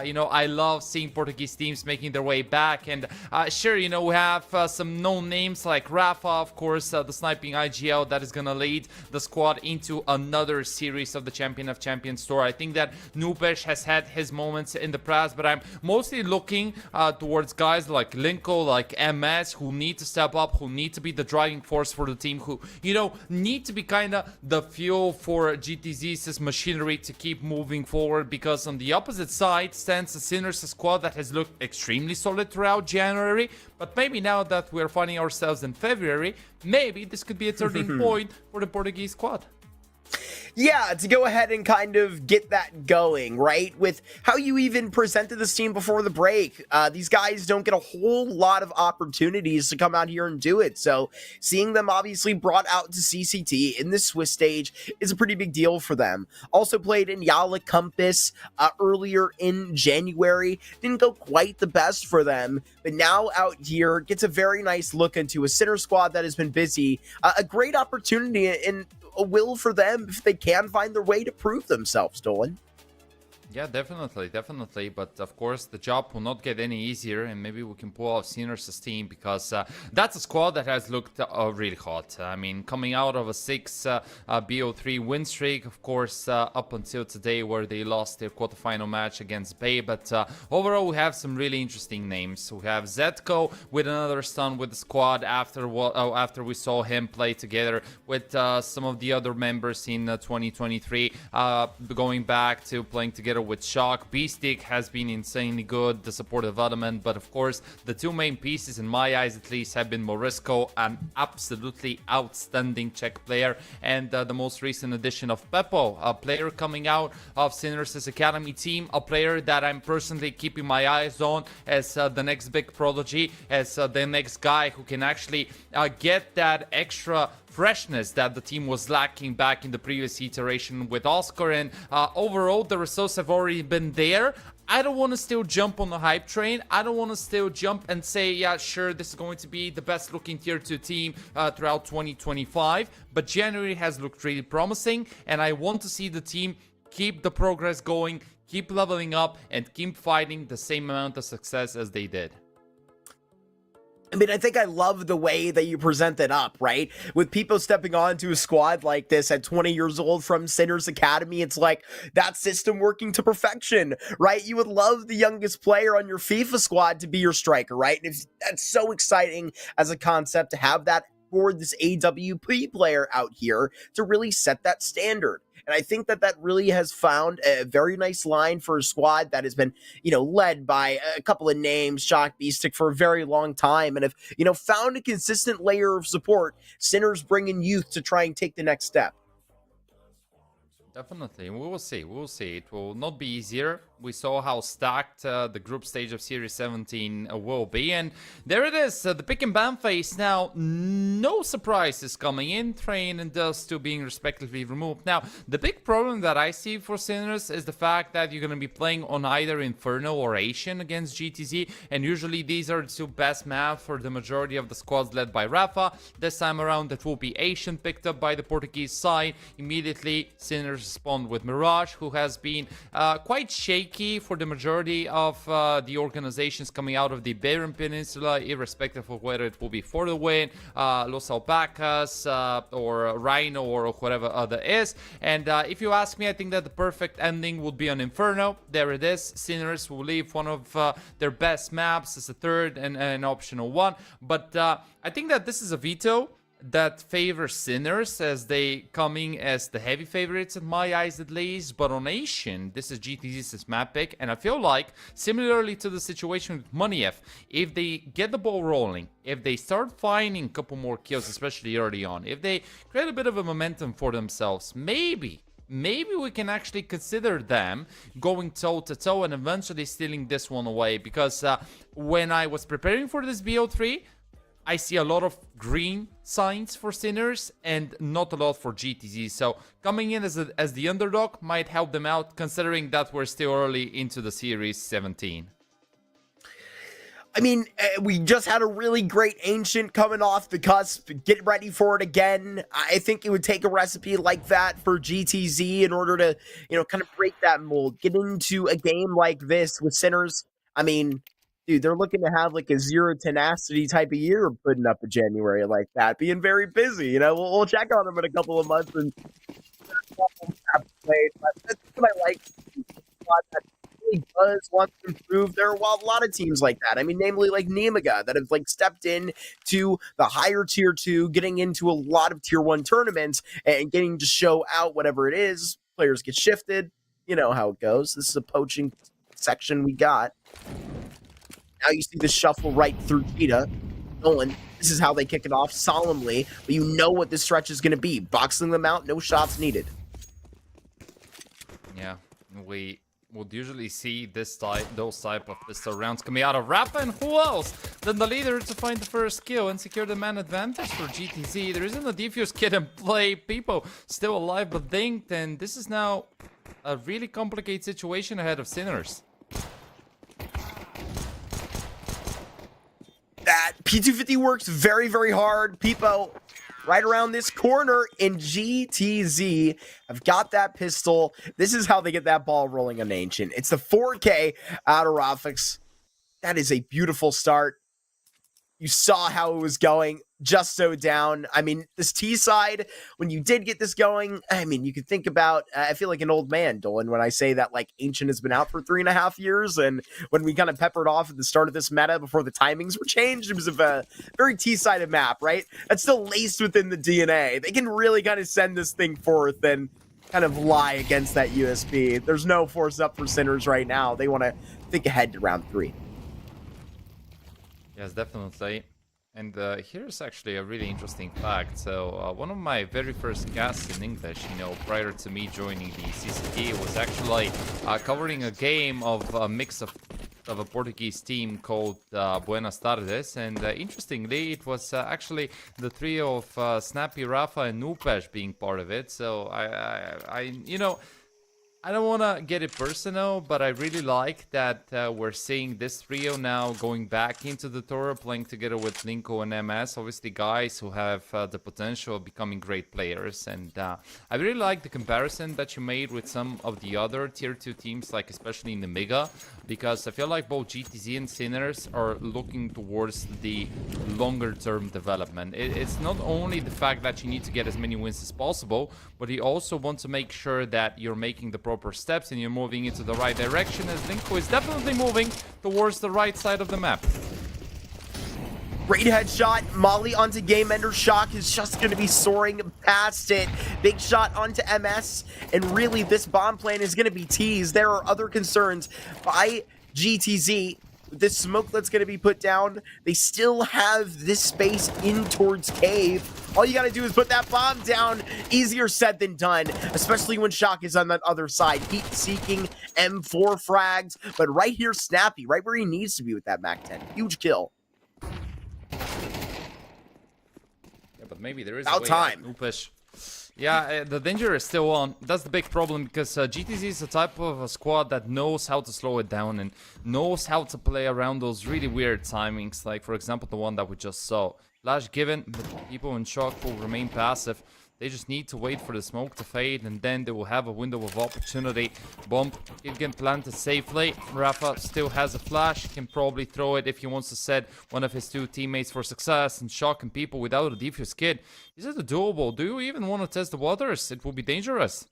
you know, I love seeing Portuguese teams making their way back. And sure, you know, we have some known names like Rafa, of course, the sniping IGL that is gonna lead the squad into another series of the Champion of Champions tour. I think that Nupesh has had his moments in the past, but I'm mostly looking towards guys like Linko, like MS, who need to step up, who need to be the driving force for the team, who, you know, need to be kind of the fuel for GTZ's machinery to keep moving forward, because on the opposite side stands the Sinners squad that has looked extremely solid throughout January, but maybe now that we're finding ourselves in February, maybe this could be a turning point for the Portuguese squad. Yeah, to go ahead and kind of get that going, right? With how you even presented this team before the break. These guys don't get a whole lot of opportunities to come out here and do it. So seeing them obviously brought out to CCT in the Swiss stage is a pretty big deal for them. Also played in Yala Compass earlier in January. Didn't go quite the best for them, but now out here gets a very nice look into a Sinner squad that has been busy. A great opportunity and a will for them if they can find their way to prove themselves, Dolan. Yeah, definitely. But of course, the job will not get any easier, and maybe we can pull out Sinners' team, because that's a squad that has looked really hot. I mean, coming out of a 6 BO3 win streak, of course, up until today, where they lost their quarterfinal match against Bay. But overall, we have some really interesting names. We have Zetko with another stun with the squad after we saw him play together with some of the other members in 2023, going back to playing together with Shock. B-Stick has been insanely good, the support development, but of course the two main pieces, in my eyes at least, have been Morisco, an absolutely outstanding Czech player, and the most recent addition of Beppo, a player coming out of Sinners' academy team, a player that I'm personally keeping my eyes on as the next big prodigy, as the next guy who can actually get that extra freshness that the team was lacking back in the previous iteration with Oscar. And overall, the results have already been there. I don't want to still jump on the hype train. I don't want to still jump and say, yeah, sure, this is going to be the best looking tier 2 team throughout 2025. But January has looked really promising, and I want to see the team keep the progress going, keep leveling up, and keep finding the same amount of success as they did. I mean, I think I love the way that you present that up, right? With people stepping onto a squad like this at 20 years old from Sinners Academy, it's like that system working to perfection, right? You would love the youngest player on your FIFA squad to be your striker, right? And that's so exciting as a concept to have that for this AWP player out here to really set that standard. And I think that really has found a very nice line for a squad that has been, led by a couple of names, Shock Beastic, for a very long time. And have, found a consistent layer of support, Sinners bringing youth to try and take the next step. Definitely, we will see. We will see. It will not be easier. We saw how stacked the group stage of Series 17 will be. And there it is, the pick and ban phase now. No surprises coming in. Train and Dust 2 being respectively removed. Now, the big problem that I see for Sinners is the fact that you're going to be playing on either Inferno or Asian against GTZ. And usually these are the two best maps for the majority of the squads led by Rafa. This time around, that will be Asian picked up by the Portuguese side. Immediately, Sinners respond with Mirage, who has been quite shaky for the majority of the organizations coming out of the Iberian Peninsula, irrespective of whether it will be For the Win, Los Alpacas, or Rhino, or whatever other is. And if you ask me, I think that the perfect ending would be on Inferno. There it is. Sinners will leave one of their best maps as a third and an optional one. But I think that this is a veto that favors Sinners, as they coming as the heavy favorites in my eyes at least. But on Asian, this is GTZ's map pick, and I feel like, similarly to the situation with Money, if they get the ball rolling, if they start finding a couple more kills, especially early on, if they create a bit of a momentum for themselves, maybe we can actually consider them going toe-to-toe and eventually stealing this one away. Because when I was preparing for this BO3, I see a lot of green signs for Sinners and not a lot for GTZ. So coming in as the underdog might help them out, considering that we're still early into the Series 17. I mean, we just had a really great Ancient coming off the cusp. Get ready for it again. I think it would take a recipe like that for GTZ in order to, kind of break that mold. Get into a game like this with Sinners. I mean, dude, they're looking to have like a zero tenacity type of year putting up a January like that, being very busy. We'll check on them in a couple of months and played. But that's what I like. That really does want to improve. There are a lot of teams like that. I mean, namely like Nemaga that have like stepped in to the higher tier 2, getting into a lot of tier 1 tournaments and getting to show out whatever it is. Players get shifted. You know how it goes. This is a poaching section we got. Now you see the shuffle right through Cheetah. Nolan, this is how they kick it off solemnly, but you know what this stretch is going to be. Boxing them out, no shots needed. Yeah, we would usually see those type of pistol rounds coming out of Rafa, and who else than the leader to find the first kill and secure the man advantage for GTZ. There isn't a defuse kit in play. People still alive but dinked, and this is now a really complicated situation ahead of Sinners. That P250 works very, very hard. People right around this corner in GTZ have got that pistol. This is how they get that ball rolling on Ancient. It's the 4K out of Rafix. That is a beautiful start. You saw how it was going. Just so down. I mean, this T side, when you did get this going, I mean, you could think about, I feel like an old man, Dolan, when I say that, like, Ancient has been out for 3.5 years, and when we kind of peppered off at the start of this meta before the timings were changed, it was a very T-sided map, right? That's still laced within the DNA. They can really kind of send this thing forth and kind of lie against that USB. There's no force up for Sinners right now. They want to think ahead to round 3. Yes, definitely. And here's actually a really interesting fact. So one of my very first casts in English, prior to me joining the CCT, was actually covering a game of a mix of a Portuguese team called Buenas Tardes. And interestingly, it was actually the trio of Snappy, Rafa, and Nupesh being part of it. So I I don't want to get it personal, but I really like that we're seeing this trio now going back into the tour, playing together with Linko and MS. Obviously, guys who have the potential of becoming great players. And I really like the comparison that you made with some of the other tier 2 teams, like especially in the Mega, because I feel like both GTZ and Sinners are looking towards the longer term development. It's not only the fact that you need to get as many wins as possible, but you also want to make sure that you're making the proper steps and you're moving into the right direction, as Linko is definitely moving towards the right side of the map. Great headshot. Molly onto Game Ender. Shock is just going to be soaring past it. Big shot onto MS. And really, this bomb plan is going to be teased. There are other concerns by GTZ. This smoke that's going to be put down, they still have this space in towards cave. All you got to do is put that bomb down. Easier said than done, especially when Shock is on that other side. Heat-seeking M4 frags, but right here, Snappy, right where he needs to be with that MAC-10. Huge kill. Yeah, but maybe there is About a way time. to push. Yeah, the danger is still on. That's the big problem, because GTZ is the type of a squad that knows how to slow it down and knows how to play around those really weird timings, like for example the one that we just saw. Flash given, but people in Shock will remain passive. They just need to wait for the smoke to fade, and then they will have a window of opportunity. Bomb can get planted safely. Rafa still has a flash, can probably throw it if he wants to set one of his 2 teammates for success. And Shock and people without a defuse kit. Is it doable? Do you even want to test the waters? It will be dangerous.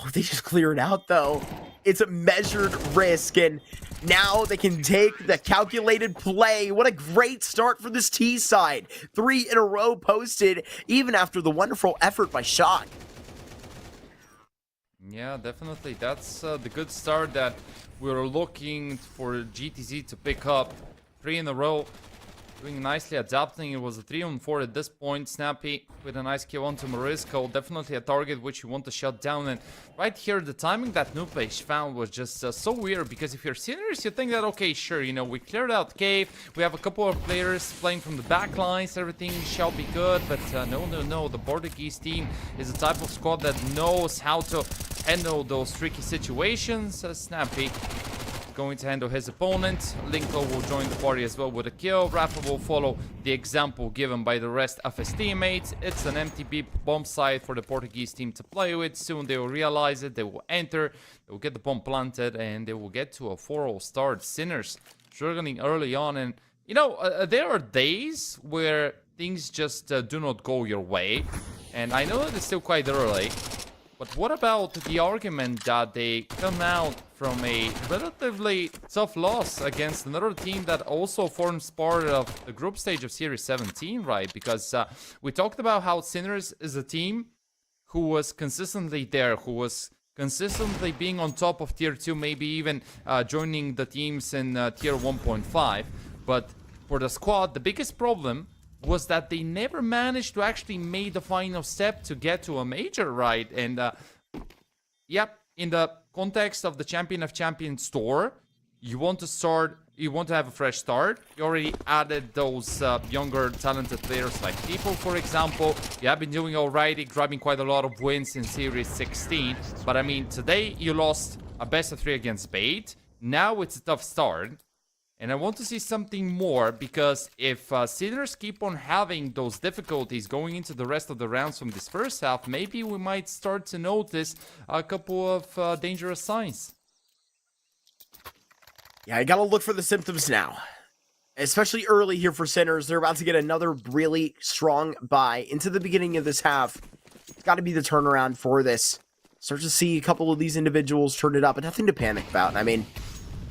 Oh, they just clear it out, though. It's a measured risk, and now they can take the calculated play. What a great start for this T side. 3 in a row posted, even after the wonderful effort by Shock. Yeah, definitely. That's the good start that we're looking for GTZ to pick up. 3 in a row. Doing nicely, adapting. It was a 3-on-4 at this point. Snappy with a nice kill onto Marisco. Definitely a target which you want to shut down. And right here, the timing that Nupage found was just so weird. Because if you're Sinners, you think that, okay, sure, you know, we cleared out cave. We have a couple of players playing from the back lines. Everything shall be good. But no. The Portuguese team is the type of squad that knows how to handle those tricky situations. Snappy going to handle his opponent. Linko will join the party as well with a kill. Rafa will follow the example given by the rest of his teammates. It's an MTB bomb site for the Portuguese team to play with. Soon they will realize it. They will enter. They will get the bomb planted, and they will get to a 4-0 start. Sinners struggling early on, and you know there are days where things just do not go your way. And I know that it's still quite early. But what about the argument that they come out from a relatively tough loss against another team that also forms part of the group stage of Series 17, right? Because we talked about how Sinners is a team who was consistently there, who was consistently being on top of Tier 2, maybe even joining the teams in Tier 1.5. But for the squad, the biggest problem was that they never managed to actually make the final step to get to a major, right? And yep, in the context of the Champion of Champions store, you want to have a fresh start. You already added those younger talented players like People, for example. You have been doing alrighty, grabbing quite a lot of wins in Series 16. But I mean, today you lost a best of 3 against Bait. Now it's a tough start. And I want to see something more, because if Sinners keep on having those difficulties going into the rest of the rounds from this first half, maybe we might start to notice a couple of dangerous signs. Yeah, I gotta look for the symptoms now. Especially early here for Sinners. They're about to get another really strong buy into the beginning of this half. It's got to be the turnaround for this. Start to see a couple of these individuals turn it up, but nothing to panic about. I mean,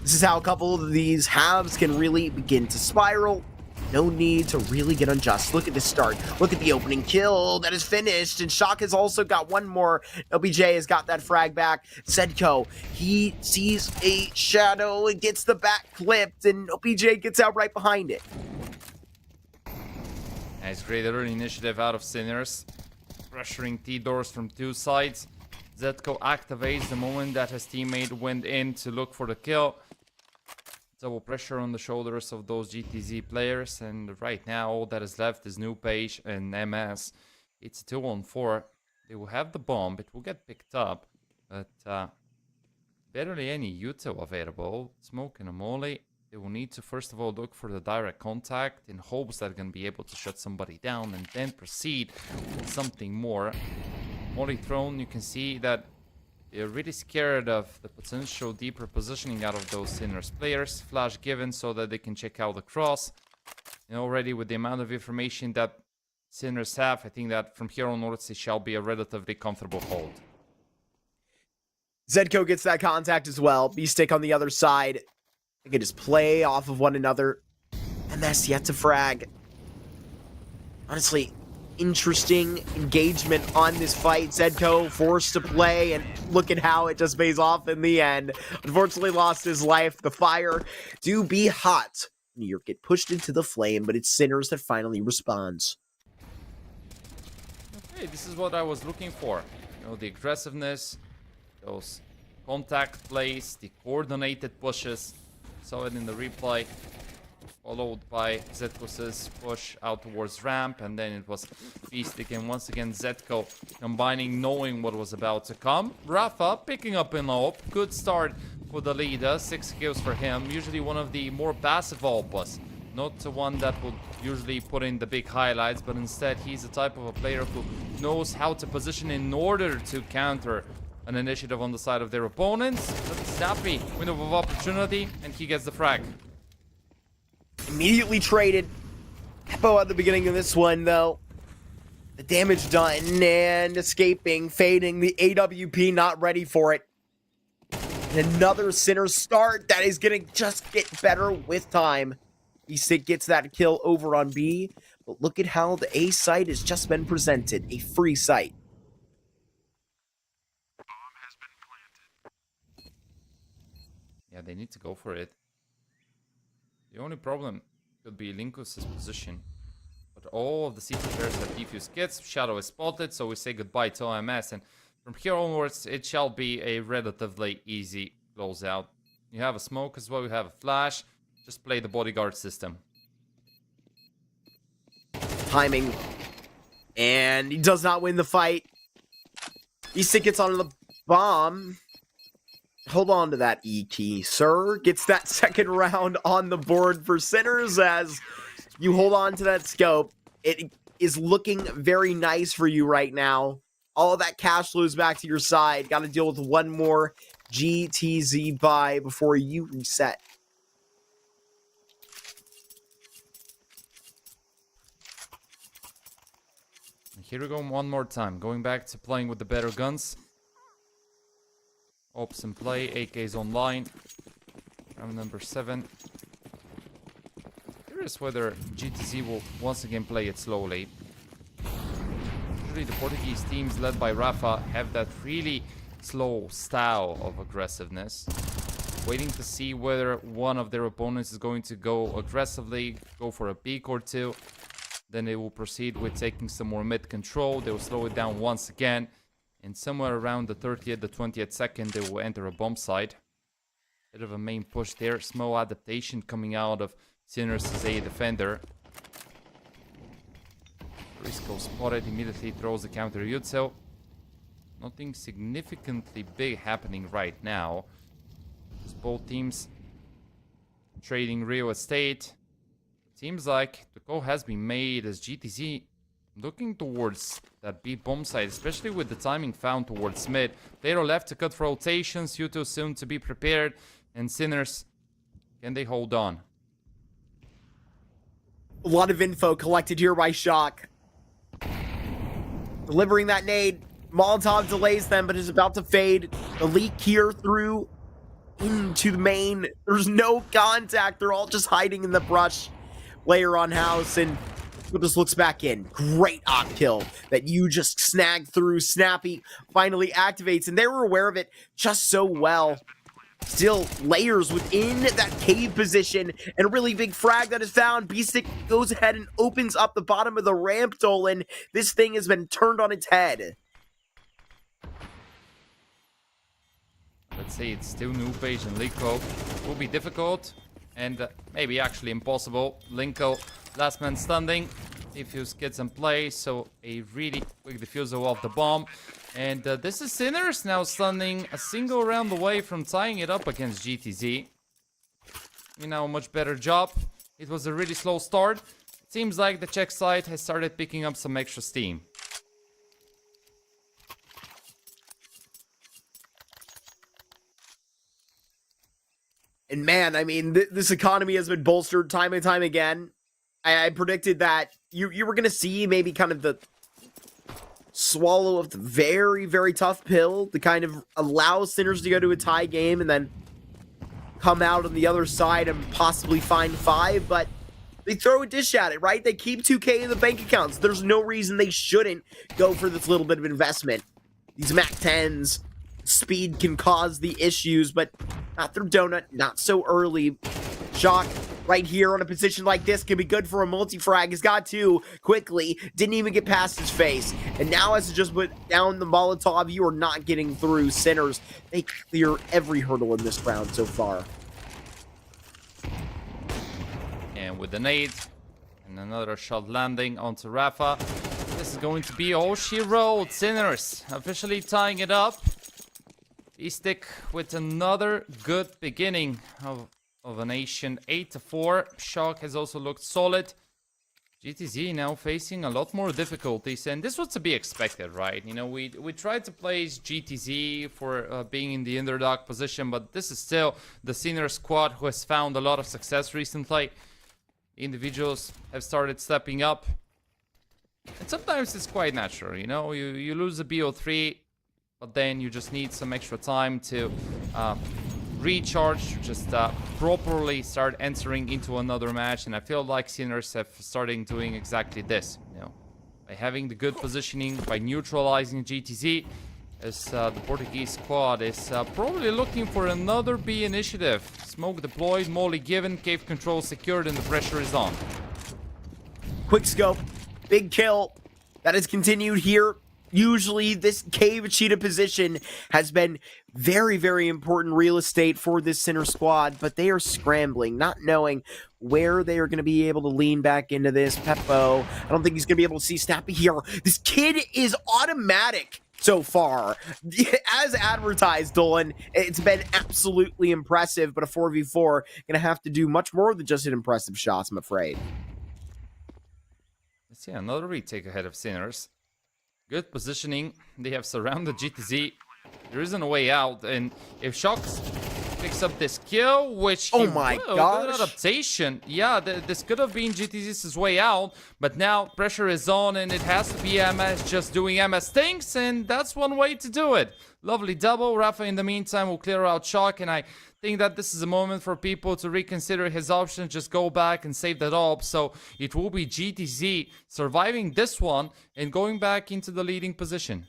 this is how a couple of these halves can really begin to spiral. No need to really get unjust. Look at this start. Look at the opening kill that is finished. And Shock has also got one more. LBJ has got that frag back. Zedko, he sees a shadow and gets the back clipped. And LBJ gets out right behind it. Nice, great early initiative out of Sinners. Pressuring T-doors from 2 sides. Zedko activates the moment that his teammate went in to look for the kill. Double pressure on the shoulders of those GTZ players, and right now all that is left is Nupage and MS. It's a 2-on-4. They will have the bomb. It will get picked up. But barely any util available. Smoke and a Mole. They will need to first of all look for the direct contact in hopes that they're going to be able to shut somebody down and then proceed with something more. Mole thrown, you can see that they're really scared of the potential deeper positioning out of those Sinners players. Flash given so that they can check out the cross. And already with the amount of information that Sinners have, I think that from here onwards it shall be a relatively comfortable hold. Zedko gets that contact as well. B-Stick on the other side. They can just play off of one another. MS yet to frag. Honestly, interesting engagement on this fight. Zedko forced to play, and look at how it just pays off in the end. Unfortunately lost his life. The fire do be hot. New York get pushed into the flame, but it's Sinners that finally responds. Okay, this is what I was looking for. You know, the aggressiveness, those contact plays, the coordinated pushes. Saw it in the replay, followed by Zetko's push out towards ramp, and then it was B-Stick, and once again Zetko combining, knowing what was about to come. Rafa picking up in AWP, good start for the leader, 6 kills for him, usually one of the more passive AWPers, not the one that would usually put in the big highlights, but instead he's the type of a player who knows how to position in order to counter an initiative on the side of their opponents. But Snappy, window of opportunity, and he gets the frag. Immediately traded. Heppo at the beginning of this one, though. The damage done and escaping, fading. The AWP not ready for it. And another Sinner start that is going to just get better with time. B-Stick gets that kill over on B. But look at how the A site has just been presented. A free site. Yeah, they need to go for it. The only problem could be Linkus' position. But all of the CT players have defuse kits. Shadow is spotted, so we say goodbye to OMS. And from here onwards, it shall be a relatively easy closeout. You have a smoke as well, you have a flash. Just play the bodyguard system. Timing. And he does not win the fight. B-Stick gets onto the bomb. Hold on to that E key, sir. Gets that second round on the board for Sinners as you hold on to that scope. It is looking very nice for you right now. All of that cash flows back to your side. Got to deal with one more GTZ buy before you reset. Here we go one more time. Going back to playing with the better guns. Ops in play, AK's online. Round number 7. Curious whether GTZ will once again play it slowly. Usually the Portuguese teams led by Rafa have that really slow style of aggressiveness. Waiting to see whether one of their opponents is going to go aggressively, go for a peek or two. Then they will proceed with taking some more mid control. They will slow it down once again. And somewhere around the 30th, the 20th second, they will enter a bomb site. Bit of a main push there. Small adaptation coming out of Sinners' A defender. Risco spotted, immediately throws the counter util. Nothing significantly big happening right now. Just both teams trading real estate. Seems like the call has been made as GTZ looking towards that B bomb site, especially with the timing found towards mid. Later left to cut for rotations, U2 soon to be prepared, and Sinners, can they hold on? A lot of info collected here by Shock. Delivering that nade. Molotov delays them, but is about to fade. The leak here through into the main. There's no contact. They're all just hiding in the brush. Layer on house, and just looks back in. Great op kill that you just snagged through. Snappy finally activates, and they were aware of it just so well. Still layers within that cave position, and a really big frag that is found. B-Stick goes ahead and opens up the bottom of the ramp, Dolan. This thing has been turned on its head. Let's say it's still new page and Linko. Will be difficult and maybe actually impossible. Linko, last man standing. defuse gets in place, so a really quick defusal of the bomb. And this is Sinners now standing a single round away from tying it up against GTZ. You know, a much better job. It was a really slow start. It seems like the Czech side has started picking up some extra steam. And man, I mean, this economy has been bolstered time and time again. I predicted that you were going to see maybe kind of the swallow of the very, very tough pill to kind of allow Sinners to go to a tie game and then come out on the other side and possibly find 5, but they throw a dish at it, right? They keep 2K in the bank accounts. There's no reason they shouldn't go for this little bit of investment. These Mac 10s, speed can cause the issues, but not through Donut, not so early. Shock right here on a position like this can be good for a multi-frag. He's got 2 quickly, didn't even get past his face, and now has to just put down the Molotov. You are not getting through. Sinners, they clear every hurdle in this round so far. And with the nade, and another shot landing onto Rafa. This is going to be all she wrote. Sinners officially tying it up. E-Stick with another good beginning of a nation. 8-4. Shock has also looked solid. GTZ now facing a lot more difficulties, and this was to be expected, right? You know, we tried to place GTZ for being in the underdog position, but this is still the senior squad who has found a lot of success recently. Individuals have started stepping up, and sometimes it's quite natural, you know, you lose a BO3, but then you just need some extra time to recharge, just properly start entering into another match. And I feel like Sinners have started doing exactly this, you know, by having the good positioning, by neutralizing GTZ, as the Portuguese squad is probably looking for another B initiative. Smoke deployed, molly given, cave control secured, and the pressure is on. Quick scope, big kill. That has continued here. Usually this cave cheetah position has been very, very important real estate for this Sinner squad, but they are scrambling, not knowing where they are going to be able to lean back into this. Peppo, I don't think he's going to be able to see Snappy here. This kid is automatic so far. As advertised, Dolan, it's been absolutely impressive, but a 4v4 going to have to do much more than just an impressive shots, I'm afraid. Let's see, another retake ahead of Sinners. Good positioning. They have surrounded GTZ. There isn't a way out, and if Shocks picks up this kill, which oh my gosh, good adaptation. Yeah, this could have been GTZ's way out, but now pressure is on, and it has to be MS just doing MS things, and that's one way to do it. Lovely double. Rafa, in the meantime, will clear out Shock, and I think that this is a moment for people to reconsider his options, just go back and save that up. So it will be GTZ surviving this one and going back into the leading position.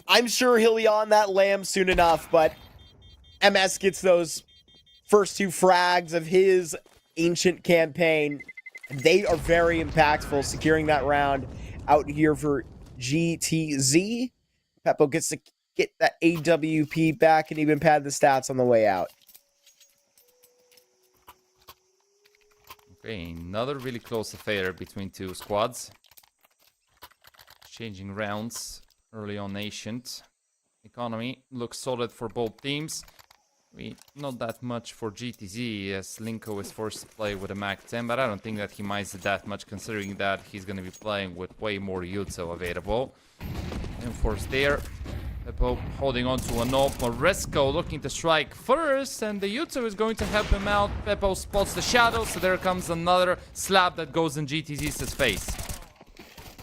I'm sure he'll be on that lamb soon enough, but MS gets those first 2 frags of his ancient campaign. They are very impactful, securing that round out here for GTZ. Peppo gets to get that AWP back and even pad the stats on the way out. Okay, another really close affair between 2 squads. Changing rounds early on. Ancient economy looks solid for both teams. Not that much for GTZ, as Linko is forced to play with a Mac 10, but I don't think that he minds it that much, considering that he's going to be playing with way more Yuto available. Enforced there. Peppo holding on to an op. Moresco looking to strike first, and the Yuto is going to help him out. Peppo spots the shadow, so there comes another slap that goes in GTZ's face.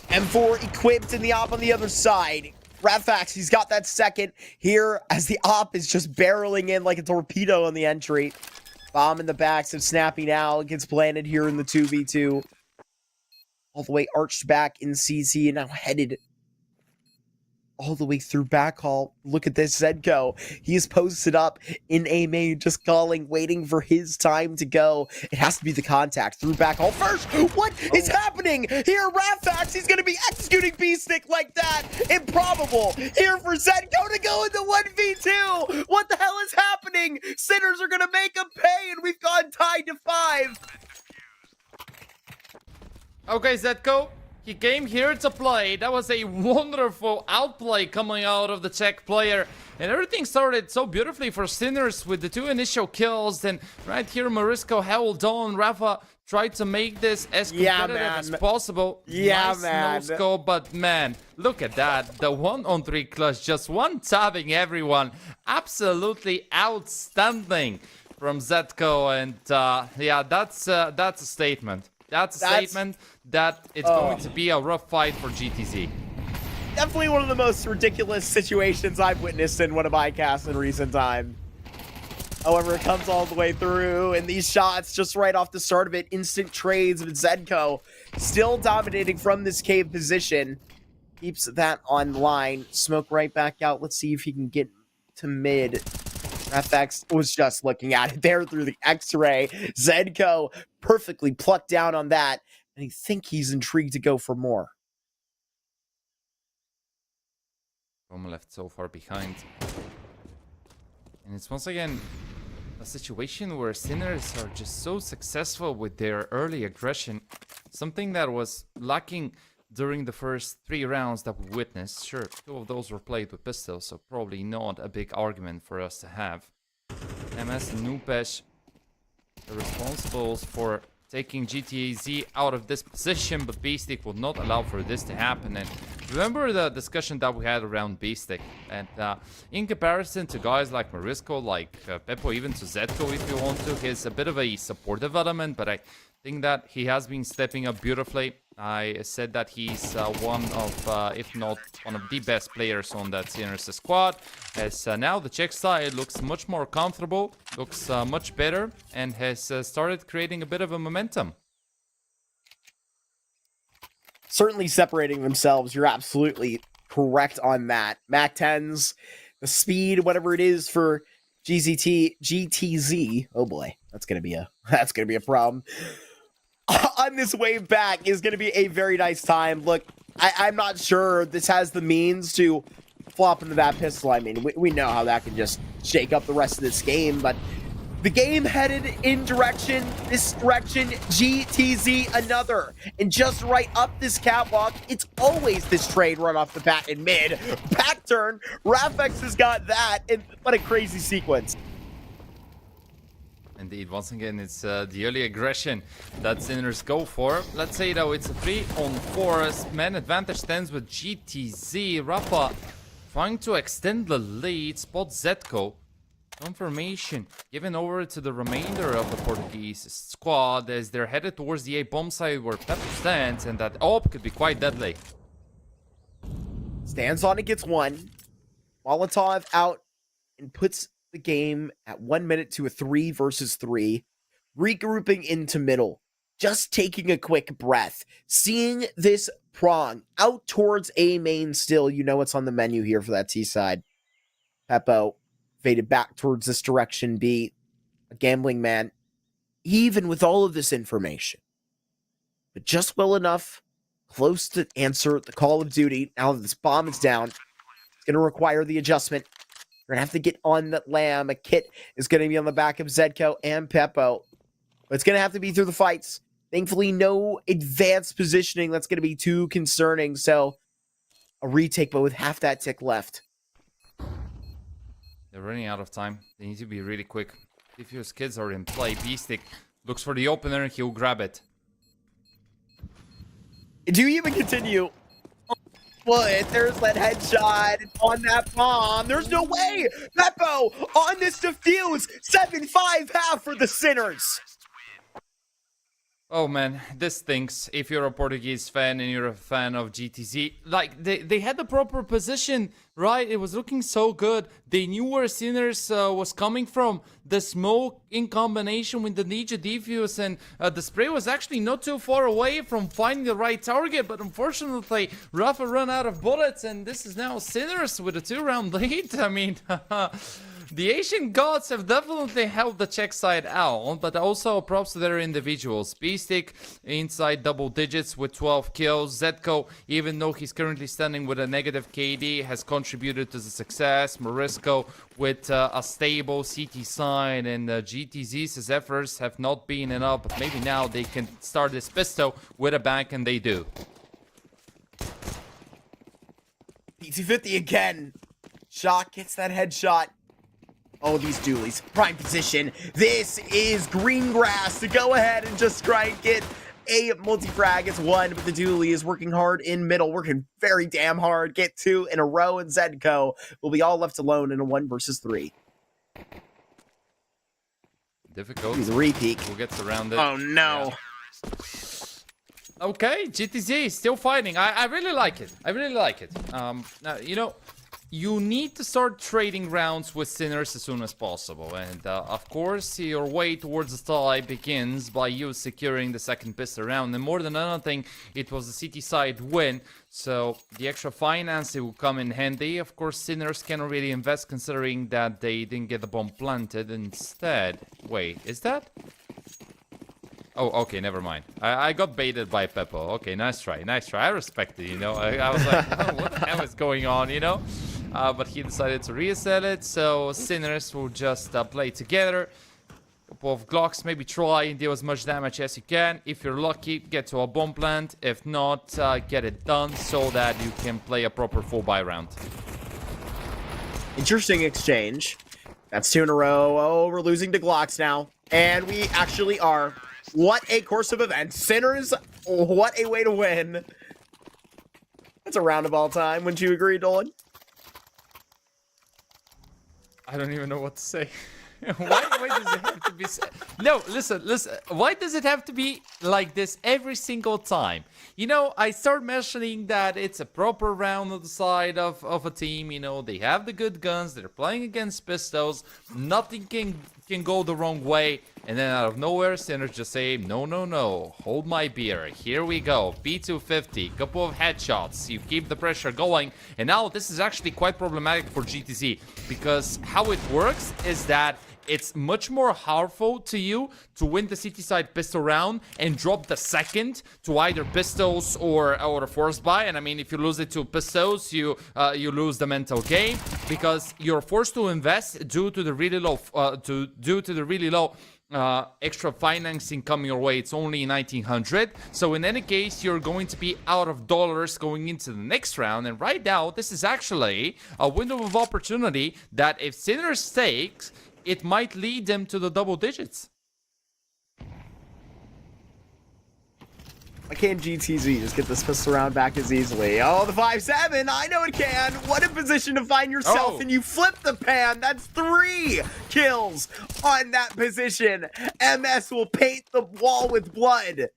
M4 equipped in the op on the other side. Ratfax, he's got that second here as the op is just barreling in like a torpedo on the entry. Bomb in the back, so Snappy now gets planted here in the 2v2. All the way arched back in CC and now headed all the way through backhaul. Look at this Zedko. He is posted up in A main, just calling, waiting for his time to go. It has to be the contact through backhaul first. What is happening here? Rafax, he's going to be executing B-Stick like that. Improbable here for Zedko to go into 1v2. What the hell is happening? Sinners are going to make him pay, and we've gone tied to 5. Okay, Zetko, he came here to play. That was a wonderful outplay coming out of the Czech player. And everything started so beautifully for Sinners with the 2 initial kills. Then right here, Marisco held on. Rafa tried to make this as competitive as possible. Nice no-scope, but man, look at that. The 1-on-3 clutch, just one-tapping everyone. Absolutely outstanding from Zetko. And yeah, that's a statement. That's a statement that it's going to be a rough fight for GTZ. Definitely one of the most ridiculous situations I've witnessed in one of my casts in recent time. However, it comes all the way through, and these shots just right off the start of it, instant trades with Zedko, still dominating from this cave position. Keeps that online. Smoke right back out. Let's see if he can get to mid. FX was just looking at it there through the X-ray. Zedko perfectly plucked down on that, and I think he's intrigued to go for more. Roma left so far behind. And it's once again a situation where Sinners are just so successful with their early aggression. Something that was lacking during the first 3 rounds that we witnessed. Sure, 2 of those were played with pistols, so probably not a big argument for us to have. MS and Nupesh, the responsibles for taking GTAZ out of this position, but Beastic will not allow for this to happen. And remember the discussion that we had around Beastic, and in comparison to guys like Marisco, like Beppo, even to Zetko if you want to, he's a bit of a supportive element, but I think that he has been stepping up beautifully. I said that he's one of, if not one of the best players on that Sinners squad, as now the Czech side looks much more comfortable, looks much better, and has started creating a bit of a momentum. Certainly separating themselves. You're absolutely correct on that. Mac 10s, the speed, whatever it is for GTZ. Oh boy, that's gonna be a problem. On this wave back is going to be a very nice time. Look, I'm not sure this has the means to flop into that pistol. I mean, we know how that can just shake up the rest of this game, but the game headed in this direction, GTZ another. And just right up this catwalk, it's always this trade run off the bat in mid. Back turn, Rafex has got that, and what a crazy sequence. Indeed, once again, it's the early aggression that Sinners go for. Let's say, though, it's a 3-on-4. Man advantage stands with GTZ. Rafa trying to extend the lead. Spot Zetko. Confirmation given over to the remainder of the Portuguese squad as they're headed towards the A-bomb side where Pep stands, and that AWP could be quite deadly. Stands on it, gets one. Molotov out and puts the game at 1 minute to a 3 versus 3, regrouping into middle, just taking a quick breath, seeing this prong out towards A main still. You know what's on the menu here for that T side. Peppo faded back towards this direction B, a gambling man, even with all of this information, but just well enough, close to answer the call of duty. Now that this bomb is down, it's going to require the adjustment. We're going to have to get on that lamb. A kit is going to be on the back of Zedko and Peppo. But it's going to have to be through the fights. Thankfully, no advanced positioning. That's going to be too concerning. So, a retake, but with half that tick left. They're running out of time. They need to be really quick. If your kids are in play, Beastic looks for the opener. He'll grab it. Do you even continue? But there's that headshot on that bomb. There's no way. Beppo on this defuse. 7-5 half for the Sinners. Oh man, this stinks. If you're a Portuguese fan and you're a fan of GTZ, like they had the proper position, right? It was looking so good. They knew where Sinners was coming from. The smoke in combination with the Ninja defuse, and the spray was actually not too far away from finding the right target. But unfortunately, Rafa ran out of bullets, and this is now Sinners with a 2-round lead. I mean, The Asian gods have definitely helped the Czech side out, but also props to their individuals. Beastic inside double digits with 12 kills. Zetko, even though he's currently standing with a negative KD, has contributed to the success. Morisco with a stable CT side, and GTZ's efforts have not been enough, but maybe now they can start this pistol with a bang, and they do. PT50 again. Shock gets that headshot. Oh, these dualies. Prime position. This is green grass to go ahead and just try and get a multi-frag. It's one, but the dualie is working hard in middle, working very damn hard. Get 2 in a row, and Zedko will be all left alone in a 1 versus 3. Difficult. He's a repeat. Who gets around it? Oh, no. Yeah. Okay, GTZ is still fighting. I really like it. I really like it. Now, you know, you need to start trading rounds with Sinners as soon as possible. And, of course, your way towards the tie begins by you securing the second pistol round. And more than anything, it was the city side win. So the extra financing will come in handy. Of course, Sinners cannot really invest considering that they didn't get the bomb planted. Instead, wait, is that? Oh, okay, never mind. I got baited by Peppo. Okay, nice try, nice try. I respect it, you know. I was like, oh, what the hell is going on, you know? But he decided to resell it, so Sinners will just play together. Couple of Glocks, maybe try and deal as much damage as you can. If you're lucky, get to a bomb plant. If not, get it done so that you can play a proper 4-buy round. Interesting exchange. That's 2 in a row. Oh, we're losing to Glocks now. And we actually are. What a course of events. Sinners, what a way to win. That's a round of all time. Wouldn't you agree, Dolan? I don't even know what to say. why does it have to be... No, listen. Why does it have to be like this every single time? You know, I start mentioning that it's a proper round on the side of a team. You know, they have the good guns. They're playing against pistols. Nothing can go the wrong way. And then out of nowhere, Sinners just say, no. Hold my beer. Here we go. P250. Couple of headshots. You keep the pressure going. And now this is actually quite problematic for GTZ. Because how it works is that it's much more harmful to you to win the city side pistol round and drop the second to either pistols or a force buy. And I mean, if you lose it to pistols, you lose the mental game because you're forced to invest due to the really low extra financing coming your way. It's only 1900, so in any case you're going to be out of dollars going into the next round. And right now this is actually a window of opportunity that if Sinners takes, it might lead them to the double digits. Why can't GTZ just get this pistol round back as easily? Oh, the 5-7. I know it can. What a position to find yourself. Oh. And you flip the pan. That's 3 kills on that position. MS will paint the wall with blood.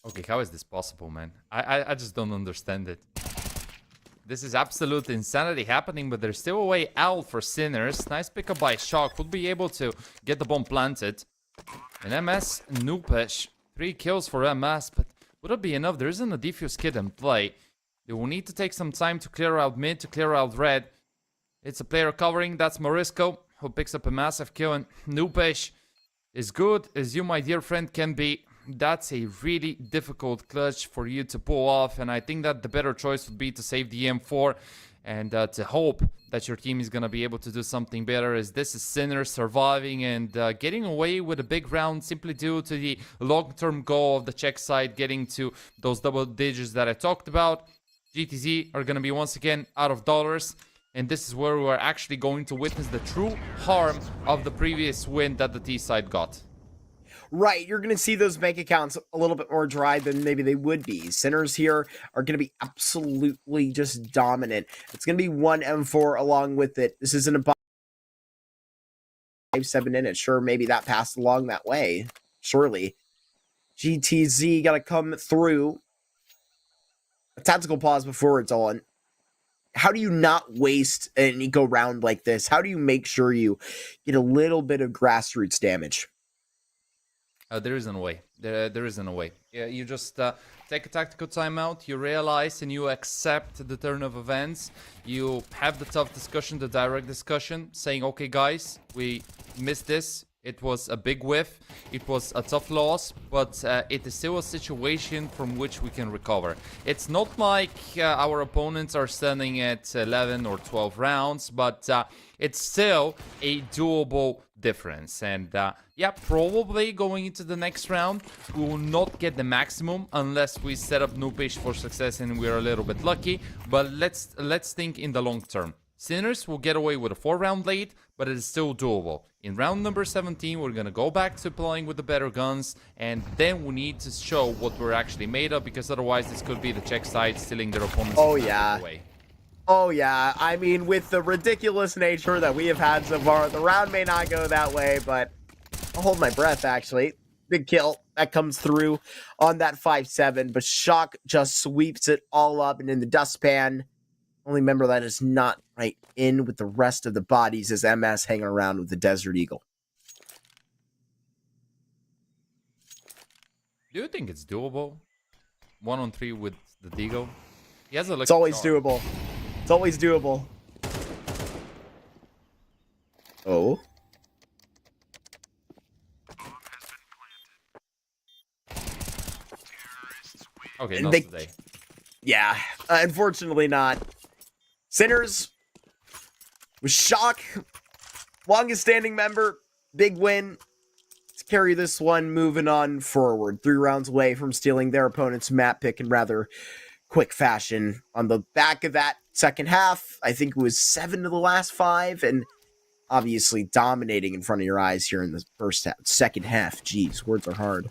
Okay, how is this possible, man? I just don't understand it. This is absolute insanity happening, but there's still a way out for Sinners. Nice pickup by Shock. Would be able to get the bomb planted. And MS, Noopish. 3 kills for MS, but would it be enough? There isn't a defuse kit in play. They will need to take some time to clear out mid, to clear out red. It's a player covering. That's Morisco, who picks up a massive kill. And Noopish, as good as you, my dear friend, can be, that's a really difficult clutch for you to pull off, and I think that the better choice would be to save the M4 and to hope that your team is going to be able to do something better, as this is Sinners surviving and getting away with a big round simply due to the long-term goal of the Czech side getting to those double digits that I talked about. GTZ are going to be once again out of dollars, and this is where we are actually going to witness the true harm of the previous win that the T side got. Right, you're going to see those bank accounts a little bit more dry than maybe they would be. Sinners here are going to be absolutely just dominant. It's going to be 1 M4 along with it. This isn't a 5-7 in it. Sure, maybe that passed along that way. Surely. GTZ got to come through. A tactical pause before it's on. How do you not waste an eco round like this? How do you make sure you get a little bit of grassroots damage? There isn't a way. There isn't a way. Yeah, you just take a tactical timeout, you realize and you accept the turn of events. You have the tough discussion, the direct discussion, saying, okay, guys, we missed this. It was a big whiff. It was a tough loss, but it is still a situation from which we can recover. It's not like our opponents are standing at 11 or 12 rounds, but it's still a doable difference. And yeah, probably going into the next round, we will not get the maximum unless we set up Noopish for success and we're a little bit lucky. But let's think in the long term. Sinners will get away with a 4-round lead, but it is still doable. In round number 17, we're going to go back to playing with the better guns, and then we need to show what we're actually made of, because otherwise this could be the Czech side stealing their opponent's away. Oh, yeah. I mean, with the ridiculous nature that we have had so far, the round may not go that way, but I'll hold my breath, actually. Big kill that comes through on that 5-7, but Shock just sweeps it all up and in the dustpan. Only member that is not right in with the rest of the bodies is MS hanging around with the Desert Eagle. Do you think it's doable? 1-on-3 with the Deagle? He has a It's always doable. It's always doable. Oh. Okay, And not they- today. Yeah, unfortunately not. Sinners with Shock, longest standing member, big win. Let's carry this one moving on forward. 3 rounds away from stealing their opponent's map pick in rather quick fashion. On the back of that second half, I think it was 7 of the last 5, and obviously dominating in front of your eyes here in the first half. Second half, geez, words are hard.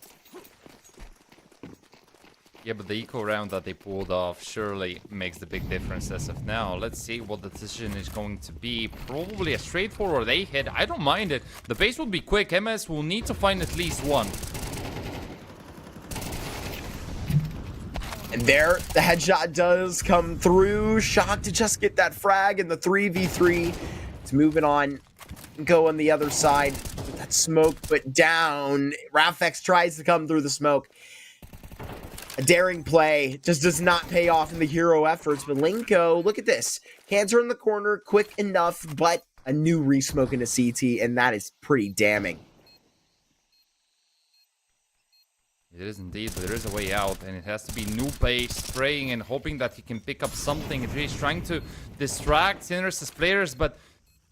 Yeah, but the eco round that they pulled off surely makes the big difference as of now. Let's see what the decision is going to be. Probably a straightforward A hit. I don't mind it. The pace will be quick. MS will need to find at least one. And there, the headshot does come through. Shock to just get that frag in the 3v3. It's moving on. Go on the other side with that smoke, but down. Rafex tries to come through the smoke. A daring play just does not pay off in the hero efforts. But Linko, look at this. Cancer in the corner, quick enough, but a new resmoke into CT, and that is pretty damning. It is indeed, but there is a way out, and it has to be Noope spraying and hoping that he can pick up something. He's trying to distract Sinners' players, but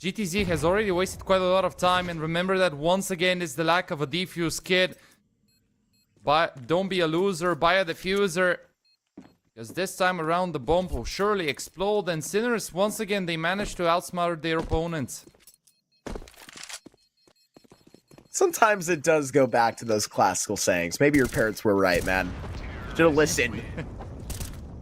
GTZ has already wasted quite a lot of time. And remember that once again is the lack of a defuse kit. But don't be a loser, buy a diffuser, because this time around the bomb will surely explode. And Sinners, once again, they managed to outsmart their opponents. Sometimes it does go back to those classical sayings. Maybe your parents were right, man. Should have listened.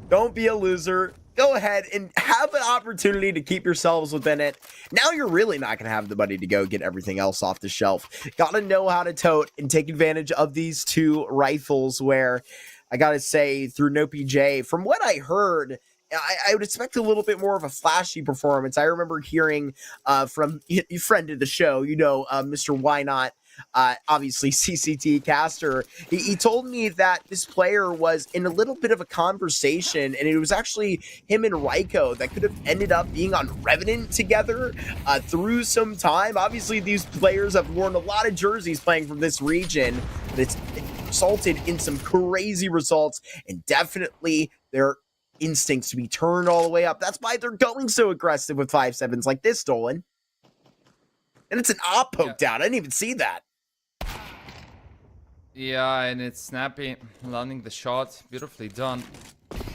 Don't be a loser. Go ahead and have an opportunity to keep yourselves within it. Now you're really not going to have the money to go get everything else off the shelf. Got to know how to tote and take advantage of these 2 rifles where, I got to say, through NoPJ, from what I heard, I would expect a little bit more of a flashy performance. I remember hearing from a friend of the show, Mr. Why Not, obviously CCT caster. He told me that this player was in a little bit of a conversation, and it was actually him and Raiko that could have ended up being on Revenant together through some time. Obviously, these players have worn a lot of jerseys playing from this region, but it's resulted in some crazy results, and definitely their instincts to be turned all the way up. That's why they're going so aggressive with 5-7s like this, Dolan. And it's an op poked out. I didn't even see that. Yeah, and it's snappy, landing the shot. Beautifully done.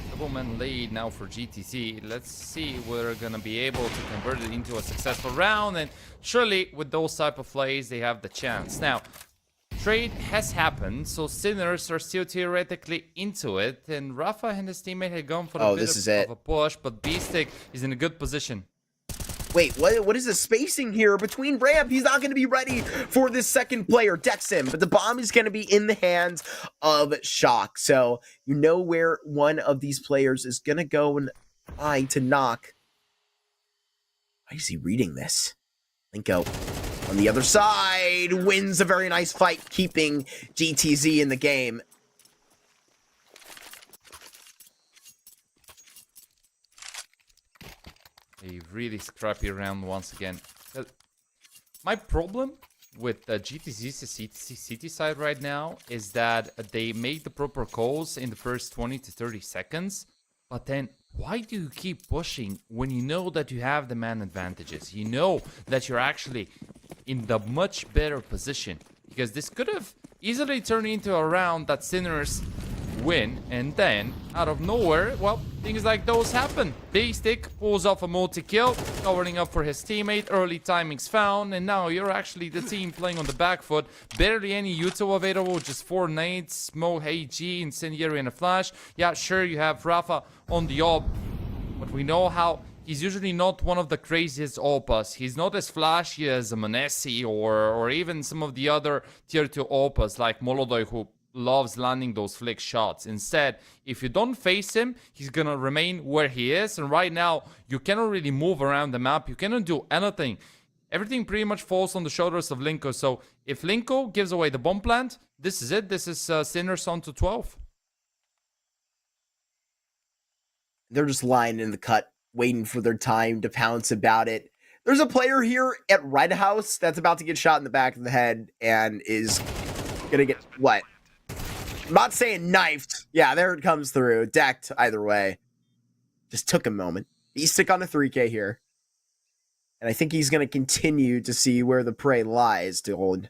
Double-man lead now for GTC. Let's see if we're gonna be able to convert it into a successful round. And surely, with those type of plays, they have the chance. Now, trade has happened, so Sinners are still theoretically into it. And Rafa and his teammate had gone for a bit of a push, but Beastic is in a good position. Wait, what is the spacing here between ramp? He's not going to be ready for this second player, Dexim, but the bomb is going to be in the hands of Shock. So you know where one of these players is going to go and try to knock. Why is he reading this? Linko on the other side wins a very nice fight, keeping GTZ in the game. A really scrappy round once again. My problem with GTZ's CT side right now is that they make the proper calls in the first 20 to 30 seconds, but then why do you keep pushing when you know that you have the man advantages? You know that you're actually in the much better position, because this could have easily turned into a round that Sinners win, and then out of nowhere, well, things like those happen. Basic pulls off a multi-kill, covering up for his teammate, early timings found, and now you're actually the team playing on the back foot. Barely any util available, just 4 nades, smoke, AG, incendiary, and a flash. Yeah, sure, you have Rafa on the op, but we know how he's usually not one of the craziest oppas. He's not as flashy as a Manesi or even some of the other tier 2 oppas like Molodoi, who loves landing those flick shots. Instead, if you don't face him, he's gonna remain where he is, and right now you cannot really move around the map. You cannot do anything. Everything pretty much falls on the shoulders of Linko. So if Linko gives away the bomb plant, this is it. This is Sinners on to 12. They're just lying in the cut, waiting for their time to pounce about it. There's a player here at Red House that's about to get shot in the back of the head and is gonna get what? I'm not saying knifed. Yeah, there it comes through. Decked either way. Just took a moment. He's stick on a 3K here. And I think he's going to continue to see where the prey lies, Dylan.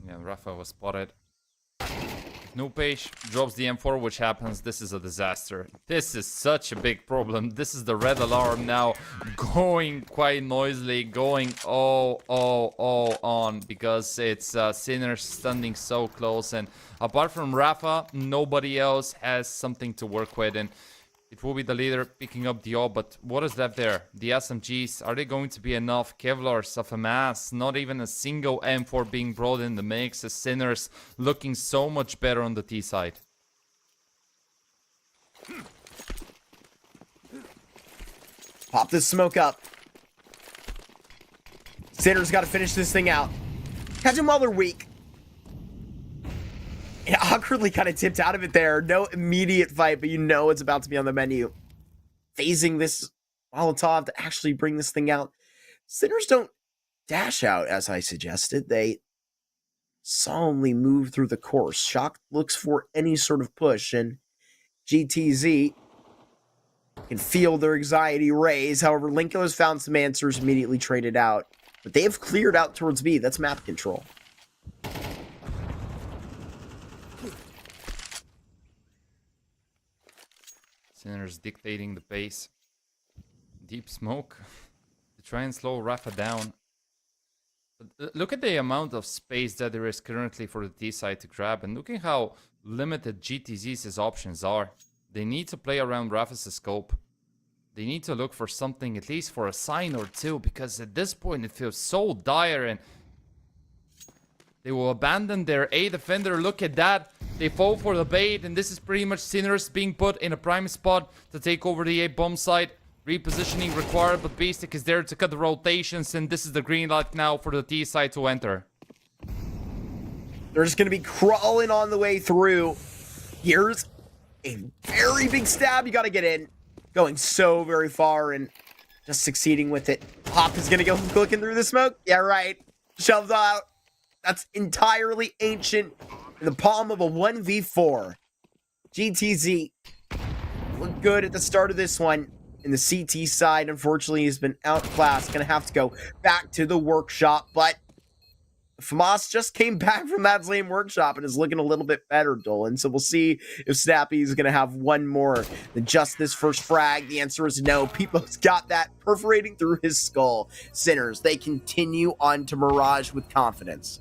Yeah, Rafa was spotted. No page drops the M4, which happens. This is a disaster. This is such a big problem. This is the red alarm now going quite noisily, going all on, because it's Sinners standing so close, and apart from Rafa, nobody else has something to work with, and it will be the leader picking up the AWP, but what is left there? The SMGs, are they going to be enough? Kevlars of a mass, not even a single M4 being brought in the mix. As Sinners looking so much better on the T side. Pop this smoke up. Sinners got to finish this thing out. Catch them while they're weak. Yeah, awkwardly kind of tipped out of it there. No immediate fight, but you know it's about to be on the menu. Phasing this Molotov to actually bring this thing out. Sinners don't dash out, as I suggested. They solemnly move through the course. Shock looks for any sort of push, and GTZ can feel their anxiety raise. However, Linko has found some answers, immediately traded out. But they have cleared out towards B. That's map control. Sinners dictating the pace. Deep smoke to try and slow Rafa down. But look at the amount of space that there is currently for the T side to grab, and look at how limited GTZ's options are. They need to play around Rafa's scope. They need to look for something, at least for a sign or two, because at this point it feels so dire, and they will abandon their A defender. Look at that. They fall for the bait, and this is pretty much Sinners being put in a prime spot to take over the A bomb site. Repositioning required, but Basic is there to cut the rotations, and this is the green light now for the T side to enter. They're just going to be crawling on the way through. Here's a very big stab. You got to get in. Going so very far and just succeeding with it. Hop is going to go looking through the smoke. Yeah, right. Shoved out. That's entirely ancient in the palm of a 1v4. GTZ looked good at the start of this one. In the CT side, unfortunately, has been outclassed. Going to have to go back to the workshop, but FAMAS just came back from that same workshop and is looking a little bit better, Dolan. So we'll see if Snappy is going to have one more than just this first frag. The answer is no. People's got that perforating through his skull. Sinners, they continue on to Mirage with confidence.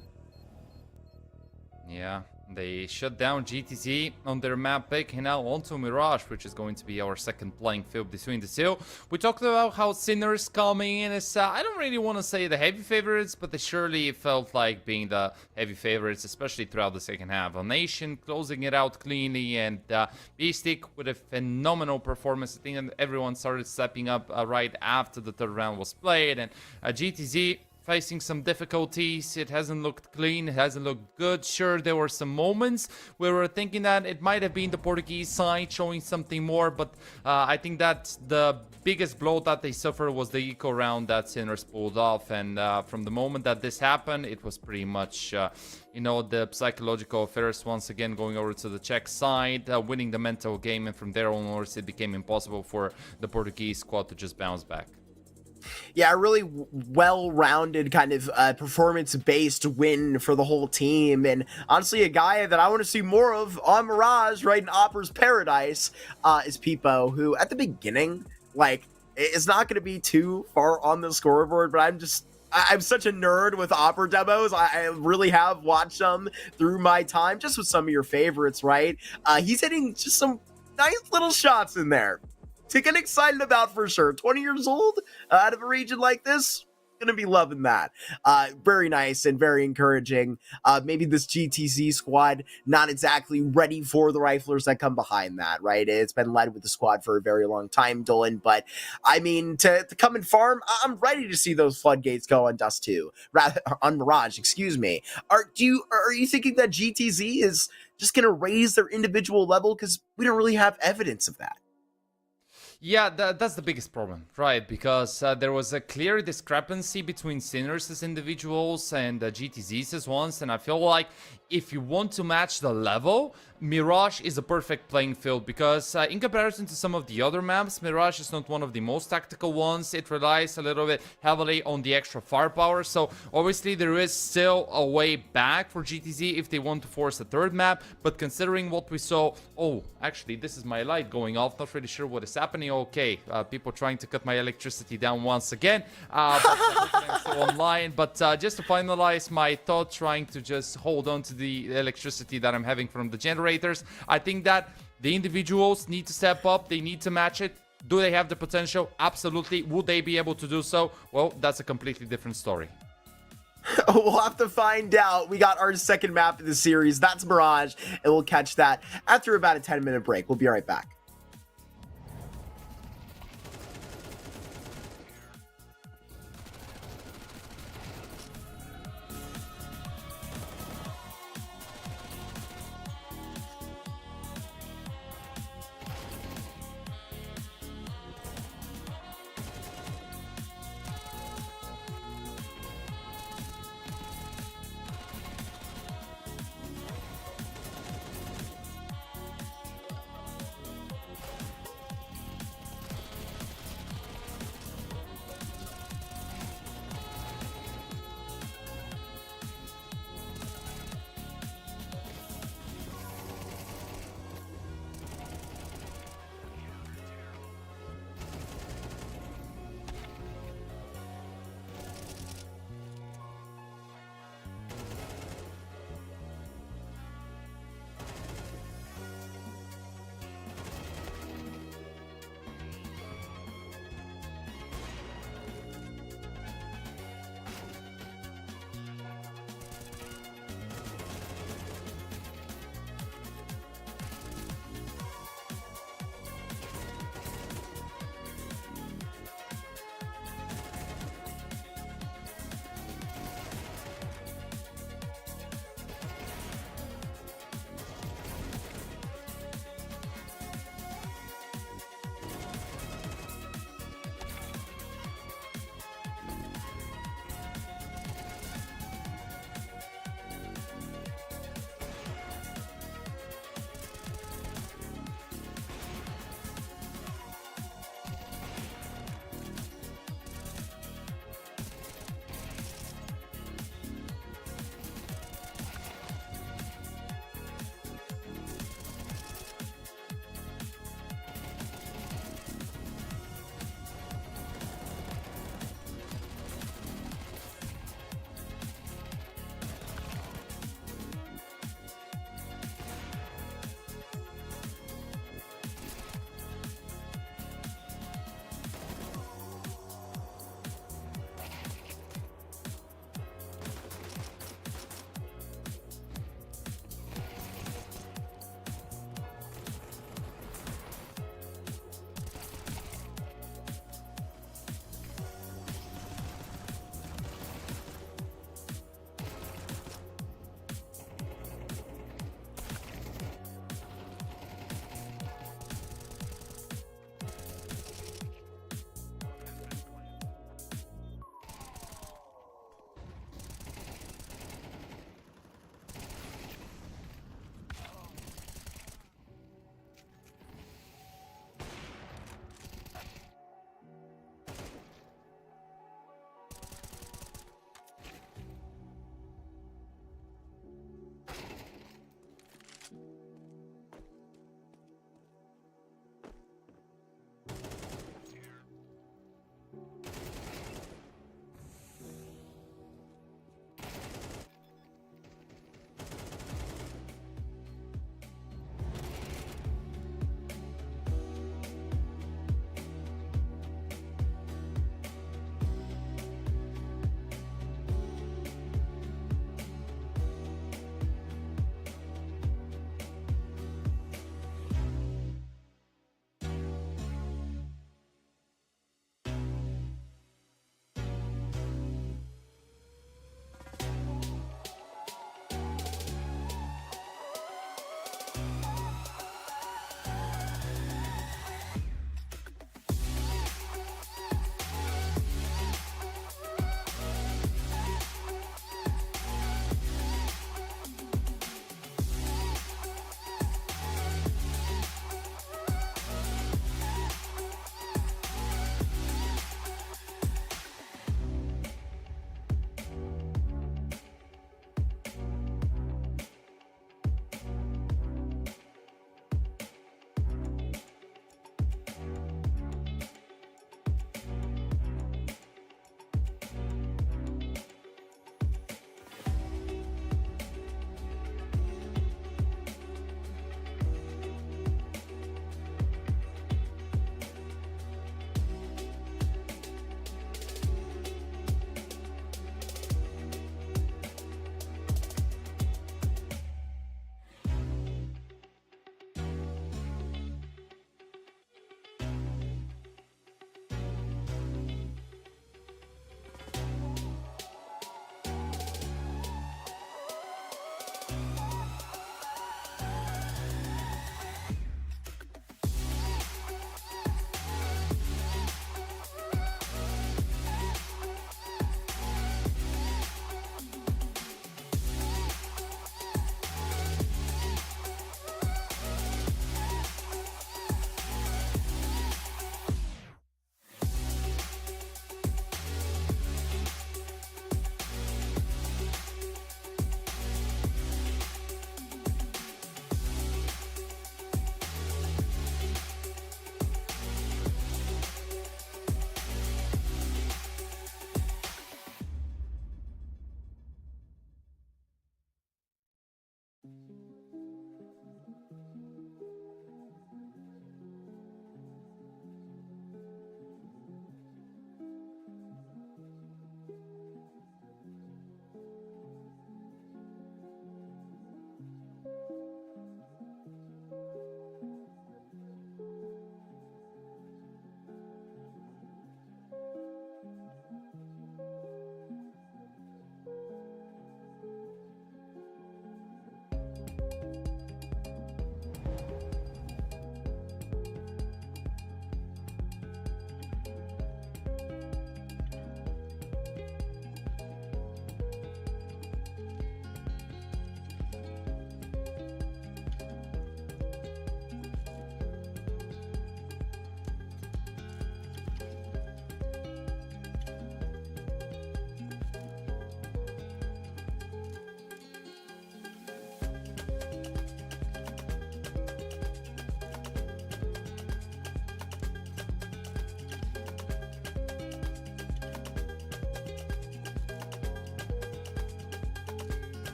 Yeah, they shut down GTZ on their map pick, and now onto Mirage, which is going to be our second playing field between the two. We talked about how Sinners coming in as, I don't really want to say the heavy favorites, but they surely felt like being the heavy favorites, especially throughout the second half. A Nation closing it out cleanly, and Beastic with a phenomenal performance. I think everyone started stepping up right after the third round was played, and GTZ facing some difficulties. It hasn't looked clean. It hasn't looked good. Sure, there were some moments where we were thinking that it might have been the Portuguese side showing something more, but I think that the biggest blow that they suffered was the eco round that Sinners pulled off, and from the moment that this happened, it was pretty much the psychological affairs once again going over to the Czech side, winning the mental game, and from there onwards it became impossible for the Portuguese squad to just bounce back. Yeah, a really well-rounded kind of performance-based win for the whole team, and honestly, a guy that I want to see more of on Mirage, right in Opera's Paradise, is Peepo, who at the beginning, like, is not going to be too far on the scoreboard, but I'm such a nerd with Opera demos. I really have watched them through my time, just with some of your favorites, right? He's hitting just some nice little shots in there to get excited about for sure. 20 years old, out of a region like this, gonna be loving that. Very nice and very encouraging. Maybe this GTC squad not exactly ready for the riflers that come behind that, right? It's been led with the squad for a very long time, Dolan, but I mean, to come and farm, I'm ready to see those floodgates go on Dust 2, rather on Mirage, excuse me. Are you thinking that GTZ is just gonna raise their individual level? Because we don't really have evidence of that. Yeah, that's the biggest problem, right? Because there was a clear discrepancy between Sinners as individuals and GTZs as ones, and I feel like if you want to match the level, Mirage is a perfect playing field, because in comparison to some of the other maps, Mirage is not one of the most tactical ones. It relies a little bit heavily on the extra firepower, so obviously there is still a way back for GTZ if they want to force a third map, but considering what we saw... Oh, actually, this is my light going off, not really sure what is happening. Okay, people trying to cut my electricity down once again, but I'm still online. But just to finalize my thought, trying to just hold on to the electricity that I'm having from the generators, I think that the individuals need to step up. They need to match it. Do they have the potential? Absolutely. Would they be able to do so? Well, that's a completely different story. We'll have to find out. We got our second map of the series. That's Mirage, and we'll catch that after about a 10-minute break. We'll be right back.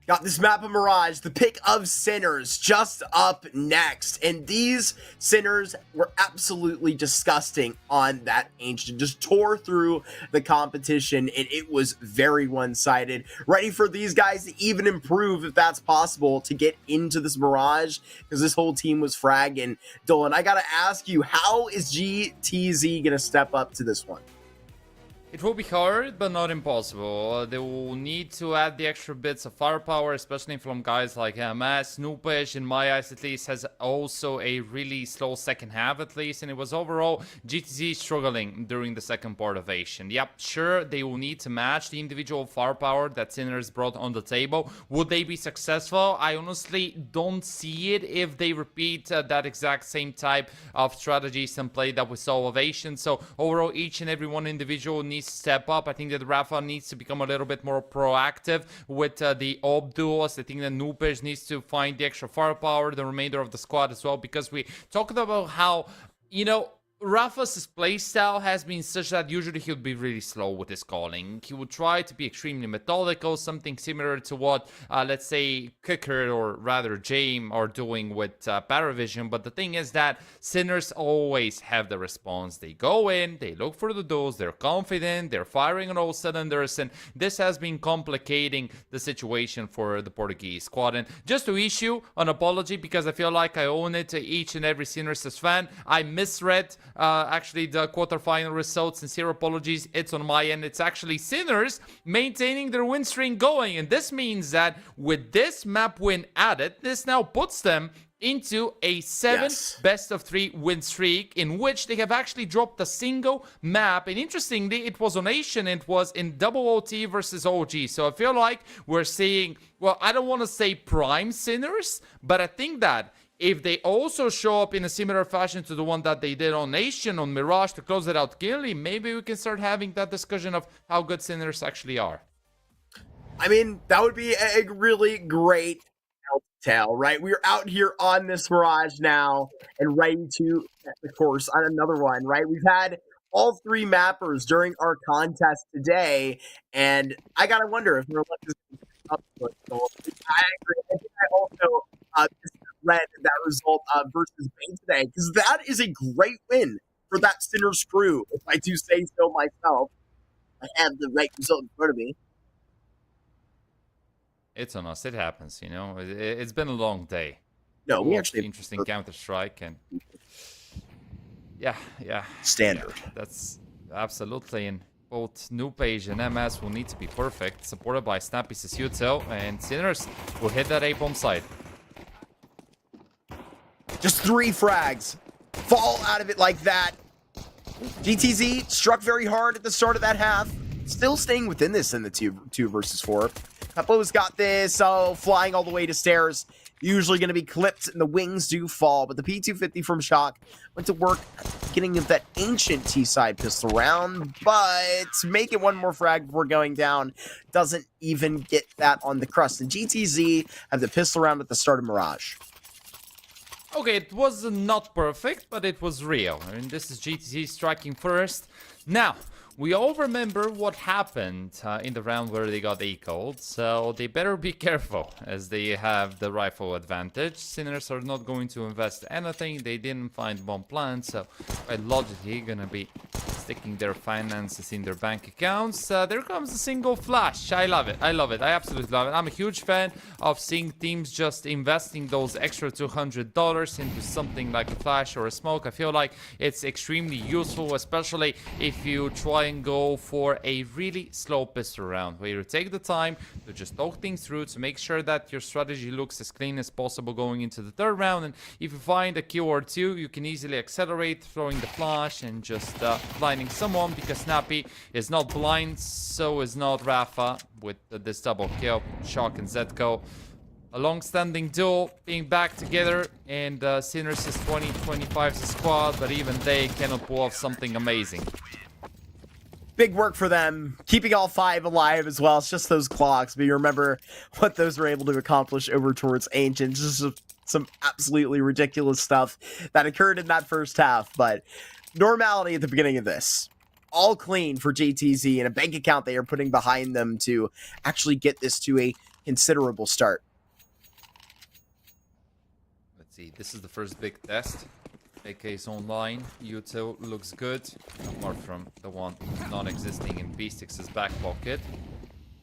Got this map of Mirage, the pick of Sinners just up next. And these Sinners were absolutely disgusting on that Ancient. Just tore through the competition, and it was very one-sided. Ready for these guys to even improve, if that's possible, to get into this Mirage, because this whole team was fragging. Dolan, I gotta ask you, how is GTZ gonna step up to this one? It will be hard, but not impossible. They will need to add the extra bits of firepower, especially from guys like MS. Snoopage, in my eyes at least, has also a really slow second half at least, and it was overall GTZ struggling during the second part of Asian. Yep, sure, they will need to match the individual firepower that Sinners brought on the table. Would they be successful? I honestly don't see it if they repeat that exact same type of strategies and play that we saw of Asian. So overall, each and every one individual needs to step up. I think that Rafa needs to become a little bit more proactive with the Ob duos. I think that Noopage needs to find the extra firepower, the remainder of the squad as well, because we talked about how, you know, Rafa's playstyle has been such that usually he'll be really slow with his calling. He would try to be extremely methodical, something similar to what, let's say, Kicker or rather Jame are doing with Paravision. But the thing is that Sinners always have the response. They go in, they look for the duels, they're confident, they're firing on all cylinders, and this has been complicating the situation for the Portuguese squad. And just to issue an apology, because I feel like I own it to each and every Sinners fan, I misread actually the quarterfinal results. Sincere apologies, it's on my end. It's actually Sinners maintaining their win streak going, and this means that with this map win added, this now puts them into a 7 best of 3 win streak, in which they have actually dropped a single map. And interestingly, it was on Asian, it was in double OT versus OG. So I feel like we're seeing, well, I don't want to say prime Sinners, but I think that if they also show up in a similar fashion to the one that they did on Nation, on Mirage, to close it out clearly, maybe we can start having that discussion of how good Sinners actually are. I mean, that would be a really great tale, right? We're out here on this Mirage now and ready to set the course on another one, right? We've had all 3 mappers during our contest today, and I gotta wonder if they're let this up. I agree. I think I also read that result versus Bane today, because that is a great win for that Sinners crew, if I do say so myself. I have the right result in front of me. It's on us. It happens, you know. It's been a long day. No, we actually interesting Counter-Strike, and yeah. Standard. Yeah, that's absolutely. And both Noopage and MS will need to be perfect, supported by Snappy Sisuto, and Sinners will hit that A-bomb side. Just 3 frags. Fall out of it like that. GTZ struck very hard at the start of that half. Still staying within this in the 2 versus 4. Peplo's got this. Oh, flying all the way to stairs. Usually going to be clipped, and the wings do fall. But the P250 from Shock went to work at the beginning of that ancient T-side pistol round. But to make it one more frag before going down, doesn't even get that on the crust. And GTZ have the pistol round at the start of Mirage. Okay, it was not perfect, but it was real. I mean, this is GTZ striking first. Now, we all remember what happened in the round where they got equaled, so they better be careful, as they have the rifle advantage. Sinners are not going to invest anything. They didn't find bomb plan, so quite logically gonna be sticking their finances in their bank accounts. There comes a single flash. I love it. I love it. I absolutely love it. I'm a huge fan of seeing teams just investing those extra $200 into something like a flash or a smoke. I feel like it's extremely useful, especially if you try and go for a really slow pistol round, where you take the time to just talk things through to make sure that your strategy looks as clean as possible going into the 3rd round. And if you find a kill or 2, you can easily accelerate, throwing the flash and just blinding someone, because Snappy is not blind, so is not Rafa with this double kill. Shock and Zetko, a long-standing duel, being back together, and Sinners is 20-25's squad, but even they cannot pull off something amazing. Big work for them, keeping all 5 alive as well. It's just those clocks, but you remember what those were able to accomplish over towards Ancient. Just some absolutely ridiculous stuff that occurred in that first half, but normality at the beginning of this. All clean for GTZ, and a bank account they are putting behind them to actually get this to a considerable start. Let's see. This is the first big test. AK's online. Util looks good, apart from the one non-existing in B6's back pocket.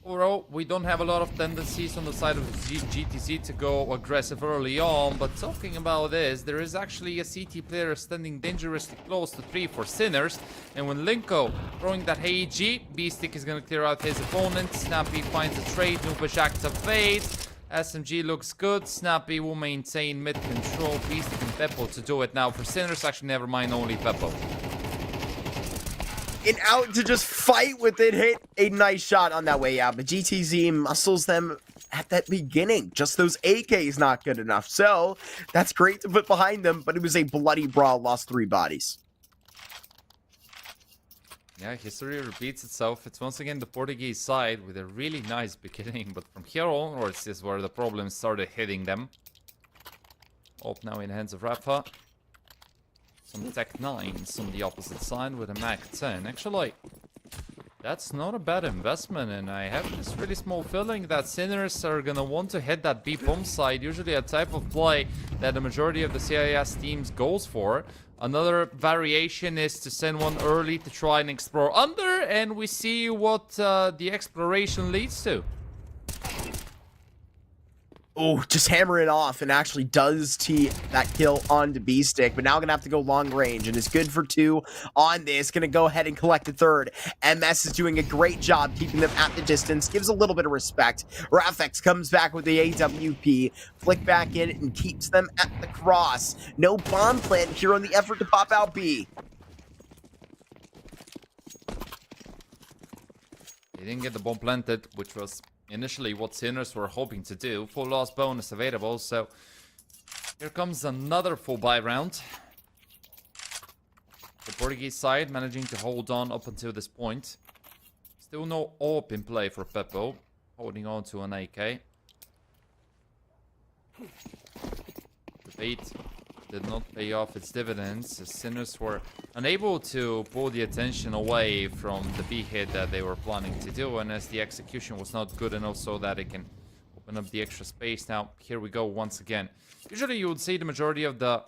Overall, we don't have a lot of tendencies on the side of GTZ to go aggressive early on, but talking about this, there is actually a CT player standing dangerously close to 3 for Sinners, and when Linko throwing that HG, B-Stick is going to clear out his opponent, Snappy finds a trade, Nubish activates, SMG looks good, Snappy will maintain mid control, B-Stick and Peppo to do it now for Sinners, actually never mind, only Peppo. And out to just fight with it, hit a nice shot on that way out, but GTZ muscles them at that beginning. Just those AKs not good enough, so that's great to put behind them, but it was a bloody brawl, lost 3 bodies. Yeah, history repeats itself. It's once again the Portuguese side with a really nice beginning, but from here onwards is where the problems started hitting them. Up now in the hands of Rafa. Some Tech 9s on the opposite side with a Mac 10. Actually, that's not a bad investment, and I have this really small feeling that Sinners are gonna want to hit that B bomb side, usually a type of play that the majority of the CIS teams goes for. Another variation is to send one early to try and explore under, and we see what the exploration leads to. Oh, just hammer it off and actually does tee that kill onto B-Stick, but now gonna have to go long range and is good for 2 on this. Gonna go ahead and collect the third. MS is doing a great job keeping them at the distance, gives a little bit of respect. Rafex comes back with the AWP, flick back in and keeps them at the cross. No bomb plant here on the effort to pop out B. They didn't get the bomb planted, which was initially what Sinners were hoping to do. Full loss bonus available, so here comes another full buy round. The Portuguese side managing to hold on up until this point. Still no AWP in play for Peppo, holding on to an AK. The bait did not pay off its dividends, as Sinners were unable to pull the attention away from the B hit that they were planning to do, and as the execution was not good enough so that it can open up the extra space. Now, here we go once again. Usually you would see the majority of the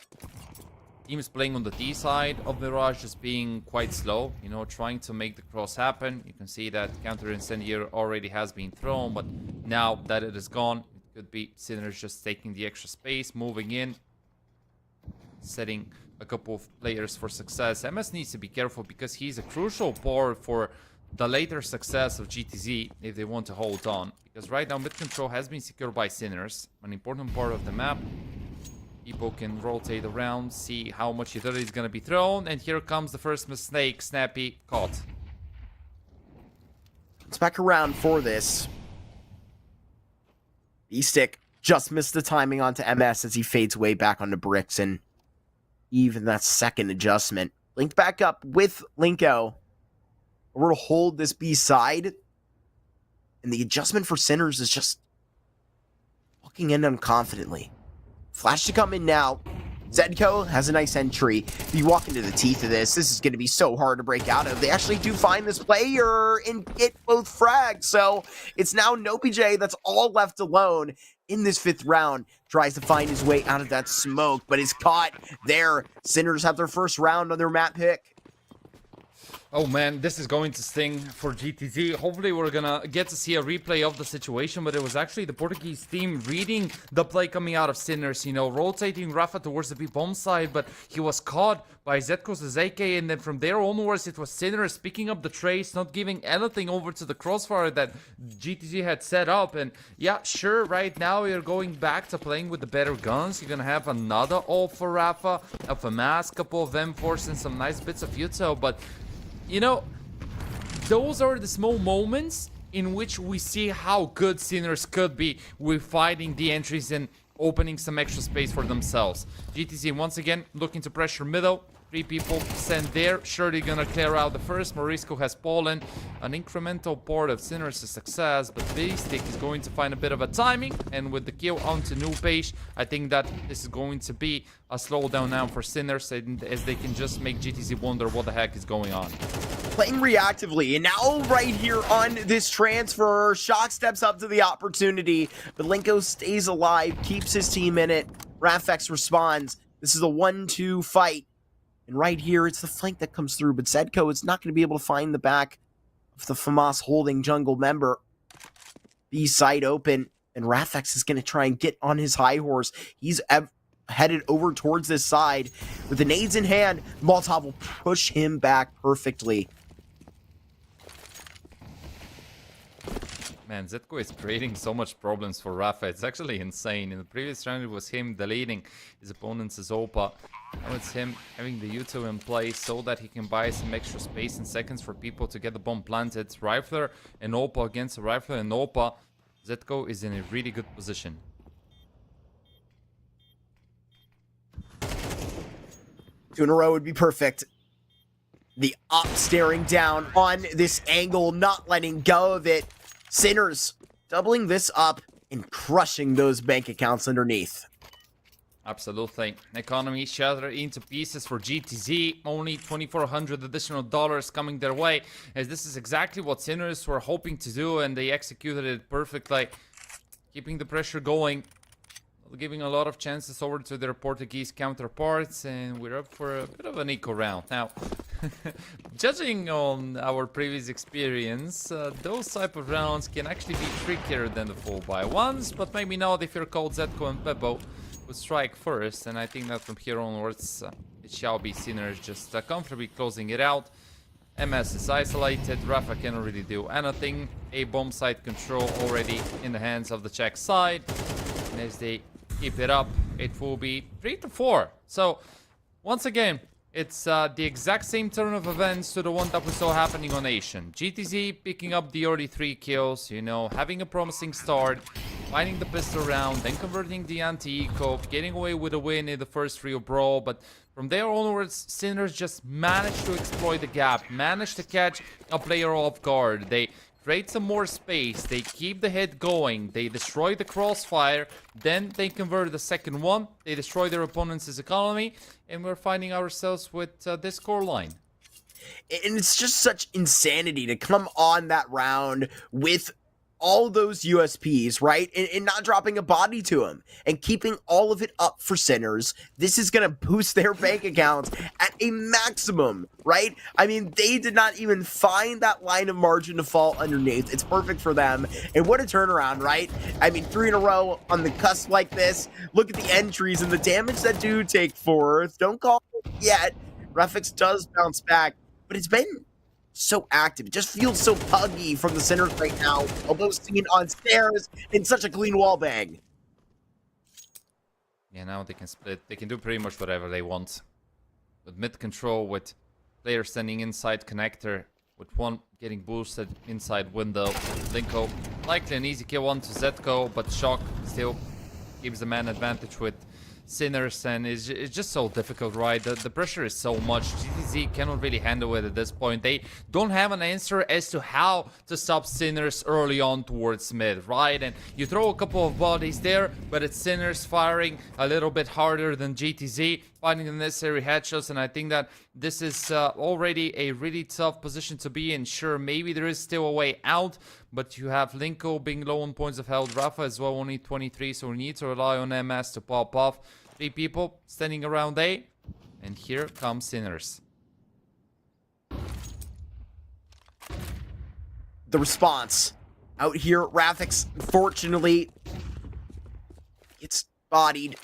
teams playing on the D side of Mirage just being quite slow, you know, trying to make the cross happen. You can see that counter incendiary already has been thrown, but now that it is gone, it could be Sinners just taking the extra space, moving in, setting a couple of players for success. MS needs to be careful because he's a crucial part for the later success of GTZ if they want to hold on. Because right now mid control has been secured by Sinners, an important part of the map. People can rotate around, see how much utility is going to be thrown, and here comes the first mistake. Snappy caught. It's back around for this. B-Stick just missed the timing onto MS as he fades way back onto bricks, and even that second adjustment. Linked back up with Linko. We're to hold this B side. And the adjustment for Sinners is just walking in unconfidently. Flash to come in now. Zedko has a nice entry. If you walk into the teeth of this is going to be so hard to break out of. They actually do find this player and get both frags. So it's now NoPJ that's all left alone in this 5th round. Tries to find his way out of that smoke, but is caught there. Sinners have their first round on their map pick. Oh man, this is going to sting for GTZ. Hopefully we're gonna get to see a replay of the situation, but it was actually the Portuguese team reading the play coming out of Sinners, you know, rotating Rafa towards the B-bomb side, but he was caught by Zetko's AK, and then from there onwards it was Sinners picking up the trace, not giving anything over to the crossfire that GTZ had set up. And yeah, sure, right now you're going back to playing with the better guns. You're gonna have another ult for Rafa, a FAMAS, couple of them forcing some nice bits of util, but you know, those are the small moments in which we see how good Sinners could be with fighting the entries and opening some extra space for themselves. GTZ once again looking to pressure middle. 3 people sent there. Surely gonna clear out the first. Morisco has fallen. An incremental part of Sinners' success, but B-Stick is going to find a bit of a timing, and with the kill onto Nubish, I think that this is going to be a slowdown now for Sinners, as they can just make GTZ wonder what the heck is going on. playing reactively, and now right here on this transfer, Shock steps up to the opportunity, but Linko stays alive, keeps his team in it. Rafex responds. This is a 1-2 fight, and right here, it's the flank that comes through, but Zedko is not going to be able to find the back of the FAMAS holding jungle member. B side open, and Rafex is going to try and get on his high horse. He's headed over towards this side with the nades in hand. Molotov will push him back perfectly. Man, Zetko is creating so much problems for Rafa. It's actually insane. In the previous round, it was him deleting his opponent's Zopa. Now it's him having the Uto in place so that he can buy some extra space and seconds for people to get the bomb planted. Rifler and Opa against Rifler and Opa. Zetko is in a really good position. Two in a row would be perfect. The up staring down on this angle, not letting go of it. Sinners doubling this up and crushing those bank accounts underneath. Absolutely. Economy shattered into pieces for GTZ. Only $2,400 additional dollars coming their way, as this is exactly what Sinners were hoping to do, and they executed it perfectly. Keeping the pressure going, giving a lot of chances over to their Portuguese counterparts, and we're up for a bit of an eco round. Now, judging on our previous experience, those type of rounds can actually be trickier than the 4x1s, but maybe not if you're called Zetko and Bebo would strike first, and I think that from here onwards, it shall be Sinners just comfortably closing it out. MS is isolated, Rafa cannot really do anything. A bomb site control already in the hands of the Czech side, and as they keep it up, it will be 3-4. So, once again, it's the exact same turn of events to the one that we saw happening on Asian. GTZ picking up the early 3 kills, you know, having a promising start, finding the pistol round, then converting the anti-eco, getting away with a win in the first real brawl, but from there onwards, Sinners just managed to exploit the gap, managed to catch a player off guard. They create some more space, they keep the hit going, they destroy the crossfire, then they convert the second one, they destroy their opponent's economy, and we're finding ourselves with this scoreline. And it's just such insanity to come on that round with all those USPs, right? And not dropping a body to him and keeping all of it up for Sinners. This is going to boost their bank accounts at a maximum, right? I mean, they did not even find that line of margin to fall underneath. It's perfect for them. And what a turnaround, right? I mean, 3 in a row on the cusp like this. Look at the entries and the damage that do take forth. Don't call it yet. Refix does bounce back, but it's been so active. It just feels so puggy from the Sinners right now, although seen on stairs in such a clean wall bang. Yeah, now they can split. They can do pretty much whatever they want. With mid control, with player standing inside connector, with one getting boosted inside window. Linko, likely an easy kill on to Zetko, but Shock still gives the man advantage with Sinners, and it's just so difficult, right? The pressure is so much. GTZ cannot really handle it at this point. They don't have an answer as to how to stop Sinners early on towards mid, right? And you throw a couple of bodies there, but it's Sinners firing a little bit harder than GTZ, finding the necessary headshots, and I think that this is already a really tough position to be in. Sure, maybe there is still a way out, but you have Linko being low on points of health, Rafa as well, only 23, so we need to rely on MS to pop off. 3 people standing around A, and here comes Sinners. The response out here, Rafix, fortunately, gets bodied.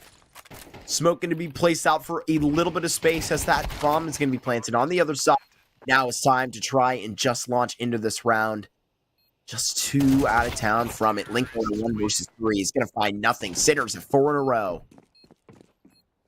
Smoke going to be placed out for a little bit of space as that bomb is going to be planted on the other side. Now it's time to try and just launch into this round. Just 2 out of town from it. Link 1 versus 3 is going to find nothing. Sinners at 4 in a row.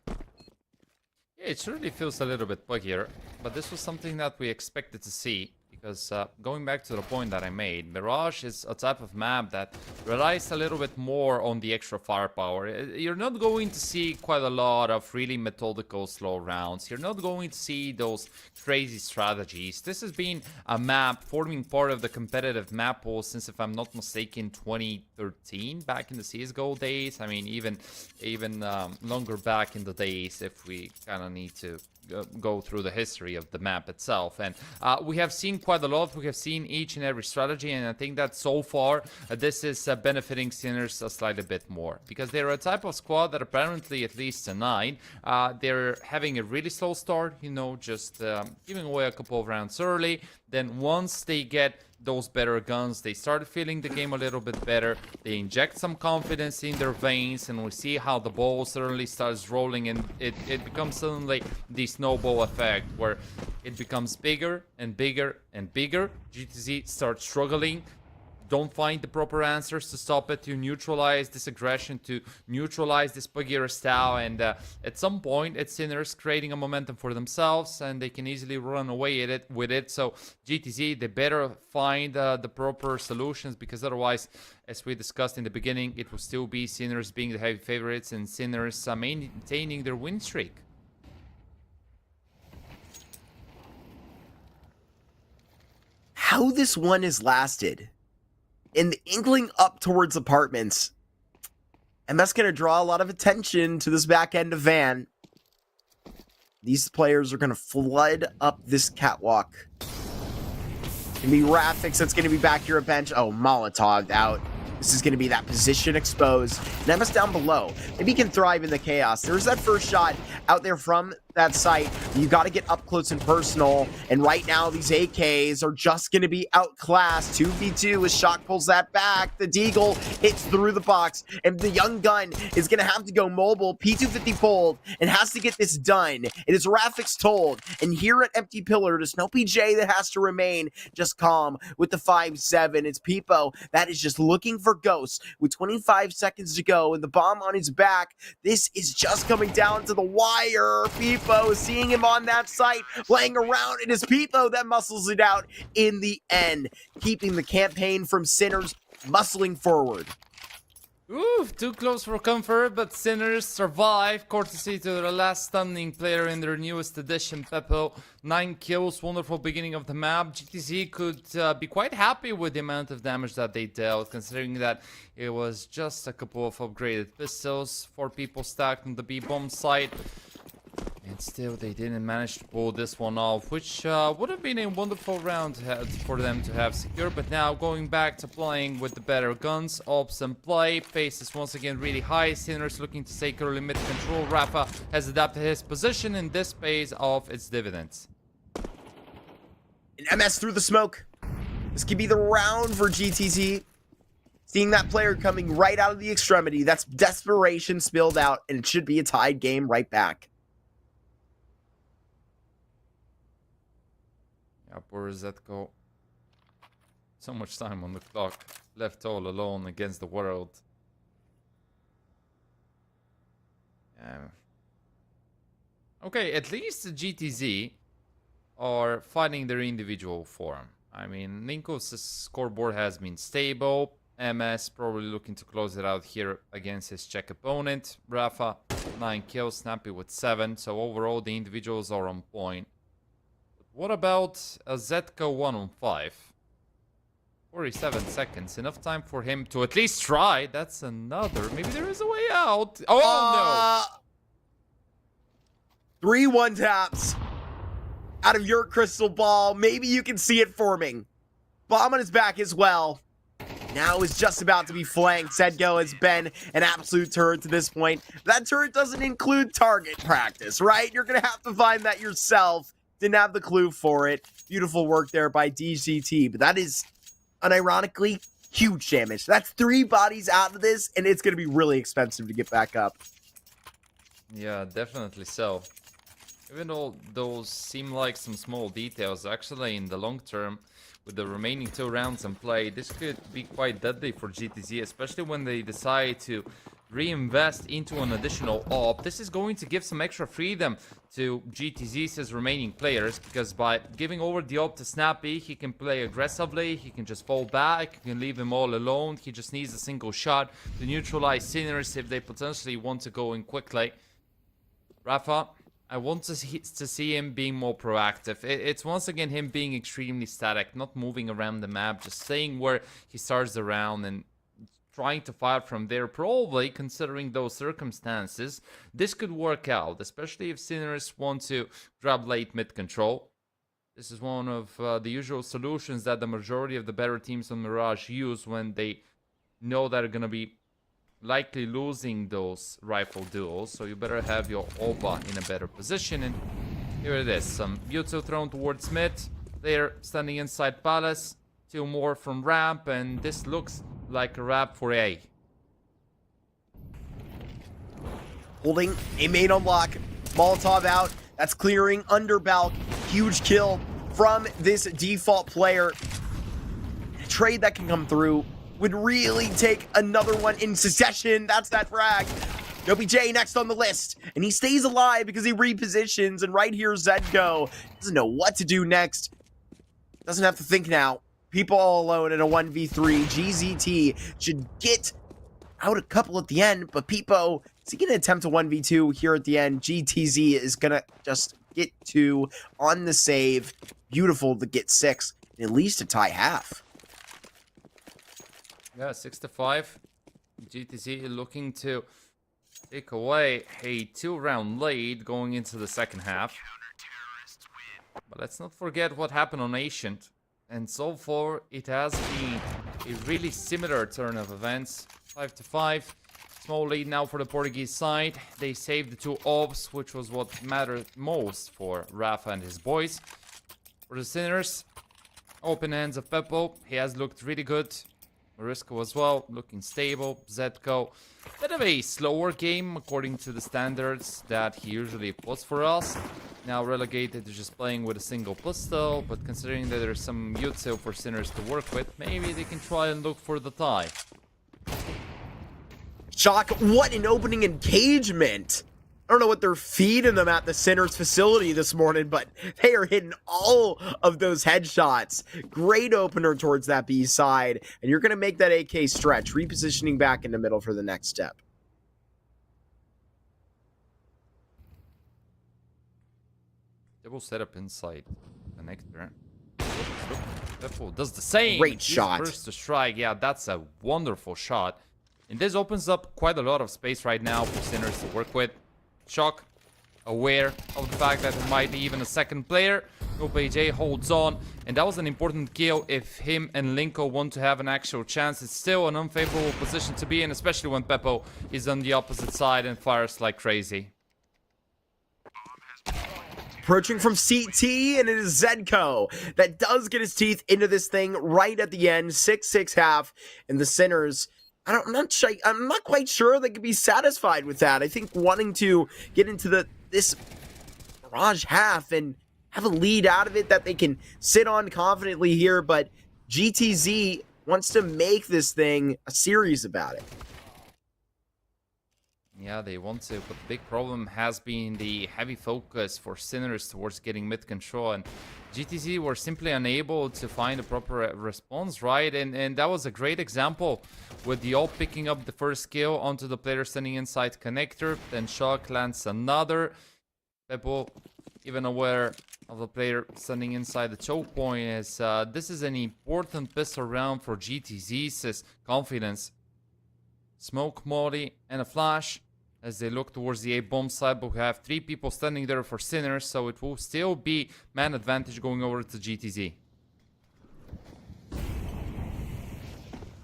Yeah, it really feels a little bit buggier, but this was something that we expected to see. Because going back to the point that I made, Mirage is a type of map that relies a little bit more on the extra firepower. You're not going to see quite a lot of really methodical slow rounds. You're not going to see those crazy strategies. This has been a map forming part of the competitive map pool since, if I'm not mistaken, 2013, back in the CSGO days. I mean, even longer back in the days, if we kind of need to go through the history of the map itself. And we have seen quite a lot. We have seen each and every strategy, and I think that so far this is benefiting Sinners a slightly bit more, because they're a type of squad that apparently, at least tonight, they're having a really slow start, you know, just giving away a couple of rounds early. Then once they get those better guns, they start feeling the game a little bit better. They inject some confidence in their veins, and we see how the ball suddenly starts rolling, and it becomes suddenly the snowball effect, where it becomes bigger and bigger and bigger. GTZ starts struggling, don't find the proper answers to stop it, to neutralize this aggression, to neutralize this Pagira style, and at some point it's Sinners creating a momentum for themselves, and they can easily run away with it. So GTZ, they better find the proper solutions, because otherwise, as we discussed in the beginning, it will still be Sinners being the heavy favorites and Sinners maintaining their win streak. How this one has lasted in the inkling up towards apartments, and that's going to draw a lot of attention to this back end of Van. These players are going to flood up this catwalk. It's going to be Rafix that's going to be back here at bench. Oh, Molotov out. This is going to be that position exposed. Nemus down below. Maybe he can thrive in the chaos. There's that first shot out there from that site. You got to get up close and personal. And right now, these AKs are just going to be outclassed. 2v2 as Shock pulls that back. The Deagle hits through the box. And the young gun is going to have to go mobile. P250 pulled and has to get this done. It is Rafix told. And here at Empty Pillar, there's no PJ that has to remain just calm with the 5-7. It's Peepo that is just looking for ghosts with 25 seconds to go and the bomb on his back. This is just coming down to the wire. Peepo seeing him on that site, playing around. It is Peepo that muscles it out in the end, keeping the campaign from Sinners muscling forward. Ooh, too close for comfort, but Sinners survive, courtesy to the last stunning player in their newest edition, Pepo. 9 kills, wonderful beginning of the map. GTZ could be quite happy with the amount of damage that they dealt, considering that it was just a couple of upgraded pistols, 4 people stacked on the B-bomb site. And still, they didn't manage to pull this one off, which would have been a wonderful round for them to have secured. But now, going back to playing with the better guns, ops and play. Pace is once again really high. Sinners looking to take early mid control. Rafa has adapted his position, and this pays off its dividends. An MS through the smoke. This could be the round for GTZ. Seeing that player coming right out of the extremity, that's desperation spilled out, and it should be a tied game right back. Yeah, poor Zetko. So much time on the clock. Left all alone against the world. Okay, at least the GTZ are finding their individual form. I mean, Ninko's scoreboard has been stable. MS probably looking to close it out here against his Czech opponent. Rafa, 9 kills, Snappy with 7. So overall, the individuals are on point. What about a Zetko 1 on 5? 47 seconds. Enough time for him to at least try. That's another. Maybe there is a way out. Oh, no. 3-1 taps. Out of your crystal ball. Maybe you can see it forming. Bomb on his back as well. Now is just about to be flanked. Zedgo has been an absolute turret to this point. That turret doesn't include target practice, right? You're going to have to find that yourself. Didn't have the clue for it. Beautiful work there by DCT, but that is unironically huge damage. That's 3 bodies out of this, and it's going to be really expensive to get back up. yeah, definitely so. Even though those seem like some small details, actually in the long term, with the remaining 2 rounds in play, this could be quite deadly for GTZ, especially when they decide to reinvest into an additional op. This is going to give some extra freedom to GTZ's remaining players, because by giving over the op to Snappy, he can play aggressively, he can just fall back, you can leave him all alone, he just needs a single shot to neutralize Sinners if they potentially want to go in quickly. Rafa, I want to see him being more proactive. It's once again him being extremely static, not moving around the map, just staying where he starts the round and trying to fight from there. Probably, considering those circumstances, this could work out, especially if Sinners want to grab late mid control. This is one of the usual solutions that the majority of the better teams on Mirage use when they know that they're going to be likely losing those rifle duels. So you better have your Oba in a better position. And here it is. Some Veto thrown towards mid. They're standing inside Palace. 2 more from ramp. And this looks like a wrap for A. Holding a main unlock. Molotov out. That's clearing under Balk. Huge kill from this default player. A trade that can come through would really take another one in succession. That's that frag. OBJ next on the list, and he stays alive because he repositions, and right here Zedko doesn't know what to do next. Doesn't have to think now. People all alone in a 1v3. GZT should get out a couple at the end, but Peepo, is he going to attempt a 1v2 here at the end? GTZ is going to just get 2 on the save. Beautiful to get 6, and at least to tie half. Yeah, 6-5. GTZ looking to take away a 2-round lead going into the second half. But let's not forget what happened on Ancient. And so far, it has been a really similar turn of events. 5-5. Small lead now for the Portuguese side. They saved the 2 orbs, which was what mattered most for Rafa and his boys. For the Sinners, open hands of Peppo. He has looked really good. Mariska as well, looking stable. Zedko, bit of a slower game according to the standards that he usually puts for us. Now relegated to just playing with a single pistol, but considering that there's some Jutsu for Sinners to work with, maybe they can try and look for the tie. Shock, what an opening engagement! I don't know what they're feeding them at the Sinners facility this morning, but they are hitting all of those headshots. Great opener towards that B side, and you're going to make that AK stretch, repositioning back in the middle for the next step. They will set up inside connector. Peppo does the same. Great He's shot. First to strike. Yeah, that's a wonderful shot. And this opens up quite a lot of space right now for Sinners to work with. Shock, aware of the fact that there might be even a second player. OBJ holds on, and that was an important kill if him and Linko want to have an actual chance. It's still an unfavorable position to be in, especially when Peppo is on the opposite side and fires like crazy. Approaching from CT, and it is Zedko that does get his teeth into this thing right at the end. 6-6 half, and the Sinners, I'm not quite sure they could be satisfied with that. I think wanting to get into this Mirage half and have a lead out of it that they can sit on confidently here, but GTZ wants to make this thing a series about it. Yeah, they want to, but the big problem has been the heavy focus for Sinners towards getting mid control, and GTZ were simply unable to find a proper response, right? And that was a great example with the all picking up the first kill onto the player standing inside connector, then Shock lands another. Peppo, even aware of the player standing inside the choke point, is this is an important pistol round for GTZ's confidence. Smoke, Monte, and a flash as they look towards the A-bomb side, but we have 3 people standing there for Sinners, so it will still be man advantage going over to GTZ.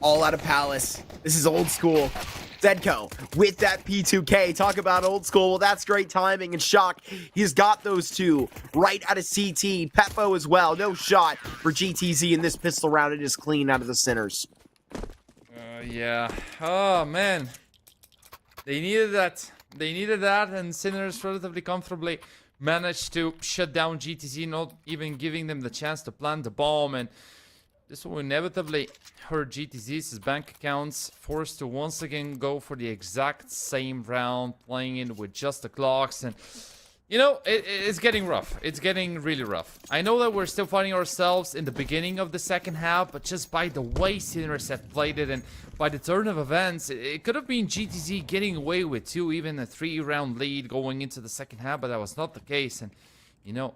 All out of Palace. This is old school. Zedko with that P2K. Talk about old school. Well, that's great timing. And Shock, he's got those 2 right out of CT. Peppo as well. No shot for GTZ in this pistol round. It is clean out of the Sinners. Yeah. Oh, man. They needed that. They needed that, and Sinners relatively comfortably managed to shut down GTZ, not even giving them the chance to plant the bomb, and this will inevitably hurt GTZ's bank accounts, forced to once again go for the exact same round, playing it with just the clocks, and you know, it's getting rough. It's getting really rough. I know that we're still finding ourselves in the beginning of the second half, but just by the way Sinners have played it and by the turn of events, it could have been GTZ getting away with 2, even a 3-round lead going into the second half, but that was not the case. And, you know,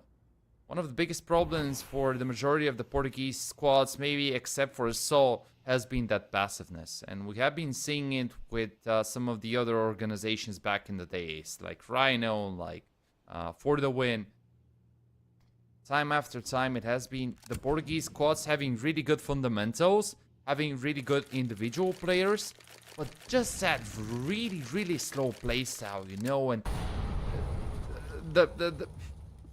one of the biggest problems for the majority of the Portuguese squads, maybe except for Sol, has been that passiveness. And we have been seeing it with some of the other organizations back in the days, like Rhino, like For the Win. Time after time, it has been the Portuguese squads having really good fundamentals, having really good individual players, but just that really, really slow playstyle, you know, and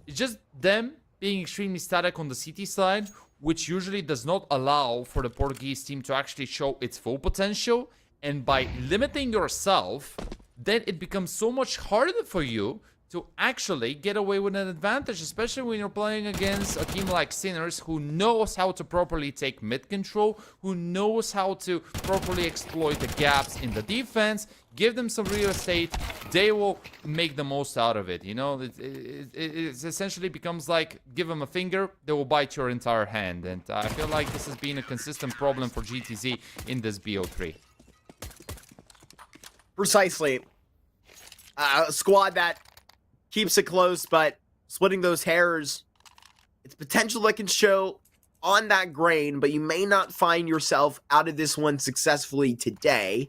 it's just them being extremely static on the CT side, which usually does not allow for the Portuguese team to actually show its full potential. And by limiting yourself, then it becomes so much harder for you to actually get away with an advantage, especially when you're playing against a team like Sinners, who knows how to properly take mid control, who knows how to properly exploit the gaps in the defense, give them some real estate, they will make the most out of it, you know? It essentially becomes like, give them a finger, they will bite your entire hand, and I feel like this has been a consistent problem for GTZ in this BO3. Precisely. A squad that keeps it close, but splitting those hairs, it's potential that can show on that grain, but you may not find yourself out of this one successfully today.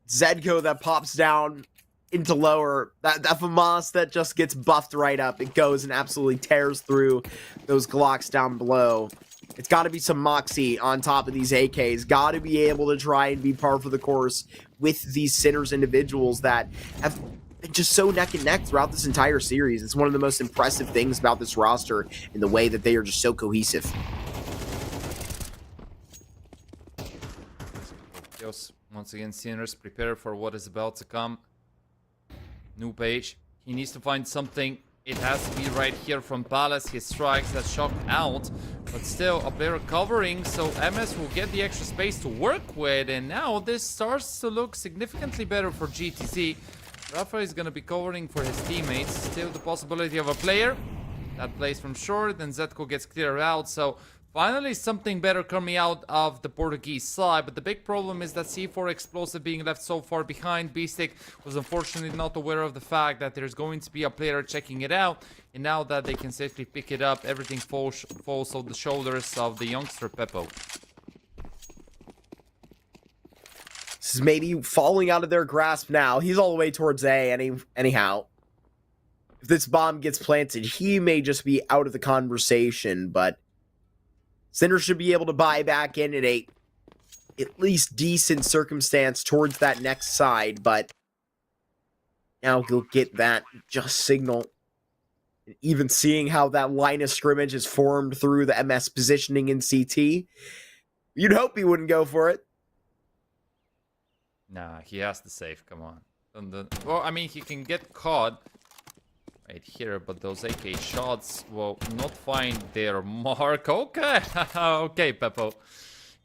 Zedko that pops down into lower, that FAMAS that just gets buffed right up. It goes and absolutely tears through those Glocks down below. It's got to be some moxie on top of these AKs. Got to be able to try and be par for the course with these Sinners individuals that have been just so neck and neck throughout this entire series. It's one of the most impressive things about this roster in the way that they are just so cohesive. Once again, Sinners prepare for what is about to come. New page. He needs to find something. It has to be right here from Palace. His strikes that shocked out, but still a player covering, so MS will get the extra space to work with, and now this starts to look significantly better for GTZ. Rafa is going to be covering for his teammates. Still the possibility of a player that plays from short, then Zetko gets cleared out, so finally something better coming out of the Portuguese side, but the big problem is that C4 Explosive being left so far behind. Beastic was unfortunately not aware of the fact that there's going to be a player checking it out, and now that they can safely pick it up, everything falls on the shoulders of the youngster Peppo. This is maybe falling out of their grasp now. He's all the way towards A anyhow. If this bomb gets planted, he may just be out of the conversation, but Sinners should be able to buy back in at a at least decent circumstance towards that next side, but now he'll get that just signal. And even seeing how that line of scrimmage is formed through the MS positioning in CT, you'd hope he wouldn't go for it. Nah, he has to save, come on. Well, I mean, he can get caught right here, but those AK shots will not find their mark. Okay, okay, Peppo.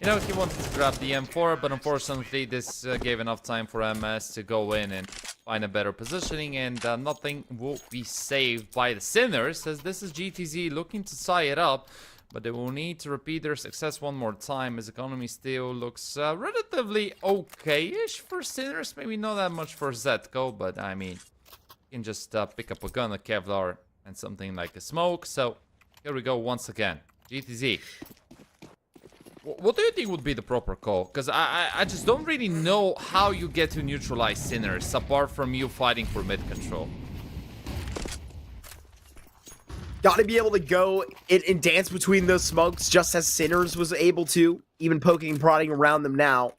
You know, he wanted to grab the M4, but unfortunately this gave enough time for MS to go in and find a better positioning, and nothing will be saved by the Sinners, as this is GTZ looking to tie it up, but they will need to repeat their success one more time, as economy still looks relatively okay-ish for Sinners, maybe not that much for Zetko, but I mean, you can just pick up a gun, a Kevlar, and something like a smoke. So here we go once again. GTZ. What do you think would be the proper call? Because I just don't really know how you get to neutralize Sinners, apart from you fighting for mid control. Got to be able to go and dance between those smokes, just as Sinners was able to, even poking and prodding around them now.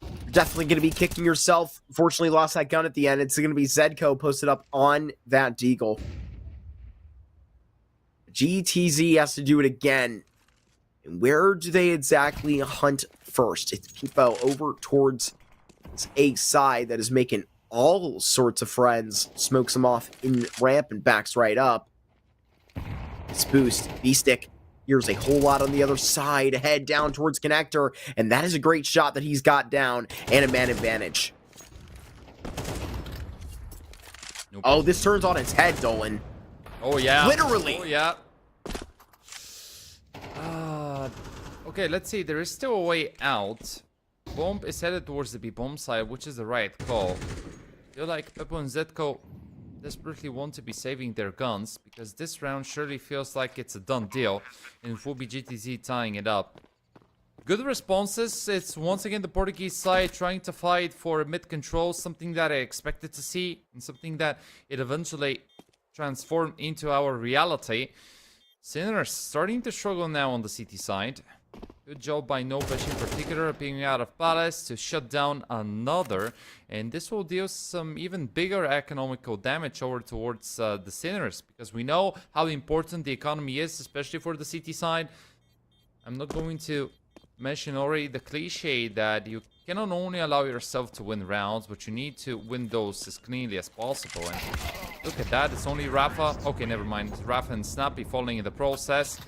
You're definitely going to be kicking yourself. Unfortunately, lost that gun at the end. It's going to be Zedko posted up on that deagle. GTZ has to do it again. And where do they exactly hunt first? It's Pipo over towards A side that is making all sorts of friends. Smokes them off in ramp and backs right up. This boost, B-Stick. Here's a whole lot on the other side, head down towards Connector, and that is a great shot that he's got down, and a man advantage. Nope. Oh, this turns on its head, Dolan. Oh, yeah. Literally. Oh, yeah. Okay, let's see. There is still a way out. Bomb is headed towards the B-bomb side, which is the right call. I feel like Peppo and Zetko desperately want to be saving their guns because this round surely feels like it's a done deal, and it will be GTZ tying it up. Good responses. It's once again the Portuguese side trying to fight for mid control, something that I expected to see and something that it eventually transformed into our reality. Sinners starting to struggle now on the CT side. Good job by Nopesh in particular, being out of Palace to shut down another. And this will deal some even bigger economical damage over towards the Sinners, because we know how important the economy is, especially for the CT side. I'm not going to mention already the cliche that you cannot only allow yourself to win rounds, but you need to win those as cleanly as possible. And look at that, it's only Rafa. Okay, never mind. It's Rafa and Snappy falling in the process.